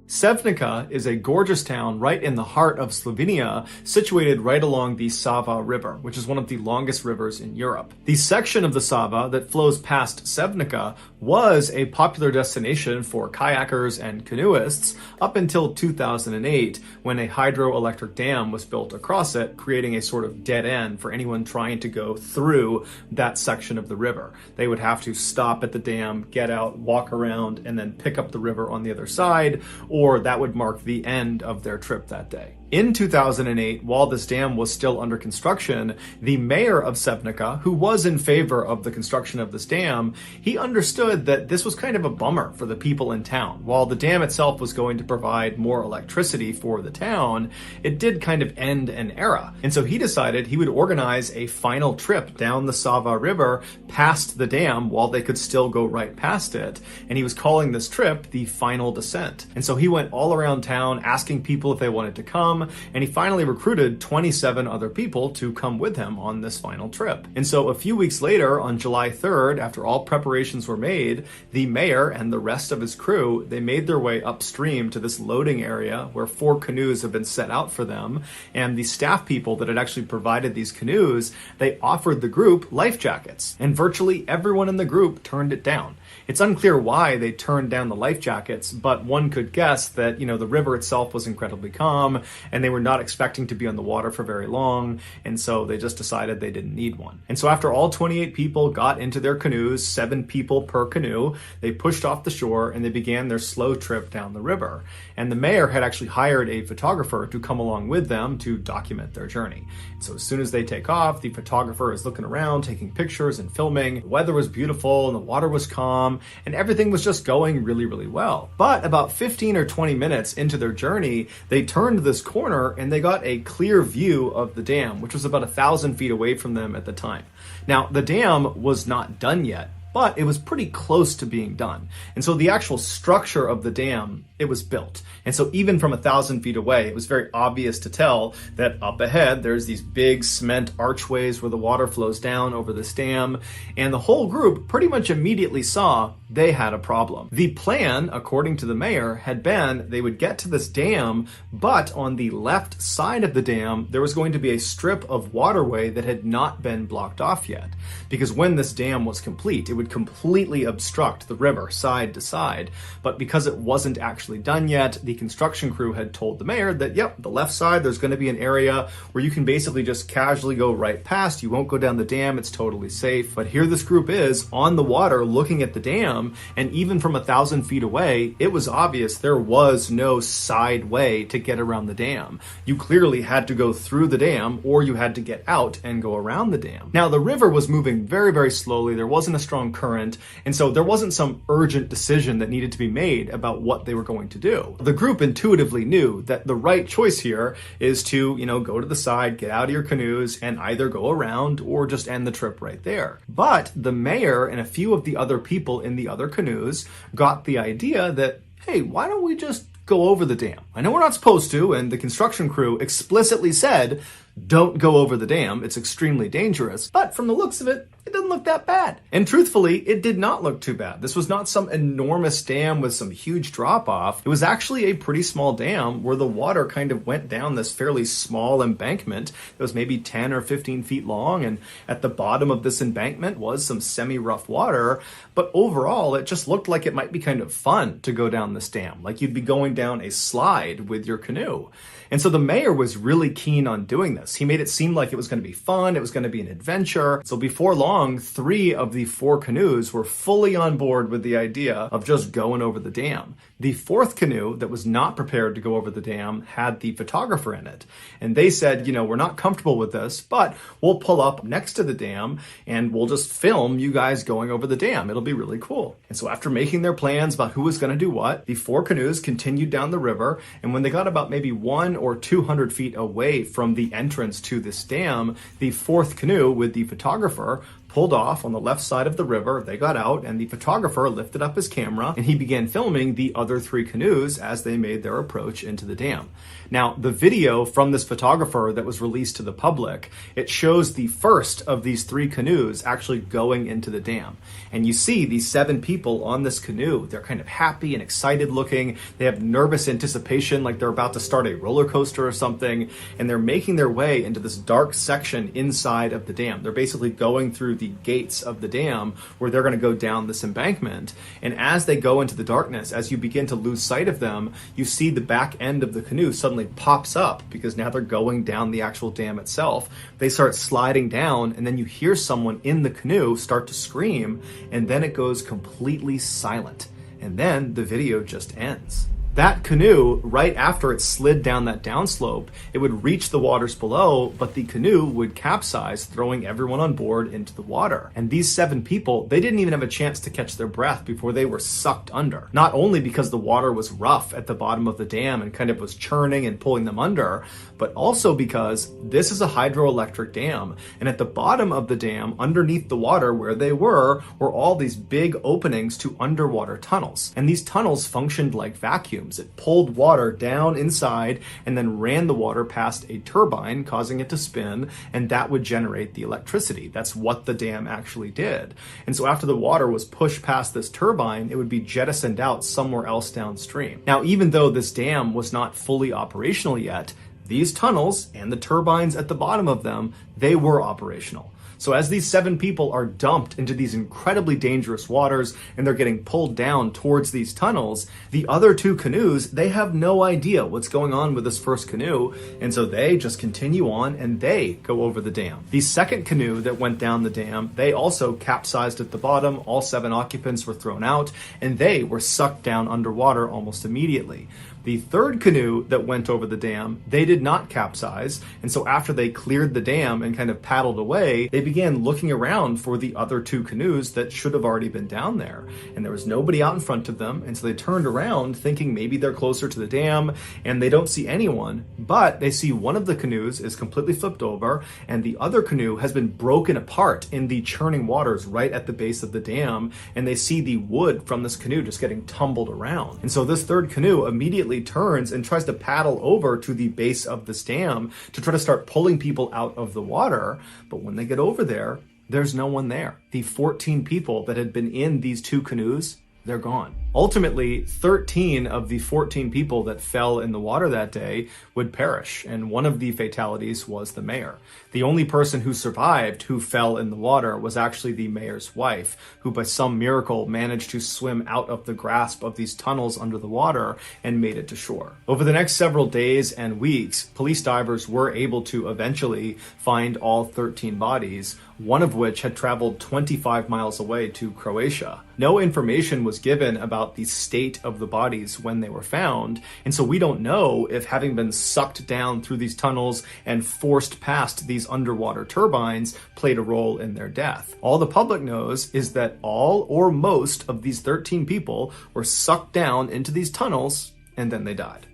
Sevnica is a gorgeous town right in the heart of Slovenia, situated right along the Sava River, which is one of the longest rivers in Europe. The section of the Sava that flows past Sevnica was a popular destination for kayakers and canoeists up until 2008, when a hydroelectric dam was built across it, creating a sort of dead end for anyone trying to go through that section of the river. They would have to stop at the dam, get out, walk around, and then pick up the river on the other side, or that would mark the end of their trip that day. In 2008, while this dam was still under construction, the mayor of Sevnica, who was in favor of the construction of this dam, he understood that this was kind of a bummer for the people in town. While the dam itself was going to provide more electricity for the town, it did kind of end an era. And so he decided he would organize a final trip down the Sava River past the dam while they could still go right past it. And he was calling this trip the Final Descent. And so he went all around town asking people if they wanted to come, and he finally recruited 27 other people to come with him on this final trip. And so a few weeks later, on July 3rd, after all preparations were made, the mayor and the rest of his crew, they made their way upstream to this loading area where 4 canoes have been set out for them. And the staff people that had actually provided these canoes, they offered the group life jackets. And virtually everyone in the group turned it down. It's unclear why they turned down the life jackets, but one could guess that, the river itself was incredibly calm, and they were not expecting to be on the water for very long, and so they just decided they didn't need one. And so after all 28 people got into their canoes, 7 people per canoe, they pushed off the shore and they began their slow trip down the river. And the mayor had actually hired a photographer to come along with them to document their journey. So as soon as they take off, the photographer is looking around, taking pictures and filming. The weather was beautiful and the water was calm, and everything was just going really, really well. But about 15 or 20 minutes into their journey, they turned this corner and they got a clear view of the dam, which was about 1,000 feet away from them at the time. Now, the dam was not done yet, but it was pretty close to being done. And so the actual structure of the dam, it was built. And so even from 1,000 feet away, it was very obvious to tell that up ahead, there's these big cement archways where the water flows down over this dam. And the whole group pretty much immediately saw they had a problem. The plan, according to the mayor, had been they would get to this dam, but on the left side of the dam, there was going to be a strip of waterway that had not been blocked off yet. Because when this dam was complete, it would completely obstruct the river side to side. But because it wasn't actually done yet, the construction crew had told the mayor that, yep, the left side, there's going to be an area where you can basically just casually go right past. You won't go down the dam. It's totally safe. But here this group is on the water looking at the dam, and even from 1,000 feet away, it was obvious there was no side way to get around the dam. You clearly had to go through the dam, or you had to get out and go around the dam. Now, the river was moving very, very slowly. There wasn't a strong current, and so there wasn't some urgent decision that needed to be made about what they were going to do. The group intuitively knew that the right choice here is to, go to the side, get out of your canoes, and either go around or just end the trip right there. But the mayor and a few of the other people in the other canoes got the idea that, hey, why don't we just go over the dam. I know we're not supposed to, and the construction crew explicitly said, don't go over the dam, it's extremely dangerous. But from the looks of it, it doesn't look that bad. And truthfully, it did not look too bad. This was not some enormous dam with some huge drop off. It was actually a pretty small dam where the water kind of went down this fairly small embankment that was maybe 10 or 15 feet long. And at the bottom of this embankment was some semi-rough water. But overall, it just looked like it might be kind of fun to go down this dam, like you'd be going down a slide with your canoe. And so the mayor was really keen on doing this. He made it seem like it was going to be fun, it was going to be an adventure. So before long, 3 of the 4 canoes were fully on board with the idea of just going over the dam. The 4th canoe that was not prepared to go over the dam had the photographer in it. And they said, we're not comfortable with this, but we'll pull up next to the dam and we'll just film you guys going over the dam. It'll be really cool. And so after making their plans about who was going to do what, the 4 canoes continued down the river. And when they got about maybe 100 or 200 feet away from the entrance to this dam, the 4th canoe with the photographer pulled off on the left side of the river. They got out and the photographer lifted up his camera and he began filming the other 3 canoes as they made their approach into the dam. Now, the video from this photographer that was released to the public, it shows the first of these 3 canoes actually going into the dam. And you see these 7 people on this canoe. They're kind of happy and excited looking. They have nervous anticipation like they're about to start a roller coaster or something. And they're making their way into this dark section inside of the dam. They're basically going through the gates of the dam where they're going to go down this embankment. And as they go into the darkness, as you begin to lose sight of them, you see the back end of the canoe suddenly pops up because now they're going down the actual dam itself. They start sliding down and then you hear someone in the canoe start to scream and then it goes completely silent. And then the video just ends. That canoe, right after it slid down that downslope, it would reach the waters below, but the canoe would capsize, throwing everyone on board into the water. And these 7 people, they didn't even have a chance to catch their breath before they were sucked under. Not only because the water was rough at the bottom of the dam and kind of was churning and pulling them under, but also because this is a hydroelectric dam. And at the bottom of the dam, underneath the water where they were all these big openings to underwater tunnels. And these tunnels functioned like vacuums. It pulled water down inside and then ran the water past a turbine, causing it to spin, and that would generate the electricity. That's what the dam actually did. And so after the water was pushed past this turbine, it would be jettisoned out somewhere else downstream. Now, even though this dam was not fully operational yet, these tunnels and the turbines at the bottom of them, they were operational. So as these 7 people are dumped into these incredibly dangerous waters and they're getting pulled down towards these tunnels, the other 2 canoes, they have no idea what's going on with this first canoe. And so they just continue on and they go over the dam. The second canoe that went down the dam, they also capsized at the bottom. All 7 occupants were thrown out and they were sucked down underwater almost immediately. The third canoe that went over the dam, they did not capsize, and so after they cleared the dam and kind of paddled away, they began looking around for the other 2 canoes that should have already been down there. And there was nobody out in front of them, and so they turned around thinking maybe they're closer to the dam, and they don't see anyone, but they see one of the canoes is completely flipped over, and the other canoe has been broken apart in the churning waters right at the base of the dam, and they see the wood from this canoe just getting tumbled around. And so this third canoe immediately turns and tries to paddle over to the base of this dam to try to start pulling people out of the water. But when they get over there, there's no one there. The 14 people that had been in these 2 canoes, they're gone. Ultimately, 13 of the 14 people that fell in the water that day would perish, and one of the fatalities was the mayor. The only person who survived who fell in the water was actually the mayor's wife, who by some miracle managed to swim out of the grasp of these tunnels under the water and made it to shore. Over the next several days and weeks, police divers were able to eventually find all 13 bodies, one of which had traveled 25 miles away to Croatia. No information was given about the state of the bodies when they were found, and so we don't know if having been sucked down through these tunnels and forced past these underwater turbines played a role in their death. All the public knows is that all or most of these 13 people were sucked down into these tunnels and then they died.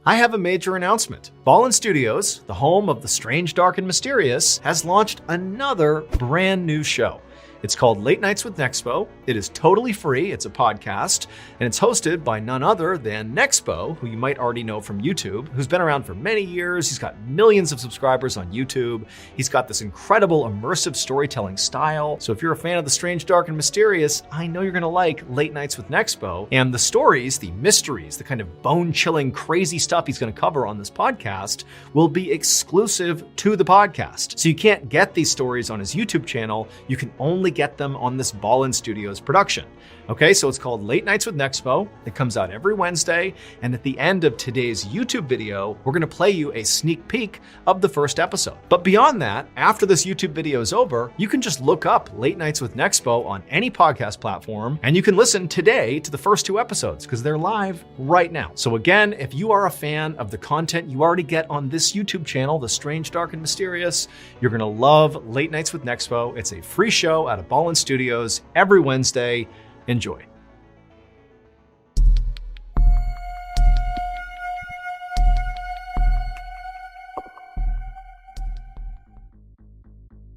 I have a major announcement. Ballen Studios, the home of the strange, dark, and mysterious, has launched another brand new show. It's called Late Nights with Nexpo. It is totally free. It's a podcast, and it's hosted by none other than Nexpo, who you might already know from YouTube, who's been around for many years. He's got millions of subscribers on YouTube. He's got this incredible immersive storytelling style. So if you're a fan of the strange, dark, and mysterious, I know you're going to like Late Nights with Nexpo. And the stories, the mysteries, the kind of bone-chilling, crazy stuff he's going to cover on this podcast will be exclusive to the podcast. So you can't get these stories on his YouTube channel. You can only get them on this Ballen Studios production. Okay, so it's called Late Nights with Nexpo. It comes out every Wednesday, and at the end of today's YouTube video, we're going to play you a sneak peek of the first episode. But beyond that, after this YouTube video is over, you can just look up Late Nights with Nexpo on any podcast platform, and you can listen today to the first 2 episodes because they're live right now. So again, if you are a fan of the content you already get on this YouTube channel, The Strange, Dark, and Mysterious, you're going to love Late Nights with Nexpo. It's a free show out of Ballen Studios every Wednesday. Enjoy.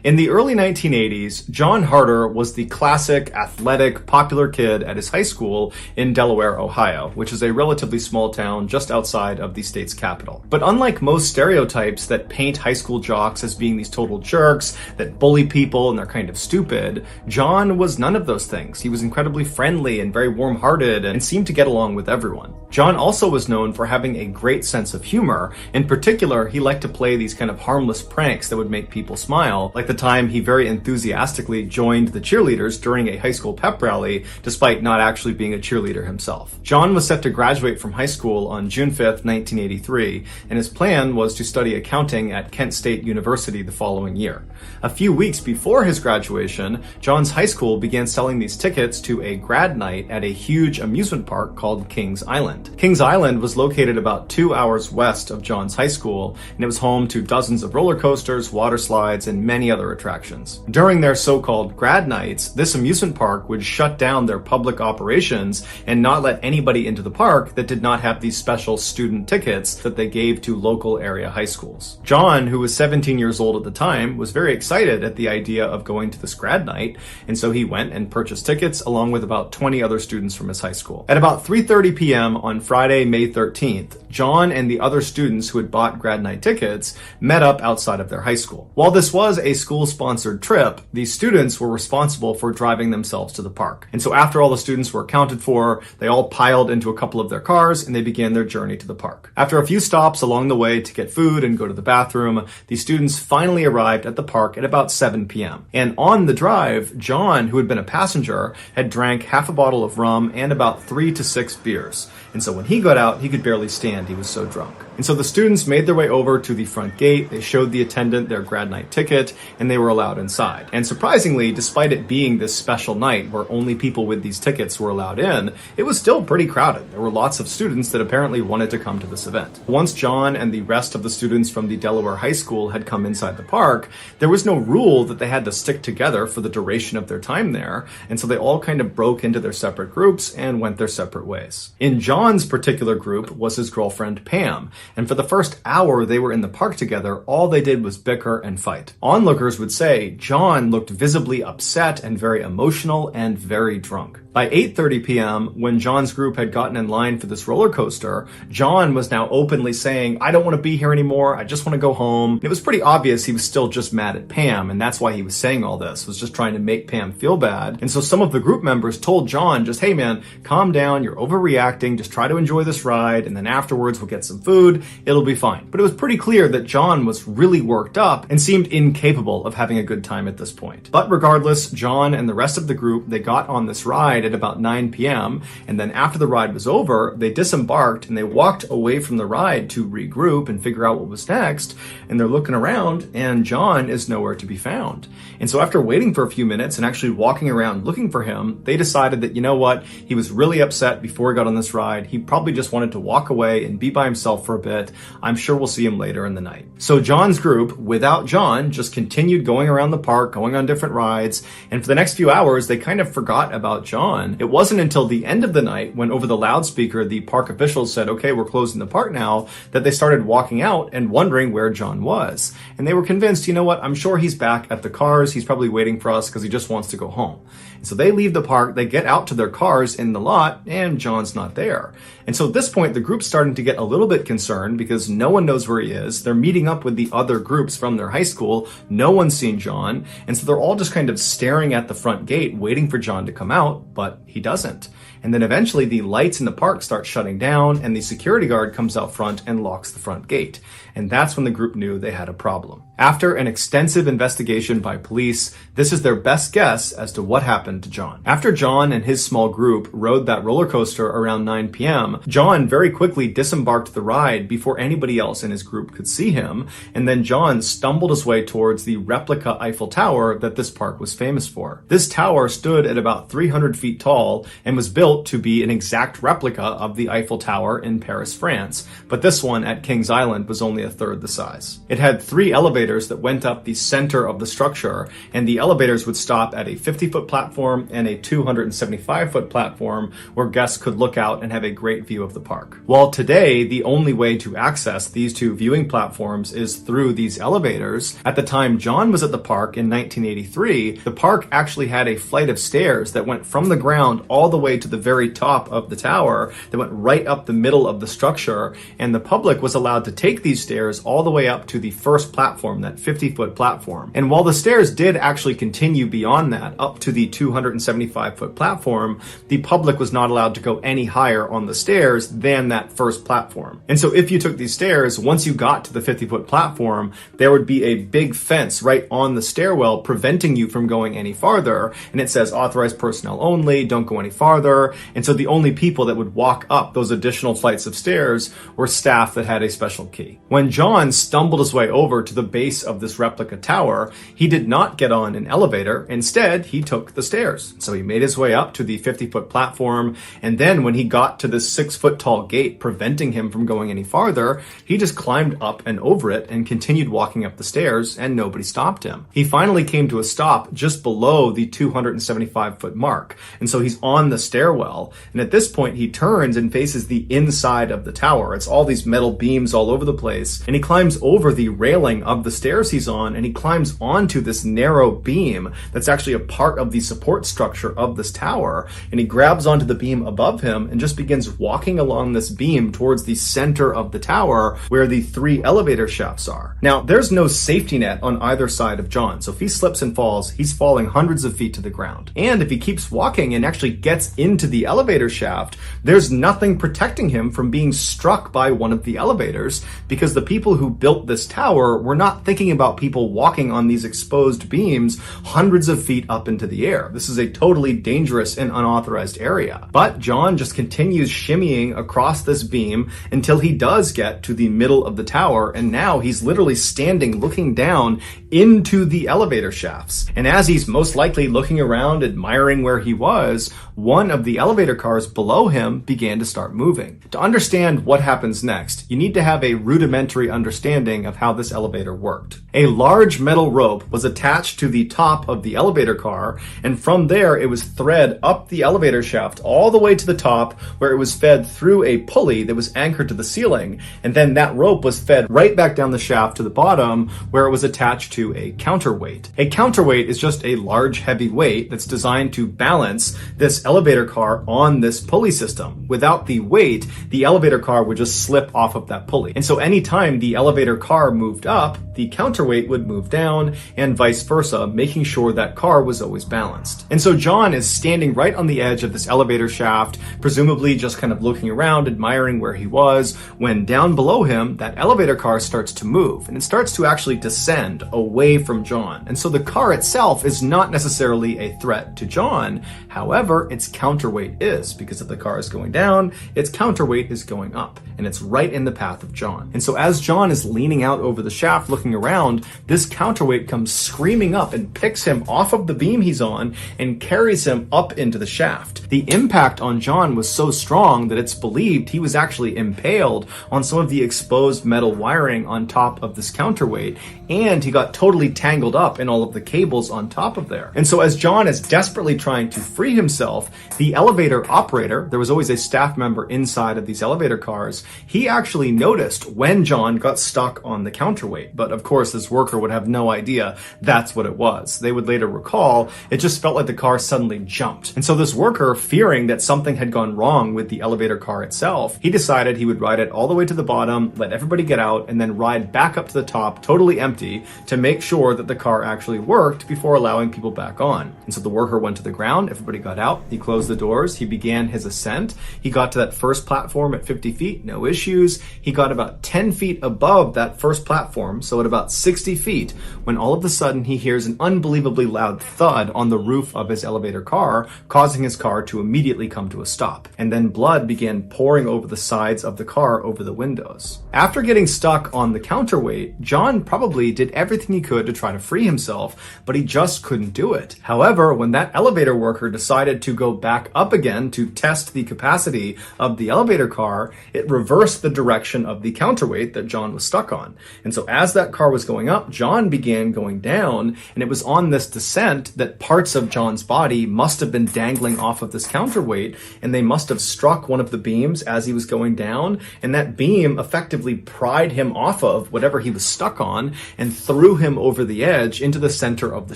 In the early 1980s, John Harder was the classic, athletic, popular kid at his high school in Delaware, Ohio, which is a relatively small town just outside of the state's capital. But unlike most stereotypes that paint high school jocks as being these total jerks that bully people and they're kind of stupid, John was none of those things. He was incredibly friendly and very warm-hearted and seemed to get along with everyone. John also was known for having a great sense of humor. In particular, he liked to play these kind of harmless pranks that would make people smile, like the time he very enthusiastically joined the cheerleaders during a high school pep rally, despite not actually being a cheerleader himself. John was set to graduate from high school on June 5th, 1983, and his plan was to study accounting at Kent State University the following year. A few weeks before his graduation, John's high school began selling these tickets to a grad night at a huge amusement park called Kings Island. Kings Island was located about 2 hours west of John's high school, and it was home to dozens of roller coasters, water slides, and many other attractions. During their so-called grad nights, this amusement park would shut down their public operations and not let anybody into the park that did not have these special student tickets that they gave to local area high schools. John, who was 17 years old at the time, was very excited at the idea of going to this grad night, and so he went and purchased tickets along with about 20 other students from his high school. At about 3:30 p.m. on Friday, May 13th, John and the other students who had bought grad night tickets met up outside of their high school. While this was a school-sponsored trip, the students were responsible for driving themselves to the park. And so after all the students were accounted for, they all piled into a couple of their cars and they began their journey to the park. After a few stops along the way to get food and go to the bathroom, the students finally arrived at the park at about 7 p.m. And on the drive, John, who had been a passenger, had drank half a bottle of rum and about 3 to 6 beers. And so when he got out, he could barely stand. He was so drunk. And so the students made their way over to the front gate. They showed the attendant their grad night ticket, and they were allowed inside. And surprisingly, despite it being this special night where only people with these tickets were allowed in, it was still pretty crowded. There were lots of students that apparently wanted to come to this event. Once John and the rest of the students from the Delaware High School had come inside the park, there was no rule that they had to stick together for the duration of their time there, and so they all kind of broke into their separate groups and went their separate ways. In John's particular group was his girlfriend Pam, and for the first hour they were in the park together, all they did was bicker and fight. Onlookers would say John looked visibly upset and very emotional and very drunk. By 8:30 p.m., when John's group had gotten in line for this roller coaster, John was now openly saying, "I don't want to be here anymore, I just want to go home." It was pretty obvious he was still just mad at Pam, and that's why he was saying all this, was just trying to make Pam feel bad. And so some of the group members told John, just, "Hey man, calm down, you're overreacting, just try to enjoy this ride, and then afterwards we'll get some food, it'll be fine." But it was pretty clear that John was really worked up and seemed incapable of having a good time at this point. But regardless, John and the rest of the group, they got on this ride at about 9 p.m. and then after the ride was over, they disembarked and they walked away from the ride to regroup and figure out what was next, and they're looking around and John is nowhere to be found. And so after waiting for a few minutes and actually walking around looking for him, they decided that, you know what, he was really upset before he got on this ride. He probably just wanted to walk away and be by himself for a bit. I'm sure we'll see him later in the night. So John's group, without John, just continued going around the park, going on different rides, and for the next few hours, they kind of forgot about John John. It wasn't until the end of the night when over the loudspeaker the park officials said, okay, we're closing the park now, that they started walking out and wondering where John was. And they were convinced, you know what, I'm sure he's back at the cars. He's probably waiting for us because he just wants to go home. And so they leave the park, they get out to their cars in the lot, and John's not there. And so at this point, the group's starting to get a little bit concerned because no one knows where he is. They're meeting up with the other groups from their high school. No one's seen John. And so they're all just kind of staring at the front gate, waiting for John to come out, but he doesn't. And then eventually the lights in the park start shutting down and the security guard comes out front and locks the front gate. And that's when the group knew they had a problem. After an extensive investigation by police, this is their best guess as to what happened to John. After John and his small group rode that roller coaster around 9 p.m., John very quickly disembarked the ride before anybody else in his group could see him. And then John stumbled his way towards the replica Eiffel Tower that this park was famous for. This tower stood at about 300 feet tall and was built to be an exact replica of the Eiffel Tower in Paris, France. But this one at Kings Island was only a third the size. It had 3 elevators that went up the center of the structure, and the elevators would stop at a 50-foot platform and a 275-foot platform where guests could look out and have a great view of the park. While today, the only way to access these 2 viewing platforms is through these elevators, at the time John was at the park in 1983, the park actually had a flight of stairs that went from the ground all the way to the very top of the tower that went right up the middle of the structure, and the public was allowed to take these stairs all the way up to the first platform, that 50-foot platform. And while the stairs did actually continue beyond that, up to the 275-foot platform, the public was not allowed to go any higher on the stairs than that first platform. And so if you took these stairs, once you got to the 50-foot platform, there would be a big fence right on the stairwell preventing you from going any farther. And it says authorized personnel only, don't go any farther. And so the only people that would walk up those additional flights of stairs were staff that had a special key. When John stumbled his way over to the base of this replica tower, he did not get on an elevator. Instead, he took the stairs. So he made his way up to the 50-foot platform, and then when he got to this 6-foot tall gate preventing him from going any farther, he just climbed up and over it and continued walking up the stairs, and nobody stopped him. He finally came to a stop just below the 275-foot mark, and so he's on the stairwell, and at this point he turns and faces the inside of the tower. It's all these metal beams all over the place, and he climbs over the railing of the stairs he's on, and he climbs onto this narrow beam that's actually a part of the support structure of this tower, and he grabs onto the beam above him and just begins walking along this beam towards the center of the tower where the 3 elevator shafts are. Now, there's no safety net on either side of John, so if he slips and falls, he's falling hundreds of feet to the ground. And if he keeps walking and actually gets into the elevator shaft, there's nothing protecting him from being struck by one of the elevators, because the people who built this tower were not thinking about people walking on these exposed beams hundreds of feet up into the air. This is a totally dangerous and unauthorized area. But John just continues shimmying across this beam until he does get to the middle of the tower, and now he's literally standing looking down into the elevator shafts. And as he's most likely looking around, admiring where he was, one of the elevator cars below him began to start moving. To understand what happens next, you need to have a rudimentary understanding of how this elevator worked. A large metal rope was attached to the top of the elevator car, and from there it was thread up the elevator shaft all the way to the top, where it was fed through a pulley that was anchored to the ceiling, and then that rope was fed right back down the shaft to the bottom, where it was attached to a counterweight. A counterweight is just a large heavy weight that's designed to balance this elevator car on this pulley system. Without the weight, the elevator car would just slip off of that pulley. And so anytime the elevator car moved up, the counterweight would move down, and vice versa, making sure that car was always balanced. And so John is standing right on the edge of this elevator shaft, presumably just kind of looking around, admiring where he was, when down below him, that elevator car starts to move, and it starts to actually descend away from John. And so the car itself is not necessarily a threat to John. However, its counterweight is, because if the car is going down, its counterweight is going up, and it's right in the path of John. And so as John is leaning out over the shaft looking around, this counterweight comes screaming up and picks him off of the beam he's on and carries him up into the shaft. The impact on John was so strong that it's believed he was actually impaled on some of the exposed metal wiring on top of this counterweight, and he got totally tangled up in all of the cables on top of there. And so as John is desperately trying to free free himself, the elevator operator, there was always a staff member inside of these elevator cars, he actually noticed when John got stuck on the counterweight. But of course, this worker would have no idea that's what it was. They would later recall it just felt like the car suddenly jumped. And so this worker, fearing that something had gone wrong with the elevator car itself, he decided he would ride it all the way to the bottom, let everybody get out, and then ride back up to the top totally empty to make sure that the car actually worked before allowing people back on. And so the worker went to the ground, everybody got out, he closed the doors, he began his ascent. He got to that first platform at 50 feet, no issues. He got about 10 feet above that first platform, so at about 60 feet, when all of a sudden he hears an unbelievably loud thud on the roof of his elevator car, causing his car to immediately come to a stop. And then blood began pouring over the sides of the car over the windows. After getting stuck on the counterweight, John probably did everything he could to try to free himself, but he just couldn't do it. However, when that elevator worker decided to go back up again to test the capacity of the elevator car, it reversed the direction of the counterweight that John was stuck on. And so as that car was going up, John began going down, and it was on this descent that parts of John's body must have been dangling off of this counterweight, and they must have struck one of the beams as he was going down, and that beam effectively pried him off of whatever he was stuck on and threw him over the edge into the center of the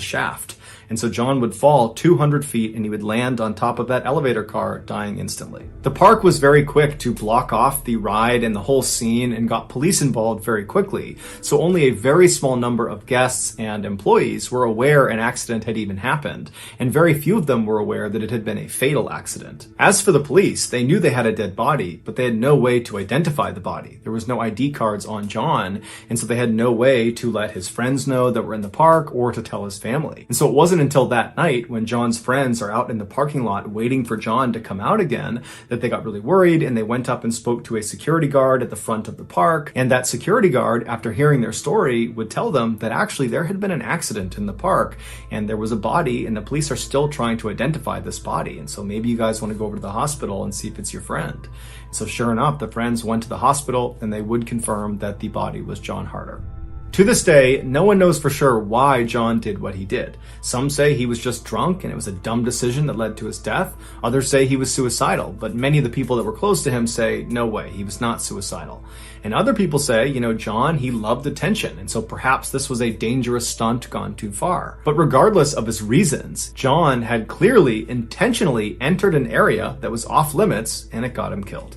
shaft. And so John would fall 200 feet and he would land on top of that elevator car, dying instantly. The park was very quick to block off the ride and the whole scene and got police involved very quickly. So only a very small number of guests and employees were aware an accident had even happened, and very few of them were aware that it had been a fatal accident. As for the police, they knew they had a dead body, but they had no way to identify the body. There was no ID cards on John, and so they had no way to let his friends know that were in the park or to tell his family. And so it wasn't until that night, when John's friends are out in the parking lot waiting for John to come out again, that they got really worried, and they went up and spoke to a security guard at the front of the park. And that security guard, after hearing their story, would tell them that actually there had been an accident in the park and there was a body, and the police are still trying to identify this body. And so maybe you guys want to go over to the hospital and see if it's your friend. So sure enough, the friends went to the hospital and they would confirm that the body was John Harder. To this day, no one knows for sure why John did what he did. Some say he was just drunk and it was a dumb decision that led to his death. Others say he was suicidal, but many of the people that were close to him say, no way, he was not suicidal. And other people say, John, he loved attention, and so perhaps this was a dangerous stunt gone too far. But regardless of his reasons, John had clearly intentionally entered an area that was off limits, and it got him killed.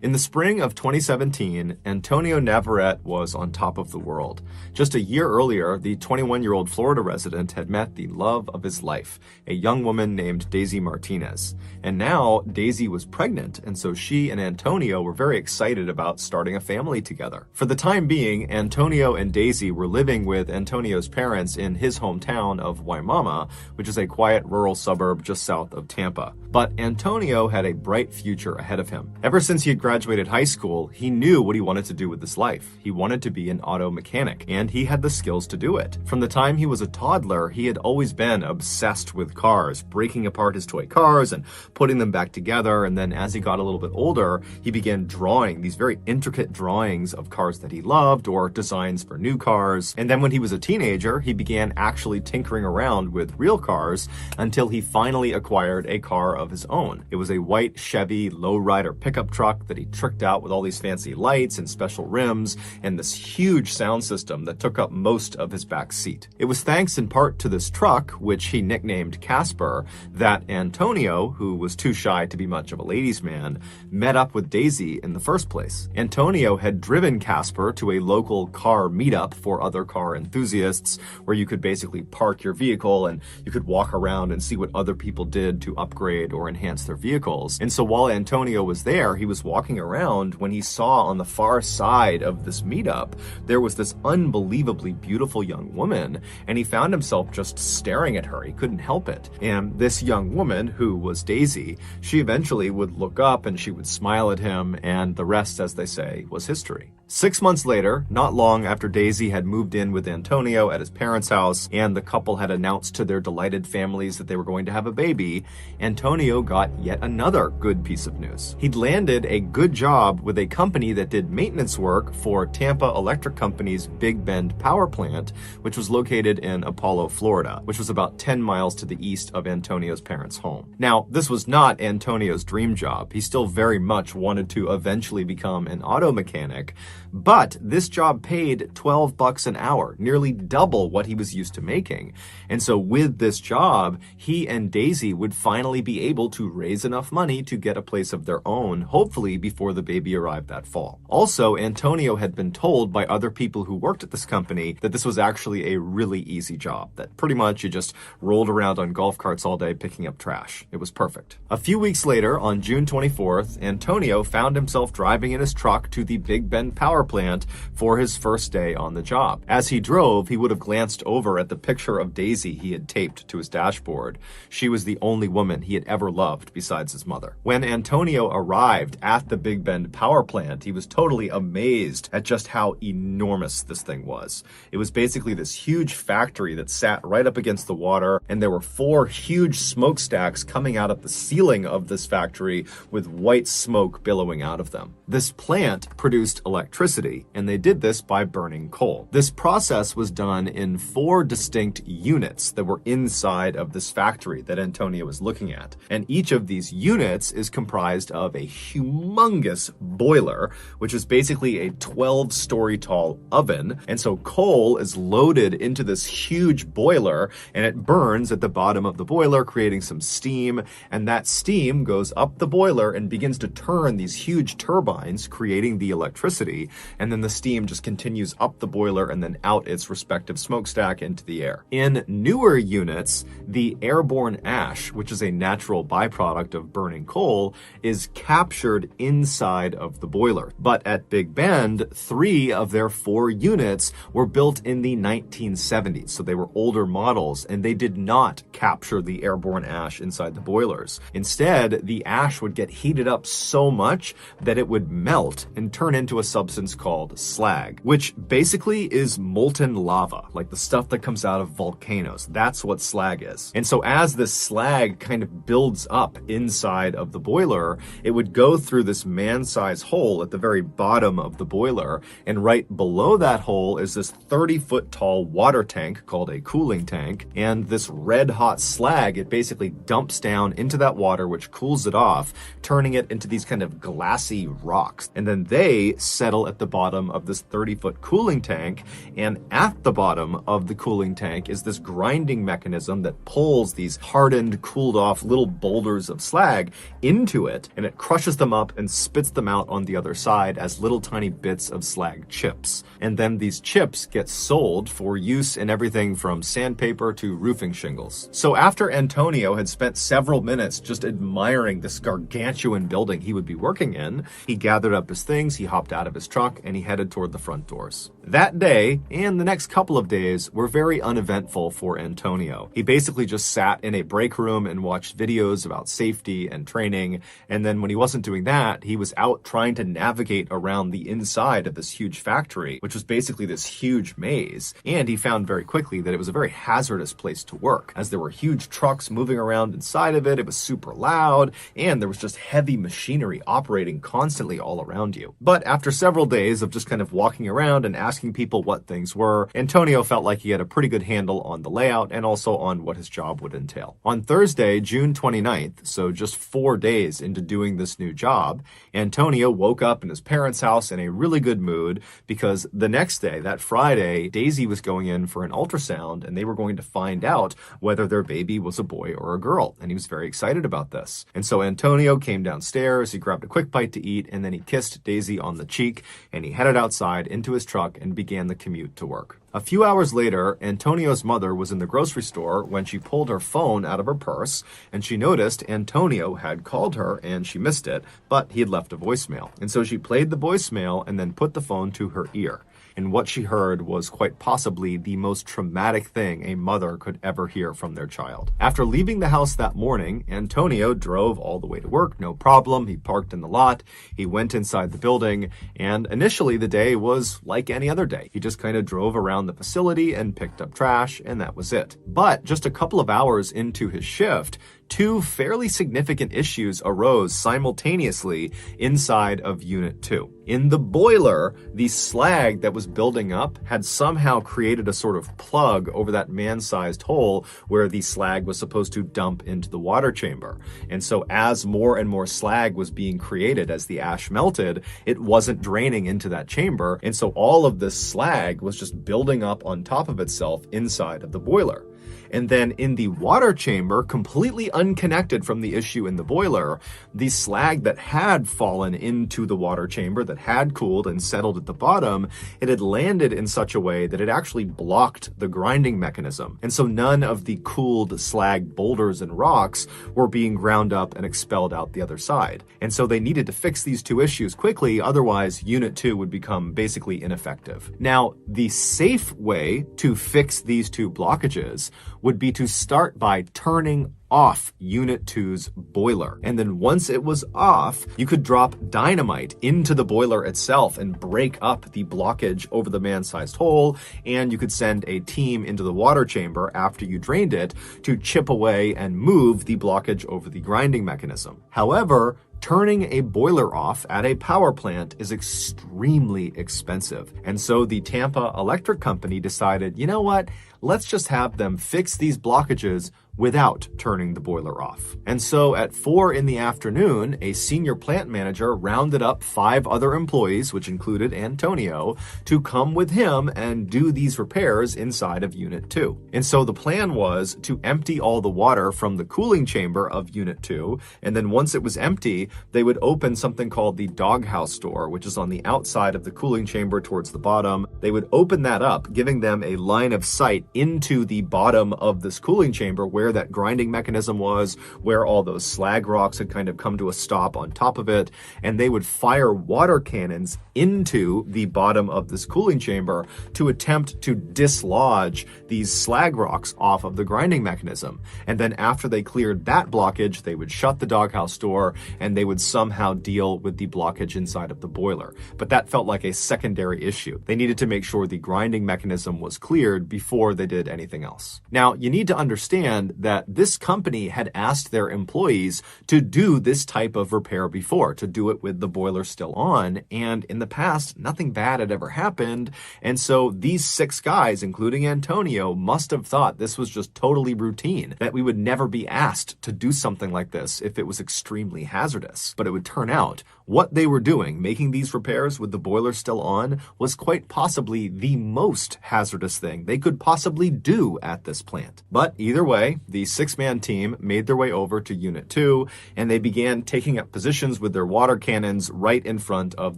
In the spring of 2017, Antonio Navarrete was on top of the world. Just a year earlier, the 21-year-old Florida resident had met the love of his life, a young woman named Daisy Martinez. And now, Daisy was pregnant, and so she and Antonio were very excited about starting a family together. For the time being, Antonio and Daisy were living with Antonio's parents in his hometown of Waimama, which is a quiet rural suburb just south of Tampa. But Antonio had a bright future ahead of him. Ever since he had graduated high school, he knew what he wanted to do with his life. He wanted to be an auto mechanic, and he had the skills to do it. From the time he was a toddler, he had always been obsessed with cars, breaking apart his toy cars and putting them back together. And then as he got a little bit older, he began drawing these very intricate drawings of cars that he loved or designs for new cars. And then when he was a teenager, he began actually tinkering around with real cars until he finally acquired a car of his own. It was a white Chevy lowrider pickup truck that he tricked out with all these fancy lights and special rims and this huge sound system that took up most of his back seat. It was thanks in part to this truck, which he nicknamed Casper, that Antonio, who was too shy to be much of a ladies' man, met up with Daisy in the first place. Antonio had driven Casper to a local car meetup for other car enthusiasts, where you could basically park your vehicle and you could walk around and see what other people did to upgrade or enhance their vehicles. And so while Antonio was there, he was walking around when he saw on the far side of this meetup, there was this unbelievably beautiful young woman, and he found himself just staring at her. He couldn't help it. And this young woman, who was Daisy, she eventually would look up and she would smile at him, and the rest, as they say, was history. 6 months later, not long after Daisy had moved in with Antonio at his parents' house and the couple had announced to their delighted families that they were going to have a baby, Antonio got yet another good piece of news. He'd landed a good job with a company that did maintenance work for Tampa Electric Company's Big Bend power plant, which was located in Apollo, Florida, which was about 10 miles to the east of Antonio's parents' home. Now, this was not Antonio's dream job. He still very much wanted to eventually become an auto mechanic, but this job paid $12 an hour, nearly double what he was used to making. And so with this job, he and Daisy would finally be able to raise enough money to get a place of their own, hopefully before the baby arrived that fall. Also, Antonio had been told by other people who worked at this company that this was actually a really easy job, that pretty much you just rolled around on golf carts all day picking up trash. It was perfect. A few weeks later, on June 24th, Antonio found himself driving in his truck to the Big Bend power plant for his first day on the job. As he drove, he would have glanced over at the picture of Daisy he had taped to his dashboard. She was the only woman he had ever loved besides his mother. When Antonio arrived at the Big Bend power plant, he was totally amazed at just how enormous this thing was. It was basically this huge factory that sat right up against the water, and there were 4 huge smokestacks coming out of the ceiling of this factory with white smoke billowing out of them. This plant produced electricity, and they did this by burning coal. This process was done in 4 distinct units that were inside of this factory that Antonio was looking at. And each of these units is comprised of a humongous boiler, which is basically a 12-story tall oven. And so coal is loaded into this huge boiler, and it burns at the bottom of the boiler, creating some steam. And that steam goes up the boiler and begins to turn these huge turbines, creating the electricity. And then the steam just continues up the boiler and then out its respective smokestack into the air. In newer units, the airborne ash, which is a natural byproduct of burning coal, is captured inside of the boiler. But at Big Bend, 3 of their 4 units were built in the 1970s, so they were older models, and they did not capture the airborne ash inside the boilers. Instead, the ash would get heated up so much that it would melt and turn into a substance called slag, which basically is molten lava, like the stuff that comes out of volcanoes. That's what slag is. And so as this slag kind of builds up inside of the boiler, it would go through this man-sized hole at the very bottom of the boiler, and right below that hole is this 30-foot tall water tank called a cooling tank, and this red-hot slag, it basically dumps down into that water, which cools it off, turning it into these kind of glassy rocks. And then they settle at the bottom of this 30-foot cooling tank, and at the bottom of the cooling tank is this grinding mechanism that pulls these hardened, cooled off little boulders of slag into it, and it crushes them up and spits them out on the other side as little tiny bits of slag chips. And then these chips get sold for use in everything from sandpaper to roofing shingles. So after Antonio had spent several minutes just admiring this gargantuan building he would be working in, he gathered up his things, he hopped out of his truck, and he headed toward the front doors. That day, and the next couple of days, were very uneventful for Antonio. He basically just sat in a break room and watched videos about safety and training, and then when he wasn't doing that, he was out trying to navigate around the inside of this huge factory, which was basically this huge maze. And he found very quickly that it was a very hazardous place to work, as there were huge trucks moving around inside of it, it was super loud, and there was just heavy machinery operating constantly all around you. But after several days of just kind of walking around and asking people what things were, Antonio felt like he had a pretty good handle on the layout and also on what his job would entail. On Thursday, June 29th, so just 4 days into doing this new job, Antonio woke up in his parents' house in a really good mood because the next day, that Friday, Daisy was going in for an ultrasound and they were going to find out whether their baby was a boy or a girl. And he was very excited about this. And so Antonio came downstairs, he grabbed a quick bite to eat, and then he kissed Daisy on the cheek and he headed outside into his truck and began the commute to work. A few hours later, Antonio's mother was in the grocery store when she pulled her phone out of her purse, and she noticed Antonio had called her and she missed it, but he had left a voicemail. And so she played the voicemail and then put the phone to her ear. And what she heard was quite possibly the most traumatic thing a mother could ever hear from their child. After leaving the house that morning, Antonio drove all the way to work, no problem. He parked in the lot, he went inside the building, and initially the day was like any other day. He just kind of drove around the facility and picked up trash, and that was it. But just a couple of hours into his shift, two fairly significant issues arose simultaneously inside of Unit 2. In the boiler, the slag that was building up had somehow created a sort of plug over that man-sized hole where the slag was supposed to dump into the water chamber. And so as more and more slag was being created as the ash melted, it wasn't draining into that chamber. And so all of this slag was just building up on top of itself inside of the boiler. And then in the water chamber, completely unconnected from the issue in the boiler, the slag that had fallen into the water chamber, that had cooled and settled at the bottom, it had landed in such a way that it actually blocked the grinding mechanism. And so none of the cooled slag boulders and rocks were being ground up and expelled out the other side. And so they needed to fix these two issues quickly, otherwise Unit 2 would become basically ineffective. Now, the safe way to fix these two blockages would be to start by turning off Unit 2's boiler. And then once it was off, you could drop dynamite into the boiler itself and break up the blockage over the man-sized hole, and you could send a team into the water chamber after you drained it to chip away and move the blockage over the grinding mechanism. However, turning a boiler off at a power plant is extremely expensive. And so the Tampa Electric Company decided, you know what? Let's just have them fix these blockages without turning the boiler off. And so at 4 in the afternoon, a senior plant manager rounded up 5 other employees, which included Antonio, to come with him and do these repairs inside of Unit 2. And so the plan was to empty all the water from the cooling chamber of Unit 2, and then once it was empty, they would open something called the doghouse door, which is on the outside of the cooling chamber towards the bottom. They would open that up, giving them a line of sight into the bottom of this cooling chamber where that grinding mechanism was, where all those slag rocks had kind of come to a stop on top of it, and they would fire water cannons into the bottom of this cooling chamber to attempt to dislodge these slag rocks off of the grinding mechanism. And then after they cleared that blockage, they would shut the doghouse door and they would somehow deal with the blockage inside of the boiler. But that felt like a secondary issue. They needed to make sure the grinding mechanism was cleared before they did anything else. Now, you need to understand that this company had asked their employees to do this type of repair before, to do it with the boiler still on, and in the past, nothing bad had ever happened, and so these 6 guys, including Antonio, must have thought this was just totally routine, that we would never be asked to do something like this if it was extremely hazardous. But it would turn out what they were doing, making these repairs with the boiler still on, was quite possibly the most hazardous thing they could possibly do at this plant. But either way, the 6-man team made their way over to Unit 2, and they began taking up positions with their water cannons right in front of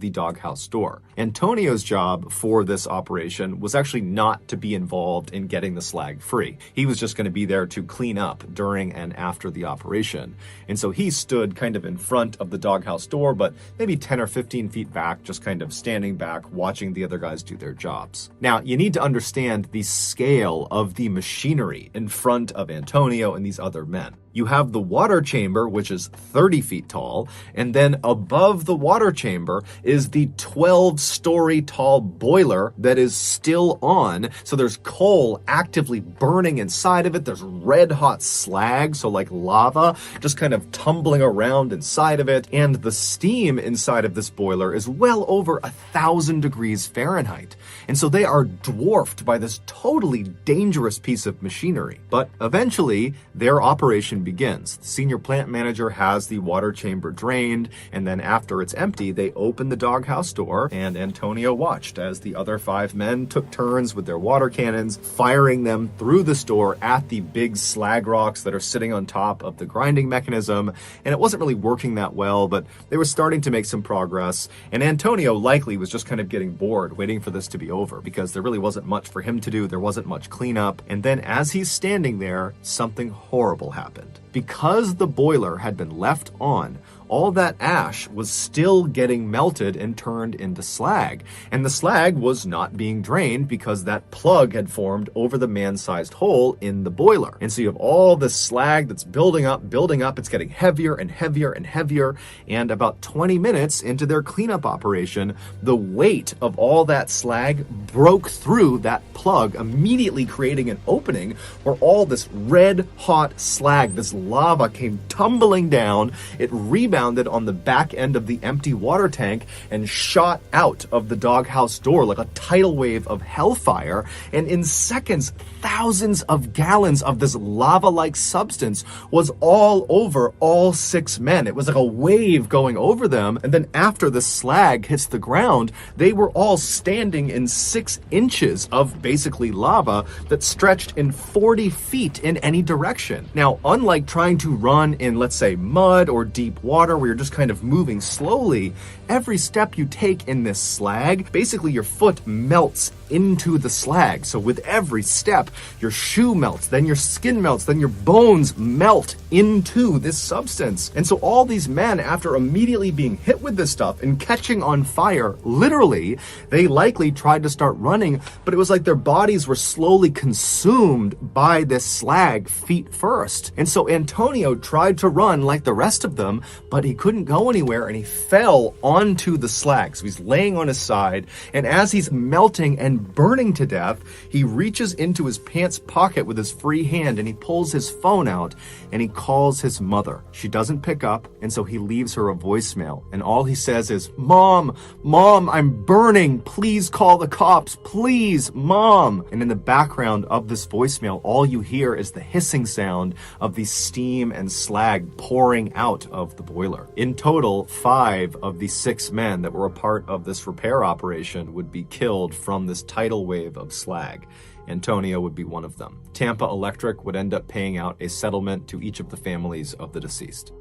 the doghouse door. Antonio's job for this operation was actually not to be involved in getting the slag free. He was just going to be there to clean up during and after the operation. And so he stood kind of in front of the doghouse door, but maybe 10 or 15 feet back, just kind of standing back, watching the other guys do their jobs. Now, you need to understand the scale of the machinery in front of Antonio and these other men. You have the water chamber, which is 30 feet tall, and then above the water chamber is the 12-story tall boiler that is still on. So there's coal actively burning inside of it. There's red hot slag, so like lava, just kind of tumbling around inside of it. And the steam inside of this boiler is well over 1,000 degrees Fahrenheit. And so they are dwarfed by this totally dangerous piece of machinery. But eventually, their operation operation begins. The senior plant manager has the water chamber drained, and then after it's empty, they open the doghouse door, and Antonio watched as the other 5 men took turns with their water cannons, firing them through the store at the big slag rocks that are sitting on top of the grinding mechanism. And it wasn't really working that well, but they were starting to make some progress, and Antonio likely was just kind of getting bored waiting for this to be over because there really wasn't much for him to do. There wasn't much cleanup. And then as he's standing there, something horrible happened. Because the boiler had been left on, all that ash was still getting melted and turned into slag. And the slag was not being drained because that plug had formed over the man-sized hole in the boiler. And so you have all this slag that's building up. It's getting heavier and heavier and heavier. And about 20 minutes into their cleanup operation, the weight of all that slag broke through that plug, immediately creating an opening where all this red hot slag, this lava, came tumbling down. It rebounded on the back end of the empty water tank and shot out of the doghouse door like a tidal wave of hellfire. And in seconds, thousands of gallons of this lava-like substance was all over all 6 men. It was like a wave going over them. And then after the slag hits the ground, they were all standing in 6 inches of basically lava that stretched in 40 feet in any direction. Now, unlike trying to run in, let's say, mud or deep water where you're just kind of moving slowly, every step you take in this slag, basically your foot melts into the slag. So with every step, your shoe melts, then your skin melts, then your bones melt into this substance. And so all these men, after immediately being hit with this stuff and catching on fire, literally, they likely tried to start running, but it was like their bodies were slowly consumed by this slag feet first. And so Antonio tried to run like the rest of them, but he couldn't go anywhere, and he fell onto the slag. So he's laying on his side, and as he's melting and burning to death, he reaches into his pants pocket with his free hand and he pulls his phone out and he calls his mother. She doesn't pick up, and so he leaves her a voicemail, and all he says is, "Mom, I'm burning. Please call the cops. Please, Mom." And in the background of this voicemail, all you hear is the hissing sound of the steam and slag pouring out of the boiler. In total, 5 of the 6 men that were a part of this repair operation would be killed from this tidal wave of slag. Antonio would be one of them. Tampa Electric would end up paying out a settlement to each of the families of the deceased.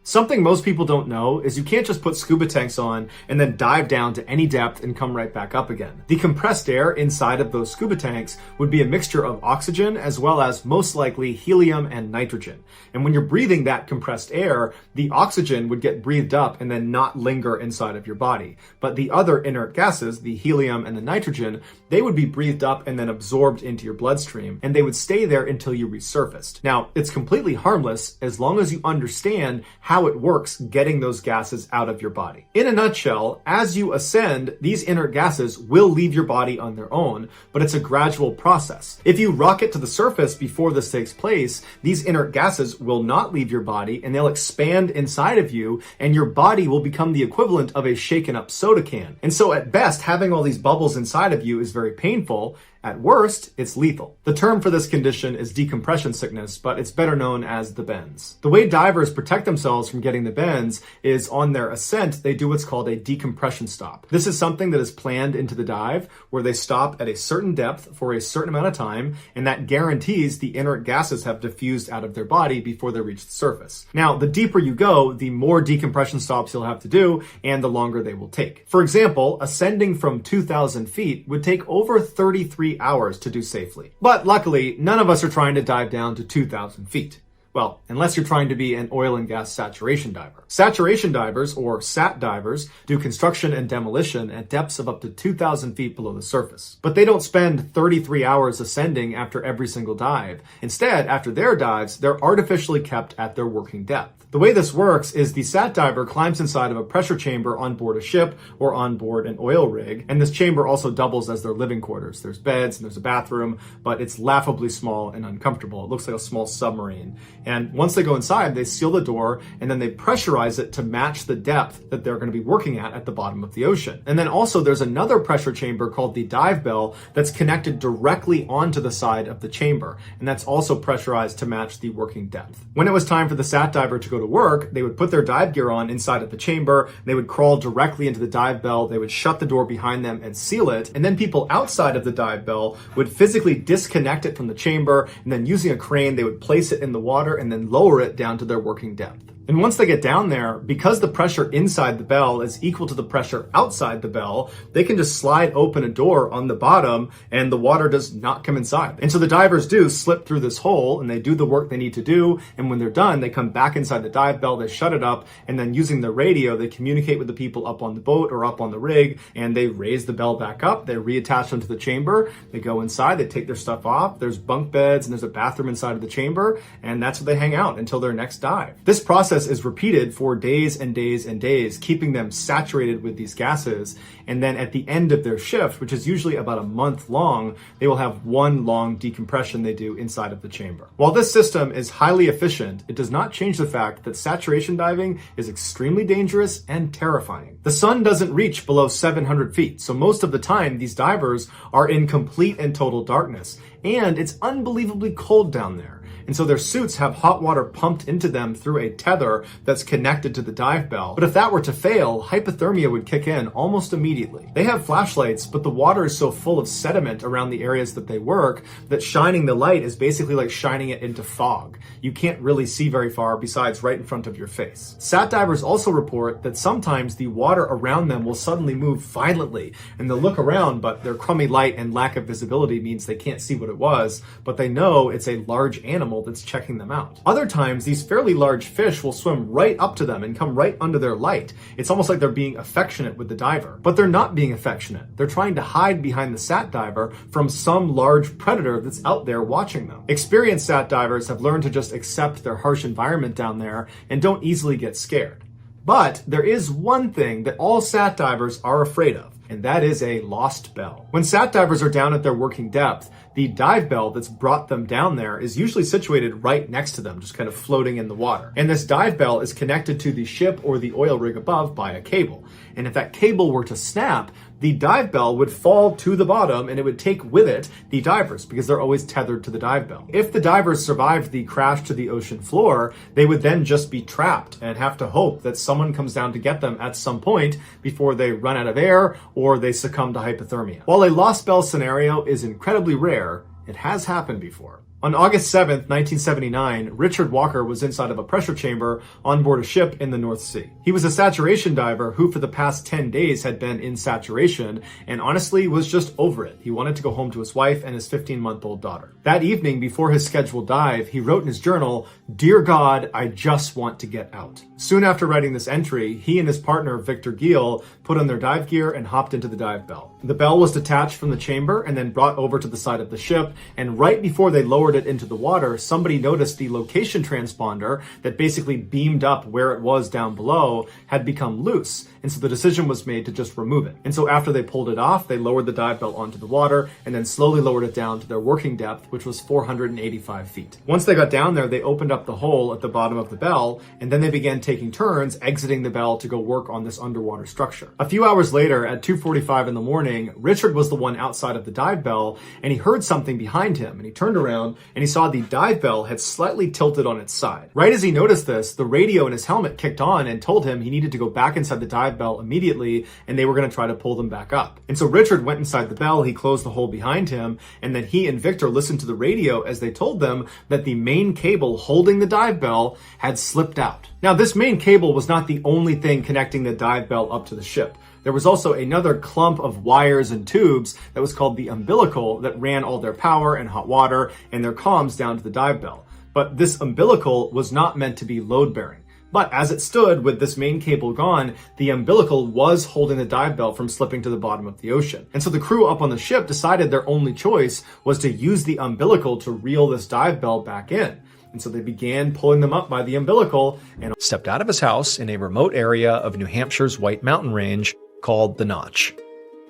Something most people don't know is you can't just put scuba tanks on and then dive down to any depth and come right back up again. The compressed air inside of those scuba tanks would be a mixture of oxygen as well as most likely helium and nitrogen. And when you're breathing that compressed air, the oxygen would get breathed up and then not linger inside of your body. But the other inert gases, the helium and the nitrogen, they would be breathed up and then absorbed into your bloodstream, and they would stay there until you resurfaced. Now, it's completely harmless as long as you understand how it works getting those gases out of your body. In a nutshell, as you ascend, these inert gases will leave your body on their own, but it's a gradual process. If you rocket to the surface before this takes place, these inert gases will not leave your body and they'll expand inside of you, and your body will become the equivalent of a shaken up soda can. And so at best, having all these bubbles inside of you is very painful. At worst, it's lethal. The term for this condition is decompression sickness, but it's better known as the bends. The way divers protect themselves from getting the bends is on their ascent, they do what's called a decompression stop. This is something that is planned into the dive, where they stop at a certain depth for a certain amount of time, and that guarantees the inert gases have diffused out of their body before they reach the surface. Now, the deeper you go, the more decompression stops you'll have to do, and the longer they will take. For example, ascending from 2,000 feet would take over 33 hours to do safely. But luckily, none of us are trying to dive down to 2,000 feet. Well, unless you're trying to be an oil and gas saturation diver. Saturation divers, or SAT divers, do construction and demolition at depths of up to 2,000 feet below the surface. But they don't spend 33 hours ascending after every single dive. Instead, after their dives, they're artificially kept at their working depth. The way this works is the sat diver climbs inside of a pressure chamber on board a ship or on board an oil rig, and this chamber also doubles as their living quarters. There's beds and there's a bathroom, but it's laughably small and uncomfortable. It looks like a small submarine. And once they go inside, they seal the door and then they pressurize it to match the depth that they're going to be working at the bottom of the ocean. And then also there's another pressure chamber called the dive bell that's connected directly onto the side of the chamber, and that's also pressurized to match the working depth. When it was time for the sat diver to go to work, they would put their dive gear on inside of the chamber, they would crawl directly into the dive bell, they would shut the door behind them and seal it, and then people outside of the dive bell would physically disconnect it from the chamber, and then using a crane they would place it in the water and then lower it down to their working depth. And once they get down there, because the pressure inside the bell is equal to the pressure outside the bell, they can just slide open a door on the bottom and the water does not come inside. And so the divers do slip through this hole and they do the work they need to do. And when they're done, they come back inside the dive bell, they shut it up, and then using the radio, they communicate with the people up on the boat or up on the rig, and they raise the bell back up, they reattach them to the chamber, they go inside, they take their stuff off, there's bunk beds and there's a bathroom inside of the chamber, and that's where they hang out until their next dive. This process is repeated for days and days and days, keeping them saturated with these gases. And then at the end of their shift, which is usually about a month long, they will have one long decompression they do inside of the chamber. While this system is highly efficient, it does not change the fact that saturation diving is extremely dangerous and terrifying. The sun doesn't reach below 700 feet, so most of the time these divers are in complete and total darkness, and it's unbelievably cold down there. And so their suits have hot water pumped into them through a tether that's connected to the dive bell. But if that were to fail, hypothermia would kick in almost immediately. They have flashlights, but the water is so full of sediment around the areas that they work that shining the light is basically like shining it into fog. You can't really see very far besides right in front of your face. Sat divers also report that sometimes the water around them will suddenly move violently, and they'll look around, but their crummy light and lack of visibility means they can't see what it was, but they know it's a large animal that's checking them out. Other times, these fairly large fish will swim right up to them and come right under their light. It's almost like they're being affectionate with the diver. But they're not being affectionate. They're trying to hide behind the sat diver from some large predator that's out there watching them. Experienced sat divers have learned to just accept their harsh environment down there and don't easily get scared. But there is one thing that all sat divers are afraid of, and that is a lost bell. When sat divers are down at their working depth, the dive bell that's brought them down there is usually situated right next to them, just kind of floating in the water. And this dive bell is connected to the ship or the oil rig above by a cable. And if that cable were to snap, the dive bell would fall to the bottom and it would take with it the divers because they're always tethered to the dive bell. If the divers survived the crash to the ocean floor, they would then just be trapped and have to hope that someone comes down to get them at some point before they run out of air or they succumb to hypothermia. While a lost bell scenario is incredibly rare, it has happened before. On August 7th, 1979, Richard Walker was inside of a pressure chamber on board a ship in the North Sea. He was a saturation diver who for the past 10 days had been in saturation and honestly was just over it. He wanted to go home to his wife and his 15-month-old daughter. That evening, before his scheduled dive, he wrote in his journal, "Dear God, I just want to get out." Soon after writing this entry, he and his partner, Victor Giel, put on their dive gear and hopped into the dive bell. The bell was detached from the chamber and then brought over to the side of the ship, and right before they lowered it into the water, somebody noticed the location transponder that basically beamed up where it was down below had become loose, and so the decision was made to just remove it. And so after they pulled it off, they lowered the dive bell onto the water and then slowly lowered it down to their working depth, which was 485 feet. Once they got down there, they opened up the hole at the bottom of the bell, and then they began taking turns exiting the bell to go work on this underwater structure. A few hours later, at 2:45 in the morning, Richard was the one outside of the dive bell, and he heard something behind him, and he turned around and he saw the dive bell had slightly tilted on its side. Right as he noticed this, the radio in his helmet kicked on and told him he needed to go back inside the dive bell immediately, and they were going to try to pull them back up. And so Richard went inside the bell, he closed the hole behind him, and then he and Victor listened to the radio as they told them that the main cable holding the dive bell had slipped out. Now, this main cable was not the only thing connecting the dive bell up to the ship. There was also another clump of wires and tubes that was called the umbilical that ran all their power and hot water and their comms down to the dive bell. But this umbilical was not meant to be load-bearing. But as it stood with this main cable gone, the umbilical was holding the dive bell from slipping to the bottom of the ocean. And so the crew up on the ship decided their only choice was to use the umbilical to reel this dive bell back in. And so they began pulling them up by the umbilical and stepped out of his house in a remote area of New Hampshire's White Mountain Range called the Notch.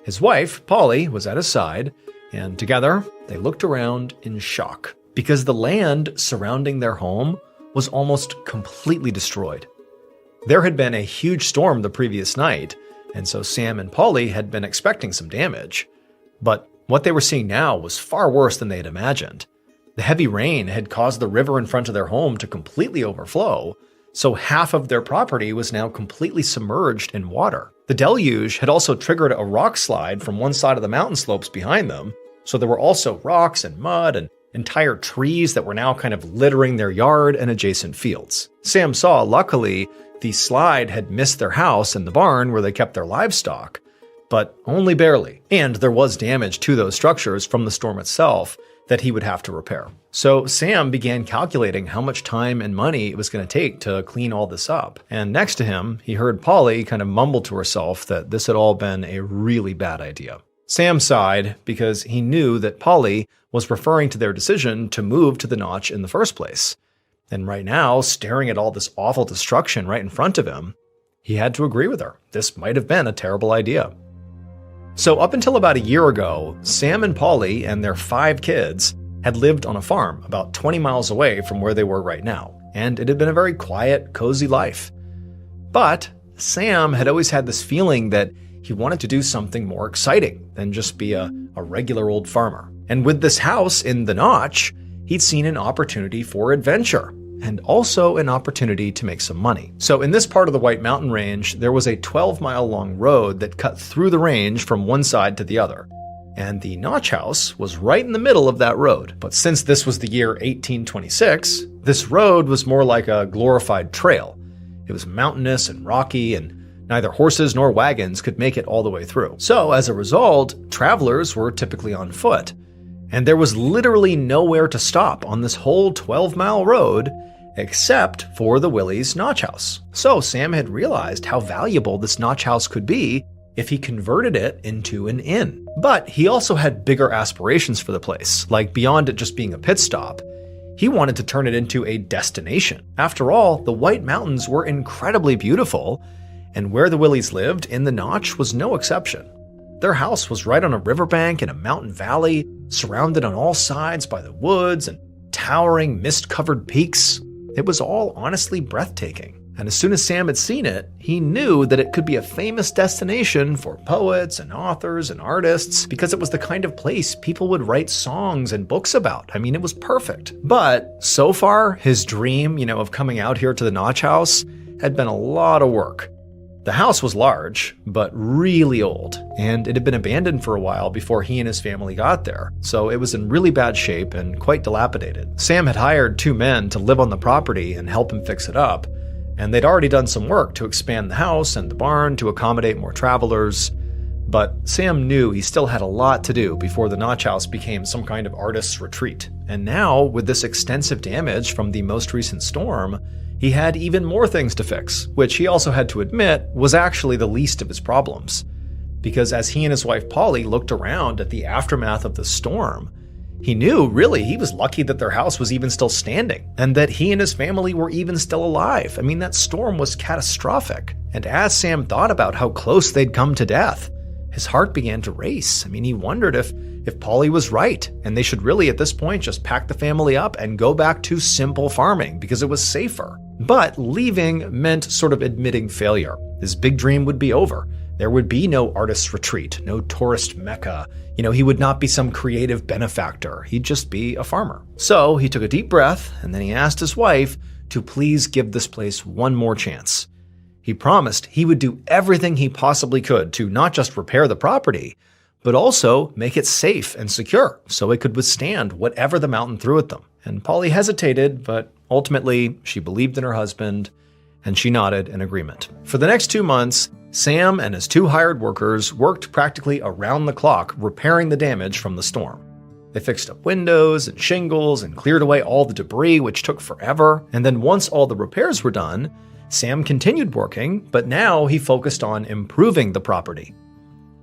His wife, Polly, was at his side, and together they looked around in shock because the land surrounding their home was almost completely destroyed. There had been a huge storm the previous night, and so Sam and Polly had been expecting some damage. But what they were seeing now was far worse than they had imagined. The heavy rain had caused the river in front of their home to completely overflow, so half of their property was now completely submerged in water. The deluge had also triggered a rock slide from one side of the mountain slopes behind them, so there were also rocks and mud and entire trees that were now kind of littering their yard and adjacent fields. Sam saw, luckily, the slide had missed their house and the barn where they kept their livestock, but only barely. And there was damage to those structures from the storm itself that he would have to repair. So Sam began calculating how much time and money it was going to take to clean all this up. And next to him, he heard Polly kind of mumble to herself that this had all been a really bad idea. Sam sighed because he knew that Polly was referring to their decision to move to the Notch in the first place. And right now, staring at all this awful destruction right in front of him, he had to agree with her. This might have been a terrible idea. So up until about a year ago, Sam and Polly and their 5 kids had lived on a farm about 20 miles away from where they were right now, and it had been a very quiet, cozy life. But Sam had always had this feeling that he wanted to do something more exciting than just be a regular old farmer. And with this house in the Notch, he'd seen an opportunity for adventure, and also an opportunity to make some money. So in this part of the White Mountain Range, there was a 12-mile-long road that cut through the range from one side to the other. And the Notch house was right in the middle of that road. But since this was the year 1826, this road was more like a glorified trail. It was mountainous and rocky, and neither horses nor wagons could make it all the way through. So as a result, travelers were typically on foot. And there was literally nowhere to stop on this whole 12-mile road except for the Willie's Notch house. So Sam had realized how valuable this Notch house could be if he converted it into an inn. But he also had bigger aspirations for the place, like beyond it just being a pit stop. He wanted to turn it into a destination. After all, the White Mountains were incredibly beautiful, and where the Willies lived in the Notch was no exception. Their house was right on a riverbank in a mountain valley, surrounded on all sides by the woods and towering mist-covered peaks. It was all honestly breathtaking. And as soon as Sam had seen it, he knew that it could be a famous destination for poets and authors and artists because it was the kind of place people would write songs and books about. I mean, it was perfect. But so far, his dream, of coming out here to the Notch house had been a lot of work. The house was large, but really old, and it had been abandoned for a while before he and his family got there, so it was in really bad shape and quite dilapidated. Sam had hired 2 men to live on the property and help him fix it up, and they'd already done some work to expand the house and the barn to accommodate more travelers. But Sam knew he still had a lot to do before the Notch house became some kind of artist's retreat. And now, with this extensive damage from the most recent storm, he had even more things to fix, which he also had to admit was actually the least of his problems. Because as he and his wife Polly looked around at the aftermath of the storm, he knew really he was lucky that their house was even still standing, and that he and his family were even still alive. I mean, that storm was catastrophic. And as Sam thought about how close they'd come to death, his heart began to race. I mean, he wondered if Polly was right, and they should really at this point just pack the family up and go back to simple farming because it was safer. But leaving meant sort of admitting failure. His big dream would be over. There would be no artist's retreat, no tourist mecca. He would not be some creative benefactor. He'd just be a farmer. So he took a deep breath, and then he asked his wife to please give this place one more chance. He promised he would do everything he possibly could to not just repair the property, but also make it safe and secure so it could withstand whatever the mountain threw at them. And Polly hesitated, but ultimately she believed in her husband, and she nodded in agreement. For the next 2 months, Sam and his 2 hired workers worked practically around the clock repairing the damage from the storm. They fixed up windows and shingles and cleared away all the debris, which took forever. And then once all the repairs were done, Sam continued working, but now he focused on improving the property.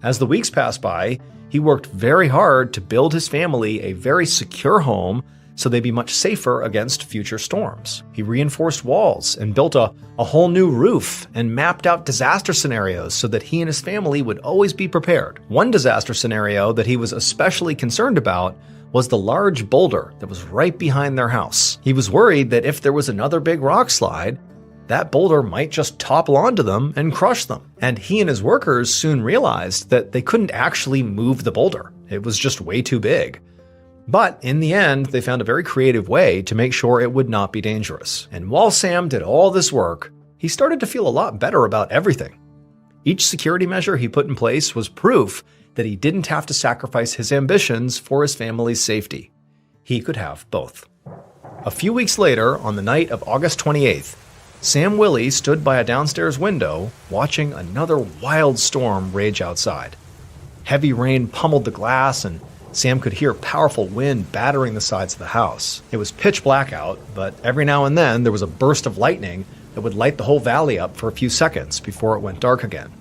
As the weeks passed by, he worked very hard to build his family a very secure home so they'd be much safer against future storms. He reinforced walls and built a whole new roof and mapped out disaster scenarios so that he and his family would always be prepared. One disaster scenario that he was especially concerned about was the large boulder that was right behind their house. He was worried that if there was another big rock slide, that boulder might just topple onto them and crush them. And he and his workers soon realized that they couldn't actually move the boulder. It was just way too big. But in the end, they found a very creative way to make sure it would not be dangerous. And while Sam did all this work, he started to feel a lot better about everything. Each security measure he put in place was proof that he didn't have to sacrifice his ambitions for his family's safety. He could have both. A few weeks later, on the night of August 28th, Sam Willie stood by a downstairs window watching another wild storm rage outside. Heavy rain pummeled the glass, and Sam could hear powerful wind battering the sides of the house. It was pitch black out, but every now and then there was a burst of lightning that would light the whole valley up for a few seconds before it went dark again.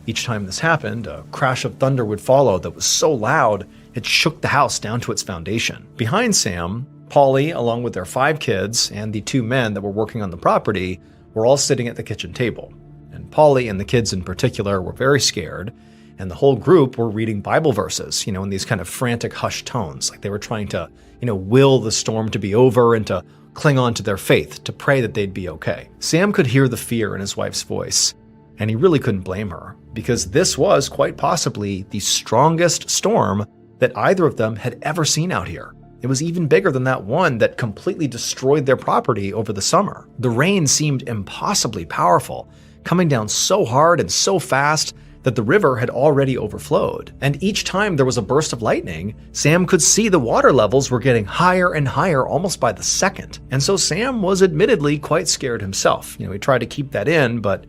Each time this happened, a crash of thunder would follow that was so loud it shook the house down to its foundation. Behind Sam, Polly, along with their 5 kids and the 2 men that were working on the property, were all sitting at the kitchen table. And Polly and the kids in particular were very scared, and the whole group were reading Bible verses, in these kind of frantic hushed tones, like they were trying to, will the storm to be over and to cling on to their faith, to pray that they'd be okay. Sam could hear the fear in his wife's voice, and he really couldn't blame her, because this was quite possibly the strongest storm that either of them had ever seen out here. It was even bigger than that one that completely destroyed their property over the summer. The rain seemed impossibly powerful, coming down so hard and so fast that the river had already overflowed. And each time there was a burst of lightning, Sam could see the water levels were getting higher and higher almost by the second. And so Sam was admittedly quite scared himself. He tried to keep that in, but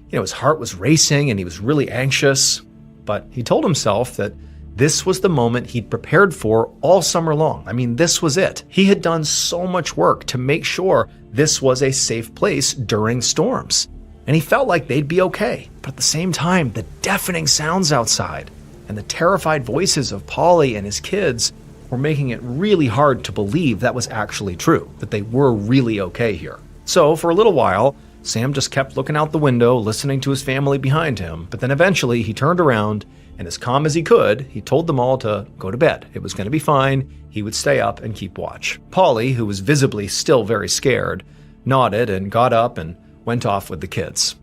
his heart was racing and he was really anxious. But he told himself that this was the moment he'd prepared for all summer long. I mean, this was it. He had done so much work to make sure this was a safe place during storms. And he felt like they'd be okay. But at the same time, the deafening sounds outside and the terrified voices of Polly and his kids were making it really hard to believe that was actually true, that they were really okay here. So for a little while, Sam just kept looking out the window, listening to his family behind him. But then eventually he turned around, and as calm as he could, he told them all to go to bed. It was going to be fine. He would stay up and keep watch. Polly, who was visibly still very scared, nodded and got up and went off with the kids.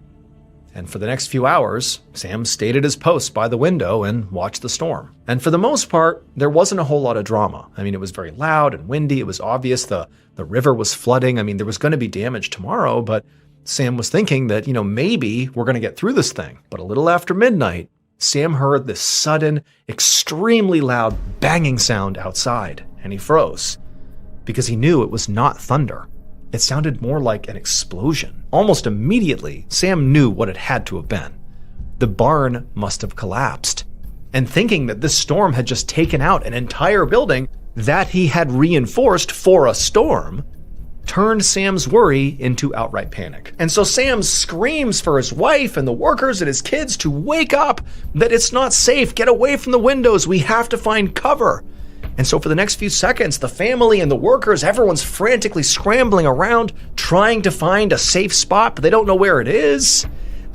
And for the next few hours, Sam stayed at his post by the window and watched the storm. And for the most part, there wasn't a whole lot of drama. I mean, it was very loud and windy. It was obvious the river was flooding. I mean, there was going to be damage tomorrow, but Sam was thinking that, maybe we're going to get through this thing. But a little after midnight, Sam heard this sudden, extremely loud banging sound outside, and he froze because he knew it was not thunder. It sounded more like an explosion. Almost immediately, Sam knew what it had to have been. The barn must have collapsed. And thinking that this storm had just taken out an entire building that he had reinforced for a storm, turned Sam's worry into outright panic. And so Sam screams for his wife and the workers and his kids to wake up, that it's not safe, get away from the windows, we have to find cover. And so for the next few seconds, the family and the workers, everyone's frantically scrambling around, trying to find a safe spot, but they don't know where it is.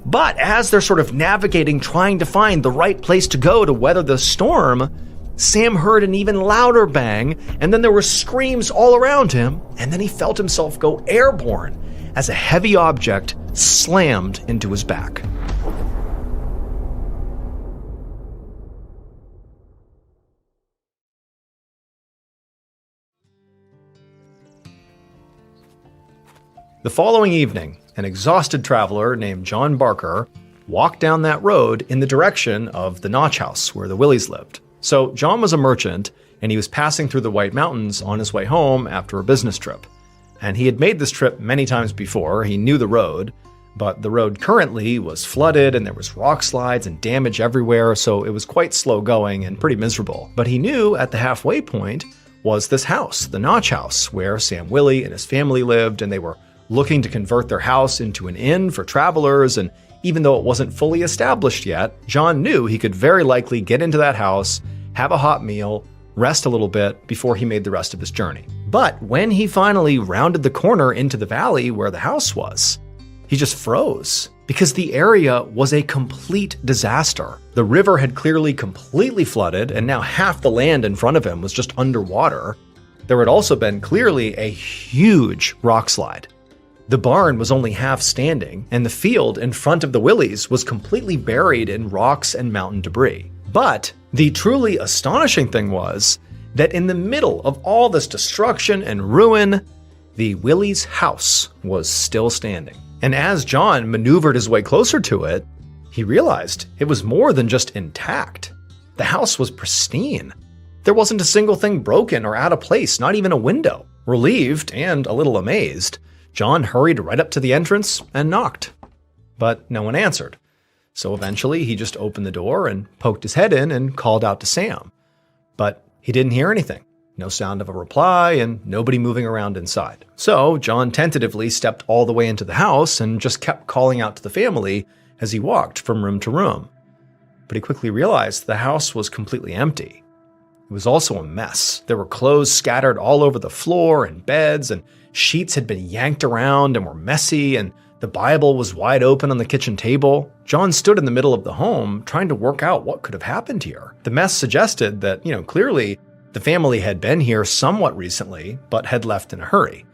But as they're sort of navigating, trying to find the right place to go to weather the storm, Sam heard an even louder bang, and then there were screams all around him, and then he felt himself go airborne as a heavy object slammed into his back. The following evening, an exhausted traveler named John Barker walked down that road in the direction of the Notch House where the Willies lived. So John was a merchant, and he was passing through the White Mountains on his way home after a business trip. And he had made this trip many times before. He knew the road, but the road currently was flooded and there was rock slides and damage everywhere, so it was quite slow going and pretty miserable. But he knew at the halfway point was this house, the Notch House, where Sam Willie and his family lived, and they were looking to convert their house into an inn for travelers. And even though it wasn't fully established yet, John knew he could very likely get into that house, have a hot meal, rest a little bit before he made the rest of his journey. But when he finally rounded the corner into the valley where the house was, he just froze because the area was a complete disaster. The river had clearly completely flooded, and now half the land in front of him was just underwater. There had also been clearly a huge rock slide. The barn was only half standing, and the field in front of the Willies was completely buried in rocks and mountain debris. But the truly astonishing thing was that in the middle of all this destruction and ruin, the Willies' house was still standing. And as John maneuvered his way closer to it, he realized it was more than just intact. The house was pristine. There wasn't a single thing broken or out of place, not even a window. Relieved and a little amazed, John hurried right up to the entrance and knocked. But no one answered. So eventually he just opened the door and poked his head in and called out to Sam. But he didn't hear anything. No sound of a reply and nobody moving around inside. So John tentatively stepped all the way into the house and just kept calling out to the family as he walked from room to room. But he quickly realized the house was completely empty. It was also a mess. There were clothes scattered all over the floor and beds, and sheets had been yanked around and were messy, and the Bible was wide open on the kitchen table. John stood in the middle of the home trying to work out what could have happened here. The mess suggested that, clearly the family had been here somewhat recently, but had left in a hurry.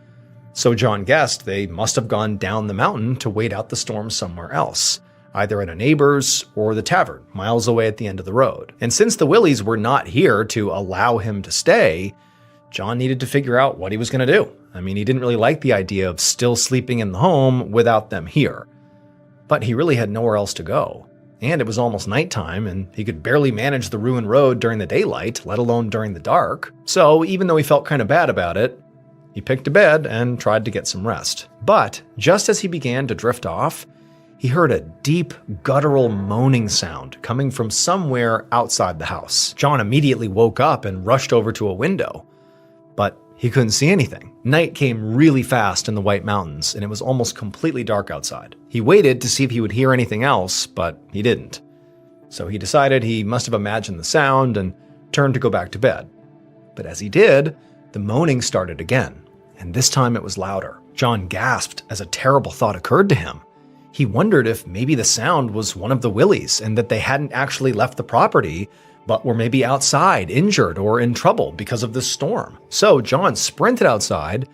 So John guessed they must have gone down the mountain to wait out the storm somewhere else, either at a neighbor's or the tavern, miles away at the end of the road. And since the Willies were not here to allow him to stay, John needed to figure out what he was going to do. He didn't really like the idea of still sleeping in the home without them here. But he really had nowhere else to go. And it was almost nighttime, and he could barely manage the ruined road during the daylight, let alone during the dark. So even though he felt kind of bad about it, he picked a bed and tried to get some rest. But just as he began to drift off, he heard a deep, guttural moaning sound coming from somewhere outside the house. John immediately woke up and rushed over to a window. But he couldn't see anything. Night came really fast in the White Mountains, and it was almost completely dark outside. He waited to see if he would hear anything else, but he didn't. So he decided he must have imagined the sound and turned to go back to bed. But as he did, the moaning started again, and this time it was louder. John gasped as a terrible thought occurred to him. He wondered if maybe the sound was one of the Willies and that they hadn't actually left the property, but were maybe outside, injured or in trouble because of this storm. So John sprinted outside,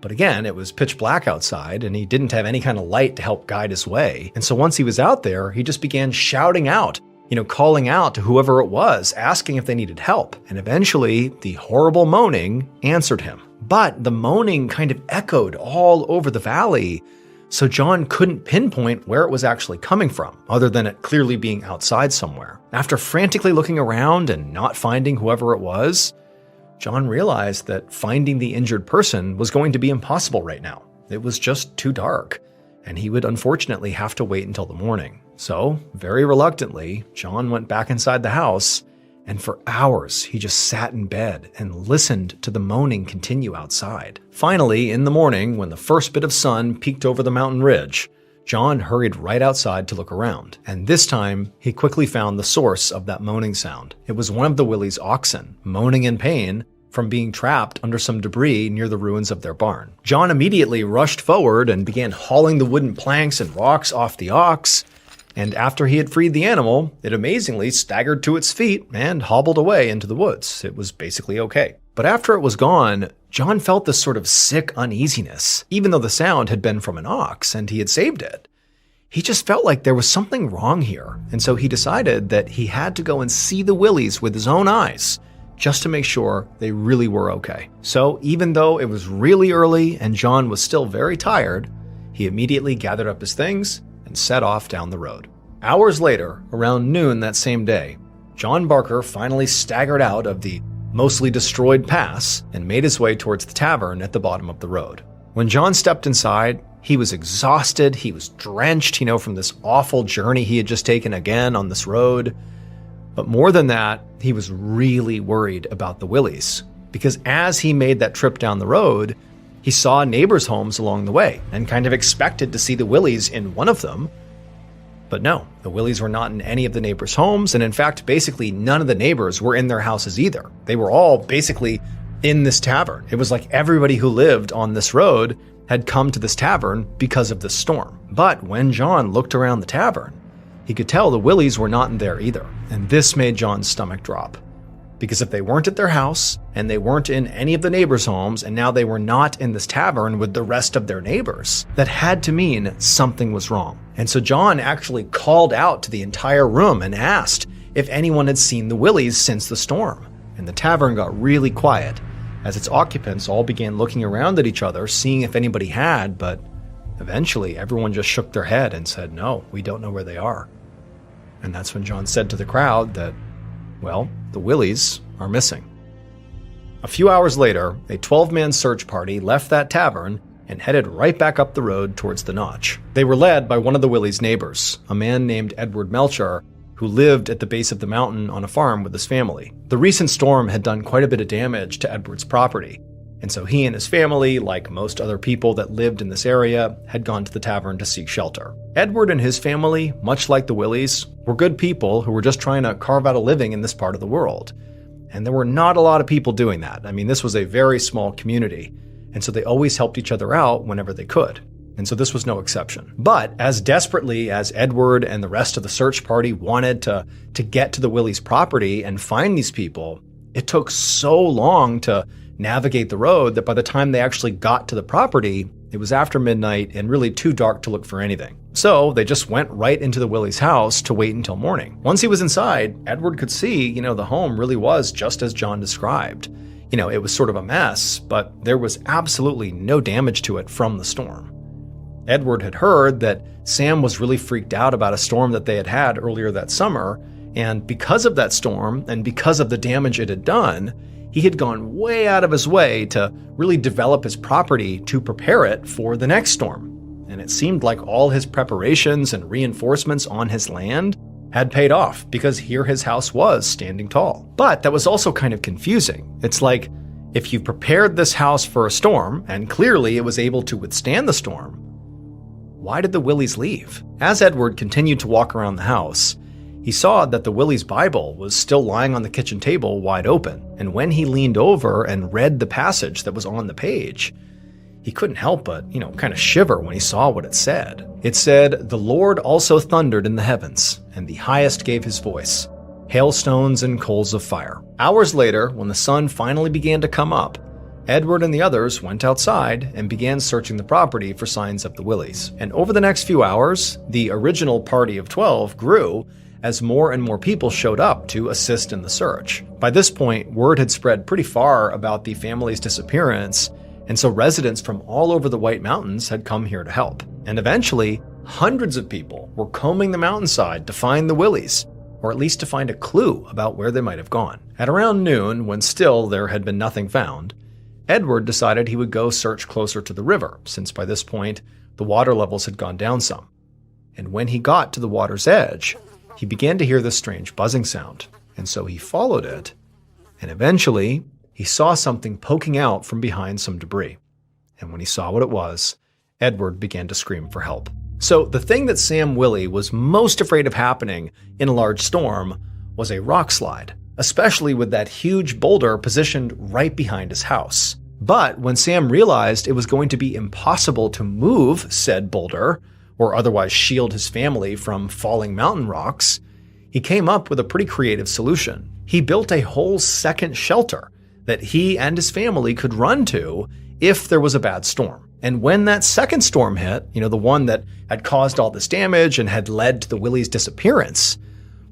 but again, it was pitch black outside and he didn't have any kind of light to help guide his way. And so once he was out there, he just began shouting out, calling out to whoever it was, asking if they needed help. And eventually, the horrible moaning answered him. But the moaning kind of echoed all over the valley, so John couldn't pinpoint where it was actually coming from, other than it clearly being outside somewhere. After frantically looking around and not finding whoever it was, John realized that finding the injured person was going to be impossible right now. It was just too dark, and he would unfortunately have to wait until the morning. So, very reluctantly, John went back inside the house, and for hours he just sat in bed and listened to the moaning continue outside. Finally, in the morning, when the first bit of sun peeked over the mountain ridge, John hurried right outside to look around. And this time, he quickly found the source of that moaning sound. It was one of the Willies' oxen, moaning in pain from being trapped under some debris near the ruins of their barn. John immediately rushed forward and began hauling the wooden planks and rocks off the ox. And after he had freed the animal, it amazingly staggered to its feet and hobbled away into the woods. It was basically okay. But after it was gone, John felt this sort of sick uneasiness, even though the sound had been from an ox and he had saved it. He just felt like there was something wrong here, and so he decided that he had to go and see the Willies with his own eyes, just to make sure they really were okay. So even though it was really early and John was still very tired, he immediately gathered up his things and set off down the road. Hours later, around noon that same day, John Barker finally staggered out of the mostly destroyed pass and made his way towards the tavern at the bottom of the road. When John stepped inside, he was exhausted, he was drenched, from this awful journey he had just taken again on this road. But more than that, he was really worried about the Willies, because as he made that trip down the road, he saw neighbors' homes along the way and kind of expected to see the Willies in one of them. But But no, the Willies were not in any of the neighbors' homes, and in fact, basically none of the neighbors were in their houses either. They were all basically in this tavern. It was like everybody who lived on this road had come to this tavern because of this storm. But when John looked around the tavern, he could tell the Willies were not in there either. And this made John's stomach drop. Because if they weren't at their house, and they weren't in any of the neighbors' homes, and now they were not in this tavern with the rest of their neighbors, that had to mean something was wrong. And so John actually called out to the entire room and asked if anyone had seen the Willies since the storm. And the tavern got really quiet as its occupants all began looking around at each other, seeing if anybody had, but eventually everyone just shook their head and said, no, we don't know where they are. And that's when John said to the crowd that, well, the Willies are missing. A few hours later, a 12-man search party left that tavern and headed right back up the road towards the Notch. They were led by one of the Willies' neighbors, a man named Edward Melcher, who lived at the base of the mountain on a farm with his family. The recent storm had done quite a bit of damage to Edward's property, and so he and his family, like most other people that lived in this area, had gone to the tavern to seek shelter. Edward and his family, much like the Willies, were good people who were just trying to carve out a living in this part of the world. And there were not a lot of people doing that. I mean, this was a very small community, and so they always helped each other out whenever they could. And so this was no exception. But as desperately as Edward and the rest of the search party wanted to get to the Willies' property and find these people, it took so long to navigate the road that by the time they actually got to the property, it was after midnight and really too dark to look for anything. So they just went right into the Willies' house to wait until morning. Once he was inside, Edward could see, the home really was just as John described. It was sort of a mess, but there was absolutely no damage to it from the storm. Edward had heard that Sam was really freaked out about a storm that they had had earlier that summer, and because of that storm and because of the damage it had done, he had gone way out of his way to really develop his property to prepare it for the next storm. And it seemed like all his preparations and reinforcements on his land had paid off because here his house was standing tall. But that was also kind of confusing. It's like, if you prepared this house for a storm, and clearly it was able to withstand the storm, why did the Willies leave? As Edward continued to walk around the house, he saw that the Willies' Bible was still lying on the kitchen table wide open, and when he leaned over and read the passage that was on the page, he couldn't help but, kind of shiver when he saw what it said. It said, "The Lord also thundered in the heavens, and the highest gave his voice, hailstones and coals of fire." Hours later, when the sun finally began to come up, Edward and the others went outside and began searching the property for signs of the Willies. And over the next few hours, the original party of 12 grew as more and more people showed up to assist in the search. By this point, word had spread pretty far about the family's disappearance, and so residents from all over the White Mountains had come here to help. And eventually, hundreds of people were combing the mountainside to find the Willies, or at least to find a clue about where they might have gone. At around noon, when still there had been nothing found, Edward decided he would go search closer to the river, since by this point, the water levels had gone down some. And when he got to the water's edge, he began to hear this strange buzzing sound, and so he followed it, and eventually, he saw something poking out from behind some debris. And when he saw what it was, Edward began to scream for help. So the thing that Sam Willie was most afraid of happening in a large storm was a rock slide, especially with that huge boulder positioned right behind his house. But when Sam realized it was going to be impossible to move said boulder, or otherwise shield his family from falling mountain rocks, he came up with a pretty creative solution. He built a whole second shelter that he and his family could run to if there was a bad storm. And when that second storm hit, the one that had caused all this damage and had led to the Willies' disappearance,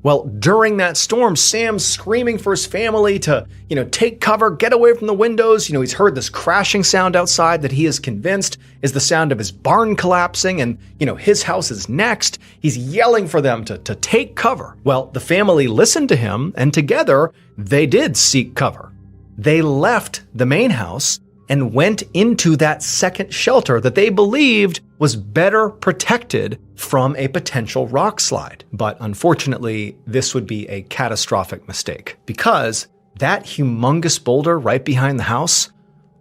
well, during that storm, Sam's screaming for his family to, take cover, get away from the windows. He's heard this crashing sound outside that he is convinced is the sound of his barn collapsing and, his house is next. He's yelling for them to take cover. Well, the family listened to him, and together they did seek cover. They left the main house and went into that second shelter that they believed was better protected from a potential rock slide. But unfortunately, this would be a catastrophic mistake because that humongous boulder right behind the house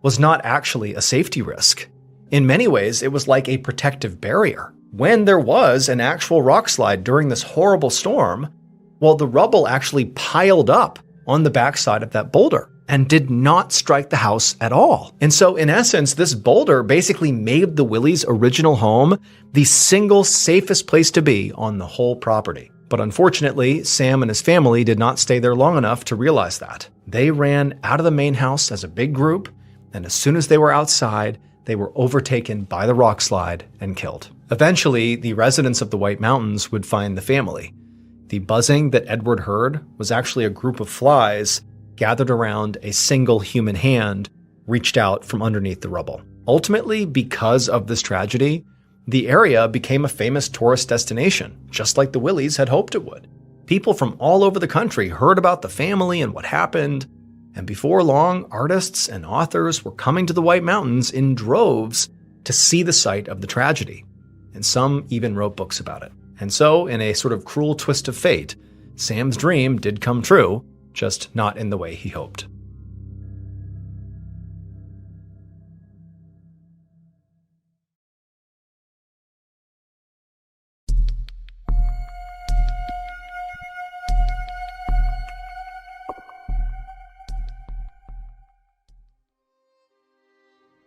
was not actually a safety risk. In many ways, it was like a protective barrier. when there was an actual rock slide during this horrible storm, well, the rubble actually piled up on the backside of that boulder and did not strike the house at all. And so, in essence, this boulder basically made the Willies' original home the single safest place to be on the whole property. But unfortunately, Sam and his family did not stay there long enough to realize that. They ran out of the main house as a big group, and as soon as they were outside, they were overtaken by the rock slide and killed. Eventually, the residents of the White Mountains would find the family. The buzzing that Edward heard was actually a group of flies gathered around a single human hand reached out from underneath the rubble. Ultimately, because of this tragedy, the area became a famous tourist destination, just like the Willies had hoped it would. People from all over the country heard about the family and what happened, and before long, artists and authors were coming to the White Mountains in droves to see the site of the tragedy, and some even wrote books about it. And so, in a sort of cruel twist of fate, Sam's dream did come true, just not in the way he hoped.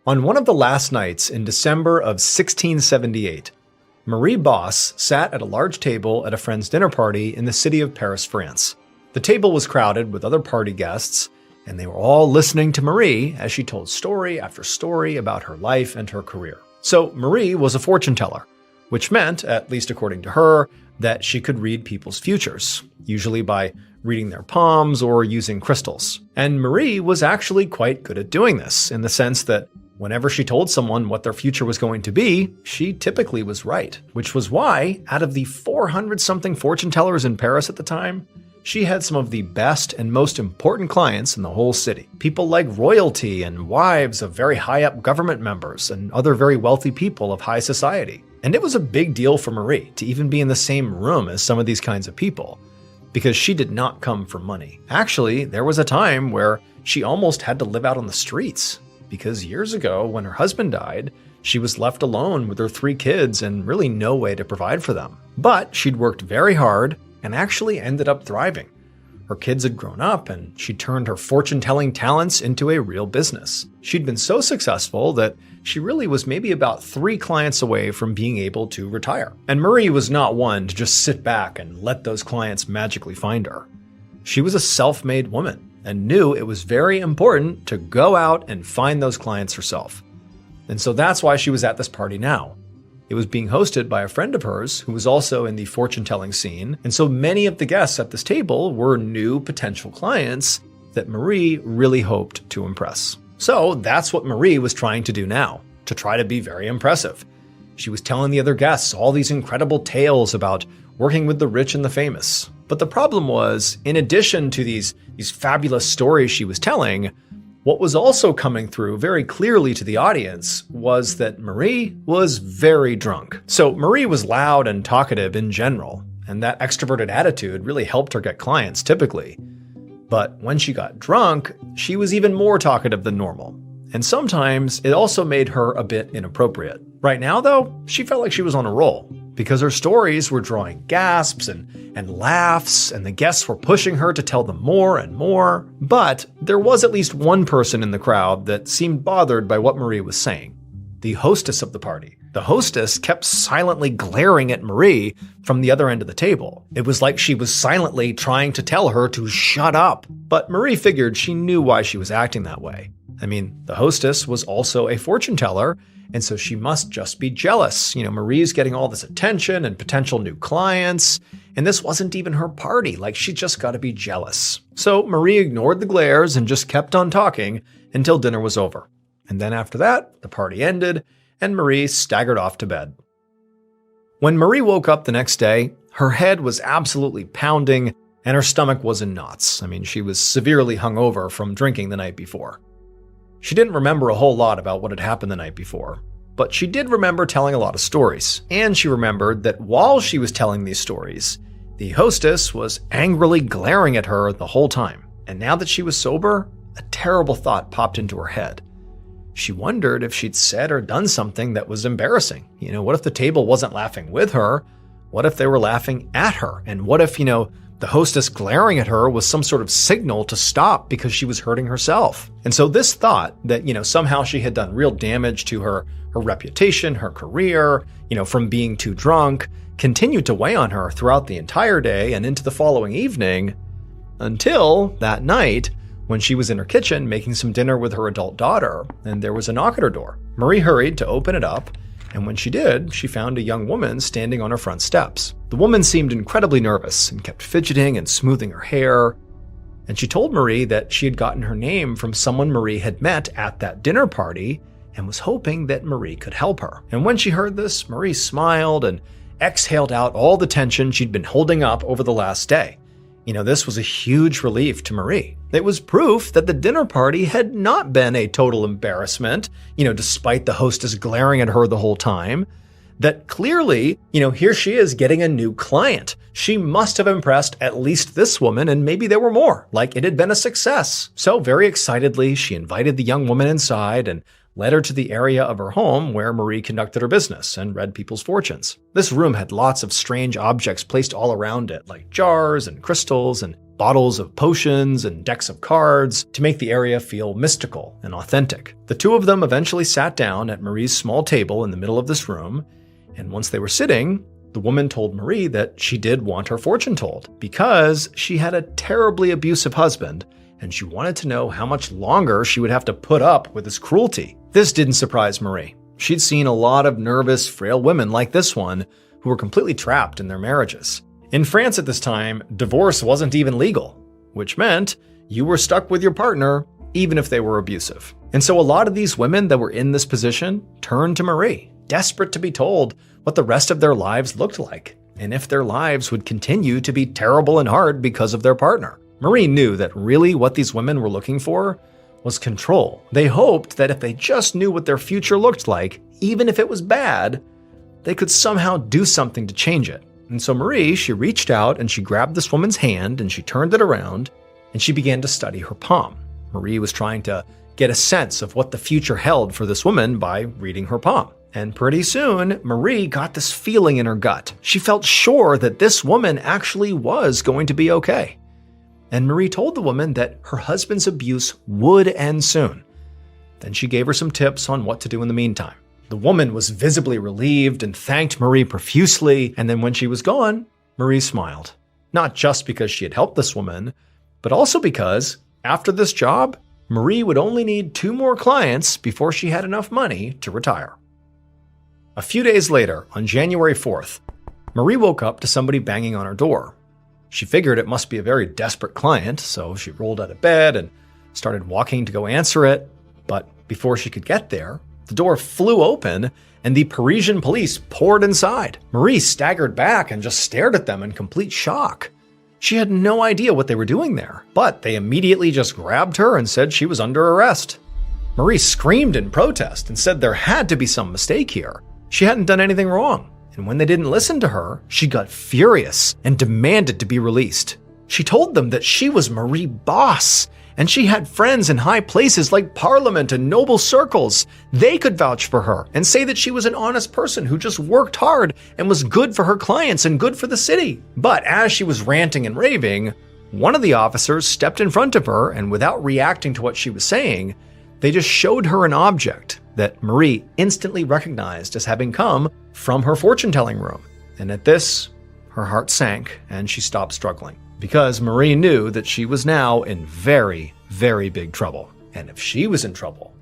On one of the last nights in December of 1678, Marie Bosse sat at a large table at a friend's dinner party in the city of Paris, France. The table was crowded with other party guests, and they were all listening to Marie as she told story after story about her life and her career. So Marie was a fortune teller, which meant, at least according to her, that she could read people's futures, usually by reading their palms or using crystals. And Marie was actually quite good at doing this, in the sense that whenever she told someone what their future was going to be, she typically was right, which was why, out of the 400-something fortune tellers in Paris at the time, she had some of the best and most important clients in the whole city. People like royalty and wives of very high-up government members and other very wealthy people of high society. And it was a big deal for Marie to even be in the same room as some of these kinds of people, because she did not come from money. Actually, there was a time where she almost had to live out on the streets, because years ago, when her husband died, she was left alone with her 3 kids and really no way to provide for them. But she'd worked very hard and actually ended up thriving. Her kids had grown up, and she turned her fortune-telling talents into a real business. She'd been so successful that she really was maybe about 3 clients away from being able to retire. And Marie was not one to just sit back and let those clients magically find her. She was a self-made woman and knew it was very important to go out and find those clients herself. And so that's why she was at this party now. It was being hosted by a friend of hers who was also in the fortune-telling scene, and so many of the guests at this table were new potential clients that Marie really hoped to impress. So that's what Marie was trying to do now, to try to be very impressive. She was telling the other guests all these incredible tales about working with the rich and the famous. But the problem was, in addition to these fabulous stories she was telling, what was also coming through very clearly to the audience was that Marie was very drunk. So Marie was loud and talkative in general, and that extroverted attitude really helped her get clients typically. But when she got drunk, she was even more talkative than normal. And sometimes it also made her a bit inappropriate. Right now, though, she felt like she was on a roll, because her stories were drawing gasps and laughs, and the guests were pushing her to tell them more and more. But there was at least one person in the crowd that seemed bothered by what Marie was saying: the hostess of the party. The hostess kept silently glaring at Marie from the other end of the table. It was like she was silently trying to tell her to shut up. But Marie figured she knew why she was acting that way. I mean, the hostess was also a fortune teller, and so she must just be jealous. Marie's getting all this attention and potential new clients, and this wasn't even her party. Like, she just got to be jealous. So Marie ignored the glares and just kept on talking until dinner was over. And then after that, the party ended, and Marie staggered off to bed. When Marie woke up the next day, her head was absolutely pounding, and her stomach was in knots. I mean, she was severely hungover from drinking the night before. She didn't remember a whole lot about what had happened the night before, but she did remember telling a lot of stories. And she remembered that while she was telling these stories, the hostess was angrily glaring at her the whole time. And now that she was sober, a terrible thought popped into her head. She wondered if she'd said or done something that was embarrassing. What if the table wasn't laughing with her? What if they were laughing at her? And what if, the hostess glaring at her was some sort of signal to stop because she was hurting herself? And so this thought that, somehow she had done real damage to her reputation, her career, from being too drunk, continued to weigh on her throughout the entire day and into the following evening, until that night when she was in her kitchen making some dinner with her adult daughter, and there was a knock at her door. Marie hurried to open it up, and when she did, she found a young woman standing on her front steps. The woman seemed incredibly nervous and kept fidgeting and smoothing her hair, and she told Marie that she had gotten her name from someone Marie had met at that dinner party and was hoping that Marie could help her. And when she heard this, Marie smiled and exhaled out all the tension she'd been holding up over the last day. This was a huge relief to Marie. It was proof that the dinner party had not been a total embarrassment, despite the hostess glaring at her the whole time. That clearly, here she is getting a new client. She must have impressed at least this woman, and maybe there were more, like it had been a success. So very excitedly, she invited the young woman inside and led her to the area of her home where Marie conducted her business and read people's fortunes. This room had lots of strange objects placed all around it, like jars and crystals and bottles of potions and decks of cards to make the area feel mystical and authentic. The two of them eventually sat down at Marie's small table in the middle of this room, and once they were sitting, the woman told Marie that she did want her fortune told because she had a terribly abusive husband, and she wanted to know how much longer she would have to put up with his cruelty. This didn't surprise Marie. She'd seen a lot of nervous, frail women like this one who were completely trapped in their marriages. In France at this time, divorce wasn't even legal, which meant you were stuck with your partner even if they were abusive. And so a lot of these women that were in this position turned to Marie, desperate to be told what the rest of their lives looked like, and if their lives would continue to be terrible and hard because of their partner. Marie knew that really what these women were looking for was control. They hoped that if they just knew what their future looked like, even if it was bad, they could somehow do something to change it. And so Marie, she reached out and she grabbed this woman's hand and she turned it around and she began to study her palm. Marie was trying to get a sense of what the future held for this woman by reading her palm. And pretty soon, Marie got this feeling in her gut. She felt sure that this woman actually was going to be okay. And Marie told the woman that her husband's abuse would end soon. Then she gave her some tips on what to do in the meantime. The woman was visibly relieved and thanked Marie profusely, and then when she was gone, Marie smiled. Not just because she had helped this woman, but also because, after this job, Marie would only need 2 more clients before she had enough money to retire. A few days later, on January 4th, Marie woke up to somebody banging on her door. She figured it must be a very desperate client, so she rolled out of bed and started walking to go answer it. But before she could get there, the door flew open and the Parisian police poured inside. Marie staggered back and just stared at them in complete shock. She had no idea what they were doing there, but they immediately just grabbed her and said she was under arrest. Marie screamed in protest and said there had to be some mistake here. She hadn't done anything wrong. And when they didn't listen to her, she got furious and demanded to be released. She told them that she was Marie Boss, and she had friends in high places like Parliament and noble circles. They could vouch for her and say that she was an honest person who just worked hard and was good for her clients and good for the city. But as she was ranting and raving, one of the officers stepped in front of her, and without reacting to what she was saying, they just showed her an object that Marie instantly recognized as having come from her fortune-telling room. And at this, her heart sank and she stopped struggling, because Marie knew that she was now in very, very big trouble. And if she was in trouble,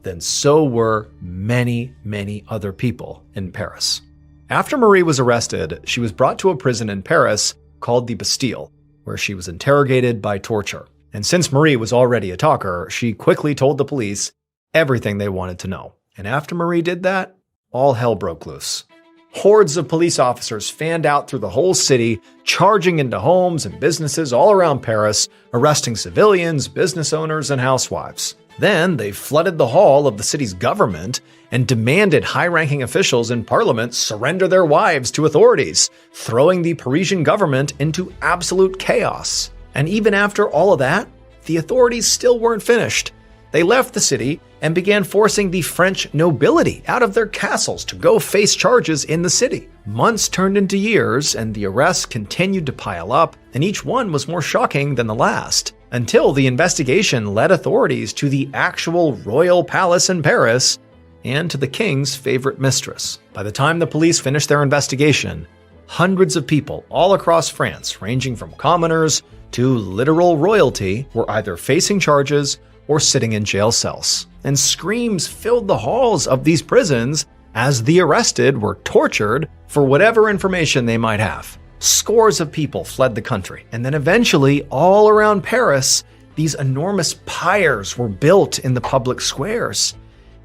then so were many, many other people in Paris. After Marie was arrested, she was brought to a prison in Paris called the Bastille, where she was interrogated by torture. And since Marie was already a talker, she quickly told the police everything they wanted to know. And after Marie did that, all hell broke loose. Hordes of police officers fanned out through the whole city, charging into homes and businesses all around Paris, arresting civilians, business owners, and housewives. Then they flooded the hall of the city's government and demanded high-ranking officials in parliament surrender their wives to authorities, throwing the Parisian government into absolute chaos. And even after all of that, the authorities still weren't finished. They left the city and began forcing the French nobility out of their castles to go face charges in the city. Months turned into years, and the arrests continued to pile up, and each one was more shocking than the last, until the investigation led authorities to the actual royal palace in Paris and to the king's favorite mistress. By the time the police finished their investigation, hundreds of people all across France, ranging from commoners to literal royalty, were either facing charges or sitting in jail cells. And screams filled the halls of these prisons as the arrested were tortured for whatever information they might have. Scores of people fled the country, and then eventually, all around Paris, these enormous pyres were built in the public squares.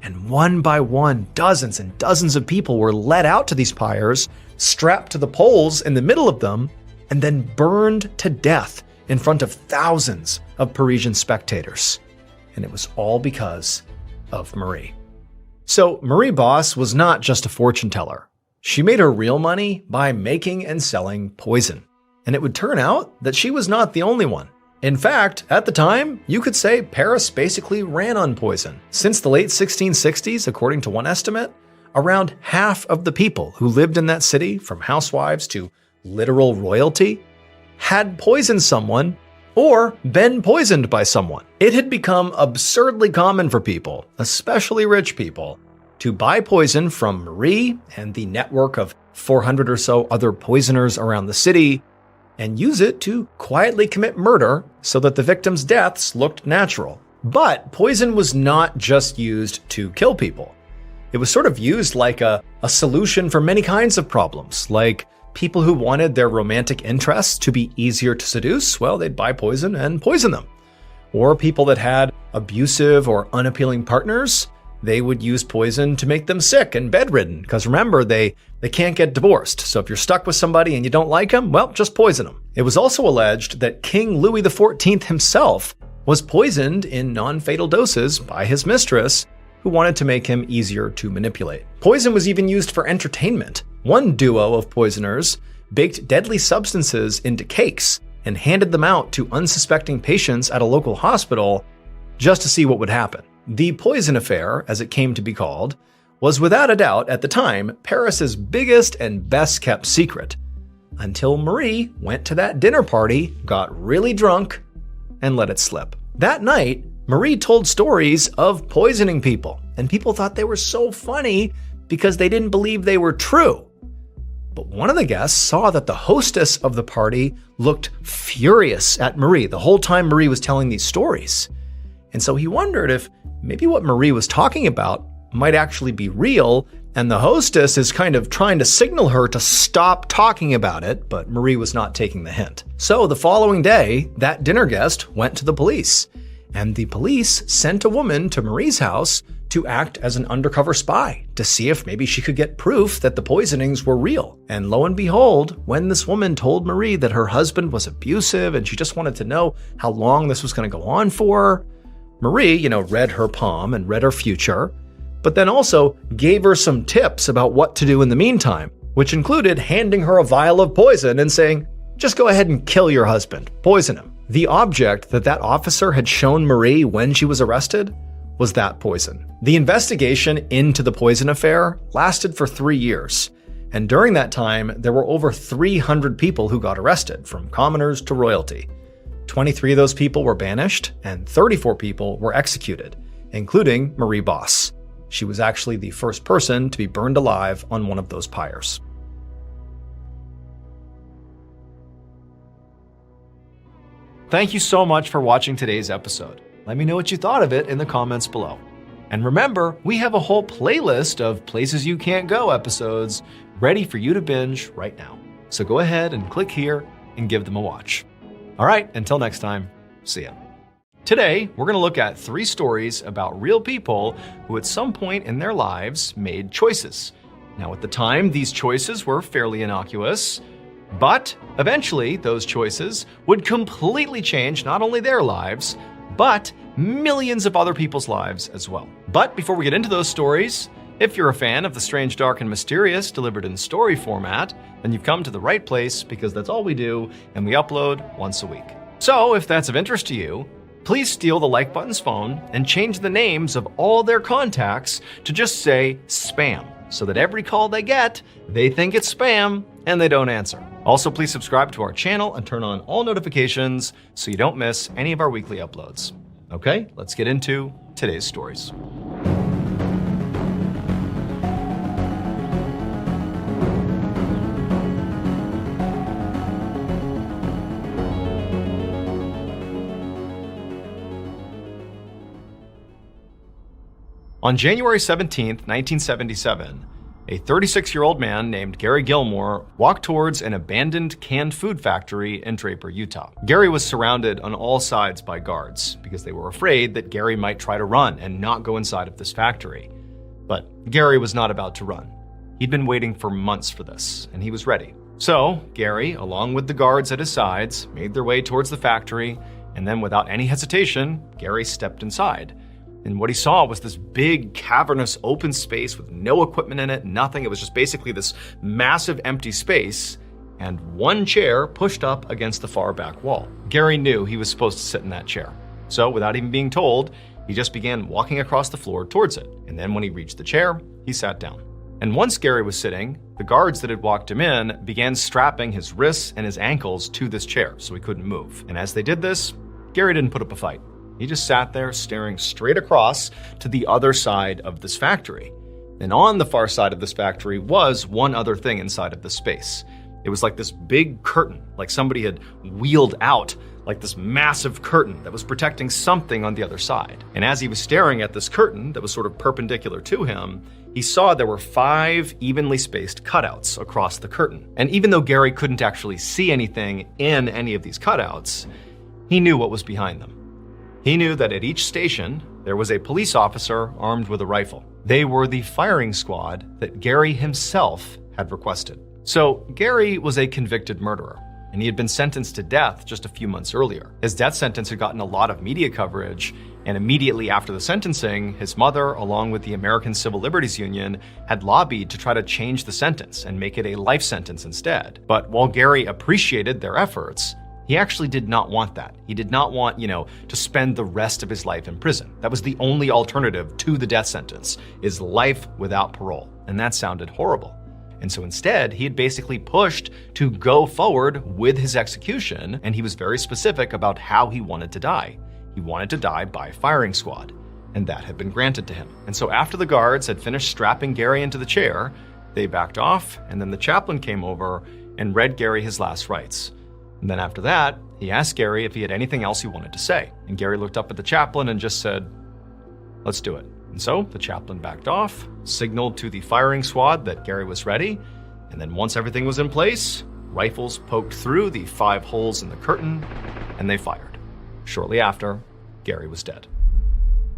And one by one, dozens and dozens of people were led out to these pyres, strapped to the poles in the middle of them, and then burned to death in front of thousands of Parisian spectators. And it was all because of Marie. So Marie Bosse was not just a fortune teller. She made her real money by making and selling poison. And it would turn out that she was not the only one. In fact, at the time, you could say Paris basically ran on poison. Since the late 1660s, according to one estimate, around half of the people who lived in that city, from housewives to literal royalty, had poisoned someone or been poisoned by someone. It had become absurdly common for people, especially rich people, to buy poison from Marie and the network of 400 or so other poisoners around the city and use it to quietly commit murder so that the victims' deaths looked natural. But poison was not just used to kill people. It was sort of used like a solution for many kinds of problems, like people who wanted their romantic interests to be easier to seduce, well, they'd buy poison and poison them. Or people that had abusive or unappealing partners, they would use poison to make them sick and bedridden. Because remember, they can't get divorced. So if you're stuck with somebody and you don't like them, well, just poison them. It was also alleged that King Louis XIV himself was poisoned in non-fatal doses by his mistress, who wanted to make him easier to manipulate. Poison was even used for entertainment. One duo of poisoners baked deadly substances into cakes and handed them out to unsuspecting patients at a local hospital just to see what would happen. The poison affair, as it came to be called, was without a doubt at the time Paris's biggest and best kept secret, until Marie went to that dinner party, got really drunk, and let it slip. That night, Marie told stories of poisoning people, and people thought they were so funny because they didn't believe they were true. But one of the guests saw that the hostess of the party looked furious at Marie the whole time Marie was telling these stories. And so he wondered if maybe what Marie was talking about might actually be real, and the hostess is kind of trying to signal her to stop talking about it, but Marie was not taking the hint. So the following day, that dinner guest went to the police, and the police sent a woman to Marie's house to act as an undercover spy to see if maybe she could get proof that the poisonings were real. And lo and behold, when this woman told Marie that her husband was abusive and she just wanted to know how long this was going to go on for, Marie, read her palm and read her future, but then also gave her some tips about what to do in the meantime, which included handing her a vial of poison and saying, just go ahead and kill your husband, poison him. The object that officer had shown Marie when she was arrested was that poison. The investigation into the poison affair lasted for 3 years, and during that time, there were over 300 people who got arrested, from commoners to royalty. 23 of those people were banished, and 34 people were executed, including Marie Bosse. She was actually the first person to be burned alive on one of those pyres. Thank you so much for watching today's episode. Let me know what you thought of it in the comments below. And remember, we have a whole playlist of Places You Can't Go episodes ready for you to binge right now. So go ahead and click here and give them a watch. All right, until next time, see ya. Today, we're going to look at 3 stories about real people who at some point in their lives made choices. Now, at the time, these choices were fairly innocuous, but eventually those choices would completely change not only their lives, but millions of other people's lives as well. But before we get into those stories, if you're a fan of the strange, dark, and mysterious delivered in story format, then you've come to the right place, because that's all we do, and we upload once a week. So if that's of interest to you, please steal the like button's phone and change the names of all their contacts to just say spam, so that every call they get, they think it's spam and they don't answer. Also, please subscribe to our channel and turn on all notifications so you don't miss any of our weekly uploads. Okay, let's get into today's stories. On January 17, 1977, a 36-year-old man named Gary Gilmore walked towards an abandoned canned food factory in Draper, Utah. Gary was surrounded on all sides by guards because they were afraid that Gary might try to run and not go inside of this factory. But Gary was not about to run. He'd been waiting for months for this, and he was ready. So Gary, along with the guards at his sides, made their way towards the factory, and then without any hesitation, Gary stepped inside. And what he saw was this big, cavernous, open space with no equipment in it, nothing. It was just basically this massive empty space and one chair pushed up against the far back wall. Gary knew he was supposed to sit in that chair. So without even being told, he just began walking across the floor towards it. And then when he reached the chair, he sat down. And once Gary was sitting, the guards that had walked him in began strapping his wrists and his ankles to this chair so he couldn't move. And as they did this, Gary didn't put up a fight. He just sat there staring straight across to the other side of this factory. And on the far side of this factory was one other thing inside of the space. It was like this big curtain, like somebody had wheeled out like this massive curtain that was protecting something on the other side. And as he was staring at this curtain that was sort of perpendicular to him, he saw there were 5 evenly spaced cutouts across the curtain. And even though Gary couldn't actually see anything in any of these cutouts, he knew what was behind them. He knew that at each station, there was a police officer armed with a rifle. They were the firing squad that Gary himself had requested. So Gary was a convicted murderer, and he had been sentenced to death just a few months earlier. His death sentence had gotten a lot of media coverage, and immediately after the sentencing, his mother, along with the American Civil Liberties Union, had lobbied to try to change the sentence and make it a life sentence instead. But while Gary appreciated their efforts, he actually did not want that. He did not want, to spend the rest of his life in prison. That was the only alternative to the death sentence, is life without parole. And that sounded horrible. And so instead, he had basically pushed to go forward with his execution, and he was very specific about how he wanted to die. He wanted to die by firing squad, and that had been granted to him. And so after the guards had finished strapping Gary into the chair, they backed off, and then the chaplain came over and read Gary his last rites. And then after that, he asked Gary if he had anything else he wanted to say. And Gary looked up at the chaplain and just said, "Let's do it." And so the chaplain backed off, signaled to the firing squad that Gary was ready. And then once everything was in place, rifles poked through the 5 holes in the curtain and they fired. Shortly after, Gary was dead.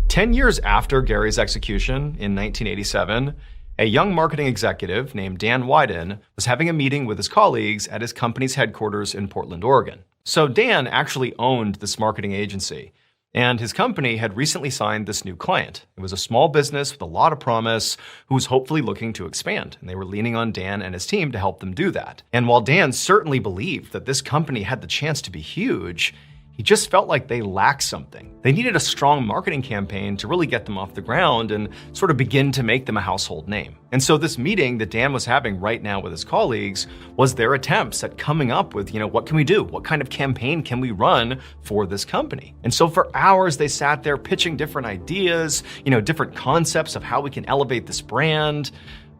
10 years after Gary's execution in 1987, a young marketing executive named Dan Wyden was having a meeting with his colleagues at his company's headquarters in Portland, Oregon. So Dan actually owned this marketing agency, and his company had recently signed this new client. It was a small business with a lot of promise who was hopefully looking to expand, and they were leaning on Dan and his team to help them do that. And while Dan certainly believed that this company had the chance to be huge, he just felt like they lacked something. They needed a strong marketing campaign to really get them off the ground and sort of begin to make them a household name. And so this meeting that Dan was having right now with his colleagues was their attempts at coming up with, what can we do? What kind of campaign can we run for this company? And so for hours, they sat there pitching different ideas, different concepts of how we can elevate this brand.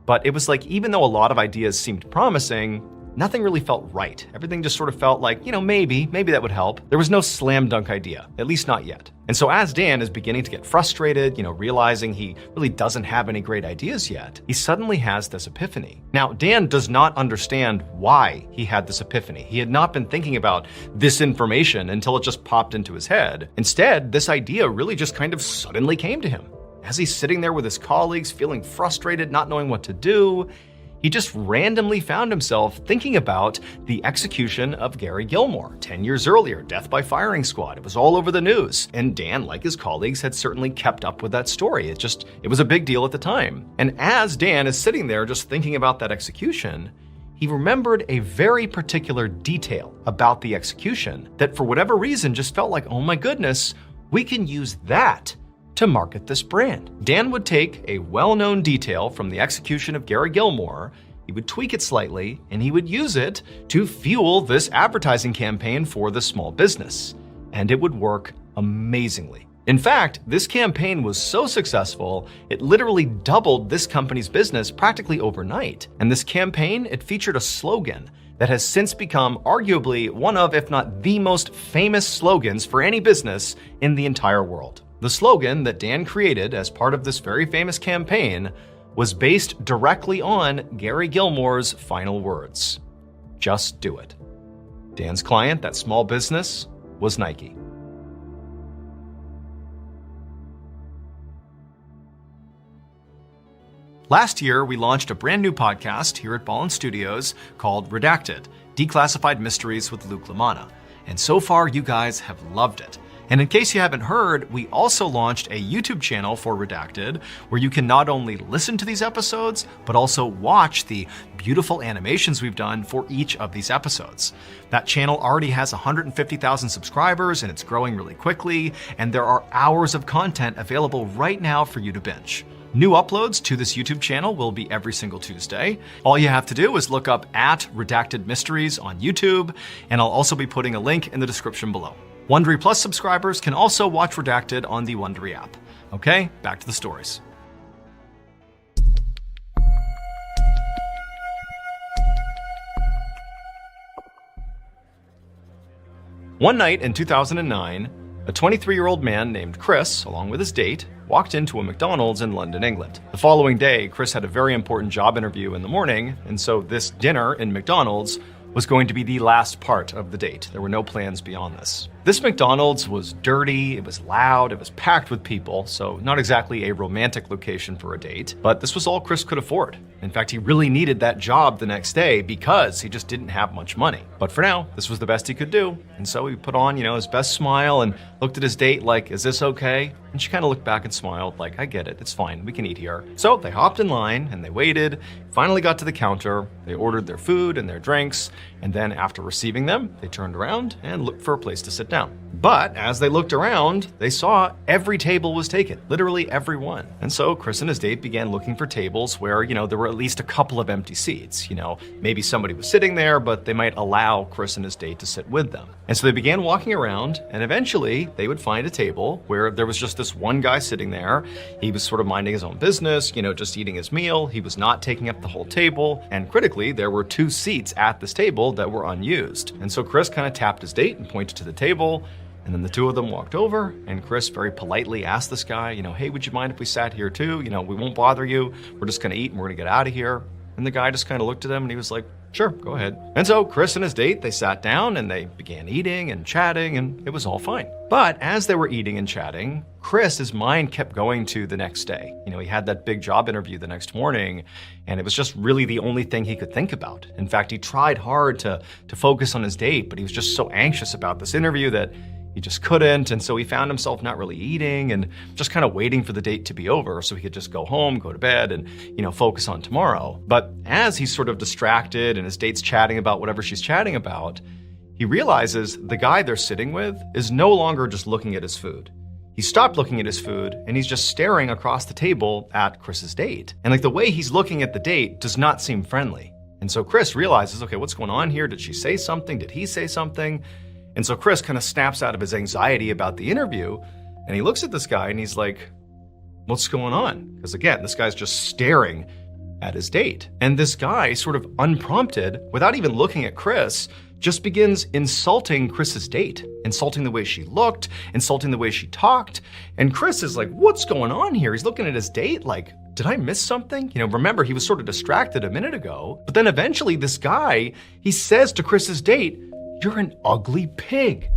But it was like, even though a lot of ideas seemed promising, nothing really felt right. Everything just sort of felt like, maybe that would help. There was no slam dunk idea, at least not yet. And so as Dan is beginning to get frustrated, realizing he really doesn't have any great ideas yet, he suddenly has this epiphany. Now, Dan does not understand why he had this epiphany. He had not been thinking about this information until it just popped into his head. Instead, this idea really just kind of suddenly came to him. As he's sitting there with his colleagues, feeling frustrated, not knowing what to do, he just randomly found himself thinking about the execution of Gary Gilmore 10 years earlier, death by firing squad. It was all over the news. And Dan, like his colleagues, had certainly kept up with that story. It was a big deal at the time. And as Dan is sitting there just thinking about that execution, he remembered a very particular detail about the execution that for whatever reason just felt like, oh my goodness, We can use that to market this brand. Dan would take a well-known detail from the execution of Gary Gilmore, he would tweak it slightly, and he would use it to fuel this advertising campaign for the small business. And it would work amazingly. In fact, this campaign was so successful, it literally doubled this company's business practically overnight. And this campaign, it featured a slogan that has since become arguably one of, if not the most famous slogans for any business in the entire world. The slogan that Dan created as part of this very famous campaign was based directly on Gary Gilmore's final words. Just do it. Dan's client, that small business, was Nike. Last year, we launched a brand new podcast here at Ballen Studios called Redacted, Declassified Mysteries with Luke LaManna. And so far, you guys have loved it. And in case you haven't heard, we also launched a YouTube channel for Redacted, where you can not only listen to these episodes, but also watch the beautiful animations we've done for each of these episodes. That channel already has 150,000 subscribers, and it's growing really quickly, and there are hours of content available right now for you to binge. New uploads to this YouTube channel will be every single Tuesday. All you have to do is look up @Redacted Mysteries on YouTube, and I'll also be putting a link in the description below. Wondery Plus subscribers can also watch Redacted on the Wondery app. Okay, back to the stories. One night in 2009, a 23-year-old man named Chris, along with his date, walked into a McDonald's in London, England. The following day, Chris had a very important job interview in the morning, and so this dinner in McDonald's was going to be the last part of the date. There were no plans beyond this. This McDonald's was dirty, it was loud, it was packed with people, so not exactly a romantic location for a date, but this was all Chris could afford. In fact, he really needed that job the next day because he just didn't have much money. But for now, this was the best he could do, and so he put on, his best smile and looked at his date like, "Is this okay?" And she kind of looked back and smiled like, "I get it, it's fine, we can eat here." So they hopped in line and they waited, finally got to the counter, they ordered their food and their drinks, and then after receiving them, they turned around and looked for a place to sit down. But as they looked around, they saw every table was taken, literally every one. And so Chris and his date began looking for tables where, there were at least a couple of empty seats. Maybe somebody was sitting there, but they might allow Chris and his date to sit with them. And so they began walking around, and eventually they would find a table where there was just this one guy sitting there. He was sort of minding his own business, just eating his meal. He was not taking up the whole table. And critically, there were 2 seats at this table that were unused. And so Chris kind of tapped his date and pointed to the table. And then the 2 of them walked over, and Chris very politely asked this guy, "Hey, would you mind if we sat here too? We won't bother you. We're just gonna eat and we're gonna get out of here." And the guy just kind of looked at him and he was like, "Sure, go ahead." And so Chris and his date, they sat down and they began eating and chatting, and it was all fine. But as they were eating and chatting, Chris, his mind kept going to the next day. He had that big job interview the next morning, and it was just really the only thing he could think about. In fact, he tried hard to focus on his date, but he was just so anxious about this interview that he just couldn't, and so he found himself not really eating and just kind of waiting for the date to be over so he could just go home, go to bed, and, focus on tomorrow. But as he's sort of distracted and his date's chatting about whatever she's chatting about, he realizes the guy they're sitting with is no longer just looking at his food. He stopped looking at his food, and he's just staring across the table at Chris's date. And the way he's looking at the date does not seem friendly. And so Chris realizes, okay, what's going on here? Did she say something? Did he say something? And so Chris kind of snaps out of his anxiety about the interview, and he looks at this guy and he's like, "What's going on?" Because again, this guy's just staring at his date. And this guy, sort of unprompted, without even looking at Chris, just begins insulting Chris's date, insulting the way she looked, insulting the way she talked. And Chris is like, "What's going on here?" He's looking at his date like, did I miss something? Remember, he was sort of distracted a minute ago. But then eventually this guy, he says to Chris's date, "You're an ugly pig."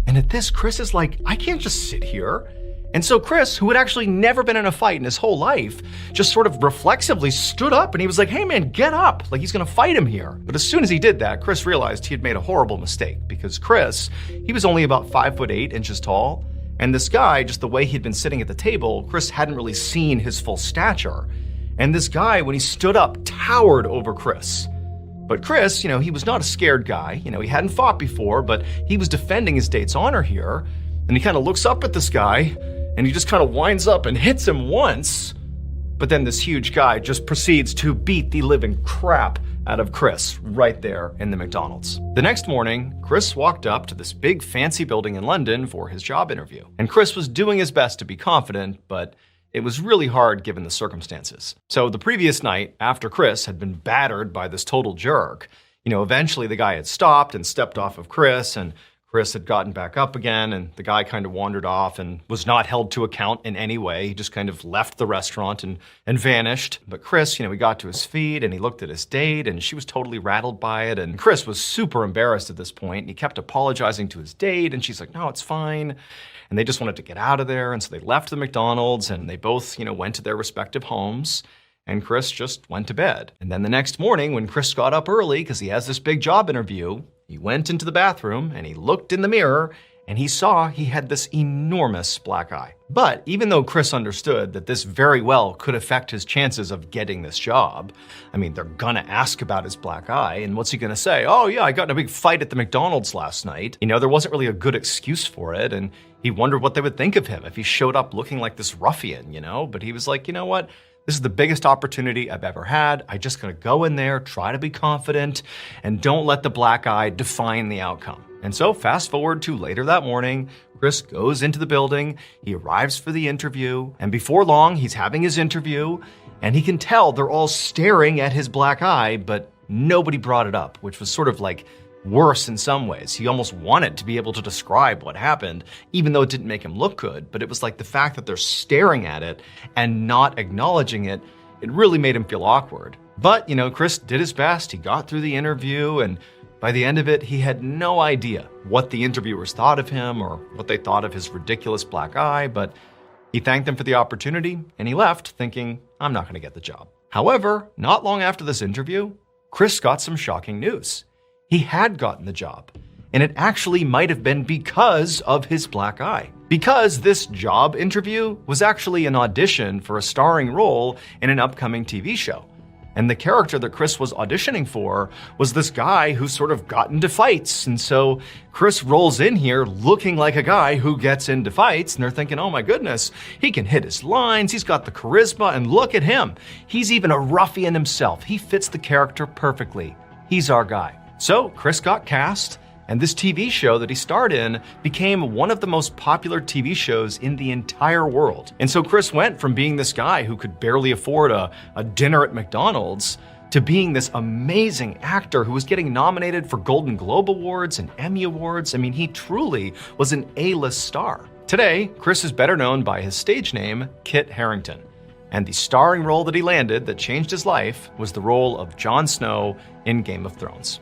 And at this, Chris is like, "I can't just sit here." And so Chris, who had actually never been in a fight in his whole life, just sort of reflexively stood up and he was like, "Hey man, get up." Like he's gonna fight him here. But as soon as he did that, Chris realized he had made a horrible mistake, because Chris, he was only about 5'8" tall. And this guy, just the way he'd been sitting at the table, Chris hadn't really seen his full stature. And this guy, when he stood up, towered over Chris. But Chris, he was not a scared guy. He hadn't fought before, but he was defending his date's honor here. And he kind of looks up at this guy, and he just kind of winds up and hits him once. But then this huge guy just proceeds to beat the living crap out of Chris right there in the McDonald's. The next morning, Chris walked up to this big fancy building in London for his job interview. And Chris was doing his best to be confident, but it was really hard given the circumstances. So the previous night, after Chris had been battered by this total jerk, eventually the guy had stopped and stepped off of Chris, and Chris had gotten back up again, and the guy kind of wandered off and was not held to account in any way. He just kind of left the restaurant and vanished. But Chris, he got to his feet and he looked at his date, and she was totally rattled by it. And Chris was super embarrassed at this point, and he kept apologizing to his date, and she's like, no, it's fine. And they just wanted to get out of there, and so they left the McDonald's, and they both, went to their respective homes. And Chris just went to bed. And then the next morning, when Chris got up early because he has this big job interview, he went into the bathroom and he looked in the mirror and he saw he had this enormous black eye. But even though Chris understood that this very well could affect his chances of getting this job, they're gonna ask about his black eye, and what's he gonna say? Oh yeah, I got in a big fight at the McDonald's last night. There wasn't really a good excuse for it, and he wondered what they would think of him if he showed up looking like this ruffian, But he was like, you know what? This is the biggest opportunity I've ever had. I just gotta go in there, try to be confident, and don't let the black eye define the outcome. And so fast forward to later that morning, Chris goes into the building, he arrives for the interview, and before long, he's having his interview, and he can tell they're all staring at his black eye, but nobody brought it up, which was sort of like worse in some ways. He almost wanted to be able to describe what happened, even though it didn't make him look good. But it was like the fact that they're staring at it and not acknowledging it, it really made him feel awkward. But, Chris did his best. He got through the interview, and by the end of it, he had no idea what the interviewers thought of him or what they thought of his ridiculous black eye, but he thanked them for the opportunity, and he left thinking, I'm not gonna get the job. However, not long after this interview, Chris got some shocking news. He had gotten the job, and it actually might have been because of his black eye. Because this job interview was actually an audition for a starring role in an upcoming TV show. And the character that Chris was auditioning for was this guy who sort of got into fights. And so Chris rolls in here looking like a guy who gets into fights, and they're thinking, oh my goodness, he can hit his lines, he's got the charisma, and look at him. He's even a ruffian himself. He fits the character perfectly. He's our guy. So Chris got cast, and this TV show that he starred in became one of the most popular TV shows in the entire world. And so Chris went from being this guy who could barely afford a dinner at McDonald's to being this amazing actor who was getting nominated for Golden Globe Awards and Emmy Awards. He truly was an A-list star. Today, Chris is better known by his stage name, Kit Harington. And the starring role that he landed that changed his life was the role of Jon Snow in Game of Thrones.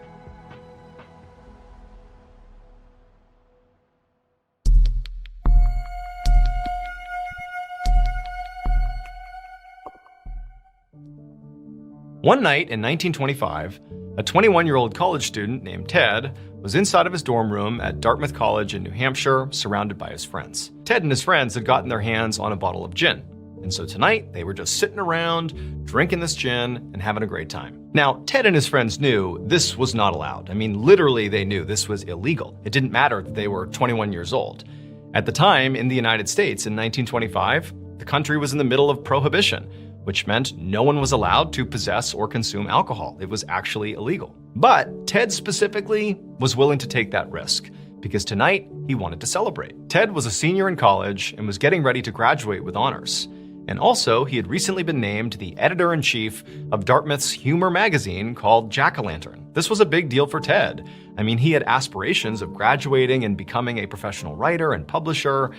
One night in 1925, a 21-year-old college student named Ted was inside of his dorm room at Dartmouth College in New Hampshire, surrounded by his friends. Ted and his friends had gotten their hands on a bottle of gin, and so tonight they were just sitting around, drinking this gin, and having a great time. Now, Ted and his friends knew this was not allowed. Literally they knew this was illegal. It didn't matter that they were 21 years old. At the time, in the United States in 1925, the country was in the middle of prohibition, which meant no one was allowed to possess or consume alcohol. It was actually illegal. But Ted specifically was willing to take that risk because tonight he wanted to celebrate. Ted was a senior in college and was getting ready to graduate with honors. And also, he had recently been named the editor-in-chief of Dartmouth's humor magazine called Jack-O-Lantern. This was a big deal for Ted. He had aspirations of graduating and becoming a professional writer and publisher,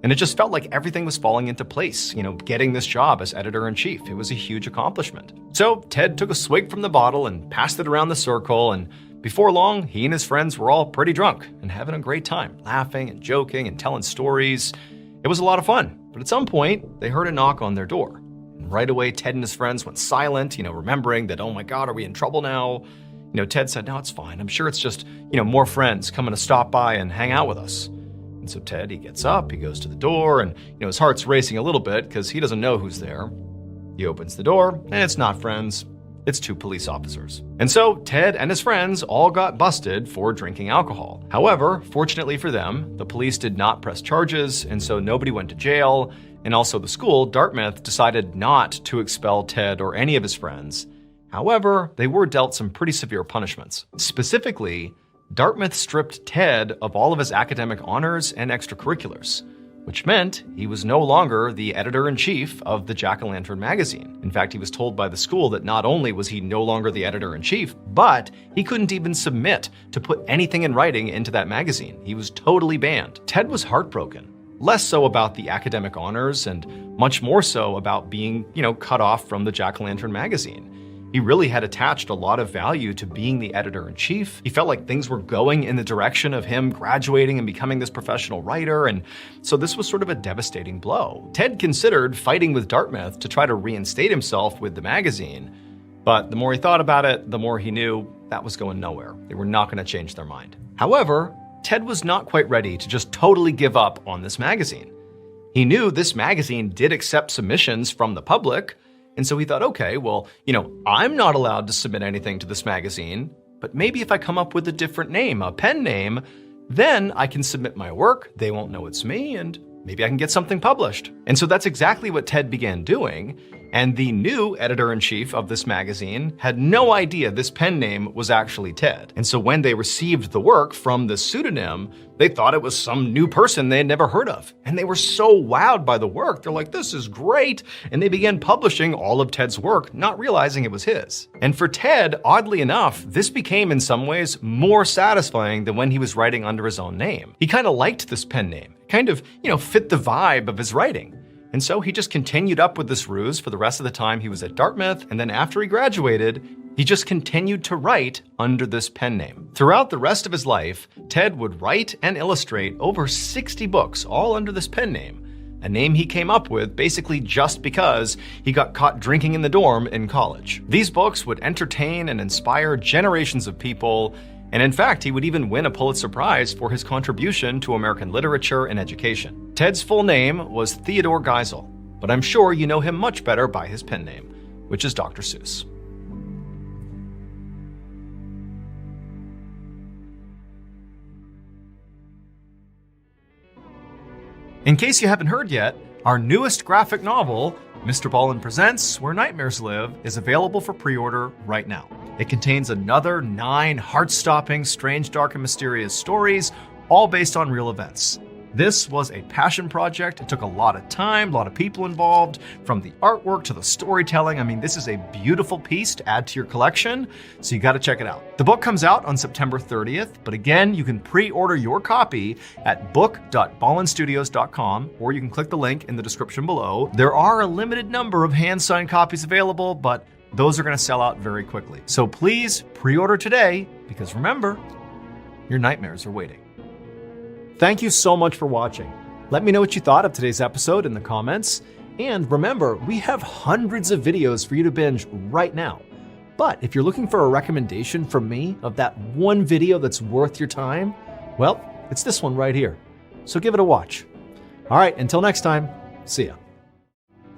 and it just felt like everything was falling into place, getting this job as editor-in-chief. It was a huge accomplishment. So Ted took a swig from the bottle and passed it around the circle, and before long, he and his friends were all pretty drunk and having a great time, laughing and joking and telling stories. It was a lot of fun, but at some point, they heard a knock on their door. And right away, Ted and his friends went silent, remembering that, oh my God, are we in trouble now? Ted said, no, it's fine. I'm sure it's just, more friends coming to stop by and hang out with us. And so Ted, he gets up, he goes to the door, and his heart's racing a little bit because he doesn't know who's there. He opens the door, and it's not friends. It's 2 police officers. And so Ted and his friends all got busted for drinking alcohol. However, fortunately for them, the police did not press charges, and so nobody went to jail. And also the school, Dartmouth, decided not to expel Ted or any of his friends. However, they were dealt some pretty severe punishments. Specifically, Dartmouth stripped Ted of all of his academic honors and extracurriculars, which meant he was no longer the editor-in-chief of the Jack-o'-lantern magazine. In fact, he was told by the school that not only was he no longer the editor-in-chief, but he couldn't even submit to put anything in writing into that magazine. He was totally banned. Ted was heartbroken. Less so about the academic honors and much more so about being, cut off from the Jack-o'-lantern magazine. He really had attached a lot of value to being the editor-in-chief. He felt like things were going in the direction of him graduating and becoming this professional writer, and so this was sort of a devastating blow. Ted considered fighting with Dartmouth to try to reinstate himself with the magazine, but the more he thought about it, the more he knew that was going nowhere. They were not going to change their mind. However, Ted was not quite ready to just totally give up on this magazine. He knew this magazine did accept submissions from the public, and so he thought, okay, well, I'm not allowed to submit anything to this magazine, but maybe if I come up with a different name, a pen name, then I can submit my work, they won't know it's me, and maybe I can get something published. And so that's exactly what Ted began doing, and the new editor-in-chief of this magazine had no idea this pen name was actually Ted. And so when they received the work from the pseudonym, they thought it was some new person they had never heard of. And they were so wowed by the work, they're like, this is great! And they began publishing all of Ted's work, not realizing it was his. And for Ted, oddly enough, this became in some ways more satisfying than when he was writing under his own name. He kind of liked this pen name, kind of, fit the vibe of his writing. And so he just continued up with this ruse for the rest of the time he was at Dartmouth, and then after he graduated, he just continued to write under this pen name. Throughout the rest of his life, Ted would write and illustrate over 60 books, all under this pen name, a name he came up with basically just because he got caught drinking in the dorm in college. These books would entertain and inspire generations of people, and in fact, he would even win a Pulitzer Prize for his contribution to American literature and education. Ted's full name was Theodore Geisel, but I'm sure you know him much better by his pen name, which is Dr. Seuss. In case you haven't heard yet, our newest graphic novel, MrBallen Presents Where Nightmares Live, is available for pre-order right now. It contains another 9 heart-stopping, strange, dark, and mysterious stories, all based on real events. This was a passion project. It took a lot of time, a lot of people involved, from the artwork to the storytelling. I mean, this is a beautiful piece to add to your collection, so you gotta check it out. The book comes out on September 30th, but again, you can pre-order your copy at book.ballenstudios.com, or you can click the link in the description below. There are a limited number of hand-signed copies available, but those are gonna sell out very quickly. So please pre-order today, because remember, your nightmares are waiting. Thank you so much for watching. Let me know what you thought of today's episode in the comments. And remember, we have hundreds of videos for you to binge right now. But if you're looking for a recommendation from me of that one video that's worth your time, well, it's this one right here. So give it a watch. All right, until next time, see ya.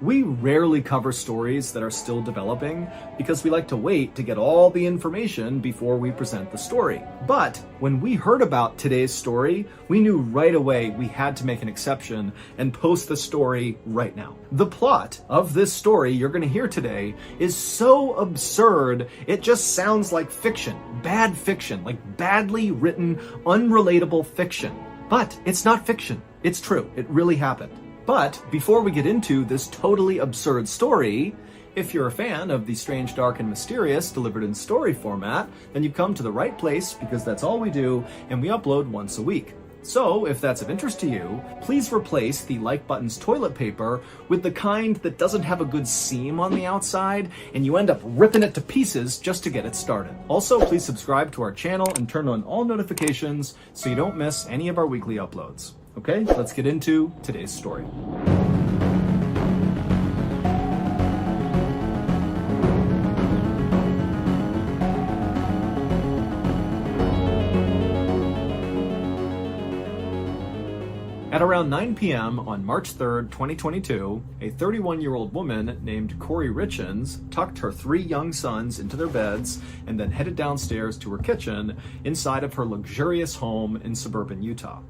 We rarely cover stories that are still developing because we like to wait to get all the information before we present the story. But when we heard about today's story, we knew right away we had to make an exception and post the story right now. The plot of this story you're going to hear today is so absurd, it just sounds like fiction, bad fiction, like badly written, unrelatable fiction. But it's not fiction. It's true. It really happened. But before we get into this totally absurd story, if you're a fan of the strange, dark, and mysterious delivered in story format, then you've come to the right place because that's all we do, and we upload once a week. So if that's of interest to you, please replace the like button's toilet paper with the kind that doesn't have a good seam on the outside, and you end up ripping it to pieces just to get it started. Also, please subscribe to our channel and turn on all notifications so you don't miss any of our weekly uploads. Okay, let's get into today's story. At around 9 p.m. on March 3rd, 2022, a 31-year-old woman named Corey Richens tucked her 3 young sons into their beds and then headed downstairs to her kitchen inside of her luxurious home in suburban Utah.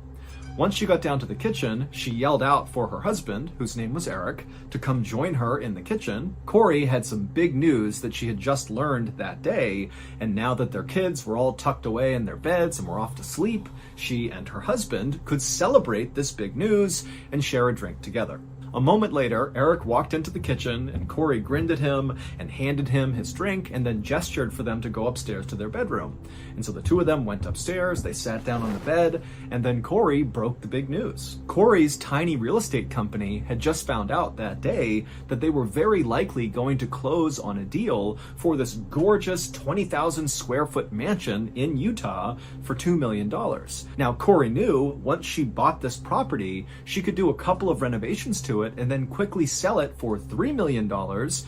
Once she got down to the kitchen, she yelled out for her husband, whose name was Eric, to come join her in the kitchen. Corey had some big news that she had just learned that day, and now that their kids were all tucked away in their beds and were off to sleep, she and her husband could celebrate this big news and share a drink together. A moment later, Eric walked into the kitchen and Corey grinned at him and handed him his drink and then gestured for them to go upstairs to their bedroom. And so the two of them went upstairs, they sat down on the bed, and then Corey broke the big news. Corey's tiny real estate company had just found out that day that they were very likely going to close on a deal for this gorgeous 20,000 square foot mansion in Utah for $2 million. Now, Corey knew once she bought this property, she could do a couple of renovations to it and then quickly sell it for $3 million,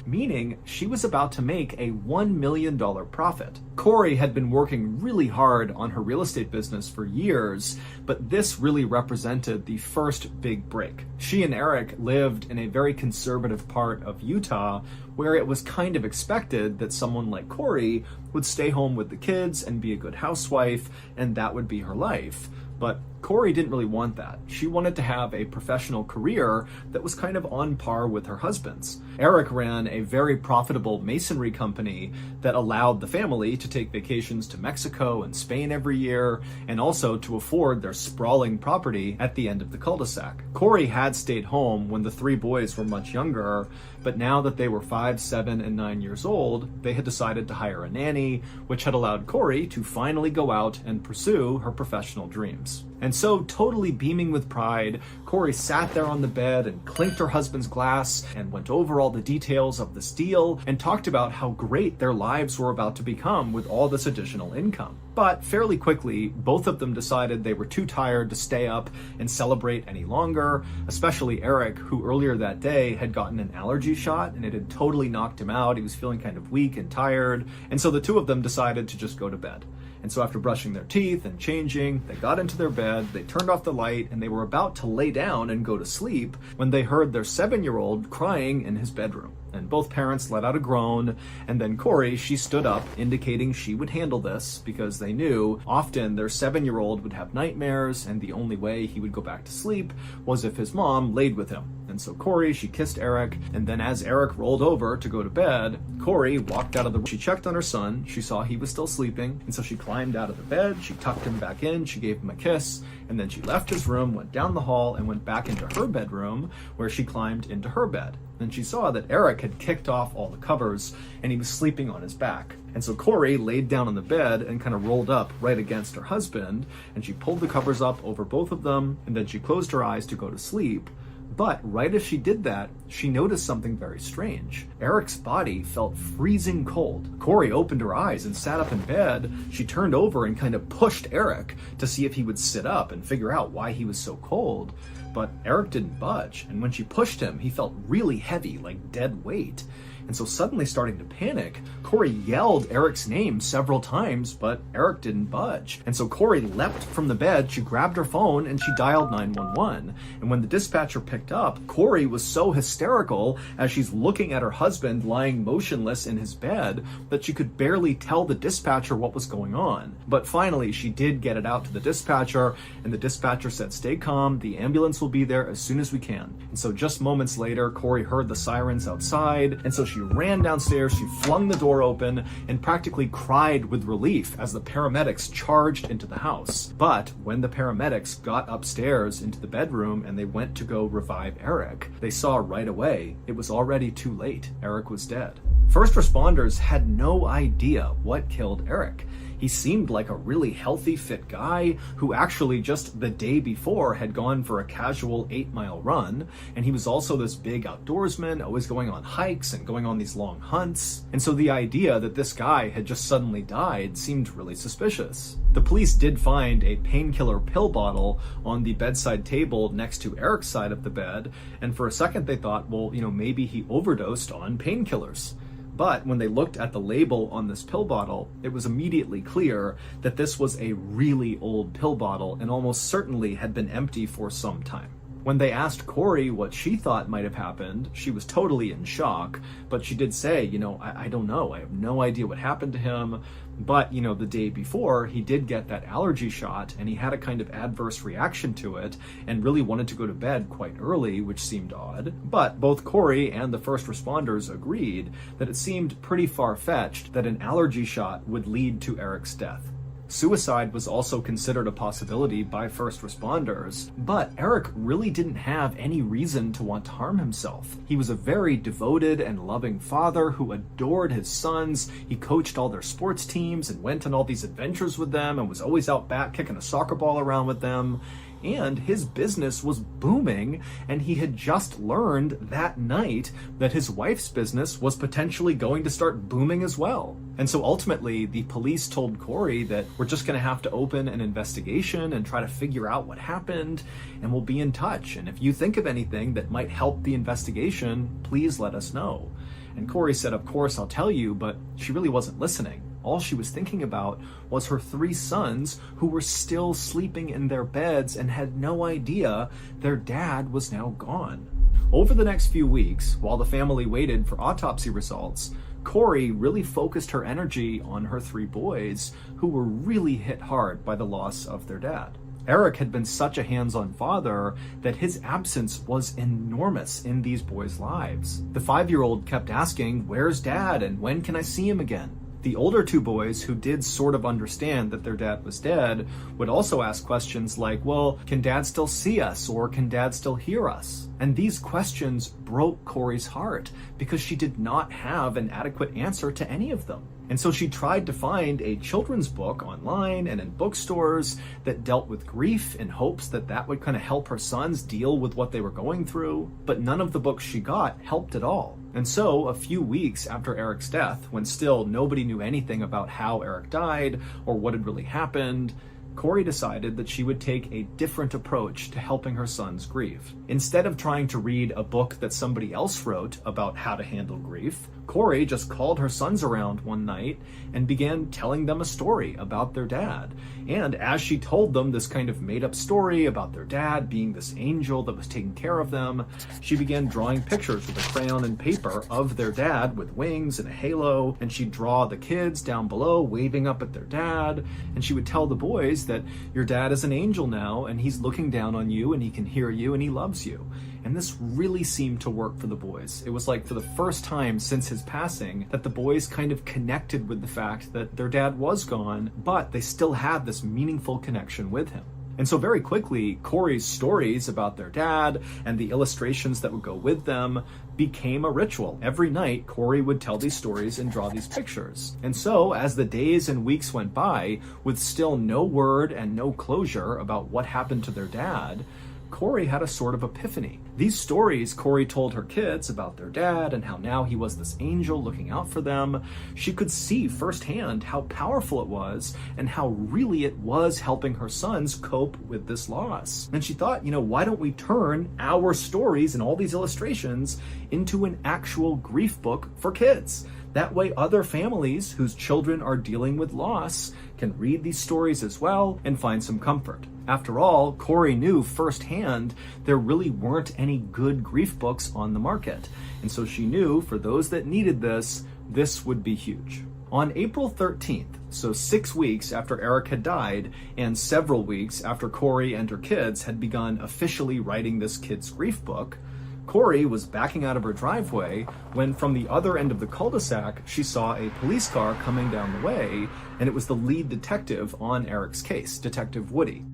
meaning she was about to make a $1 million profit. Corey had been working really hard on her real estate business for years, but this really represented the first big break. She and Eric lived in a very conservative part of Utah where it was kind of expected that someone like Corey would stay home with the kids and be a good housewife, and that would be her life. But Corey didn't really want that. She wanted to have a professional career that was kind of on par with her husband's. Eric ran a very profitable masonry company that allowed the family to take vacations to Mexico and Spain every year, and also to afford their sprawling property at the end of the cul-de-sac. Corey had stayed home when the 3 boys were much younger, but now that they were 5, 7, and 9 years old, they had decided to hire a nanny, which had allowed Corey to finally go out and pursue her professional dreams. And so, totally beaming with pride, Corey sat there on the bed and clinked her husband's glass and went over all the details of this deal and talked about how great their lives were about to become with all this additional income. But fairly quickly, both of them decided they were too tired to stay up and celebrate any longer, especially Eric, who earlier that day had gotten an allergy shot and it had totally knocked him out. He was feeling kind of weak and tired, and so the two of them decided to just go to bed. And so after brushing their teeth and changing, they got into their bed, they turned off the light, and they were about to lay down and go to sleep when they heard their 7-year-old crying in his bedroom. And both parents let out a groan, and then Corey, she stood up, indicating she would handle this because they knew often their 7-year-old would have nightmares, and the only way he would go back to sleep was if his mom laid with him. And so Corey, she kissed Eric, and then as Eric rolled over to go to bed, Corey walked out of the room. She checked on her son, she saw he was still sleeping, and so she climbed out of the bed, she tucked him back in, she gave him a kiss, and then she left his room, went down the hall, and went back into her bedroom, where she climbed into her bed. Then she saw that Eric had kicked off all the covers, and he was sleeping on his back. And so Corey laid down on the bed and kind of rolled up right against her husband, and she pulled the covers up over both of them, and then she closed her eyes to go to sleep. But right as she did that, she noticed something very strange. Eric's body felt freezing cold. Corey opened her eyes and sat up in bed. She turned over and kind of pushed Eric to see if he would sit up and figure out why he was so cold. But Eric didn't budge, and when she pushed him, he felt really heavy, like dead weight. And so suddenly starting to panic, Corey yelled Eric's name several times, but Eric didn't budge. And so Corey leapt from the bed, she grabbed her phone, and she dialed 911. And when the dispatcher picked up, Corey was so hysterical as she's looking at her husband lying motionless in his bed that she could barely tell the dispatcher what was going on. But finally, she did get it out to the dispatcher, and the dispatcher said, "Stay calm, the ambulance will be there as soon as we can." And so just moments later, Corey heard the sirens outside, and so she ran downstairs, she flung the door open, and practically cried with relief as the paramedics charged into the house. But when the paramedics got upstairs into the bedroom and they went to go revive Eric, they saw right away it was already too late. Eric was dead. First responders had no idea what killed Eric. He seemed like a really healthy, fit guy who actually just the day before had gone for a casual 8-mile run, and he was also this big outdoorsman, always going on hikes and going on these long hunts. And so the idea that this guy had just suddenly died seemed really suspicious. The police did find a painkiller pill bottle on the bedside table next to Eric's side of the bed, and for a second they thought, well, maybe he overdosed on painkillers. But when they looked at the label on this pill bottle, it was immediately clear that this was a really old pill bottle and almost certainly had been empty for some time. When they asked Corey what she thought might have happened, she was totally in shock, but she did say, I don't know. I have no idea what happened to him. But, the day before, he did get that allergy shot and he had a kind of adverse reaction to it and really wanted to go to bed quite early, which seemed odd. But both Corey and the first responders agreed that it seemed pretty far-fetched that an allergy shot would lead to Eric's death. Suicide was also considered a possibility by first responders, but Eric really didn't have any reason to want to harm himself. He was a very devoted and loving father who adored his sons. He coached all their sports teams and went on all these adventures with them and was always out back kicking a soccer ball around with them. And his business was booming, and he had just learned that night that his wife's business was potentially going to start booming as well. And so ultimately, the police told Corey that we're just going to have to open an investigation and try to figure out what happened, and we'll be in touch. And if you think of anything that might help the investigation, please let us know. And Corey said, of course, I'll tell you, but she really wasn't listening. All she was thinking about was her 3 sons who were still sleeping in their beds and had no idea their dad was now gone. Over the next few weeks, while the family waited for autopsy results, Corey really focused her energy on her 3 boys who were really hit hard by the loss of their dad. Eric had been such a hands-on father that his absence was enormous in these boys' lives. The 5-year-old kept asking, "Where's Dad and when can I see him again?" The older 2 boys, who did sort of understand that their dad was dead, would also ask questions like, well, can Dad still see us or can Dad still hear us? And these questions broke Corey's heart because she did not have an adequate answer to any of them. And so she tried to find a children's book online and in bookstores that dealt with grief in hopes that that would kind of help her sons deal with what they were going through. But none of the books she got helped at all. And so a few weeks after Eric's death, when still nobody knew anything about how Eric died or what had really happened, Corey decided that she would take a different approach to helping her sons grieve. Instead of trying to read a book that somebody else wrote about how to handle grief, Corey just called her sons around one night and began telling them a story about their dad. And as she told them this kind of made-up story about their dad being this angel that was taking care of them, she began drawing pictures with a crayon and paper of their dad with wings and a halo, and she'd draw the kids down below waving up at their dad, and she would tell the boys that your dad is an angel now, and he's looking down on you, and he can hear you, and he loves you. And this really seemed to work for the boys. It was like for the first time since his passing that the boys kind of connected with the fact that their dad was gone, but they still had this meaningful connection with him. And so very quickly, Corey's stories about their dad and the illustrations that would go with them became a ritual. Every night, Corey would tell these stories and draw these pictures. And so, as the days and weeks went by, with still no word and no closure about what happened to their dad, Corey had a sort of epiphany. These stories Corey told her kids about their dad and how now he was this angel looking out for them, she could see firsthand how powerful it was and how really it was helping her sons cope with this loss. And she thought, why don't we turn our stories and all these illustrations into an actual grief book for kids? That way other families whose children are dealing with loss can read these stories as well and find some comfort. After all, Corey knew firsthand there really weren't any good grief books on the market. And so she knew for those that needed this, this would be huge. On April 13th, so 6 weeks after Eric had died and several weeks after Corey and her kids had begun officially writing this kid's grief book, Corey was backing out of her driveway when from the other end of the cul-de-sac, she saw a police car coming down the way, and it was the lead detective on Eric's case, Detective Woody.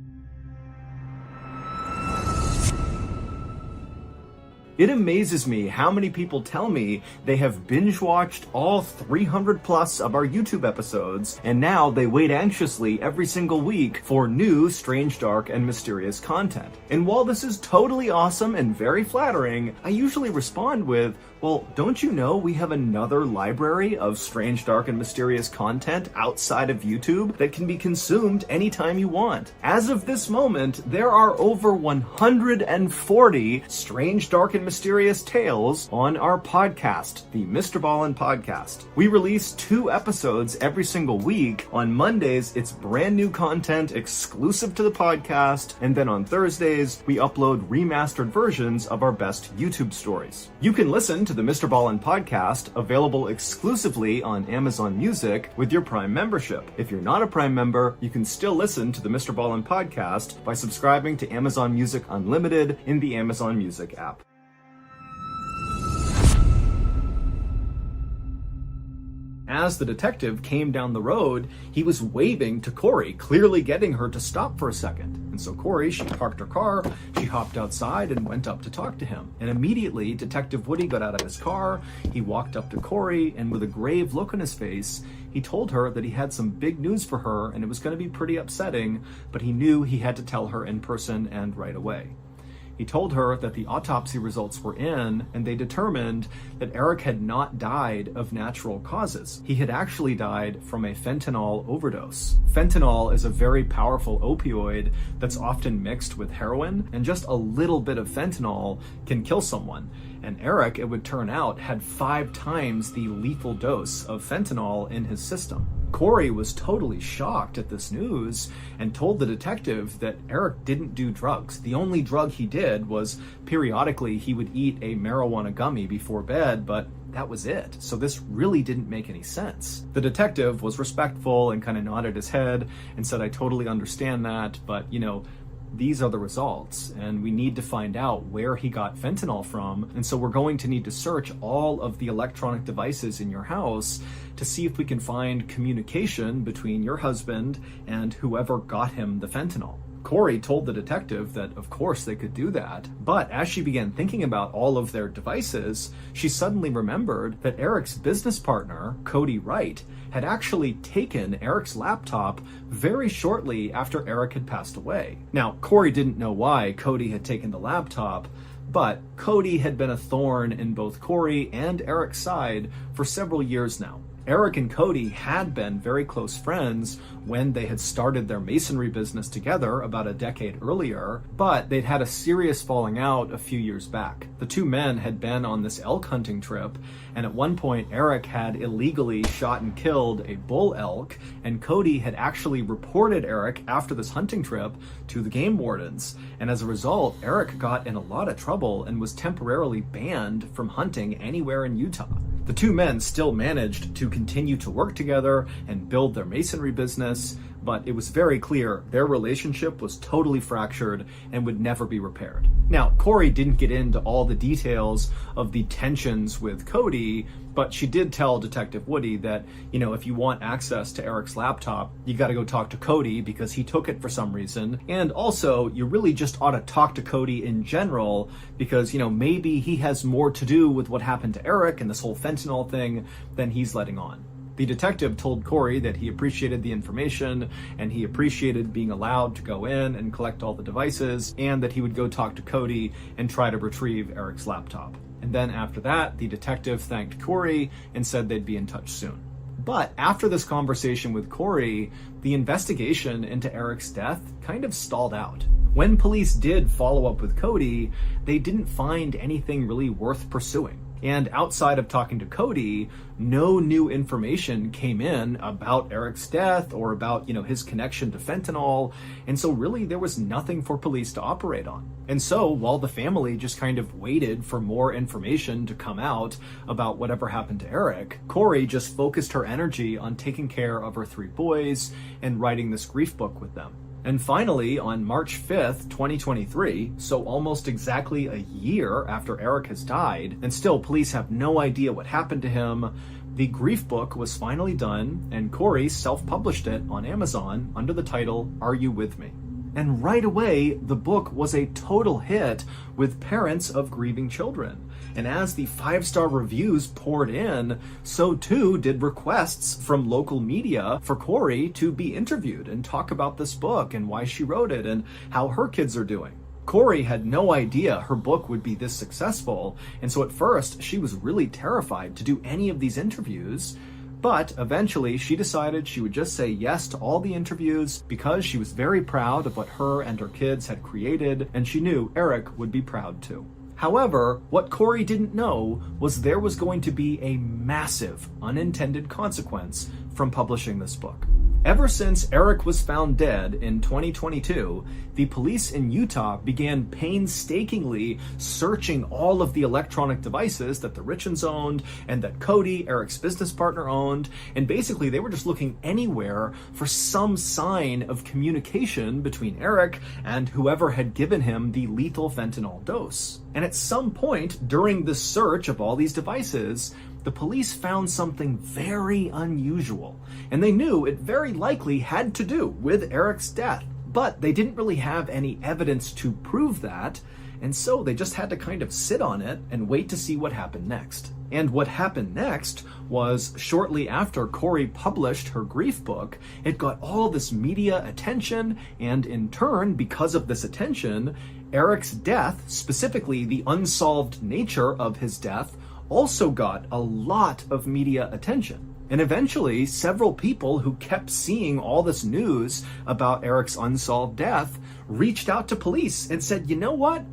It amazes me how many people tell me they have binge-watched all 300 plus of our YouTube episodes, and now they wait anxiously every single week for new, strange, dark, and mysterious content. And while this is totally awesome and very flattering, I usually respond with, Well, don't you know we have another library of strange, dark, and mysterious content outside of YouTube that can be consumed anytime you want? As of this moment, there are over 140 strange, dark, and mysterious tales on our podcast, the MrBallen podcast. We release 2 episodes every single week. On Mondays, it's brand new content exclusive to the podcast, and then on Thursdays, we upload remastered versions of our best YouTube stories. You can listen to the MrBallen podcast, available exclusively on Amazon Music with your Prime membership. If you're not a Prime member, you can still listen to the MrBallen podcast by subscribing to Amazon Music Unlimited in the Amazon Music app. As the detective came down the road, he was waving to Corey, clearly getting her to stop for a second. And so Corey, she parked her car, she hopped outside and went up to talk to him. And immediately, Detective Woody got out of his car, he walked up to Corey, and with a grave look on his face, he told her that he had some big news for her and it was going to be pretty upsetting, but he knew he had to tell her in person and right away. He told her that the autopsy results were in, and they determined that Eric had not died of natural causes. He had actually died from a fentanyl overdose. Fentanyl is a very powerful opioid that's often mixed with heroin, and just a little bit of fentanyl can kill someone. And Eric, it would turn out, had 5 times the lethal dose of fentanyl in his system. Corey was totally shocked at this news and told the detective that Eric didn't do drugs. The only drug he did was periodically he would eat a marijuana gummy before bed, but that was it. So this really didn't make any sense. The detective was respectful and kind of nodded his head and said, "I totally understand that, but these are the results, and we need to find out where he got fentanyl from, and so we're going to need to search all of the electronic devices in your house to see if we can find communication between your husband and whoever got him the fentanyl." Corey told the detective that of course they could do that, but as she began thinking about all of their devices, she suddenly remembered that Eric's business partner, Cody Wright, had actually taken Eric's laptop very shortly after Eric had passed away. Now, Corey didn't know why Cody had taken the laptop, but Cody had been a thorn in both Corey and Eric's side for several years now. Eric and Cody had been very close friends when they had started their masonry business together about a decade earlier, but they'd had a serious falling out a few years back. The 2 men had been on this elk hunting trip, and at one point Eric had illegally shot and killed a bull elk, and Cody had actually reported Eric after this hunting trip to the game wardens, and as a result, Eric got in a lot of trouble and was temporarily banned from hunting anywhere in Utah. The 2 men still managed to continue to work together and build their masonry business, but it was very clear their relationship was totally fractured and would never be repaired. Now, Corey didn't get into all the details of the tensions with Cody, but she did tell Detective Woody that, if you want access to Eric's laptop, you got to go talk to Cody because he took it for some reason. And also, you really just ought to talk to Cody in general because, maybe he has more to do with what happened to Eric and this whole fentanyl thing than he's letting on. The detective told Corey that he appreciated the information and he appreciated being allowed to go in and collect all the devices, and that he would go talk to Cody and try to retrieve Eric's laptop. And then after that, the detective thanked Corey and said they'd be in touch soon. But after this conversation with Corey, the investigation into Eric's death kind of stalled out. When police did follow up with Cody, they didn't find anything really worth pursuing. And outside of talking to Cody, no new information came in about Eric's death or about, his connection to fentanyl. And so really there was nothing for police to operate on. And so while the family just kind of waited for more information to come out about whatever happened to Eric, Corey just focused her energy on taking care of her 3 boys and writing this grief book with them. And finally, on March 5th, 2023, so almost exactly a year after Eric has died, and still police have no idea what happened to him, the grief book was finally done, and Corey self-published it on Amazon under the title, Are You With Me? And right away, the book was a total hit with parents of grieving children. And as the 5-star reviews poured in, so too did requests from local media for Corey to be interviewed and talk about this book and why she wrote it and how her kids are doing. Corey had no idea her book would be this successful, and so at first she was really terrified to do any of these interviews. But eventually she decided she would just say yes to all the interviews because she was very proud of what her and her kids had created, and she knew Eric would be proud too. However, what Corey didn't know was there was going to be a massive unintended consequence from publishing this book. Ever since Eric was found dead in 2022, the police in Utah began painstakingly searching all of the electronic devices that the Richens owned and that Cody, Eric's business partner, owned, and basically they were just looking anywhere for some sign of communication between Eric and whoever had given him the lethal fentanyl dose. And at some point during the search of all these devices, the police found something very unusual, and they knew it very likely had to do with Eric's death. But they didn't really have any evidence to prove that, and so they just had to kind of sit on it and wait to see what happened next. And what happened next was shortly after Corey published her grief book, it got all this media attention, and in turn, because of this attention, Eric's death, specifically the unsolved nature of his death, also got a lot of media attention. And eventually, several people who kept seeing all this news about Eric's unsolved death reached out to police and said, you know what?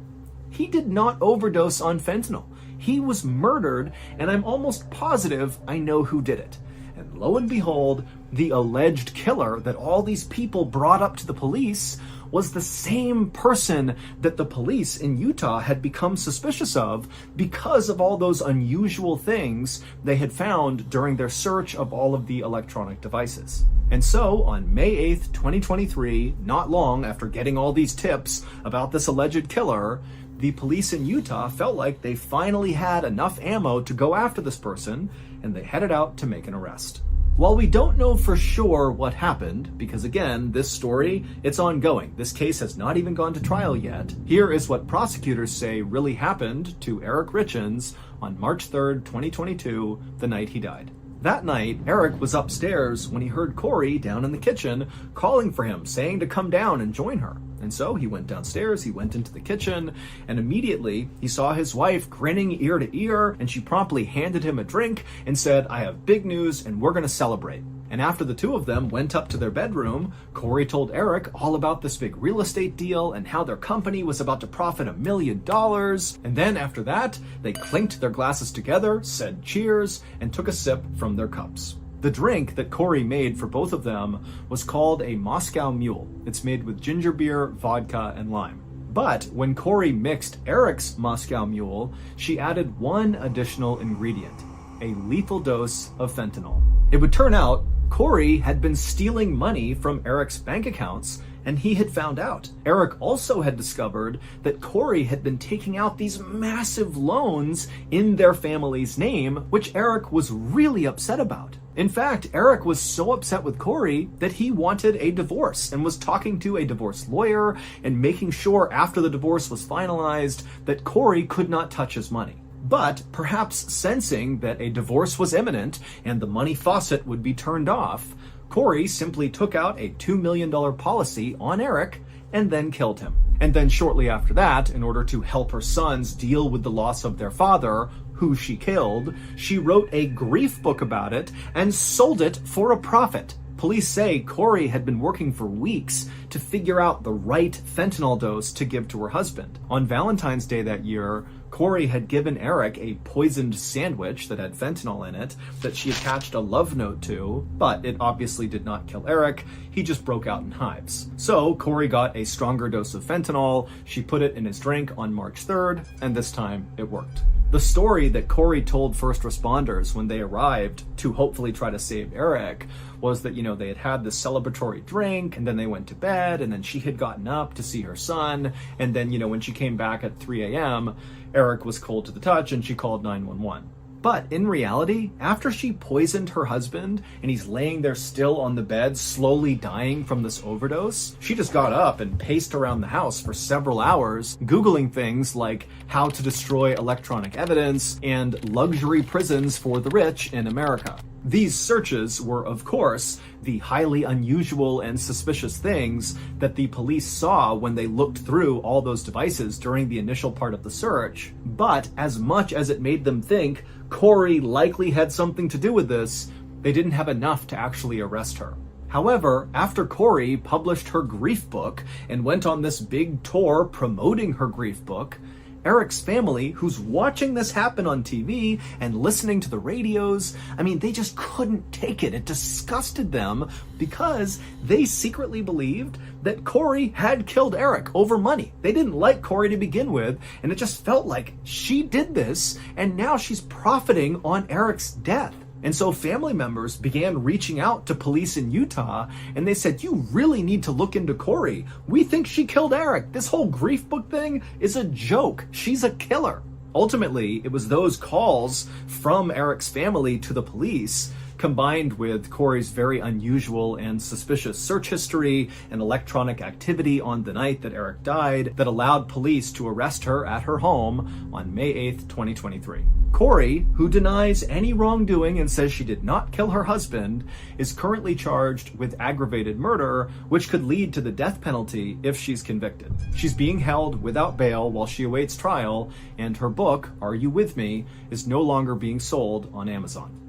He did not overdose on fentanyl. He was murdered, and I'm almost positive I know who did it. And lo and behold, the alleged killer that all these people brought up to the police was the same person that the police in Utah had become suspicious of because of all those unusual things they had found during their search of all of the electronic devices. And so, on May 8th, 2023, not long after getting all these tips about this alleged killer, the police in Utah felt like they finally had enough ammo to go after this person, and they headed out to make an arrest. While we don't know for sure what happened, because again, this story, it's ongoing. This case has not even gone to trial yet. Here is what prosecutors say really happened to Eric Richens on March 3rd, 2022, the night he died. That night, Eric was upstairs when he heard Corey down in the kitchen calling for him, saying to come down and join her. And so he went downstairs, he went into the kitchen, and immediately he saw his wife grinning ear to ear, and she promptly handed him a drink and said, I have big news and we're going to celebrate. And after the two of them went up to their bedroom, Corey told Eric all about this big real estate deal and how their company was about to profit $1 million. And then after that, they clinked their glasses together, said cheers, and took a sip from their cups. The drink that Corey made for both of them was called a Moscow Mule. It's made with ginger beer, vodka, and lime. But when Corey mixed Eric's Moscow Mule, she added one additional ingredient, a lethal dose of fentanyl. It would turn out Corey had been stealing money from Eric's bank accounts, and he had found out. Eric also had discovered that Corey had been taking out these massive loans in their family's name, which Eric was really upset about. In fact, Eric was so upset with Corey that he wanted a divorce and was talking to a divorce lawyer and making sure after the divorce was finalized that Corey could not touch his money. But perhaps sensing that a divorce was imminent and the money faucet would be turned off, Corey simply took out a $2 million policy on Eric and then killed him. And then shortly after that, in order to help her sons deal with the loss of their father, who she killed, she wrote a grief book about it and sold it for a profit. Police say Corey had been working for weeks to figure out the right fentanyl dose to give to her husband. On Valentine's Day that year, Corey had given Eric a poisoned sandwich that had fentanyl in it that she attached a love note to, but it obviously did not kill Eric. He just broke out in hives. So Corey got a stronger dose of fentanyl, she put it in his drink on March 3rd, and this time it worked. The story that Corey told first responders when they arrived to hopefully try to save Eric was that, they had had this celebratory drink, and then they went to bed, and then she had gotten up to see her son, and then, when she came back at 3 a.m., Eric was cold to the touch, and she called 911. But in reality, after she poisoned her husband and he's laying there still on the bed, slowly dying from this overdose, she just got up and paced around the house for several hours, Googling things like how to destroy electronic evidence and luxury prisons for the rich in America. These searches were, of course, the highly unusual and suspicious things that the police saw when they looked through all those devices during the initial part of the search. But as much as it made them think Corey likely had something to do with this, they didn't have enough to actually arrest her. However, after Corey published her grief book and went on this big tour promoting her grief book, Eric's family, who's watching this happen on TV and listening to the radios, they just couldn't take it. It disgusted them because they secretly believed that Corey had killed Eric over money. They didn't like Corey to begin with, and it just felt like she did this, and now she's profiting on Eric's death. And so family members began reaching out to police in Utah, and they said, you really need to look into Corey. We think she killed Eric. This whole grief book thing is a joke. She's a killer. Ultimately, it was those calls from Eric's family to the police, combined with Corey's very unusual and suspicious search history and electronic activity on the night that Eric died, that allowed police to arrest her at her home on May 8th, 2023. Corey, who denies any wrongdoing and says she did not kill her husband, is currently charged with aggravated murder, which could lead to the death penalty if she's convicted. She's being held without bail while she awaits trial, and her book, Are You With Me?, is no longer being sold on Amazon.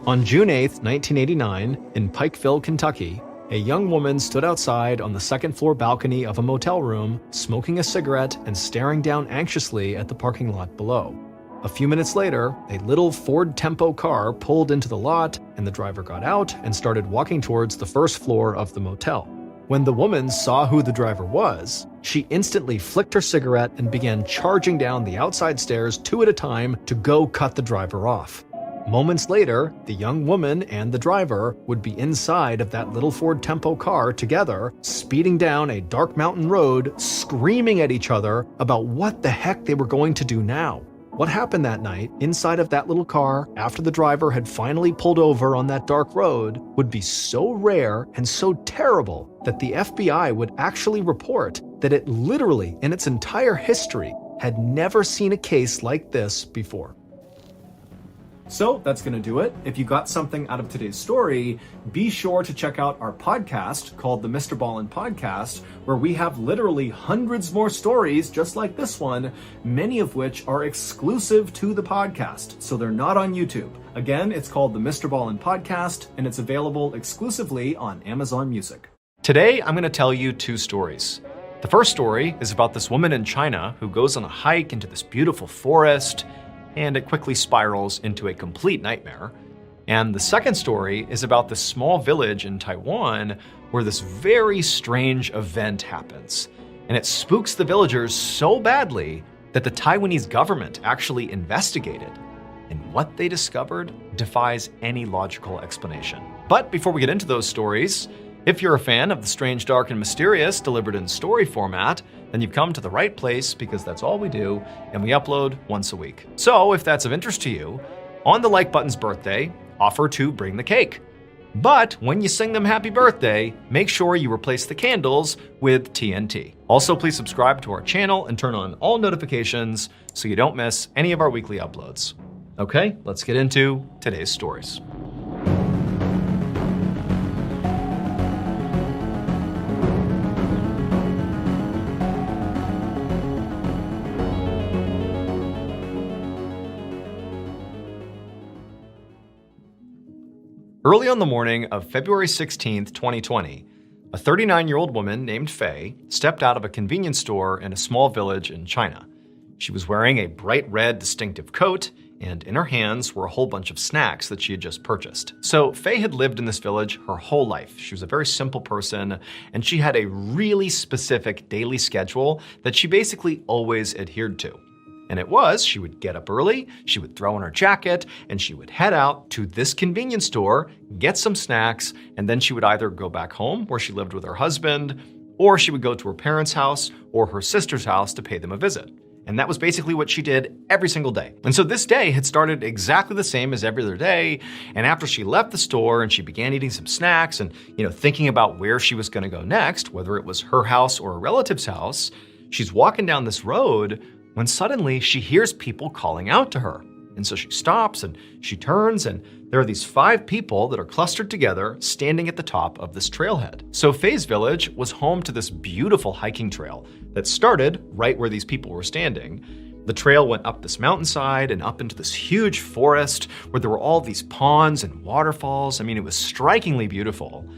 On June 8, 1989, in Pikeville, Kentucky, a young woman stood outside on the second-floor balcony of a motel room, smoking a cigarette and staring down anxiously at the parking lot below. A few minutes later, a little Ford Tempo car pulled into the lot, and the driver got out and started walking towards the first floor of the motel. When the woman saw who the driver was, she instantly flicked her cigarette and began charging down the outside stairs 2 at a time to go cut the driver off. Moments later, the young woman and the driver would be inside of that little Ford Tempo car together, speeding down a dark mountain road, screaming at each other about what the heck they were going to do now. What happened that night inside of that little car after the driver had finally pulled over on that dark road would be so rare and so terrible that the FBI would actually report that it literally, in its entire history, had never seen a case like this before. So that's going to do it. If you got something out of today's story, be sure to check out our podcast called the MrBallen Podcast, where we have literally hundreds more stories just like this one, many of which are exclusive to the podcast, so they're not on YouTube. Again, it's called the MrBallen Podcast, and it's available exclusively on Amazon Music. Today, I'm going to tell you 2 stories. The first story is about this woman in China who goes on a hike into this beautiful forest, and it quickly spirals into a complete nightmare. And the second story is about this small village in Taiwan where this very strange event happens. And it spooks the villagers so badly that the Taiwanese government actually investigated. And what they discovered defies any logical explanation. But before we get into those stories, if you're a fan of the strange, dark, and mysterious delivered in story format, then you've come to the right place because that's all we do, and we upload once a week. So if that's of interest to you, on the like button's birthday, offer to bring the cake. But when you sing them happy birthday, make sure you replace the candles with TNT. Also, please subscribe to our channel and turn on all notifications so you don't miss any of our weekly uploads. Okay, let's get into today's stories. Early on the morning of February 16th, 2020, a 39-year-old woman named Faye stepped out of a convenience store in a small village in China. She was wearing a bright red distinctive coat, and in her hands were a whole bunch of snacks that she had just purchased. So Faye had lived in this village her whole life. She was a very simple person, and she had a really specific daily schedule that she basically always adhered to. And it was, she would get up early, she would throw on her jacket, and she would head out to this convenience store, get some snacks, and then she would either go back home where she lived with her husband, or she would go to her parents' house or her sister's house to pay them a visit. And that was basically what she did every single day. And so this day had started exactly the same as every other day. And after she left the store and she began eating some snacks and, thinking about where she was gonna go next, whether it was her house or a relative's house, she's walking down this road when suddenly she hears people calling out to her. And so she stops and she turns, and there are these 5 people that are clustered together standing at the top of this trailhead. So Faye's village was home to this beautiful hiking trail that started right where these people were standing. The trail went up this mountainside and up into this huge forest where there were all these ponds and waterfalls. I mean, it was strikingly beautiful.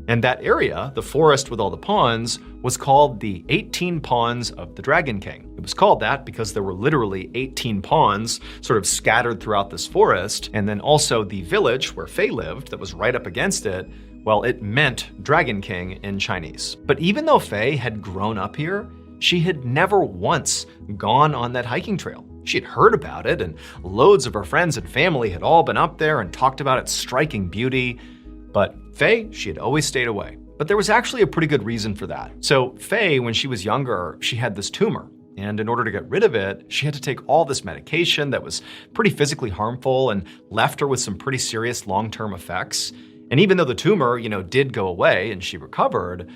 And that area, the forest with all the ponds, was called the 18 Ponds of the Dragon King. It was called that because there were literally 18 ponds sort of scattered throughout this forest. And then also the village where Faye lived that was right up against it, well, it meant Dragon King in Chinese. But even though Faye had grown up here, she had never once gone on that hiking trail. She had heard about it, and loads of her friends and family had all been up there and talked about its striking beauty. But Faye, she had always stayed away. But there was actually a pretty good reason for that. So Faye, when she was younger, she had this tumor. And in order to get rid of it, she had to take all this medication that was pretty physically harmful and left her with some pretty serious long-term effects. And even though the tumor, did go away and she recovered,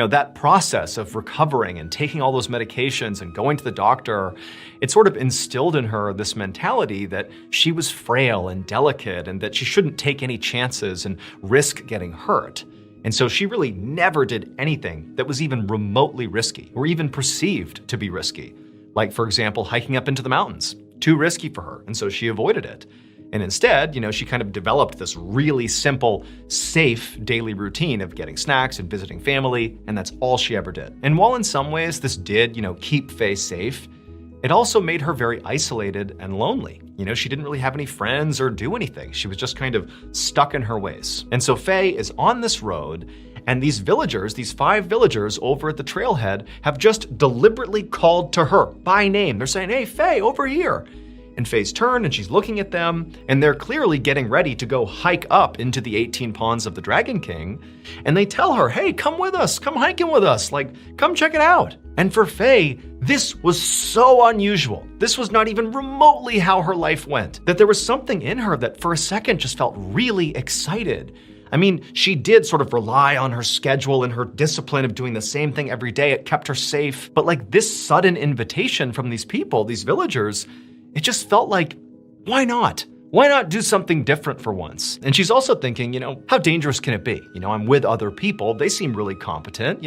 that process of recovering and taking all those medications and going to the doctor, it sort of instilled in her this mentality that she was frail and delicate and that she shouldn't take any chances and risk getting hurt. And so she really never did anything that was even remotely risky or even perceived to be risky. Like, for example, hiking up into the mountains. Too risky for her, and so she avoided it. And instead, she kind of developed this really simple, safe daily routine of getting snacks and visiting family, and that's all she ever did. And while in some ways this did, keep Faye safe, it also made her very isolated and lonely. She didn't really have any friends or do anything. She was just kind of stuck in her ways. And so Faye is on this road, and these villagers, these 5 villagers over at the trailhead, have just deliberately called to her by name. They're saying, "Hey, Faye, over here." And Faye's turned and she's looking at them, and they're clearly getting ready to go hike up into the 18 Ponds of the Dragon King. And they tell her, "Hey, come with us, come hiking with us, come check it out." And for Faye, this was so unusual. This was not even remotely how her life went, that there was something in her that for a second just felt really excited. I mean, she did sort of rely on her schedule and her discipline of doing the same thing every day. It kept her safe. But this sudden invitation from these people, these villagers, it just felt like, why not? Why not do something different for once? And she's also thinking, how dangerous can it be? I'm with other people. They seem really competent.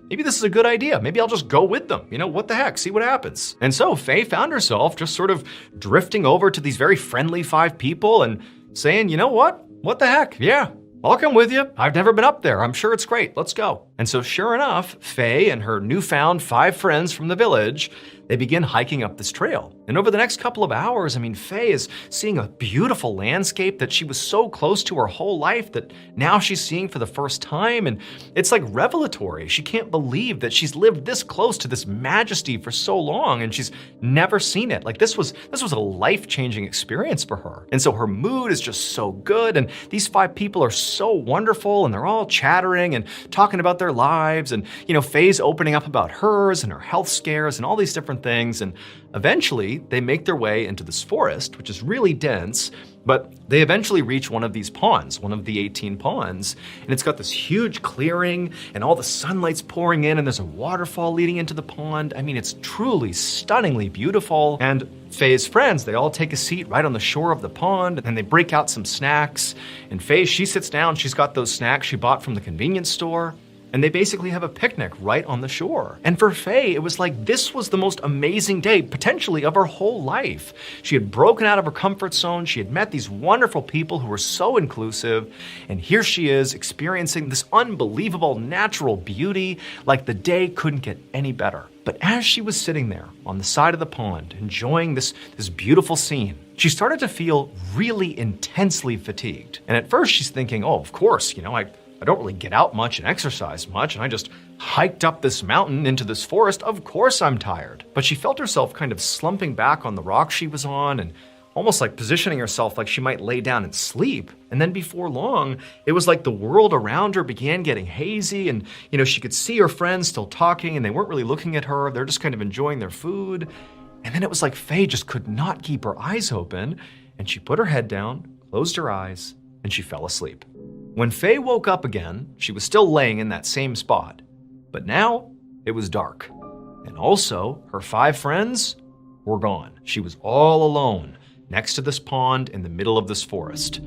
Maybe this is a good idea. Maybe I'll just go with them. What the heck? See what happens. And so Faye found herself just sort of drifting over to these very friendly 5 people and saying, "You know what? What the heck? Yeah, I'll come with you. I've never been up there. I'm sure it's great. Let's go." And so sure enough, Faye and her newfound 5 friends from the village, they begin hiking up this trail. And over the next couple of hours, Faye is seeing a beautiful landscape that she was so close to her whole life that now she's seeing for the first time. And it's like revelatory. She can't believe that she's lived this close to this majesty for so long and she's never seen it. This was a life-changing experience for her. And so her mood is just so good. And these 5 people are so wonderful, and they're all chattering and talking about their lives. And, Faye's opening up about hers and her health scares and all these different things. And eventually they make their way into this forest, which is really dense, but they eventually reach one of these ponds, one of the 18 ponds, and it's got this huge clearing and all the sunlight's pouring in, and there's a waterfall leading into the pond. It's truly stunningly beautiful. And Faye's friends, they all take a seat right on the shore of the pond, and they break out some snacks. And Faye, she sits down, she's got those snacks she bought from the convenience store. And they basically have a picnic right on the shore. And for Faye, it was like this was the most amazing day, potentially, of her whole life. She had broken out of her comfort zone. She had met these wonderful people who were so inclusive. And here she is experiencing this unbelievable natural beauty, like the day couldn't get any better. But as she was sitting there on the side of the pond, enjoying this beautiful scene, she started to feel really intensely fatigued. And at first she's thinking, oh, of course, I don't really get out much and exercise much, and I just hiked up this mountain into this forest. Of course I'm tired. But she felt herself kind of slumping back on the rock she was on and almost like positioning herself like she might lay down and sleep. And then before long, it was like the world around her began getting hazy, and she could see her friends still talking and they weren't really looking at her. They're just kind of enjoying their food. And then it was like Faye just could not keep her eyes open, and she put her head down, closed her eyes, and she fell asleep. When Faye woke up again, she was still laying in that same spot, but now it was dark. And also, her 5 friends, were gone. She was all alone next to this pond in the middle of this forest.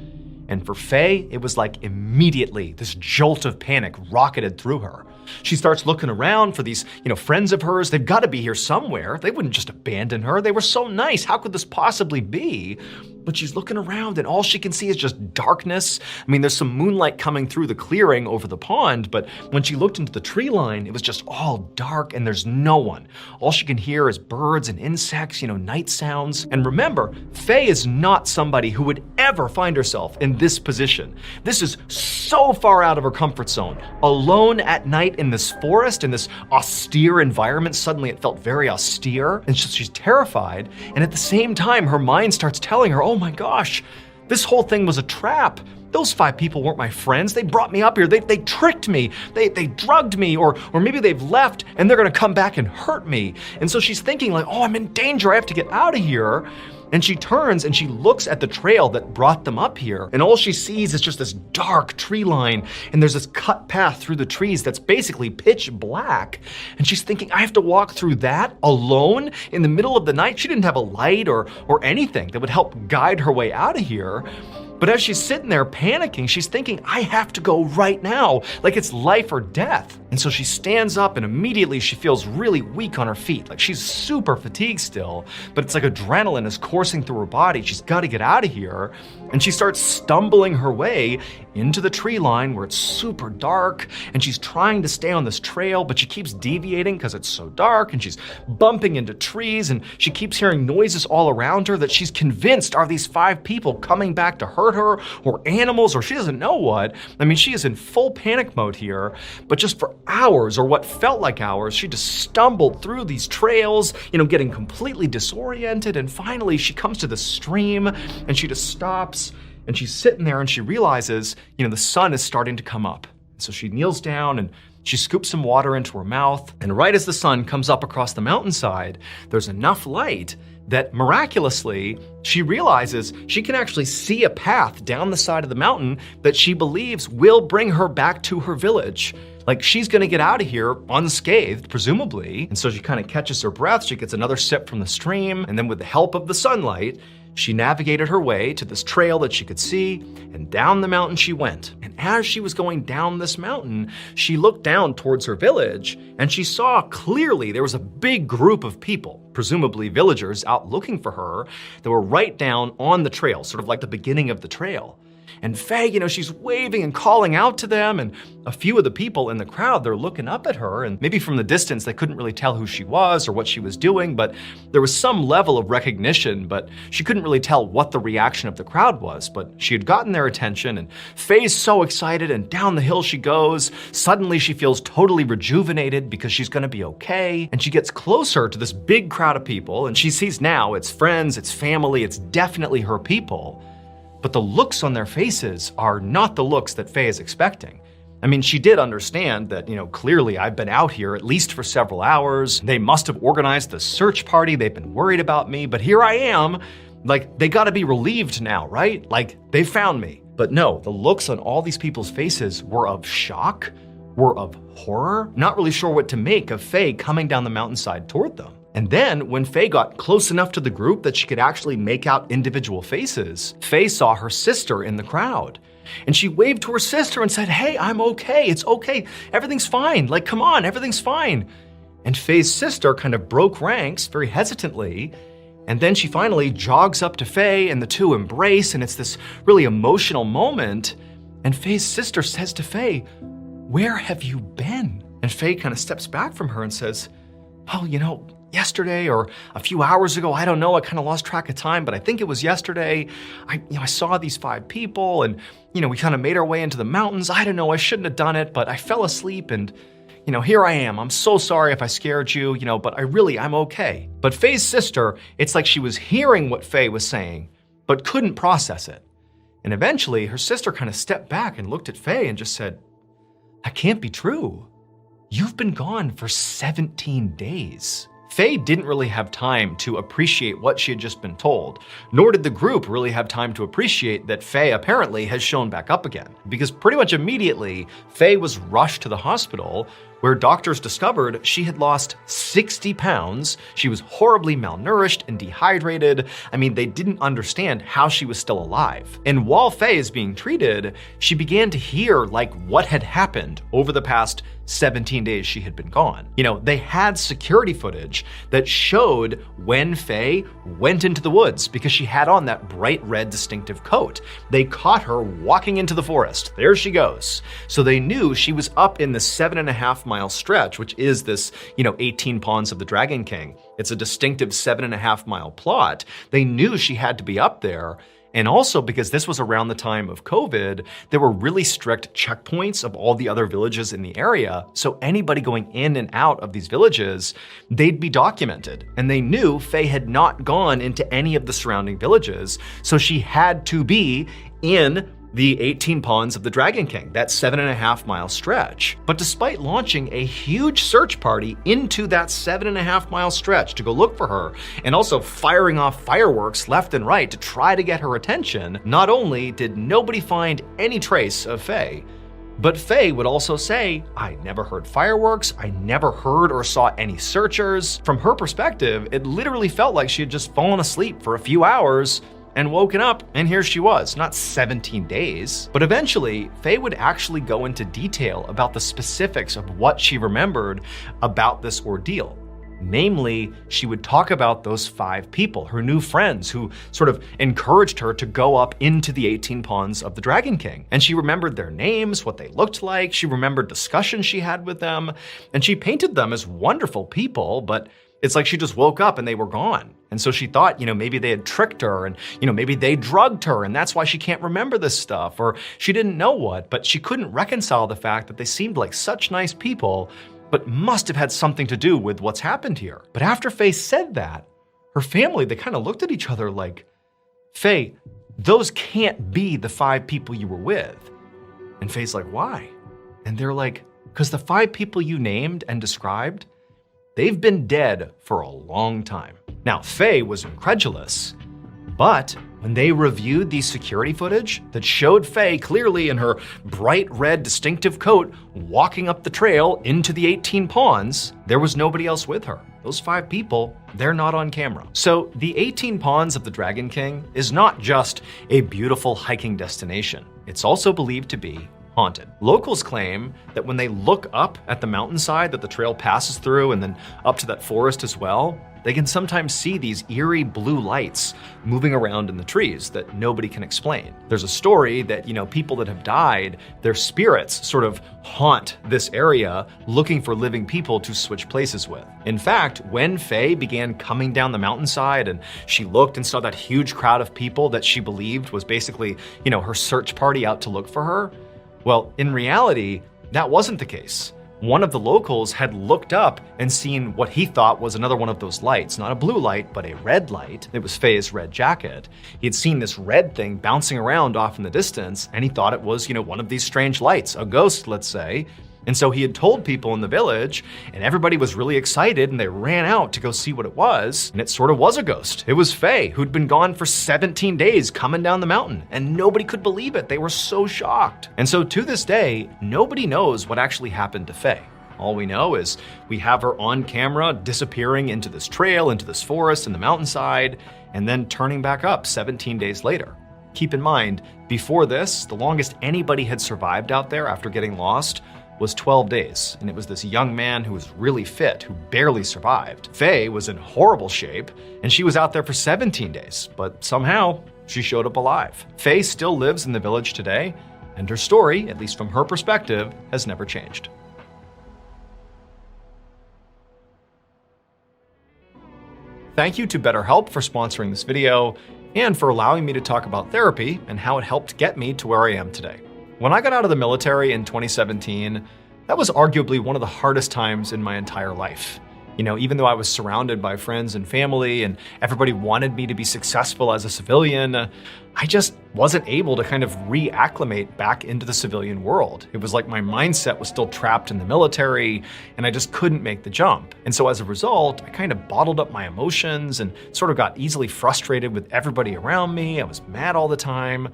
And for Faye, it was like immediately this jolt of panic rocketed through her. She starts looking around for these, friends of hers. They've got to be here somewhere. They wouldn't just abandon her. They were so nice. How could this possibly be? But she's looking around and all she can see is just darkness. I mean, there's some moonlight coming through the clearing over the pond, but when she looked into the tree line, it was just all dark and there's no one. All she can hear is birds and insects, night sounds. And remember, Faye is not somebody who would ever find herself in this position. This is so far out of her comfort zone. Alone at night in this forest, in this austere environment, suddenly it felt very austere, and she's terrified. And at the same time, her mind starts telling her, oh my gosh, this whole thing was a trap. Those 5 people weren't my friends. They brought me up here. They tricked me. They drugged me, or maybe they've left and they're gonna come back and hurt me. And so she's thinking like, oh, I'm in danger. I have to get out of here. And she turns and she looks at the trail that brought them up here. And all she sees is just this dark tree line. And there's this cut path through the trees that's basically pitch black. And she's thinking, I have to walk through that alone in the middle of the night. She didn't have a light or anything that would help guide her way out of here. But as she's sitting there panicking, she's thinking, I have to go right now, like it's life or death. And so she stands up and immediately she feels really weak on her feet. Like she's super fatigued still, but it's like adrenaline is coursing through her body. She's got to get out of here. And she starts stumbling her way into the tree line where it's super dark. And she's trying to stay on this trail, but she keeps deviating because it's so dark. And she's bumping into trees and she keeps hearing noises all around her that she's convinced are these 5 people coming back to hurt her, or animals, or she doesn't know what. I mean, she is in full panic mode here, but just for hours, or what felt like hours, she just stumbled through these trails, getting completely disoriented, and finally she comes to the stream, and she just stops, and she's sitting there, and she realizes, the sun is starting to come up. So she kneels down, and she scoops some water into her mouth, and right as the sun comes up across the mountainside, there's enough light that miraculously, she realizes she can actually see a path down the side of the mountain that she believes will bring her back to her village. Like she's gonna get out of here unscathed, presumably. And so she kind of catches her breath, she gets another sip from the stream, and then with the help of the sunlight, she navigated her way to this trail that she could see, and down the mountain she went. And as she was going down this mountain, she looked down towards her village, and she saw clearly there was a big group of people, presumably villagers, out looking for her, that were right down on the trail, sort of like the beginning of the trail. And Faye, she's waving and calling out to them, and a few of the people in the crowd, they're looking up at her, and maybe from the distance they couldn't really tell who she was or what she was doing, but there was some level of recognition, but she couldn't really tell what the reaction of the crowd was. But she had gotten their attention, and Faye's so excited, and down the hill she goes. Suddenly she feels totally rejuvenated because she's gonna be okay, and she gets closer to this big crowd of people, and she sees now it's friends, it's family, it's definitely her people. But the looks on their faces are not the looks that Faye is expecting. I mean, she did understand that, clearly I've been out here at least for several hours. They must have organized the search party. They've been worried about me, but here I am. Like, they gotta be relieved now, right? Like, they found me. But no, the looks on all these people's faces were of shock, were of horror, not really sure what to make of Faye coming down the mountainside toward them. And then, when Faye got close enough to the group that she could actually make out individual faces, Faye saw her sister in the crowd. And she waved to her sister and said, hey, I'm okay, it's okay, everything's fine, like, come on, everything's fine. And Faye's sister kind of broke ranks very hesitantly, and then she finally jogs up to Faye, and the two embrace, and it's this really emotional moment. And Faye's sister says to Faye, where have you been? And Faye kind of steps back from her and says, oh, yesterday or a few hours ago, I don't know, I kind of lost track of time, but I think it was yesterday. I saw these 5 people and, we kind of made our way into the mountains. I don't know, I shouldn't have done it, but I fell asleep and, here I am. I'm so sorry if I scared you, but I'm okay. But Faye's sister, it's like she was hearing what Faye was saying, but couldn't process it. And eventually her sister kind of stepped back and looked at Faye and just said, that can't be true. You've been gone for 17 days. Faye didn't really have time to appreciate what she had just been told, nor did the group really have time to appreciate that Faye apparently has shown back up again, because pretty much immediately, Faye was rushed to the hospital where doctors discovered she had lost 60 pounds. She was horribly malnourished and dehydrated. I mean, they didn't understand how she was still alive. And while Faye is being treated, she began to hear like what had happened over the past 17 days she had been gone. You know, they had security footage that showed when Faye went into the woods because she had on that bright red distinctive coat. They caught her walking into the forest. There she goes. So they knew she was up in the 7.5-mile stretch, which is this, 18 Ponds of the Dragon King. It's a distinctive 7.5-mile plot. They knew she had to be up there. And also because this was around the time of COVID, there were really strict checkpoints of all the other villages in the area. So anybody going in and out of these villages, they'd be documented. And they knew Faye had not gone into any of the surrounding villages. So she had to be in the 18 Ponds of the Dragon King, that 7.5-mile stretch. But despite launching a huge search party into that 7.5-mile stretch to go look for her, and also firing off fireworks left and right to try to get her attention, not only did nobody find any trace of Faye, but Faye would also say, I never heard fireworks, I never heard or saw any searchers. From her perspective, it literally felt like she had just fallen asleep for a few hours and woken up, and here she was, not 17 days. But eventually, Faye would actually go into detail about the specifics of what she remembered about this ordeal. Namely, she would talk about those 5 people, her new friends, who sort of encouraged her to go up into the 18 Ponds of the Dragon King. And she remembered their names, what they looked like, she remembered discussions she had with them, and she painted them as wonderful people, but it's like she just woke up and they were gone. And so she thought, maybe they had tricked her and, maybe they drugged her and that's why she can't remember this stuff, or she didn't know what, but she couldn't reconcile the fact that they seemed like such nice people, but must have had something to do with what's happened here. But after Faye said that, her family, they kind of looked at each other like, Faye, those can't be the 5 people you were with. And Faye's like, why? And they're like, because the 5 people you named and described, they've been dead for a long time. Now, Faye was incredulous, but when they reviewed the security footage that showed Faye clearly in her bright red distinctive coat walking up the trail into the 18 Ponds, there was nobody else with her. Those 5 people, they're not on camera. So the 18 Ponds of the Dragon King is not just a beautiful hiking destination. It's also believed to be haunted. Locals claim that when they look up at the mountainside that the trail passes through and then up to that forest as well, they can sometimes see these eerie blue lights moving around in the trees that nobody can explain. There's a story that, people that have died, their spirits sort of haunt this area looking for living people to switch places with. In fact, when Faye began coming down the mountainside and she looked and saw that huge crowd of people that she believed was basically, her search party out to look for her, well, in reality, that wasn't the case. One of the locals had looked up and seen what he thought was another one of those lights, not a blue light, but a red light. It was Faye's red jacket. He had seen this red thing bouncing around off in the distance, and he thought it was, one of these strange lights, a ghost, let's say. And so he had told people in the village, and everybody was really excited, and they ran out to go see what it was, and it sort of was a ghost. It was Faye, who'd been gone for 17 days coming down the mountain, and nobody could believe it. They were so shocked. And so to this day, nobody knows what actually happened to Faye. All we know is we have her on camera disappearing into this trail, into this forest, in the mountainside, and then turning back up 17 days later. Keep in mind, before this, the longest anybody had survived out there after getting lost was 12 days, and it was this young man who was really fit, who barely survived. Faye was in horrible shape, and she was out there for 17 days, but somehow she showed up alive. Faye still lives in the village today, and her story, at least from her perspective, has never changed. Thank you to BetterHelp for sponsoring this video, and for allowing me to talk about therapy and how it helped get me to where I am today. When I got out of the military in 2017, that was arguably one of the hardest times in my entire life. Even though I was surrounded by friends and family and everybody wanted me to be successful as a civilian, I just wasn't able to kind of reacclimate back into the civilian world. It was like my mindset was still trapped in the military and I just couldn't make the jump. And so as a result, I kind of bottled up my emotions and sort of got easily frustrated with everybody around me. I was mad all the time.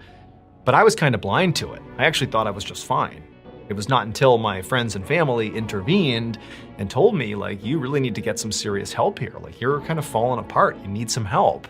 But I was kind of blind to it. I actually thought I was just fine. It was not until my friends and family intervened and told me, like, you really need to get some serious help here. Like, you're kind of falling apart. You need some help.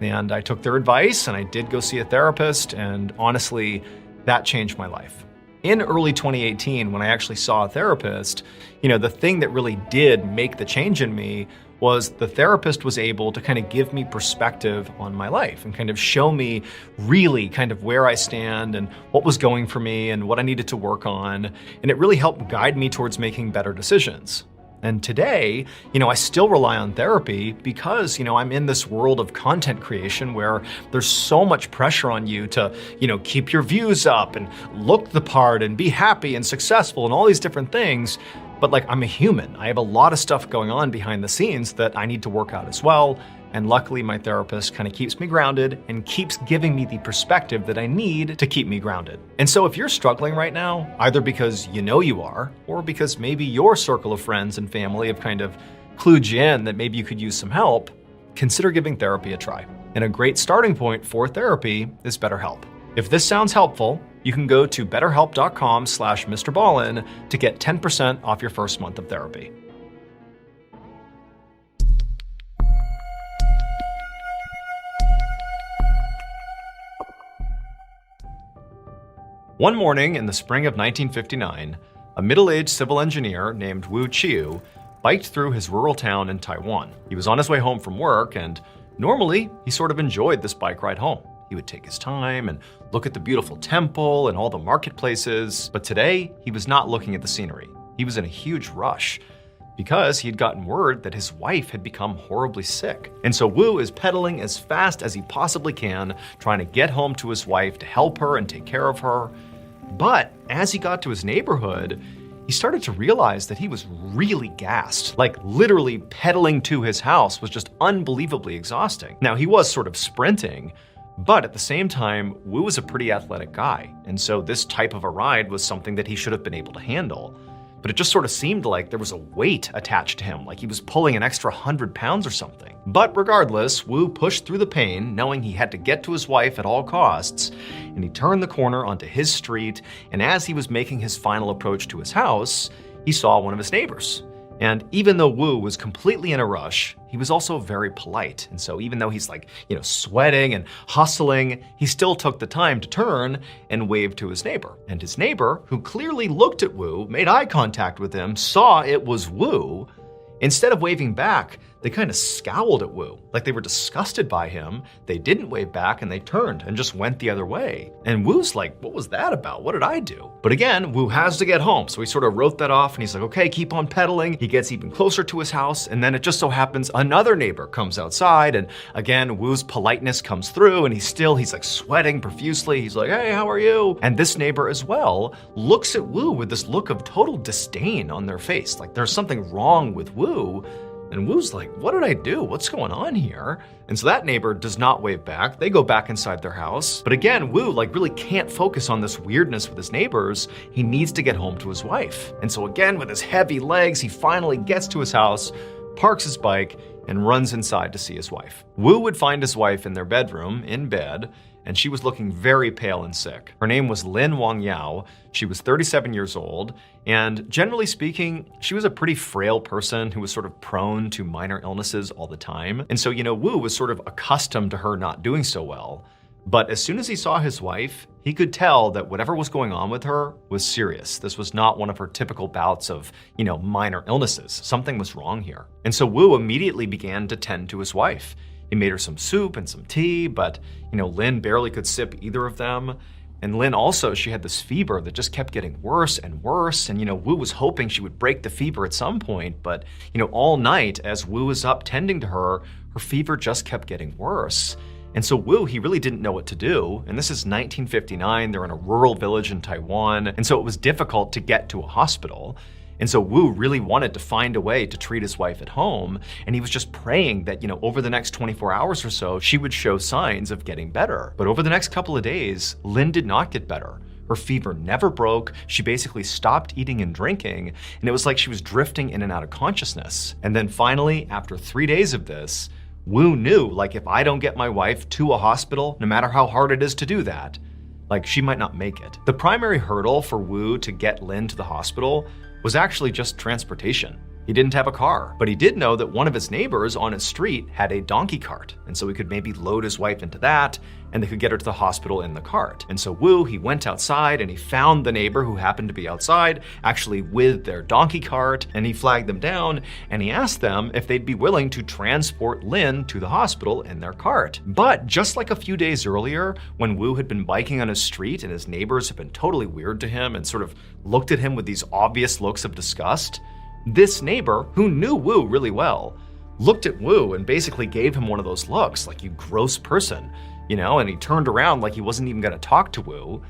And I took their advice and I did go see a therapist, and honestly, that changed my life. In early 2018, when I actually saw a therapist, the thing that really did make the change in me was the therapist was able to kind of give me perspective on my life and kind of show me really kind of where I stand and what was going for me and what I needed to work on. And it really helped guide me towards making better decisions. And today, I still rely on therapy because, I'm in this world of content creation where there's so much pressure on you to, keep your views up and look the part and be happy and successful and all these different things. But I'm a human. I have a lot of stuff going on behind the scenes that I need to work out as well. And luckily, my therapist kind of keeps me grounded and keeps giving me the perspective that I need to keep me grounded. And so if you're struggling right now, either because you are, or because maybe your circle of friends and family have kind of clued you in that maybe you could use some help, consider giving therapy a try. And a great starting point for therapy is BetterHelp. If this sounds helpful, you can go to betterhelp.com/MrBallen to get 10% off your first month of therapy. One morning in the spring of 1959, a middle-aged civil engineer named Wu Chiu biked through his rural town in Taiwan. He was on his way home from work, and normally he sort of enjoyed this bike ride home. He would take his time and look at the beautiful temple and all the marketplaces. But today, he was not looking at the scenery. He was in a huge rush because he had gotten word that his wife had become horribly sick. And so Wu is pedaling as fast as he possibly can, trying to get home to his wife to help her and take care of her. But as he got to his neighborhood, he started to realize that he was really gassed. Like, literally pedaling to his house was just unbelievably exhausting. Now, he was sort of sprinting, but at the same time, Wu was a pretty athletic guy. And so this type of a ride was something that he should have been able to handle. But it just sort of seemed like there was a weight attached to him, like he was pulling an extra 100 pounds or something. But regardless, Wu pushed through the pain, knowing he had to get to his wife at all costs, and he turned the corner onto his street, and as he was making his final approach to his house, he saw one of his neighbors. And even though Wu was completely in a rush, he was also very polite. And so even though he's sweating and hustling, he still took the time to turn and wave to his neighbor. And his neighbor, who clearly looked at Wu, made eye contact with him, saw it was Wu. Instead of waving back, they kind of scowled at Wu, like they were disgusted by him. They didn't wave back and they turned and just went the other way. And Wu's like, what was that about? What did I do? But again, Wu has to get home. So he sort of wrote that off and he's like, okay, keep on pedaling. He gets even closer to his house. And then it just so happens another neighbor comes outside. And again, Wu's politeness comes through and he's like sweating profusely. He's like, hey, how are you? And this neighbor as well looks at Wu with this look of total disdain on their face. Like there's something wrong with Wu. And Wu's like, what did I do? What's going on here? And so that neighbor does not wave back. They go back inside their house. But again, Wu really can't focus on this weirdness with his neighbors. He needs to get home to his wife. And so again, with his heavy legs, he finally gets to his house, parks his bike, and runs inside to see his wife. Wu would find his wife in their bedroom, in bed, and she was looking very pale and sick. Her name was Lin Wang Yao. She was 37 years old, and generally speaking, she was a pretty frail person who was sort of prone to minor illnesses all the time. And so, Wu was sort of accustomed to her not doing so well. But as soon as he saw his wife, he could tell that whatever was going on with her was serious. This was not one of her typical bouts of, minor illnesses. Something was wrong here. And so Wu immediately began to tend to his wife. He made her some soup and some tea, but, Lin barely could sip either of them. And Lin also, she had this fever that just kept getting worse and worse. And, Wu was hoping she would break the fever at some point. But, all night as Wu was up tending to her, her fever just kept getting worse. And so Wu, he really didn't know what to do. And this is 1959. They're in a rural village in Taiwan. And so it was difficult to get to a hospital. And so Wu really wanted to find a way to treat his wife at home. And he was just praying that, over the next 24 hours or so, she would show signs of getting better. But over the next couple of days, Lin did not get better. Her fever never broke. She basically stopped eating and drinking. And it was like she was drifting in and out of consciousness. And then finally, after 3 days of this, Wu knew, if I don't get my wife to a hospital, no matter how hard it is to do that, Like, she might not make it. The primary hurdle for Wu to get Lin to the hospital was actually just transportation. He didn't have a car, but he did know that one of his neighbors on his street had a donkey cart, and so he could maybe load his wife into that, and they could get her to the hospital in the cart. And so Wu, he went outside and he found the neighbor who happened to be outside, actually with their donkey cart, and he flagged them down, and he asked them if they'd be willing to transport Lin to the hospital in their cart. But just like a few days earlier, when Wu had been biking on his street and his neighbors had been totally weird to him and sort of looked at him with these obvious looks of disgust, this neighbor, who knew Wu really well, looked at Wu and basically gave him one of those looks, like, you gross person, and he turned around like he wasn't even gonna talk to Wu.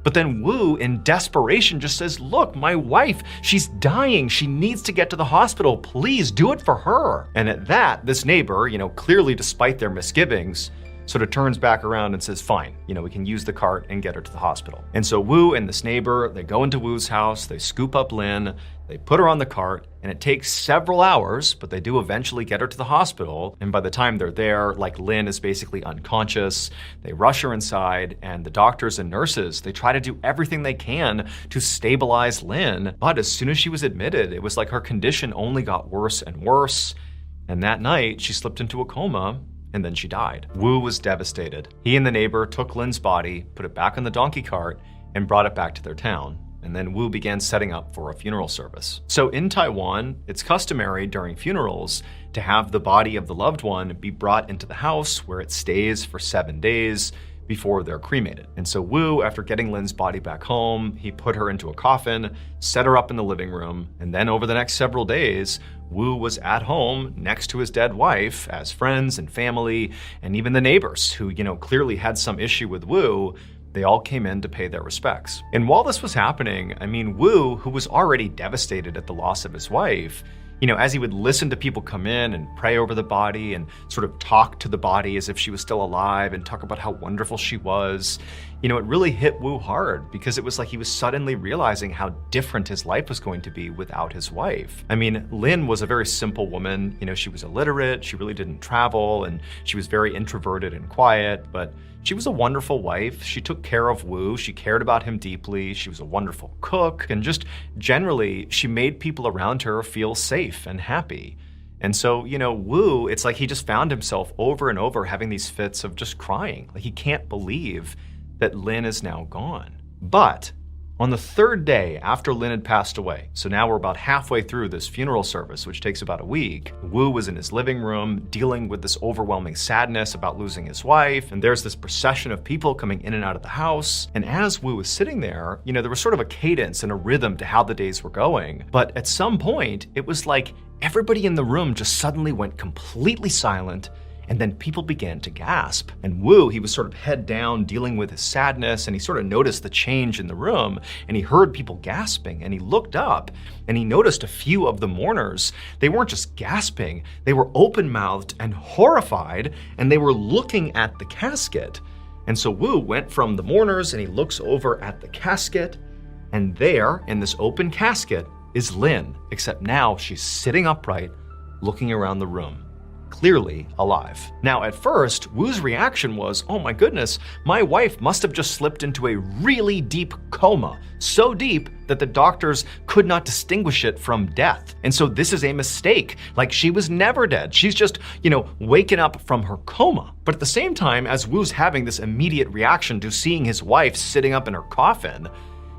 But then Wu, in desperation, just says, look, my wife, she's dying. She needs to get to the hospital. Please do it for her. And at that, this neighbor, clearly despite their misgivings, sort of turns back around and says, fine, we can use the cart and get her to the hospital. And so Wu and this neighbor, they go into Wu's house, they scoop up Lin, they put her on the cart, and it takes several hours, but they do eventually get her to the hospital. And by the time they're there, like, Lin is basically unconscious. They rush her inside, and the doctors and nurses, they try to do everything they can to stabilize Lin. But as soon as she was admitted, it was like her condition only got worse and worse. And that night, she slipped into a coma, and then she died. Wu was devastated. He and the neighbor took Lin's body, put it back on the donkey cart, and brought it back to their town. And then Wu began setting up for a funeral service. So in Taiwan, it's customary during funerals to have the body of the loved one be brought into the house where it stays for 7 days before they're cremated. And so Wu, after getting Lin's body back home, he put her into a coffin, set her up in the living room, and then over the next several days, Wu was at home next to his dead wife as friends and family, and even the neighbors who, clearly had some issue with Wu, they all came in to pay their respects. And while this was happening, Wu, who was already devastated at the loss of his wife, as he would listen to people come in and pray over the body and sort of talk to the body as if she was still alive and talk about how wonderful she was, it really hit Wu hard because it was like he was suddenly realizing how different his life was going to be without his wife. Lin was a very simple woman. She was illiterate, she really didn't travel, and she was very introverted and quiet, but she was a wonderful wife. She took care of Wu. She cared about him deeply. She was a wonderful cook. And just generally, she made people around her feel safe and happy. And so, Wu, it's like he just found himself over and over having these fits of just crying. Like, he can't believe that Lin is now gone. But on the third day after Lin had passed away, so now we're about halfway through this funeral service, which takes about a week, Wu was in his living room dealing with this overwhelming sadness about losing his wife, and there's this procession of people coming in and out of the house. And as Wu was sitting there, there was sort of a cadence and a rhythm to how the days were going. But at some point, it was like everybody in the room just suddenly went completely silent, and then people began to gasp. And Wu, he was sort of head down dealing with his sadness, and he sort of noticed the change in the room, and he heard people gasping, and he looked up, and he noticed a few of the mourners. They weren't just gasping, they were open-mouthed and horrified, and they were looking at the casket. And so Wu went from the mourners, and he looks over at the casket, and there, in this open casket, is Lin, except now she's sitting upright, looking around the room, clearly alive. Now, at first, Wu's reaction was, oh my goodness, my wife must have just slipped into a really deep coma, so deep that the doctors could not distinguish it from death. And so this is a mistake. Like, she was never dead. She's just, waken up from her coma. But at the same time, as Wu's having this immediate reaction to seeing his wife sitting up in her coffin,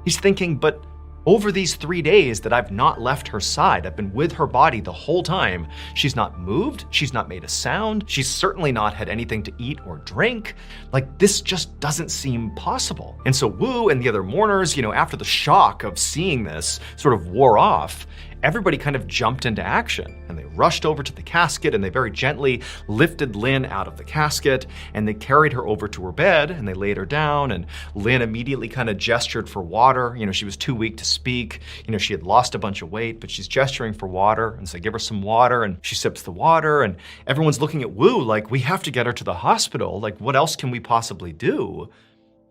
he's thinking, but over these 3 days that I've not left her side, I've been with her body the whole time. She's not moved, she's not made a sound, she's certainly not had anything to eat or drink. Like, this just doesn't seem possible. And so Wu and the other mourners, after the shock of seeing this sort of wore off, everybody kind of jumped into action, and they rushed over to the casket, and they very gently lifted Lin out of the casket, and they carried her over to her bed, and they laid her down, and Lin immediately kind of gestured for water. She was too weak to speak. She had lost a bunch of weight, but she's gesturing for water, and so they give her some water, and she sips the water, and everyone's looking at Wu like, we have to get her to the hospital. Like, what else can we possibly do?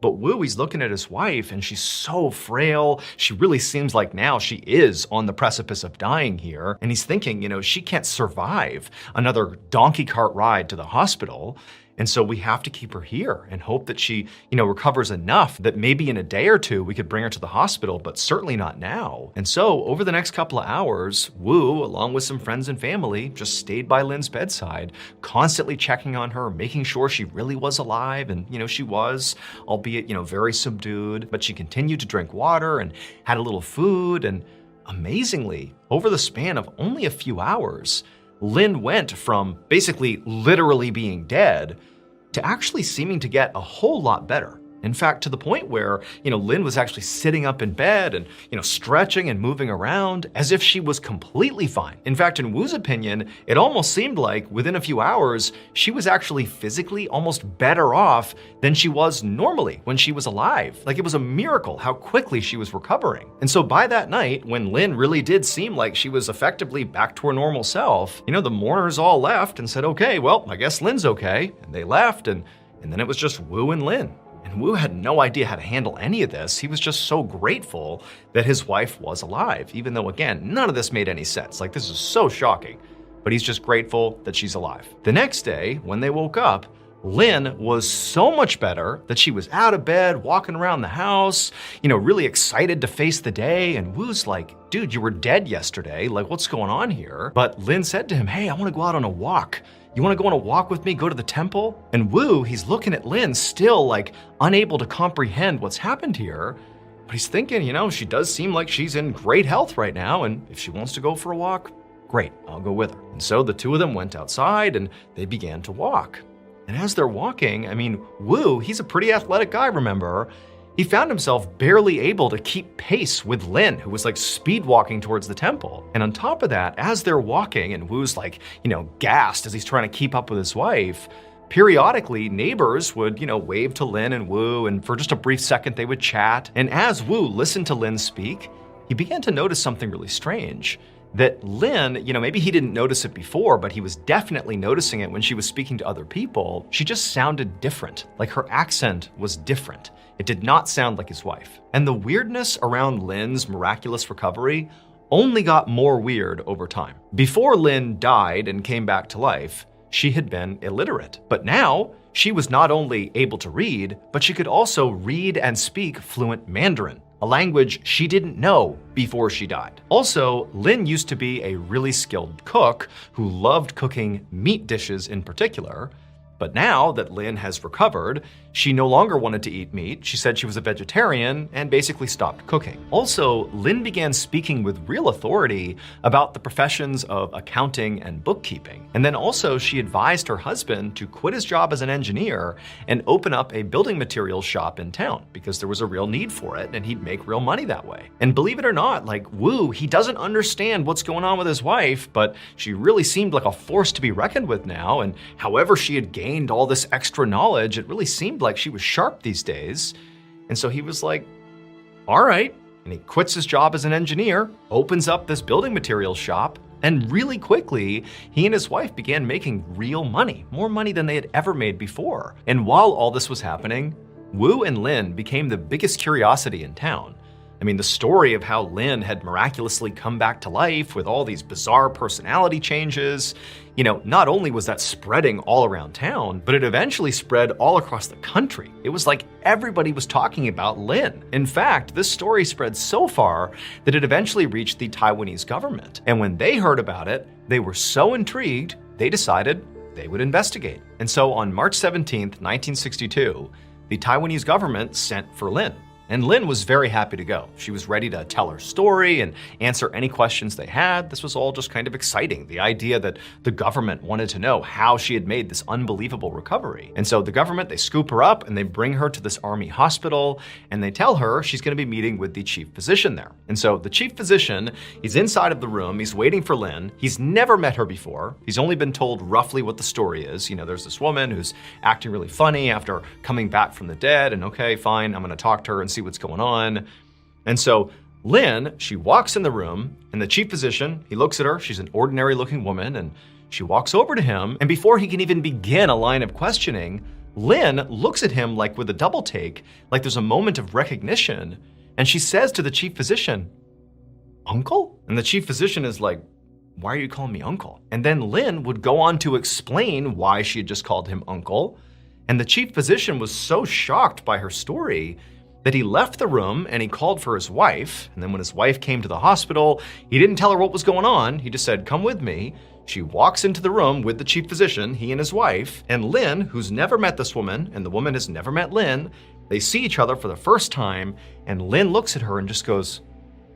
But Wu, he's looking at his wife, and she's so frail. She really seems like now she is on the precipice of dying here. And he's thinking, she can't survive another donkey cart ride to the hospital. And so we have to keep her here and hope that she, recovers enough that maybe in a day or two we could bring her to the hospital, but certainly not now. And so over the next couple of hours, Wu, along with some friends and family, just stayed by Lin's bedside, constantly checking on her, making sure she really was alive. And, she was, albeit, very subdued, but she continued to drink water and had a little food. And amazingly, over the span of only a few hours, Lin went from basically literally being dead to actually seeming to get a whole lot better. In fact, to the point where, Lin was actually sitting up in bed and, stretching and moving around as if she was completely fine. In fact, in Wu's opinion, it almost seemed like within a few hours, she was actually physically almost better off than she was normally when she was alive. Like it was a miracle how quickly she was recovering. And so by that night, when Lin really did seem like she was effectively back to her normal self, the mourners all left and said, okay, well, I guess Lin's okay. And they left and then it was just Wu and Lin. And Wu had no idea how to handle any of this. He was just so grateful that his wife was alive, even though, again, none of this made any sense. Like, this is so shocking. But he's just grateful that she's alive. The next day, when they woke up, Lin was so much better that she was out of bed, walking around the house, really excited to face the day. And Wu's like, dude, you were dead yesterday. Like, what's going on here? But Lin said to him, hey, I want to go out on a walk. You want to go on a walk with me, go to the temple? And Wu, he's looking at Lin, still like unable to comprehend what's happened here. But he's thinking, she does seem like she's in great health right now. And if she wants to go for a walk, great, I'll go with her. And so the two of them went outside and they began to walk. And as they're walking, Wu, he's a pretty athletic guy, remember? He found himself barely able to keep pace with Lin, who was like speed walking towards the temple. And on top of that, as they're walking and Wu's like, gassed as he's trying to keep up with his wife, periodically neighbors would, wave to Lin and Wu, and for just a brief second they would chat. And as Wu listened to Lin speak, he began to notice something really strange. That Lin, maybe he didn't notice it before, but he was definitely noticing it when she was speaking to other people. She just sounded different, like her accent was different. It did not sound like his wife. And the weirdness around Lin's miraculous recovery only got more weird over time. Before Lin died and came back to life, she had been illiterate. But now, she was not only able to read, but she could also read and speak fluent Mandarin, a language she didn't know before she died. Also, Lin used to be a really skilled cook who loved cooking meat dishes in particular. But now that Lin has recovered, she no longer wanted to eat meat. She said she was a vegetarian and basically stopped cooking. Also, Lin began speaking with real authority about the professions of accounting and bookkeeping. And then also she advised her husband to quit his job as an engineer and open up a building materials shop in town because there was a real need for it and he'd make real money that way. And believe it or not, like Wu, he doesn't understand what's going on with his wife, but she really seemed like a force to be reckoned with now. And however she had gained all this extra knowledge, it really seemed like she was sharp these days. And so he was like, all right. And he quits his job as an engineer, opens up this building materials shop, and really quickly, he and his wife began making real money, more money than they had ever made before. And while all this was happening, Wu and Lin became the biggest curiosity in town. The story of how Lin had miraculously come back to life with all these bizarre personality changes, not only was that spreading all around town, but it eventually spread all across the country. It was like everybody was talking about Lin. In fact, this story spread so far that it eventually reached the Taiwanese government. And when they heard about it, they were so intrigued, they decided they would investigate. And so on March 17th, 1962, the Taiwanese government sent for Lin. And Lin was very happy to go. She was ready to tell her story and answer any questions they had. This was all just kind of exciting. The idea that the government wanted to know how she had made this unbelievable recovery. And so the government, they scoop her up and they bring her to this army hospital and they tell her she's going to be meeting with the chief physician there. And so the chief physician, he's inside of the room, he's waiting for Lin. He's never met her before. He's only been told roughly what the story is. There's this woman who's acting really funny after coming back from the dead, and okay, fine, I'm going to talk to her and see what's going on. And so Lin, she walks in the room and the chief physician, he looks at her, she's an ordinary looking woman, and she walks over to him, and before he can even begin a line of questioning, Lin looks at him like with a double take, like there's a moment of recognition, and she says to the chief physician, "Uncle?" And the chief physician is like, "Why are you calling me uncle?" And then Lin would go on to explain why she had just called him uncle. And the chief physician was so shocked by her story that he left the room and he called for his wife. And then when his wife came to the hospital, he didn't tell her what was going on. He just said, "Come with me." She walks into the room with the chief physician, he and his wife, and Lynn, who's never met this woman, and the woman has never met Lynn, they see each other for the first time, and Lynn looks at her and just goes,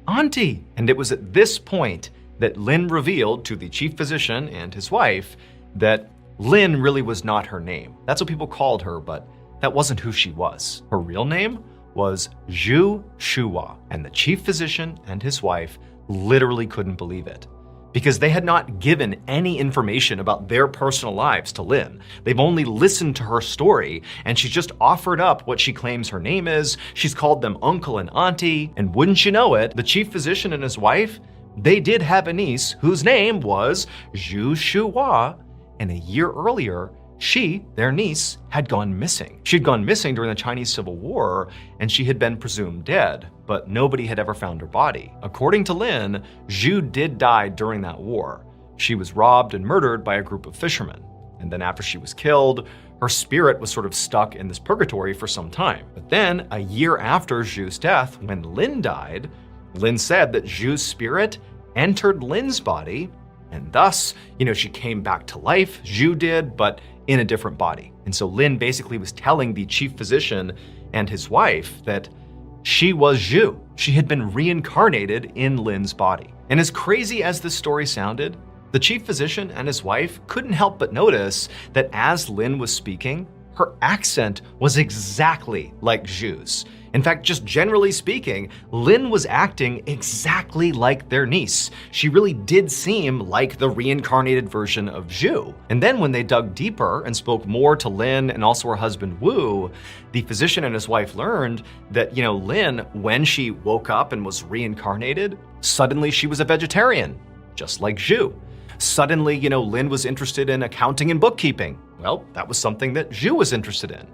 "Auntie." And it was at this point that Lynn revealed to the chief physician and his wife that Lynn really was not her name. That's what people called her, but that wasn't who she was. Her real name was Zhu Shuhua, and the chief physician and his wife literally couldn't believe it, because they had not given any information about their personal lives to Lynn. They've only listened to her story, and she's just offered up what she claims her name is. She's called them uncle and auntie, and wouldn't you know it, the chief physician and his wife, they did have a niece whose name was Zhu Shuhua, and a year earlier, she, their niece, had gone missing. She'd gone missing during the Chinese Civil War, and she had been presumed dead, but nobody had ever found her body. According to Lynn, Zhu did die during that war. She was robbed and murdered by a group of fishermen. And then after she was killed, her spirit was sort of stuck in this purgatory for some time. But then, a year after Zhu's death, when Lynn died, Lynn said that Zhu's spirit entered Lynn's body, and thus, she came back to life, Zhu did, but in a different body. And so Lynn basically was telling the chief physician and his wife that she was Zhu. She had been reincarnated in Lynn's body. And as crazy as this story sounded, the chief physician and his wife couldn't help but notice that as Lynn was speaking, her accent was exactly like Zhu's. In fact, just generally speaking, Lynn was acting exactly like their niece. She really did seem like the reincarnated version of Zhu. And then when they dug deeper and spoke more to Lynn and also her husband Wu, the physician and his wife learned that, Lynn, when she woke up and was reincarnated, suddenly she was a vegetarian, just like Zhu. Suddenly, Lynn was interested in accounting and bookkeeping. Well, that was something that Zhu was interested in.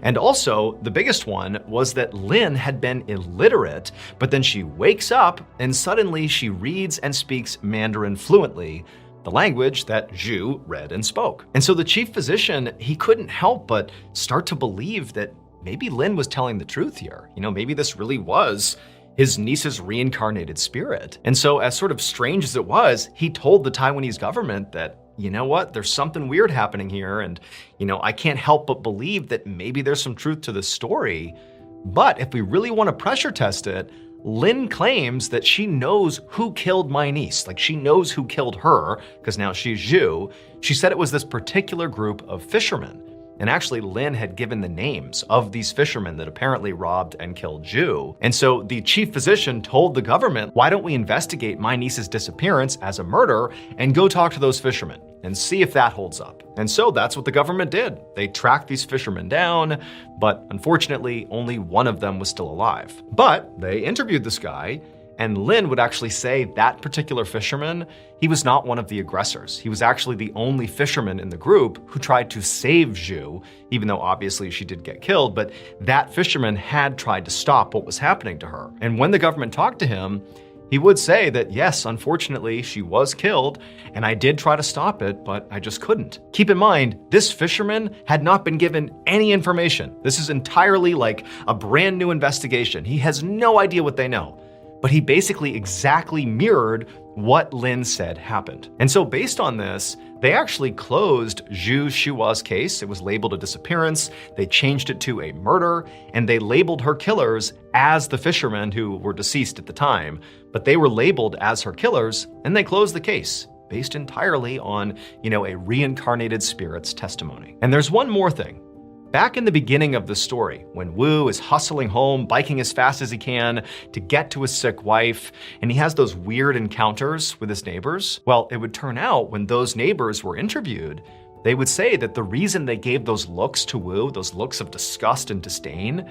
And also, the biggest one was that Lynn had been illiterate, but then she wakes up and suddenly she reads and speaks Mandarin fluently, the language that Zhu read and spoke. And so the chief physician, he couldn't help but start to believe that maybe Lynn was telling the truth here. Maybe this really was his niece's reincarnated spirit. And so, as sort of strange as it was, he told the Taiwanese government that, you know what, there's something weird happening here, and, I can't help but believe that maybe there's some truth to this story. But if we really want to pressure test it, Lynn claims that she knows who killed my niece. Like, she knows who killed her, because now she's Zhu. She said it was this particular group of fishermen. And actually, Lynn had given the names of these fishermen that apparently robbed and killed Zhu. And so the chief physician told the government, why don't we investigate my niece's disappearance as a murder and go talk to those fishermen and see if that holds up. And so that's what the government did. They tracked these fishermen down, but unfortunately, only one of them was still alive. But they interviewed this guy, and Lynn would actually say that particular fisherman, he was not one of the aggressors. He was actually the only fisherman in the group who tried to save Zhu, even though obviously she did get killed, but that fisherman had tried to stop what was happening to her. And when the government talked to him, he would say that, yes, unfortunately, she was killed, and I did try to stop it, but I just couldn't. Keep in mind, this fisherman had not been given any information. This is entirely like a brand new investigation. He has no idea what they know. But he basically exactly mirrored what Lynn said happened. And so based on this, they actually closed Zhu Shuhua's case. It was labeled a disappearance. They changed it to a murder, and they labeled her killers as the fishermen who were deceased at the time. But they were labeled as her killers, and they closed the case based entirely on, a reincarnated spirit's testimony. And there's one more thing. Back in the beginning of the story, when Wu is hustling home, biking as fast as he can to get to his sick wife, and he has those weird encounters with his neighbors, well, it would turn out when those neighbors were interviewed, they would say that the reason they gave those looks to Wu, those looks of disgust and disdain,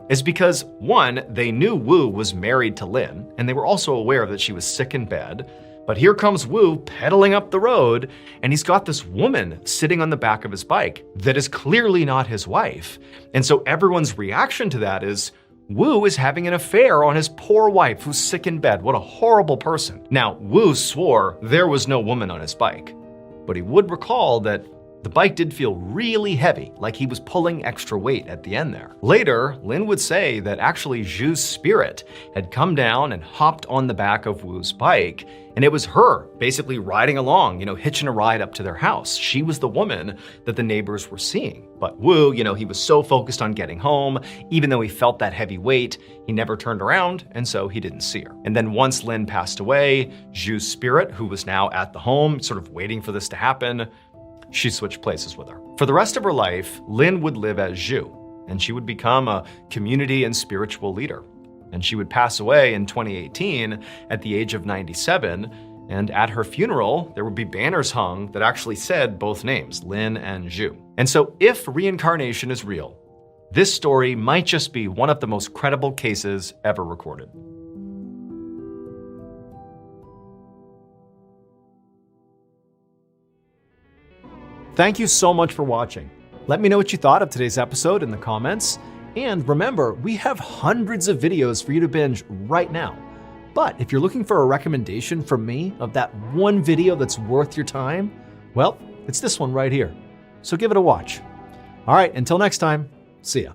is because, one, they knew Wu was married to Lynn, and they were also aware that she was sick in bed. But here comes Wu pedaling up the road, and he's got this woman sitting on the back of his bike that is clearly not his wife. And so everyone's reaction to that is, Wu is having an affair on his poor wife who's sick in bed. What a horrible person. Now, Wu swore there was no woman on his bike, but he would recall that The bike did feel really heavy, like he was pulling extra weight at the end there. Later, Lin would say that actually Zhu's spirit had come down and hopped on the back of Wu's bike, and it was her basically riding along, hitching a ride up to their house. She was the woman that the neighbors were seeing. But Wu, he was so focused on getting home, even though he felt that heavy weight, he never turned around, and so he didn't see her. And then once Lin passed away, Zhu's spirit, who was now at the home, sort of waiting for this to happen, she switched places with her. For the rest of her life, Lin would live as Zhu, and she would become a community and spiritual leader. And she would pass away in 2018 at the age of 97, and at her funeral, there would be banners hung that actually said both names, Lin and Zhu. And so if reincarnation is real, this story might just be one of the most credible cases ever recorded. Thank you so much for watching. Let me know what you thought of today's episode in the comments. And remember, we have hundreds of videos for you to binge right now. But if you're looking for a recommendation from me of that one video that's worth your time, well, it's this one right here. So give it a watch. All right, until next time, see ya.